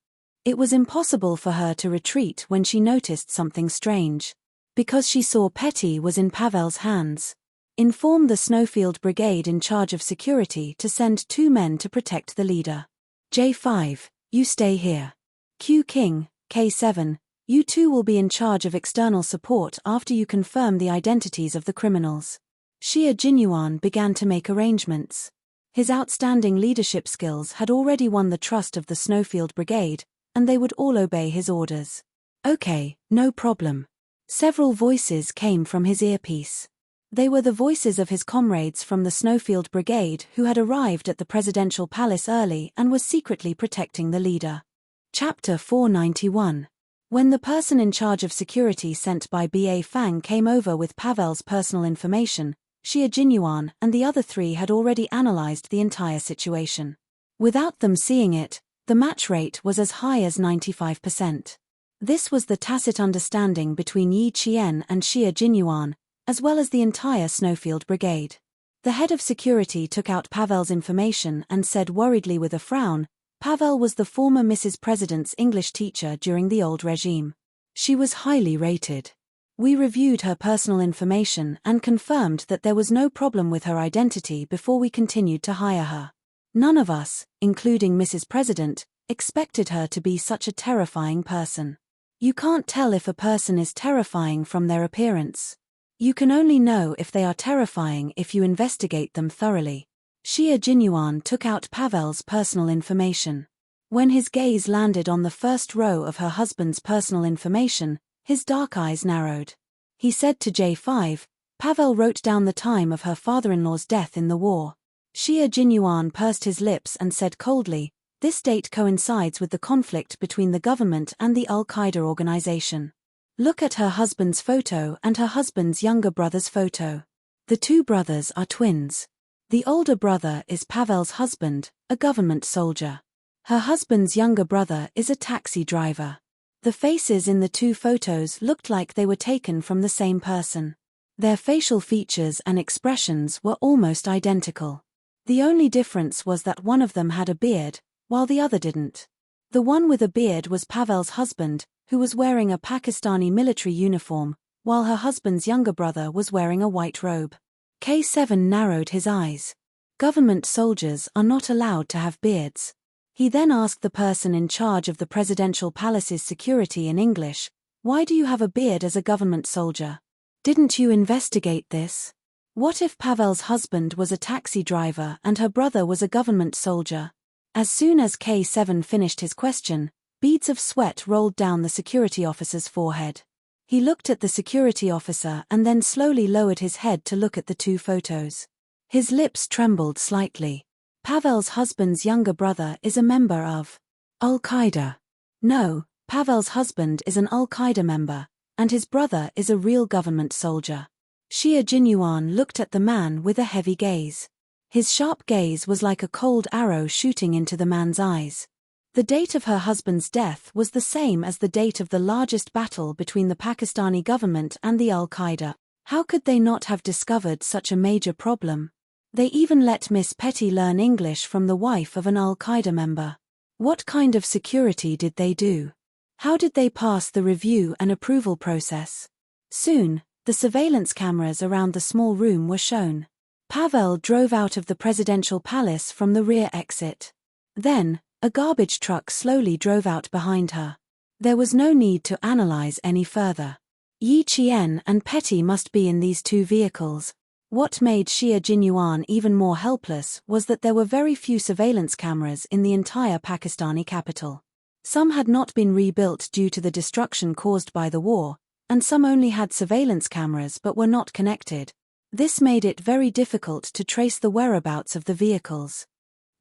It was impossible for her to retreat when she noticed something strange. Because she saw Petty was in Pavel's hands. Inform the Snowfield Brigade in charge of security to send 2 men to protect the leader. J5, you stay here. Q King, K7, you 2 will be in charge of external support after you confirm the identities of the criminals. Xie Jinyuan began to make arrangements. His outstanding leadership skills had already won the trust of the Snowfield Brigade, and they would all obey his orders. Okay, no problem. Several voices came from his earpiece. They were the voices of his comrades from the Snowfield Brigade who had arrived at the presidential palace early and were secretly protecting the leader. Chapter 491. When the person in charge of security sent by B.A. Fang came over with Pavel's personal information, Xie Jinyuan and the other 3 had already analyzed the entire situation. Without them seeing it, the match rate was as high as 95%. This was the tacit understanding between Yi Qian and Xie Jinyuan, as well as the entire Snowfield Brigade. The head of security took out Pavel's information and said worriedly with a frown, Pavel was the former Mrs. President's English teacher during the old regime. She was highly rated. We reviewed her personal information and confirmed that there was no problem with her identity before we continued to hire her. None of us, including Mrs. President, expected her to be such a terrifying person. You can't tell if a person is terrifying from their appearance. You can only know if they are terrifying if you investigate them thoroughly. Xie Jinyuan took out Pavel's personal information. When his gaze landed on the first row of her husband's personal information, his dark eyes narrowed. He said to J5, Pavel wrote down the time of her father-in-law's death in the war. Xie Jinyuan pursed his lips and said coldly, this date coincides with the conflict between the government and the Al-Qaeda organization. Look at her husband's photo and her husband's younger brother's photo. The 2 brothers are twins. The older brother is Pavel's husband, a government soldier. Her husband's younger brother is a taxi driver. The faces in the 2 photos looked like they were taken from the same person. Their facial features and expressions were almost identical. The only difference was that one of them had a beard, while the other didn't. The one with a beard was Pavel's husband, who was wearing a Pakistani military uniform, while her husband's younger brother was wearing a white robe. K7 narrowed his eyes. Government soldiers are not allowed to have beards. He then asked the person in charge of the presidential palace's security in English, why do you have a beard as a government soldier? Didn't you investigate this? What if Pavel's husband was a taxi driver and her brother was a government soldier? As soon as K7 finished his question, beads of sweat rolled down the security officer's forehead. He looked at the security officer and then slowly lowered his head to look at the 2 photos. His lips trembled slightly. Pavel's husband's younger brother is a member of Al-Qaeda. No, Pavel's husband is an Al-Qaeda member, and his brother is a real government soldier. Xie Jinyuan looked at the man with a heavy gaze. His sharp gaze was like a cold arrow shooting into the man's eyes. The date of her husband's death was the same as the date of the largest battle between the Pakistani government and the Al-Qaeda. How could they not have discovered such a major problem? They even let Miss Petty learn English from the wife of an Al-Qaeda member. What kind of security did they do? How did they pass the review and approval process? Soon, the surveillance cameras around the small room were shown. Pavel drove out of the presidential palace from the rear exit. Then, a garbage truck slowly drove out behind her. There was no need to analyze any further. Yi Qian and Petty must be in these 2 vehicles. What made Xia Jinyuan even more helpless was that there were very few surveillance cameras in the entire Pakistani capital. Some had not been rebuilt due to the destruction caused by the war, and some only had surveillance cameras but were not connected. This made it very difficult to trace the whereabouts of the vehicles.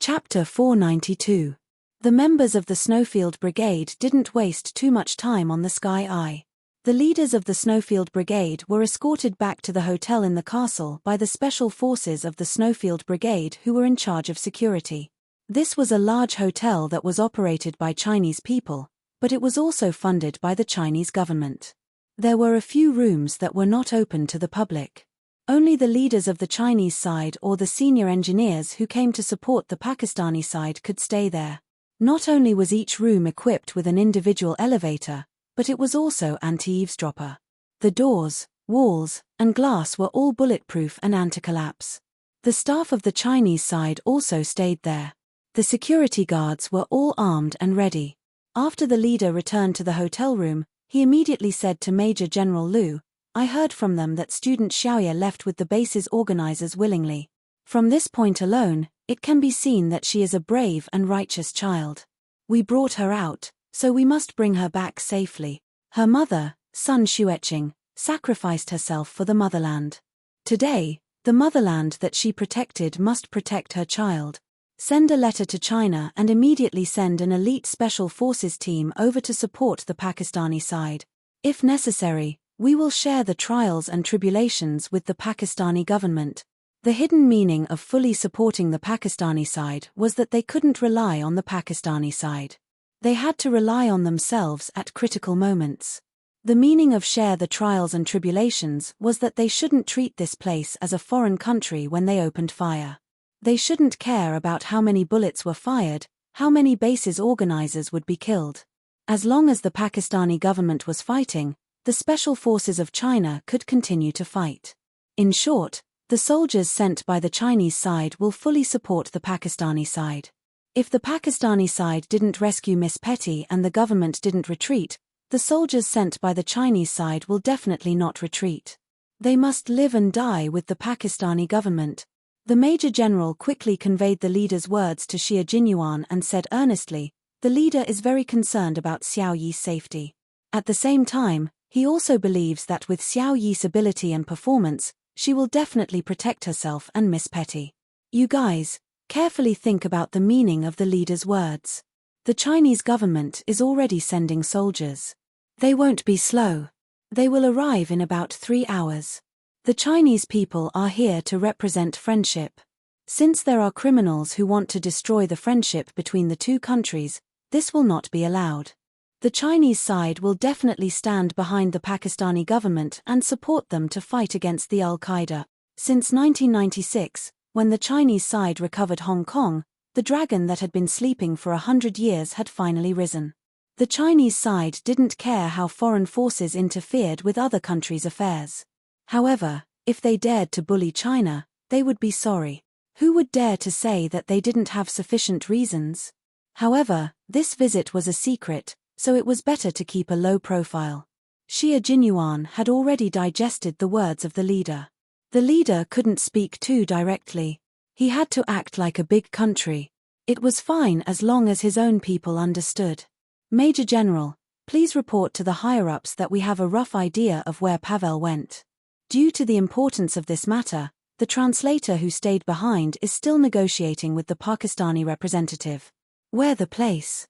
Chapter 492. The members of the Snowfield Brigade didn't waste too much time on the Sky Eye. The leaders of the Snowfield Brigade were escorted back to the hotel in the castle by the special forces of the Snowfield Brigade who were in charge of security. This was a large hotel that was operated by Chinese people, but it was also funded by the Chinese government. There were a few rooms that were not open to the public. Only the leaders of the Chinese side or the senior engineers who came to support the Pakistani side could stay there. Not only was each room equipped with an individual elevator, but it was also anti-eavesdropper. The doors, walls, and glass were all bulletproof and anti-collapse. The staff of the Chinese side also stayed there. The security guards were all armed and ready. After the leader returned to the hotel room, he immediately said to Major General Liu, "I heard from them that student Xiaoye left with the base's organizers willingly. From this point alone, it can be seen that she is a brave and righteous child. We brought her out, so we must bring her back safely. Her mother, Sun Xueqing, sacrificed herself for the motherland. Today, the motherland that she protected must protect her child. Send a letter to China and immediately send an elite special forces team over to support the Pakistani side. If necessary, we will share the trials and tribulations with the Pakistani government." The hidden meaning of fully supporting the Pakistani side was that they couldn't rely on the Pakistani side. They had to rely on themselves at critical moments. The meaning of share the trials and tribulations was that they shouldn't treat this place as a foreign country when they opened fire. They shouldn't care about how many bullets were fired, how many bases organizers would be killed. As long as the Pakistani government was fighting, the special forces of China could continue to fight. In short, the soldiers sent by the Chinese side will fully support the Pakistani side. If the Pakistani side didn't rescue Miss Petty and the government didn't retreat, the soldiers sent by the Chinese side will definitely not retreat. They must live and die with the Pakistani government. The Major General quickly conveyed the leader's words to Xia Jinyuan and said earnestly, "The leader is very concerned about Xiao Yi's safety. At the same time, he also believes that with Xiao Yi's ability and performance, she will definitely protect herself and Miss Petty. You guys, carefully think about the meaning of the leader's words. The Chinese government is already sending soldiers. They won't be slow. They will arrive in about 3 hours. The Chinese people are here to represent friendship. Since there are criminals who want to destroy the friendship between the two countries, this will not be allowed. The Chinese side will definitely stand behind the Pakistani government and support them to fight against the Al-Qaeda. Since 1996, when the Chinese side recovered Hong Kong, the dragon that had been sleeping for 100 years had finally risen. The Chinese side didn't care how foreign forces interfered with other countries' affairs. However, if they dared to bully China, they would be sorry. Who would dare to say that they didn't have sufficient reasons? However, this visit was a secret, so it was better to keep a low profile. Xia Jinyuan had already digested the words of the leader. The leader couldn't speak too directly. He had to act like a big country. It was fine as long as his own people understood. "Major General, please report to the higher-ups that we have a rough idea of where Pavel went. Due to the importance of this matter, the translator who stayed behind is still negotiating with the Pakistani representative. Where the place?"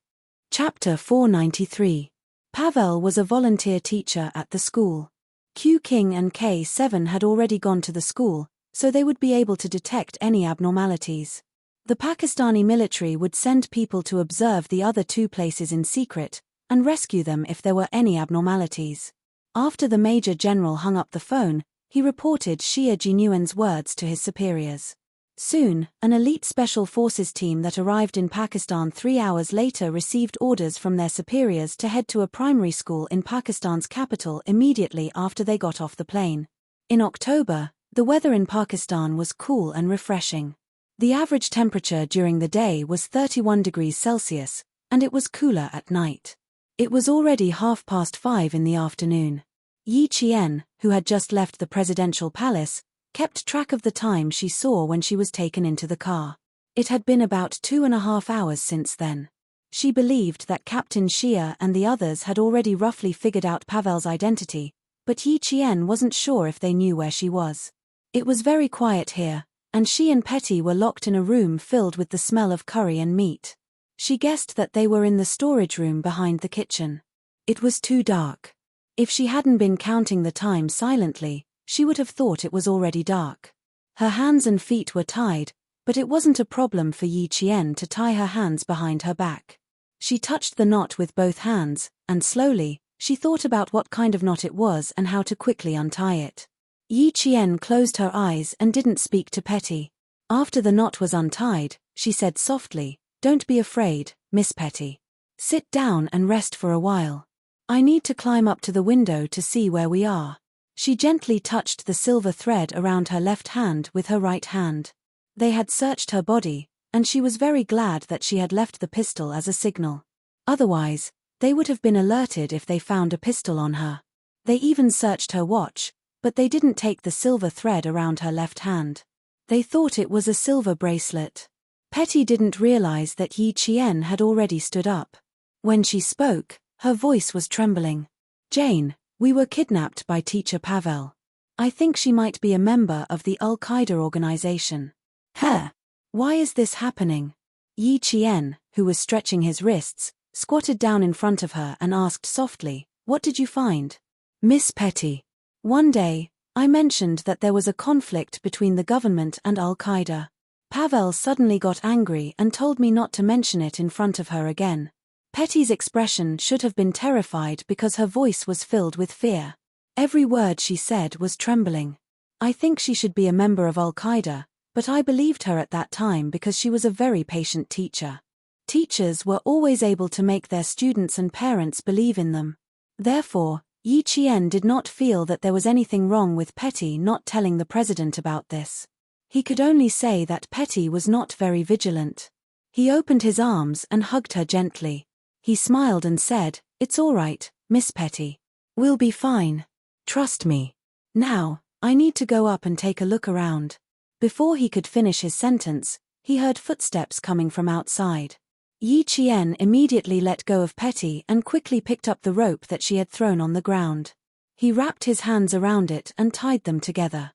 Chapter 493. Pavel was a volunteer teacher at the school. Q King and K7 had already gone to the school, so they would be able to detect any abnormalities. The Pakistani military would send people to observe the other two places in secret, and rescue them if there were any abnormalities. After the Major General hung up the phone, he reported Xia Jinyuan's words to his superiors. Soon, an elite special forces team that arrived in Pakistan 3 hours later received orders from their superiors to head to a primary school in Pakistan's capital immediately after they got off the plane. In October, the weather in Pakistan was cool and refreshing. The average temperature during the day was 31 degrees Celsius, and it was cooler at night. It was already 5:30 in the afternoon. Yi Qian, who had just left the presidential palace, kept track of the time she saw when she was taken into the car. It had been about 2.5 hours since then. She believed that Captain Xia and the others had already roughly figured out Pavel's identity, but Yi Qian wasn't sure if they knew where she was. It was very quiet here, and she and Petty were locked in a room filled with the smell of curry and meat. She guessed that they were in the storage room behind the kitchen. It was too dark. If she hadn't been counting the time silently, she would have thought it was already dark. Her hands and feet were tied, but it wasn't a problem for Yi Qian to tie her hands behind her back. She touched the knot with both hands, and slowly, she thought about what kind of knot it was and how to quickly untie it. Yi Qian closed her eyes and didn't speak to Petty. After the knot was untied, she said softly, "Don't be afraid, Miss Petty. Sit down and rest for a while. I need to climb up to the window to see where we are." She gently touched the silver thread around her left hand with her right hand. They had searched her body, and she was very glad that she had left the pistol as a signal. Otherwise, they would have been alerted if they found a pistol on her. They even searched her watch, but they didn't take the silver thread around her left hand. They thought it was a silver bracelet. Petty didn't realize that Yi Qian had already stood up. When she spoke, her voice was trembling. "Jane, we were kidnapped by Teacher Pavel. I think she might be a member of the Al-Qaeda organization." "Huh? Why is this happening?" Yi Qian, who was stretching his wrists, squatted down in front of her and asked softly, "What did you find?" "Miss Petty, one day, I mentioned that there was a conflict between the government and Al-Qaeda. Pavel suddenly got angry and told me not to mention it in front of her again." Petty's expression should have been terrified because her voice was filled with fear. Every word she said was trembling. "I think she should be a member of Al-Qaeda, but I believed her at that time because she was a very patient teacher. Teachers were always able to make their students and parents believe in them. Therefore, Yi Qian did not feel that there was anything wrong with Petty not telling the president about this. He could only say that Petty was not very vigilant. He opened his arms and hugged her gently. He smiled and said, "It's all right, Miss Petty. We'll be fine. Trust me. Now, I need to go up and take a look around." Before he could finish his sentence, he heard footsteps coming from outside. Yi Qian immediately let go of Petty and quickly picked up the rope that she had thrown on the ground. He wrapped his hands around it and tied them together.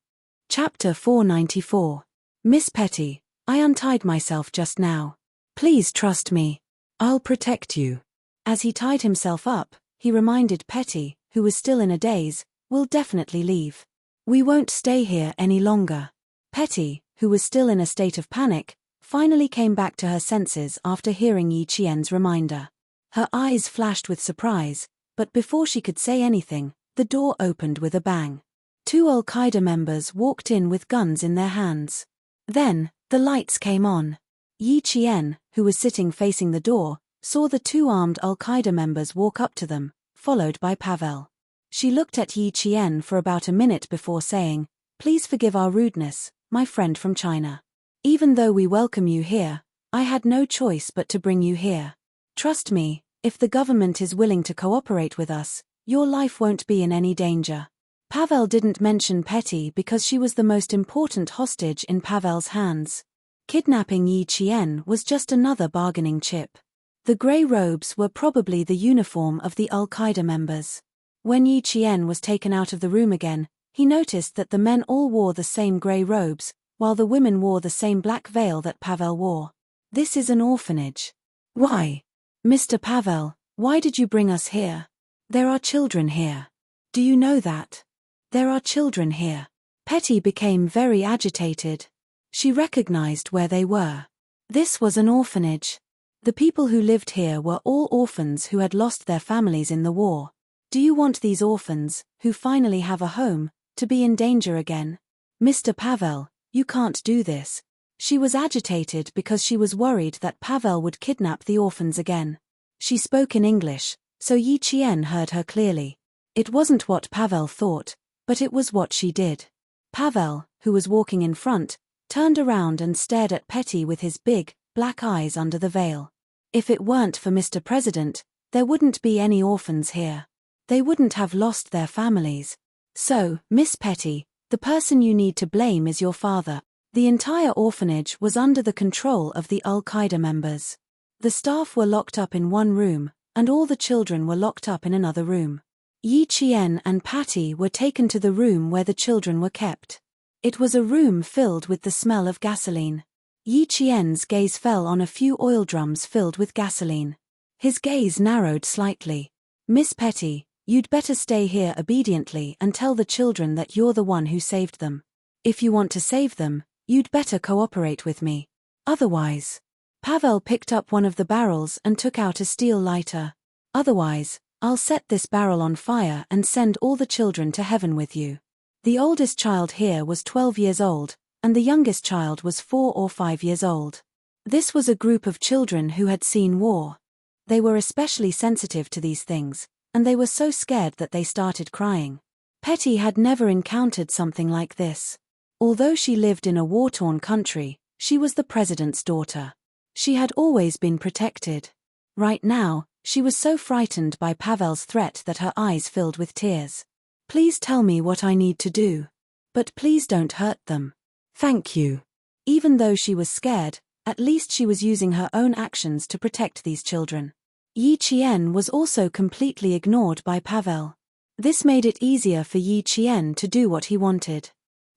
Chapter 494. "Miss Petty, I untied myself just now. Please trust me. I'll protect you." As he tied himself up, he reminded Petty, who was still in a daze, "We'll definitely leave. We won't stay here any longer." Petty, who was still in a state of panic, finally came back to her senses after hearing Yi Qian's reminder. Her eyes flashed with surprise, but before she could say anything, the door opened with a bang. 2 Al-Qaeda members walked in with guns in their hands. Then, the lights came on. Yi Qian, who was sitting facing the door, saw the 2 armed Al-Qaeda members walk up to them, followed by Pavel. She looked at Yi Qian for about a minute before saying, "Please forgive our rudeness, my friend from China. Even though we welcome you here, I had no choice but to bring you here. Trust me, if the government is willing to cooperate with us, your life won't be in any danger." Pavel didn't mention Petty because she was the most important hostage in Pavel's hands. Kidnapping Yi Qian was just another bargaining chip. The grey robes were probably the uniform of the Al-Qaeda members. When Yi Qian was taken out of the room again, he noticed that the men all wore the same grey robes, while the women wore the same black veil that Pavel wore. "This is an orphanage." "Why? Mr. Pavel, why did you bring us here? There are children here. Do you know that? There are children here." Petty became very agitated. She recognized where they were. This was an orphanage. The people who lived here were all orphans who had lost their families in the war. Do you want these orphans, who finally have a home, to be in danger again? "Mr. Pavel, you can't do this." She was agitated because she was worried that Pavel would kidnap the orphans again. She spoke in English, so Yi Qian heard her clearly. It wasn't what Pavel thought, but it was what she did. Pavel, who was walking in front, turned around and stared at Petty with his big, black eyes under the veil. "If it weren't for Mr. President, there wouldn't be any orphans here. They wouldn't have lost their families. So, Miss Petty, The person you need to blame is your father. The entire orphanage was under the control of the Al-Qaeda members. The staff were locked up in one room, and all the children were locked up in another room. Yi Qian and Patty were taken to the room where the children were kept. It was a room filled with the smell of gasoline. Yi Qian's gaze fell on a few oil drums filled with gasoline. His gaze narrowed slightly. Miss Petty, you'd better stay here obediently and tell the children that you're the one who saved them. If you want to save them, you'd better cooperate with me. Otherwise. Pavel picked up one of the barrels and took out a steel lighter. Otherwise, I'll set this barrel on fire and send all the children to heaven with you. The oldest child here was 12 years old, and the youngest child was 4 or 5 years old. This was a group of children who had seen war. They were especially sensitive to these things, and they were so scared that they started crying. Petty had never encountered something like this. Although she lived in a war-torn country, she was the president's daughter. She had always been protected. Right now, she was so frightened by Pavel's threat that her eyes filled with tears. Please tell me what I need to do. But please don't hurt them. Thank you. Even though she was scared, at least she was using her own actions to protect these children. Yi Qian was also completely ignored by Pavel. This made it easier for Yi Qian to do what he wanted.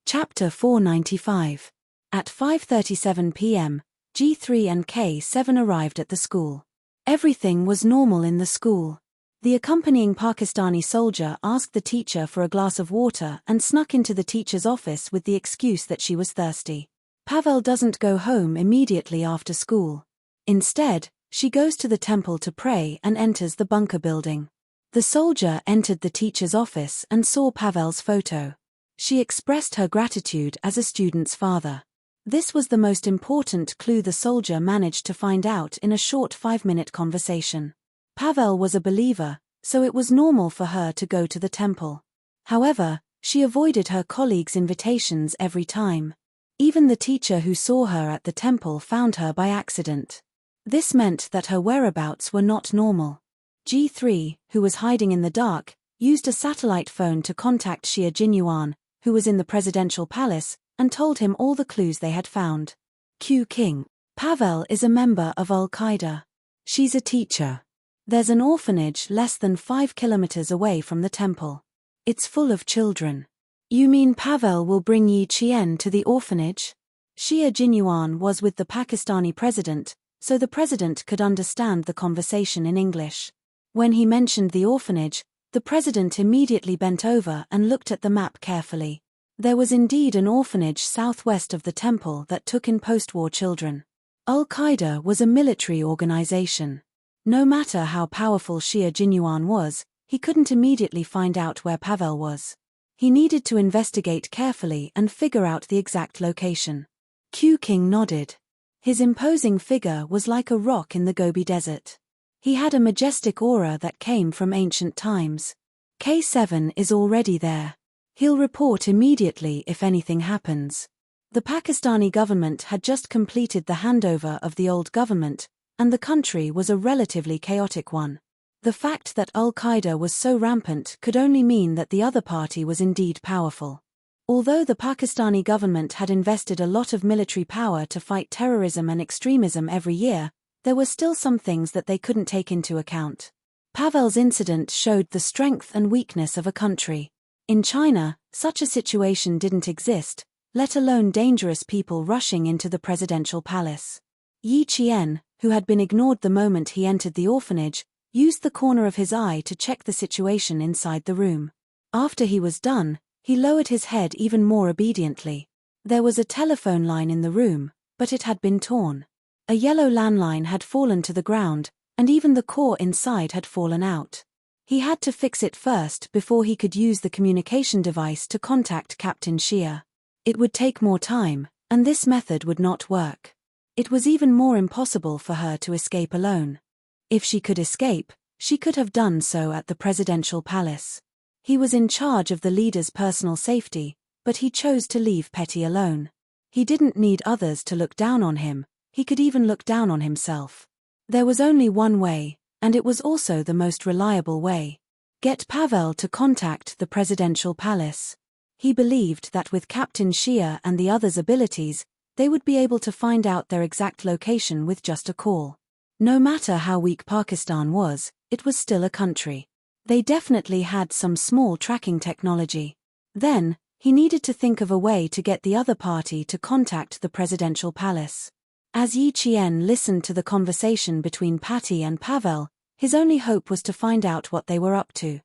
Chapter 495. At 5:37 p.m., G3 and K7 arrived at the school. Everything was normal in the school. The accompanying Pakistani soldier asked the teacher for a glass of water and snuck into the teacher's office with the excuse that she was thirsty. Pavel doesn't go home immediately after school. Instead, she goes to the temple to pray and enters the bunker building. The soldier entered the teacher's office and saw Pavel's photo. She expressed her gratitude as a student's father. This was the most important clue the soldier managed to find out in a short 5-minute conversation. Pavel was a believer, so it was normal for her to go to the temple. However, she avoided her colleagues' invitations every time. Even the teacher who saw her at the temple found her by accident. This meant that her whereabouts were not normal. G3, who was hiding in the dark, used a satellite phone to contact Xia Jinyuan, who was in the presidential palace, and told him all the clues they had found. Q King. Pavel is a member of Al-Qaeda. She's a teacher. There's an orphanage less than 5 kilometers away from the temple. It's full of children. You mean Pavel will bring Yi Qian to the orphanage? Xia Jinyuan was with the Pakistani president, so the president could understand the conversation in English. When he mentioned the orphanage, the president immediately bent over and looked at the map carefully. There was indeed an orphanage southwest of the temple that took in post-war children. Al-Qaeda was a military organization. No matter how powerful Xia Jinyuan was, he couldn't immediately find out where Pavel was. He needed to investigate carefully and figure out the exact location. Q King nodded. His imposing figure was like a rock in the Gobi Desert. He had a majestic aura that came from ancient times. K7 is already there. He'll report immediately if anything happens. The Pakistani government had just completed the handover of the old government, and the country was a relatively chaotic one. The fact that Al-Qaeda was so rampant could only mean that the other party was indeed powerful. Although the Pakistani government had invested a lot of military power to fight terrorism and extremism every year, there were still some things that they couldn't take into account. Pavel's incident showed the strength and weakness of a country. In China, such a situation didn't exist, let alone dangerous people rushing into the presidential palace. Yi Qian, who had been ignored the moment he entered the orphanage, used the corner of his eye to check the situation inside the room. After he was done, he lowered his head even more obediently. There was a telephone line in the room, but it had been torn. A yellow landline had fallen to the ground, and even the core inside had fallen out. He had to fix it first before he could use the communication device to contact Captain Xia. It would take more time, and this method would not work. It was even more impossible for her to escape alone. If she could escape, she could have done so at the presidential palace. He was in charge of the leader's personal safety, but he chose to leave Petty alone. He didn't need others to look down on him, he could even look down on himself. There was only one way, and it was also the most reliable way. Get Pavel to contact the presidential palace. He believed that with Captain Shia and the others' abilities, they would be able to find out their exact location with just a call. No matter how weak Pakistan was, it was still a country. They definitely had some small tracking technology. Then, he needed to think of a way to get the other party to contact the presidential palace. As Yi Qian listened to the conversation between Patty and Pavel, his only hope was to find out what they were up to.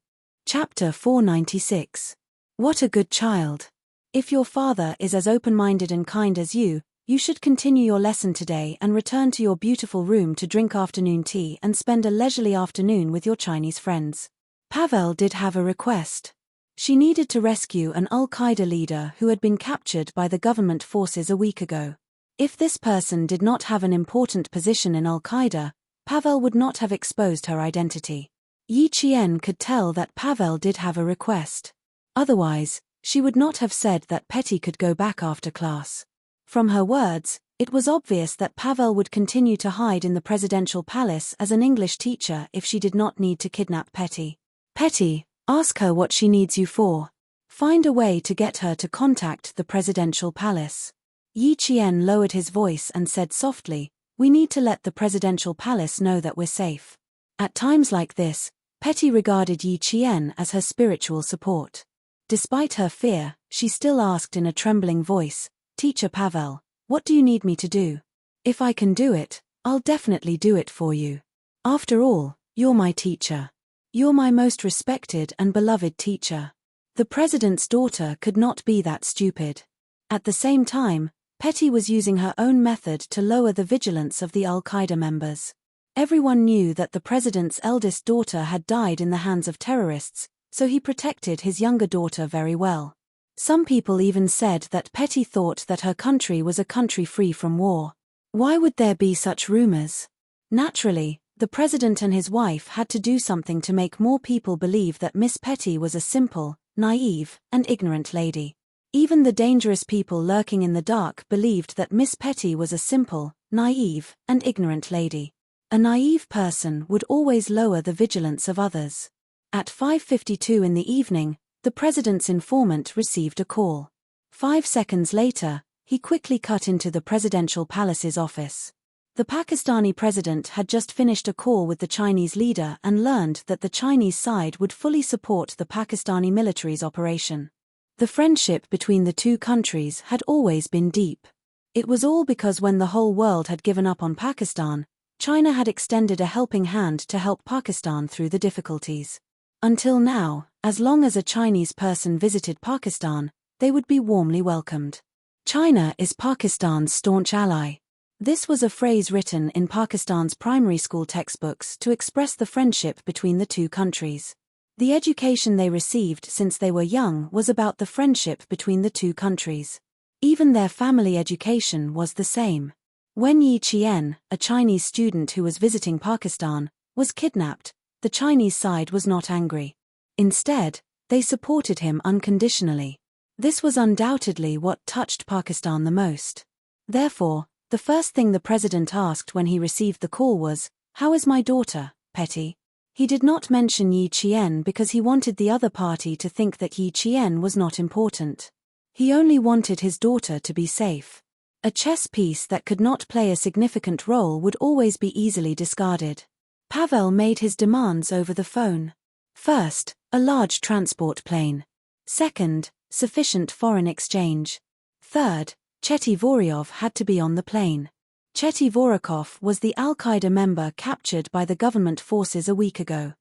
Chapter 496. What a good child. If your father is as open-minded and kind as you, you should continue your lesson today and return to your beautiful room to drink afternoon tea and spend a leisurely afternoon with your Chinese friends. Pavel did have a request. She needed to rescue an Al-Qaeda leader who had been captured by the government forces a week ago. If this person did not have an important position in Al-Qaeda, Pavel would not have exposed her identity. Yi Qian could tell that Pavel did have a request. Otherwise, she would not have said that Petty could go back after class. From her words, it was obvious that Pavel would continue to hide in the presidential palace as an English teacher if she did not need to kidnap Petty. Petty, ask her what she needs you for. Find a way to get her to contact the presidential palace. Yi Qian lowered his voice and said softly, we need to let the presidential palace know that we're safe. At times like this, Petty regarded Yi Qian as her spiritual support. Despite her fear, she still asked in a trembling voice, Teacher Pavel, what do you need me to do? If I can do it, I'll definitely do it for you. After all, you're my teacher. You're my most respected and beloved teacher. The president's daughter could not be that stupid. At the same time, Petty was using her own method to lower the vigilance of the Al-Qaeda members. Everyone knew that the president's eldest daughter had died in the hands of terrorists, so he protected his younger daughter very well. Some people even said that Petty thought that her country was a country free from war. Why would there be such rumors? Naturally, the president and his wife had to do something to make more people believe that Miss Petty was a simple, naive, and ignorant lady. Even the dangerous people lurking in the dark believed that Miss Petty was a simple, naive, and ignorant lady. A naive person would always lower the vigilance of others. At 5:52 in the evening, the president's informant received a call. 5 seconds later, he quickly cut into the presidential palace's office. The Pakistani president had just finished a call with the Chinese leader and learned that the Chinese side would fully support the Pakistani military's operation. The friendship between the two countries had always been deep. It was all because when the whole world had given up on Pakistan, China had extended a helping hand to help Pakistan through the difficulties. Until now, as long as a Chinese person visited Pakistan, they would be warmly welcomed. China is Pakistan's staunch ally. This was a phrase written in Pakistan's primary school textbooks to express the friendship between the two countries. The education they received since they were young was about the friendship between the two countries. Even their family education was the same. When Yi Qian, a Chinese student who was visiting Pakistan, was kidnapped, the Chinese side was not angry. Instead, they supported him unconditionally. This was undoubtedly what touched Pakistan the most. Therefore, the first thing the president asked when he received the call was, "How is my daughter, Petty?" He did not mention Yi Qian because he wanted the other party to think that Yi Qian was not important. He only wanted his daughter to be safe. A chess piece that could not play a significant role would always be easily discarded. Pavel made his demands over the phone. First, a large transport plane. Second, sufficient foreign exchange. Third, Chetty Voryov had to be on the plane. Chetty Vorakov was the Al-Qaeda member captured by the government forces a week ago.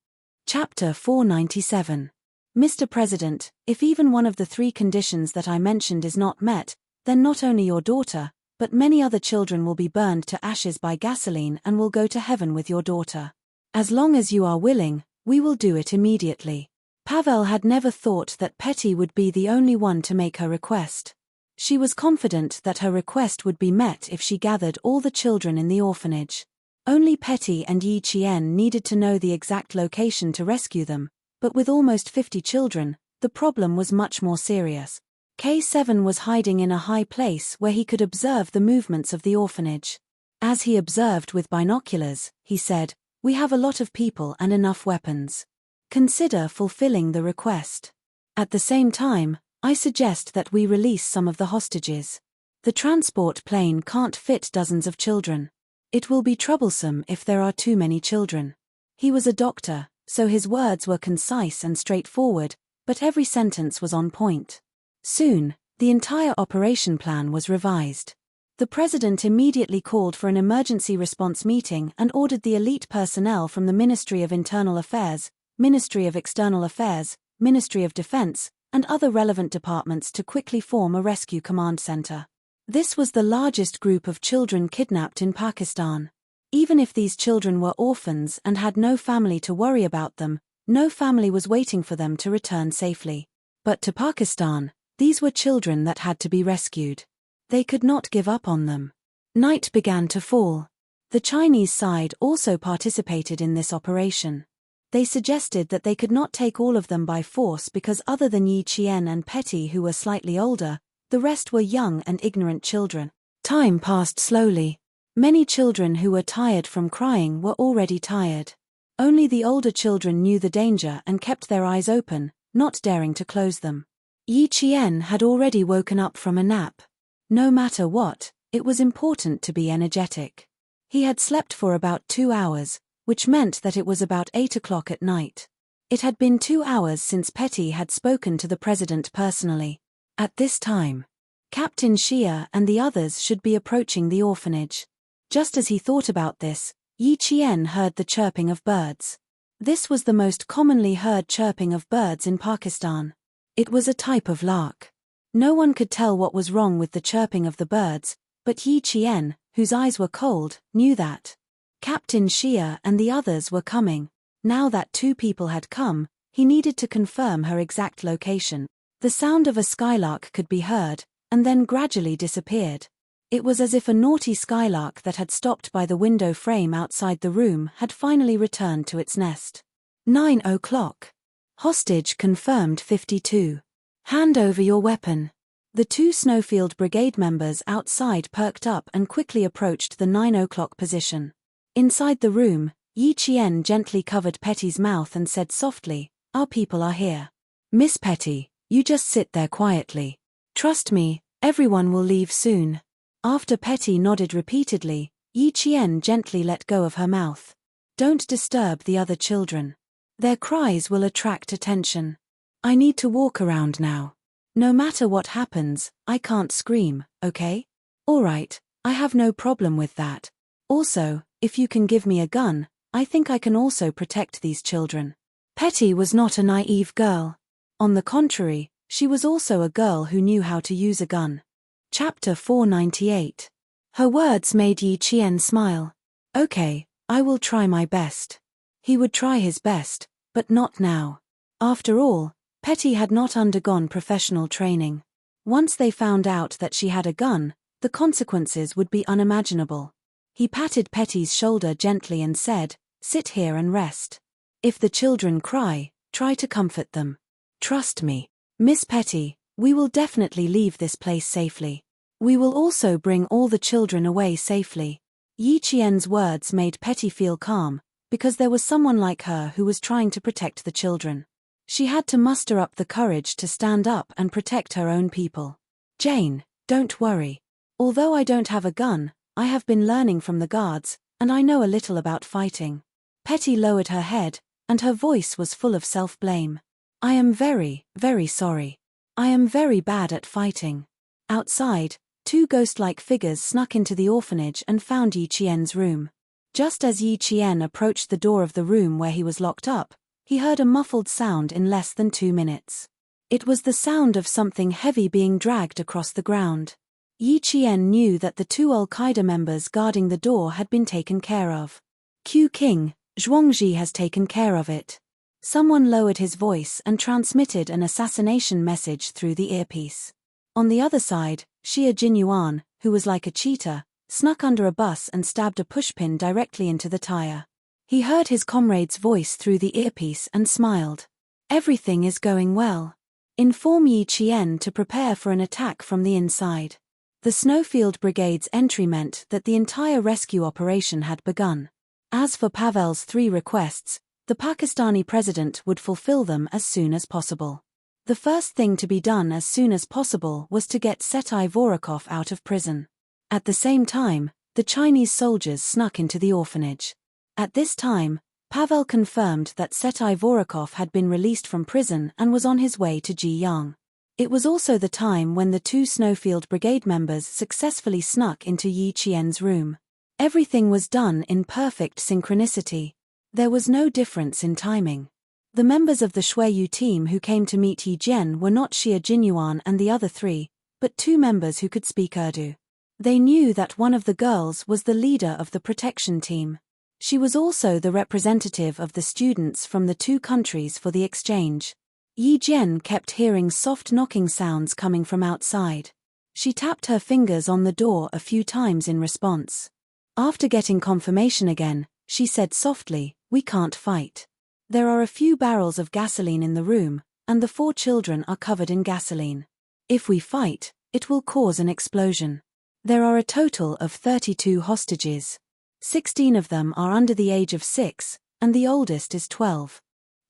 Chapter 497. Mr. President, if even one of the 3 conditions that I mentioned is not met, then not only your daughter, but many other children will be burned to ashes by gasoline and will go to heaven with your daughter. As long as you are willing, we will do it immediately. Pavel had never thought that Petty would be the only one to make her request. She was confident that her request would be met if she gathered all the children in the orphanage. Only Petty and Yi Qian needed to know the exact location to rescue them, but with almost 50 children, the problem was much more serious. K7 was hiding in a high place where he could observe the movements of the orphanage. As he observed with binoculars, he said, "We have a lot of people and enough weapons. Consider fulfilling the request." At the same time, I suggest that we release some of the hostages. The transport plane can't fit dozens of children. It will be troublesome if there are too many children. He was a doctor, so his words were concise and straightforward, but every sentence was on point. Soon, the entire operation plan was revised. The president immediately called for an emergency response meeting and ordered the elite personnel from the Ministry of Internal Affairs, Ministry of External Affairs, Ministry of Defense, and other relevant departments to quickly form a rescue command center. This was the largest group of children kidnapped in Pakistan. Even if these children were orphans and had no family to worry about them, no family was waiting for them to return safely. But to Pakistan, these were children that had to be rescued. They could not give up on them. Night began to fall. The Chinese side also participated in this operation. They suggested that they could not take all of them by force because other than Yi Qian and Petty, who were slightly older, the rest were young and ignorant children. Time passed slowly. Many children who were tired from crying were already tired. Only the older children knew the danger and kept their eyes open, not daring to close them. Yi Qian had already woken up from a nap. No matter what, it was important to be energetic. He had slept for about 2 hours, which meant that it was about 8 o'clock at night. It had been 2 hours since Petty had spoken to the president personally. At this time, Captain Xia and the others should be approaching the orphanage. Just as he thought about this, Yi Qian heard the chirping of birds. This was the most commonly heard chirping of birds in Pakistan. It was a type of lark. No one could tell what was wrong with the chirping of the birds, but Yi Qian, whose eyes were cold, knew that. Captain Xia and the others were coming. Now that 2 people had come, he needed to confirm her exact location. The sound of a skylark could be heard, and then gradually disappeared. It was as if a naughty skylark that had stopped by the window frame outside the room had finally returned to its nest. 9 o'clock. Hostage confirmed 52. Hand over your weapon. The 2 Snowfield Brigade members outside perked up and quickly approached the 9 o'clock position. Inside the room, Yi Qian gently covered Petty's mouth and said softly, "Our people are here. Miss Petty, you just sit there quietly. Trust me, everyone will leave soon." After Petty nodded repeatedly, Yi Qian gently let go of her mouth. "Don't disturb the other children. Their cries will attract attention. I need to walk around now. No matter what happens, I can't scream, okay? All right, I have no problem with that. Also, if you can give me a gun, I think I can also protect these children." Petty was not a naive girl. On the contrary, she was also a girl who knew how to use a gun. Chapter 498. Her words made Yi Qian smile. "Okay, I will try my best." He would try his best, but not now. After all, Petty had not undergone professional training. Once they found out that she had a gun, the consequences would be unimaginable. He patted Petty's shoulder gently and said, "Sit here and rest. If the children cry, try to comfort them. Trust me, Miss Petty, we will definitely leave this place safely. We will also bring all the children away safely." Yi Qian's words made Petty feel calm, because there was someone like her who was trying to protect the children. She had to muster up the courage to stand up and protect her own people. "Jane, don't worry. Although I don't have a gun, I have been learning from the guards, and I know a little about fighting." Petty lowered her head, and her voice was full of self-blame. "I am very, very sorry. I am very bad at fighting." Outside, 2 ghost-like figures snuck into the orphanage and found Yi Qian's room. Just as Yi Qian approached the door of the room where he was locked up, he heard a muffled sound in less than 2 minutes. It was the sound of something heavy being dragged across the ground. Yi Qian knew that the 2 Al-Qaeda members guarding the door had been taken care of. "Q King, Zhuangzi has taken care of it." Someone lowered his voice and transmitted an assassination message through the earpiece. On the other side, Xia Jinyuan, who was like a cheetah, snuck under a bus and stabbed a pushpin directly into the tire. He heard his comrade's voice through the earpiece and smiled. "Everything is going well. Inform Yi Qian to prepare for an attack from the inside." The Snowfield Brigade's entry meant that the entire rescue operation had begun. As for Pavel's 3 requests, the Pakistani president would fulfill them as soon as possible. The first thing to be done as soon as possible was to get Setai Vorokov out of prison. At the same time, the Chinese soldiers snuck into the orphanage. At this time, Pavel confirmed that Setai Vorokov had been released from prison and was on his way to Jiyang. It was also the time when the two Snowfield Brigade members successfully snuck into Yi Qian's room. Everything was done in perfect synchronicity. There was no difference in timing. The members of the Shuiyu team who came to meet Yi Jian were not Xia Jinyuan and the other three, but two members who could speak Urdu. They knew that one of the girls was the leader of the protection team. She was also the representative of the students from the two countries for the exchange. Yi Jian kept hearing soft knocking sounds coming from outside. She tapped her fingers on the door a few times in response. After getting confirmation again, she said softly, "We can't fight. There are a few barrels of gasoline in the room, and the 4 children are covered in gasoline. If we fight, it will cause an explosion. There are a total of 32 hostages. 16 of them are under the age of 6, and the oldest is 12.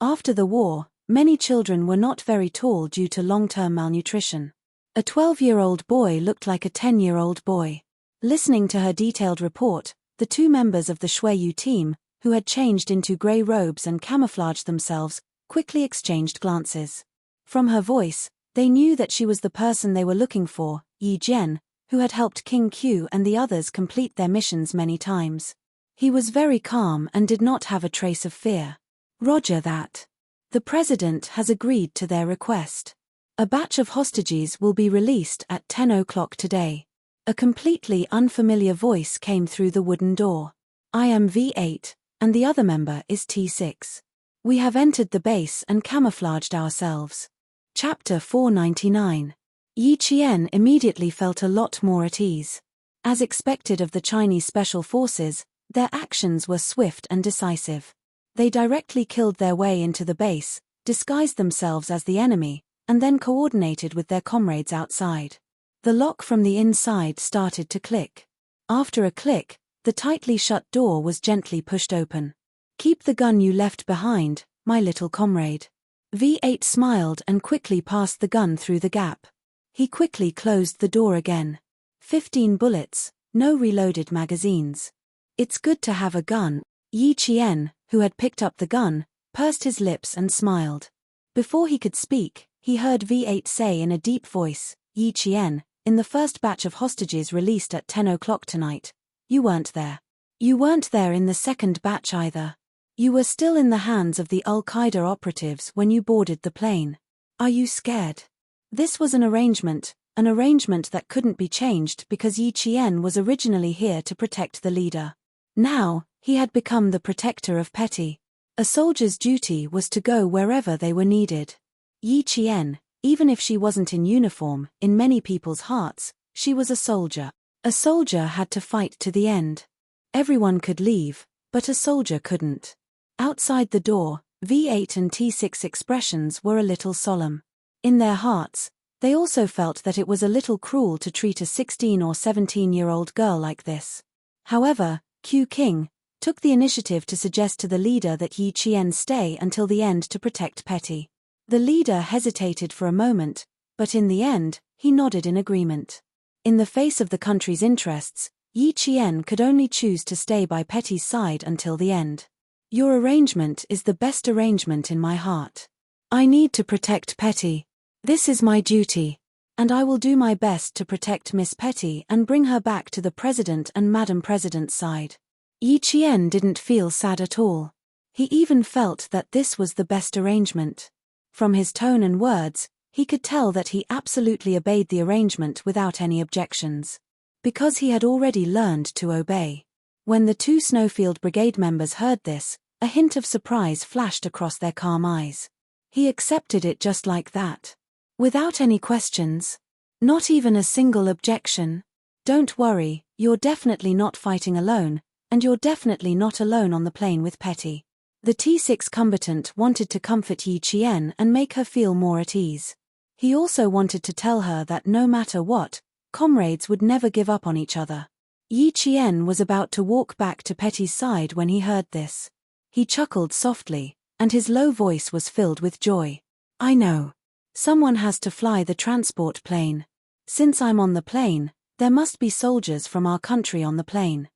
After the war, many children were not very tall due to long-term malnutrition. A 12-year-old boy looked like a 10-year-old boy." Listening to her detailed report, the two members of the Shuiyu team, who had changed into grey robes and camouflaged themselves, quickly exchanged glances. From her voice, they knew that she was the person they were looking for, Yi Jian, who had helped King Q and the others complete their missions many times. He was very calm and did not have a trace of fear. "Roger that. The president has agreed to their request. A batch of hostages will be released at 10 o'clock today." A completely unfamiliar voice came through the wooden door. "I am V8, and the other member is T6. We have entered the base and camouflaged ourselves." Chapter 499. Yi Qian immediately felt a lot more at ease. As expected of the Chinese special forces, their actions were swift and decisive. They directly killed their way into the base, disguised themselves as the enemy, and then coordinated with their comrades outside. The lock from the inside started to click. After a click, the tightly shut door was gently pushed open. "Keep the gun you left behind, my little comrade." V8 smiled and quickly passed the gun through the gap. He quickly closed the door again. 15 bullets, no reloaded magazines. "It's good to have a gun." Yi Qian, who had picked up the gun, pursed his lips and smiled. Before he could speak, he heard V8 say in a deep voice, "Yi Qian, in the first batch of hostages released at 10 o'clock tonight, you weren't there. You weren't there in the second batch either. You were still in the hands of the Al-Qaeda operatives when you boarded the plane. Are you scared?" This was an arrangement that couldn't be changed because Yi Qian was originally here to protect the leader. Now, he had become the protector of Petty. A soldier's duty was to go wherever they were needed. Yi Qian, even if she wasn't in uniform, in many people's hearts, she was a soldier. A soldier had to fight to the end. Everyone could leave, but a soldier couldn't. Outside the door, V8 and T6 expressions were a little solemn. In their hearts, they also felt that it was a little cruel to treat a 16 or 17-year-old girl like this. However, Q King took the initiative to suggest to the leader that Yi Qian stay until the end to protect Petty. The leader hesitated for a moment, but in the end, he nodded in agreement. In the face of the country's interests, Yi Qian could only choose to stay by Petty's side until the end. "Your arrangement is the best arrangement in my heart. I need to protect Petty. This is my duty. And I will do my best to protect Miss Petty and bring her back to the President and Madam President's side." Yi Qian didn't feel sad at all. He even felt that this was the best arrangement. From his tone and words, he could tell that he absolutely obeyed the arrangement without any objections. Because he had already learned to obey. When the two Snowfield Brigade members heard this, a hint of surprise flashed across their calm eyes. He accepted it just like that. Without any questions. Not even a single objection. "Don't worry, you're definitely not fighting alone, and you're definitely not alone on the plane with Petty." The T6 combatant wanted to comfort Yi Qian and make her feel more at ease. He also wanted to tell her that no matter what, comrades would never give up on each other. Yi Qian was about to walk back to Petty's side when he heard this. He chuckled softly, and his low voice was filled with joy. "I know. Someone has to fly the transport plane. Since I'm on the plane, there must be soldiers from our country on the plane.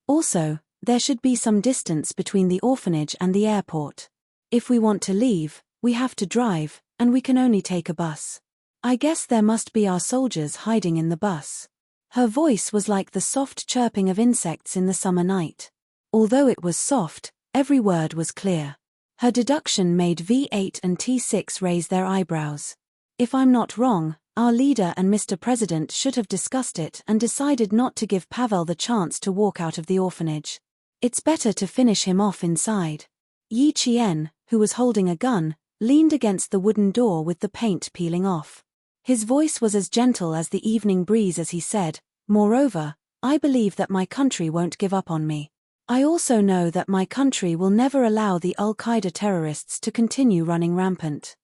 Also, there should be some distance between the orphanage and the airport. If we want to leave, we have to drive, and we can only take a bus. I guess there must be our soldiers hiding in the bus. Her voice was like the soft chirping of insects in the summer night. Although it was soft, every word was clear. Her deduction made V8 and T6 raise their eyebrows. If I'm not wrong, our leader and Mr. President should have discussed it and decided not to give Pavel the chance to walk out of the orphanage. It's better to finish him off inside. Yi Qian, who was holding a gun, leaned against the wooden door with the paint peeling off. His voice was as gentle as the evening breeze as he said, "Moreover, I believe that my country won't give up on me. I also know that my country will never allow the Al-Qaeda terrorists to continue running rampant."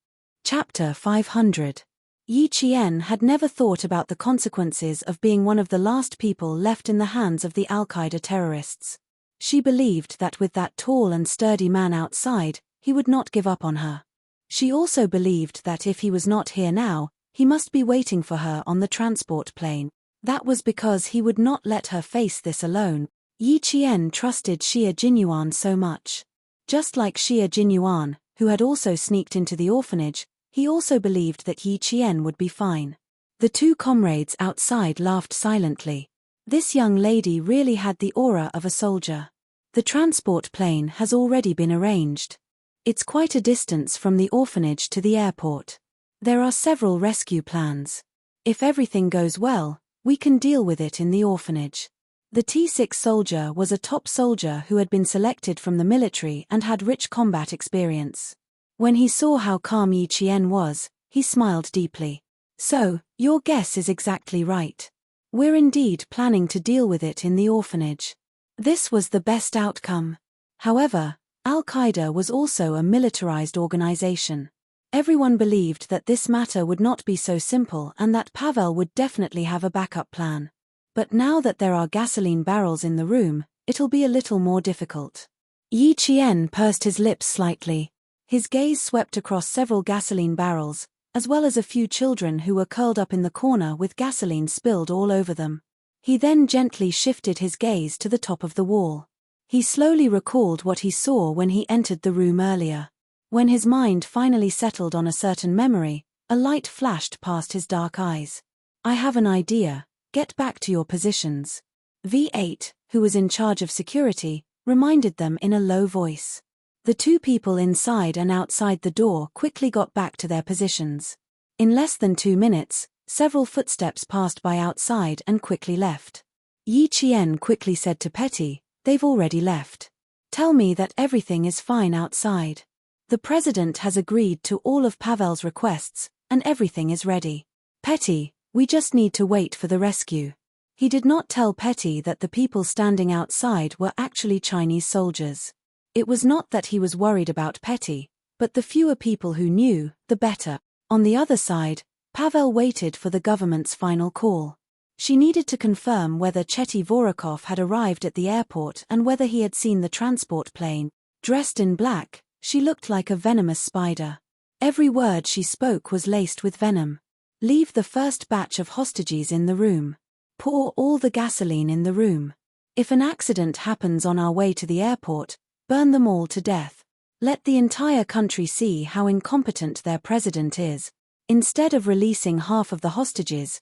Chapter 500. Yi Qian had never thought about the consequences of being one of the last people left in the hands of the Al-Qaeda terrorists. She believed that with that tall and sturdy man outside, he would not give up on her. She also believed that if he was not here now, he must be waiting for her on the transport plane. That was because he would not let her face this alone. Yi Qian trusted Xia Jinyuan so much. Just like Xia Jinyuan, who had also sneaked into the orphanage, he also believed that Yi Qian would be fine. The two comrades outside laughed silently. This young lady really had the aura of a soldier. The transport plane has already been arranged. It's quite a distance from the orphanage to the airport. There are several rescue plans. If everything goes well, we can deal with it in the orphanage. The T6 soldier was a top soldier who had been selected from the military and had rich combat experience. When he saw how calm Yi Qian was, he smiled deeply. "So, your guess is exactly right. We're indeed planning to deal with it in the orphanage." This was the best outcome. However, Al-Qaeda was also a militarized organization. Everyone believed that this matter would not be so simple and that Pavel would definitely have a backup plan. But now that there are gasoline barrels in the room, it'll be a little more difficult. Yi Qian pursed his lips slightly. His gaze swept across several gasoline barrels, as well as a few children who were curled up in the corner with gasoline spilled all over them. He then gently shifted his gaze to the top of the wall. He slowly recalled what he saw when he entered the room earlier. When his mind finally settled on a certain memory, a light flashed past his dark eyes. "I have an idea. Get back to your positions." V8, who was in charge of security, reminded them in a low voice. The two people inside and outside the door quickly got back to their positions. In less than 2 minutes, several footsteps passed by outside and quickly left. Yi Qian quickly said to Petty, "They've already left. Tell me that everything is fine outside. The president has agreed to all of Pavel's requests, and everything is ready. Petty, we just need to wait for the rescue." He did not tell Petty that the people standing outside were actually Chinese soldiers. It was not that he was worried about Petty, but the fewer people who knew, the better. On the other side, Pavel waited for the government's final call. She needed to confirm whether Chetty Vorokov had arrived at the airport and whether he had seen the transport plane. Dressed in black, she looked like a venomous spider. Every word she spoke was laced with venom. "Leave the first batch of hostages in the room. Pour all the gasoline in the room. If an accident happens on our way to the airport, burn them all to death. Let the entire country see how incompetent their president is." Instead of releasing half of the hostages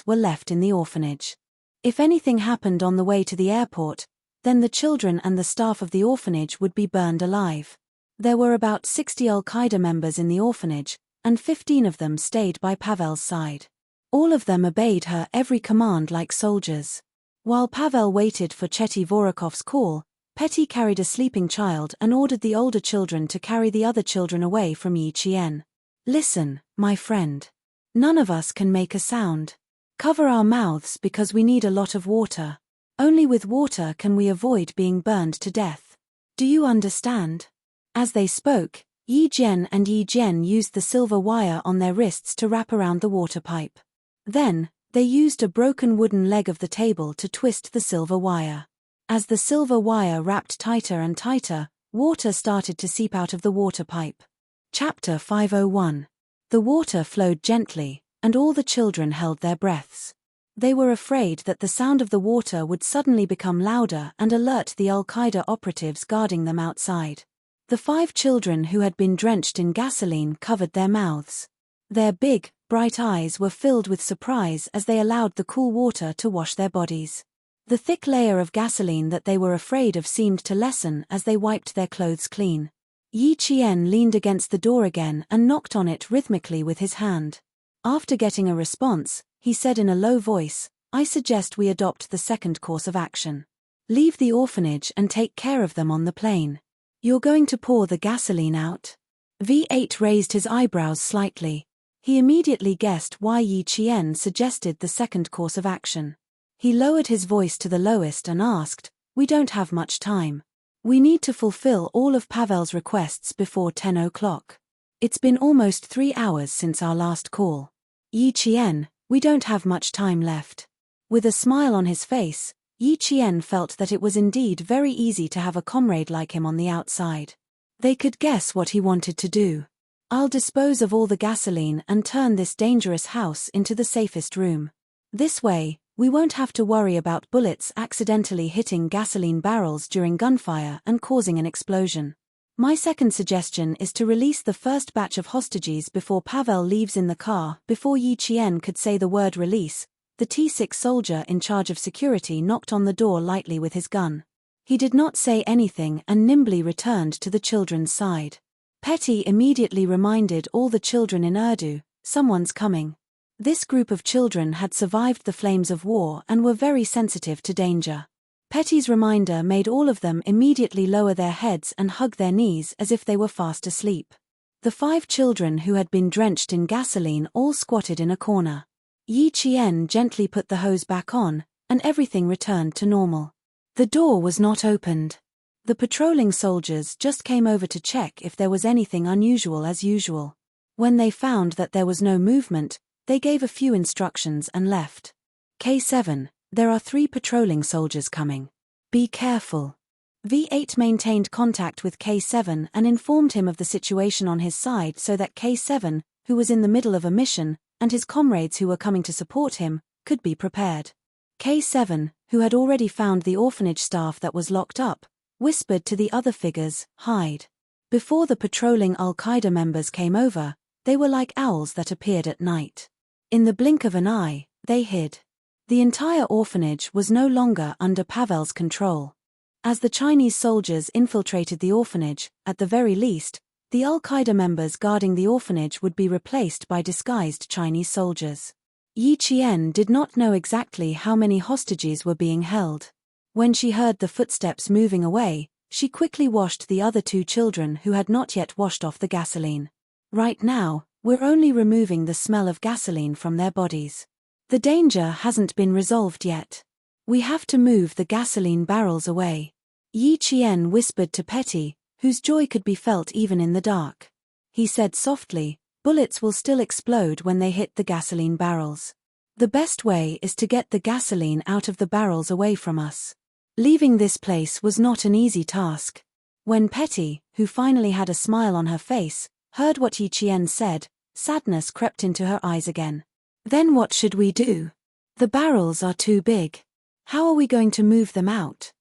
were left in the orphanage. If anything happened on the way to the airport, then the children and the staff of the orphanage would be burned alive. There were about 60 Al-Qaeda members in the orphanage, and 15 of them stayed by Pavel's side. All of them obeyed her every command like soldiers. While Pavel waited for Chetty Vorokov's call, Petty carried a sleeping child and ordered the older children to carry the other children away from Yi Qian. "Listen, my friend. None of us can make a sound. Cover our mouths because we need a lot of water. Only with water can we avoid being burned to death. Do you understand?" As they spoke, Yi Jian and Yi Jian used the silver wire on their wrists to wrap around the water pipe. Then, they used a broken wooden leg of the table to twist the silver wire. As the silver wire wrapped tighter and tighter, water started to seep out of the water pipe. Chapter 501. The water flowed gently, and all the children held their breaths. They were afraid that the sound of the water would suddenly become louder and alert the Al-Qaeda operatives guarding them outside. The 5 children who had been drenched in gasoline covered their mouths. Their big, bright eyes were filled with surprise as they allowed the cool water to wash their bodies. The thick layer of gasoline that they were afraid of seemed to lessen as they wiped their clothes clean. Yi Qian leaned against the door again and knocked on it rhythmically with his hand. After getting a response, he said in a low voice, "I suggest we adopt the second course of action. Leave the orphanage and take care of them on the plane." "You're going to pour the gasoline out?" V8 raised his eyebrows slightly. He immediately guessed why Yi Qian suggested the second course of action. He lowered his voice to the lowest and asked, "We don't have much time. We need to fulfill all of Pavel's requests before 10 o'clock. It's been almost 3 hours since our last call. Yi Qian, we don't have much time left." With a smile on his face, Yi Qian felt that it was indeed very easy to have a comrade like him on the outside. They could guess what he wanted to do. "I'll dispose of all the gasoline and turn this dangerous house into the safest room. This way, we won't have to worry about bullets accidentally hitting gasoline barrels during gunfire and causing an explosion. My second suggestion is to release the first batch of hostages before Pavel leaves in the car." Before Yi Qian could say the word release, the T6 soldier in charge of security knocked on the door lightly with his gun. He did not say anything and nimbly returned to the children's side. Petty immediately reminded all the children in Urdu, "Someone's coming." This group of children had survived the flames of war and were very sensitive to danger. Petty's reminder made all of them immediately lower their heads and hug their knees as if they were fast asleep. The 5 children who had been drenched in gasoline all squatted in a corner. Yi Qian gently put the hose back on, and everything returned to normal. The door was not opened. The patrolling soldiers just came over to check if there was anything unusual as usual. When they found that there was no movement, they gave a few instructions and left. "K7, there are 3 patrolling soldiers coming. Be careful." V8 maintained contact with K7 and informed him of the situation on his side so that K7, who was in the middle of a mission, and his comrades who were coming to support him, could be prepared. K7, who had already found the orphanage staff that was locked up, whispered to the other figures, "Hide." Before the patrolling Al-Qaeda members came over, they were like owls that appeared at night. In the blink of an eye, they hid. The entire orphanage was no longer under Pavel's control. As the Chinese soldiers infiltrated the orphanage, at the very least, the Al-Qaeda members guarding the orphanage would be replaced by disguised Chinese soldiers. Yi Qian did not know exactly how many hostages were being held. When she heard the footsteps moving away, she quickly washed the other 2 children who had not yet washed off the gasoline. "Right now, we're only removing the smell of gasoline from their bodies. The danger hasn't been resolved yet. We have to move the gasoline barrels away." Yi Qian whispered to Petty, whose joy could be felt even in the dark. He said softly, "Bullets will still explode when they hit the gasoline barrels. The best way is to get the gasoline out of the barrels away from us." Leaving this place was not an easy task. When Petty, who finally had a smile on her face, heard what Yi Qian said, sadness crept into her eyes again. "Then what should we do? The barrels are too big. How are we going to move them out?"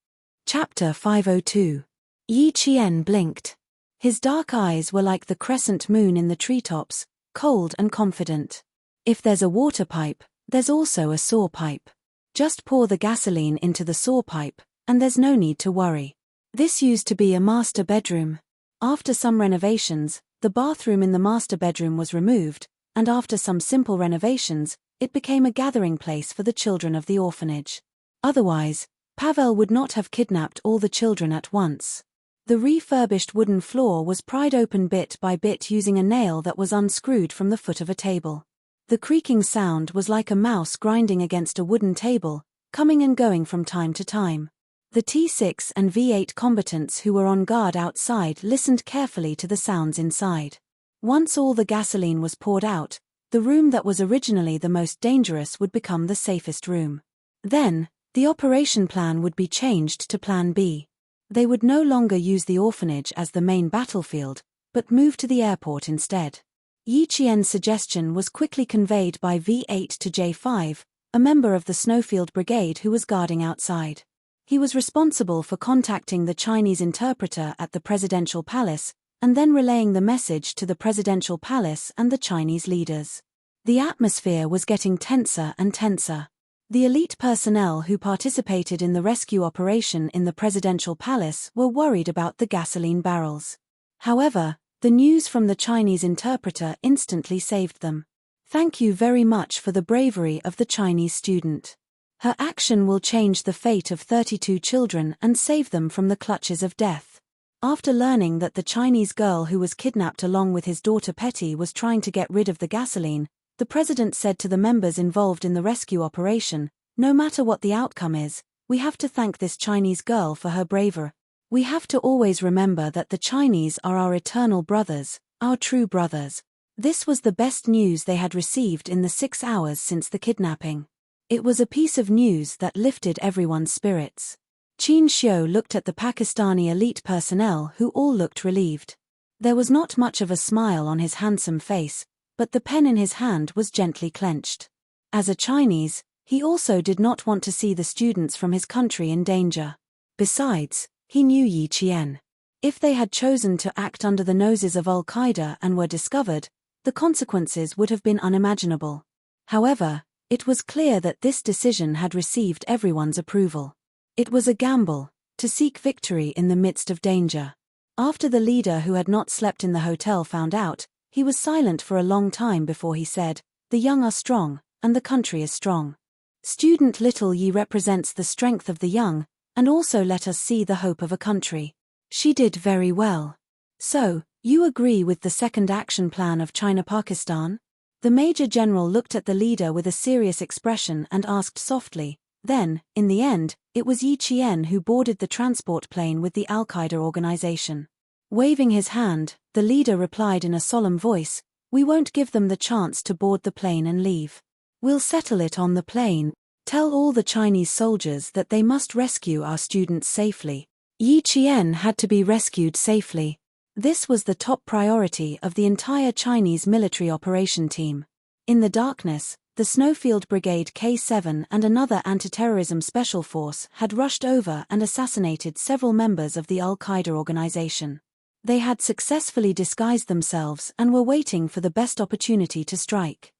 Chapter 502. Yi Qian blinked. His dark eyes were like the crescent moon in the treetops, cold and confident. "If there's a water pipe, there's also a saw pipe. Just pour the gasoline into the saw pipe, and there's no need to worry." This used to be a master bedroom. After some renovations, the bathroom in the master bedroom was removed, and after some simple renovations, it became a gathering place for the children of the orphanage. Otherwise, Pavel would not have kidnapped all the children at once. The refurbished wooden floor was pried open bit by bit using a nail that was unscrewed from the foot of a table. The creaking sound was like a mouse grinding against a wooden table, coming and going from time to time. The T6 and V8 combatants who were on guard outside listened carefully to the sounds inside. Once all the gasoline was poured out, the room that was originally the most dangerous would become the safest room. Then, the operation plan would be changed to Plan B. They would no longer use the orphanage as the main battlefield, but move to the airport instead. Yi Qian's suggestion was quickly conveyed by V8 to J5, a member of the Snowfield Brigade who was guarding outside. He was responsible for contacting the Chinese interpreter at the presidential palace, and then relaying the message to the presidential palace and the Chinese leaders. The atmosphere was getting tenser and tenser. The elite personnel who participated in the rescue operation in the presidential palace were worried about the gasoline barrels. However, the news from the Chinese interpreter instantly saved them. "Thank you very much for the bravery of the Chinese student. Her action will change the fate of 32 children and save them from the clutches of death." After learning that the Chinese girl who was kidnapped along with his daughter Petty was trying to get rid of the gasoline, the president said to the members involved in the rescue operation, "No matter what the outcome is, we have to thank this Chinese girl for her bravery. We have to always remember that the Chinese are our eternal brothers, our true brothers." This was the best news they had received in the 6 hours since the kidnapping. It was a piece of news that lifted everyone's spirits. Qin Xiu looked at the Pakistani elite personnel who all looked relieved. There was not much of a smile on his handsome face, but the pen in his hand was gently clenched. As a Chinese, he also did not want to see the students from his country in danger. Besides, he knew Yi Qian. If they had chosen to act under the noses of Al-Qaeda and were discovered, the consequences would have been unimaginable. However, it was clear that this decision had received everyone's approval. It was a gamble, to seek victory in the midst of danger. After the leader who had not slept in the hotel found out, he was silent for a long time before he said, "The young are strong, and the country is strong. Student Little Yi represents the strength of the young, and also let us see the hope of a country. She did very well. So, you agree with the second action plan of China-Pakistan?" The Major General looked at the leader with a serious expression and asked softly. Then, in the end, it was Yi Qian who boarded the transport plane with the Al-Qaeda organization. Waving his hand, the leader replied in a solemn voice, "We won't give them the chance to board the plane and leave. We'll settle it on the plane. Tell all the Chinese soldiers that they must rescue our students safely." Yi Qian had to be rescued safely. This was the top priority of the entire Chinese military operation team. In the darkness, the Snowfield Brigade K7 and another anti-terrorism special force had rushed over and assassinated several members of the Al-Qaeda organization. They had successfully disguised themselves and were waiting for the best opportunity to strike.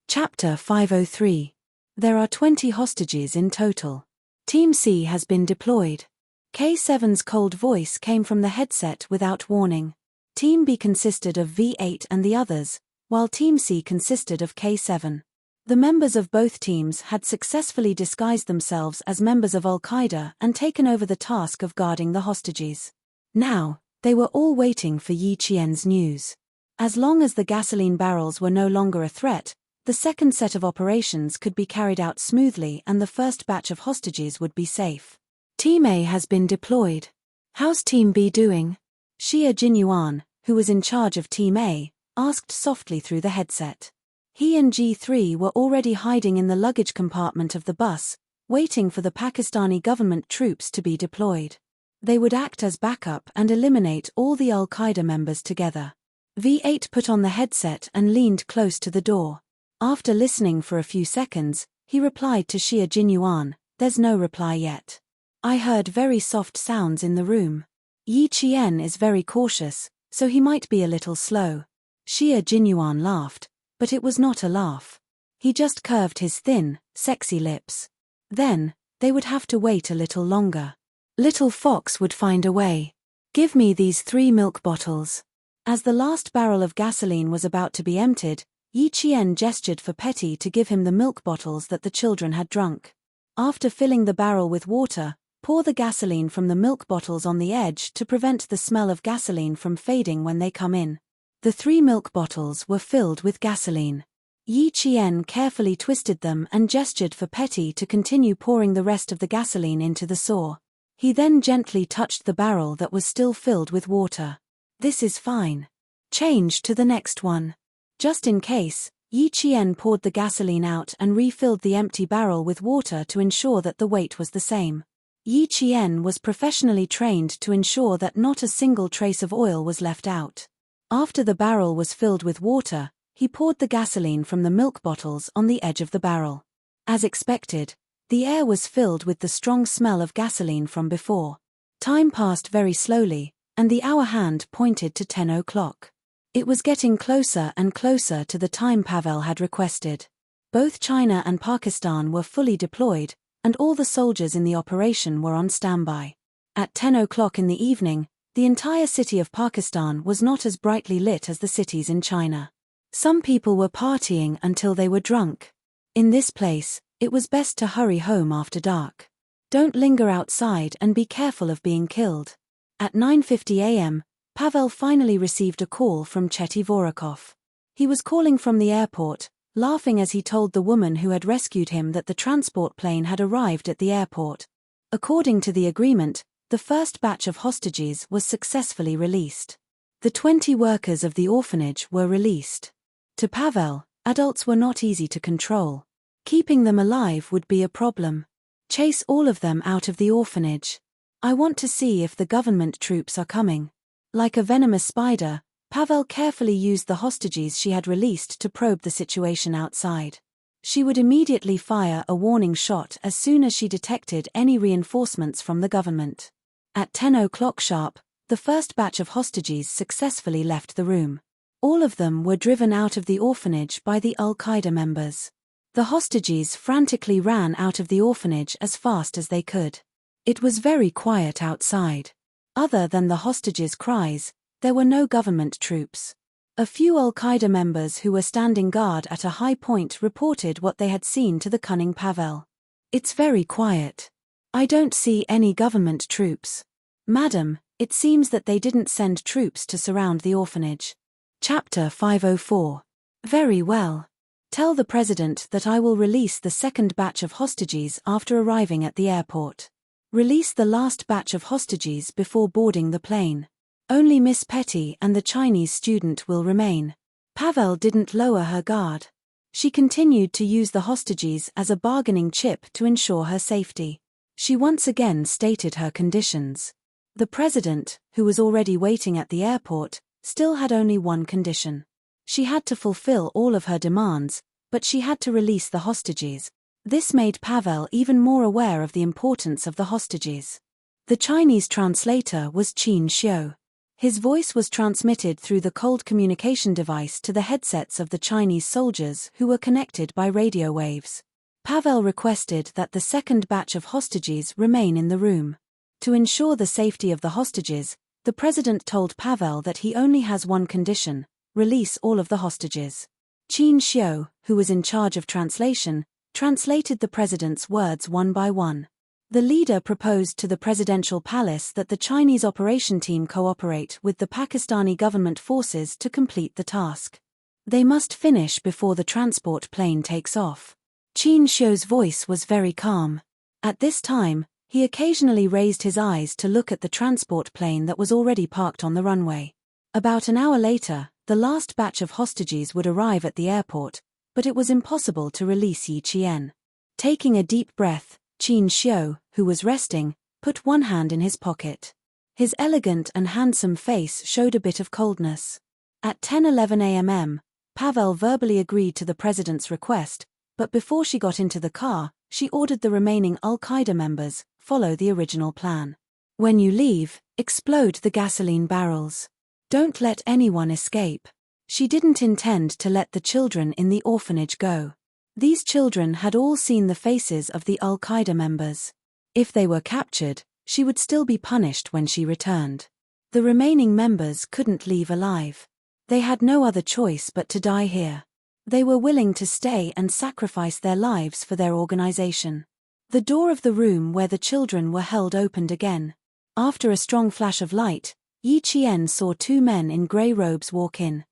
Chapter 503. There are 20 hostages in total. Team C has been deployed. K7's cold voice came from the headset without warning. Team B consisted of V8 and the others, while Team C consisted of K7. The members of both teams had successfully disguised themselves as members of Al-Qaeda and taken over the task of guarding the hostages. Now, they were all waiting for Yi Qian's news. As long as the gasoline barrels were no longer a threat, the second set of operations could be carried out smoothly and the first batch of hostages would be safe. Team A has been deployed. How's Team B doing? Xia Jinyuan, who was in charge of Team A, asked softly through the headset. He and G3 were already hiding in the luggage compartment of the bus, waiting for the Pakistani government troops to be deployed. They would act as backup and eliminate all the Al-Qaeda members together. V8 put on the headset and leaned close to the door. After listening for a few seconds, he replied to Xia Jinyuan, "There's no reply yet. I heard very soft sounds in the room. Yi Qian is very cautious, so he might be a little slow." Xia Jinyuan laughed, but it was not a laugh. He just curved his thin, sexy lips. Then, they would have to wait a little longer. Little Fox would find a way. "Give me these 3 milk bottles." As the last barrel of gasoline was about to be emptied, Yi Qian gestured for Petty to give him the milk bottles that the children had drunk. After filling the barrel with water, pour the gasoline from the milk bottles on the edge to prevent the smell of gasoline from fading when they come in. The 3 milk bottles were filled with gasoline. Yi Qian carefully twisted them and gestured for Petty to continue pouring the rest of the gasoline into the sewer. He then gently touched the barrel that was still filled with water. "This is fine. Change to the next one." Just in case, Yi Qian poured the gasoline out and refilled the empty barrel with water to ensure that the weight was the same. Yi Qian was professionally trained to ensure that not a single trace of oil was left out. After the barrel was filled with water, He poured the gasoline from the milk bottles on the edge of the barrel. As expected, the air was filled with the strong smell of gasoline from before. Time passed very slowly, and the hour hand pointed to 10 o'clock. It was getting closer and closer to the time Pavel had requested. Both China and Pakistan were fully deployed, and all the soldiers in the operation were on standby. At 10 o'clock in the evening, the entire city of Pakistan was not as brightly lit as the cities in China. Some people were partying until they were drunk. In this place, it was best to hurry home after dark. Don't linger outside and be careful of being killed. At 9:50 a.m., Pavel finally received a call from Chetty Vorakov. He was calling from the airport, laughing as he told the woman who had rescued him that the transport plane had arrived at the airport. According to the agreement, the first batch of hostages was successfully released. The 20 workers of the orphanage were released. To Pavel, adults were not easy to control. Keeping them alive would be a problem. Chase all of them out of the orphanage. I want to see if the government troops are coming. Like a venomous spider, Pavel carefully used the hostages she had released to probe the situation outside. She would immediately fire a warning shot as soon as she detected any reinforcements from the government. At 10 o'clock sharp, the first batch of hostages successfully left the room. All of them were driven out of the orphanage by the Al-Qaeda members. The hostages frantically ran out of the orphanage as fast as they could. It was very quiet outside. Other than the hostages' cries, there were no government troops. A few Al-Qaeda members who were standing guard at a high point reported what they had seen to the cunning Pavel. "It's very quiet. I don't see any government troops. Madam, it seems that they didn't send troops to surround the orphanage." Chapter 504. Very well. Tell the president that I will release the second batch of hostages after arriving at the airport. Release the last batch of hostages before boarding the plane. Only Miss Petty and the Chinese student will remain. Pavel didn't lower her guard. She continued to use the hostages as a bargaining chip to ensure her safety. She once again stated her conditions. The president, who was already waiting at the airport, still had only one condition. She had to fulfill all of her demands, but she had to release the hostages. This made Pavel even more aware of the importance of the hostages. The Chinese translator was Qin Xiu. His voice was transmitted through the cold communication device to the headsets of the Chinese soldiers who were connected by radio waves. Pavel requested that the second batch of hostages remain in the room. To ensure the safety of the hostages, the president told Pavel that he only has one condition: release all of the hostages. Qin Xiu, who was in charge of translation, translated the president's words one by one. The leader proposed to the presidential palace that the Chinese operation team cooperate with the Pakistani government forces to complete the task. They must finish before the transport plane takes off. Qin Xiu's voice was very calm. At this time, he occasionally raised his eyes to look at the transport plane that was already parked on the runway. About an hour later, the last batch of hostages would arrive at the airport, but it was impossible to release Yi Qian. Taking a deep breath, Qin Xiu, who was resting, put one hand in his pocket. His elegant and handsome face showed a bit of coldness. At 10:11 a.m., Pavel verbally agreed to the president's request, but before she got into the car, she ordered the remaining Al-Qaeda members follow the original plan. When you leave, explode the gasoline barrels. Don't let anyone escape. She didn't intend to let the children in the orphanage go. These children had all seen the faces of the Al-Qaeda members. If they were captured, she would still be punished when she returned. The remaining members couldn't leave alive. They had no other choice but to die here. They were willing to stay and sacrifice their lives for their organization. The door of the room where the children were held opened again. After a strong flash of light, Yi Qian saw two men in grey robes walk in.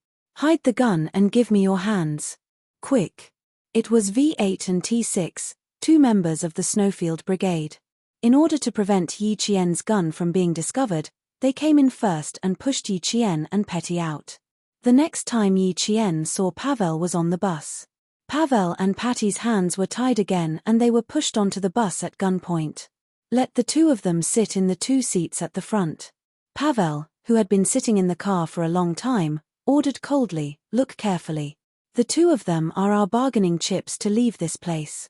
"Hide the gun and give me your hands. Quick." It was V8 and T6, two members of the Snowfield Brigade. In order to prevent Yi Qian's gun from being discovered, they came in first and pushed Yi Qian and Petty out. The next time Yi Qian saw Pavel was on the bus. Pavel and Patty's hands were tied again and they were pushed onto the bus at gunpoint. Let the two of them sit in the two seats at the front. Pavel, who had been sitting in the car for a long time, ordered coldly, "Look carefully. The two of them are our bargaining chips to leave this place.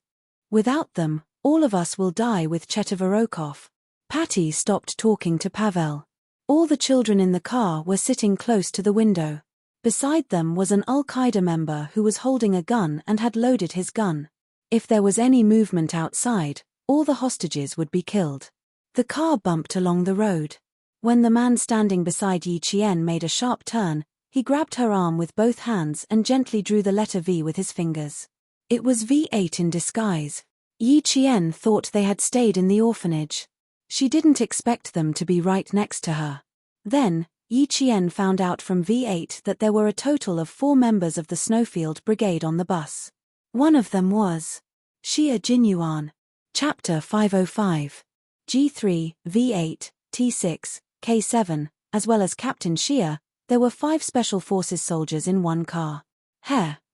Without them, all of us will die with Chetovorokov. Patty stopped talking to Pavel. All the children in the car were sitting close to the window. Beside them was an Al-Qaeda member who was holding a gun and had loaded his gun. If there was any movement outside, all the hostages would be killed. The car bumped along the road. When the man standing beside Yi Qian made a sharp turn, he grabbed her arm with both hands and gently drew the letter V with his fingers. It was V8 in disguise. Yi Qian thought they had stayed in the orphanage. She didn't expect them to be right next to her. Then, Yi Qian found out from V8 that there were a total of 4 members of the Snowfield Brigade on the bus. One of them was Xia Jinyuan. Chapter 505. G3, V8, T6, K7, as well as Captain Xia, there were 5 Special Forces soldiers in one car.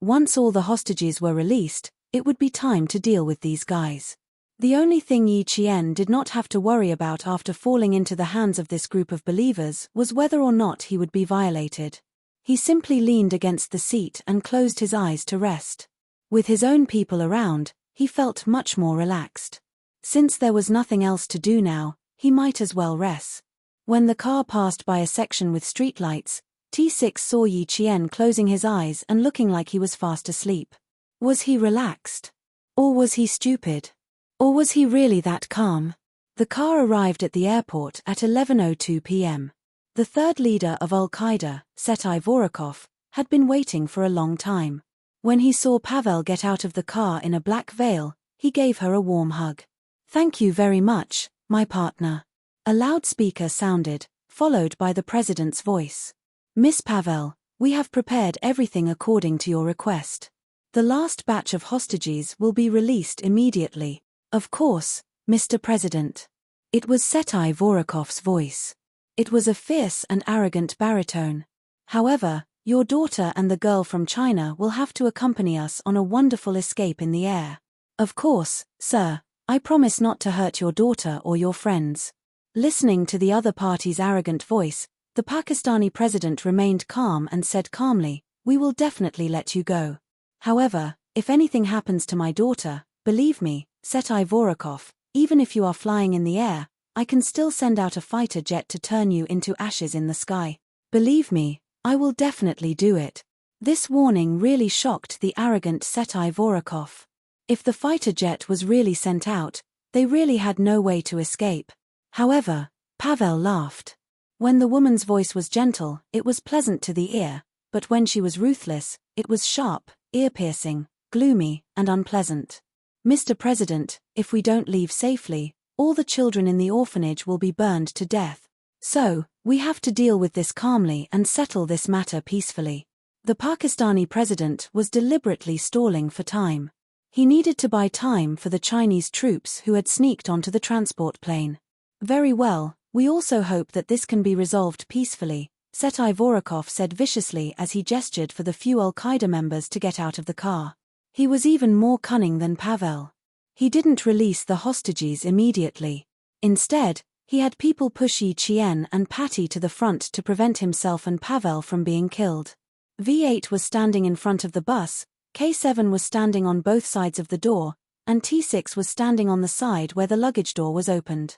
Once all the hostages were released, it would be time to deal with these guys. The only thing Yi Qian did not have to worry about after falling into the hands of this group of believers was whether or not he would be violated. He simply leaned against the seat and closed his eyes to rest. With his own people around, he felt much more relaxed. Since there was nothing else to do now, he might as well rest. When the car passed by a section with streetlights, T6 saw Yi Qian closing his eyes and looking like he was fast asleep. Was he relaxed? Or was he stupid? Or was he really that calm? The car arrived at the airport at 11:02 p.m. The third leader of Al-Qaeda, Setai Vorokov, had been waiting for a long time. When he saw Pavel get out of the car in a black veil, he gave her a warm hug. "Thank you very much, my partner." A loudspeaker sounded, followed by the president's voice. "Miss Pavel, we have prepared everything according to your request. The last batch of hostages will be released immediately." "Of course, Mr. President." It was Setai Vorokov's voice. It was a fierce and arrogant baritone. "However, your daughter and the girl from China will have to accompany us on a wonderful escape in the air." "Of course, sir, I promise not to hurt your daughter or your friends." Listening to the other party's arrogant voice, the Pakistani president remained calm and said calmly, "We will definitely let you go. However, if anything happens to my daughter, believe me, Setai Vorokov, even if you are flying in the air, I can still send out a fighter jet to turn you into ashes in the sky. Believe me, I will definitely do it." This warning really shocked the arrogant Setai Vorokov. If the fighter jet was really sent out, they really had no way to escape. However, Pavel laughed. When the woman's voice was gentle, it was pleasant to the ear, but when she was ruthless, it was sharp, ear-piercing, gloomy, and unpleasant. "Mr. President, if we don't leave safely, all the children in the orphanage will be burned to death. So, we have to deal with this calmly and settle this matter peacefully." The Pakistani president was deliberately stalling for time. He needed to buy time for the Chinese troops who had sneaked onto the transport plane. "Very well, we also hope that this can be resolved peacefully," Setai Vorokov said viciously as he gestured for the few Al-Qaeda members to get out of the car. He was even more cunning than Pavel. He didn't release the hostages immediately. Instead, he had people push Yi Qian and Patty to the front to prevent himself and Pavel from being killed. V8 was standing in front of the bus, K7 was standing on both sides of the door, and T6 was standing on the side where the luggage door was opened.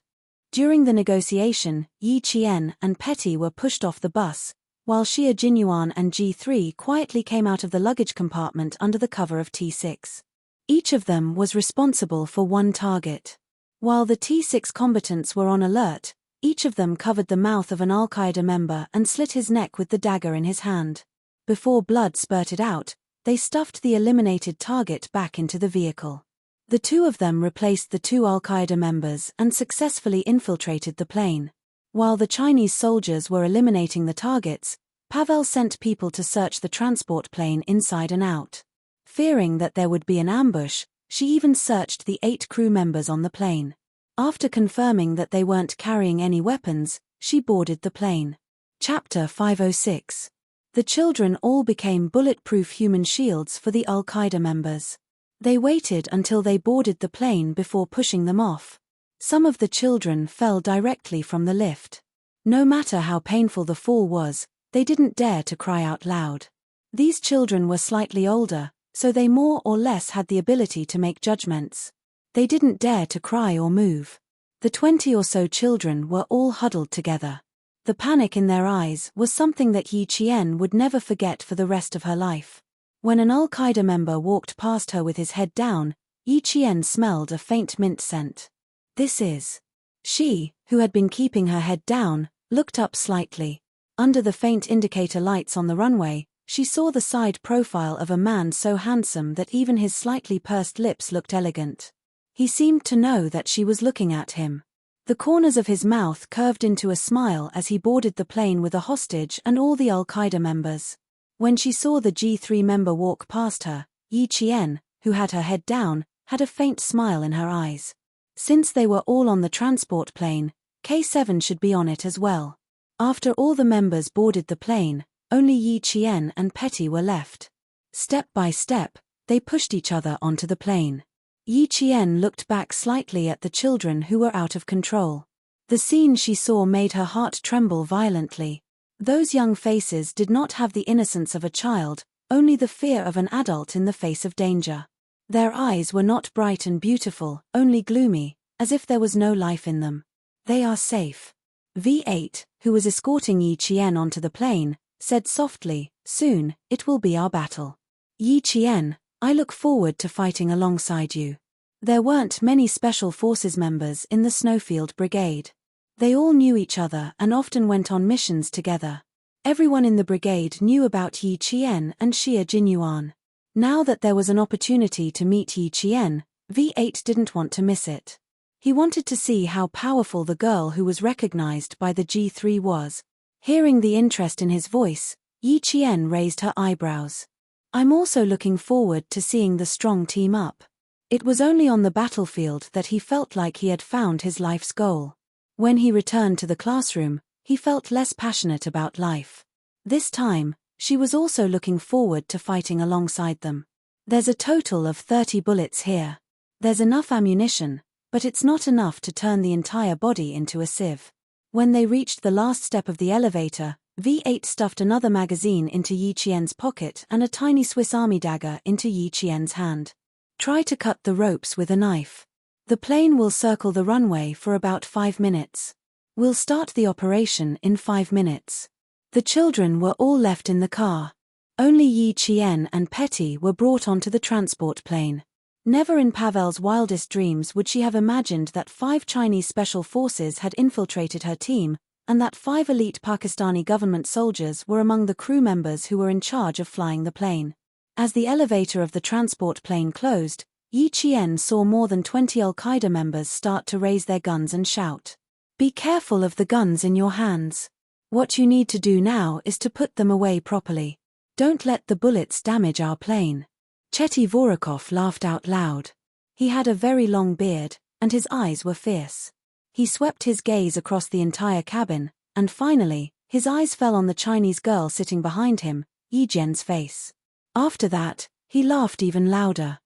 During the negotiation, Yi Qian and Patty were pushed off the bus, while Xia Jinyuan and G3 quietly came out of the luggage compartment under the cover of T6. Each of them was responsible for one target. While the T6 combatants were on alert, each of them covered the mouth of an Al-Qaeda member and slit his neck with the dagger in his hand. Before blood spurted out, they stuffed the eliminated target back into the vehicle. The two of them replaced the 2 Al-Qaeda members and successfully infiltrated the plane. While the Chinese soldiers were eliminating the targets, Pavel sent people to search the transport plane inside and out. Fearing that there would be an ambush, she even searched the 8 crew members on the plane. After confirming that they weren't carrying any weapons, she boarded the plane. Chapter 506. The children all became bulletproof human shields for the Al-Qaeda members. They waited until they boarded the plane before pushing them off. Some of the children fell directly from the lift. No matter how painful the fall was, they didn't dare to cry out loud. These children were slightly older, so they more or less had the ability to make judgments. They didn't dare to cry or move. The 20 or so children were all huddled together. The panic in their eyes was something that Yi Qian would never forget for the rest of her life. When an Al-Qaeda member walked past her with his head down, Yi Qian smelled a faint mint scent. This is. She, who had been keeping her head down, looked up slightly. Under the faint indicator lights on the runway, she saw the side profile of a man so handsome that even his slightly pursed lips looked elegant. He seemed to know that she was looking at him. The corners of his mouth curved into a smile as he boarded the plane with a hostage and all the Al-Qaeda members. When she saw the G3 member walk past her, Yi Qian, who had her head down, had a faint smile in her eyes. Since they were all on the transport plane, K7 should be on it as well. After all the members boarded the plane, only Yi Qian and Petty were left. Step by step, they pushed each other onto the plane. Yi Qian looked back slightly at the children who were out of control. The scene she saw made her heart tremble violently. Those young faces did not have the innocence of a child, only the fear of an adult in the face of danger. Their eyes were not bright and beautiful, only gloomy, as if there was no life in them. They are safe. V8, who was escorting Yi Qian onto the plane, said softly, "Soon, it will be our battle. Yi Qian, I look forward to fighting alongside you." There weren't many Special Forces members in the Snowfield Brigade. They all knew each other and often went on missions together. Everyone in the brigade knew about Yi Qian and Xia Jinyuan. Now that there was an opportunity to meet Yi Qian, V8 didn't want to miss it. He wanted to see how powerful the girl who was recognized by the G3 was. Hearing the interest in his voice, Yi Qian raised her eyebrows. "I'm also looking forward to seeing the strong team up." It was only on the battlefield that he felt like he had found his life's goal. When he returned to the classroom, he felt less passionate about life. This time, she was also looking forward to fighting alongside them. "There's a total of 30 bullets here. There's enough ammunition, but it's not enough to turn the entire body into a sieve." When they reached the last step of the elevator, V8 stuffed another magazine into Yi Qian's pocket and a tiny Swiss Army dagger into Yi Qian's hand. "Try to cut the ropes with a knife. The plane will circle the runway for about 5 minutes. We'll start the operation in 5 minutes. The children were all left in the car. Only Yi Qian and Petty were brought onto the transport plane. Never in Pavel's wildest dreams would she have imagined that 5 Chinese special forces had infiltrated her team, and that 5 elite Pakistani government soldiers were among the crew members who were in charge of flying the plane. As the elevator of the transport plane closed, Yi Qian saw more than 20 Al-Qaeda members start to raise their guns and shout, "Be careful of the guns in your hands. What you need to do now is to put them away properly. Don't let the bullets damage our plane." Chetty Vorokov laughed out loud. He had a very long beard, and his eyes were fierce. He swept his gaze across the entire cabin, and finally, his eyes fell on the Chinese girl sitting behind him, Yi Jian's face. After that, he laughed even louder.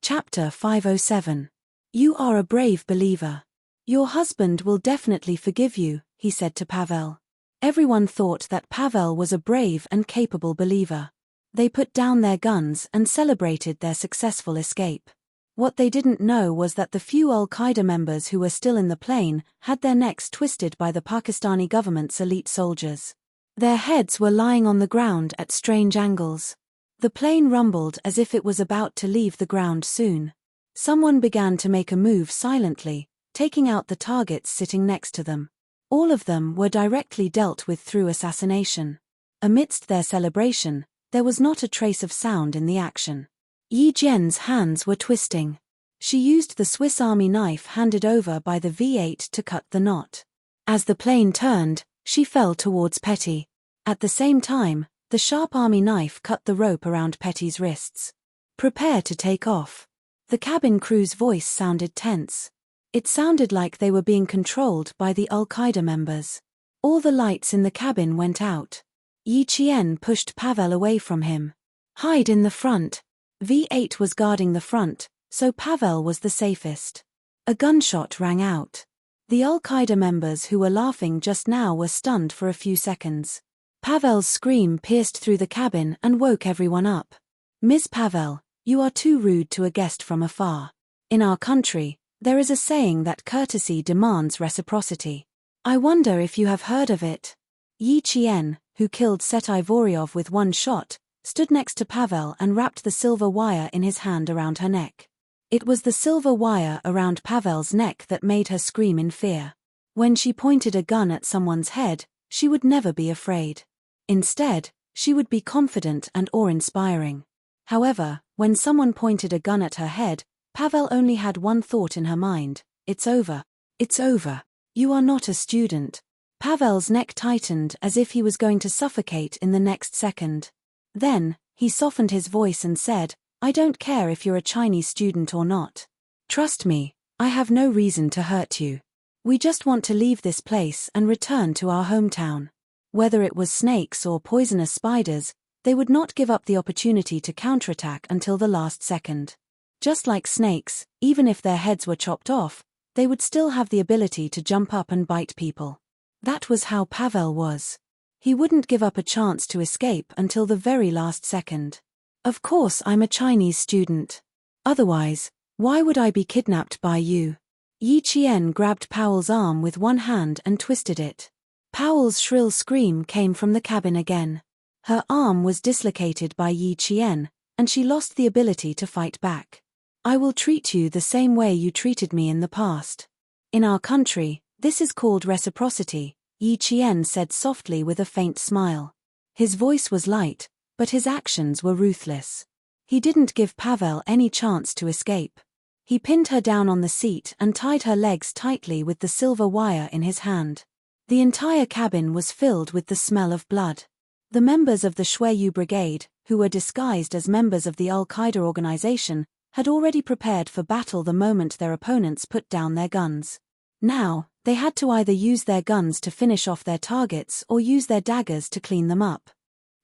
Chapter 507. "You are a brave believer. Your husband will definitely forgive you," he said to Pavel. Everyone thought that Pavel was a brave and capable believer. They put down their guns and celebrated their successful escape. What they didn't know was that the few Al-Qaeda members who were still in the plane had their necks twisted by the Pakistani government's elite soldiers. Their heads were lying on the ground at strange angles. The plane rumbled as if it was about to leave the ground soon. Someone began to make a move silently, taking out the targets sitting next to them. All of them were directly dealt with through assassination. Amidst their celebration, there was not a trace of sound in the action. Yi Jian's hands were twisting. She used the Swiss Army knife handed over by the V8 to cut the knot. As the plane turned, she fell towards Petty. At the same time, the sharp army knife cut the rope around Petty's wrists. "Prepare to take off." The cabin crew's voice sounded tense. It sounded like they were being controlled by the Al-Qaeda members. All the lights in the cabin went out. Yi Qian pushed Pavel away from him. "Hide in the front." V8 was guarding the front, so Pavel was the safest. A gunshot rang out. The Al-Qaeda members who were laughing just now were stunned for a few seconds. Pavel's scream pierced through the cabin and woke everyone up. "Miss Pavel, you are too rude to a guest from afar. In our country, there is a saying that courtesy demands reciprocity. I wonder if you have heard of it." Yi Qian, who killed Set Ivoriov with one shot, stood next to Pavel and wrapped the silver wire in his hand around her neck. It was the silver wire around Pavel's neck that made her scream in fear. When she pointed a gun at someone's head, she would never be afraid. Instead, she would be confident and awe-inspiring. However, when someone pointed a gun at her head, Pavel only had one thought in her mind: "It's over. It's over. You are not a student." Pavel's neck tightened as if he was going to suffocate in the next second. Then, he softened his voice and said, "I don't care if you're a Chinese student or not. Trust me, I have no reason to hurt you. We just want to leave this place and return to our hometown." Whether it was snakes or poisonous spiders, they would not give up the opportunity to counterattack until the last second. Just like snakes, even if their heads were chopped off, they would still have the ability to jump up and bite people. That was how Pavel was. He wouldn't give up a chance to escape until the very last second. "Of course I'm a Chinese student. Otherwise, why would I be kidnapped by you?" Yi Qian grabbed Powell's arm with one hand and twisted it. Powell's shrill scream came from the cabin again. Her arm was dislocated by Yi Qian, and she lost the ability to fight back. "I will treat you the same way you treated me in the past. In our country, this is called reciprocity," Yi Qian said softly with a faint smile. His voice was light, but his actions were ruthless. He didn't give Pavel any chance to escape. He pinned her down on the seat and tied her legs tightly with the silver wire in his hand. The entire cabin was filled with the smell of blood. The members of the Shuiyu Brigade, who were disguised as members of the Al-Qaeda organization, had already prepared for battle the moment their opponents put down their guns. Now, they had to either use their guns to finish off their targets or use their daggers to clean them up.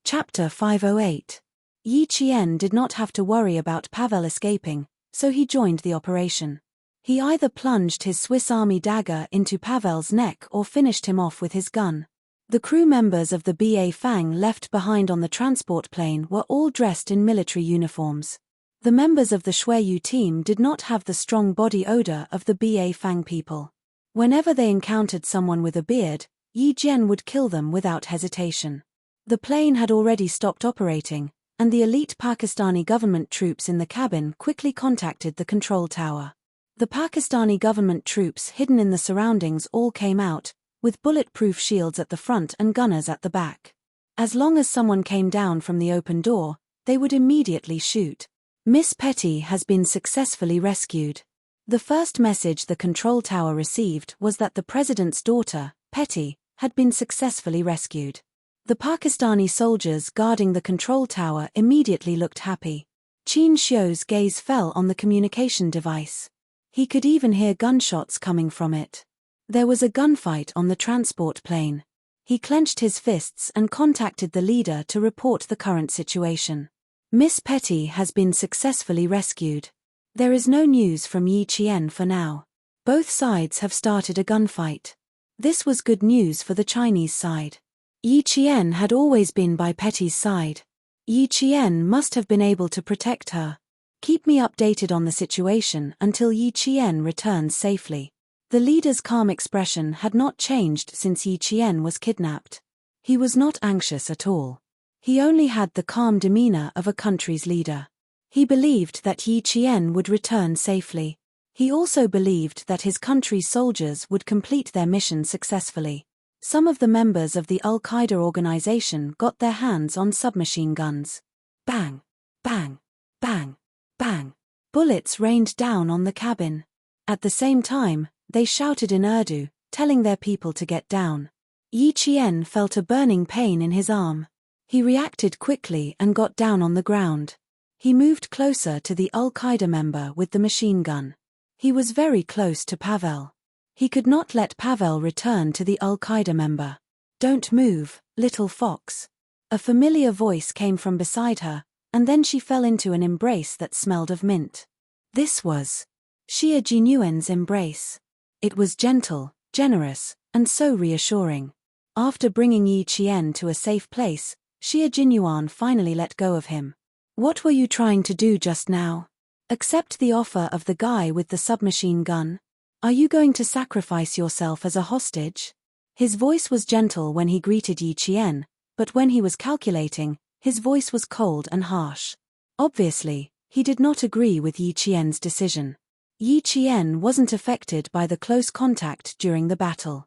Chapter 508. Yi Qian did not have to worry about Pavel escaping, so he joined the operation. He either plunged his Swiss Army dagger into Pavel's neck or finished him off with his gun. The crew members of the BA Fang left behind on the transport plane were all dressed in military uniforms. The members of the Shuiyu team did not have the strong body odor of the BA Fang people. Whenever they encountered someone with a beard, Yi Jian would kill them without hesitation. The plane had already stopped operating, and the elite Pakistani government troops in the cabin quickly contacted the control tower. The Pakistani government troops hidden in the surroundings all came out, with bulletproof shields at the front and gunners at the back. As long as someone came down from the open door, they would immediately shoot. "Miss Petty has been successfully rescued." The first message the control tower received was that the president's daughter, Petty, had been successfully rescued. The Pakistani soldiers guarding the control tower immediately looked happy. Qin Xiu's gaze fell on the communication device. He could even hear gunshots coming from it. There was a gunfight on the transport plane. He clenched his fists and contacted the leader to report the current situation. "Miss Petty has been successfully rescued. There is no news from Yi Qian for now. Both sides have started a gunfight." This was good news for the Chinese side. Yi Qian had always been by Petty's side. Yi Qian must have been able to protect her. "Keep me updated on the situation until Yi Qian returns safely." The leader's calm expression had not changed since Yi Qian was kidnapped. He was not anxious at all. He only had the calm demeanor of a country's leader. He believed that Yi Qian would return safely. He also believed that his country's soldiers would complete their mission successfully. Some of the members of the Al-Qaeda organization got their hands on submachine guns. Bang! Bang! Bang! Bang! Bullets rained down on the cabin. At the same time, they shouted in Urdu, telling their people to get down. Yi Qian felt a burning pain in his arm. He reacted quickly and got down on the ground. He moved closer to the Al-Qaeda member with the machine gun. He was very close to Pavel. He could not let Pavel return to the Al-Qaeda member. "Don't move, little fox." A familiar voice came from beside her, and then she fell into an embrace that smelled of mint. This was Xia Jinyuan's embrace. It was gentle, generous, and so reassuring. After bringing Yi Qian to a safe place, Xie Jinyuan finally let go of him. What were you trying to do just now? Accept the offer of the guy with the submachine gun? Are you going to sacrifice yourself as a hostage? His voice was gentle when he greeted Yi Qian, but when he was calculating, his voice was cold and harsh. Obviously, he did not agree with Yi Qian's decision. Yi Qian wasn't affected by the close contact during the battle.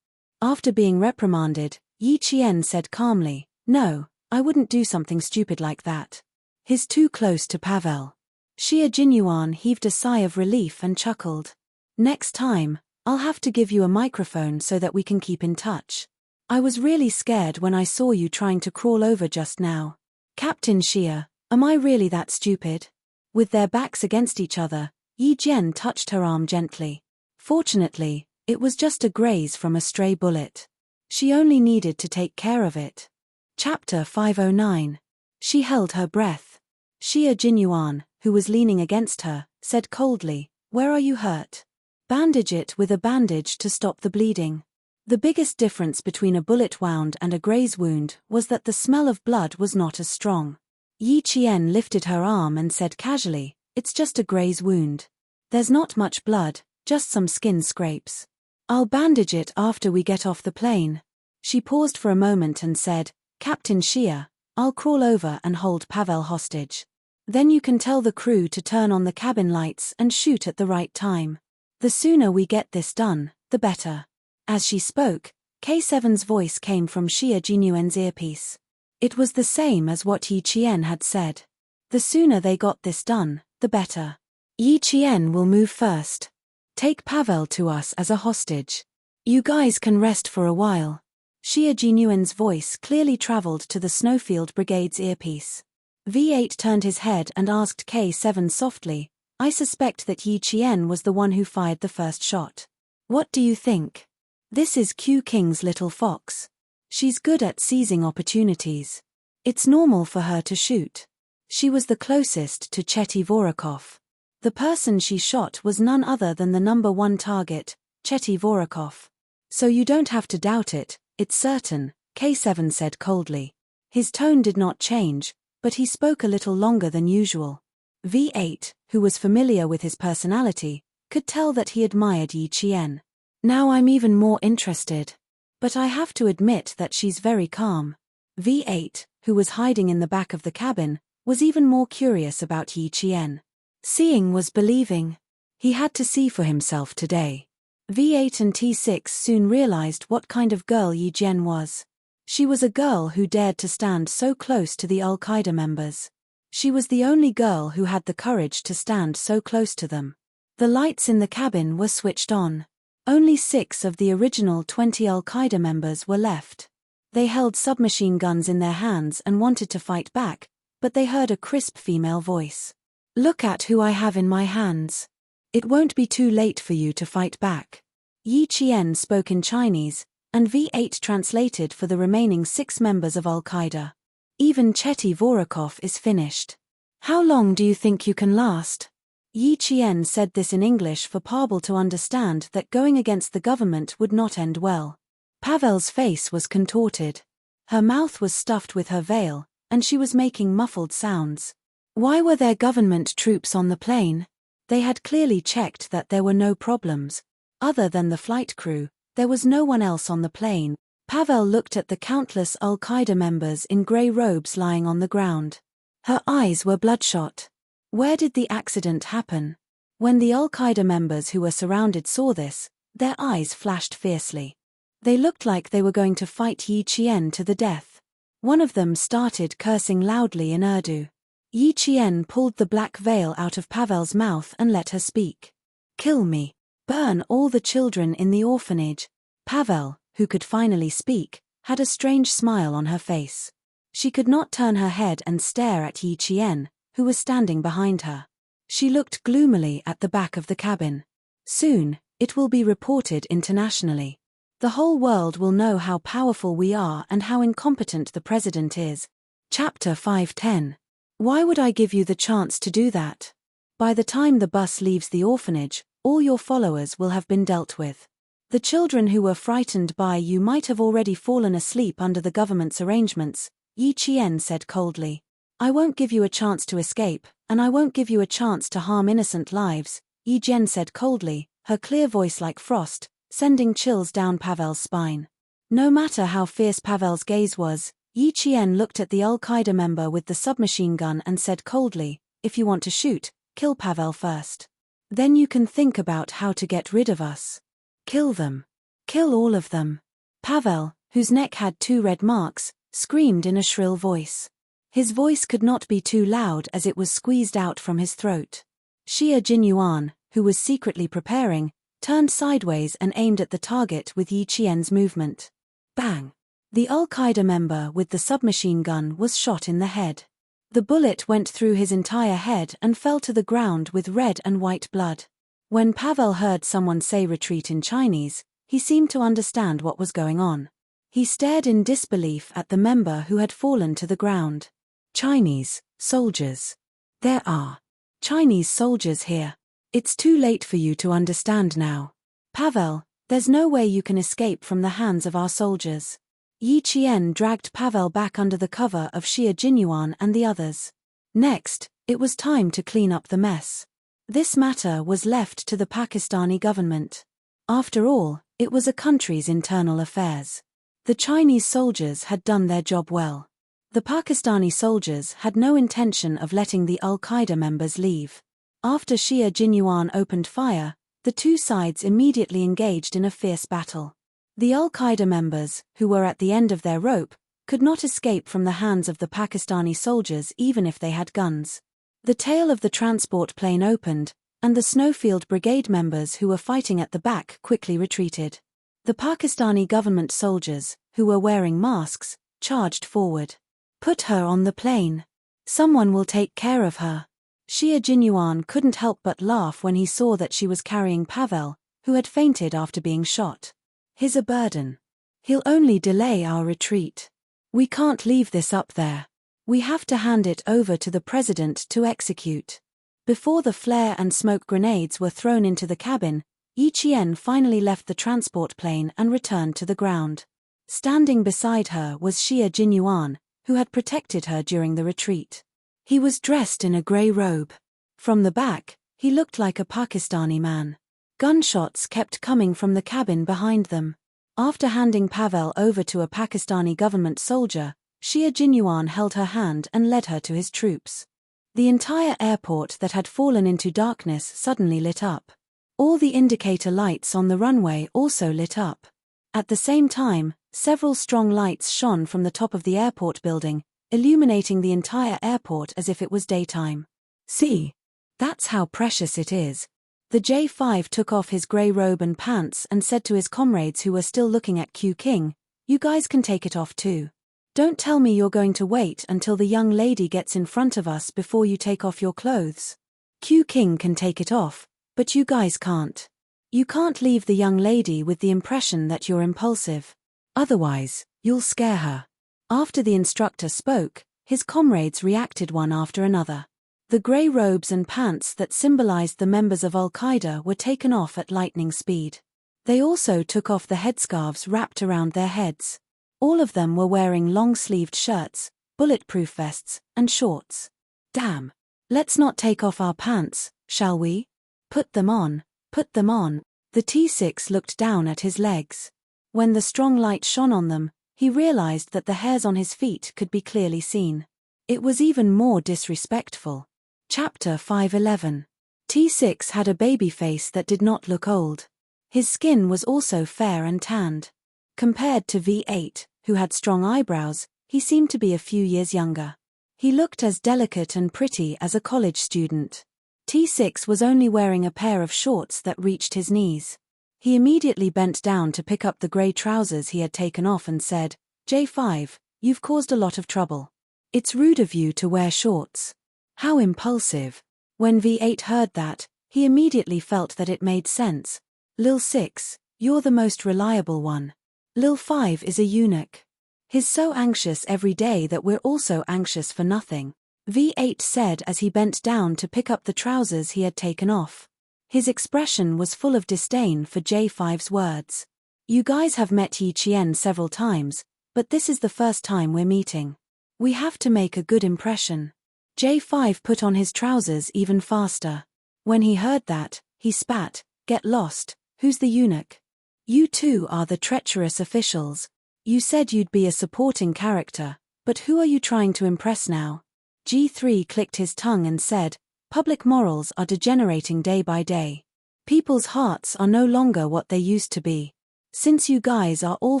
After being reprimanded, Yi Qian said calmly, "No, I wouldn't do something stupid like that. He's too close to Pavel." Xie Jinyuan heaved a sigh of relief and chuckled. "Next time, I'll have to give you a microphone so that we can keep in touch. I was really scared when I saw you trying to crawl over just now. Captain Xie, am I really that stupid?" With their backs against each other, Yi Jian touched her arm gently. Fortunately, it was just a graze from a stray bullet. She only needed to take care of it. Chapter 509. She held her breath. Xie Jinyuan, who was leaning against her, said coldly, "Where are you hurt? Bandage it with a bandage to stop the bleeding." The biggest difference between a bullet wound and a graze wound was that the smell of blood was not as strong. Yi Qian lifted her arm and said casually, "It's just a graze wound. There's not much blood, just some skin scrapes. I'll bandage it after we get off the plane." She paused for a moment and said, "Captain Xie, I'll crawl over and hold Pavel hostage. Then you can tell the crew to turn on the cabin lights and shoot at the right time. The sooner we get this done, the better." As she spoke, K7's voice came from Xie Jinyuan's earpiece. It was the same as what Yi Qian had said. The sooner they got this done, the better. "Yi Qian will move first. Take Pavel to us as a hostage. You guys can rest for a while." Xie Jinyuan's voice clearly traveled to the Snowfield Brigade's earpiece. V8 turned his head and asked K7 softly, "I suspect that Yi Qian was the one who fired the first shot. What do you think? This is Q King's little fox. She's good at seizing opportunities. It's normal for her to shoot. She was the closest to Chetty Vorakov. The person she shot was none other than the number one target, Chetty Vorakov. So you don't have to doubt it, it's certain," K7 said coldly. His tone did not change, but he spoke a little longer than usual. V8, who was familiar with his personality, could tell that he admired Yi Qian. "Now I'm even more interested. But I have to admit that she's very calm." V8, who was hiding in the back of the cabin, was even more curious about Yi Qian. Seeing was believing. He had to see for himself today. V8 and T6 soon realized what kind of girl Yi Jian was. She was a girl who dared to stand so close to the Al-Qaeda members. She was the only girl who had the courage to stand so close to them. The lights in the cabin were switched on. Only 6 of the original 20 Al-Qaeda members were left. They held submachine guns in their hands and wanted to fight back, but they heard a crisp female voice. "Look at who I have in my hands. It won't be too late for you to fight back." Yi Qian spoke in Chinese, and V8 translated for the remaining 6 members of Al-Qaeda. "Even Chetty Vorakov is finished. How long do you think you can last?" Yi Qian said this in English for Pavel to understand that going against the government would not end well. Pavel's face was contorted. Her mouth was stuffed with her veil, and she was making muffled sounds. Why were there government troops on the plane? They had clearly checked that there were no problems. Other than the flight crew, there was no one else on the plane. Pavel looked at the countless Al-Qaeda members in grey robes lying on the ground. Her eyes were bloodshot. Where did the accident happen? When the Al-Qaeda members who were surrounded saw this, their eyes flashed fiercely. They looked like they were going to fight Yi Qian to the death. One of them started cursing loudly in Urdu. Yi Qian pulled the black veil out of Pavel's mouth and let her speak. "Kill me. Burn all the children in the orphanage." Pavel, who could finally speak, had a strange smile on her face. She could not turn her head and stare at Yi Qian, who was standing behind her. She looked gloomily at the back of the cabin. "Soon, it will be reported internationally. The whole world will know how powerful we are and how incompetent the president is." Chapter 510. Why would I give you the chance to do that? By the time the bus leaves the orphanage, all your followers will have been dealt with. The children who were frightened by you might have already fallen asleep under the government's arrangements, Yi Qian said coldly. I won't give you a chance to escape, and I won't give you a chance to harm innocent lives, Yi Jian said coldly, her clear voice like frost, sending chills down Pavel's spine. No matter how fierce Pavel's gaze was, Yi Qian looked at the Al-Qaeda member with the submachine gun and said coldly, if you want to shoot, kill Pavel first. Then you can think about how to get rid of us. Kill them. Kill all of them. Pavel, whose neck had 2 red marks, screamed in a shrill voice. His voice could not be too loud as it was squeezed out from his throat. Xia Jinyuan, who was secretly preparing, turned sideways and aimed at the target with Yi Qian's movement. Bang! The Al-Qaeda member with the submachine gun was shot in the head. The bullet went through his entire head and fell to the ground with red and white blood. When Pavel heard someone say retreat in Chinese, he seemed to understand what was going on. He stared in disbelief at the member who had fallen to the ground. Chinese soldiers. There are Chinese soldiers here. It's too late for you to understand now. Pavel, there's no way you can escape from the hands of our soldiers. Yi Qian dragged Pavel back under the cover of Xia Jinyuan and the others. Next, it was time to clean up the mess. This matter was left to the Pakistani government. After all, it was a country's internal affairs. The Chinese soldiers had done their job well. The Pakistani soldiers had no intention of letting the Al-Qaeda members leave. After Xia Jinyuan opened fire, the two sides immediately engaged in a fierce battle. The Al-Qaeda members, who were at the end of their rope, could not escape from the hands of the Pakistani soldiers even if they had guns. The tail of the transport plane opened, and the Snowfield Brigade members who were fighting at the back quickly retreated. The Pakistani government soldiers, who were wearing masks, charged forward. Put her on the plane. Someone will take care of her. Xia Jinyuan couldn't help but laugh when he saw that she was carrying Pavel, who had fainted after being shot. He's a burden. He'll only delay our retreat. We can't leave this up there. We have to hand it over to the president to execute. Before the flare and smoke grenades were thrown into the cabin, Yi Qian finally left the transport plane and returned to the ground. Standing beside her was Xia Jinyuan, who had protected her during the retreat. He was dressed in a grey robe. From the back, he looked like a Pakistani man. Gunshots kept coming from the cabin behind them. After handing Pavel over to a Pakistani government soldier, Xia Jinyuan held her hand and led her to his troops. The entire airport that had fallen into darkness suddenly lit up. All the indicator lights on the runway also lit up. At the same time, several strong lights shone from the top of the airport building, illuminating the entire airport as if it was daytime. See? That's how precious it is. The J5 took off his grey robe and pants and said to his comrades who were still looking at Q King, you guys can take it off too. Don't tell me you're going to wait until the young lady gets in front of us before you take off your clothes. Q King can take it off, but you guys can't. You can't leave the young lady with the impression that you're impulsive. Otherwise, you'll scare her. After the instructor spoke, his comrades reacted one after another. The grey robes and pants that symbolized the members of Al-Qaeda were taken off at lightning speed. They also took off the headscarves wrapped around their heads. All of them were wearing long-sleeved shirts, bulletproof vests, and shorts. Damn. Let's not take off our pants, shall we? Put them on, put them on. The T6 looked down at his legs. When the strong light shone on them, he realized that the hairs on his feet could be clearly seen. It was even more disrespectful. Chapter 511. T6 had a baby face that did not look old. His skin was also fair and tanned. Compared to V8, who had strong eyebrows, he seemed to be a few years younger. He looked as delicate and pretty as a college student. T6 was only wearing a pair of shorts that reached his knees. He immediately bent down to pick up the grey trousers he had taken off and said, J5, you've caused a lot of trouble. It's rude of you to wear shorts. How impulsive. When V8 heard that, he immediately felt that it made sense. Lil 6, you're the most reliable one. Lil 5 is a eunuch. He's so anxious every day that we're also anxious for nothing, V8 said as he bent down to pick up the trousers he had taken off. His expression was full of disdain for J5's words. You guys have met Yi Qian several times, but this is the first time we're meeting. We have to make a good impression. J5 put on his trousers even faster. When he heard that, he spat, "Get lost, who's the eunuch? You two are the treacherous officials. You said you'd be a supporting character, but who are you trying to impress now?" G3 clicked his tongue and said, "Public morals are degenerating day by day. People's hearts are no longer what they used to be. Since you guys are all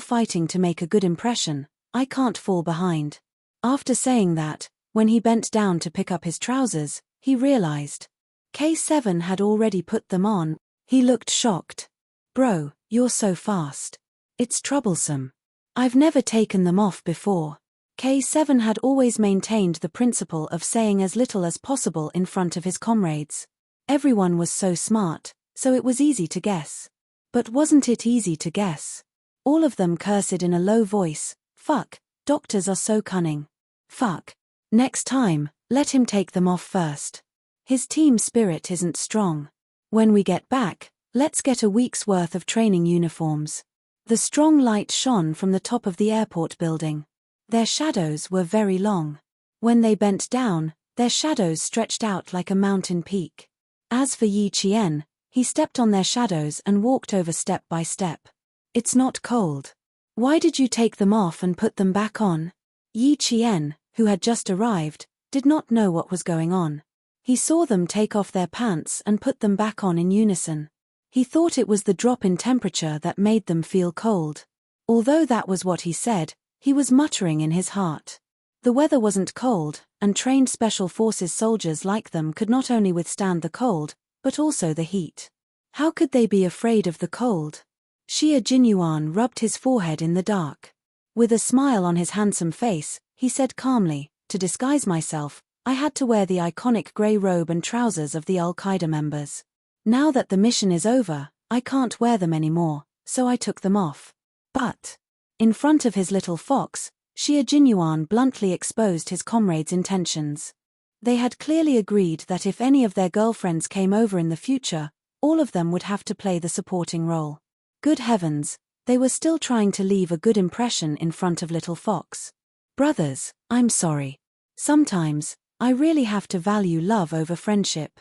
fighting to make a good impression, I can't fall behind." After saying that, when he bent down to pick up his trousers, he realized K7 had already put them on. He looked shocked. "Bro, you're so fast. It's troublesome. I've never taken them off before." K7 had always maintained the principle of saying as little as possible in front of his comrades. Everyone was so smart, so it was easy to guess. But wasn't it easy to guess? All of them cursed in a low voice. "Fuck, doctors are so cunning. Fuck. Next time, let him take them off first. His team spirit isn't strong. When we get back, let's get a week's worth of training uniforms." The strong light shone from the top of the airport building. Their shadows were very long. When they bent down, their shadows stretched out like a mountain peak. As for Yi Qian, he stepped on their shadows and walked over step by step. "It's not cold. Why did you take them off and put them back on?" Yi Qian, who had just arrived, did not know what was going on. He saw them take off their pants and put them back on in unison. He thought it was the drop in temperature that made them feel cold. Although that was what he said, he was muttering in his heart. The weather wasn't cold, and trained special forces soldiers like them could not only withstand the cold, but also the heat. How could they be afraid of the cold? Xie Jinyuan rubbed his forehead in the dark. With a smile on his handsome face, he said calmly, "To disguise myself, I had to wear the iconic grey robe and trousers of the Al-Qaeda members. Now that the mission is over, I can't wear them anymore, so I took them off." But in front of his little fox, Xie Jinyuan bluntly exposed his comrades' intentions. They had clearly agreed that if any of their girlfriends came over in the future, all of them would have to play the supporting role. Good heavens, they were still trying to leave a good impression in front of little fox. "Brothers, I'm sorry. Sometimes, I really have to value love over friendship."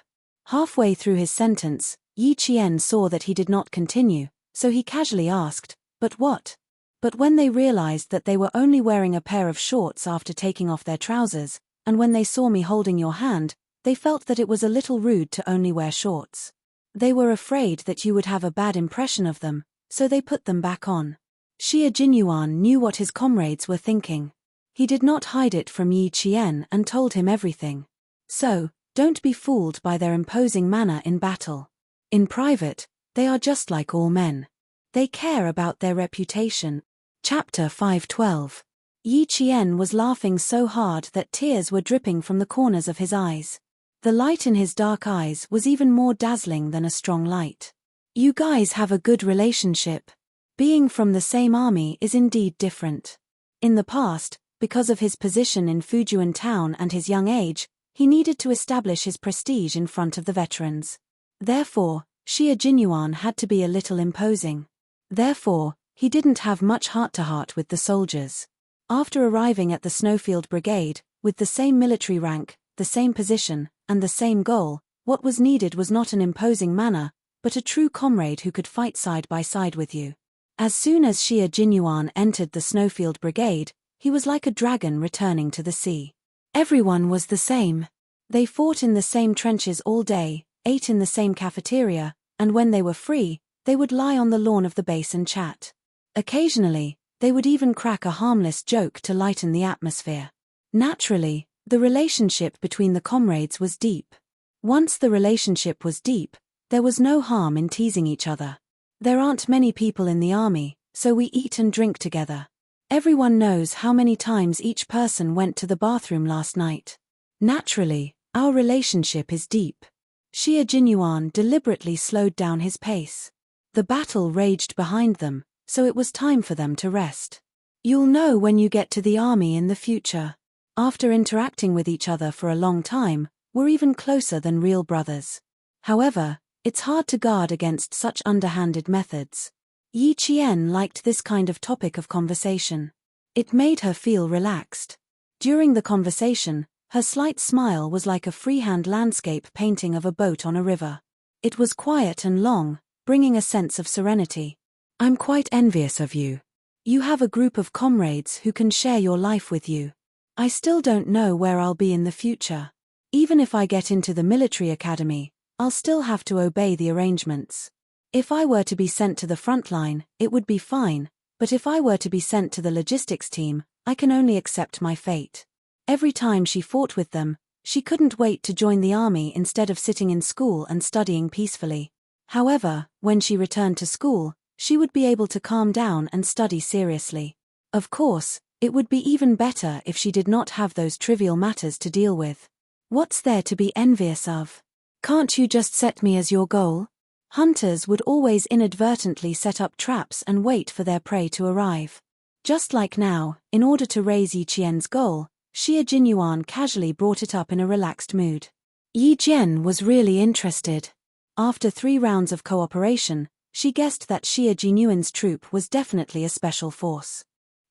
Halfway through his sentence, Yi Qian saw that he did not continue, so he casually asked, "But what?" But when they realized that they were only wearing a pair of shorts after taking off their trousers, and when they saw me holding your hand, they felt that it was a little rude to only wear shorts. They were afraid that you would have a bad impression of them, so they put them back on. Xie Jinyuan knew what his comrades were thinking. He did not hide it from Yi Qian and told him everything. So, don't be fooled by their imposing manner in battle. In private, they are just like all men. They care about their reputation. Chapter 512. Yi Qian was laughing so hard that tears were dripping from the corners of his eyes. The light in his dark eyes was even more dazzling than a strong light. "You guys have a good relationship. Being from the same army is indeed different." In the past, because of his position in Fujian town and his young age, he needed to establish his prestige in front of the veterans. Therefore, Xie Jinyuan had to be a little imposing. Therefore, he didn't have much heart-to-heart with the soldiers. After arriving at the Snowfield Brigade, with the same military rank, the same position, and the same goal, what was needed was not an imposing manner, but a true comrade who could fight side by side with you. As soon as Xie Jinyuan entered the Snowfield Brigade, he was like a dragon returning to the sea. Everyone was the same. They fought in the same trenches all day, ate in the same cafeteria, and when they were free, they would lie on the lawn of the base and chat. Occasionally, they would even crack a harmless joke to lighten the atmosphere. Naturally, the relationship between the comrades was deep. Once the relationship was deep, there was no harm in teasing each other. There aren't many people in the army, so we eat and drink together. Everyone knows how many times each person went to the bathroom last night. Naturally, our relationship is deep. Xie Jinyuan deliberately slowed down his pace. The battle raged behind them, so it was time for them to rest. You'll know when you get to the army in the future. After interacting with each other for a long time, we're even closer than real brothers. However, It's hard to guard against such underhanded methods. Yi Qian liked this kind of topic of conversation. It made her feel relaxed. During the conversation, her slight smile was like a freehand landscape painting of a boat on a river. It was quiet and long, bringing a sense of serenity. I'm quite envious of you. You have a group of comrades who can share your life with you. I still don't know where I'll be in the future. Even if I get into the military academy, I'll still have to obey the arrangements. If I were to be sent to the front line, it would be fine, but if I were to be sent to the logistics team, I can only accept my fate. Every time she fought with them, she couldn't wait to join the army instead of sitting in school and studying peacefully. However, when she returned to school, she would be able to calm down and study seriously. Of course, it would be even better if she did not have those trivial matters to deal with. What's there to be envious of? Can't you just set me as your goal? Hunters would always inadvertently set up traps and wait for their prey to arrive. Just like now, in order to raise Yi Qian's goal, Xie Jinyuan casually brought it up in a relaxed mood. Yi Jian was really interested. After 3 rounds of cooperation, she guessed that Xie Jinyuan's troop was definitely a special force.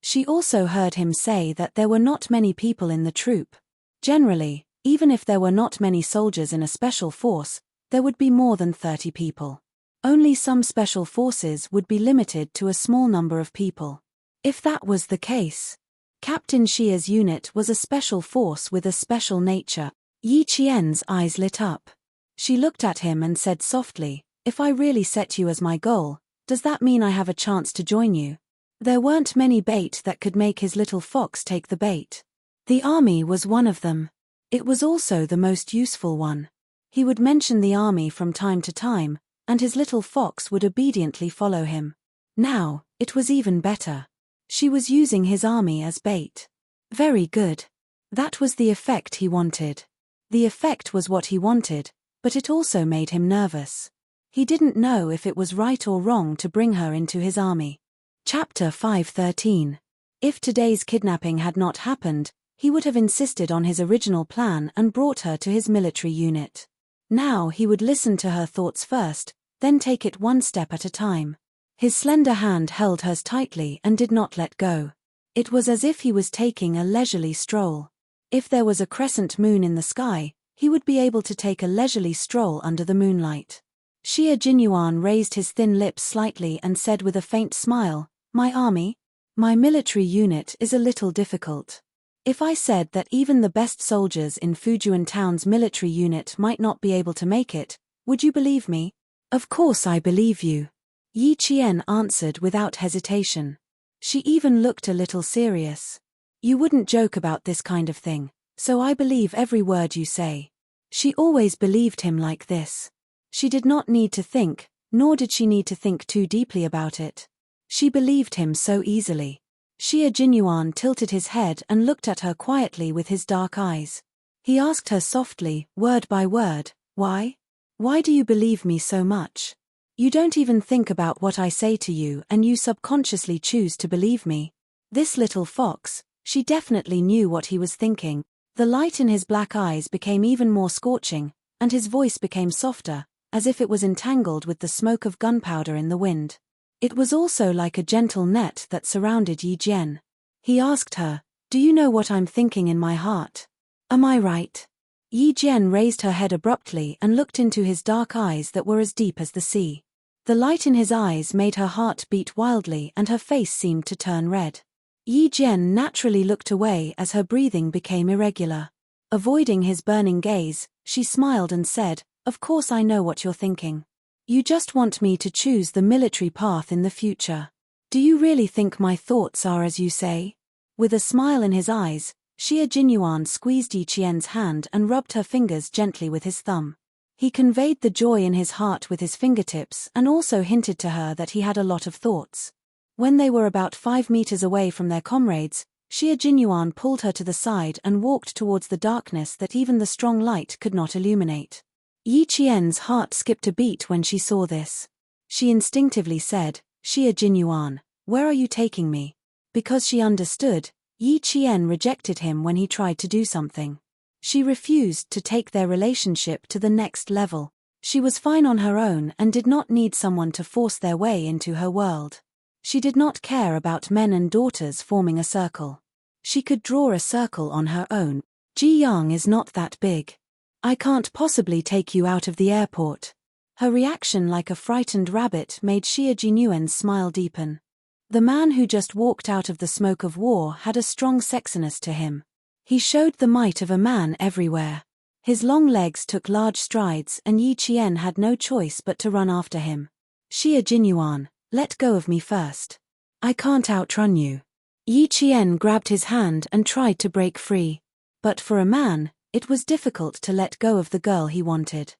She also heard him say that there were not many people in the troop. Generally, even if there were not many soldiers in a special force, there would be more than 30 people. Only some special forces would be limited to a small number of people. If that was the case, Captain Xie's unit was a special force with a special nature. Yi Qian's eyes lit up. She looked at him and said softly, "If I really set you as my goal, does that mean I have a chance to join you?" There weren't many bait that could make his little fox take the bait. The army was one of them. It was also the most useful one. He would mention the army from time to time, and his little fox would obediently follow him. Now, it was even better. She was using his army as bait. Very good. That was the effect he wanted. The effect was what he wanted, but it also made him nervous. He didn't know if it was right or wrong to bring her into his army. Chapter 5:13. If today's kidnapping had not happened, he would have insisted on his original plan and brought her to his military unit. Now he would listen to her thoughts first, then take it one step at a time. His slender hand held hers tightly and did not let go. It was as if he was taking a leisurely stroll. If there was a crescent moon in the sky, he would be able to take a leisurely stroll under the moonlight. Xie Jinyuan raised his thin lips slightly and said with a faint smile, "My army? My military unit is a little difficult. If I said that even the best soldiers in Fujian Town's military unit might not be able to make it, would you believe me?" "Of course I believe you," Yi Qian answered without hesitation. She even looked a little serious. "You wouldn't joke about this kind of thing, so I believe every word you say." She always believed him like this. She did not need to think, nor did she need to think too deeply about it. She believed him so easily. Xie Jinyuan tilted his head and looked at her quietly with his dark eyes. He asked her softly, word by word, "Why? Why do you believe me so much? You don't even think about what I say to you and you subconsciously choose to believe me." This little fox, she definitely knew what he was thinking. The light in his black eyes became even more scorching, and his voice became softer, as if it was entangled with the smoke of gunpowder in the wind. It was also like a gentle net that surrounded Yi Jian. He asked her, "Do you know what I'm thinking in my heart? Am I right?" Yi Jian raised her head abruptly and looked into his dark eyes that were as deep as the sea. The light in his eyes made her heart beat wildly and her face seemed to turn red. Yi Jian naturally looked away as her breathing became irregular. Avoiding his burning gaze, she smiled and said, "Of course I know what you're thinking. You just want me to choose the military path in the future. Do you really think my thoughts are as you say?" With a smile in his eyes, Xie Jinyuan squeezed Yi Qian's hand and rubbed her fingers gently with his thumb. He conveyed the joy in his heart with his fingertips and also hinted to her that he had a lot of thoughts. When they were about 5 meters away from their comrades, Xie Jinyuan pulled her to the side and walked towards the darkness that even the strong light could not illuminate. Yi Qian's heart skipped a beat when she saw this. She instinctively said, "Xie Jinyuan, where are you taking me?" Because she understood, Yi Qian rejected him when he tried to do something. She refused to take their relationship to the next level. She was fine on her own and did not need someone to force their way into her world. She did not care about men and daughters forming a circle. She could draw a circle on her own. Ji Yang is not that big. I can't possibly take you out of the airport. Her reaction, like a frightened rabbit, made Xia Jinyuan's smile deepen. The man who just walked out of the smoke of war had a strong sexiness to him. He showed the might of a man everywhere. His long legs took large strides and Yi Qian had no choice but to run after him. Xia Jinyuan, let go of me first. I can't outrun you. Yi Qian grabbed his hand and tried to break free. But for a man, it was difficult to let go of the girl he wanted.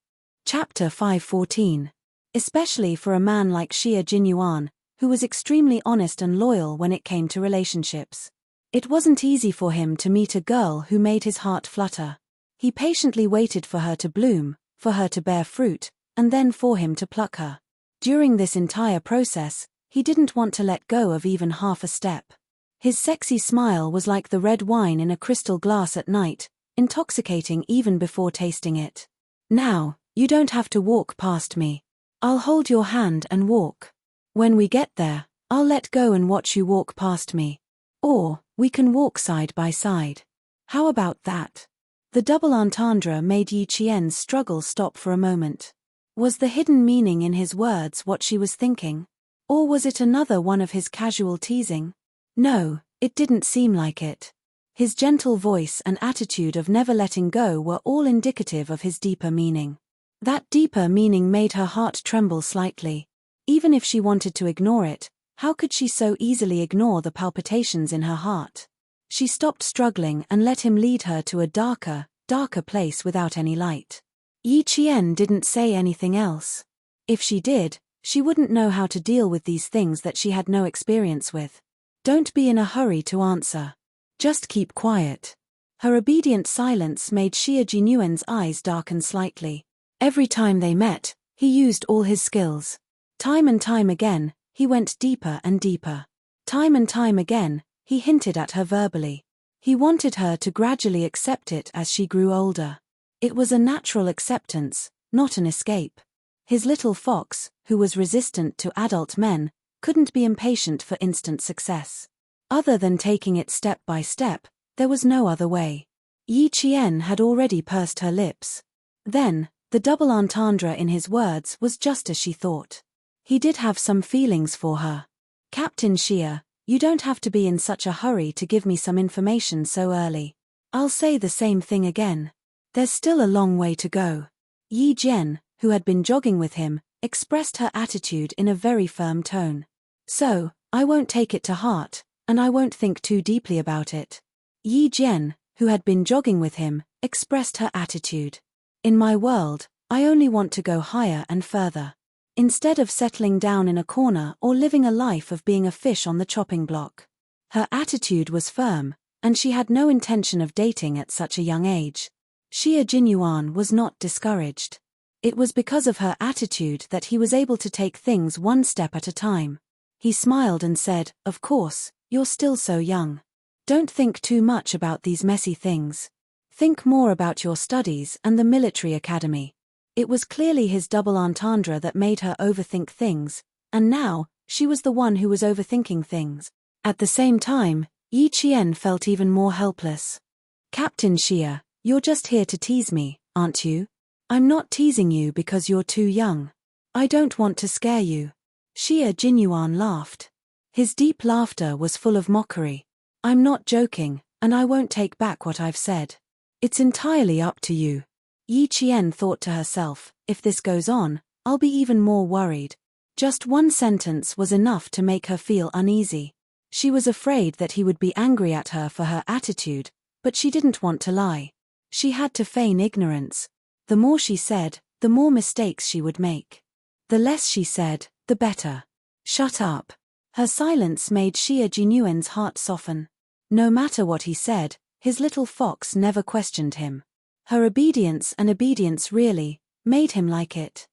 Chapter 5:14. Especially for a man like Xia Jinyuan, who was extremely honest and loyal when it came to relationships. It wasn't easy for him to meet a girl who made his heart flutter. He patiently waited for her to bloom, for her to bear fruit, and then for him to pluck her. During this entire process, he didn't want to let go of even half a step. His sexy smile was like the red wine in a crystal glass at night, intoxicating even before tasting it. Now, you don't have to walk past me. I'll hold your hand and walk. When we get there, I'll let go and watch you walk past me. Or, we can walk side by side. How about that? The double entendre made Yi Qian's struggle stop for a moment. Was the hidden meaning in his words what she was thinking? Or was it another one of his casual teasing? No, it didn't seem like it. His gentle voice and attitude of never letting go were all indicative of his deeper meaning. That deeper meaning made her heart tremble slightly. Even if she wanted to ignore it, how could she so easily ignore the palpitations in her heart? She stopped struggling and let him lead her to a darker place without any light. Yi Qian didn't say anything else. If she did, she wouldn't know how to deal with these things that she had no experience with. Don't be in a hurry to answer. Just keep quiet. Her obedient silence made Xia Jinyuan's eyes darken slightly. Every time they met, he used all his skills. Time and time again, he went deeper and deeper. Time and time again, he hinted at her verbally. He wanted her to gradually accept it as she grew older. It was a natural acceptance, not an escape. His little fox, who was resistant to adult men, couldn't be impatient for instant success. Other than taking it step by step, there was no other way. Yi Qian had already pursed her lips. Then, the double entendre in his words was just as she thought. He did have some feelings for her. Captain Xia, you don't have to be in such a hurry to give me some information so early. I'll say the same thing again. There's still a long way to go. Yi Jian, who had been jogging with him, expressed her attitude in a very firm tone. So, I won't take it to heart, and I won't think too deeply about it. Yi Jian, who had been jogging with him, expressed her attitude. In my world, I only want to go higher and further. Instead of settling down in a corner or living a life of being a fish on the chopping block. Her attitude was firm, and she had no intention of dating at such a young age. Xia Jinyuan was not discouraged. It was because of her attitude that he was able to take things one step at a time. He smiled and said, "Of course, you're still so young. Don't think too much about these messy things. Think more about your studies and the military academy." It was clearly his double entendre that made her overthink things, and now, she was the one who was overthinking things. At the same time, Yi Qian felt even more helpless. Captain Xia, you're just here to tease me, aren't you? I'm not teasing you because you're too young. I don't want to scare you. Xia Jinyuan laughed. His deep laughter was full of mockery. I'm not joking, and I won't take back what I've said. It's entirely up to you. Yi Qian thought to herself, if this goes on, I'll be even more worried. Just one sentence was enough to make her feel uneasy. She was afraid that he would be angry at her for her attitude, but she didn't want to lie. She had to feign ignorance. The more she said, the more mistakes she would make. The less she said, the better. Shut up. Her silence made Xia Jinyuan's heart soften. No matter what he said, his little fox never questioned him. Her obedience really, made him like it.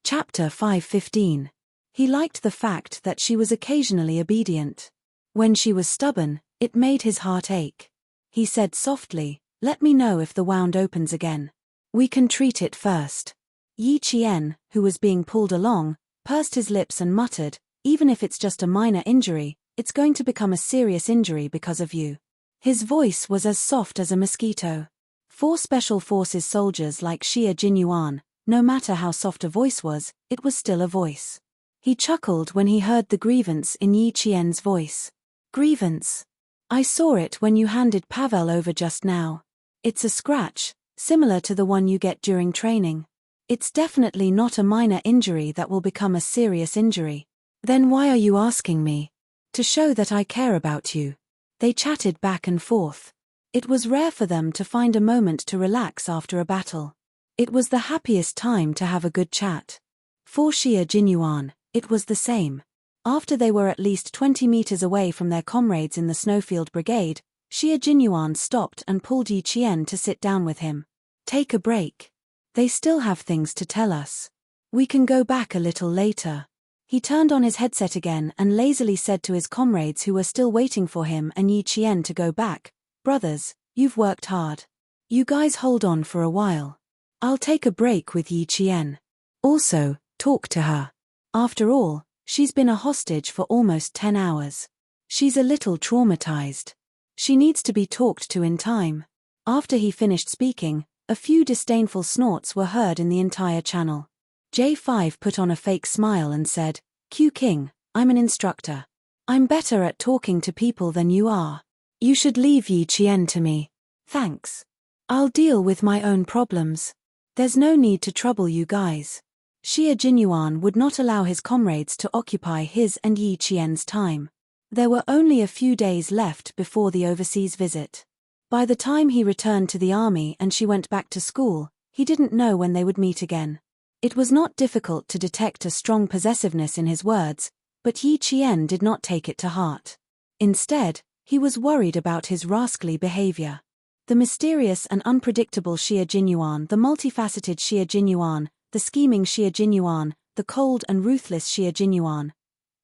Chapter 5:15. He liked the fact that she was occasionally obedient. When she was stubborn, it made his heart ache. He said softly, "Let me know if the wound opens again. We can treat it first." Yi Qian, who was being pulled along, pursed his lips and muttered, "Even if it's just a minor injury, it's going to become a serious injury because of you." His voice was as soft as a mosquito. 4 Special Forces soldiers like Xie Jinyuan, no matter how soft a voice was, it was still a voice. He chuckled when he heard the grievance in Yi Qian's voice. "Grievance? I saw it when you handed Pavel over just now. It's a scratch, similar to the one you get during training. It's definitely not a minor injury that will become a serious injury." "Then why are you asking me?" "To show that I care about you." They chatted back and forth. It was rare for them to find a moment to relax after a battle. It was the happiest time to have a good chat. For Xie Jinyuan, it was the same. After they were at least 20 meters away from their comrades in the Snowfield Brigade, Xie Jinyuan stopped and pulled Yi Qian to sit down with him. "Take a break. They still have things to tell us. We can go back a little later." He turned on his headset again and lazily said to his comrades who were still waiting for him and Yi Qian to go back, "Brothers, you've worked hard. You guys hold on for a while. I'll take a break with Yi Qian. Also, talk to her. After all, she's been a hostage for almost 10 hours. She's a little traumatized. She needs to be talked to in time." After he finished speaking, a few disdainful snorts were heard in the entire channel. J5 put on a fake smile and said, "Q King, I'm an instructor. I'm better at talking to people than you are. You should leave Yi Qian to me." "Thanks. I'll deal with my own problems. There's no need to trouble you guys." Xie Jinyuan would not allow his comrades to occupy his and Yi Qian's time. There were only a few days left before the overseas visit. By the time he returned to the army and she went back to school, he didn't know when they would meet again. It was not difficult to detect a strong possessiveness in his words, but Yi Qian did not take it to heart. Instead, he was worried about his rascally behavior. The mysterious and unpredictable Xie Jinyuan, the multifaceted Xie Jinyuan, the scheming Xie Jinyuan, the cold and ruthless Xie Jinyuan.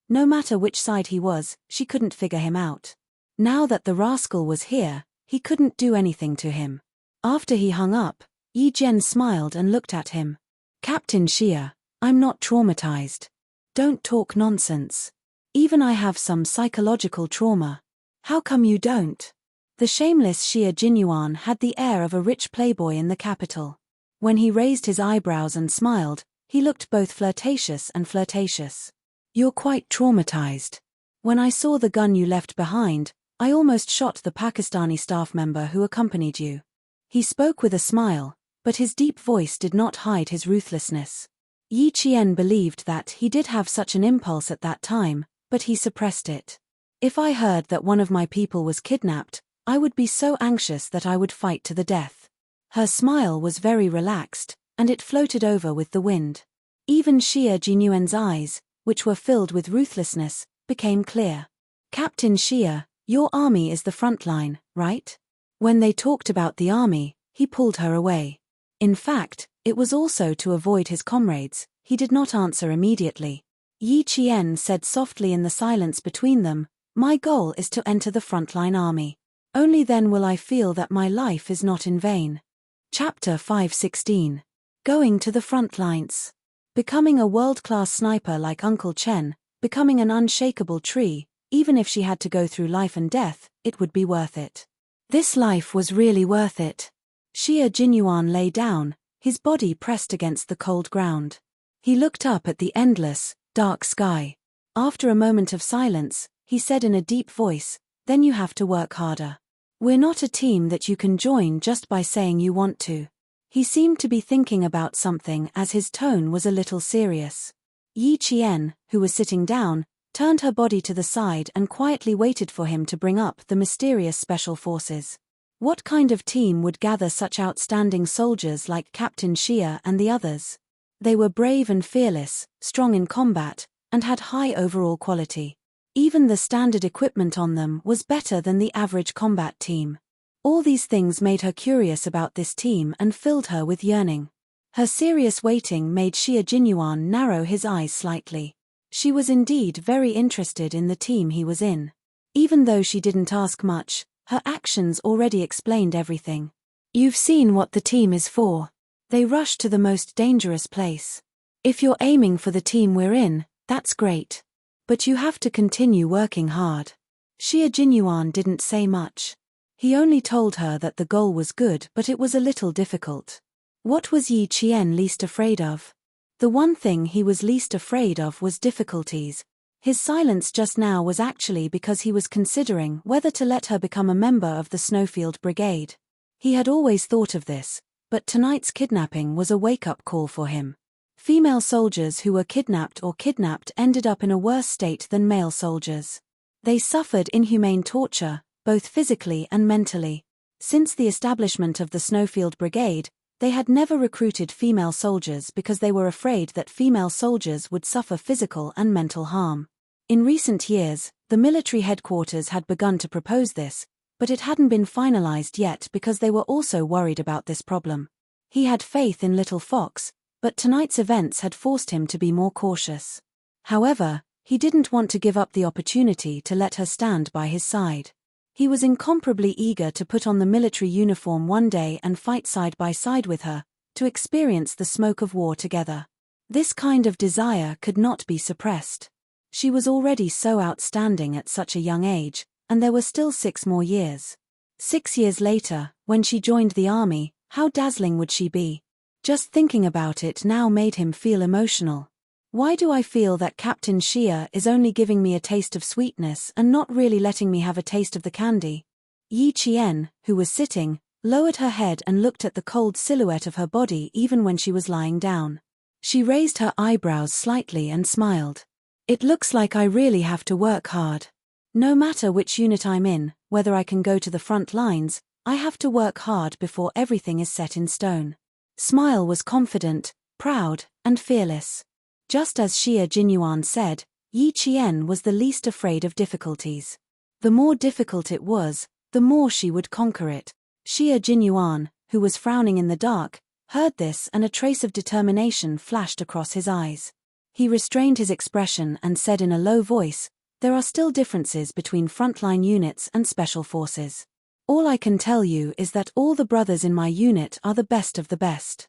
No matter which side he was, she couldn't figure him out. Now that the rascal was here, he couldn't do anything to him. After he hung up, Yi Jian smiled and looked at him. "Captain Xie, I'm not traumatized. Don't talk nonsense. Even I have some psychological trauma. How come you don't?" The shameless Xie Jinyuan had the air of a rich playboy in the capital. When he raised his eyebrows and smiled, he looked both flirtatious and flirtatious. "You're quite traumatized. When I saw the gun you left behind, I almost shot the Pakistani staff member who accompanied you." He spoke with a smile, but his deep voice did not hide his ruthlessness. Yi Qian believed that he did have such an impulse at that time, but he suppressed it. "If I heard that one of my people was kidnapped, I would be so anxious that I would fight to the death." Her smile was very relaxed, and it floated over with the wind. Even Xie Jinyuan's eyes, which were filled with ruthlessness, became clear. "Captain Xie, your army is the front line, right?" When they talked about the army, he pulled her away. In fact, it was also to avoid his comrades. He did not answer immediately. Yi Qian said softly in the silence between them, "My goal is to enter the frontline army. Only then will I feel that my life is not in vain." Chapter 516. Going to the front lines. Becoming a world-class sniper like Uncle Chen, becoming an unshakable tree, even if she had to go through life and death, it would be worth it. This life was really worth it. Xie Jinyuan lay down, his body pressed against the cold ground. He looked up at the endless, dark sky. After a moment of silence, he said in a deep voice, "Then you have to work harder. We're not a team that you can join just by saying you want to." He seemed to be thinking about something as his tone was a little serious. Yi Qian, who was sitting down, turned her body to the side and quietly waited for him to bring up the mysterious special forces. What kind of team would gather such outstanding soldiers like Captain Xie and the others? They were brave and fearless, strong in combat, and had high overall quality. Even the standard equipment on them was better than the average combat team. All these things made her curious about this team and filled her with yearning. Her serious waiting made Xie Jinyuan narrow his eyes slightly. She was indeed very interested in the team he was in. Even though she didn't ask much, her actions already explained everything. "You've seen what the team is for. They rush to the most dangerous place. If you're aiming for the team we're in, that's great. But you have to continue working hard. Xie Jinyuan didn't say much. He only told her that the goal was good, but it was a little difficult. What was Yi Qian least afraid of? The one thing he was least afraid of was difficulties. His silence just now was actually because he was considering whether to let her become a member of the Snowfield Brigade. He had always thought of this, but tonight's kidnapping was a wake-up call for him. Female soldiers who were kidnapped ended up in a worse state than male soldiers. They suffered inhumane torture, both physically and mentally. Since the establishment of the Snowfield Brigade, they had never recruited female soldiers because they were afraid that female soldiers would suffer physical and mental harm. In recent years, the military headquarters had begun to propose this, but it hadn't been finalized yet because they were also worried about this problem. He had faith in Little Fox, but tonight's events had forced him to be more cautious. However, he didn't want to give up the opportunity to let her stand by his side. He was incomparably eager to put on the military uniform one day and fight side by side with her, to experience the smoke of war together. This kind of desire could not be suppressed. She was already so outstanding at such a young age, and there were still 6 more years. 6 years later, when she joined the army, how dazzling would she be? Just thinking about it now made him feel emotional. Why do I feel that Captain Xie is only giving me a taste of sweetness and not really letting me have a taste of the candy? Yi Qian, who was sitting, lowered her head and looked at the cold silhouette of her body even when she was lying down. She raised her eyebrows slightly and smiled. It looks like I really have to work hard. No matter which unit I'm in, whether I can go to the front lines, I have to work hard before everything is set in stone. Smile was confident, proud, and fearless. Just as Xie Jinyuan said, Yi Qian was the least afraid of difficulties. The more difficult it was, the more she would conquer it. Xie Jinyuan, who was frowning in the dark, heard this and a trace of determination flashed across his eyes. He restrained his expression and said in a low voice, "There are still differences between frontline units and special forces. All I can tell you is that all the brothers in my unit are the best of the best."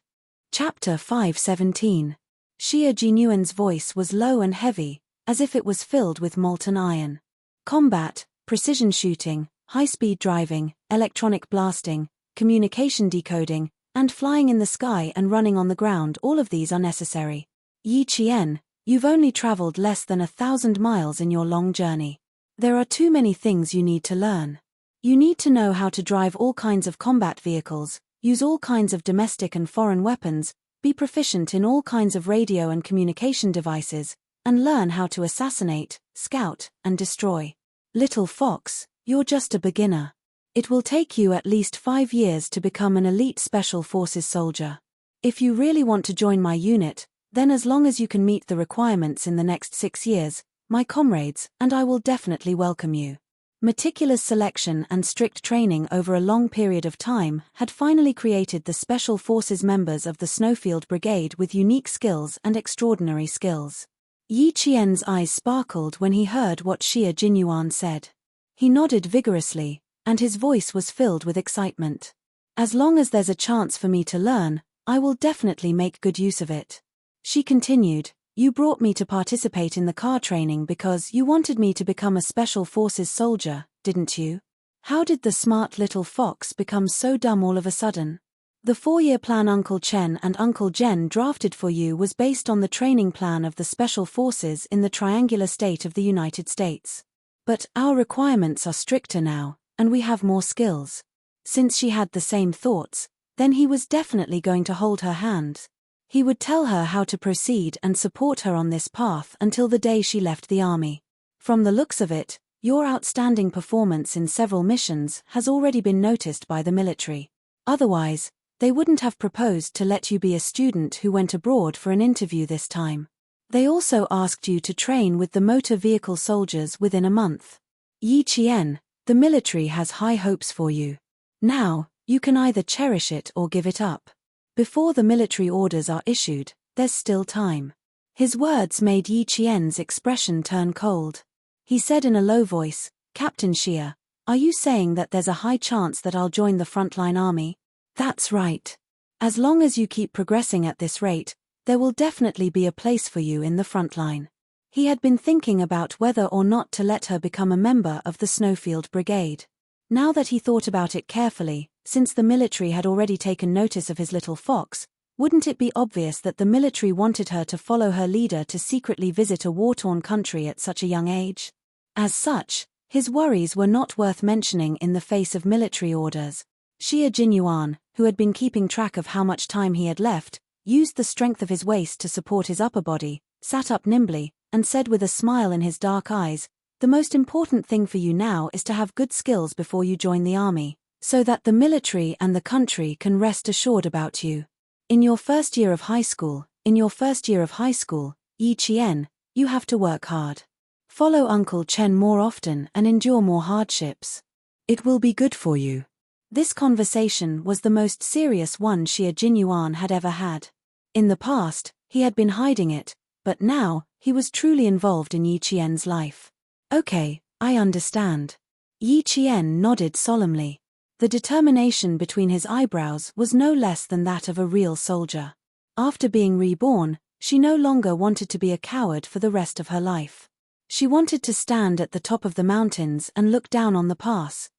Chapter 517. Xie Jinyuan's voice was low and heavy, as if it was filled with molten iron. Combat, precision shooting, high-speed driving, electronic blasting, communication decoding, and flying in the sky and running on the ground, all of these are necessary. Yi Qian, you've only traveled less than 1,000 miles in your long journey. There are too many things you need to learn. You need to know how to drive all kinds of combat vehicles, use all kinds of domestic and foreign weapons, be proficient in all kinds of radio and communication devices, and learn how to assassinate, scout, and destroy. Little Fox, you're just a beginner. It will take you at least 5 years to become an elite Special Forces soldier. If you really want to join my unit, then as long as you can meet the requirements in the next 6 years, my comrades, and I will definitely welcome you. Meticulous selection and strict training over a long period of time had finally created the Special Forces members of the Snowfield Brigade with unique skills and extraordinary skills. Yi Qian's eyes sparkled when he heard what Xie Jinyuan said. He nodded vigorously, and his voice was filled with excitement. As long as there's a chance for me to learn, I will definitely make good use of it. She continued, "You brought me to participate in the car training because you wanted me to become a Special Forces soldier, didn't you? How did the smart little fox become so dumb all of a sudden? The 4-year plan Uncle Chen and Uncle Jen drafted for you was based on the training plan of the Special Forces in the triangular state of the United States. But our requirements are stricter now, and we have more skills." Since she had the same thoughts, then he was definitely going to hold her hand. He would tell her how to proceed and support her on this path until the day she left the army. From the looks of it, your outstanding performance in several missions has already been noticed by the military. Otherwise, they wouldn't have proposed to let you be a student who went abroad for an interview this time. They also asked you to train with the motor vehicle soldiers within a month. Yi Qian, the military has high hopes for you. Now, you can either cherish it or give it up. Before the military orders are issued, there's still time. His words made Yi Qian's expression turn cold. He said in a low voice, "Captain Xie, are you saying that there's a high chance that I'll join the frontline army?" "That's right. As long as you keep progressing at this rate, there will definitely be a place for you in the front line. He had been thinking about whether or not to let her become a member of the Snowfield Brigade. Now that he thought about it carefully, since the military had already taken notice of his little fox, wouldn't it be obvious that the military wanted her to follow her leader to secretly visit a war-torn country at such a young age? As such, his worries were not worth mentioning in the face of military orders. Xia Jinyuan, who had been keeping track of how much time he had left, used the strength of his waist to support his upper body, sat up nimbly, and said with a smile in his dark eyes, "The most important thing for you now is to have good skills before you join the army, so that the military and the country can rest assured about you. In your first year of high school, Yi Qian, you have to work hard. Follow Uncle Chen more often and endure more hardships. It will be good for you." This conversation was the most serious one Xia Jinyuan had ever had. In the past, he had been hiding it, but now, he was truly involved in Yi Qian's life. "Okay, I understand." Yi Qian nodded solemnly. The determination between his eyebrows was no less than that of a real soldier. After being reborn, she no longer wanted to be a coward for the rest of her life. She wanted to stand at the top of the mountains and look down on the pass.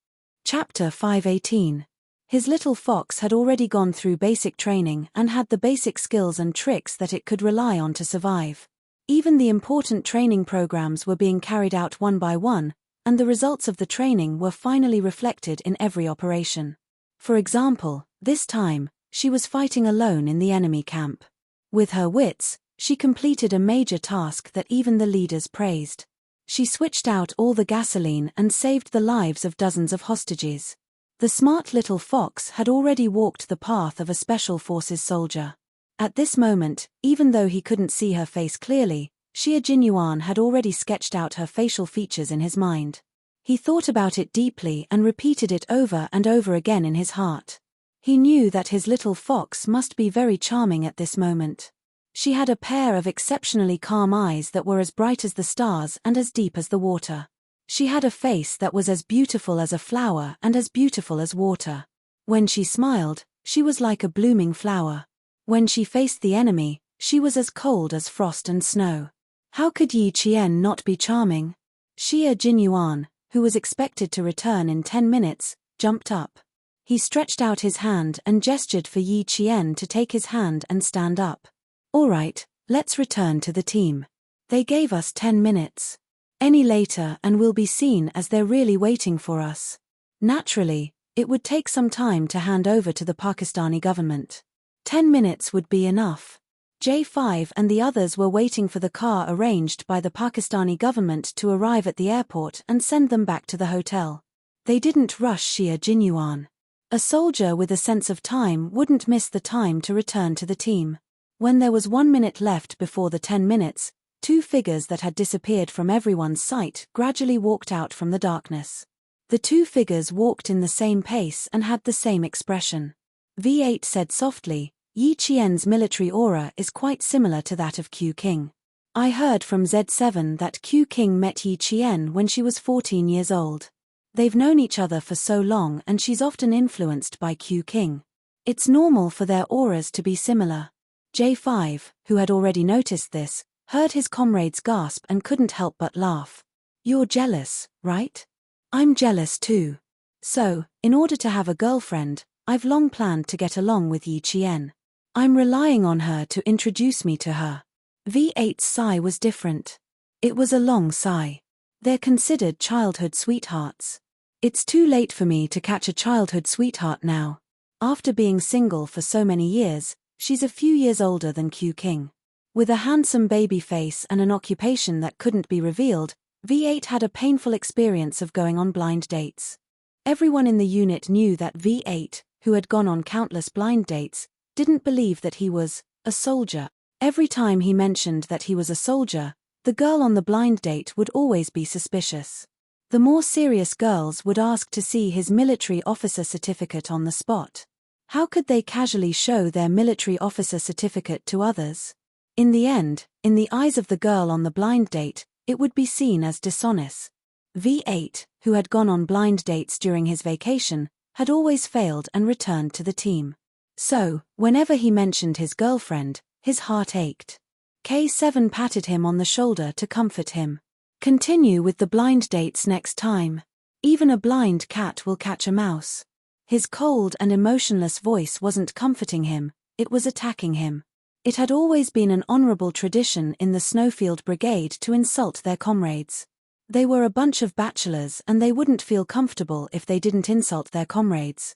Chapter 518. His little fox had already gone through basic training and had the basic skills and tricks that it could rely on to survive. Even the important training programs were being carried out one by one, and the results of the training were finally reflected in every operation. For example, this time, she was fighting alone in the enemy camp. With her wits, she completed a major task that even the leaders praised. She switched out all the gasoline and saved the lives of dozens of hostages. The smart little fox had already walked the path of a special forces soldier. At this moment, even though he couldn't see her face clearly, Xia Jinyuan had already sketched out her facial features in his mind. He thought about it deeply and repeated it over and over again in his heart. He knew that his little fox must be very charming at this moment. She had a pair of exceptionally calm eyes that were as bright as the stars and as deep as the water. She had a face that was as beautiful as a flower and as beautiful as water. When she smiled, she was like a blooming flower. When she faced the enemy, she was as cold as frost and snow. How could Yi Qian not be charming? Xia Jinyuan, who was expected to return in 10 minutes, jumped up. He stretched out his hand and gestured for Yi Qian to take his hand and stand up. "All right, let's return to the team. They gave us 10 minutes. Any later and we'll be seen as they're really waiting for us. Naturally, it would take some time to hand over to the Pakistani government. 10 minutes would be enough." J5 and the others were waiting for the car arranged by the Pakistani government to arrive at the airport and send them back to the hotel. They didn't rush Xia Jinyuan. A soldier with a sense of time wouldn't miss the time to return to the team. When there was 1 minute left before the 10 minutes, two figures that had disappeared from everyone's sight gradually walked out from the darkness. The two figures walked in the same pace and had the same expression. V8 said softly, "Yi Qian's military aura is quite similar to that of Q King. I heard from Z7 that Q King met Yi Qian when she was 14 years old. They've known each other for so long and she's often influenced by Q King. It's normal for their auras to be similar." J5, who had already noticed this, heard his comrades gasp and couldn't help but laugh. "You're jealous, right? I'm jealous too. So, in order to have a girlfriend, I've long planned to get along with Yi Qian. I'm relying on her to introduce me to her." V8's sigh was different. It was a long sigh. They're considered childhood sweethearts. It's too late for me to catch a childhood sweetheart now. After being single for so many years, she's a few years older than Q King. With a handsome baby face and an occupation that couldn't be revealed, V8 had a painful experience of going on blind dates. Everyone in the unit knew that V8, who had gone on countless blind dates, didn't believe that he was a soldier. Every time he mentioned that he was a soldier, the girl on the blind date would always be suspicious. The more serious girls would ask to see his military officer certificate on the spot. How could they casually show their military officer certificate to others? In the end, in the eyes of the girl on the blind date, it would be seen as dishonest. V8, who had gone on blind dates during his vacation, had always failed and returned to the team. So, whenever he mentioned his girlfriend, his heart ached. K7 patted him on the shoulder to comfort him. Continue with the blind dates next time. Even a blind cat will catch a mouse. His cold and emotionless voice wasn't comforting him, it was attacking him. It had always been an honorable tradition in the Snowfield Brigade to insult their comrades. They were a bunch of bachelors and they wouldn't feel comfortable if they didn't insult their comrades.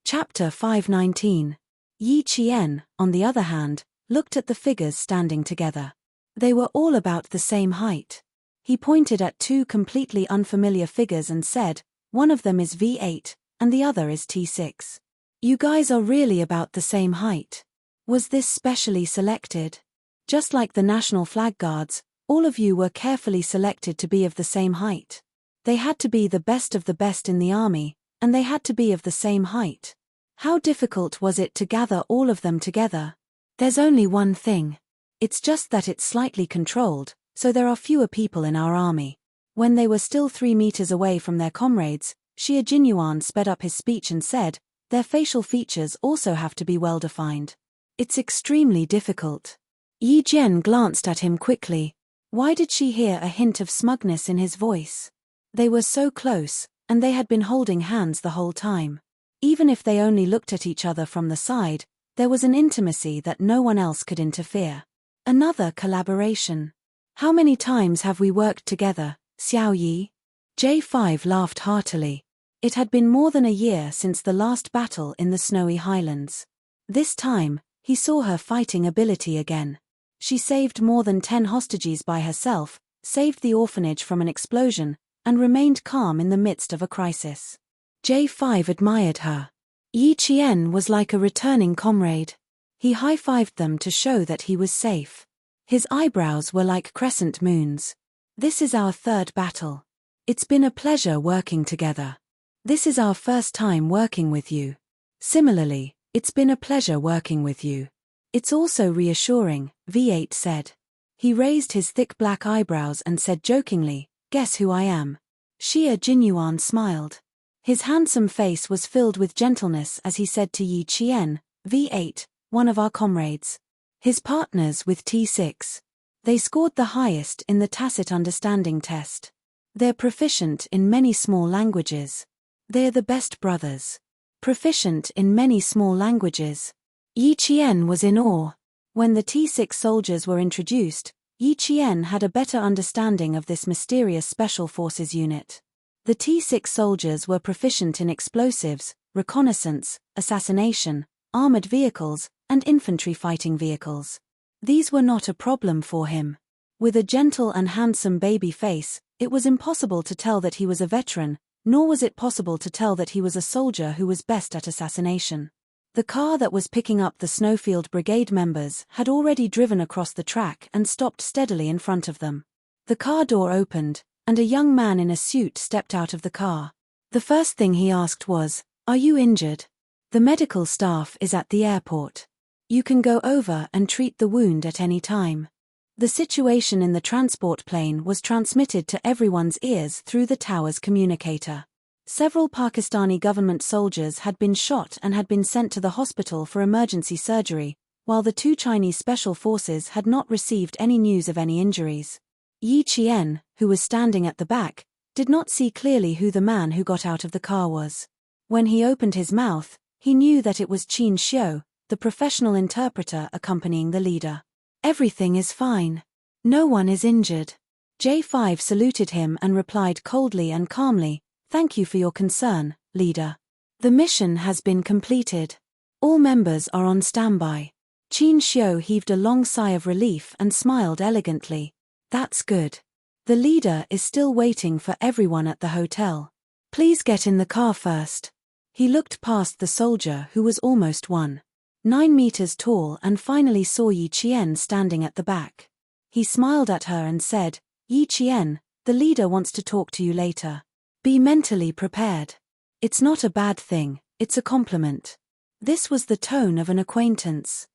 Chapter 519. Yi Qian, on the other hand, looked at the figures standing together. They were all about the same height. He pointed at two completely unfamiliar figures and said, one of them is V8, and the other is T6. You guys are really about the same height. Was this specially selected? Just like the National Flag Guards, all of you were carefully selected to be of the same height. They had to be the best of the best in the army, and they had to be of the same height. How difficult was it to gather all of them together? There's only one thing. It's just that it's slightly controlled, so there are fewer people in our army. When they were still 3 meters away from their comrades, Xie Jinyuan sped up his speech and said, their facial features also have to be well defined. It's extremely difficult. Yi Jian glanced at him quickly. Why did she hear a hint of smugness in his voice? They were so close, and they had been holding hands the whole time. Even if they only looked at each other from the side, there was an intimacy that no one else could interfere. Another collaboration. How many times have we worked together, Xiao Yi? J5 laughed heartily. It had been more than a year since the last battle in the snowy highlands. This time, he saw her fighting ability again. She saved more than 10 hostages by herself, saved the orphanage from an explosion, and remained calm in the midst of a crisis. J5 admired her. Yi Qian was like a returning comrade. He high-fived them to show that he was safe. His eyebrows were like crescent moons. This is our third battle. It's been a pleasure working together. This is our first time working with you. Similarly, it's been a pleasure working with you. It's also reassuring, V8 said. He raised his thick black eyebrows and said jokingly, guess who I am? Xie Jinyuan smiled. His handsome face was filled with gentleness as he said to Yi Qian, V8, one of our comrades. His partners with T6. They scored the highest in the tacit understanding test. They're proficient in many small languages. They're the best brothers. Proficient in many small languages. Yi Qian was in awe. When the T6 soldiers were introduced, Yi Qian had a better understanding of this mysterious special forces unit. The T6 soldiers were proficient in explosives, reconnaissance, assassination, armored vehicles, and infantry fighting vehicles. These were not a problem for him. With a gentle and handsome baby face, it was impossible to tell that he was a veteran, nor was it possible to tell that he was a soldier who was best at assassination. The car that was picking up the Snowfield Brigade members had already driven across the track and stopped steadily in front of them. The car door opened, and a young man in a suit stepped out of the car. The first thing he asked was, "Are you injured? The medical staff is at the airport. You can go over and treat the wound at any time." The situation in the transport plane was transmitted to everyone's ears through the tower's communicator. Several Pakistani government soldiers had been shot and had been sent to the hospital for emergency surgery, while the 2 Chinese special forces had not received any news of any injuries. Yi Qian, who was standing at the back, did not see clearly who the man who got out of the car was. When he opened his mouth, he knew that it was Qin Xiu, the professional interpreter accompanying the leader. Everything is fine. No one is injured. J5 saluted him and replied coldly and calmly, "Thank you for your concern, leader. The mission has been completed. All members are on standby." Qin Xiu heaved a long sigh of relief and smiled elegantly. "That's good. The leader is still waiting for everyone at the hotel. Please get in the car first." He looked past the soldier who was almost 1.9 meters tall and finally saw Yi Qian standing at the back. He smiled at her and said, "Yi Qian, the leader wants to talk to you later. Be mentally prepared. It's not a bad thing, it's a compliment." This was the tone of an acquaintance.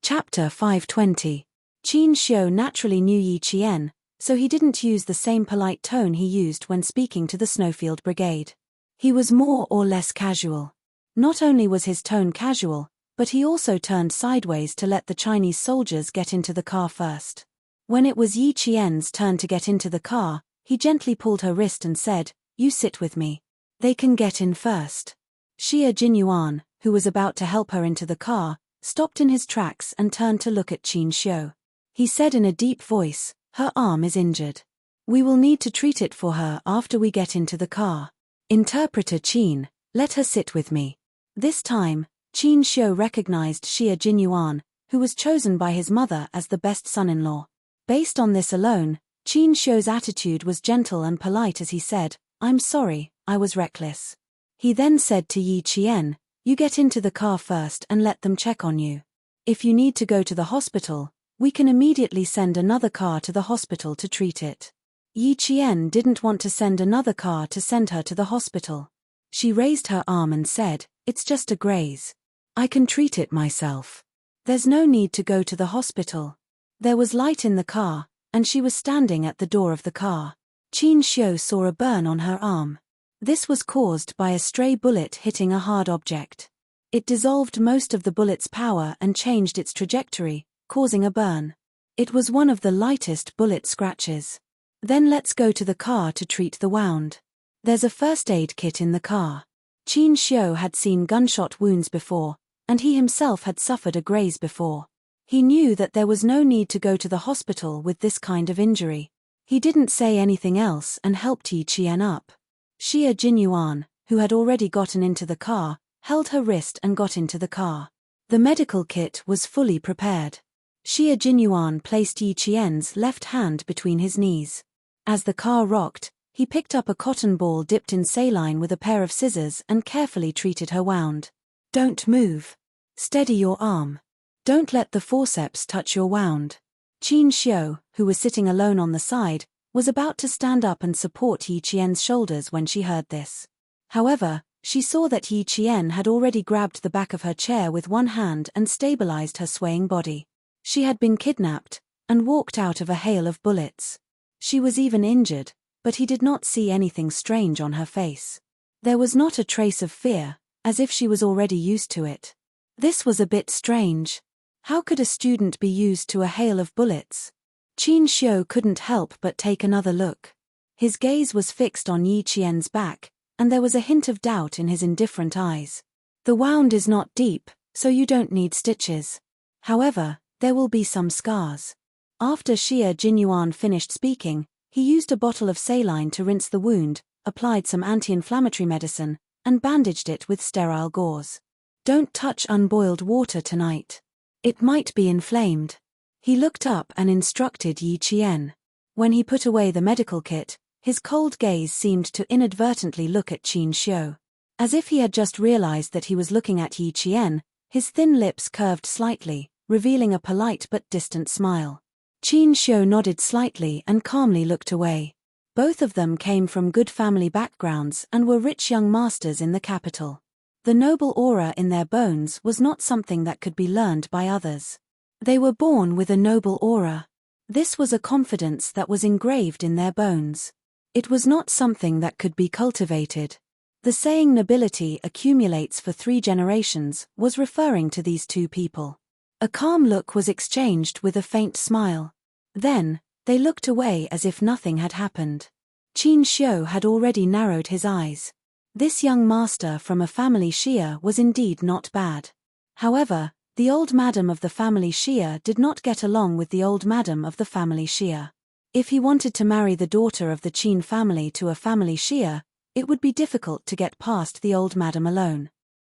Chapter 520. Qin Xiu naturally knew Yi Qian, so he didn't use the same polite tone he used when speaking to the Snowfield Brigade. He was more or less casual. Not only was his tone casual, But he also turned sideways to let the Chinese soldiers get into the car first. When it was Yi Qian's turn to get into the car, he gently pulled her wrist and said, "You sit with me. They can get in first." Xie Jinyuan, who was about to help her into the car, stopped in his tracks and turned to look at Qin Xiu. He said in a deep voice, "Her arm is injured. We will need to treat it for her after we get into the car. Interpreter Qin, let her sit with me." This time, Qin Xiu recognized Xie Jinyuan, who was chosen by his mother as the best son-in-law. Based on this alone, Qin Xiu's attitude was gentle and polite as he said, "I'm sorry, I was reckless." He then said to Yi Qian, "You get into the car first and let them check on you. If you need to go to the hospital, we can immediately send another car to the hospital to treat it." Yi Qian didn't want to send another car to send her to the hospital. She raised her arm and said, "It's just a graze. I can treat it myself. There's no need to go to the hospital." There was light in the car, and she was standing at the door of the car. Qin Xiu saw a burn on her arm. This was caused by a stray bullet hitting a hard object. It dissolved most of the bullet's power and changed its trajectory, causing a burn. It was one of the lightest bullet scratches. "Then let's go to the car to treat the wound. There's a first aid kit in the car." Qin Xiu had seen gunshot wounds before, and he himself had suffered a graze before. He knew that there was no need to go to the hospital with this kind of injury. He didn't say anything else and helped Yi Qian up. Xie Jinyuan, who had already gotten into the car, held her wrist and got into the car. The medical kit was fully prepared. Xie Jinyuan placed Yi Qian's left hand between his knees. As the car rocked, he picked up a cotton ball dipped in saline with a pair of scissors and carefully treated her wound. "Don't move. Steady your arm. Don't let the forceps touch your wound." Qin Xiu, who was sitting alone on the side, was about to stand up and support Yi Qian's shoulders when she heard this. However, she saw that Yi Qian had already grabbed the back of her chair with one hand and stabilized her swaying body. She had been kidnapped, and walked out of a hail of bullets. She was even injured, but he did not see anything strange on her face. There was not a trace of fear, as if she was already used to it. This was a bit strange. How could a student be used to a hail of bullets? Qin Xiu couldn't help but take another look. His gaze was fixed on Yi Qian's back, and there was a hint of doubt in his indifferent eyes. "The wound is not deep, so you don't need stitches. However, there will be some scars." After Xie Jinyuan finished speaking, he used a bottle of saline to rinse the wound, applied some anti-inflammatory medicine, and bandaged it with sterile gauze. "Don't touch unboiled water tonight. It might be inflamed." He looked up and instructed Yi Qian. When he put away the medical kit, his cold gaze seemed to inadvertently look at Qin Xiu. As if he had just realized that he was looking at Yi Qian, his thin lips curved slightly, revealing a polite but distant smile. Qin Xiu nodded slightly and calmly looked away. Both of them came from good family backgrounds and were rich young masters in the capital. The noble aura in their bones was not something that could be learned by others. They were born with a noble aura. This was a confidence that was engraved in their bones. It was not something that could be cultivated. The saying "nobility accumulates for 3 generations" was referring to these two people. A calm look was exchanged with a faint smile. Then, they looked away as if nothing had happened. Qin Xiu had already narrowed his eyes. This young master from a family Xia was indeed not bad. However, the old madam of the family Xia did not get along with the old madam of the family Xia. If he wanted to marry the daughter of the Qin family to a family Xia, it would be difficult to get past the old madam alone.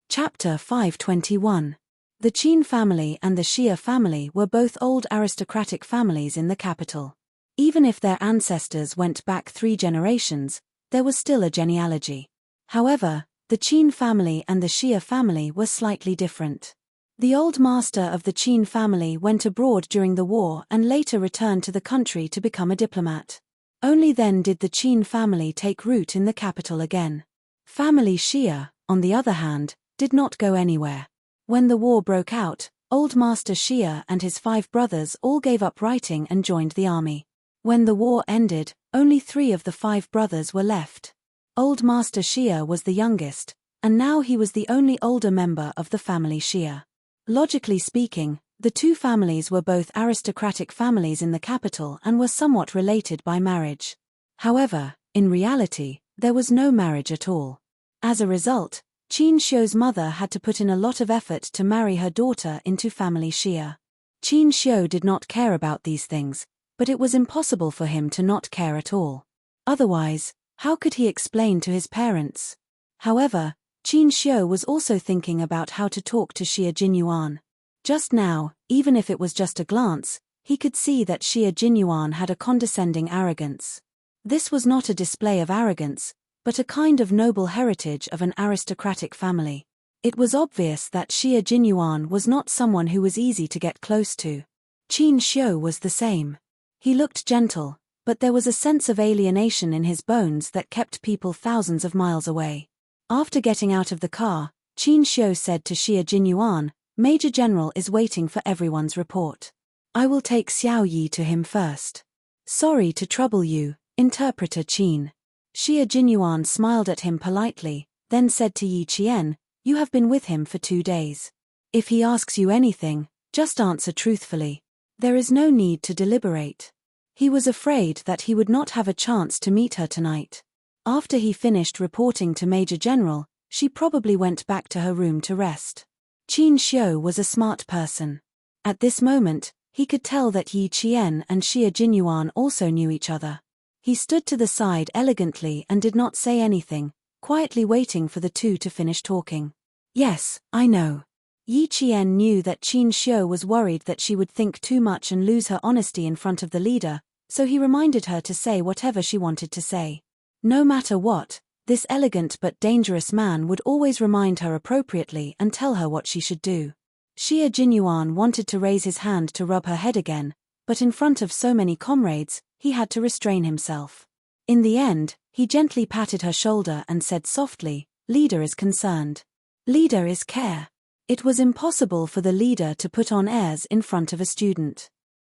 Chapter 521. The Qin family and the Xia family were both old aristocratic families in the capital. Even if their ancestors went back 3 generations, there was still a genealogy. However, the Qin family and the Xia family were slightly different. The old master of the Qin family went abroad during the war and later returned to the country to become a diplomat. Only then did the Qin family take root in the capital again. Family Xia, on the other hand, did not go anywhere. When the war broke out, old master Xia and his 5 brothers all gave up writing and joined the army. When the war ended, only 3 of the 5 brothers were left. Old master Xia was the youngest, and now he was the only older member of the family Xia. Logically speaking, the two families were both aristocratic families in the capital and were somewhat related by marriage. However, in reality, there was no marriage at all. As a result, Qin Xiu's mother had to put in a lot of effort to marry her daughter into family Xia. Qin Xiu did not care about these things, but it was impossible for him to not care at all. Otherwise, how could he explain to his parents? However, Qin Xiu was also thinking about how to talk to Xia Jinyuan. Just now, even if it was just a glance, he could see that Xia Jinyuan had a condescending arrogance. This was not a display of arrogance, but a kind of noble heritage of an aristocratic family. It was obvious that Xia Jinyuan was not someone who was easy to get close to. Qin Xiu was the same. He looked gentle, but there was a sense of alienation in his bones that kept people thousands of miles away. After getting out of the car, Qin Xiu said to Xia Jinyuan, "Major General is waiting for everyone's report. I will take Xiao Yi to him first." "Sorry to trouble you, Interpreter Qin." Xia Jinyuan smiled at him politely, then said to Yi Qian, "You have been with him for 2 days. If he asks you anything, just answer truthfully. There is no need to deliberate." He was afraid that he would not have a chance to meet her tonight. After he finished reporting to Major General, she probably went back to her room to rest. Qin Xiu was a smart person. At this moment, he could tell that Yi Qian and Xia Jinyuan also knew each other. He stood to the side elegantly and did not say anything, quietly waiting for the two to finish talking. "Yes, I know." Yi Qian knew that Qin Xiu was worried that she would think too much and lose her honesty in front of the leader, so he reminded her to say whatever she wanted to say. No matter what, this elegant but dangerous man would always remind her appropriately and tell her what she should do. Xia Jinyuan wanted to raise his hand to rub her head again, but in front of so many comrades, he had to restrain himself. In the end, he gently patted her shoulder and said softly, "Leader is concerned. Leader is care." It was impossible for the leader to put on airs in front of a student.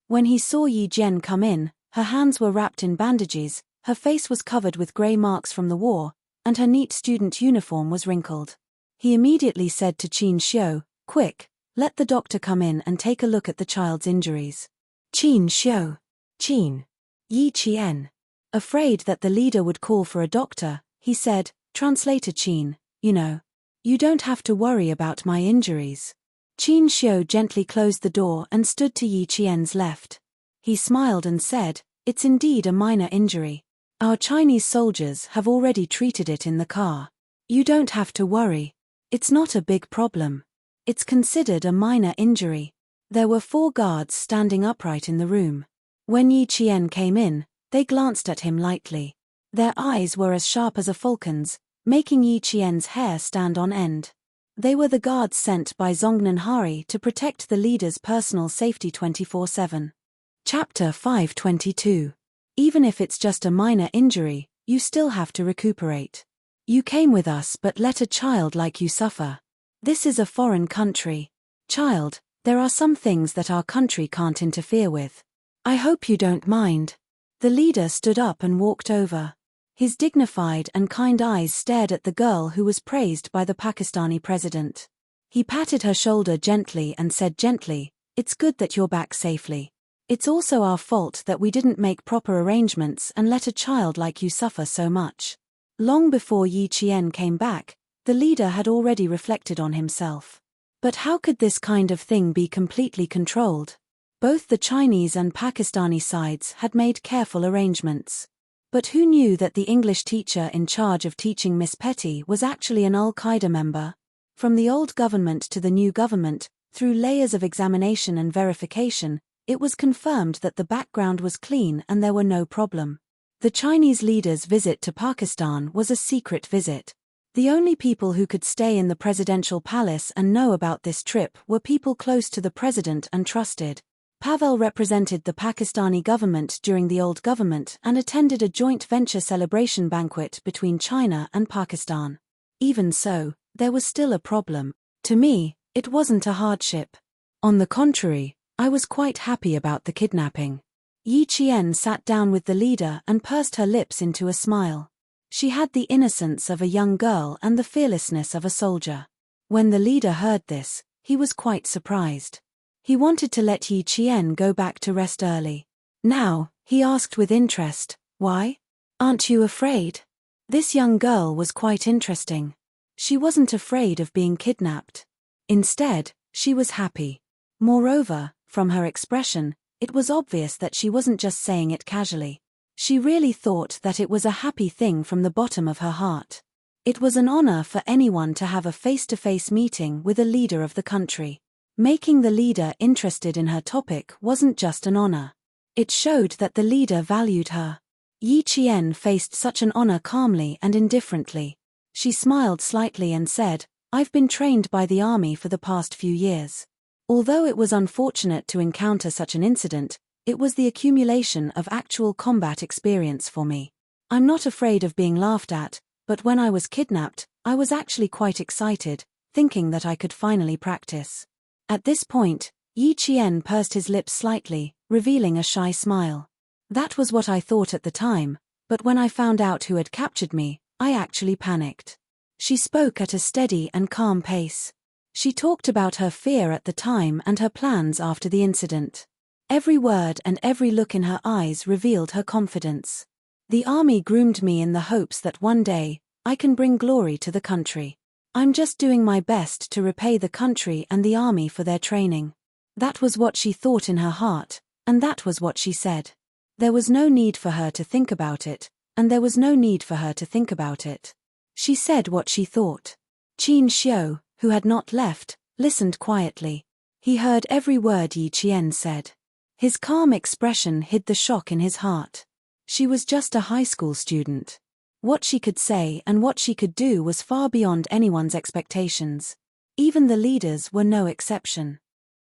When he saw Yi Jian come in, her hands were wrapped in bandages, her face was covered with grey marks from the war, and her neat student uniform was wrinkled. He immediately said to Qin Xiu, "Quick, let the doctor come in and take a look at the child's injuries." Qin Xiu. Qin. Yi Qian. Afraid that the leader would call for a doctor, he said, "Translator Qin, you don't have to worry about my injuries." Qin Xiu gently closed the door and stood to Yi Qian's left. He smiled and said, "It's indeed a minor injury. Our Chinese soldiers have already treated it in the car. You don't have to worry. It's not a big problem. It's considered a minor injury." There were 4 guards standing upright in the room. When Yi Qian came in, they glanced at him lightly. Their eyes were as sharp as a falcon's, making Yi Qian's hair stand on end. They were the guards sent by Zongnan Hari to protect the leader's personal safety 24/7. Chapter 522. Even if it's just a minor injury, you still have to recuperate. You came with us but let a child like you suffer. This is a foreign country. Child, there are some things that our country can't interfere with. I hope you don't mind." The leader stood up and walked over. His dignified and kind eyes stared at the girl who was praised by the Pakistani president. He patted her shoulder gently and said gently, "It's good that you're back safely. It's also our fault that we didn't make proper arrangements and let a child like you suffer so much." Long before Yi Qian came back, the leader had already reflected on himself. But how could this kind of thing be completely controlled? Both the Chinese and Pakistani sides had made careful arrangements. But who knew that the English teacher in charge of teaching Miss Petty was actually an Al-Qaeda member? From the old government to the new government, through layers of examination and verification, it was confirmed that the background was clean and there were no problem. The Chinese leader's visit to Pakistan was a secret visit. The only people who could stay in the presidential palace and know about this trip were people close to the president and trusted. Pavel represented the Pakistani government during the old government and attended a joint venture celebration banquet between China and Pakistan. Even so, there was still a problem. To me, it wasn't a hardship. On the contrary, I was quite happy about the kidnapping. Yi Qian sat down with the leader and pursed her lips into a smile. She had the innocence of a young girl and the fearlessness of a soldier. When the leader heard this, He was quite surprised. He wanted to let Yi Qian go back to rest early. Now, he asked with interest, why? Aren't you afraid? This young girl was quite interesting. She wasn't afraid of being kidnapped. Instead, she was happy. Moreover, from her expression, it was obvious that she wasn't just saying it casually. She really thought that it was a happy thing from the bottom of her heart. It was an honor for anyone to have a face-to-face meeting with a leader of the country. Making the leader interested in her topic wasn't just an honor. It showed that the leader valued her. Yi Qian faced such an honor calmly and indifferently. She smiled slightly and said, "I've been trained by the army for the past few years. Although it was unfortunate to encounter such an incident, it was the accumulation of actual combat experience for me. I'm not afraid of being laughed at, but when I was kidnapped, I was actually quite excited, thinking that I could finally practice." At this point, Yi Qian pursed his lips slightly, revealing a shy smile. "That was what I thought at the time, but when I found out who had captured me, I actually panicked." She spoke at a steady and calm pace. She talked about her fear at the time and her plans after the incident. Every word and every look in her eyes revealed her confidence. "The army groomed me in the hopes that one day, I can bring glory to the country. I'm just doing my best to repay the country and the army for their training." That was what she thought in her heart, and that was what she said. There was no need for her to think about it, and there was no need for her to think about it. She said what she thought. Qin Xiu, who had not left, listened quietly. He heard every word Yi Qian said. His calm expression hid the shock in his heart. She was just a high school student. What she could say and what she could do was far beyond anyone's expectations. Even the leaders were no exception.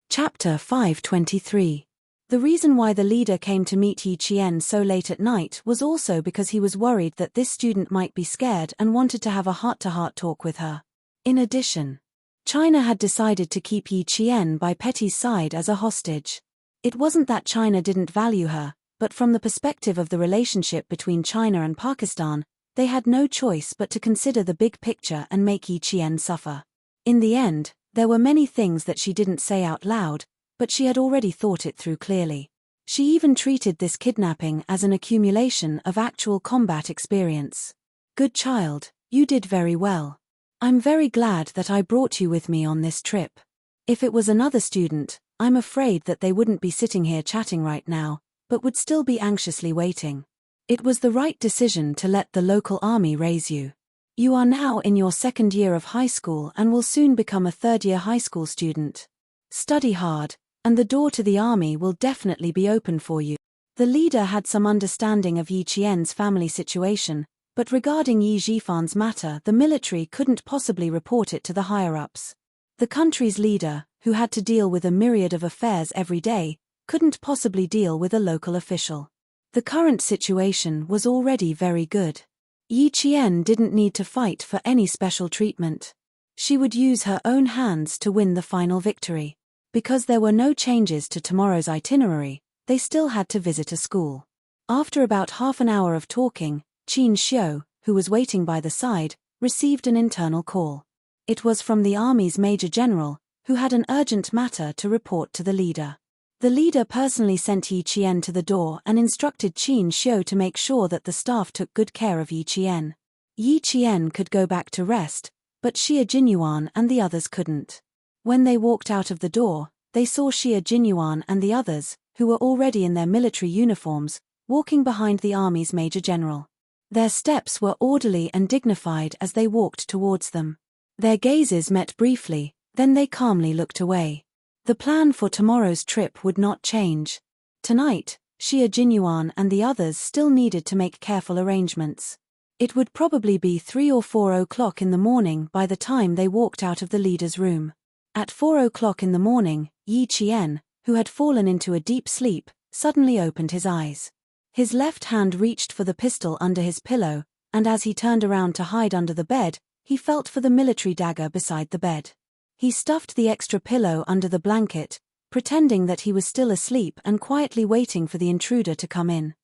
Chapter 523. The reason why the leader came to meet Yi Qian so late at night was also because he was worried that this student might be scared and wanted to have a heart-to-heart talk with her. In addition, China had decided to keep Yi Qian by Petty's side as a hostage. It wasn't that China didn't value her, but from the perspective of the relationship between China and Pakistan, they had no choice but to consider the big picture and make Yi Qian suffer. In the end, there were many things that she didn't say out loud, but she had already thought it through clearly. She even treated this kidnapping as an accumulation of actual combat experience. "Good child, you did very well. I'm very glad that I brought you with me on this trip. If it was another student, I'm afraid that they wouldn't be sitting here chatting right now, but would still be anxiously waiting. It was the right decision to let the local army raise you. You are now in your second year of high school and will soon become a third-year high school student. Study hard, and the door to the army will definitely be open for you." The leader had some understanding of Yi Qian's family situation, but regarding Yi Jifan's matter, the military couldn't possibly report it to the higher-ups. The country's leader, who had to deal with a myriad of affairs every day, couldn't possibly deal with a local official. The current situation was already very good. Yi Qian didn't need to fight for any special treatment. She would use her own hands to win the final victory. Because there were no changes to tomorrow's itinerary, they still had to visit a school. After about half an hour of talking, Qin Xiu, who was waiting by the side, received an internal call. It was from the army's major general, who had an urgent matter to report to the leader. The leader personally sent Yi Qian to the door and instructed Qin Xiu to make sure that the staff took good care of Yi Qian. Yi Qian could go back to rest, but Xia Jinyuan and the others couldn't. When they walked out of the door, they saw Xia Jinyuan and the others, who were already in their military uniforms, walking behind the army's major general. Their steps were orderly and dignified as they walked towards them. Their gazes met briefly, then they calmly looked away. The plan for tomorrow's trip would not change. Tonight, Xia Jinyuan and the others still needed to make careful arrangements. It would probably be 3 or 4 o'clock in the morning by the time they walked out of the leader's room. At 4 o'clock in the morning, Yi Qian, who had fallen into a deep sleep, suddenly opened his eyes. His left hand reached for the pistol under his pillow, and as he turned around to hide under the bed, he felt for the military dagger beside the bed. He stuffed the extra pillow under the blanket, pretending that he was still asleep and quietly waiting for the intruder to come in.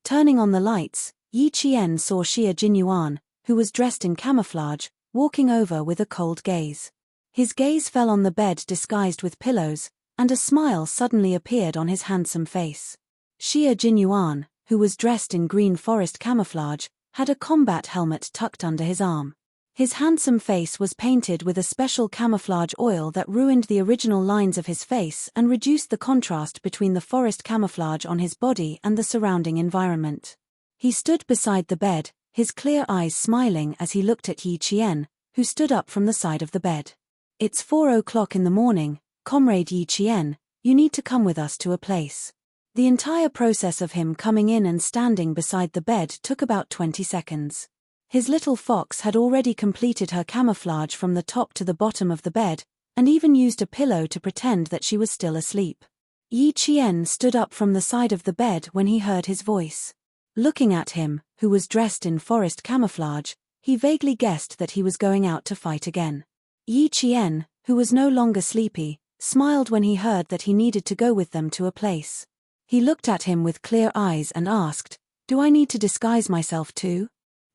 Turning on the lights, Yi Qian saw Xia Jinyuan, who was dressed in camouflage, walking over with a cold gaze. His gaze fell on the bed disguised with pillows, and a smile suddenly appeared on his handsome face. Xia Jinyuan, who was dressed in green forest camouflage, had a combat helmet tucked under his arm. His handsome face was painted with a special camouflage oil that ruined the original lines of his face and reduced the contrast between the forest camouflage on his body and the surrounding environment. He stood beside the bed, his clear eyes smiling as he looked at Yi Qian, who stood up from the side of the bed. "It's 4 o'clock in the morning, Comrade Yi Qian, you need to come with us to a place." The entire process of him coming in and standing beside the bed took about 20 seconds. His little fox had already completed her camouflage from the top to the bottom of the bed, and even used a pillow to pretend that she was still asleep. Yi Qian stood up from the side of the bed when he heard his voice. Looking at him, who was dressed in forest camouflage, he vaguely guessed that he was going out to fight again. Yi Qian, who was no longer sleepy, smiled when he heard that he needed to go with them to a place. He looked at him with clear eyes and asked, "Do I need to disguise myself too?"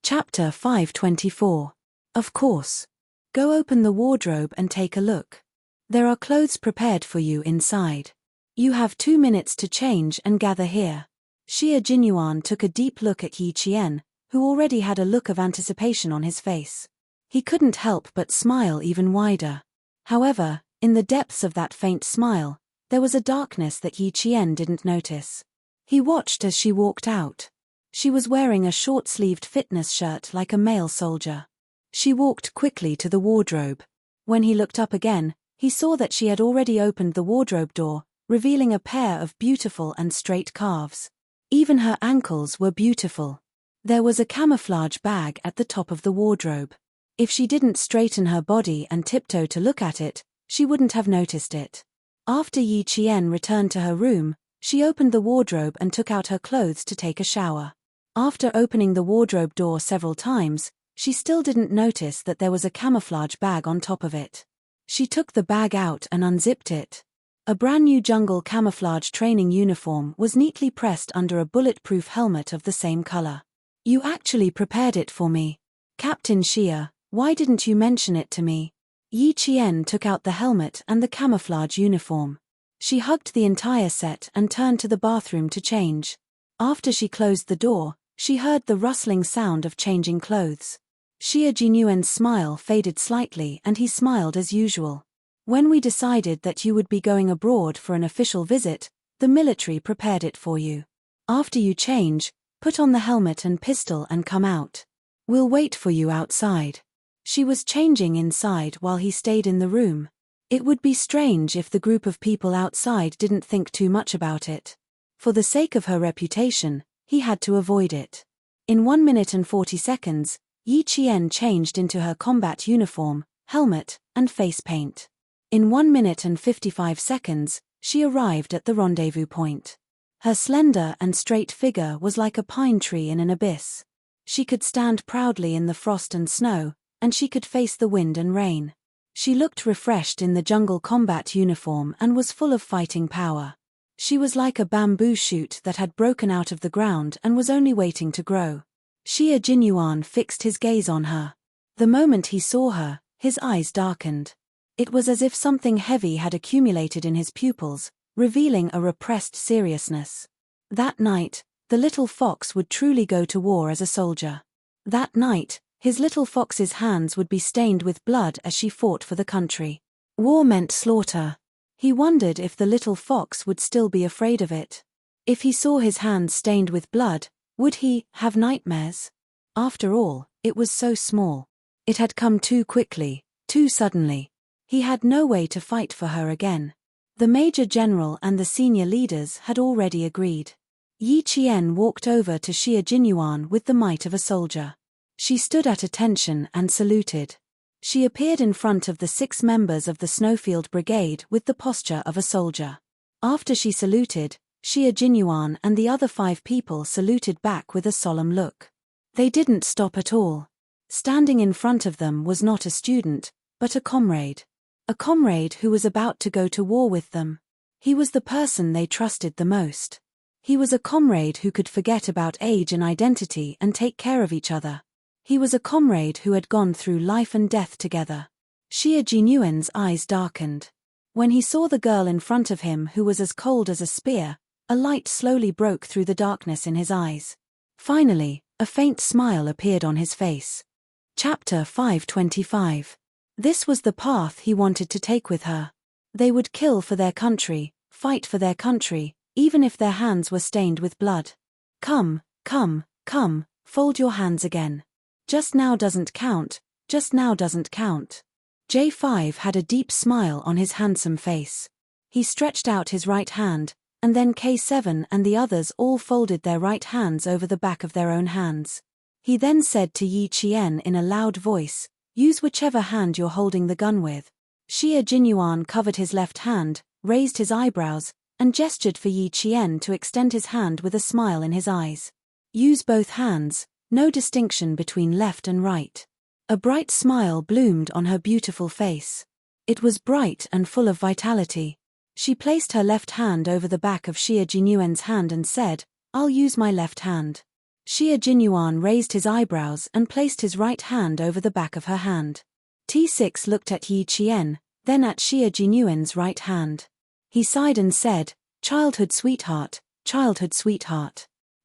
Chapter 524. Of course. Go open the wardrobe and take a look. There are clothes prepared for you inside. You have 2 minutes to change and gather here. Xia Jinyuan took a deep look at Yi Qian, who already had a look of anticipation on his face. He couldn't help but smile even wider. However, in the depths of that faint smile, there was a darkness that Yi Qian didn't notice. He watched as she walked out. She was wearing a short-sleeved fitness shirt like a male soldier. She walked quickly to the wardrobe. When he looked up again, he saw that she had already opened the wardrobe door, revealing a pair of beautiful and straight calves. Even her ankles were beautiful. There was a camouflage bag at the top of the wardrobe. If she didn't straighten her body and tiptoe to look at it, she wouldn't have noticed it. After Yi Qian returned to her room, she opened the wardrobe and took out her clothes to take a shower. After opening the wardrobe door several times, she still didn't notice that there was a camouflage bag on top of it. She took the bag out and unzipped it. A brand new jungle camouflage training uniform was neatly pressed under a bulletproof helmet of the same color. "You actually prepared it for me. Captain Xia, why didn't you mention it to me?" Yi Qian took out the helmet and the camouflage uniform. She hugged the entire set and turned to the bathroom to change. After she closed the door, she heard the rustling sound of changing clothes. Xia Jinyuan's smile faded slightly and he smiled as usual. "When we decided that you would be going abroad for an official visit, the military prepared it for you. After you change, put on the helmet and pistol and come out. We'll wait for you outside." She was changing inside while he stayed in the room. It would be strange if the group of people outside didn't think too much about it. For the sake of her reputation, he had to avoid it. In 1 minute and 40 seconds, Yi Qian changed into her combat uniform, helmet, and face paint. In 1 minute and 55 seconds, she arrived at the rendezvous point. Her slender and straight figure was like a pine tree in an abyss. She could stand proudly in the frost and snow, and she could face the wind and rain. She looked refreshed in the jungle combat uniform and was full of fighting power. She was like a bamboo shoot that had broken out of the ground and was only waiting to grow. Xia Jinyuan fixed his gaze on her. The moment he saw her, his eyes darkened. It was as if something heavy had accumulated in his pupils, revealing a repressed seriousness. That night, the little fox would truly go to war as a soldier. That night, his little fox's hands would be stained with blood as she fought for the country. War meant slaughter. He wondered if the little fox would still be afraid of it. If he saw his hands stained with blood, would he have nightmares? After all, it was so small. It had come too quickly, too suddenly. He had no way to fight for her again. The Major General and the senior leaders had already agreed. Yi Qian walked over to Xia Jinyuan with the might of a soldier. She stood at attention and saluted. She appeared in front of the 6 members of the Snowfield Brigade with the posture of a soldier. After she saluted, Xia Jinyuan and the other 5 people saluted back with a solemn look. They didn't stop at all. Standing in front of them was not a student, but a comrade. A comrade who was about to go to war with them. He was the person they trusted the most. He was a comrade who could forget about age and identity and take care of each other. He was a comrade who had gone through life and death together. Xie Jinyuan's eyes darkened. When he saw the girl in front of him who was as cold as a spear, a light slowly broke through the darkness in his eyes. Finally, a faint smile appeared on his face. Chapter 525. This was the path he wanted to take with her. They would kill for their country, fight for their country, even if their hands were stained with blood. Come, come, come, fold your hands again. Just now doesn't count, just now doesn't count. J5 had a deep smile on his handsome face. He stretched out his right hand, and then K7 and the others all folded their right hands over the back of their own hands. He then said to Yi Qian in a loud voice, "Use whichever hand you're holding the gun with." Xie Jinyuan covered his left hand, raised his eyebrows, and gestured for Yi Qian to extend his hand with a smile in his eyes. Use both hands, no distinction between left and right. A bright smile bloomed on her beautiful face. It was bright and full of vitality. She placed her left hand over the back of Xie Jinyuan's hand and said, "I'll use my left hand." Xie Jinyuan raised his eyebrows and placed his right hand over the back of her hand. T6 looked at Yi Qian, then at Xie Jinyuan's right hand. He sighed and said, childhood sweetheart,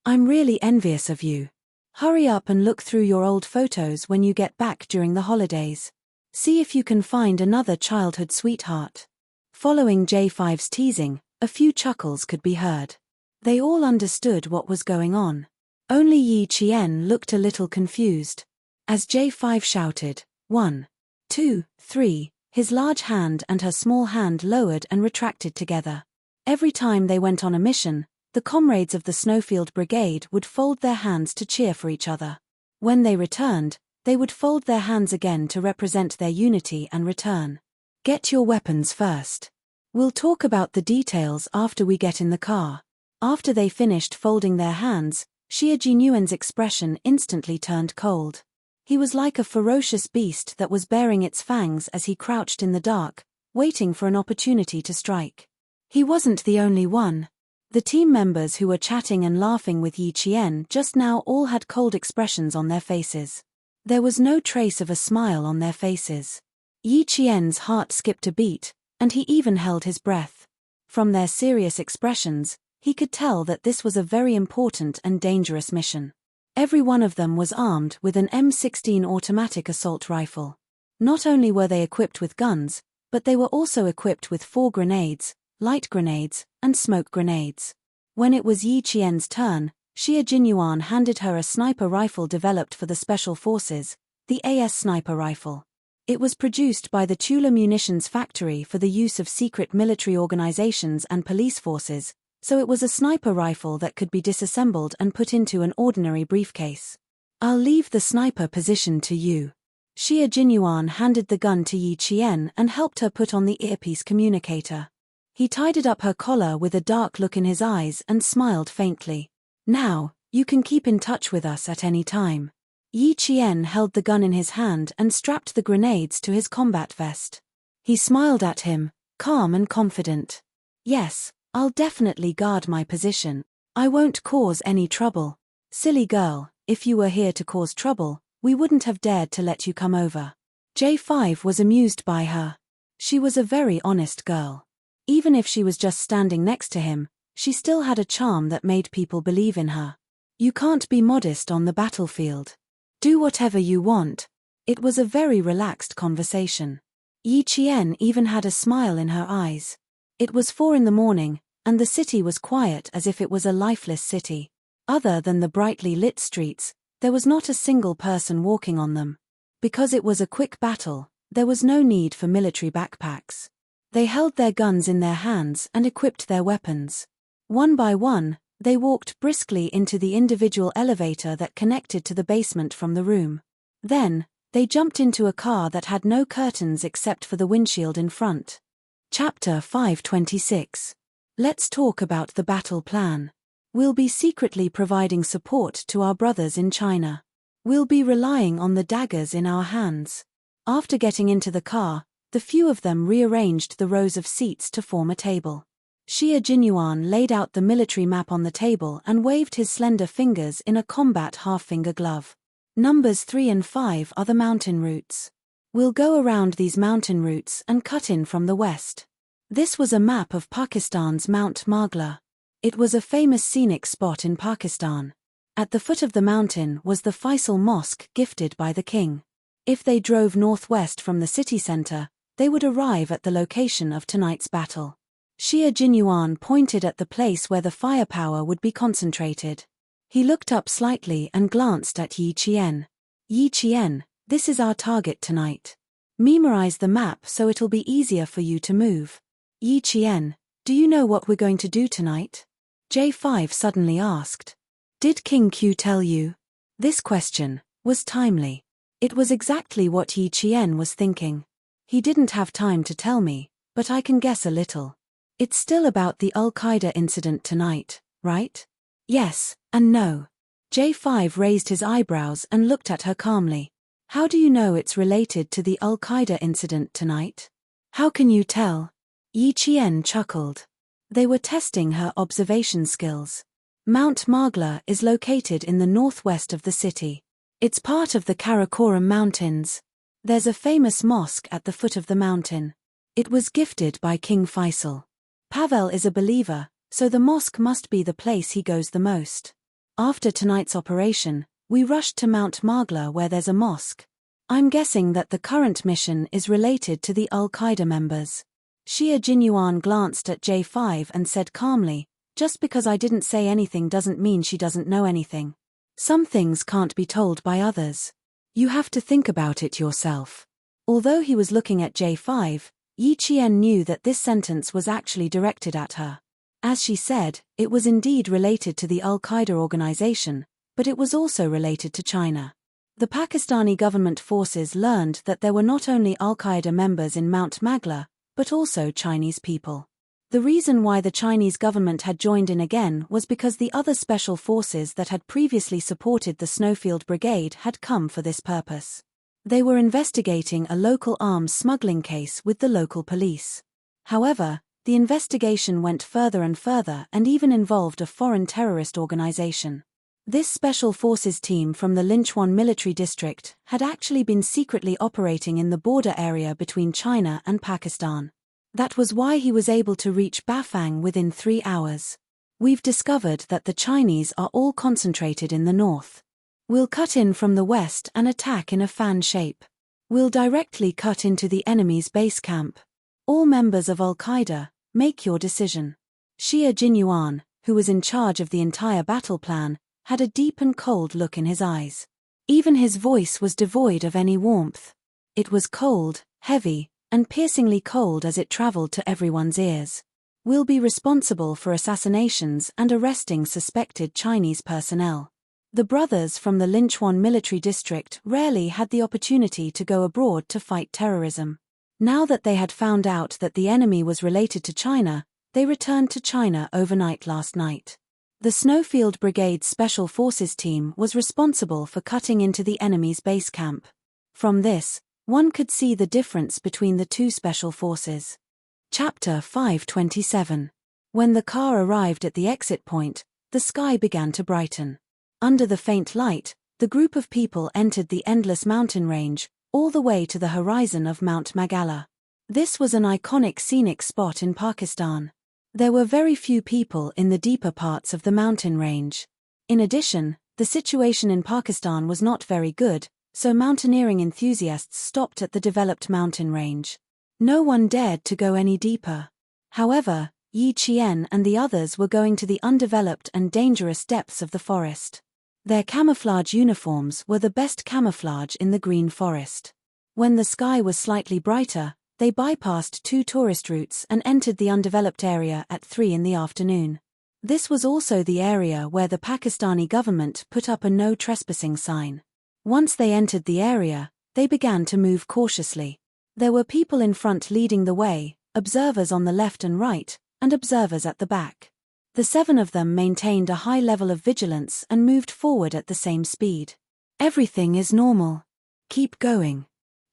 I'm really envious of you. Hurry up and look through your old photos when you get back during the holidays. See if you can find another childhood sweetheart." Following J5's teasing, a few chuckles could be heard. They all understood what was going on. Only Yi Qian looked a little confused. As J5 shouted, 1, 2, 3, his large hand and her small hand lowered and retracted together. Every time they went on a mission, the comrades of the Snowfield Brigade would fold their hands to cheer for each other. When they returned, they would fold their hands again to represent their unity and return. Get your weapons first. We'll talk about the details after we get in the car. After they finished folding their hands, Xie Jinyuan's expression instantly turned cold. He was like a ferocious beast that was baring its fangs as he crouched in the dark, waiting for an opportunity to strike. He wasn't the only one. The team members who were chatting and laughing with Yi Qian just now all had cold expressions on their faces. There was no trace of a smile on their faces. Yi Qian's heart skipped a beat, and he even held his breath. From their serious expressions, he could tell that this was a very important and dangerous mission. Every one of them was armed with an M16 automatic assault rifle. Not only were they equipped with guns, but they were also equipped with 4 grenades, light grenades, and smoke grenades. When it was Yi Qian's turn, Xie Jinyuan handed her a sniper rifle developed for the Special Forces, the AS sniper rifle. It was produced by the Tula Munitions Factory for the use of secret military organizations and police forces, so it was a sniper rifle that could be disassembled and put into an ordinary briefcase. "I'll leave the sniper position to you." Xie Jinyuan handed the gun to Yi Qian and helped her put on the earpiece communicator. He tidied up her collar with a dark look in his eyes and smiled faintly. "Now, you can keep in touch with us at any time." Yi Qian held the gun in his hand and strapped the grenades to his combat vest. He smiled at him, calm and confident. "Yes, I'll definitely guard my position. I won't cause any trouble." "Silly girl, if you were here to cause trouble, we wouldn't have dared to let you come over." J5 was amused by her. She was a very honest girl. Even if she was just standing next to him, she still had a charm that made people believe in her. You can't be modest on the battlefield. Do whatever you want. It was a very relaxed conversation. Yi Qian even had a smile in her eyes. It was 4 in the morning, and the city was quiet as if it was a lifeless city. Other than the brightly lit streets, there was not a single person walking on them. Because it was a quick battle, there was no need for military backpacks. They held their guns in their hands and equipped their weapons. One by one, they walked briskly into the individual elevator that connected to the basement from the room. Then, they jumped into a car that had no curtains except for the windshield in front. Chapter 526. Let's talk about the battle plan. We'll be secretly providing support to our brothers in China. We'll be relying on the daggers in our hands. After getting into the car, the few of them rearranged the rows of seats to form a table. Xie Jinyuan laid out the military map on the table and waved his slender fingers in a combat half-finger glove. Numbers 3 and 5 are the mountain routes. We'll go around these mountain routes and cut in from the west. This was a map of Pakistan's Mount Magla. It was a famous scenic spot in Pakistan. At the foot of the mountain was the Faisal Mosque gifted by the king. If they drove northwest from the city center, they would arrive at the location of tonight's battle. Xia Jinyuan pointed at the place where the firepower would be concentrated. He looked up slightly and glanced at Yi Qian. Yi Qian, this is our target tonight. Memorize the map so it'll be easier for you to move. Yi Qian, do you know what we're going to do tonight? J5 suddenly asked. Did King Q tell you? This question was timely. It was exactly what Yi Qian was thinking. He didn't have time to tell me, but I can guess a little. It's still about the Al-Qaeda incident tonight, right? Yes, and no. J5 raised his eyebrows and looked at her calmly. How do you know it's related to the Al-Qaeda incident tonight? How can you tell? Yi Qian chuckled. They were testing her observation skills. Mount Magla is located in the northwest of the city. It's part of the Karakoram Mountains. There's a famous mosque at the foot of the mountain. It was gifted by King Faisal. Pavel is a believer, so the mosque must be the place he goes the most. After tonight's operation, we rushed to Mount Magla where there's a mosque. I'm guessing that the current mission is related to the Al-Qaeda members. Xia Jinyuan glanced at J5 and said calmly, just because I didn't say anything doesn't mean she doesn't know anything. Some things can't be told by others. You have to think about it yourself. Although he was looking at J5, Yi Qian knew that this sentence was actually directed at her. As she said, it was indeed related to the Al-Qaeda organization, but it was also related to China. The Pakistani government forces learned that there were not only Al-Qaeda members in Mount Magla, but also Chinese people. The reason why the Chinese government had joined in again was because the other special forces that had previously supported the Snowfield Brigade had come for this purpose. They were investigating a local arms smuggling case with the local police. However, the investigation went further and further and even involved a foreign terrorist organization. This special forces team from the Linchuan military district had actually been secretly operating in the border area between China and Pakistan. That was why he was able to reach Bafang within 3 hours. We've discovered that the Chinese are all concentrated in the north. We'll cut in from the west and attack in a fan shape. We'll directly cut into the enemy's base camp. All members of Al-Qaeda, make your decision. Xia Jinyuan, who was in charge of the entire battle plan, had a deep and cold look in his eyes. Even his voice was devoid of any warmth. It was cold, heavy, and piercingly cold as it traveled to everyone's ears. We'll be responsible for assassinations and arresting suspected Chinese personnel. The brothers from the Linchuan military district rarely had the opportunity to go abroad to fight terrorism. Now that they had found out that the enemy was related to China, they returned to China overnight last night. The Snowfield Brigade's Special Forces team was responsible for cutting into the enemy's base camp. From this, one could see the difference between the two special forces. Chapter 527. When the car arrived at the exit point, the sky began to brighten. Under the faint light, the group of people entered the endless mountain range, all the way to the horizon of Mount Magala. This was an iconic scenic spot in Pakistan. There were very few people in the deeper parts of the mountain range. In addition, the situation in Pakistan was not very good, so mountaineering enthusiasts stopped at the developed mountain range. No one dared to go any deeper. However, Yi Qian and the others were going to the undeveloped and dangerous depths of the forest. Their camouflage uniforms were the best camouflage in the green forest. When the sky was slightly brighter, they bypassed 2 tourist routes and entered the undeveloped area at 3 in the afternoon. This was also the area where the Pakistani government put up a no trespassing sign. Once they entered the area, they began to move cautiously. There were people in front leading the way, observers on the left and right, and observers at the back. The 7 of them maintained a high level of vigilance and moved forward at the same speed. Everything is normal. Keep going.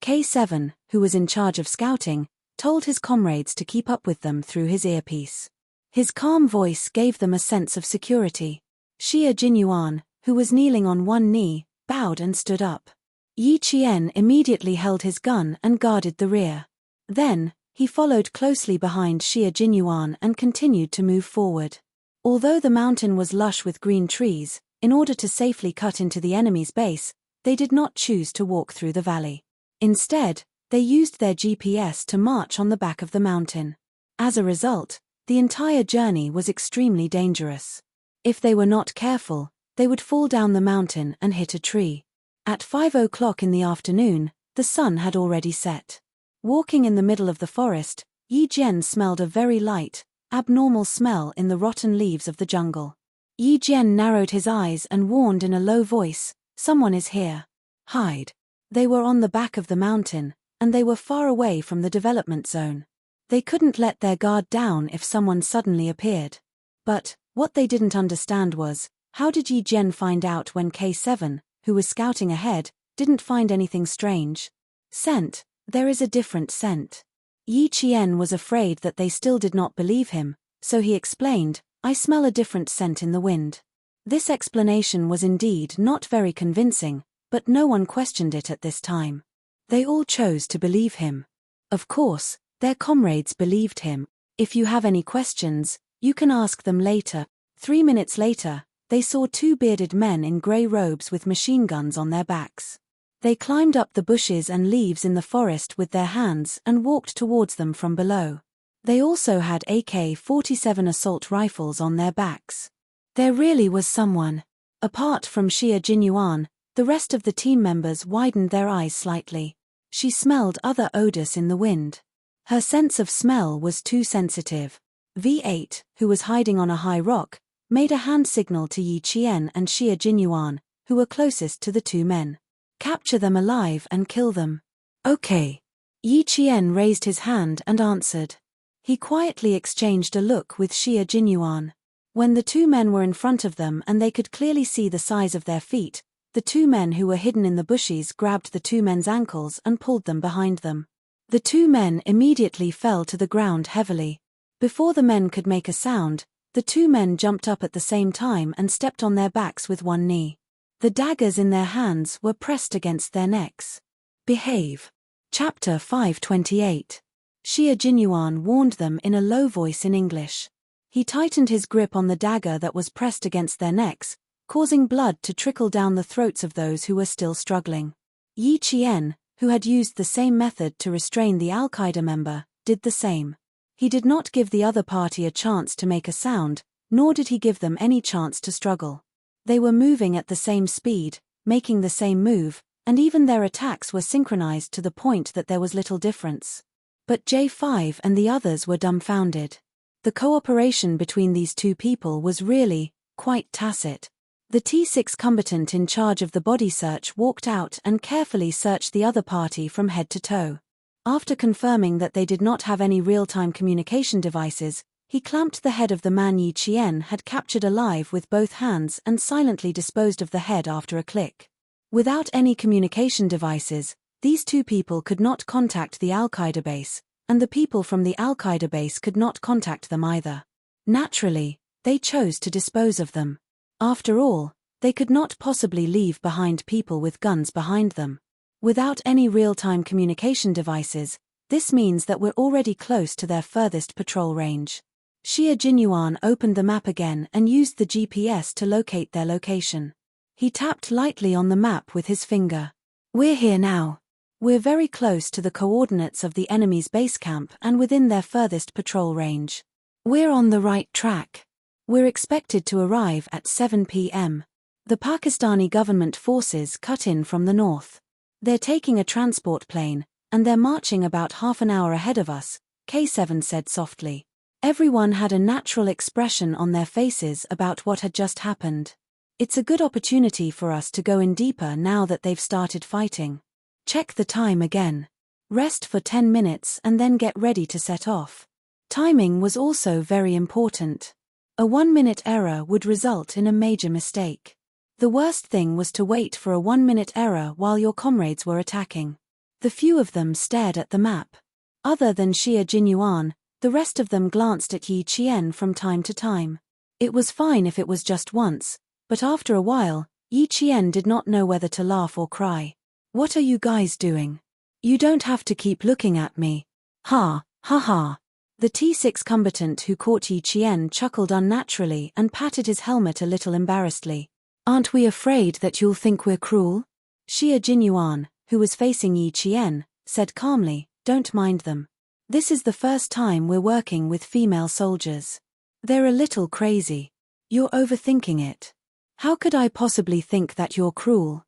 K7, who was in charge of scouting, told his comrades to keep up with them through his earpiece. His calm voice gave them a sense of security. Xia Jinyuan, who was kneeling on one knee, bowed and stood up. Yi Qian immediately held his gun and guarded the rear. Then, he followed closely behind Xie Jinyuan and continued to move forward. Although the mountain was lush with green trees, in order to safely cut into the enemy's base, they did not choose to walk through the valley. Instead, they used their GPS to march on the back of the mountain. As a result, the entire journey was extremely dangerous. If they were not careful, they would fall down the mountain and hit a tree. At 5 o'clock in the afternoon, the sun had already set. Walking in the middle of the forest, Yi Jian smelled a very light, abnormal smell in the rotten leaves of the jungle. Yi Jian narrowed his eyes and warned in a low voice, "Someone is here. Hide." They were on the back of the mountain, and they were far away from the development zone. They couldn't let their guard down if someone suddenly appeared. But, what they didn't understand was, how did Yi Jian find out when K7, who was scouting ahead, didn't find anything strange? Scent, there is a different scent. Yi Qian was afraid that they still did not believe him, so he explained, "I smell a different scent in the wind." This explanation was indeed not very convincing, but no one questioned it at this time. They all chose to believe him. Of course, their comrades believed him. "If you have any questions, you can ask them later." 3 minutes later, they saw 2 bearded men in grey robes with machine guns on their backs. They climbed up the bushes and leaves in the forest with their hands and walked towards them from below. They also had AK-47 assault rifles on their backs. There really was someone. Apart from Xie Jinyuan, the rest of the team members widened their eyes slightly. She smelled other odors in the wind. Her sense of smell was too sensitive. V8, who was hiding on a high rock, made a hand signal to Yi Qian and Xie Jinyuan, who were closest to the 2 men. "Capture them alive and kill them." "Okay." Yi Qian raised his hand and answered. He quietly exchanged a look with Xie Jinyuan. When the 2 men were in front of them and they could clearly see the size of their feet, the 2 men who were hidden in the bushes grabbed the 2 men's ankles and pulled them behind them. The 2 men immediately fell to the ground heavily. Before the men could make a sound, the 2 men jumped up at the same time and stepped on their backs with one knee. The daggers in their hands were pressed against their necks. "Behave." Chapter 528. Xie Jinyuan warned them in a low voice in English. He tightened his grip on the dagger that was pressed against their necks, causing blood to trickle down the throats of those who were still struggling. Yi Qian, who had used the same method to restrain the Al-Qaeda member, did the same. He did not give the other party a chance to make a sound, nor did he give them any chance to struggle. They were moving at the same speed, making the same move, and even their attacks were synchronized to the point that there was little difference. But J5 and the others were dumbfounded. The cooperation between these 2 people was really quite tacit. The T6 combatant in charge of the body search walked out and carefully searched the other party from head to toe. After confirming that they did not have any real-time communication devices, he clamped the head of the man Yi Qian had captured alive with both hands and silently disposed of the head after a click. Without any communication devices, these 2 people could not contact the Al-Qaeda base, and the people from the Al-Qaeda base could not contact them either. Naturally, they chose to dispose of them. After all, they could not possibly leave behind people with guns behind them. Without any real-time communication devices, this means that we're already close to their furthest patrol range. Xie Jinyuan opened the map again and used the GPS to locate their location. He tapped lightly on the map with his finger. "We're here now. We're very close to the coordinates of the enemy's base camp and within their furthest patrol range. We're on the right track. We're expected to arrive at 7 p.m. The Pakistani government forces cut in from the north. They're taking a transport plane, and they're marching about half an hour ahead of us," K7 said softly. Everyone had a natural expression on their faces about what had just happened. "It's a good opportunity for us to go in deeper now that they've started fighting. Check the time again. Rest for 10 minutes and then get ready to set off." Timing was also very important. A 1-minute error would result in a major mistake. The worst thing was to wait for a 1-minute error while your comrades were attacking. The few of them stared at the map. Other than Xie Jinyuan, the rest of them glanced at Yi Qian from time to time. It was fine if it was just once, but after a while, Yi Qian did not know whether to laugh or cry. What are you guys doing? You don't have to keep looking at me. Ha, ha ha. The T6 combatant who caught Yi Qian chuckled unnaturally and patted his helmet a little embarrassedly. Aren't we afraid that you'll think we're cruel? Xia Jinyuan, who was facing Yi Qian, said calmly, don't mind them. This is the first time we're working with female soldiers. They're a little crazy. You're overthinking it. How could I possibly think that you're cruel?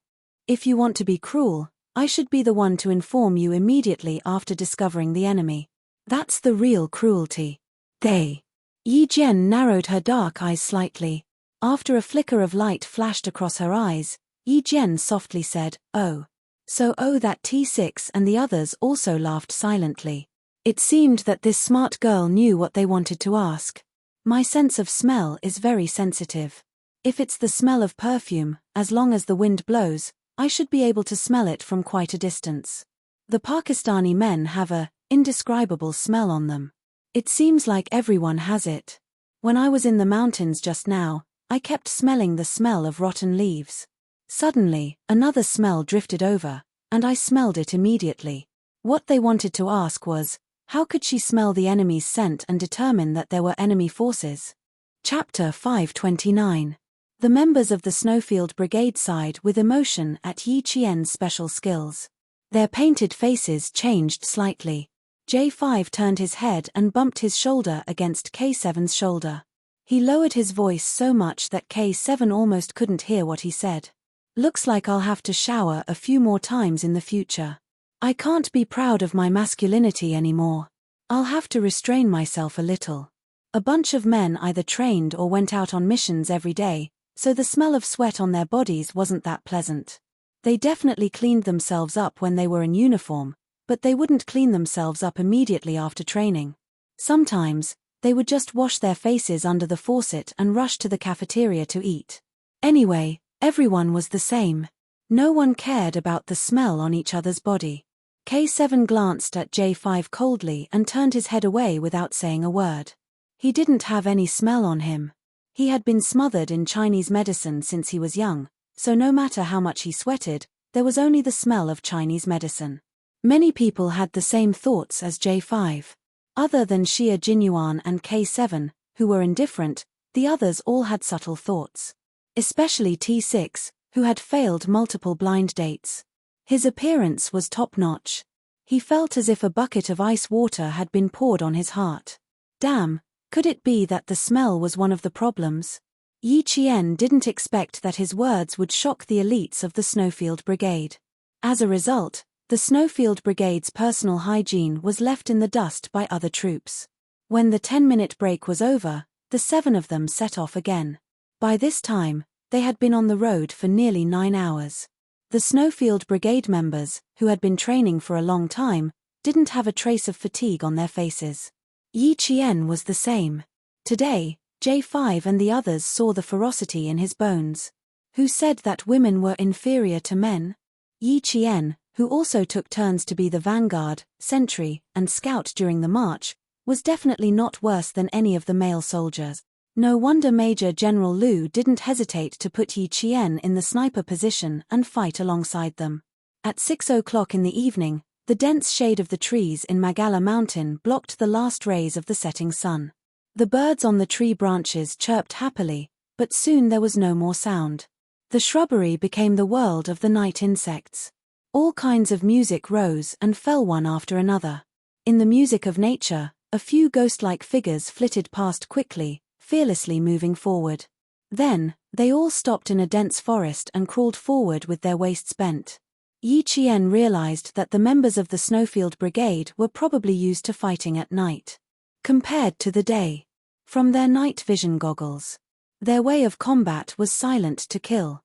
If you want to be cruel, I should be the one to inform you immediately after discovering the enemy. That's the real cruelty. They. Yi Jian narrowed her dark eyes slightly. After a flicker of light flashed across her eyes, Yi Jian softly said, oh. So that T6 and the others also laughed silently. It seemed that this smart girl knew what they wanted to ask. My sense of smell is very sensitive. If it's the smell of perfume, as long as the wind blows, I should be able to smell it from quite a distance. The Pakistani men have a indescribable smell on them. It seems like everyone has it. When I was in the mountains just now, I kept smelling the smell of rotten leaves. Suddenly, another smell drifted over, and I smelled it immediately. What they wanted to ask was, how could she smell the enemy's scent and determine that there were enemy forces? Chapter 529. The members of the Snowfield Brigade sighed with emotion at Yi Qian's special skills. Their painted faces changed slightly. J5 turned his head and bumped his shoulder against K7's shoulder. He lowered his voice so much that K7 almost couldn't hear what he said. Looks like I'll have to shower a few more times in the future. I can't be proud of my masculinity anymore. I'll have to restrain myself a little. A bunch of men either trained or went out on missions every day, so the smell of sweat on their bodies wasn't that pleasant. They definitely cleaned themselves up when they were in uniform, but they wouldn't clean themselves up immediately after training. Sometimes, they would just wash their faces under the faucet and rush to the cafeteria to eat. Anyway, everyone was the same. No one cared about the smell on each other's body. K7 glanced at J5 coldly and turned his head away without saying a word. He didn't have any smell on him. He had been smothered in Chinese medicine since he was young, so no matter how much he sweated, there was only the smell of Chinese medicine. Many people had the same thoughts as J5. Other than Xia Jinyuan and K7, who were indifferent, the others all had subtle thoughts. Especially T6, who had failed multiple blind dates. His appearance was top-notch. He felt as if a bucket of ice water had been poured on his heart. Damn, could it be that the smell was one of the problems? Yi Qian didn't expect that his words would shock the elites of the Snowfield Brigade. As a result, the Snowfield Brigade's personal hygiene was left in the dust by other troops. When the 10-minute break was over, the 7 of them set off again. By this time, they had been on the road for nearly 9 hours. The Snowfield Brigade members, who had been training for a long time, didn't have a trace of fatigue on their faces. Yi Qian was the same. Today, J5 and the others saw the ferocity in his bones. Who said that women were inferior to men? Yi Qian, who also took turns to be the vanguard, sentry, and scout during the march, was definitely not worse than any of the male soldiers. No wonder Major General Liu didn't hesitate to put Yi Qian in the sniper position and fight alongside them. At 6 o'clock in the evening, the dense shade of the trees in Magala Mountain blocked the last rays of the setting sun. The birds on the tree branches chirped happily, but soon there was no more sound. The shrubbery became the world of the night insects. All kinds of music rose and fell one after another. In the music of nature, a few ghost-like figures flitted past quickly, fearlessly moving forward. Then, they all stopped in a dense forest and crawled forward with their waists bent. Yi Qian realized that the members of the Snowfield Brigade were probably used to fighting at night. Compared to the day. From their night vision goggles. Their way of combat was silent to kill.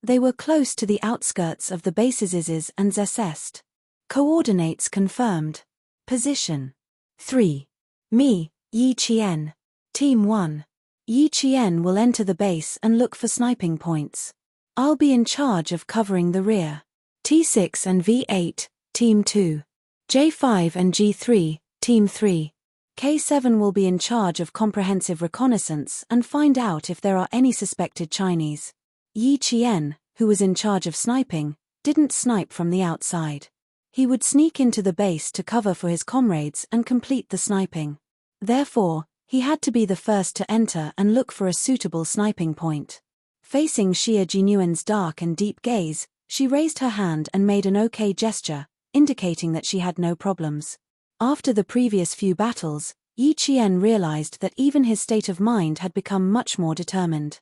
They were close to the outskirts of the bases and Zest. Coordinates confirmed. Position. 3. Me, Yi Qian. Team 1. Yi Qian will enter the base and look for sniping points. I'll be in charge of covering the rear. T6 and V8, Team 2. J5 and G3, Team 3. K7 will be in charge of comprehensive reconnaissance and find out if there are any suspected Chinese. Yi Qian, who was in charge of sniping, didn't snipe from the outside. He would sneak into the base to cover for his comrades and complete the sniping. Therefore, he had to be the first to enter and look for a suitable sniping point. Facing Xia Jinyuan's dark and deep gaze, she raised her hand and made an OK gesture, indicating that she had no problems. After the previous few battles, Yi Qian realized that even his state of mind had become much more determined.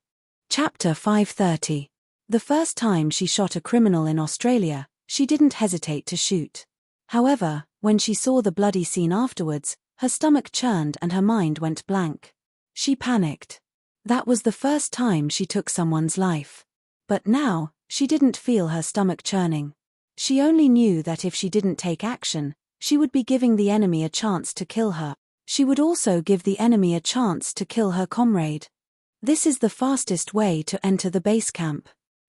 Chapter 530. The first time she shot a criminal in Australia, she didn't hesitate to shoot. However, when she saw the bloody scene afterwards, her stomach churned and her mind went blank. She panicked. That was the first time she took someone's life. But now, she didn't feel her stomach churning. She only knew that if she didn't take action, she would be giving the enemy a chance to kill her. She would also give the enemy a chance to kill her comrade. This is the fastest way to enter the base camp.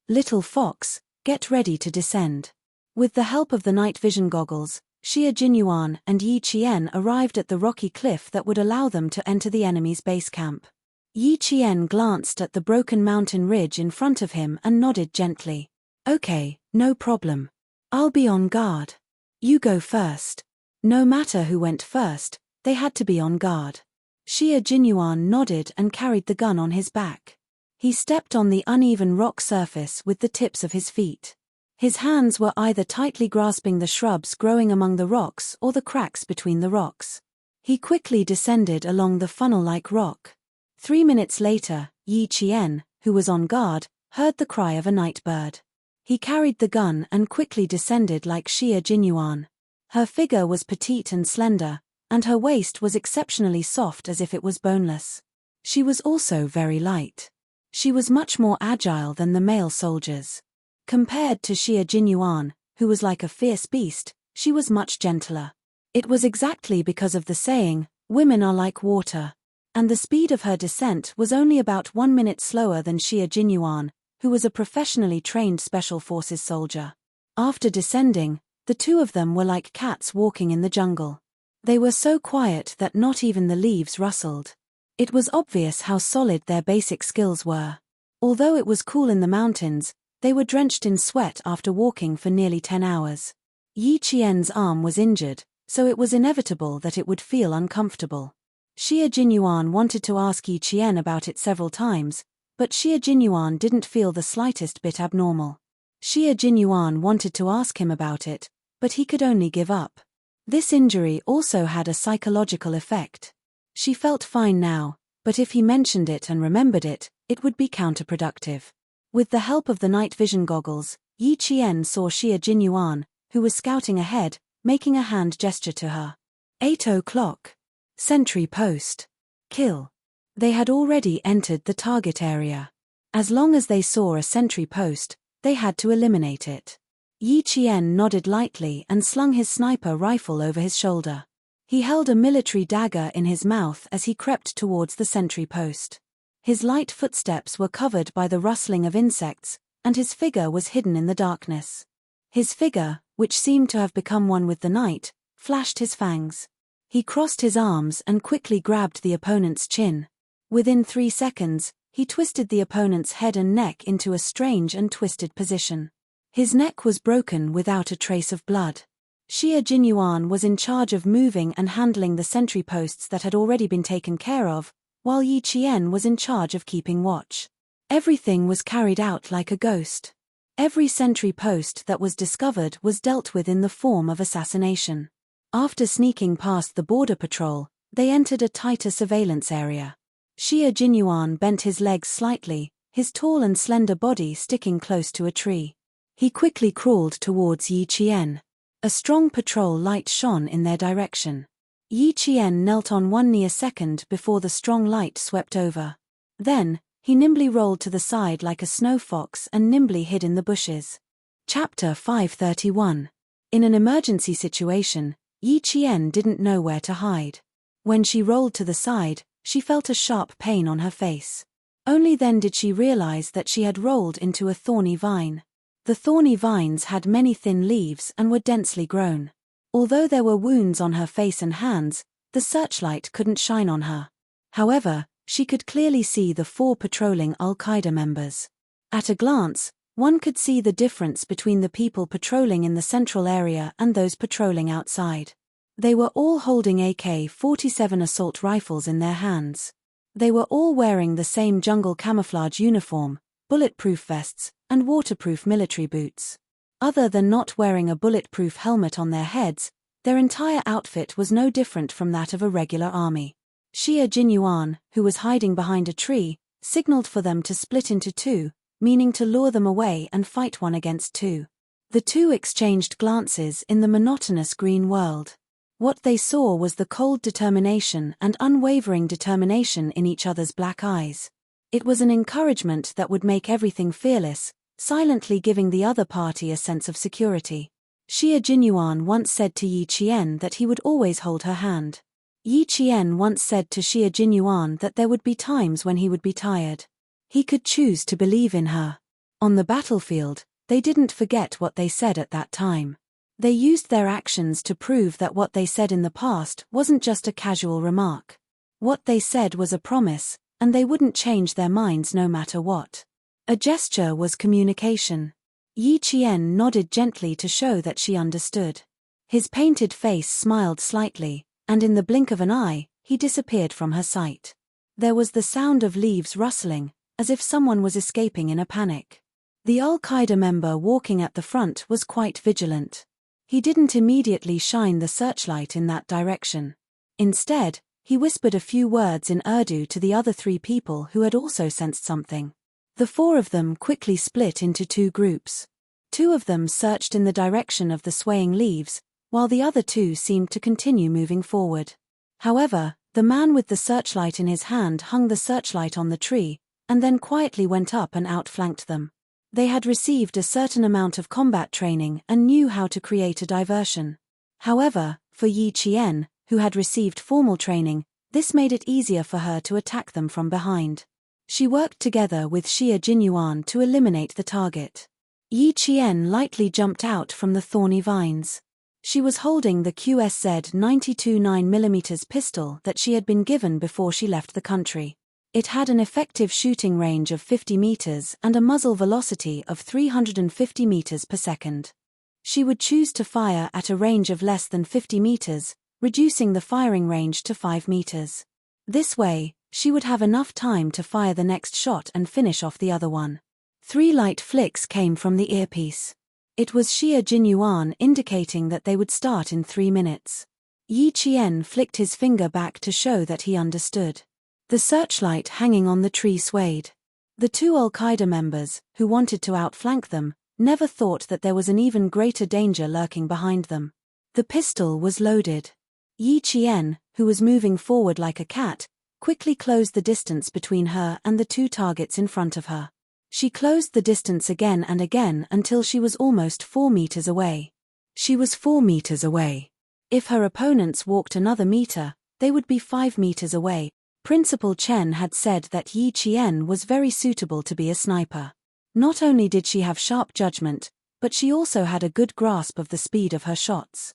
Little fox, get ready to descend. With the help of the night vision goggles, Xia Jinyuan and Yi Qian arrived at the rocky cliff that would allow them to enter the enemy's base camp. Yi Qian glanced at the broken mountain ridge in front of him and nodded gently. Okay, no problem. I'll be on guard. You go first. No matter who went first, they had to be on guard. Xia Jinyuan nodded and carried the gun on his back. He stepped on the uneven rock surface with the tips of his feet. His hands were either tightly grasping the shrubs growing among the rocks or the cracks between the rocks. He quickly descended along the funnel-like rock. 3 minutes later, Yi Qian, who was on guard, heard the cry of a night bird. He carried the gun and quickly descended like Xia Jinyuan. Her figure was petite and slender, and her waist was exceptionally soft as if it was boneless. She was also very light. She was much more agile than the male soldiers. Compared to Xia Jinyuan, who was like a fierce beast, she was much gentler. It was exactly because of the saying, women are like water. And the speed of her descent was only about 1 minute slower than Xia Jinyuan, who was a professionally trained Special Forces soldier. After descending, the two of them were like cats walking in the jungle. They were so quiet that not even the leaves rustled. It was obvious how solid their basic skills were. Although it was cool in the mountains, they were drenched in sweat after walking for nearly 10 hours. Yi Qian's arm was injured, so it was inevitable that it would feel uncomfortable. Xia Jinyuan wanted to ask Yi Qian about it several times, but Xia Jinyuan didn't feel the slightest bit abnormal. Xia Jinyuan wanted to ask him about it, but he could only give up. This injury also had a psychological effect. She felt fine now, but if he mentioned it and remembered it, it would be counterproductive. With the help of the night vision goggles, Yi Qian saw Xia Jinyuan, who was scouting ahead, making a hand gesture to her. 8 o'clock. Sentry post. Kill. They had already entered the target area. As long as they saw a sentry post, they had to eliminate it. Yi Qian nodded lightly and slung his sniper rifle over his shoulder. He held a military dagger in his mouth as he crept towards the sentry post. His light footsteps were covered by the rustling of insects, and his figure was hidden in the darkness. His figure, which seemed to have become one with the night, flashed his fangs. He crossed his arms and quickly grabbed the opponent's chin. Within 3 seconds, he twisted the opponent's head and neck into a strange and twisted position. His neck was broken without a trace of blood. Xia Jinyuan was in charge of moving and handling the sentry posts that had already been taken care of, while Yi Qian was in charge of keeping watch. Everything was carried out like a ghost. Every sentry post that was discovered was dealt with in the form of assassination. After sneaking past the border patrol, they entered a tighter surveillance area. Xia Jinyuan bent his legs slightly, his tall and slender body sticking close to a tree. He quickly crawled towards Yi Qian. A strong patrol light shone in their direction. Yi Qian knelt on one knee a second before the strong light swept over. Then, he nimbly rolled to the side like a snow fox and nimbly hid in the bushes. Chapter 531. In an emergency situation, Yi Qian didn't know where to hide. When she rolled to the side, she felt a sharp pain on her face. Only then did she realize that she had rolled into a thorny vine. The thorny vines had many thin leaves and were densely grown. Although there were wounds on her face and hands, the searchlight couldn't shine on her. However, she could clearly see the 4 patrolling Al-Qaeda members. At a glance, One could see the difference between the people patrolling in the central area and those patrolling outside. They were all holding AK-47 assault rifles in their hands. They were all wearing the same jungle camouflage uniform, bulletproof vests, and waterproof military boots. Other than not wearing a bulletproof helmet on their heads, their entire outfit was no different from that of a regular army. Xie Jinyuan, who was hiding behind a tree, signaled for them to split into two, meaning to lure them away and fight one against two. The two exchanged glances in the monotonous green world. What they saw was the cold determination and unwavering determination in each other's black eyes. It was an encouragement that would make everything fearless, silently giving the other party a sense of security. Xie Jinyuan once said to Yi Qian that he would always hold her hand. Yi Qian once said to Xie Jinyuan that there would be times when he would be tired. He could choose to believe in her. On the battlefield, they didn't forget what they said at that time. They used their actions to prove that what they said in the past wasn't just a casual remark. What they said was a promise, and they wouldn't change their minds no matter what. A gesture was communication. Yi Qian nodded gently to show that she understood. His painted face smiled slightly, and in the blink of an eye, he disappeared from her sight. There was the sound of leaves rustling, as if someone was escaping in a panic. The Al-Qaeda member walking at the front was quite vigilant. He didn't immediately shine the searchlight in that direction. Instead, he whispered a few words in Urdu to the other three people who had also sensed something. The four of them quickly split into two groups. Two of them searched in the direction of the swaying leaves, while the other two seemed to continue moving forward. However, the man with the searchlight in his hand hung the searchlight on the tree, and then quietly went up and outflanked them. They had received a certain amount of combat training and knew how to create a diversion. However, for Yi Qian, who had received formal training, this made it easier for her to attack them from behind. She worked together with Xie Jinyuan to eliminate the target. Yi Qian lightly jumped out from the thorny vines. She was holding the QSZ 92 9mm pistol that she had been given before she left the country. It had an effective shooting range of 50 meters and a muzzle velocity of 350 meters per second. She would choose to fire at a range of less than 50 meters, reducing the firing range to 5 meters. This way, she would have enough time to fire the next shot and finish off the other one. 3 light flicks came from the earpiece. It was Xie Jinyuan indicating that they would start in 3 minutes. Yi Qian flicked his finger back to show that he understood. The searchlight hanging on the tree swayed. The two Al-Qaeda members, who wanted to outflank them, never thought that there was an even greater danger lurking behind them. The pistol was loaded. Yi Qian, who was moving forward like a cat, quickly closed the distance between her and the two targets in front of her. She closed the distance again and again until she was almost 4 meters away. She was 4 meters away. If her opponents walked another meter, they would be 5 meters away. Principal Chen had said that Yi Qian was very suitable to be a sniper. Not only did she have sharp judgment, but she also had a good grasp of the speed of her shots.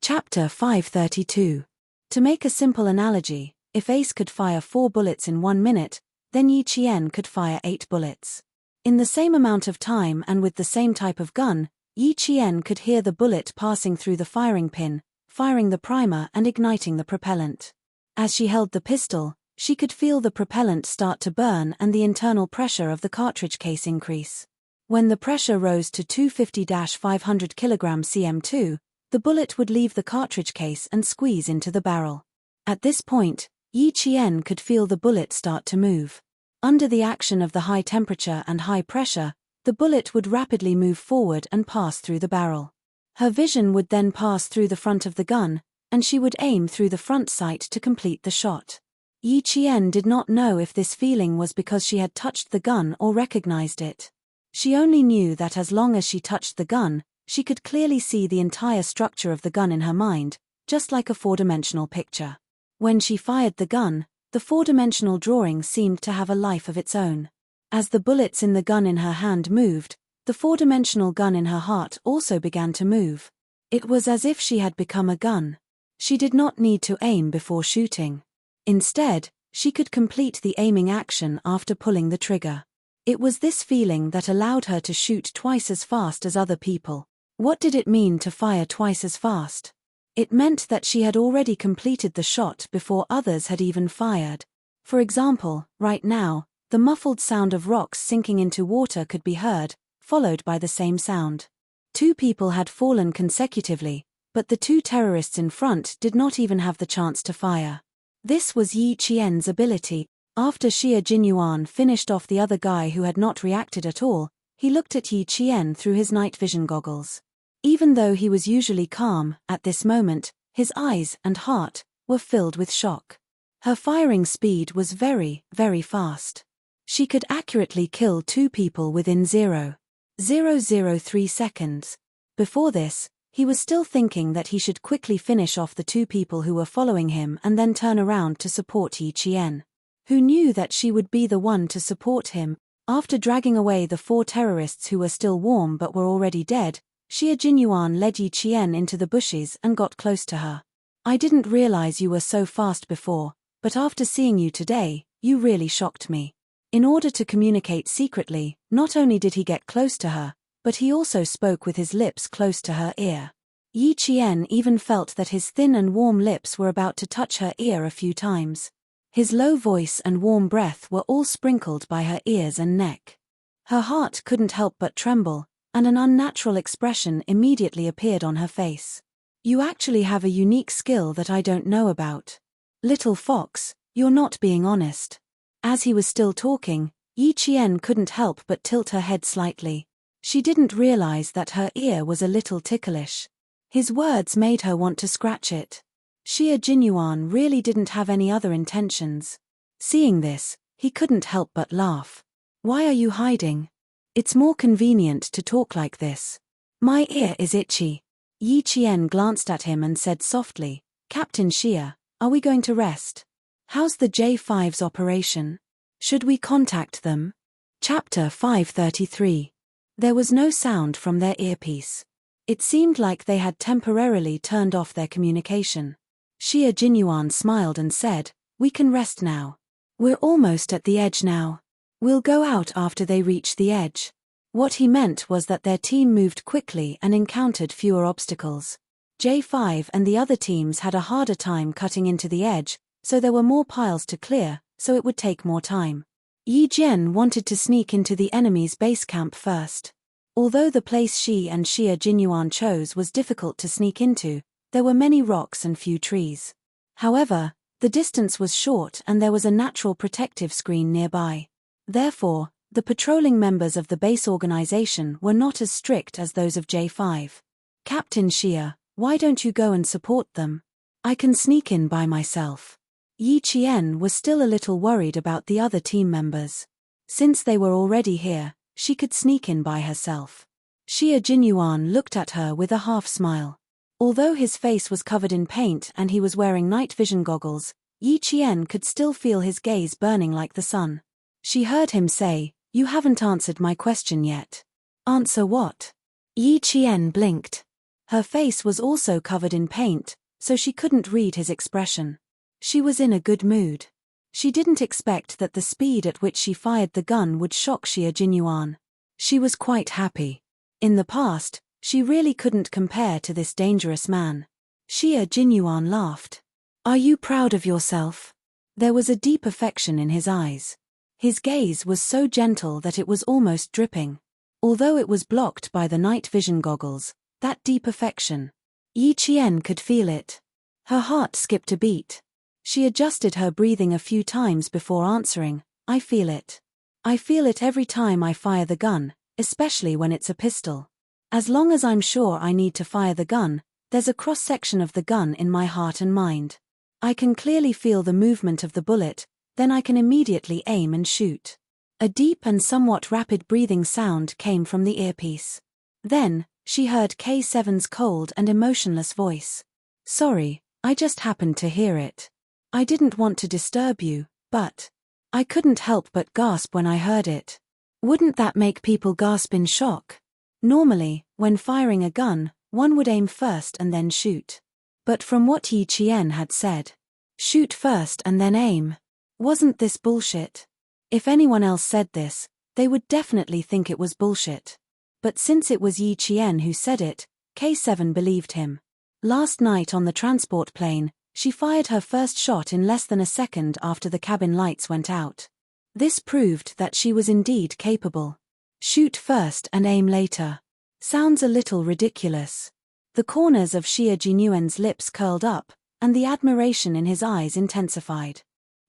Chapter 532. To make a simple analogy, if Ace could fire 4 bullets in 1 minute, then Yi Qian could fire 8 bullets. In the same amount of time and with the same type of gun, Yi Qian could hear the bullet passing through the firing pin, firing the primer and igniting the propellant. As she held the pistol, she could feel the propellant start to burn and the internal pressure of the cartridge case increase. When the pressure rose to 250-500 kg cm2, the bullet would leave the cartridge case and squeeze into the barrel. At this point, Yi Qian could feel the bullet start to move. Under the action of the high temperature and high pressure, the bullet would rapidly move forward and pass through the barrel. Her vision would then pass through the front of the gun, and she would aim through the front sight to complete the shot. Yi Qian did not know if this feeling was because she had touched the gun or recognized it. She only knew that as long as she touched the gun, she could clearly see the entire structure of the gun in her mind, just like a 4-dimensional picture. When she fired the gun, the 4-dimensional drawing seemed to have a life of its own. As the bullets in the gun in her hand moved, the 4-dimensional gun in her heart also began to move. It was as if she had become a gun. She did not need to aim before shooting. Instead, she could complete the aiming action after pulling the trigger. It was this feeling that allowed her to shoot twice as fast as other people. What did it mean to fire twice as fast? It meant that she had already completed the shot before others had even fired. For example, right now, the muffled sound of rocks sinking into water could be heard, followed by the same sound. 2 people had fallen consecutively, but the 2 terrorists in front did not even have the chance to fire. This was Yi Qian's ability. After Xie Jinyuan finished off the other guy who had not reacted at all, he looked at Yi Qian through his night vision goggles. Even though he was usually calm, at this moment, his eyes and heart were filled with shock. Her firing speed was very, very fast. She could accurately kill 2 people within 0.003 seconds. Before this, he was still thinking that he should quickly finish off the 2 people who were following him and then turn around to support Yi Qian. Who knew that she would be the one to support him? After dragging away the 4 terrorists who were still warm but were already dead, Xie Jinyuan led Yi Qian into the bushes and got close to her. I didn't realize you were so fast before, but after seeing you today, you really shocked me. In order to communicate secretly, not only did he get close to her, but he also spoke with his lips close to her ear. Yi Qian even felt that his thin and warm lips were about to touch her ear a few times. His low voice and warm breath were all sprinkled by her ears and neck. Her heart couldn't help but tremble, and an unnatural expression immediately appeared on her face. You actually have a unique skill that I don't know about. Little fox, you're not being honest. As he was still talking, Yi Qian couldn't help but tilt her head slightly. She didn't realize that her ear was a little ticklish. His words made her want to scratch it. Xie Jinyuan really didn't have any other intentions. Seeing this, he couldn't help but laugh. Why are you hiding? It's more convenient to talk like this. My ear is itchy. Yi Qian glanced at him and said softly, Captain Xie, are we going to rest? How's the J5's operation? Should we contact them? Chapter 533. There was no sound from their earpiece. It seemed like they had temporarily turned off their communication. Xie Jinyuan smiled and said, We can rest now. We're almost at the edge now. We'll go out after they reach the edge. What he meant was that their team moved quickly and encountered fewer obstacles. J5 and the other teams had a harder time cutting into the edge, so there were more piles to clear, so it would take more time. Yi Jian wanted to sneak into the enemy's base camp first. Although the place she and Xie Jinyuan chose was difficult to sneak into, there were many rocks and few trees. However, the distance was short and there was a natural protective screen nearby. Therefore, the patrolling members of the base organization were not as strict as those of J5. Captain Xie, why don't you go and support them? I can sneak in by myself. Yi Qian was still a little worried about the other team members. Since they were already here, she could sneak in by herself. Xie Jinyuan looked at her with a half-smile. Although his face was covered in paint and he was wearing night vision goggles, Yi Qian could still feel his gaze burning like the sun. She heard him say, You haven't answered my question yet. Answer what? Yi Qian blinked. Her face was also covered in paint, so she couldn't read his expression. She was in a good mood. She didn't expect that the speed at which she fired the gun would shock Xie Jinyuan. She was quite happy. In the past, she really couldn't compare to this dangerous man. Xie Jinyuan laughed. Are you proud of yourself? There was a deep affection in his eyes. His gaze was so gentle that it was almost dripping. Although it was blocked by the night vision goggles, that deep affection. Yi Qian could feel it. Her heart skipped a beat. She adjusted her breathing a few times before answering, I feel it. I feel it every time I fire the gun, especially when it's a pistol. As long as I'm sure I need to fire the gun, there's a cross-section of the gun in my heart and mind. I can clearly feel the movement of the bullet, then I can immediately aim and shoot. A deep and somewhat rapid breathing sound came from the earpiece. Then, she heard K7's cold and emotionless voice. Sorry, I just happened to hear it. I didn't want to disturb you, but I couldn't help but gasp when I heard it. Wouldn't that make people gasp in shock? Normally, when firing a gun, one would aim first and then shoot. But from what Yi Qian had said, shoot first and then aim. Wasn't this bullshit? If anyone else said this, they would definitely think it was bullshit. But since it was Yi Qian who said it, K7 believed him. Last night on the transport plane, she fired her first shot in less than a second after the cabin lights went out. This proved that she was indeed capable. Shoot first and aim later. Sounds a little ridiculous. The corners of Xie Jinyuan's lips curled up, and the admiration in his eyes intensified.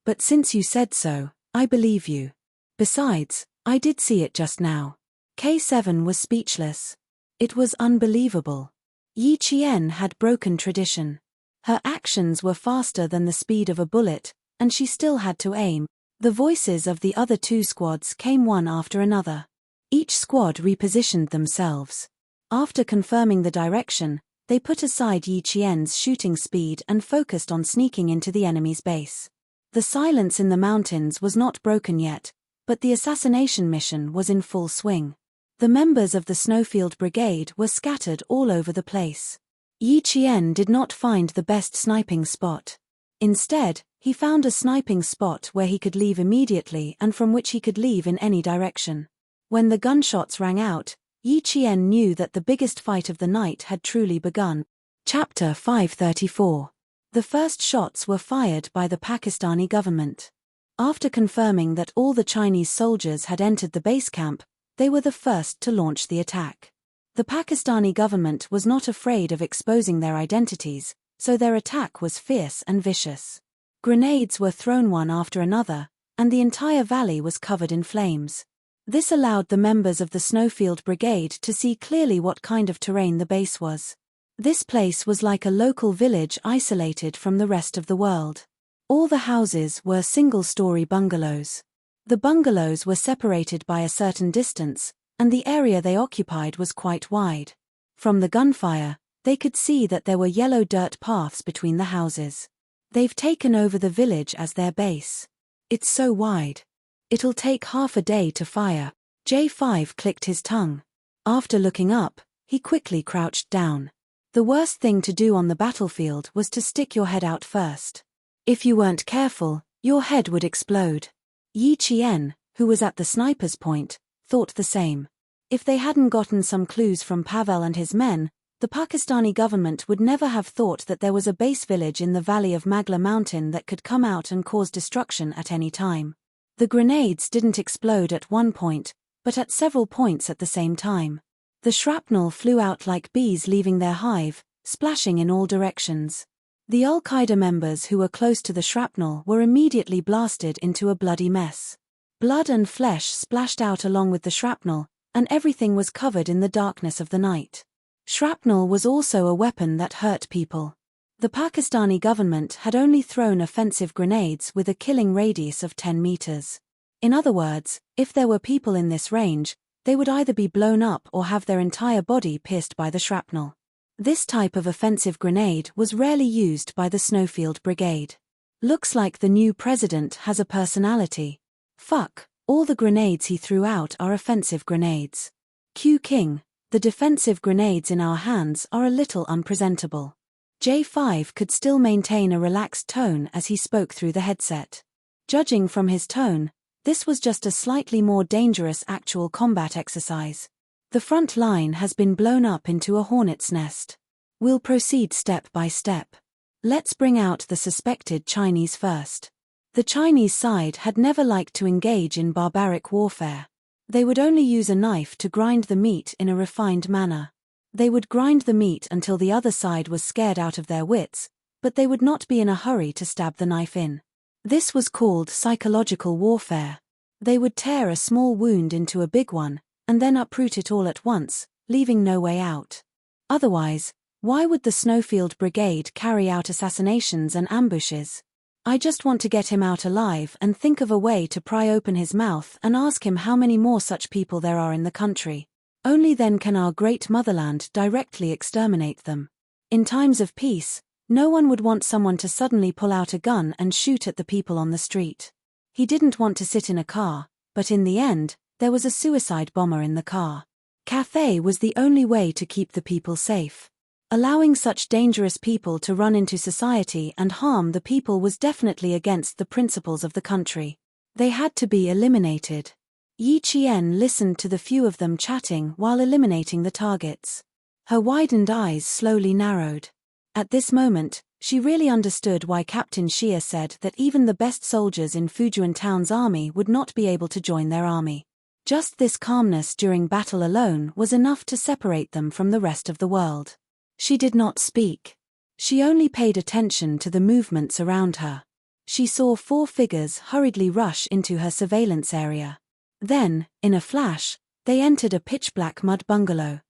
But since you said so, I believe you. Besides, I did see it just now. K7 was speechless. It was unbelievable. Yi Qian had broken tradition. Her actions were faster than the speed of a bullet, and she still had to aim. The voices of the other two squads came one after another. Each squad repositioned themselves. After confirming the direction, they put aside Yi Qian's shooting speed and focused on sneaking into the enemy's base. The silence in the mountains was not broken yet, but the assassination mission was in full swing. The members of the Snowfield Brigade were scattered all over the place. Yi Qian did not find the best sniping spot. Instead, he found a sniping spot where he could leave immediately and from which he could leave in any direction. When the gunshots rang out, Yi Qian knew that the biggest fight of the night had truly begun. Chapter 534. The first shots were fired by the Pakistani government. After confirming that all the Chinese soldiers had entered the base camp, they were the first to launch the attack. The Pakistani government was not afraid of exposing their identities, so their attack was fierce and vicious. Grenades were thrown one after another, and the entire valley was covered in flames. This allowed the members of the Snowfield Brigade to see clearly what kind of terrain the base was. This place was like a local village isolated from the rest of the world. All the houses were single-story bungalows. The bungalows were separated by a certain distance, and the area they occupied was quite wide. From the gunfire, they could see that there were yellow dirt paths between the houses. They've taken over the village as their base. It's so wide. It'll take half a day to fire. J5 clicked his tongue. After looking up, he quickly crouched down. The worst thing to do on the battlefield was to stick your head out first. If you weren't careful, your head would explode. Yi Qian, who was at the sniper's point, thought the same. If they hadn't gotten some clues from Pavel and his men, the Pakistani government would never have thought that there was a base village in the valley of Magla Mountain that could come out and cause destruction at any time. The grenades didn't explode at one point, but at several points at the same time. The shrapnel flew out like bees leaving their hive, splashing in all directions. The Al-Qaeda members who were close to the shrapnel were immediately blasted into a bloody mess. Blood and flesh splashed out along with the shrapnel, and everything was covered in the darkness of the night. Shrapnel was also a weapon that hurt people. The Pakistani government had only thrown offensive grenades with a killing radius of 10 meters. In other words, if there were people in this range, they would either be blown up or have their entire body pierced by the shrapnel. This type of offensive grenade was rarely used by the Snowfield Brigade. Looks like the new president has a personality. Fuck, all the grenades he threw out are offensive grenades. Q King, the defensive grenades in our hands are a little unpresentable. J5 could still maintain a relaxed tone as he spoke through the headset. Judging from his tone, this was just a slightly more dangerous actual combat exercise. The front line has been blown up into a hornet's nest. We'll proceed step by step. Let's bring out the suspected Chinese first. The Chinese side had never liked to engage in barbaric warfare. They would only use a knife to grind the meat in a refined manner. They would grind the meat until the other side was scared out of their wits, but they would not be in a hurry to stab the knife in. This was called psychological warfare. They would tear a small wound into a big one, and then uproot it all at once, leaving no way out. Otherwise, why would the Snowfield Brigade carry out assassinations and ambushes? I just want to get him out alive and think of a way to pry open his mouth and ask him how many more such people there are in the country. Only then can our great motherland directly exterminate them. In times of peace, no one would want someone to suddenly pull out a gun and shoot at the people on the street. He didn't want to sit in a car, but in the end, there was a suicide bomber in the car. Cathay was the only way to keep the people safe. Allowing such dangerous people to run into society and harm the people was definitely against the principles of the country. They had to be eliminated. Yi Qian listened to the few of them chatting while eliminating the targets. Her widened eyes slowly narrowed. At this moment, she really understood why Captain Xia said that even the best soldiers in Fujian Town's army would not be able to join their army. Just this calmness during battle alone was enough to separate them from the rest of the world. She did not speak. She only paid attention to the movements around her. She saw 4 figures hurriedly rush into her surveillance area. Then, in a flash, they entered a pitch-black mud bungalow.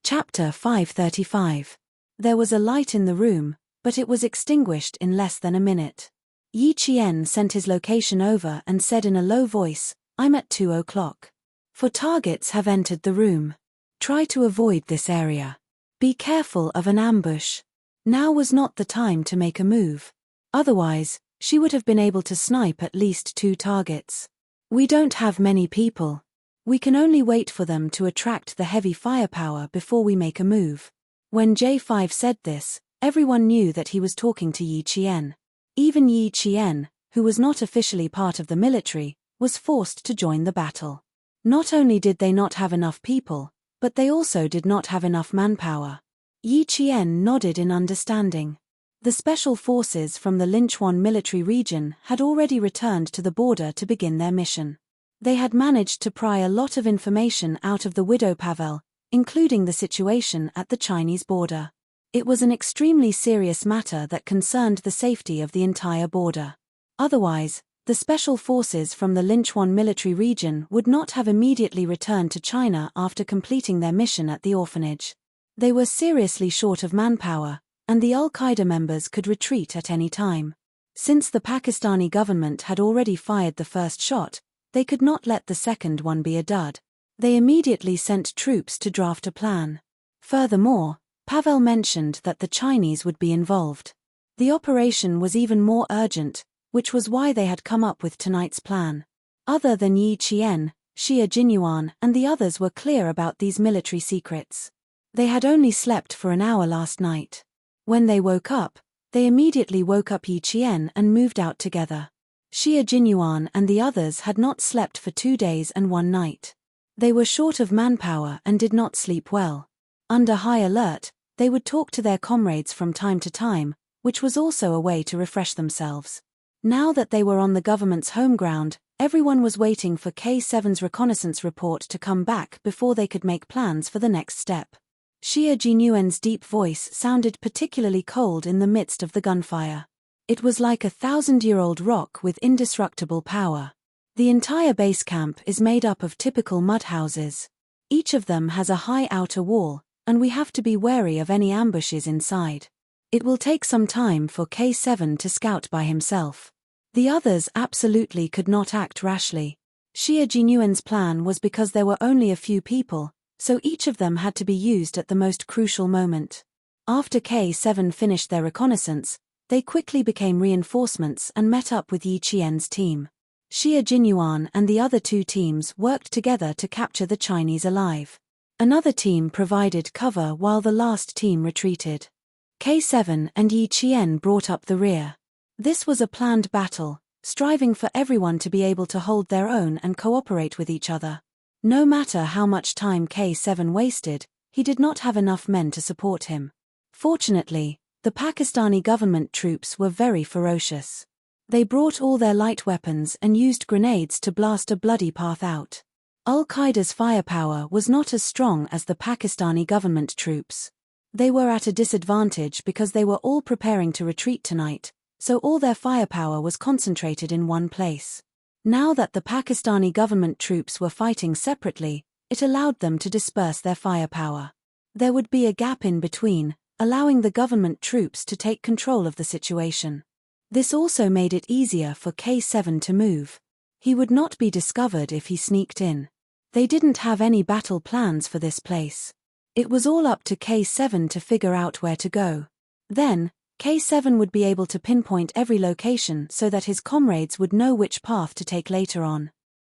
Chapter 535. There was a light in the room, but it was extinguished in less than a minute. Yi Qian sent his location over and said in a low voice, "I'm at 2 o'clock. 4 targets have entered the room. Try to avoid this area. Be careful of an ambush." Now was not the time to make a move. Otherwise, she would have been able to snipe at least 2 targets. "We don't have many people. We can only wait for them to attract the heavy firepower before we make a move." When J5 said this, everyone knew that he was talking to Yi Qian. Even Yi Qian, who was not officially part of the military, was forced to join the battle. Not only did they not have enough people, but they also did not have enough manpower. Yi Qian nodded in understanding. The special forces from the Linchuan military region had already returned to the border to begin their mission. They had managed to pry a lot of information out of the Widow Pavel, including the situation at the Chinese border. It was an extremely serious matter that concerned the safety of the entire border. Otherwise, the special forces from the Linchuan military region would not have immediately returned to China after completing their mission at the orphanage. They were seriously short of manpower, and the Al-Qaeda members could retreat at any time. Since the Pakistani government had already fired the first shot, they could not let the second one be a dud. They immediately sent troops to draft a plan. Furthermore, Pavel mentioned that the Chinese would be involved. The operation was even more urgent, which was why they had come up with tonight's plan. Other than Yi Qian, Xia Jinyuan and the others were clear about these military secrets. They had only slept for an hour last night. When they woke up, they immediately woke up Yi Qian and moved out together. Xia Jinyuan and the others had not slept for 2 days and 1 night. They were short of manpower and did not sleep well. Under high alert, they would talk to their comrades from time to time, which was also a way to refresh themselves. Now that they were on the government's home ground, everyone was waiting for K7's reconnaissance report to come back before they could make plans for the next step. Xia Jinyuan's deep voice sounded particularly cold in the midst of the gunfire. It was like a 1,000-year-old rock with indestructible power. The entire base camp is made up of typical mud houses. Each of them has a high outer wall, and we have to be wary of any ambushes inside. It will take some time for K7 to scout by himself. The others absolutely could not act rashly. Xia Jinyuan's plan was because there were only a few people, so each of them had to be used at the most crucial moment. After K7 finished their reconnaissance, they quickly became reinforcements and met up with Yi Qian's team. Xia Jinyuan and the other 2 teams worked together to capture the Chinese alive. Another team provided cover while the last team retreated. K7 and Yi Qian brought up the rear. This was a planned battle, striving for everyone to be able to hold their own and cooperate with each other. No matter how much time K7 wasted, he did not have enough men to support him. Fortunately, the Pakistani government troops were very ferocious. They brought all their light weapons and used grenades to blast a bloody path out. Al-Qaeda's firepower was not as strong as the Pakistani government troops. They were at a disadvantage because they were all preparing to retreat tonight, so all their firepower was concentrated in one place. Now that the Pakistani government troops were fighting separately, it allowed them to disperse their firepower. There would be a gap in between, allowing the government troops to take control of the situation. This also made it easier for K7 to move. He would not be discovered if he sneaked in. They didn't have any battle plans for this place. It was all up to K7 to figure out where to go. Then, K7 would be able to pinpoint every location so that his comrades would know which path to take later on.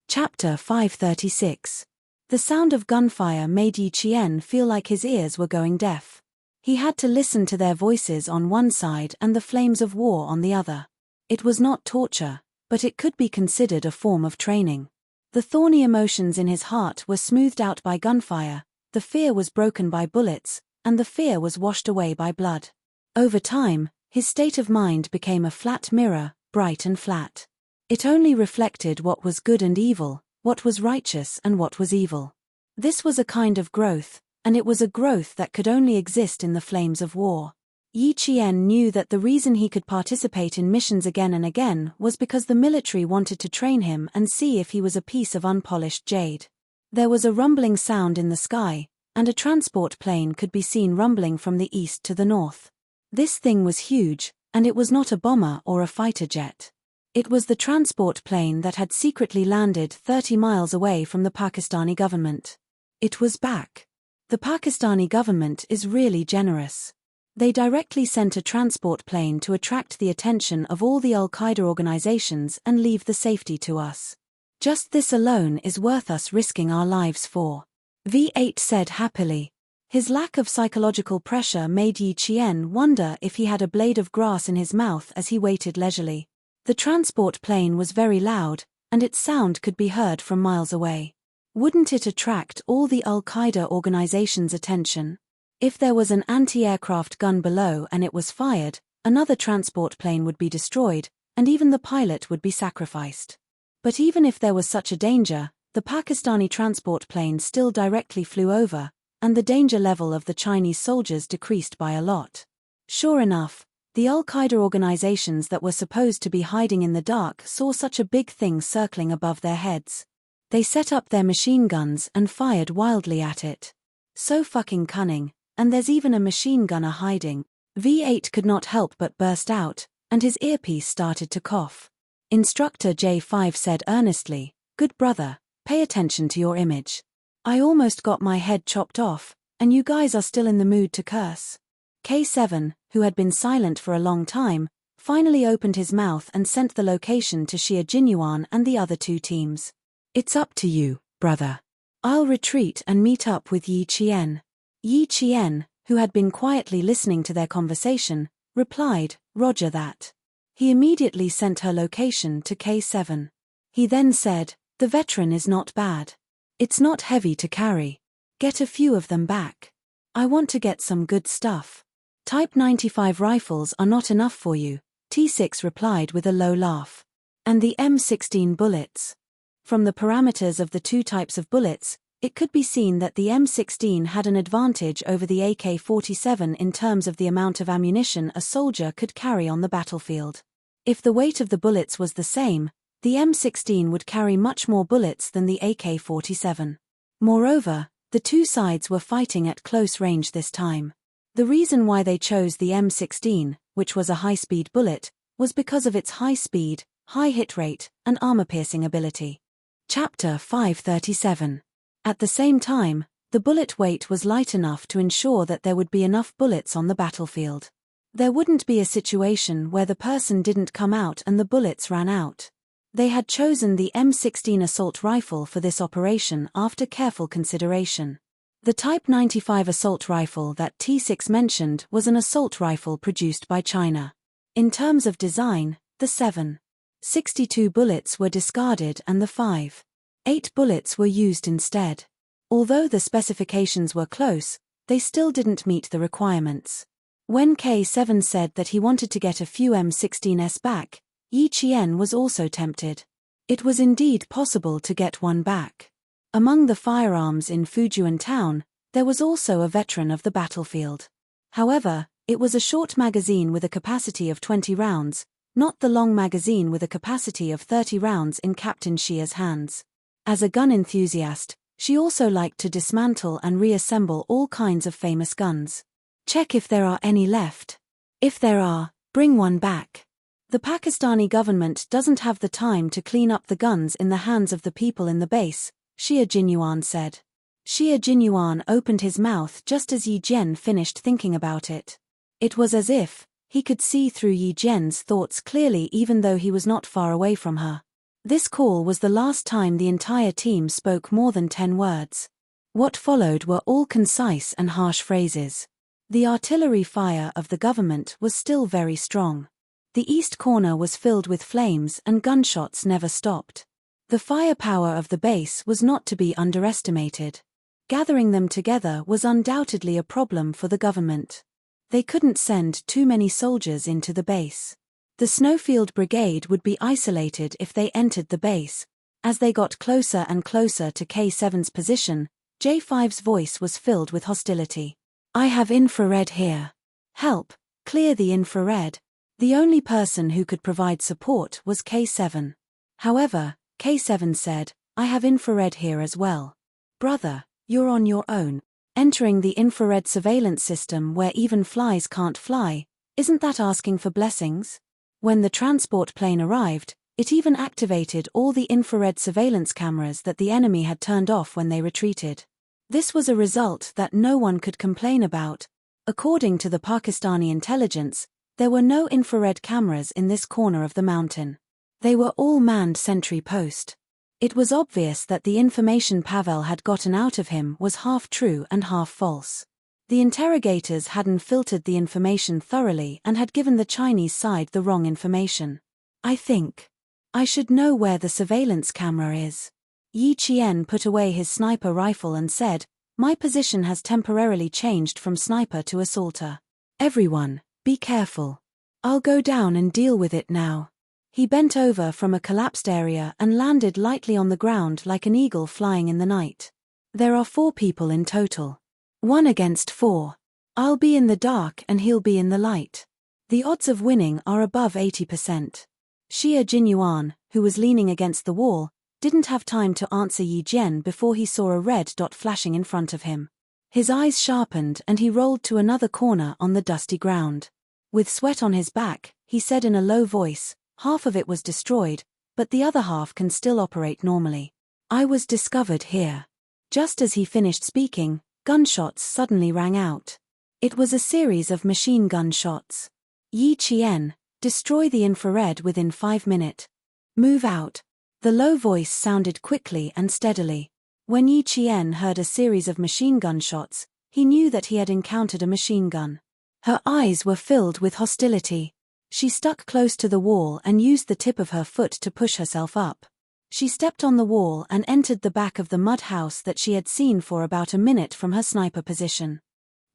Chapter 536. The sound of gunfire made Yi Qian feel like his ears were going deaf. He had to listen to their voices on one side and the flames of war on the other. It was not torture, but it could be considered a form of training. The thorny emotions in his heart were smoothed out by gunfire, the fear was broken by bullets, and the fear was washed away by blood. Over time, his state of mind became a flat mirror, bright and flat. It only reflected what was good and evil, what was righteous and what was evil. This was a kind of growth, and it was a growth that could only exist in the flames of war. Yi Qian knew that the reason he could participate in missions again and again was because the military wanted to train him and see if he was a piece of unpolished jade. There was a rumbling sound in the sky, and a transport plane could be seen rumbling from the east to the north. This thing was huge, and it was not a bomber or a fighter jet. It was the transport plane that had secretly landed 30 miles away from the Pakistani government. It was back. The Pakistani government is really generous. They directly sent a transport plane to attract the attention of all the Al-Qaeda organizations and leave the safety to us. Just this alone is worth us risking our lives for. V8 said happily. His lack of psychological pressure made Yi Qian wonder if he had a blade of grass in his mouth as he waited leisurely. The transport plane was very loud, and its sound could be heard from miles away. Wouldn't it attract all the Al-Qaeda organization's attention? If there was an anti-aircraft gun below and it was fired, another transport plane would be destroyed, and even the pilot would be sacrificed. But even if there was such a danger, the Pakistani transport plane still directly flew over, and the danger level of the Chinese soldiers decreased by a lot. Sure enough, the Al-Qaeda organizations that were supposed to be hiding in the dark saw such a big thing circling above their heads. They set up their machine guns and fired wildly at it. So fucking cunning, and there's even a machine gunner hiding. V8 could not help but burst out, and his earpiece started to cough. Instructor J5 said earnestly, "Good brother, pay attention to your image. I almost got my head chopped off, and you guys are still in the mood to curse." K7, who had been silent for a long time, finally opened his mouth and sent the location to Xia Jinyuan and the other two teams. "It's up to you, brother. I'll retreat and meet up with Yi Qian." Yi Qian, who had been quietly listening to their conversation, replied, "Roger that." He immediately sent her location to K7. He then said, "The veteran is not bad. It's not heavy to carry. Get a few of them back. I want to get some good stuff." "Type 95 rifles are not enough for you," T6 replied with a low laugh. "And the M16 bullets?" From the parameters of the two types of bullets, it could be seen that the M16 had an advantage over the AK-47 in terms of the amount of ammunition a soldier could carry on the battlefield. If the weight of the bullets was the same, the M16 would carry much more bullets than the AK-47. Moreover, the two sides were fighting at close range this time. The reason why they chose the M16, which was a high-speed bullet, was because of its high speed, high hit rate, and armor-piercing ability. Chapter 537. At the same time, the bullet weight was light enough to ensure that there would be enough bullets on the battlefield. There wouldn't be a situation where the person didn't come out and the bullets ran out. They had chosen the M16 assault rifle for this operation after careful consideration. The Type 95 assault rifle that T6 mentioned was an assault rifle produced by China. In terms of design, the 7.62 bullets were discarded and the 5.8 bullets were used instead. Although the specifications were close, they still didn't meet the requirements. When K7 said that he wanted to get a few M16s back, Yi Qian was also tempted. It was indeed possible to get one back. Among the firearms in Fujian town, there was also a veteran of the battlefield. However, it was a short magazine with a capacity of 20 rounds, not the long magazine with a capacity of 30 rounds in Captain Xia's hands. As a gun enthusiast, she also liked to dismantle and reassemble all kinds of famous guns. "Check if there are any left. If there are, bring one back. The Pakistani government doesn't have the time to clean up the guns in the hands of the people in the base," Xia Jinyuan said. Xia Jinyuan opened his mouth just as Yi Jian finished thinking about it. It was as if he could see through Yi Jian's thoughts clearly even though he was not far away from her. This call was the last time the entire team spoke more than 10 words. What followed were all concise and harsh phrases. The artillery fire of the government was still very strong. The east corner was filled with flames and gunshots never stopped. The firepower of the base was not to be underestimated. Gathering them together was undoubtedly a problem for the government. They couldn't send too many soldiers into the base. The Snowfield Brigade would be isolated if they entered the base. As they got closer and closer to K7's position, J5's voice was filled with hostility. "I have infrared here. Help, clear the infrared." The only person who could provide support was K7. However, K7 said, "I have infrared here as well. Brother, you're on your own. Entering the infrared surveillance system where even flies can't fly, isn't that asking for blessings?" When the transport plane arrived, it even activated all the infrared surveillance cameras that the enemy had turned off when they retreated. This was a result that no one could complain about. According to the Pakistani intelligence, there were no infrared cameras in this corner of the mountain. They were all manned sentry post. It was obvious that the information Pavel had gotten out of him was half true and half false. The interrogators hadn't filtered the information thoroughly and had given the Chinese side the wrong information. "I think I should know where the surveillance camera is." Yi Qian put away his sniper rifle and said, "My position has temporarily changed from sniper to assaulter. Everyone, be careful. I'll go down and deal with it now." He bent over from a collapsed area and landed lightly on the ground like an eagle flying in the night. "There are 4 people in total. 1 against 4. I'll be in the dark and he'll be in the light. The odds of winning are above 80%. Xie Jinyuan, who was leaning against the wall, didn't have time to answer Yi Jian before he saw a red dot flashing in front of him. His eyes sharpened and he rolled to another corner on the dusty ground. With sweat on his back, he said in a low voice, "Half of it was destroyed, but the other half can still operate normally. I was discovered here." Just as he finished speaking, gunshots suddenly rang out. It was a series of machine gun shots. "Yi Qian, destroy the infrared within 5 minutes. Move out." The low voice sounded quickly and steadily. When Yi Qian heard a series of machine gun shots, he knew that he had encountered a machine gun. Her eyes were filled with hostility. She stuck close to the wall and used the tip of her foot to push herself up. She stepped on the wall and entered the back of the mud house that she had seen for about a minute from her sniper position.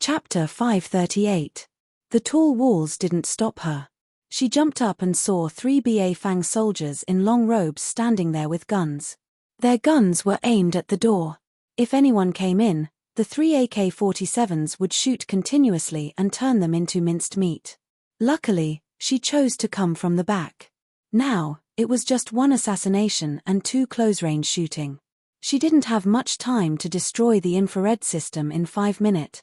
Chapter 538. The tall walls didn't stop her. She jumped up and saw 3 Ba Fang soldiers in long robes standing there with guns. Their guns were aimed at the door. If anyone came in, the 3 AK-47s would shoot continuously and turn them into minced meat. Luckily, she chose to come from the back. Now, it was just 1 assassination and 2 close-range shooting. She didn't have much time to destroy the infrared system in 5 minutes.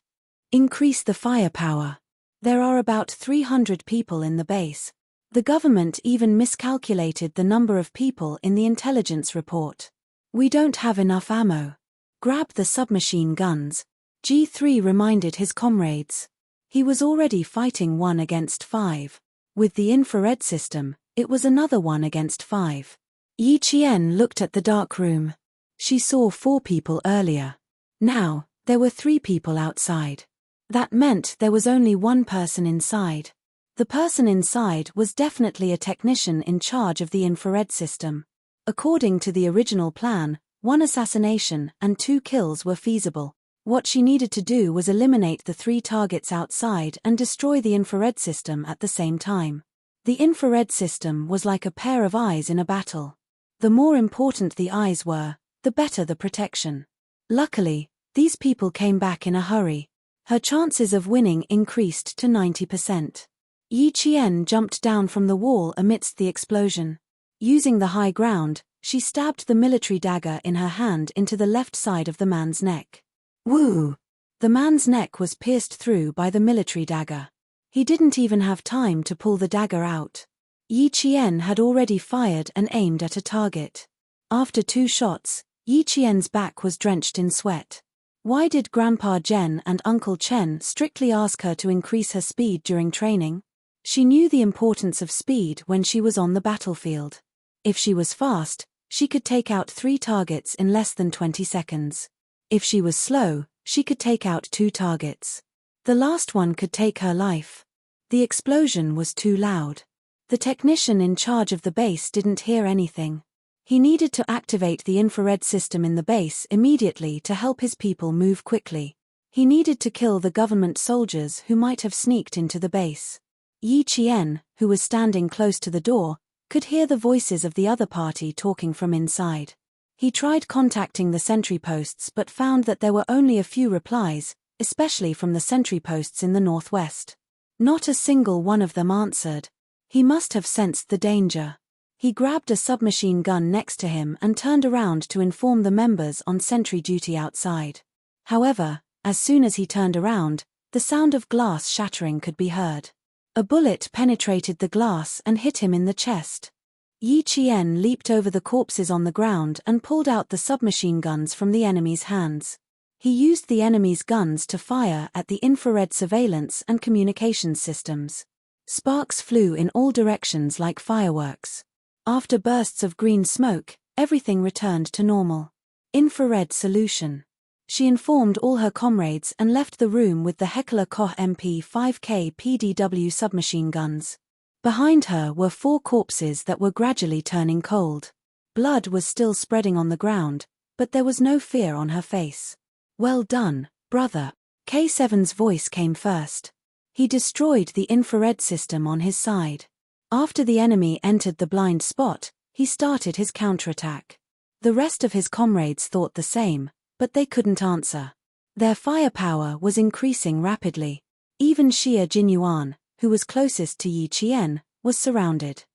Increase the firepower. There are about 300 people in the base. The government even miscalculated the number of people in the intelligence report. "We don't have enough ammo. Grab the submachine guns," G3 reminded his comrades. He was already fighting 1 against 5. With the infrared system, it was another 1 against 5. Yi Qian looked at the dark room. She saw 4 people earlier. Now, there were 3 people outside. That meant there was only 1 person inside. The person inside was definitely a technician in charge of the infrared system. According to the original plan, 1 assassination and 2 kills were feasible. What she needed to do was eliminate the 3 targets outside and destroy the infrared system at the same time. The infrared system was like a pair of eyes in a battle. The more important the eyes were, the better the protection. Luckily, these people came back in a hurry. Her chances of winning increased to 90%. Yi Qian jumped down from the wall amidst the explosion. Using the high ground, she stabbed the military dagger in her hand into the left side of the man's neck. Woo! The man's neck was pierced through by the military dagger. He didn't even have time to pull the dagger out. Yi Qian had already fired and aimed at a target. After 2 shots, Yi Qian's back was drenched in sweat. Why did Grandpa Zhen and Uncle Chen strictly ask her to increase her speed during training? She knew the importance of speed when she was on the battlefield. If she was fast, she could take out 3 targets in less than 20 seconds. If she was slow, she could take out 2 targets. The last one could take her life. The explosion was too loud. The technician in charge of the base didn't hear anything. He needed to activate the infrared system in the base immediately to help his people move quickly. He needed to kill the government soldiers who might have sneaked into the base. Yi Qian, who was standing close to the door, could hear the voices of the other party talking from inside. He tried contacting the sentry posts but found that there were only a few replies, especially from the sentry posts in the northwest. Not a single one of them answered. He must have sensed the danger. He grabbed a submachine gun next to him and turned around to inform the members on sentry duty outside. However, as soon as he turned around, the sound of glass shattering could be heard. A bullet penetrated the glass and hit him in the chest. Yi Qian leaped over the corpses on the ground and pulled out the submachine guns from the enemy's hands. He used the enemy's guns to fire at the infrared surveillance and communications systems. Sparks flew in all directions like fireworks. After bursts of green smoke, everything returned to normal. Infrared solution. She informed all her comrades and left the room with the Heckler Koch MP5K PDW submachine guns. Behind her were 4 corpses that were gradually turning cold. Blood was still spreading on the ground, but there was no fear on her face. "Well done, brother." K7's voice came first. He destroyed the infrared system on his side. After the enemy entered the blind spot, he started his counterattack. The rest of his comrades thought the same, but they couldn't answer. Their firepower was increasing rapidly. Even Xia Jinyuan, who was closest to Yi Qian, was surrounded.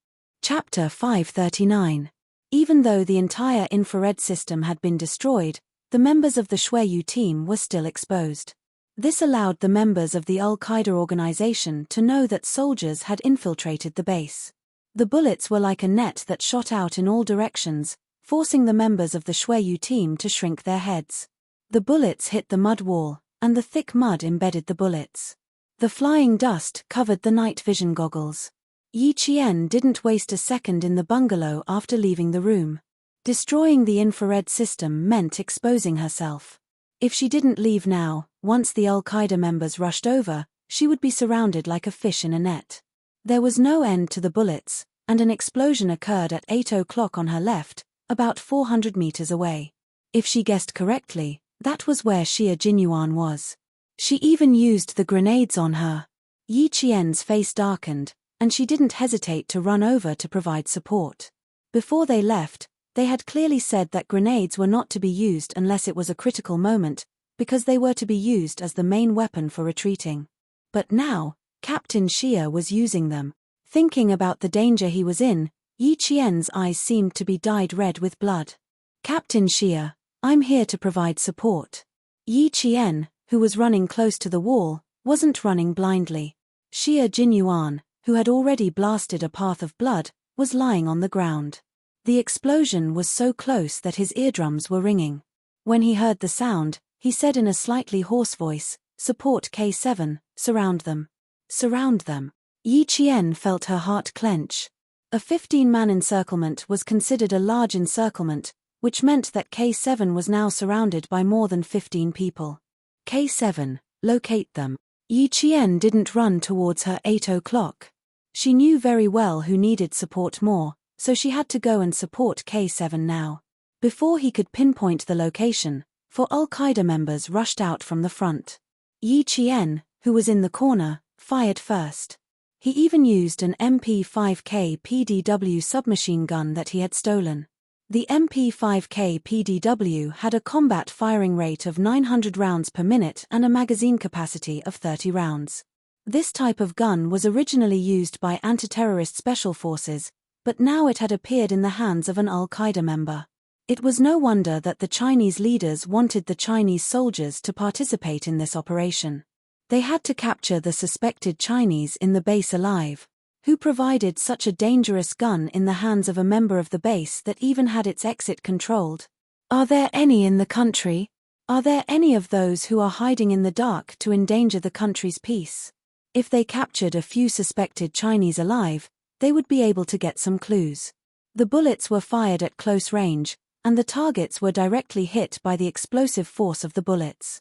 Chapter 539. Even though the entire infrared system had been destroyed, the members of the Shuiyu team were still exposed. This allowed the members of the Al-Qaeda organization to know that soldiers had infiltrated the base. The bullets were like a net that shot out in all directions, forcing the members of the Shuiyu team to shrink their heads. The bullets hit the mud wall, and the thick mud embedded the bullets. The flying dust covered the night vision goggles. Yi Qian didn't waste a second in the bungalow after leaving the room. Destroying the infrared system meant exposing herself. If she didn't leave now, once the Al-Qaeda members rushed over, she would be surrounded like a fish in a net. There was no end to the bullets, and an explosion occurred at 8 o'clock on her left, about 400 meters away. If she guessed correctly, that was where Xia Jinyuan was. She even used the grenades on her. Yi Qian's face darkened, and she didn't hesitate to run over to provide support. Before they left, they had clearly said that grenades were not to be used unless it was a critical moment, because they were to be used as the main weapon for retreating. But now, Captain Xia was using them. Thinking about the danger he was in, Yi Qian's eyes seemed to be dyed red with blood. "Captain Xia, I'm here to provide support." Yi Qian, who was running close to the wall, wasn't running blindly. Xia Jinyuan, who had already blasted a path of blood, was lying on the ground. The explosion was so close that his eardrums were ringing. When he heard the sound, he said in a slightly hoarse voice, "Support K7, surround them. Surround them." Yi Qian felt her heart clench. A 15-man encirclement was considered a large encirclement, which meant that K7 was now surrounded by more than 15 people. "K7, locate them." Yi Qian didn't run towards her 8 o'clock. She knew very well who needed support more, so she had to go and support K7 now. Before he could pinpoint the location, 4 Al-Qaeda members rushed out from the front. Yi Qian, who was in the corner, fired first. He even used an MP5K PDW submachine gun that he had stolen. The MP5K PDW had a combat firing rate of 900 rounds per minute and a magazine capacity of 30 rounds. This type of gun was originally used by anti-terrorist special forces, but now it had appeared in the hands of an Al-Qaeda member. It was no wonder that the Chinese leaders wanted the Chinese soldiers to participate in this operation. They had to capture the suspected Chinese in the base alive. Who provided such a dangerous gun in the hands of a member of the base that even had its exit controlled? Are there any in the country? Are there any of those who are hiding in the dark to endanger the country's peace? If they captured a few suspected Chinese alive, they would be able to get some clues. The bullets were fired at close range, and the targets were directly hit by the explosive force of the bullets.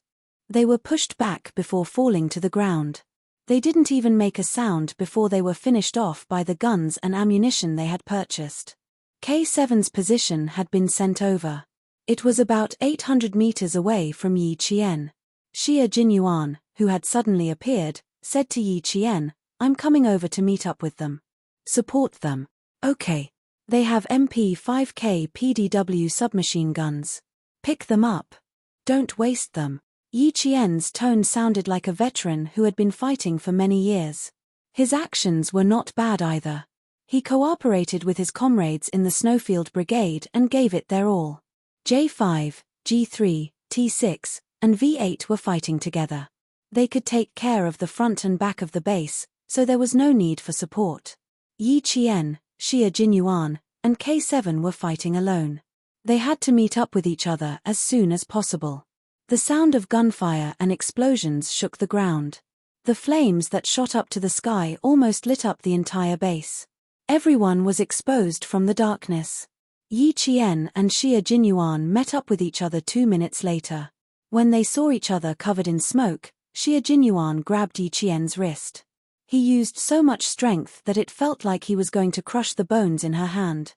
They were pushed back before falling to the ground. They didn't even make a sound before they were finished off by the guns and ammunition they had purchased. K7's position had been sent over. It was about 800 meters away from Yi Qian. Xie Jinyuan, who had suddenly appeared, said to Yi Qian, "I'm coming over to meet up with them. Support them." "Okay. They have MP5K PDW submachine guns. Pick them up. Don't waste them." Yi Qian's tone sounded like a veteran who had been fighting for many years. His actions were not bad either. He cooperated with his comrades in the Snowfield Brigade and gave it their all. J5, G3, T6, and V8 were fighting together. They could take care of the front and back of the base, so there was no need for support. Yi Qian, Xie Jinyuan, and K7 were fighting alone. They had to meet up with each other as soon as possible. The sound of gunfire and explosions shook the ground. The flames that shot up to the sky almost lit up the entire base. Everyone was exposed from the darkness. Yi Qian and Xie Jinyuan met up with each other 2 minutes later. When they saw each other covered in smoke, Xie Jinyuan grabbed Yi Qian's wrist. He used so much strength that it felt like he was going to crush the bones in her hand.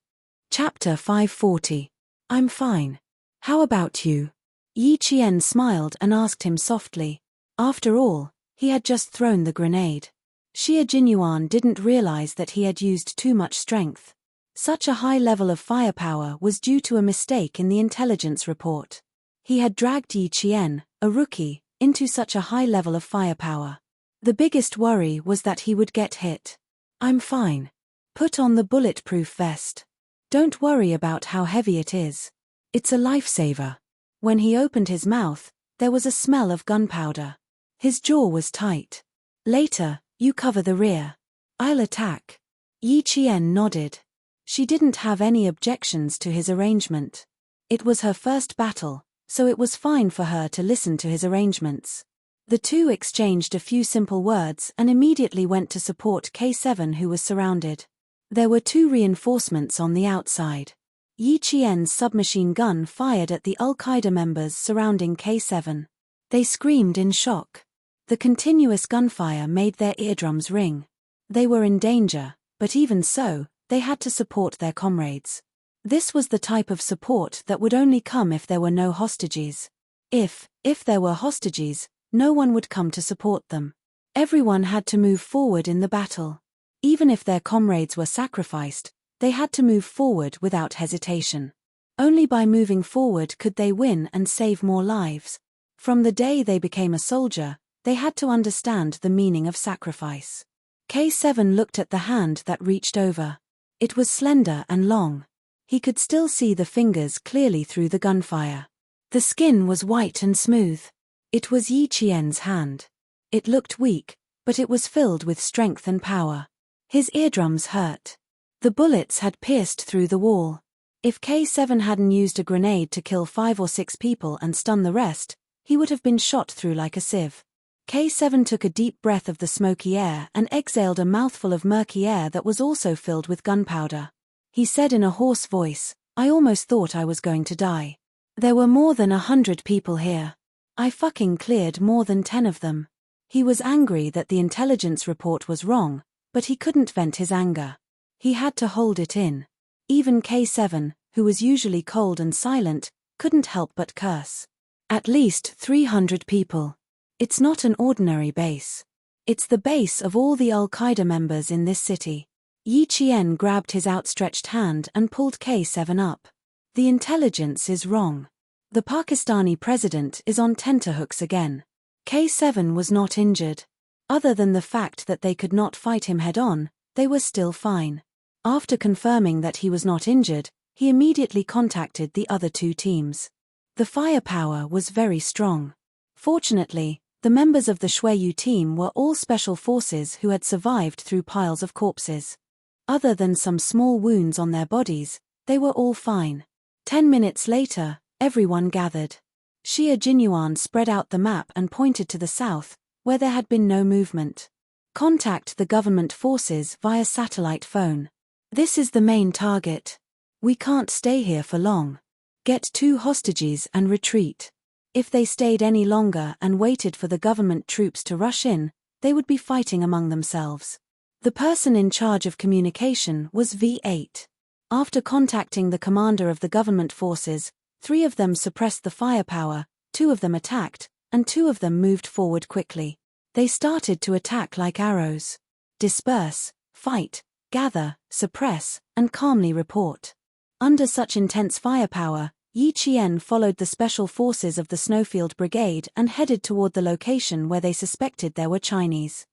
Chapter 540. I'm fine. How about you? Yi Qian smiled and asked him softly. After all, he had just thrown the grenade. Xie Jinyuan didn't realize that he had used too much strength. Such a high level of firepower was due to a mistake in the intelligence report. He had dragged Yi Qian, a rookie, into such a high level of firepower. The biggest worry was that he would get hit. I'm fine. Put on the bulletproof vest. Don't worry about how heavy it is. It's a lifesaver. When he opened his mouth, there was a smell of gunpowder. His jaw was tight. Later, you cover the rear. I'll attack. Yi Qian nodded. She didn't have any objections to his arrangement. It was her first battle, so it was fine for her to listen to his arrangements. The two exchanged a few simple words and immediately went to support K7, who was surrounded. There were 2 reinforcements on the outside. Yi Qian's submachine gun fired at the Al-Qaeda members surrounding K7. They screamed in shock. The continuous gunfire made their eardrums ring. They were in danger, but even so, they had to support their comrades. This was the type of support that would only come if there were no hostages. If there were hostages, no one would come to support them. Everyone had to move forward in the battle. Even if their comrades were sacrificed, they had to move forward without hesitation. Only by moving forward could they win and save more lives. From the day they became a soldier, they had to understand the meaning of sacrifice. K7 looked at the hand that reached over. It was slender and long. He could still see the fingers clearly through the gunfire. The skin was white and smooth. It was Yi Qian's hand. It looked weak, but it was filled with strength and power. His eardrums hurt. The bullets had pierced through the wall. If K7 hadn't used a grenade to kill 5 or 6 people and stun the rest, he would have been shot through like a sieve. K7 took a deep breath of the smoky air and exhaled a mouthful of murky air that was also filled with gunpowder. He said in a hoarse voice, "I almost thought I was going to die. There were more than 100 people here. I fucking cleared more than 10 of them." He was angry that the intelligence report was wrong, but he couldn't vent his anger. He had to hold it in. Even K7, who was usually cold and silent, couldn't help but curse. At least 300 people. It's not an ordinary base. It's the base of all the Al-Qaeda members in this city. Yi Qian grabbed his outstretched hand and pulled K7 up. The intelligence is wrong. The Pakistani president is on tenterhooks again. K7 was not injured. Other than the fact that they could not fight him head-on, they were still fine. After confirming that he was not injured, he immediately contacted the other 2 teams. The firepower was very strong. Fortunately, the members of the Xueyu team were all special forces who had survived through piles of corpses. Other than some small wounds on their bodies, they were all fine. 10 minutes later, everyone gathered. Xie Jinyuan spread out the map and pointed to the south, where there had been no movement. Contact the government forces via satellite phone. This is the main target. We can't stay here for long. Get 2 hostages and retreat. If they stayed any longer and waited for the government troops to rush in, they would be fighting among themselves. The person in charge of communication was V8. After contacting the commander of the government forces, 3 of them suppressed the firepower, 2 of them attacked, and 2 of them moved forward quickly. They started to attack like arrows. Disperse, fight, gather, suppress, and calmly report. Under such intense firepower, Yi Qian followed the special forces of the Snowfield Brigade and headed toward the location where they suspected there were Chinese.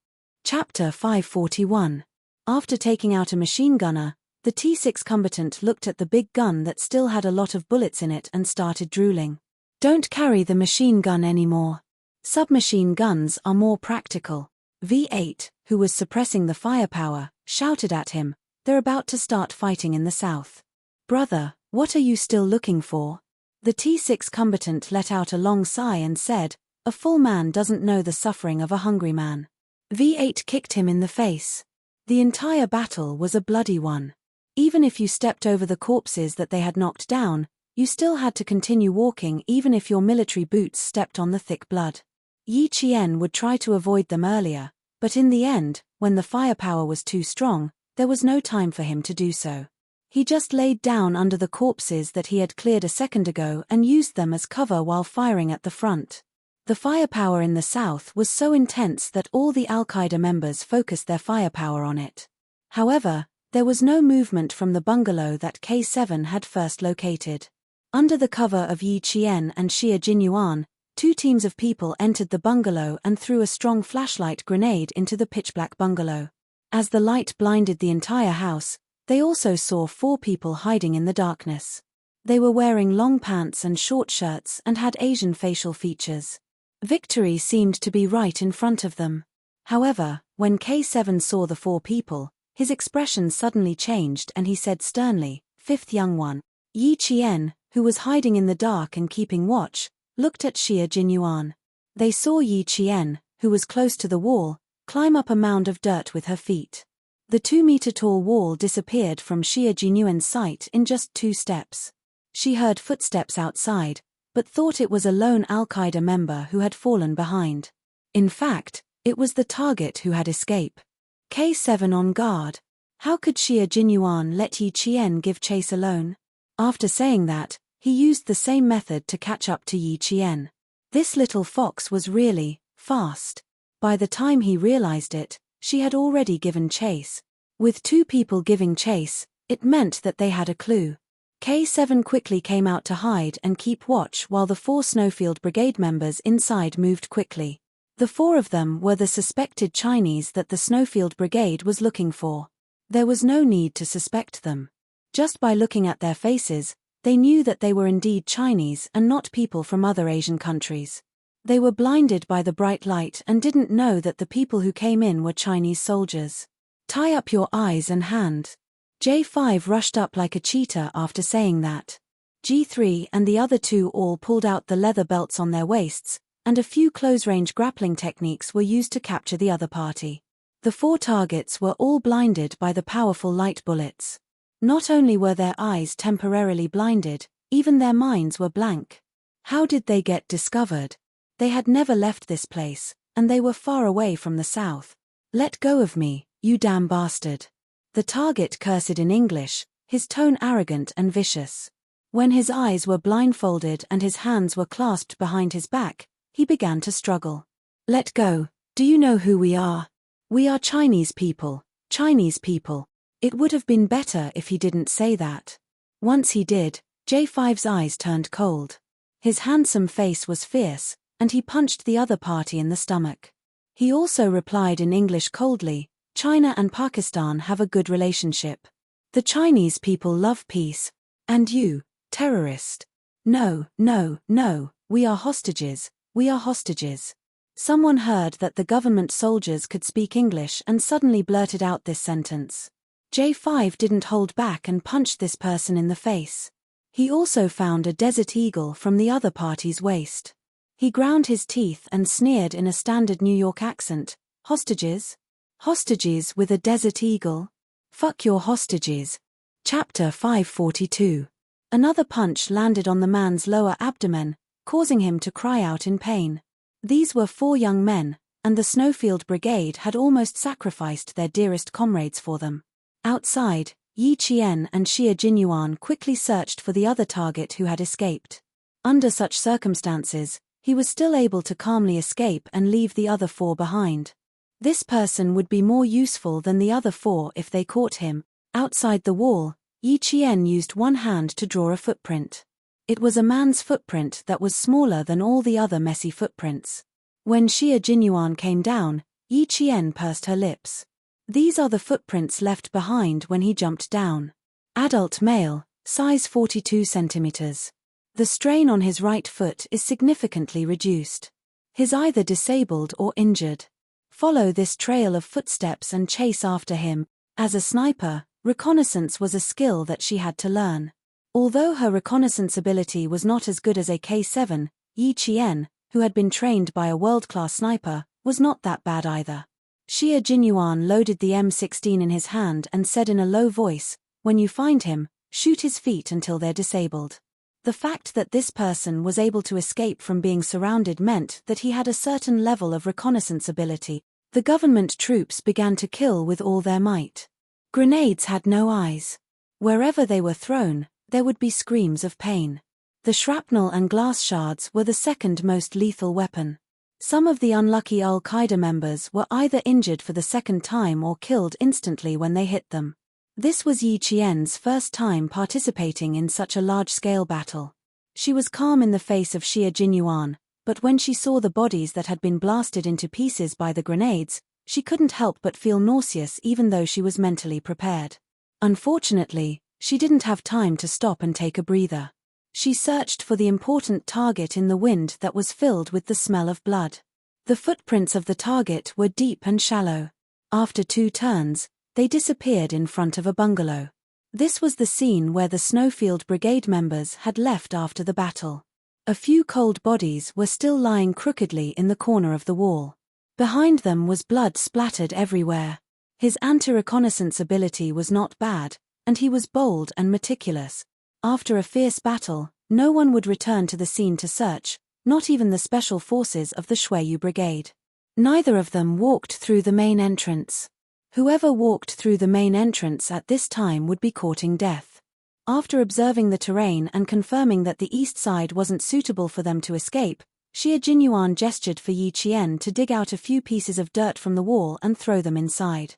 Chapter 541. After taking out a machine gunner, the T6 combatant looked at the big gun that still had a lot of bullets in it and started drooling. Don't carry the machine gun anymore. Submachine guns are more practical. V8, who was suppressing the firepower, shouted at him, "They're about to start fighting in the south. Brother, what are you still looking for?" The T6 combatant let out a long sigh and said, "A full man doesn't know the suffering of a hungry man." V8 kicked him in the face. The entire battle was a bloody one. Even if you stepped over the corpses that they had knocked down, you still had to continue walking even if your military boots stepped on the thick blood. Yi Qian would try to avoid them earlier, but in the end, when the firepower was too strong, there was no time for him to do so. He just laid down under the corpses that he had cleared a second ago and used them as cover while firing at the front. The firepower in the south was so intense that all the Al-Qaeda members focused their firepower on it. However, there was no movement from the bungalow that K7 had first located. Under the cover of Yi Qian and Xia Jinyuan, 2 teams of people entered the bungalow and threw a strong flashlight grenade into the pitch-black bungalow. As the light blinded the entire house, they also saw 4 people hiding in the darkness. They were wearing long pants and short shirts and had Asian facial features. Victory seemed to be right in front of them. However, when K7 saw the 4 people, his expression suddenly changed and he said sternly, "Fifth young one." Yi Qian, who was hiding in the dark and keeping watch, looked at Xia Jinyuan. They saw Yi Qian, who was close to the wall, climb up a mound of dirt with her feet. The 2-meter-tall wall disappeared from Xia Jinyuan's sight in just 2 steps. She heard footsteps outside, but thought it was a lone Al-Qaeda member who had fallen behind. In fact, it was the target who had escaped. K7 on guard. How could Xia Jinyuan let Yi Qian give chase alone? After saying that, he used the same method to catch up to Yi Qian. This little fox was really fast. By the time he realized it, she had already given chase. With 2 people giving chase, it meant that they had a clue. K7 quickly came out to hide and keep watch while the 4 Snowfield Brigade members inside moved quickly. The 4 of them were the suspected Chinese that the Snowfield Brigade was looking for. There was no need to suspect them. Just by looking at their faces, they knew that they were indeed Chinese and not people from other Asian countries. They were blinded by the bright light and didn't know that the people who came in were Chinese soldiers. "Tie up your eyes and hand." J5 rushed up like a cheetah after saying that. G3 and the other 2 all pulled out the leather belts on their waists, and a few close-range grappling techniques were used to capture the other party. The 4 targets were all blinded by the powerful light bullets. Not only were their eyes temporarily blinded, even their minds were blank. How did they get discovered? They had never left this place, and they were far away from the south. "Let go of me, you damn bastard." The target cursed in English, his tone arrogant and vicious. When his eyes were blindfolded and his hands were clasped behind his back, he began to struggle. "Let go. Do you know who we are? We are Chinese people, Chinese people." It would have been better if he didn't say that. Once he did, J5's eyes turned cold. His handsome face was fierce, and he punched the other party in the stomach. He also replied in English coldly, "China and Pakistan have a good relationship. The Chinese people love peace. And you, terrorist. No, no, no, we are hostages, we are hostages." Someone heard that the government soldiers could speak English and suddenly blurted out this sentence. J5 didn't hold back and punched this person in the face. He also found a desert eagle from the other party's waist. He ground his teeth and sneered in a standard New York accent, "Hostages? Hostages with a desert eagle? Fuck your hostages." Chapter 542. Another punch landed on the man's lower abdomen, causing him to cry out in pain. These were 4 young men, and the Snowfield Brigade had almost sacrificed their dearest comrades for them. Outside, Yi Qian and Xie Jinyuan quickly searched for the other target who had escaped. Under such circumstances, he was still able to calmly escape and leave the other 4 behind. This person would be more useful than the other 4 if they caught him. Outside the wall, Yi Qian used one hand to draw a footprint. It was a man's footprint that was smaller than all the other messy footprints. When Xie Jinyuan came down, Yi Qian pursed her lips. These are the footprints left behind when he jumped down. Adult male, size 42 centimeters. The strain on his right foot is significantly reduced. He's either disabled or injured. Follow this trail of footsteps and chase after him. As a sniper, reconnaissance was a skill that she had to learn. Although her reconnaissance ability was not as good as a K7, Yi Qian, who had been trained by a world-class sniper, was not that bad either. Xie Jinyuan loaded the M16 in his hand and said in a low voice, "When you find him, shoot his feet until they're disabled." The fact that this person was able to escape from being surrounded meant that he had a certain level of reconnaissance ability. The government troops began to kill with all their might. Grenades had no eyes. Wherever they were thrown, there would be screams of pain. The shrapnel and glass shards were the second most lethal weapon. Some of the unlucky Al-Qaeda members were either injured for the second time or killed instantly when they hit them. This was Yi Qian's first time participating in such a large-scale battle. She was calm in the face of Xie Jinyuan, but when she saw the bodies that had been blasted into pieces by the grenades, she couldn't help but feel nauseous even though she was mentally prepared. Unfortunately, she didn't have time to stop and take a breather. She searched for the important target in the wind that was filled with the smell of blood. The footprints of the target were deep and shallow. After 2 turns, they disappeared in front of a bungalow. This was the scene where the Snowfield Brigade members had left after the battle. A few cold bodies were still lying crookedly in the corner of the wall. Behind them was blood splattered everywhere. His anti-reconnaissance ability was not bad, and he was bold and meticulous. After a fierce battle, no one would return to the scene to search, not even the special forces of the Shuiyu Brigade. Neither of them walked through the main entrance. Whoever walked through the main entrance at this time would be courting death. After observing the terrain and confirming that the east side wasn't suitable for them to escape, Xie Jinyuan gestured for Yi Qian to dig out a few pieces of dirt from the wall and throw them inside.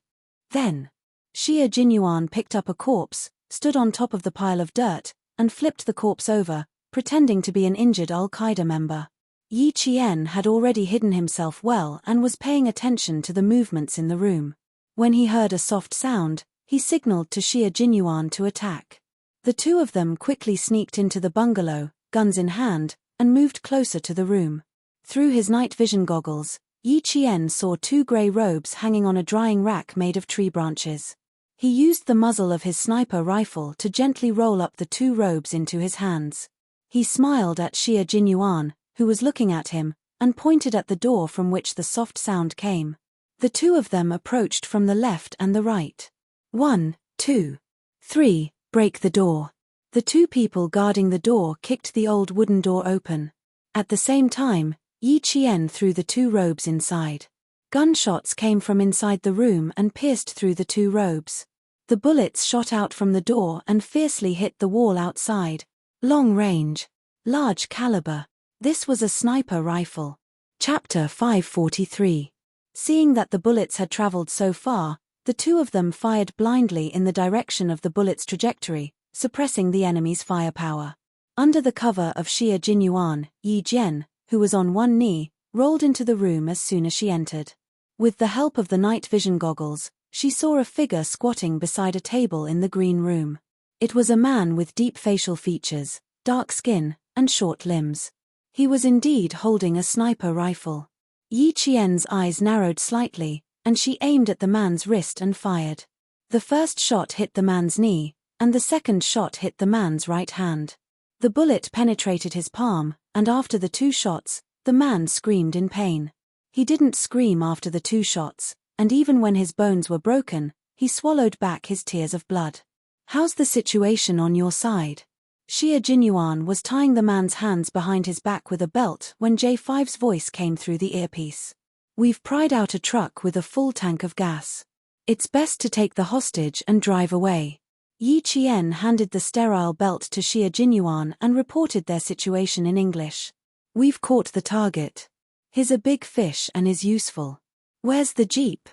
Then, Xie Jinyuan picked up a corpse, stood on top of the pile of dirt, and flipped the corpse over, pretending to be an injured Al-Qaeda member. Yi Qian had already hidden himself well and was paying attention to the movements in the room. When he heard a soft sound, he signaled to Xie Jinyuan to attack. The 2 of them quickly sneaked into the bungalow, guns in hand, and moved closer to the room. Through his night vision goggles, Yi Qian saw 2 grey robes hanging on a drying rack made of tree branches. He used the muzzle of his sniper rifle to gently roll up the 2 robes into his hands. He smiled at Xie Jinyuan, who was looking at him, and pointed at the door from which the soft sound came. The 2 of them approached from the left and the right. 1, 2, 3, break the door. The 2 people guarding the door kicked the old wooden door open. At the same time, Yi Qian threw the 2 robes inside. Gunshots came from inside the room and pierced through the 2 robes. The bullets shot out from the door and fiercely hit the wall outside. Long range. Large caliber. This was a sniper rifle. Chapter 543. Seeing that the bullets had traveled so far, the 2 of them fired blindly in the direction of the bullet's trajectory, suppressing the enemy's firepower. Under the cover of Xie Jinyuan, Yi Jian, who was on one knee, rolled into the room as soon as she entered. With the help of the night vision goggles, she saw a figure squatting beside a table in the green room. It was a man with deep facial features, dark skin, and short limbs. He was indeed holding a sniper rifle. Yi Qian's eyes narrowed slightly, and she aimed at the man's wrist and fired. The first shot hit the man's knee, and the second shot hit the man's right hand. The bullet penetrated his palm, and after the 2 shots, the man screamed in pain. He didn't scream after the 2 shots, and even when his bones were broken, he swallowed back his tears of blood. "How's the situation on your side?" Xie Jinyuan was tying the man's hands behind his back with a belt when J5's voice came through the earpiece. "We've pried out a truck with a full tank of gas. It's best to take the hostage and drive away." Yi Qian handed the sterile belt to Xia Jinyuan and reported their situation in English. "We've caught the target. He's a big fish and is useful. Where's the jeep?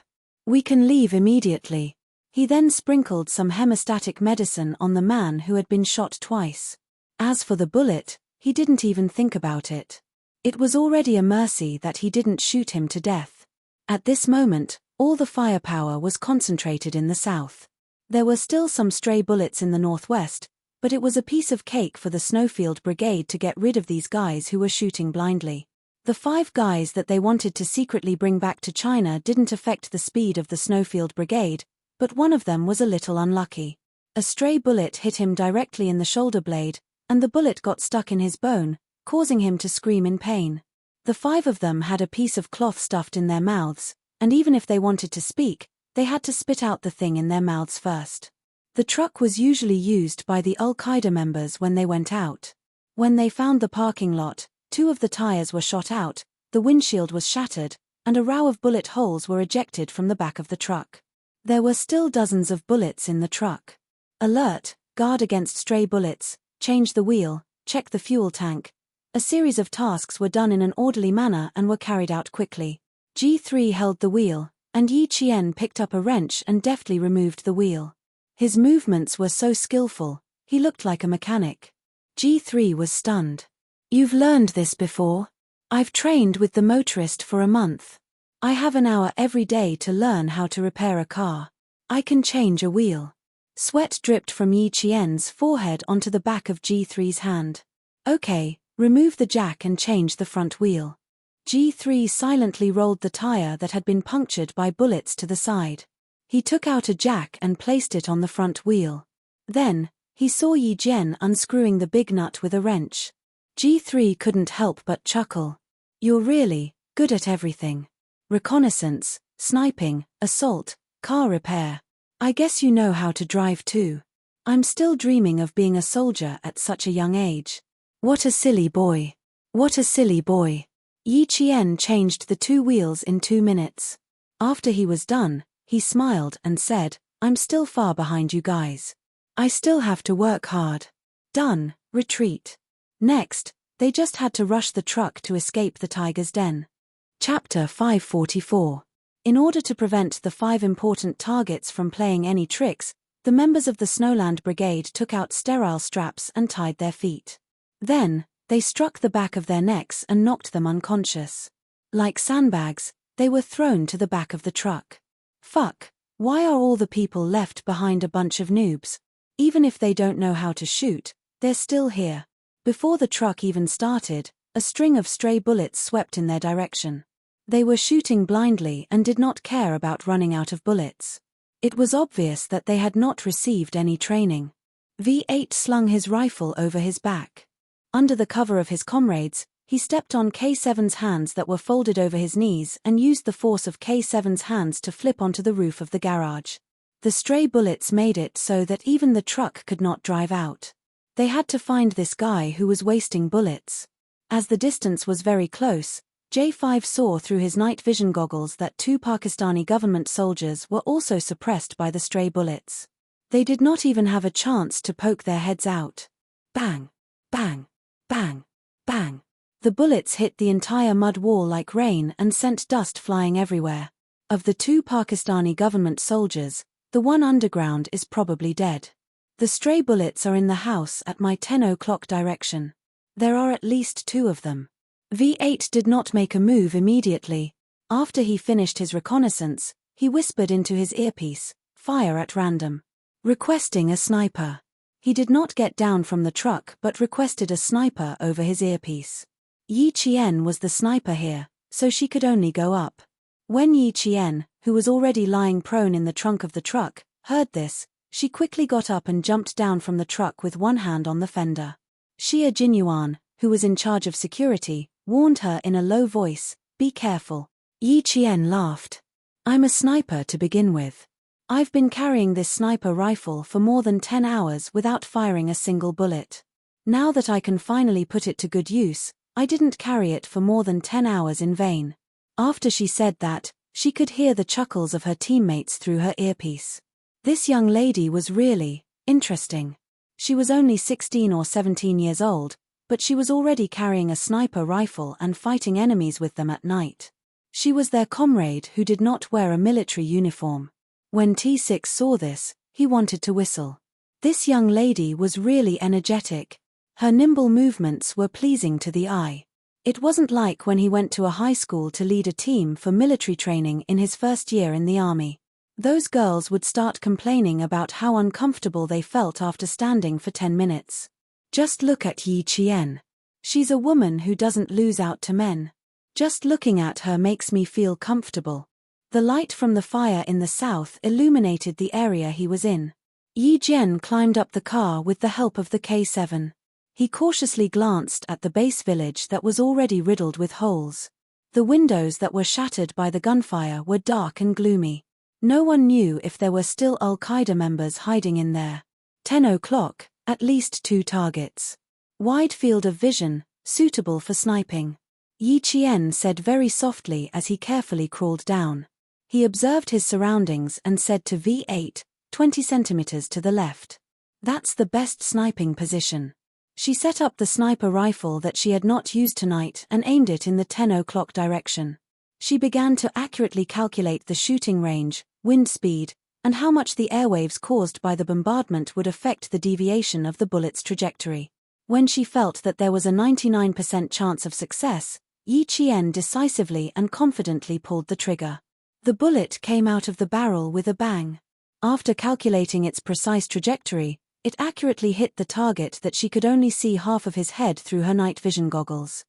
We can leave immediately." He then sprinkled some hemostatic medicine on the man who had been shot twice. As for the bullet, he didn't even think about it. It was already a mercy that he didn't shoot him to death. At this moment, all the firepower was concentrated in the south. There were still some stray bullets in the northwest, but it was a piece of cake for the Snowfield Brigade to get rid of these guys who were shooting blindly. The 5 guys that they wanted to secretly bring back to China didn't affect the speed of the Snowfield Brigade, but one of them was a little unlucky. A stray bullet hit him directly in the shoulder blade, and the bullet got stuck in his bone, causing him to scream in pain. The 5 of them had a piece of cloth stuffed in their mouths, and even if they wanted to speak, they had to spit out the thing in their mouths first. The truck was usually used by the Al-Qaeda members when they went out. When they found the parking lot, 2 of the tires were shot out, the windshield was shattered, and a row of bullet holes were ejected from the back of the truck. There were still dozens of bullets in the truck. Alert, guard against stray bullets, change the wheel, check the fuel tank. A series of tasks were done in an orderly manner and were carried out quickly. G3 held the wheel, and Yi Qian picked up a wrench and deftly removed the wheel. His movements were so skillful, he looked like a mechanic. G3 was stunned. "You've learned this before?" "I've trained with the motorist for a month. I have an hour every day to learn how to repair a car. I can change a wheel." Sweat dripped from Yi Qian's forehead onto the back of G3's hand. "Okay, remove the jack and change the front wheel." G3 silently rolled the tire that had been punctured by bullets to the side. He took out a jack and placed it on the front wheel. Then, he saw Yi Jian unscrewing the big nut with a wrench. G3 couldn't help but chuckle. "You're really good at everything. Reconnaissance, sniping, assault, car repair. I guess you know how to drive too. I'm still dreaming of being a soldier at such a young age. What a silly boy. What a silly boy." Yi Qian changed the 2 wheels in 2 minutes. After he was done, he smiled and said, "I'm still far behind you guys. I still have to work hard." Done, retreat. Next, they just had to rush the truck to escape the tiger's den. Chapter 544. In order to prevent the 5 important targets from playing any tricks, the members of the Snowland Brigade took out sterile straps and tied their feet. Then, they struck the back of their necks and knocked them unconscious. Like sandbags, they were thrown to the back of the truck. Fuck, why are all the people left behind a bunch of noobs? Even if they don't know how to shoot, they're still here. Before the truck even started, a string of stray bullets swept in their direction. They were shooting blindly and did not care about running out of bullets. It was obvious that they had not received any training. V8 slung his rifle over his back. Under the cover of his comrades, he stepped on K7's hands that were folded over his knees and used the force of K7's hands to flip onto the roof of the garage. The stray bullets made it so that even the truck could not drive out. They had to find this guy who was wasting bullets. As the distance was very close, J5 saw through his night vision goggles that 2 Pakistani government soldiers were also suppressed by the stray bullets. They did not even have a chance to poke their heads out. Bang! Bang! Bang! Bang! The bullets hit the entire mud wall like rain and sent dust flying everywhere. Of the 2 Pakistani government soldiers, the one underground is probably dead. The stray bullets are in the house at my 10 o'clock direction. There are at least 2 of them. V8 did not make a move immediately. After he finished his reconnaissance, he whispered into his earpiece, "Fire at random." Requesting a sniper. He did not get down from the truck but requested a sniper over his earpiece. Yi Qian was the sniper here, so she could only go up. When Yi Qian, who was already lying prone in the trunk of the truck, heard this, she quickly got up and jumped down from the truck with one hand on the fender. Xia Jinyuan, who was in charge of security, warned her in a low voice, "Be careful." Yi Qian laughed. "I'm a sniper to begin with. I've been carrying this sniper rifle for more than 10 hours without firing a single bullet. Now that I can finally put it to good use, I didn't carry it for more than 10 hours in vain." After she said that, she could hear the chuckles of her teammates through her earpiece. This young lady was really Interesting. She was only 16 or 17 years old, but she was already carrying a sniper rifle and fighting enemies with them at night. She was their comrade who did not wear a military uniform. When T6 saw this, he wanted to whistle. This young lady was really energetic. Her nimble movements were pleasing to the eye. It wasn't like when he went to a high school to lead a team for military training in his first year in the army. Those girls would start complaining about how uncomfortable they felt after standing for 10 minutes. Just look at Yi Qian. She's a woman who doesn't lose out to men. Just looking at her makes me feel comfortable. The light from the fire in the south illuminated the area he was in. Yi Jian climbed up the car with the help of the K7. He cautiously glanced at the base village that was already riddled with holes. The windows that were shattered by the gunfire were dark and gloomy. No one knew if there were still Al-Qaeda members hiding in there. 10 o'clock, at least 2 targets. Wide field of vision, suitable for sniping. Yi Qian said very softly as he carefully crawled down. He observed his surroundings and said to V8, 20 centimeters to the left. That's the best sniping position. She set up the sniper rifle that she had not used tonight and aimed it in the 10 o'clock direction. She began to accurately calculate the shooting range, wind speed, and how much the airwaves caused by the bombardment would affect the deviation of the bullet's trajectory. When she felt that there was a 99% chance of success, Yi Qian decisively and confidently pulled the trigger. The bullet came out of the barrel with a bang. After calculating its precise trajectory, it accurately hit the target that she could only see half of his head through her night vision goggles.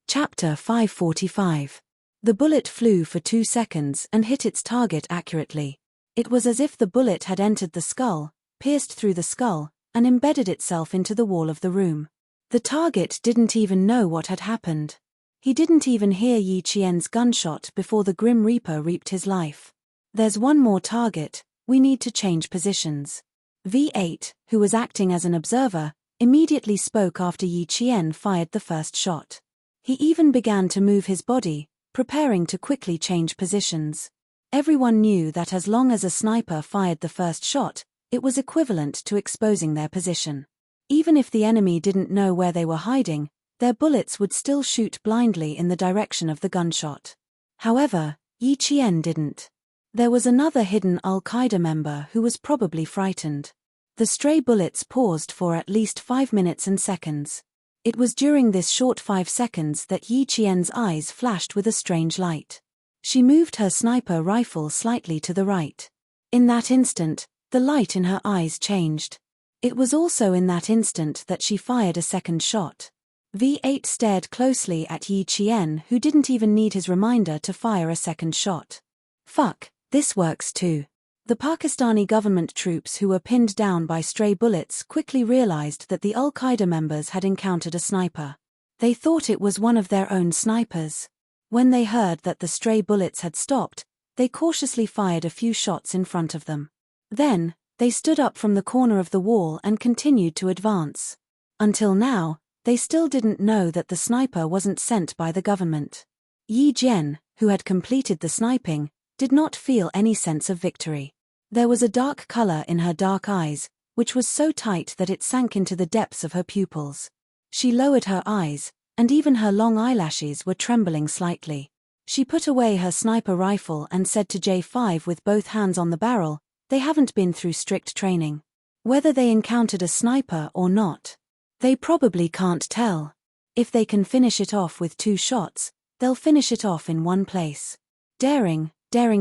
Chapter 545. The bullet flew for 2 seconds and hit its target accurately. It was as if the bullet had entered the skull, pierced through the skull, and embedded itself into the wall of the room. The target didn't even know what had happened. He didn't even hear Yi Qian's gunshot before the Grim Reaper reaped his life. There's one more target, we need to change positions. V8, who was acting as an observer, immediately spoke after Yi Qian fired the first shot. He even began to move his body, preparing to quickly change positions. Everyone knew that as long as a sniper fired the first shot, it was equivalent to exposing their position. Even if the enemy didn't know where they were hiding, their bullets would still shoot blindly in the direction of the gunshot. However, Yi Qian didn't. There was another hidden Al-Qaeda member who was probably frightened. The stray bullets paused for at least 5 minutes and seconds. It was during this short 5 seconds that Yi Qian's eyes flashed with a strange light. She moved her sniper rifle slightly to the right. In that instant, the light in her eyes changed. It was also in that instant that she fired a second shot. V8 stared closely at Yi Qian, who didn't even need his reminder to fire a second shot. Fuck, this works too. The Pakistani government troops who were pinned down by stray bullets quickly realized that the Al-Qaeda members had encountered a sniper. They thought it was one of their own snipers. When they heard that the stray bullets had stopped, they cautiously fired a few shots in front of them. Then, they stood up from the corner of the wall and continued to advance. Until now, they still didn't know that the sniper wasn't sent by the government. Yi Jian, who had completed the sniping, did not feel any sense of victory. There was a dark color in her dark eyes, which was so tight that it sank into the depths of her pupils. She lowered her eyes, and even her long eyelashes were trembling slightly. She put away her sniper rifle and said to J5 with both hands on the barrel, "They haven't been through strict training. Whether they encountered a sniper or not, they probably can't tell. If they can finish it off with 2 shots, they'll finish it off in one place." Daring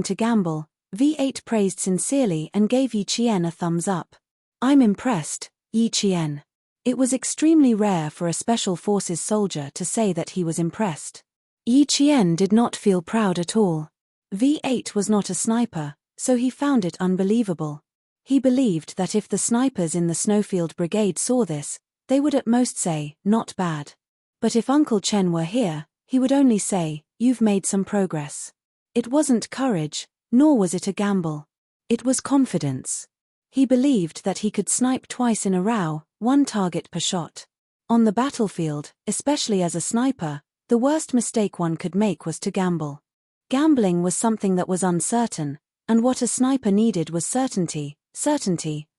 to gamble, V8 praised sincerely and gave Yi Qian a thumbs up. "I'm impressed, Yi Qian." It was extremely rare for a Special Forces soldier to say that he was impressed. Yi Qian did not feel proud at all. V8 was not a sniper, so he found it unbelievable. He believed that if the snipers in the Snowfield Brigade saw this, they would at most say, "Not bad." But if Uncle Chen were here, he would only say, "You've made some progress." It wasn't courage, nor was it a gamble. It was confidence. He believed that he could snipe twice in a row, 1 target per shot. On the battlefield, especially as a sniper, the worst mistake one could make was to gamble. Gambling was something that was uncertain, and what a sniper needed was certainty,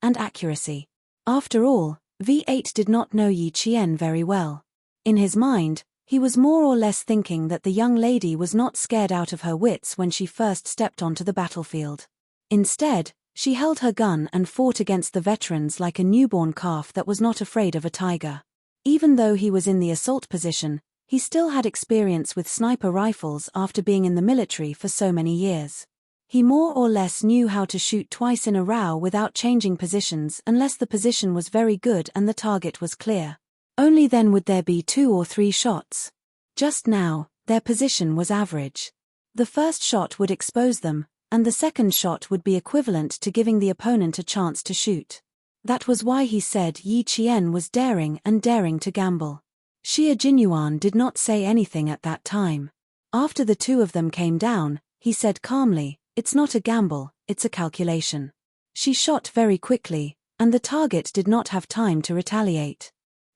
and accuracy. After all, V8 did not know Yi Qian very well. In his mind, he was more or less thinking that the young lady was not scared out of her wits when she first stepped onto the battlefield. Instead, she held her gun and fought against the veterans like a newborn calf that was not afraid of a tiger. Even though he was in the assault position, he still had experience with sniper rifles after being in the military for so many years. He more or less knew how to shoot twice in a row without changing positions unless the position was very good and the target was clear. Only then would there be 2 or 3 shots. Just now, their position was average. The first shot would expose them, and the second shot would be equivalent to giving the opponent a chance to shoot. That was why he said Yi Qian was daring and daring to gamble. Xie Jinyuan did not say anything at that time. After the two of them came down, he said calmly, "It's not a gamble, it's a calculation." She shot very quickly, and the target did not have time to retaliate.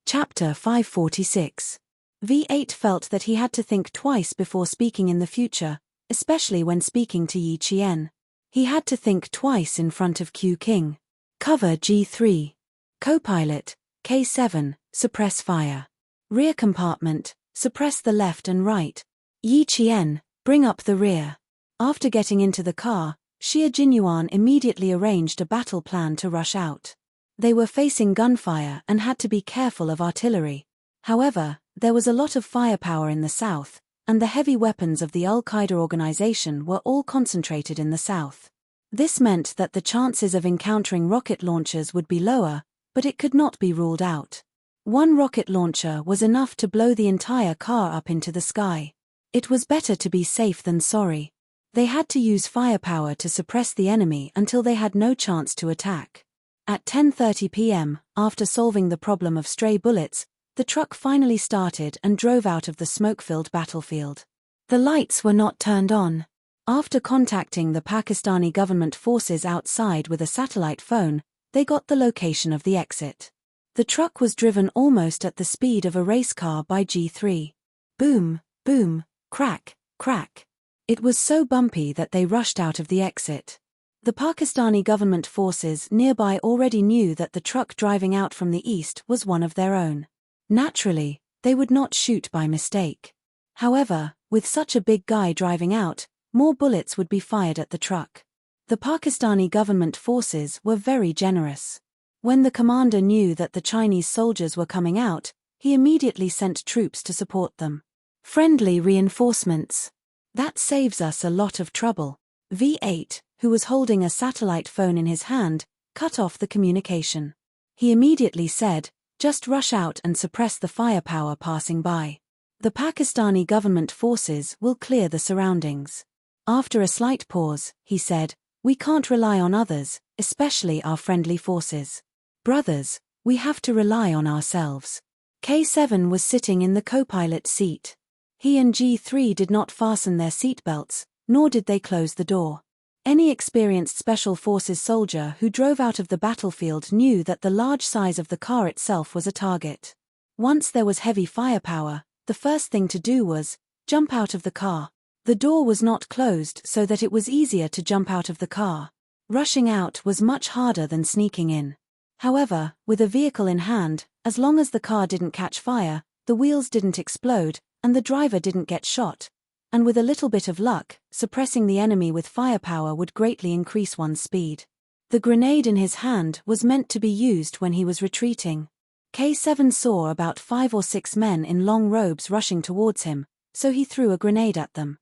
Chapter 546. V8 felt that he had to think twice before speaking in the future, especially when speaking to Yi Qian. He had to think twice in front of Q King. Cover G3. Copilot, K7, suppress fire. Rear compartment, suppress the left and right. Yi Qian, bring up the rear. After getting into the car, Xie Jinyuan immediately arranged a battle plan to rush out. They were facing gunfire and had to be careful of artillery. However, there was a lot of firepower in the south, and the heavy weapons of the Al-Qaeda organization were all concentrated in the south. This meant that the chances of encountering rocket launchers would be lower, but it could not be ruled out. One rocket launcher was enough to blow the entire car up into the sky. It was better to be safe than sorry. They had to use firepower to suppress the enemy until they had no chance to attack. At 10:30 p.m., after solving the problem of stray bullets, the truck finally started and drove out of the smoke-filled battlefield. The lights were not turned on. After contacting the Pakistani government forces outside with a satellite phone, they got the location of the exit. The truck was driven almost at the speed of a race car by G3. Boom, boom, crack, crack. It was so bumpy that they rushed out of the exit. The Pakistani government forces nearby already knew that the truck driving out from the east was one of their own. Naturally, they would not shoot by mistake. However, with such a big guy driving out, more bullets would be fired at the truck. The Pakistani government forces were very generous. When the commander knew that the Chinese soldiers were coming out, he immediately sent troops to support them. Friendly reinforcements. That saves us a lot of trouble. V8, who was holding a satellite phone in his hand, cut off the communication. He immediately said, "Just rush out and suppress the firepower passing by. The Pakistani government forces will clear the surroundings." After a slight pause, he said, "We can't rely on others, especially our friendly forces. Brothers, we have to rely on ourselves." K7 was sitting in the co-pilot seat. He and G3 did not fasten their seatbelts, nor did they close the door. Any experienced Special Forces soldier who drove out of the battlefield knew that the large size of the car itself was a target. Once there was heavy firepower, the first thing to do was jump out of the car. The door was not closed so that it was easier to jump out of the car. Rushing out was much harder than sneaking in. However, with a vehicle in hand, as long as the car didn't catch fire, the wheels didn't explode, and the driver didn't get shot, and with a little bit of luck, suppressing the enemy with firepower would greatly increase one's speed. The grenade in his hand was meant to be used when he was retreating. K7 saw about 5 or 6 men in long robes rushing towards him, so he threw a grenade at them.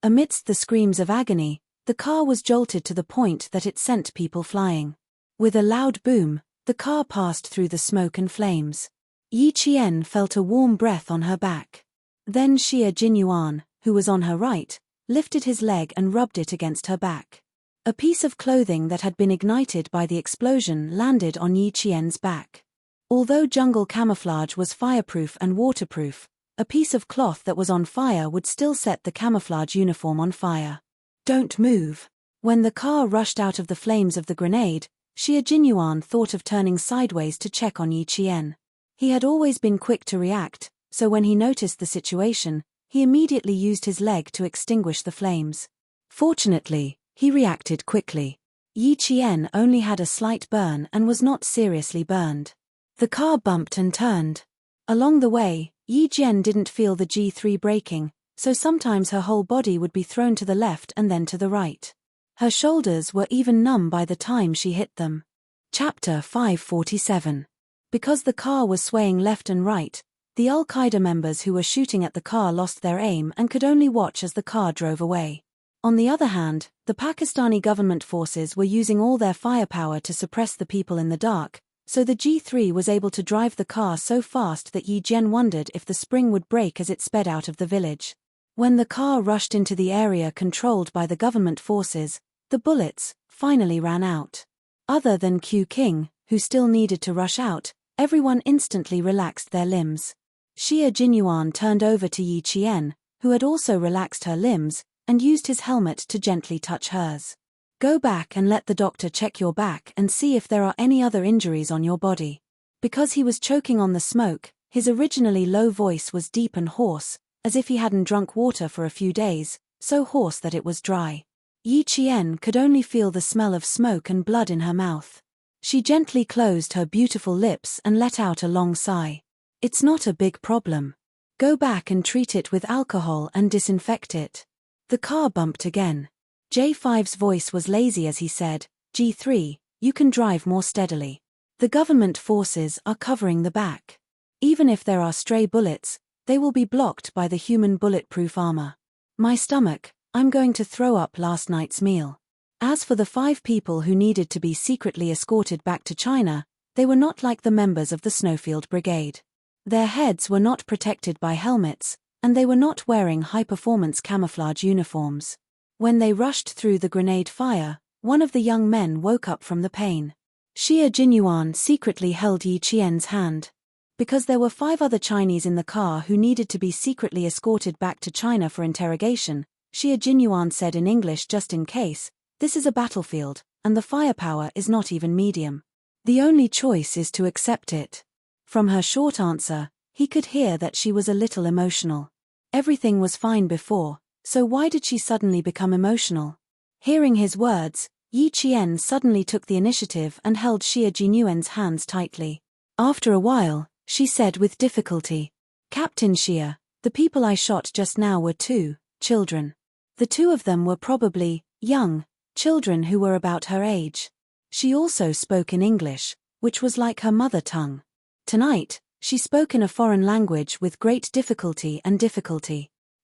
Amidst the screams of agony, the car was jolted to the point that it sent people flying. With a loud boom, the car passed through the smoke and flames. Yi Qian felt a warm breath on her back. Then Xie Jinyuan, who was on her right, lifted his leg and rubbed it against her back. A piece of clothing that had been ignited by the explosion landed on Yi Qian's back. Although jungle camouflage was fireproof and waterproof, a piece of cloth that was on fire would still set the camouflage uniform on fire. "Don't move." When the car rushed out of the flames of the grenade, Xie Jinyuan thought of turning sideways to check on Yi Qian. He had always been quick to react, so when he noticed the situation, he immediately used his leg to extinguish the flames. Fortunately, he reacted quickly. Yi Qian only had a slight burn and was not seriously burned. The car bumped and turned. Along the way, Yi Jian didn't feel the G3 braking, so sometimes her whole body would be thrown to the left and then to the right. Her shoulders were even numb by the time she hit them. Chapter 547. Because the car was swaying left and right, the Al-Qaeda members who were shooting at the car lost their aim and could only watch as the car drove away. On the other hand, the Pakistani government forces were using all their firepower to suppress the people in the dark, so the G3 was able to drive the car so fast that Yi Jian wondered if the spring would break as it sped out of the village. When the car rushed into the area controlled by the government forces, the bullets finally ran out. Other than Q King, who still needed to rush out, everyone instantly relaxed their limbs. Xia Jinyuan turned over to Yi Qian, who had also relaxed her limbs, and used his helmet to gently touch hers. Go back and let the doctor check your back and see if there are any other injuries on your body. Because he was choking on the smoke, his originally low voice was deep and hoarse, as if he hadn't drunk water for a few days, so hoarse that it was dry. Yi Qian could only feel the smell of smoke and blood in her mouth. She gently closed her beautiful lips and let out a long sigh. It's not a big problem. Go back and treat it with alcohol and disinfect it. The car bumped again. J5's voice was lazy as he said, G3, you can drive more steadily. The government forces are covering the back. Even if there are stray bullets, they will be blocked by the human bulletproof armor. My stomach, I'm going to throw up last night's meal. As for the 5 people who needed to be secretly escorted back to China, they were not like the members of the Snowfield Brigade. Their heads were not protected by helmets, and they were not wearing high-performance camouflage uniforms. When they rushed through the grenade fire, one of the young men woke up from the pain. Xia Jinyuan secretly held Yi Qian's hand. Because there were 5 other Chinese in the car who needed to be secretly escorted back to China for interrogation, Xia Jinyuan said in English just in case, this is a battlefield, and the firepower is not even medium. The only choice is to accept it. From her short answer, he could hear that she was a little emotional. Everything was fine before, so why did she suddenly become emotional? Hearing his words, Yi Qian suddenly took the initiative and held Xia Jinyuan's hands tightly. After a while, she said with difficulty, Captain Xia, the people I shot just now were 2 children. The 2 of them were probably young children who were about her age. She also spoke in English, which was like her mother tongue. Tonight, she spoke in a foreign language with great difficulty.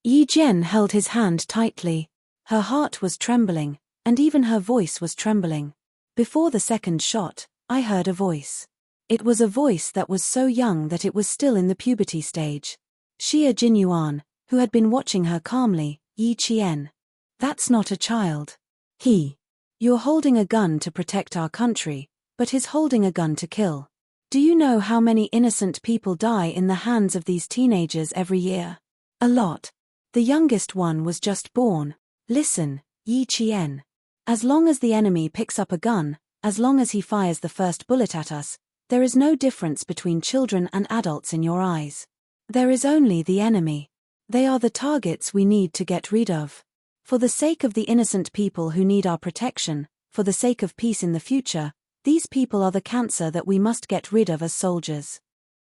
Yi Jian held his hand tightly. Her heart was trembling, and even her voice was trembling. Before the second shot, I heard a voice. It was a voice that was so young that it was still in the puberty stage. Xia Jinyuan, who had been watching her calmly, Yi Qian. That's not a child. You're holding a gun to protect our country, but he's holding a gun to kill. Do you know how many innocent people die in the hands of these teenagers every year? A lot. The youngest one was just born. Listen, Yi Qian. As long as the enemy picks up a gun, as long as he fires the first bullet at us, there is no difference between children and adults in your eyes. There is only the enemy. They are the targets we need to get rid of. For the sake of the innocent people who need our protection, for the sake of peace in the future, these people are the cancer that we must get rid of as soldiers.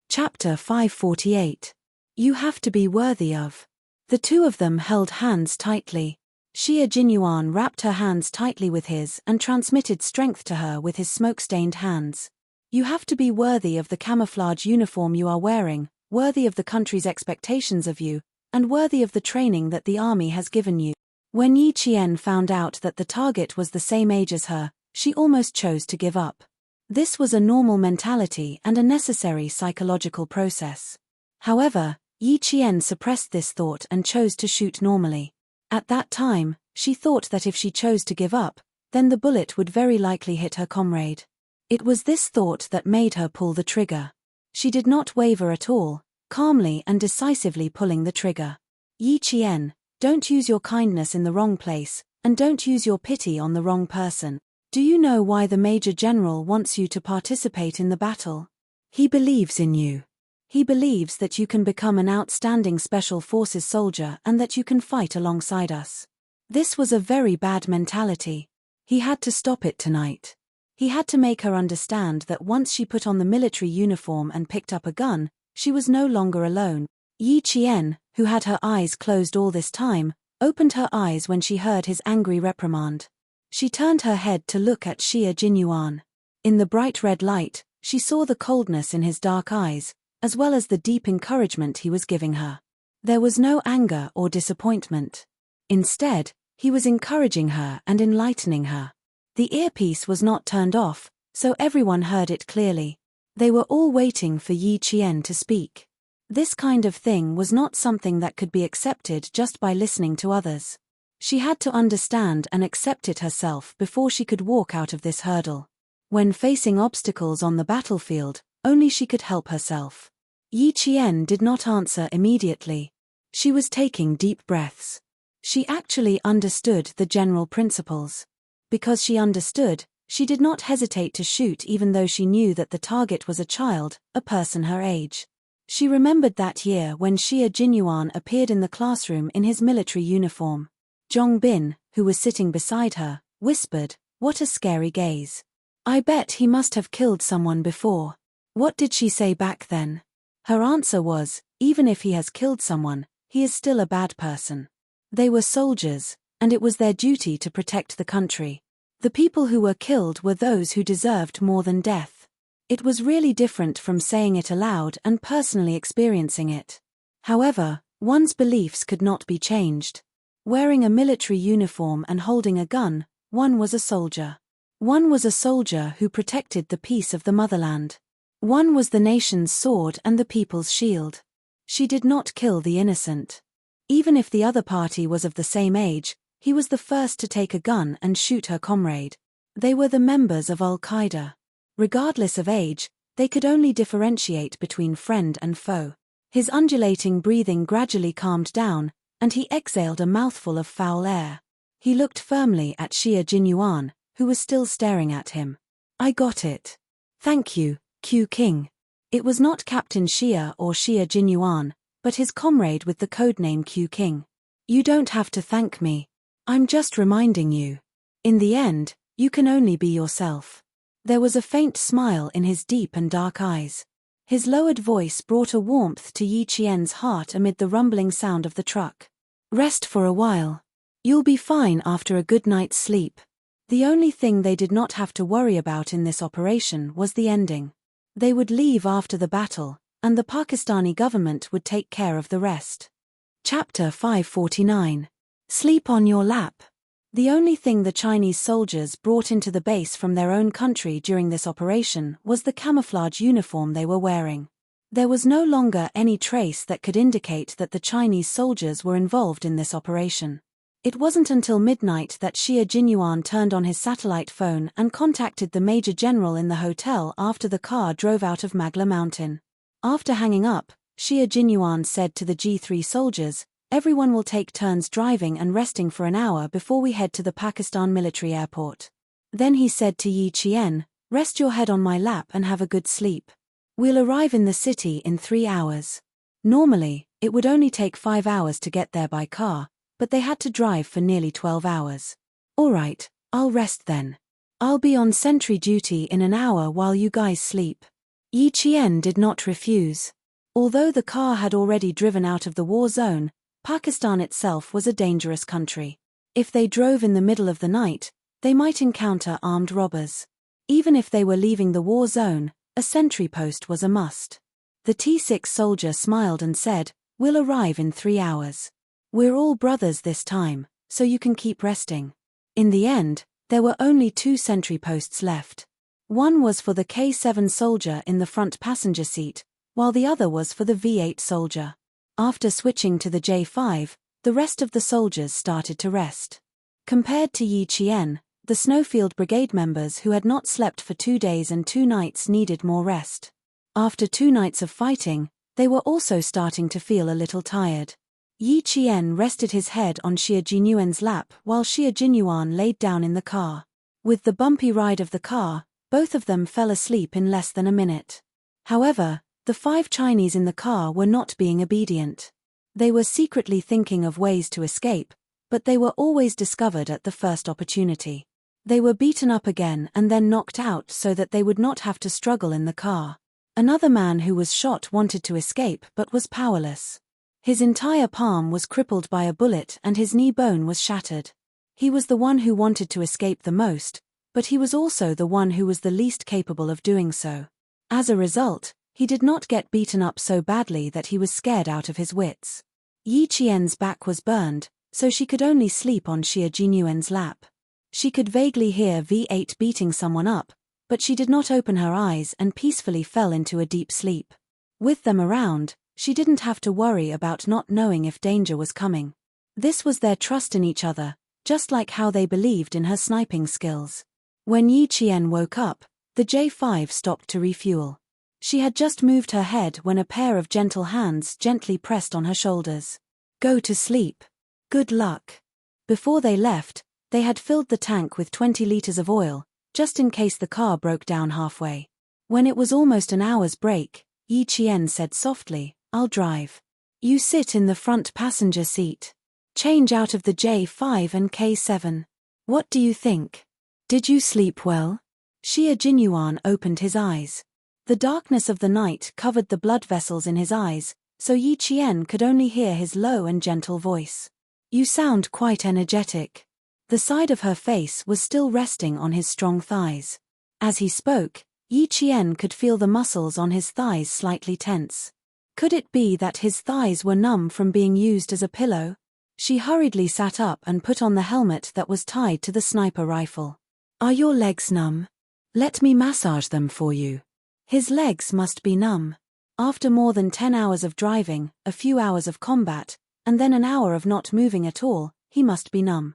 Chapter 548. You have to be worthy of. The 2 of them held hands tightly. Xia Jinyuan wrapped her hands tightly with his and transmitted strength to her with his smoke-stained hands. You have to be worthy of the camouflage uniform you are wearing, worthy of the country's expectations of you, and worthy of the training that the army has given you. When Yi Qian found out that the target was the same age as her, she almost chose to give up. This was a normal mentality and a necessary psychological process. However, Yi Qian suppressed this thought and chose to shoot normally. At that time, she thought that if she chose to give up, then the bullet would very likely hit her comrade. It was this thought that made her pull the trigger. She did not waver at all, calmly and decisively pulling the trigger. Yi Qian, don't use your kindness in the wrong place, and don't use your pity on the wrong person. Do you know why the Major General wants you to participate in the battle? He believes in you. He believes that you can become an outstanding Special Forces soldier and that you can fight alongside us. This was a very bad mentality. He had to stop it tonight. He had to make her understand that once she put on the military uniform and picked up a gun, she was no longer alone. Yi Qian, who had her eyes closed all this time, opened her eyes when she heard his angry reprimand. She turned her head to look at Xie Jinyuan. In the bright red light, she saw the coldness in his dark eyes, as well as the deep encouragement he was giving her. There was no anger or disappointment. Instead, he was encouraging her and enlightening her. The earpiece was not turned off, so everyone heard it clearly. They were all waiting for Yi Qian to speak. This kind of thing was not something that could be accepted just by listening to others. She had to understand and accept it herself before she could walk out of this hurdle. When facing obstacles on the battlefield, only she could help herself. Yi Qian did not answer immediately. She was taking deep breaths. She actually understood the general principles. Because she understood, she did not hesitate to shoot even though she knew that the target was a child, a person her age. She remembered that year when Xie Jinyuan appeared in the classroom in his military uniform. Zhong Bin, who was sitting beside her, whispered, "What a scary gaze. I bet he must have killed someone before." What did she say back then? Her answer was, even if he has killed someone, he is still a bad person. They were soldiers, and it was their duty to protect the country. The people who were killed were those who deserved more than death. It was really different from saying it aloud and personally experiencing it. However, one's beliefs could not be changed. Wearing a military uniform and holding a gun, one was a soldier. One was a soldier who protected the peace of the motherland. One was the nation's sword and the people's shield. She did not kill the innocent. Even if the other party was of the same age, he was the first to take a gun and shoot her comrade. They were the members of Al-Qaeda. Regardless of age, they could only differentiate between friend and foe. His undulating breathing gradually calmed down, and he exhaled a mouthful of foul air. He looked firmly at Xie Jinyuan, who was still staring at him. "I got it. Thank you, Q King." It was not Captain Xie or Xie Jinyuan, but his comrade with the codename Q King. "You don't have to thank me. I'm just reminding you. In the end, you can only be yourself." There was a faint smile in his deep and dark eyes. His lowered voice brought a warmth to Yi Qian's heart amid the rumbling sound of the truck. "Rest for a while. You'll be fine after a good night's sleep." The only thing they did not have to worry about in this operation was the ending. They would leave after the battle, and the Pakistani government would take care of the rest. Chapter 549. Sleep on your lap. The only thing the Chinese soldiers brought into the base from their own country during this operation was the camouflage uniform they were wearing. There was no longer any trace that could indicate that the Chinese soldiers were involved in this operation. It wasn't until midnight that Xie Jinyuan turned on his satellite phone and contacted the Major General in the hotel after the car drove out of Magla Mountain. After hanging up, Xie Jinyuan said to the G3 soldiers, "Everyone will take turns driving and resting for an hour before we head to the Pakistan military airport." Then he said to Yi Qian, "Rest your head on my lap and have a good sleep. We'll arrive in the city in 3 hours. Normally, it would only take 5 hours to get there by car, but they had to drive for nearly 12 hours. All right, I'll rest then. I'll be on sentry duty in an hour while you guys sleep." Yi Qian did not refuse. Although the car had already driven out of the war zone, Pakistan itself was a dangerous country. If they drove in the middle of the night, they might encounter armed robbers. Even if they were leaving the war zone, a sentry post was a must. The T6 soldier smiled and said, "We'll arrive in 3 hours. We're all brothers this time, so you can keep resting." In the end, there were only 2 sentry posts left. One was for the K7 soldier in the front passenger seat, while the other was for the V8 soldier. After switching to the J5, the rest of the soldiers started to rest. Compared to Yi Qian, the Snowfield Brigade members who had not slept for 2 days and 2 nights needed more rest. After 2 nights of fighting, they were also starting to feel a little tired. Yi Qian rested his head on Xie Jinyuan's lap while Xie Jinyuan laid down in the car. With the bumpy ride of the car, both of them fell asleep in less than a minute. However, the 5 Chinese in the car were not being obedient. They were secretly thinking of ways to escape, but they were always discovered at the first opportunity. They were beaten up again and then knocked out so that they would not have to struggle in the car. Another man who was shot wanted to escape but was powerless. His entire palm was crippled by a bullet and his knee bone was shattered. He was the one who wanted to escape the most, but he was also the one who was the least capable of doing so. As a result, he did not get beaten up so badly that he was scared out of his wits. Yi Qian's back was burned, so she could only sleep on Xia Jinyuan's lap. She could vaguely hear V8 beating someone up, but she did not open her eyes and peacefully fell into a deep sleep. With them around, she didn't have to worry about not knowing if danger was coming. This was their trust in each other, just like how they believed in her sniping skills. When Yi Qian woke up, the J5 stopped to refuel. She had just moved her head when a pair of gentle hands gently pressed on her shoulders. Go to sleep. Good luck. Before they left, they had filled the tank with 20 liters of oil, just in case the car broke down halfway. When it was almost an hour's break, Yi Qian said softly, I'll drive. You sit in the front passenger seat. Change out of the J5 and K7. What do you think? Did you sleep well? Xia Jinyuan opened his eyes. The darkness of the night covered the blood vessels in his eyes, so Yi Qian could only hear his low and gentle voice. You sound quite energetic. The side of her face was still resting on his strong thighs. As he spoke, Yi Qian could feel the muscles on his thighs slightly tense. Could it be that his thighs were numb from being used as a pillow? She hurriedly sat up and put on the helmet that was tied to the sniper rifle. Are your legs numb? Let me massage them for you. His legs must be numb. After more than 10 hours of driving, a few hours of combat, and then an hour of not moving at all, he must be numb.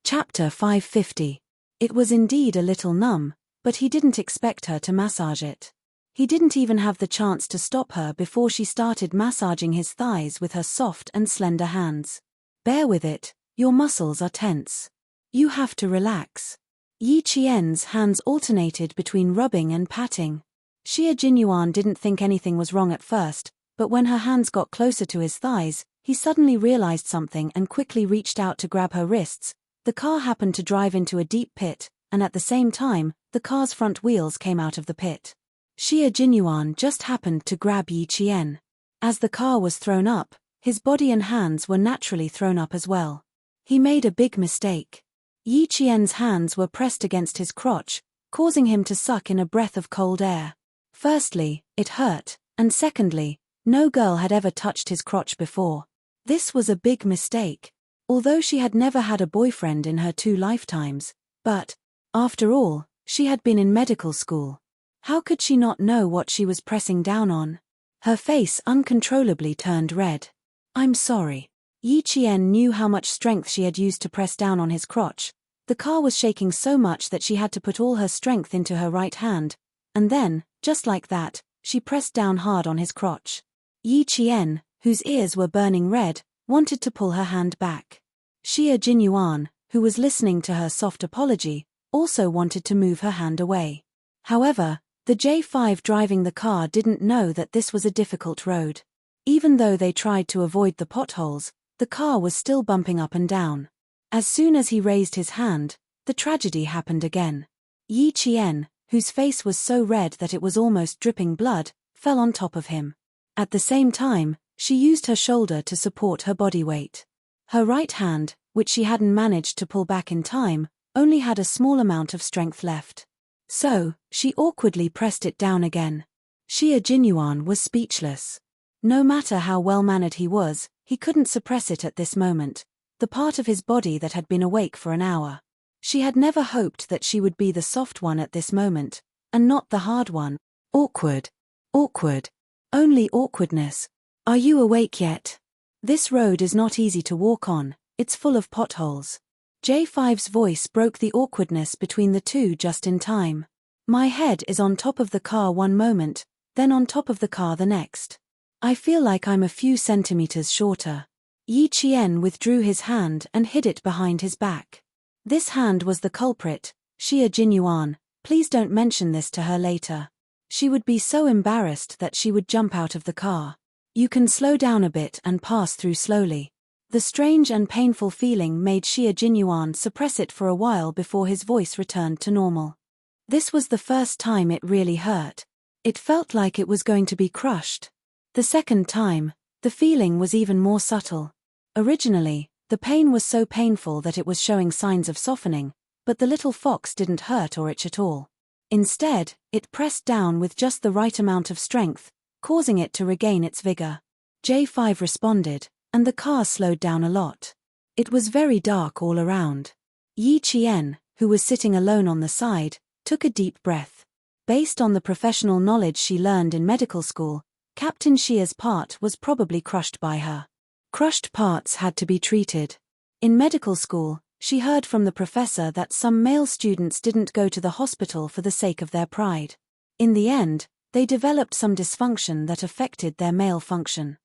Chapter 550. It was indeed a little numb, but he didn't expect her to massage it. He didn't even have the chance to stop her before she started massaging his thighs with her soft and slender hands. Bear with it, your muscles are tense. You have to relax. Yi Qian's hands alternated between rubbing and patting. Xia Jinyuan didn't think anything was wrong at first, but when her hands got closer to his thighs, he suddenly realized something and quickly reached out to grab her wrists. The car happened to drive into a deep pit, and at the same time, the car's front wheels came out of the pit. Xia Jinyuan just happened to grab Yi Qian. As the car was thrown up, his body and hands were naturally thrown up as well. He made a big mistake. Yi Qian's hands were pressed against his crotch, causing him to suck in a breath of cold air. Firstly, it hurt, and secondly, no girl had ever touched his crotch before. This was a big mistake. Although she had never had a boyfriend in her 2 lifetimes, but, after all, she had been in medical school. How could she not know what she was pressing down on? Her face uncontrollably turned red. I'm sorry. Yi Qian knew how much strength she had used to press down on his crotch. The car was shaking so much that she had to put all her strength into her right hand, and then, just like that, she pressed down hard on his crotch. Yi Qian, whose ears were burning red, wanted to pull her hand back. Xia Jinyuan, who was listening to her soft apology, also wanted to move her hand away. However, the J5 driving the car didn't know that this was a difficult road. Even though they tried to avoid the potholes, the car was still bumping up and down. As soon as he raised his hand, the tragedy happened again. Yi Qian, whose face was so red that it was almost dripping blood, fell on top of him. At the same time, she used her shoulder to support her body weight. Her right hand, which she hadn't managed to pull back in time, only had a small amount of strength left. So, she awkwardly pressed it down again. Xia Jinyuan was speechless. No matter how well-mannered he was, he couldn't suppress it at this moment, the part of his body that had been awake for an hour. She had never hoped that she would be the soft one at this moment, and not the hard one. Awkward. Awkward. Only awkwardness. Are you awake yet? This road is not easy to walk on, it's full of potholes. J5's voice broke the awkwardness between the two just in time. My head is on top of the car one moment, then on top of the car the next. I feel like I'm a few centimeters shorter. Yi Qian withdrew his hand and hid it behind his back. This hand was the culprit. Xia Jinyuan, please don't mention this to her later. She would be so embarrassed that she would jump out of the car. You can slow down a bit and pass through slowly. The strange and painful feeling made Xie Jinyuan suppress it for a while before his voice returned to normal. This was the first time it really hurt. It felt like it was going to be crushed. The second time, the feeling was even more subtle. Originally, the pain was so painful that it was showing signs of softening, but the little fox didn't hurt or itch at all. Instead, it pressed down with just the right amount of strength, causing it to regain its vigor. J5 responded, and the car slowed down a lot. It was very dark all around. Yi Qian, who was sitting alone on the side, took a deep breath. Based on the professional knowledge she learned in medical school, Captain Xia's part was probably crushed by her. Crushed parts had to be treated. In medical school, she heard from the professor that some male students didn't go to the hospital for the sake of their pride. In the end, they developed some dysfunction that affected their male function.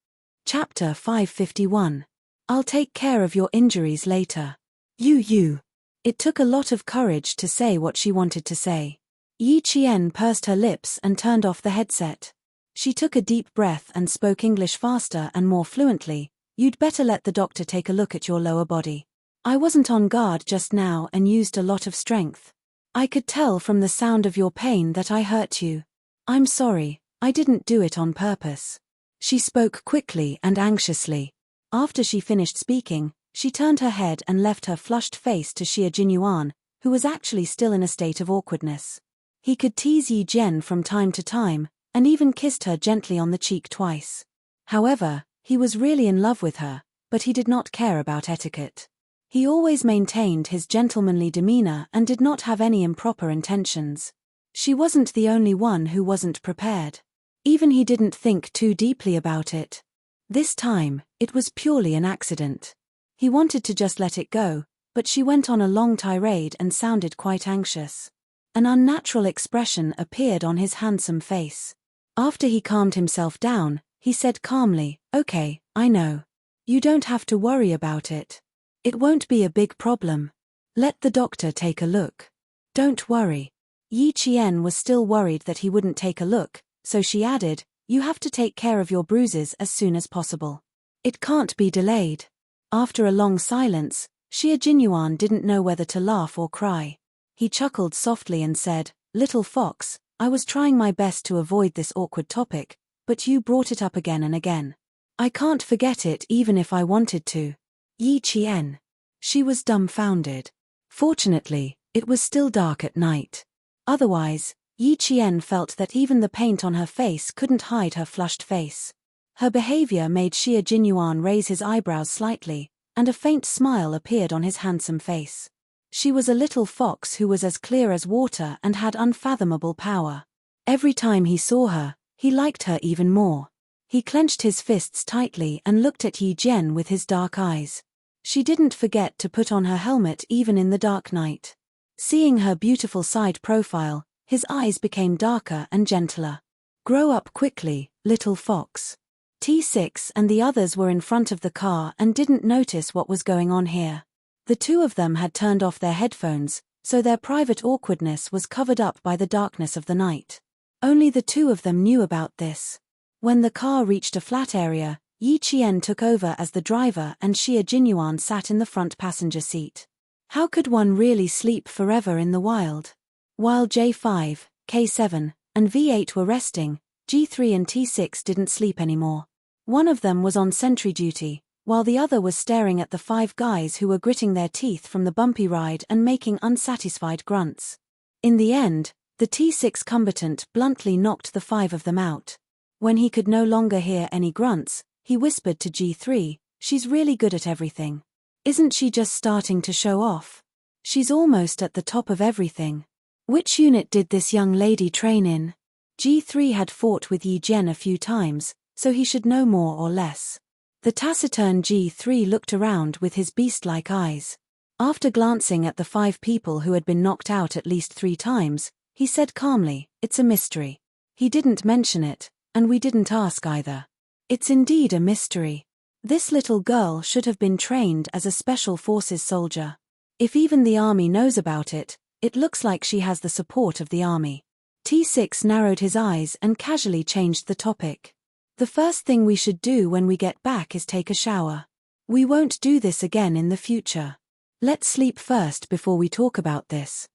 Chapter 551. I'll take care of your injuries later. You. It took a lot of courage to say what she wanted to say. Yi Qian pursed her lips and turned off the headset. She took a deep breath and spoke English faster and more fluently. You'd better let the doctor take a look at your lower body. I wasn't on guard just now and used a lot of strength. I could tell from the sound of your pain that I hurt you. I'm sorry, I didn't do it on purpose. She spoke quickly and anxiously. After she finished speaking, she turned her head and left her flushed face to Xie Jinyuan, who was actually still in a state of awkwardness. He could tease Yi Jian from time to time, and even kissed her gently on the cheek twice. However, he was really in love with her, but he did not care about etiquette. He always maintained his gentlemanly demeanor and did not have any improper intentions. She wasn't the only one who wasn't prepared. Even he didn't think too deeply about it. This time, it was purely an accident. He wanted to just let it go, but she went on a long tirade and sounded quite anxious. An unnatural expression appeared on his handsome face. After he calmed himself down, he said calmly, "Okay, I know. You don't have to worry about it. It won't be a big problem. Let the doctor take a look." "Don't worry." Yi Qian was still worried that he wouldn't take a look, so she added, "You have to take care of your bruises as soon as possible. It can't be delayed." After a long silence, Xie Jinyuan didn't know whether to laugh or cry. He chuckled softly and said, "Little fox, I was trying my best to avoid this awkward topic, but you brought it up again and again. I can't forget it even if I wanted to." Yi Qian. She was dumbfounded. Fortunately, it was still dark at night. Otherwise, Yi Qian felt that even the paint on her face couldn't hide her flushed face. Her behavior made Xie Jinyuan raise his eyebrows slightly, and a faint smile appeared on his handsome face. She was a little fox who was as clear as water and had unfathomable power. Every time he saw her, he liked her even more. He clenched his fists tightly and looked at Yi Jian with his dark eyes. She didn't forget to put on her helmet even in the dark night. Seeing her beautiful side profile, his eyes became darker and gentler. "Grow up quickly, little fox." T6 and the others were in front of the car and didn't notice what was going on here. The two of them had turned off their headphones, so their private awkwardness was covered up by the darkness of the night. Only the two of them knew about this. When the car reached a flat area, Yi Qian took over as the driver and Xie Jinyuan sat in the front passenger seat. How could one really sleep forever in the wild? While J5, K7, and V8 were resting, G3 and T6 didn't sleep anymore. One of them was on sentry duty, while the other was staring at the 5 guys who were gritting their teeth from the bumpy ride and making unsatisfied grunts. In the end, the T6 combatant bluntly knocked the 5 of them out. When he could no longer hear any grunts, he whispered to G3, "She's really good at everything. Isn't she just starting to show off? She's almost at the top of everything. Which unit did this young lady train in?" G3 had fought with Yi Jian a few times, so he should know more or less. The taciturn G3 looked around with his beast-like eyes. After glancing at the 5 people who had been knocked out at least 3 times, he said calmly, "It's a mystery. He didn't mention it, and we didn't ask either. It's indeed a mystery. This little girl should have been trained as a special forces soldier. If even the army knows about it, it looks like she has the support of the army." T6 narrowed his eyes and casually changed the topic. "The first thing we should do when we get back is take a shower. We won't do this again in the future. Let's sleep first before we talk about this.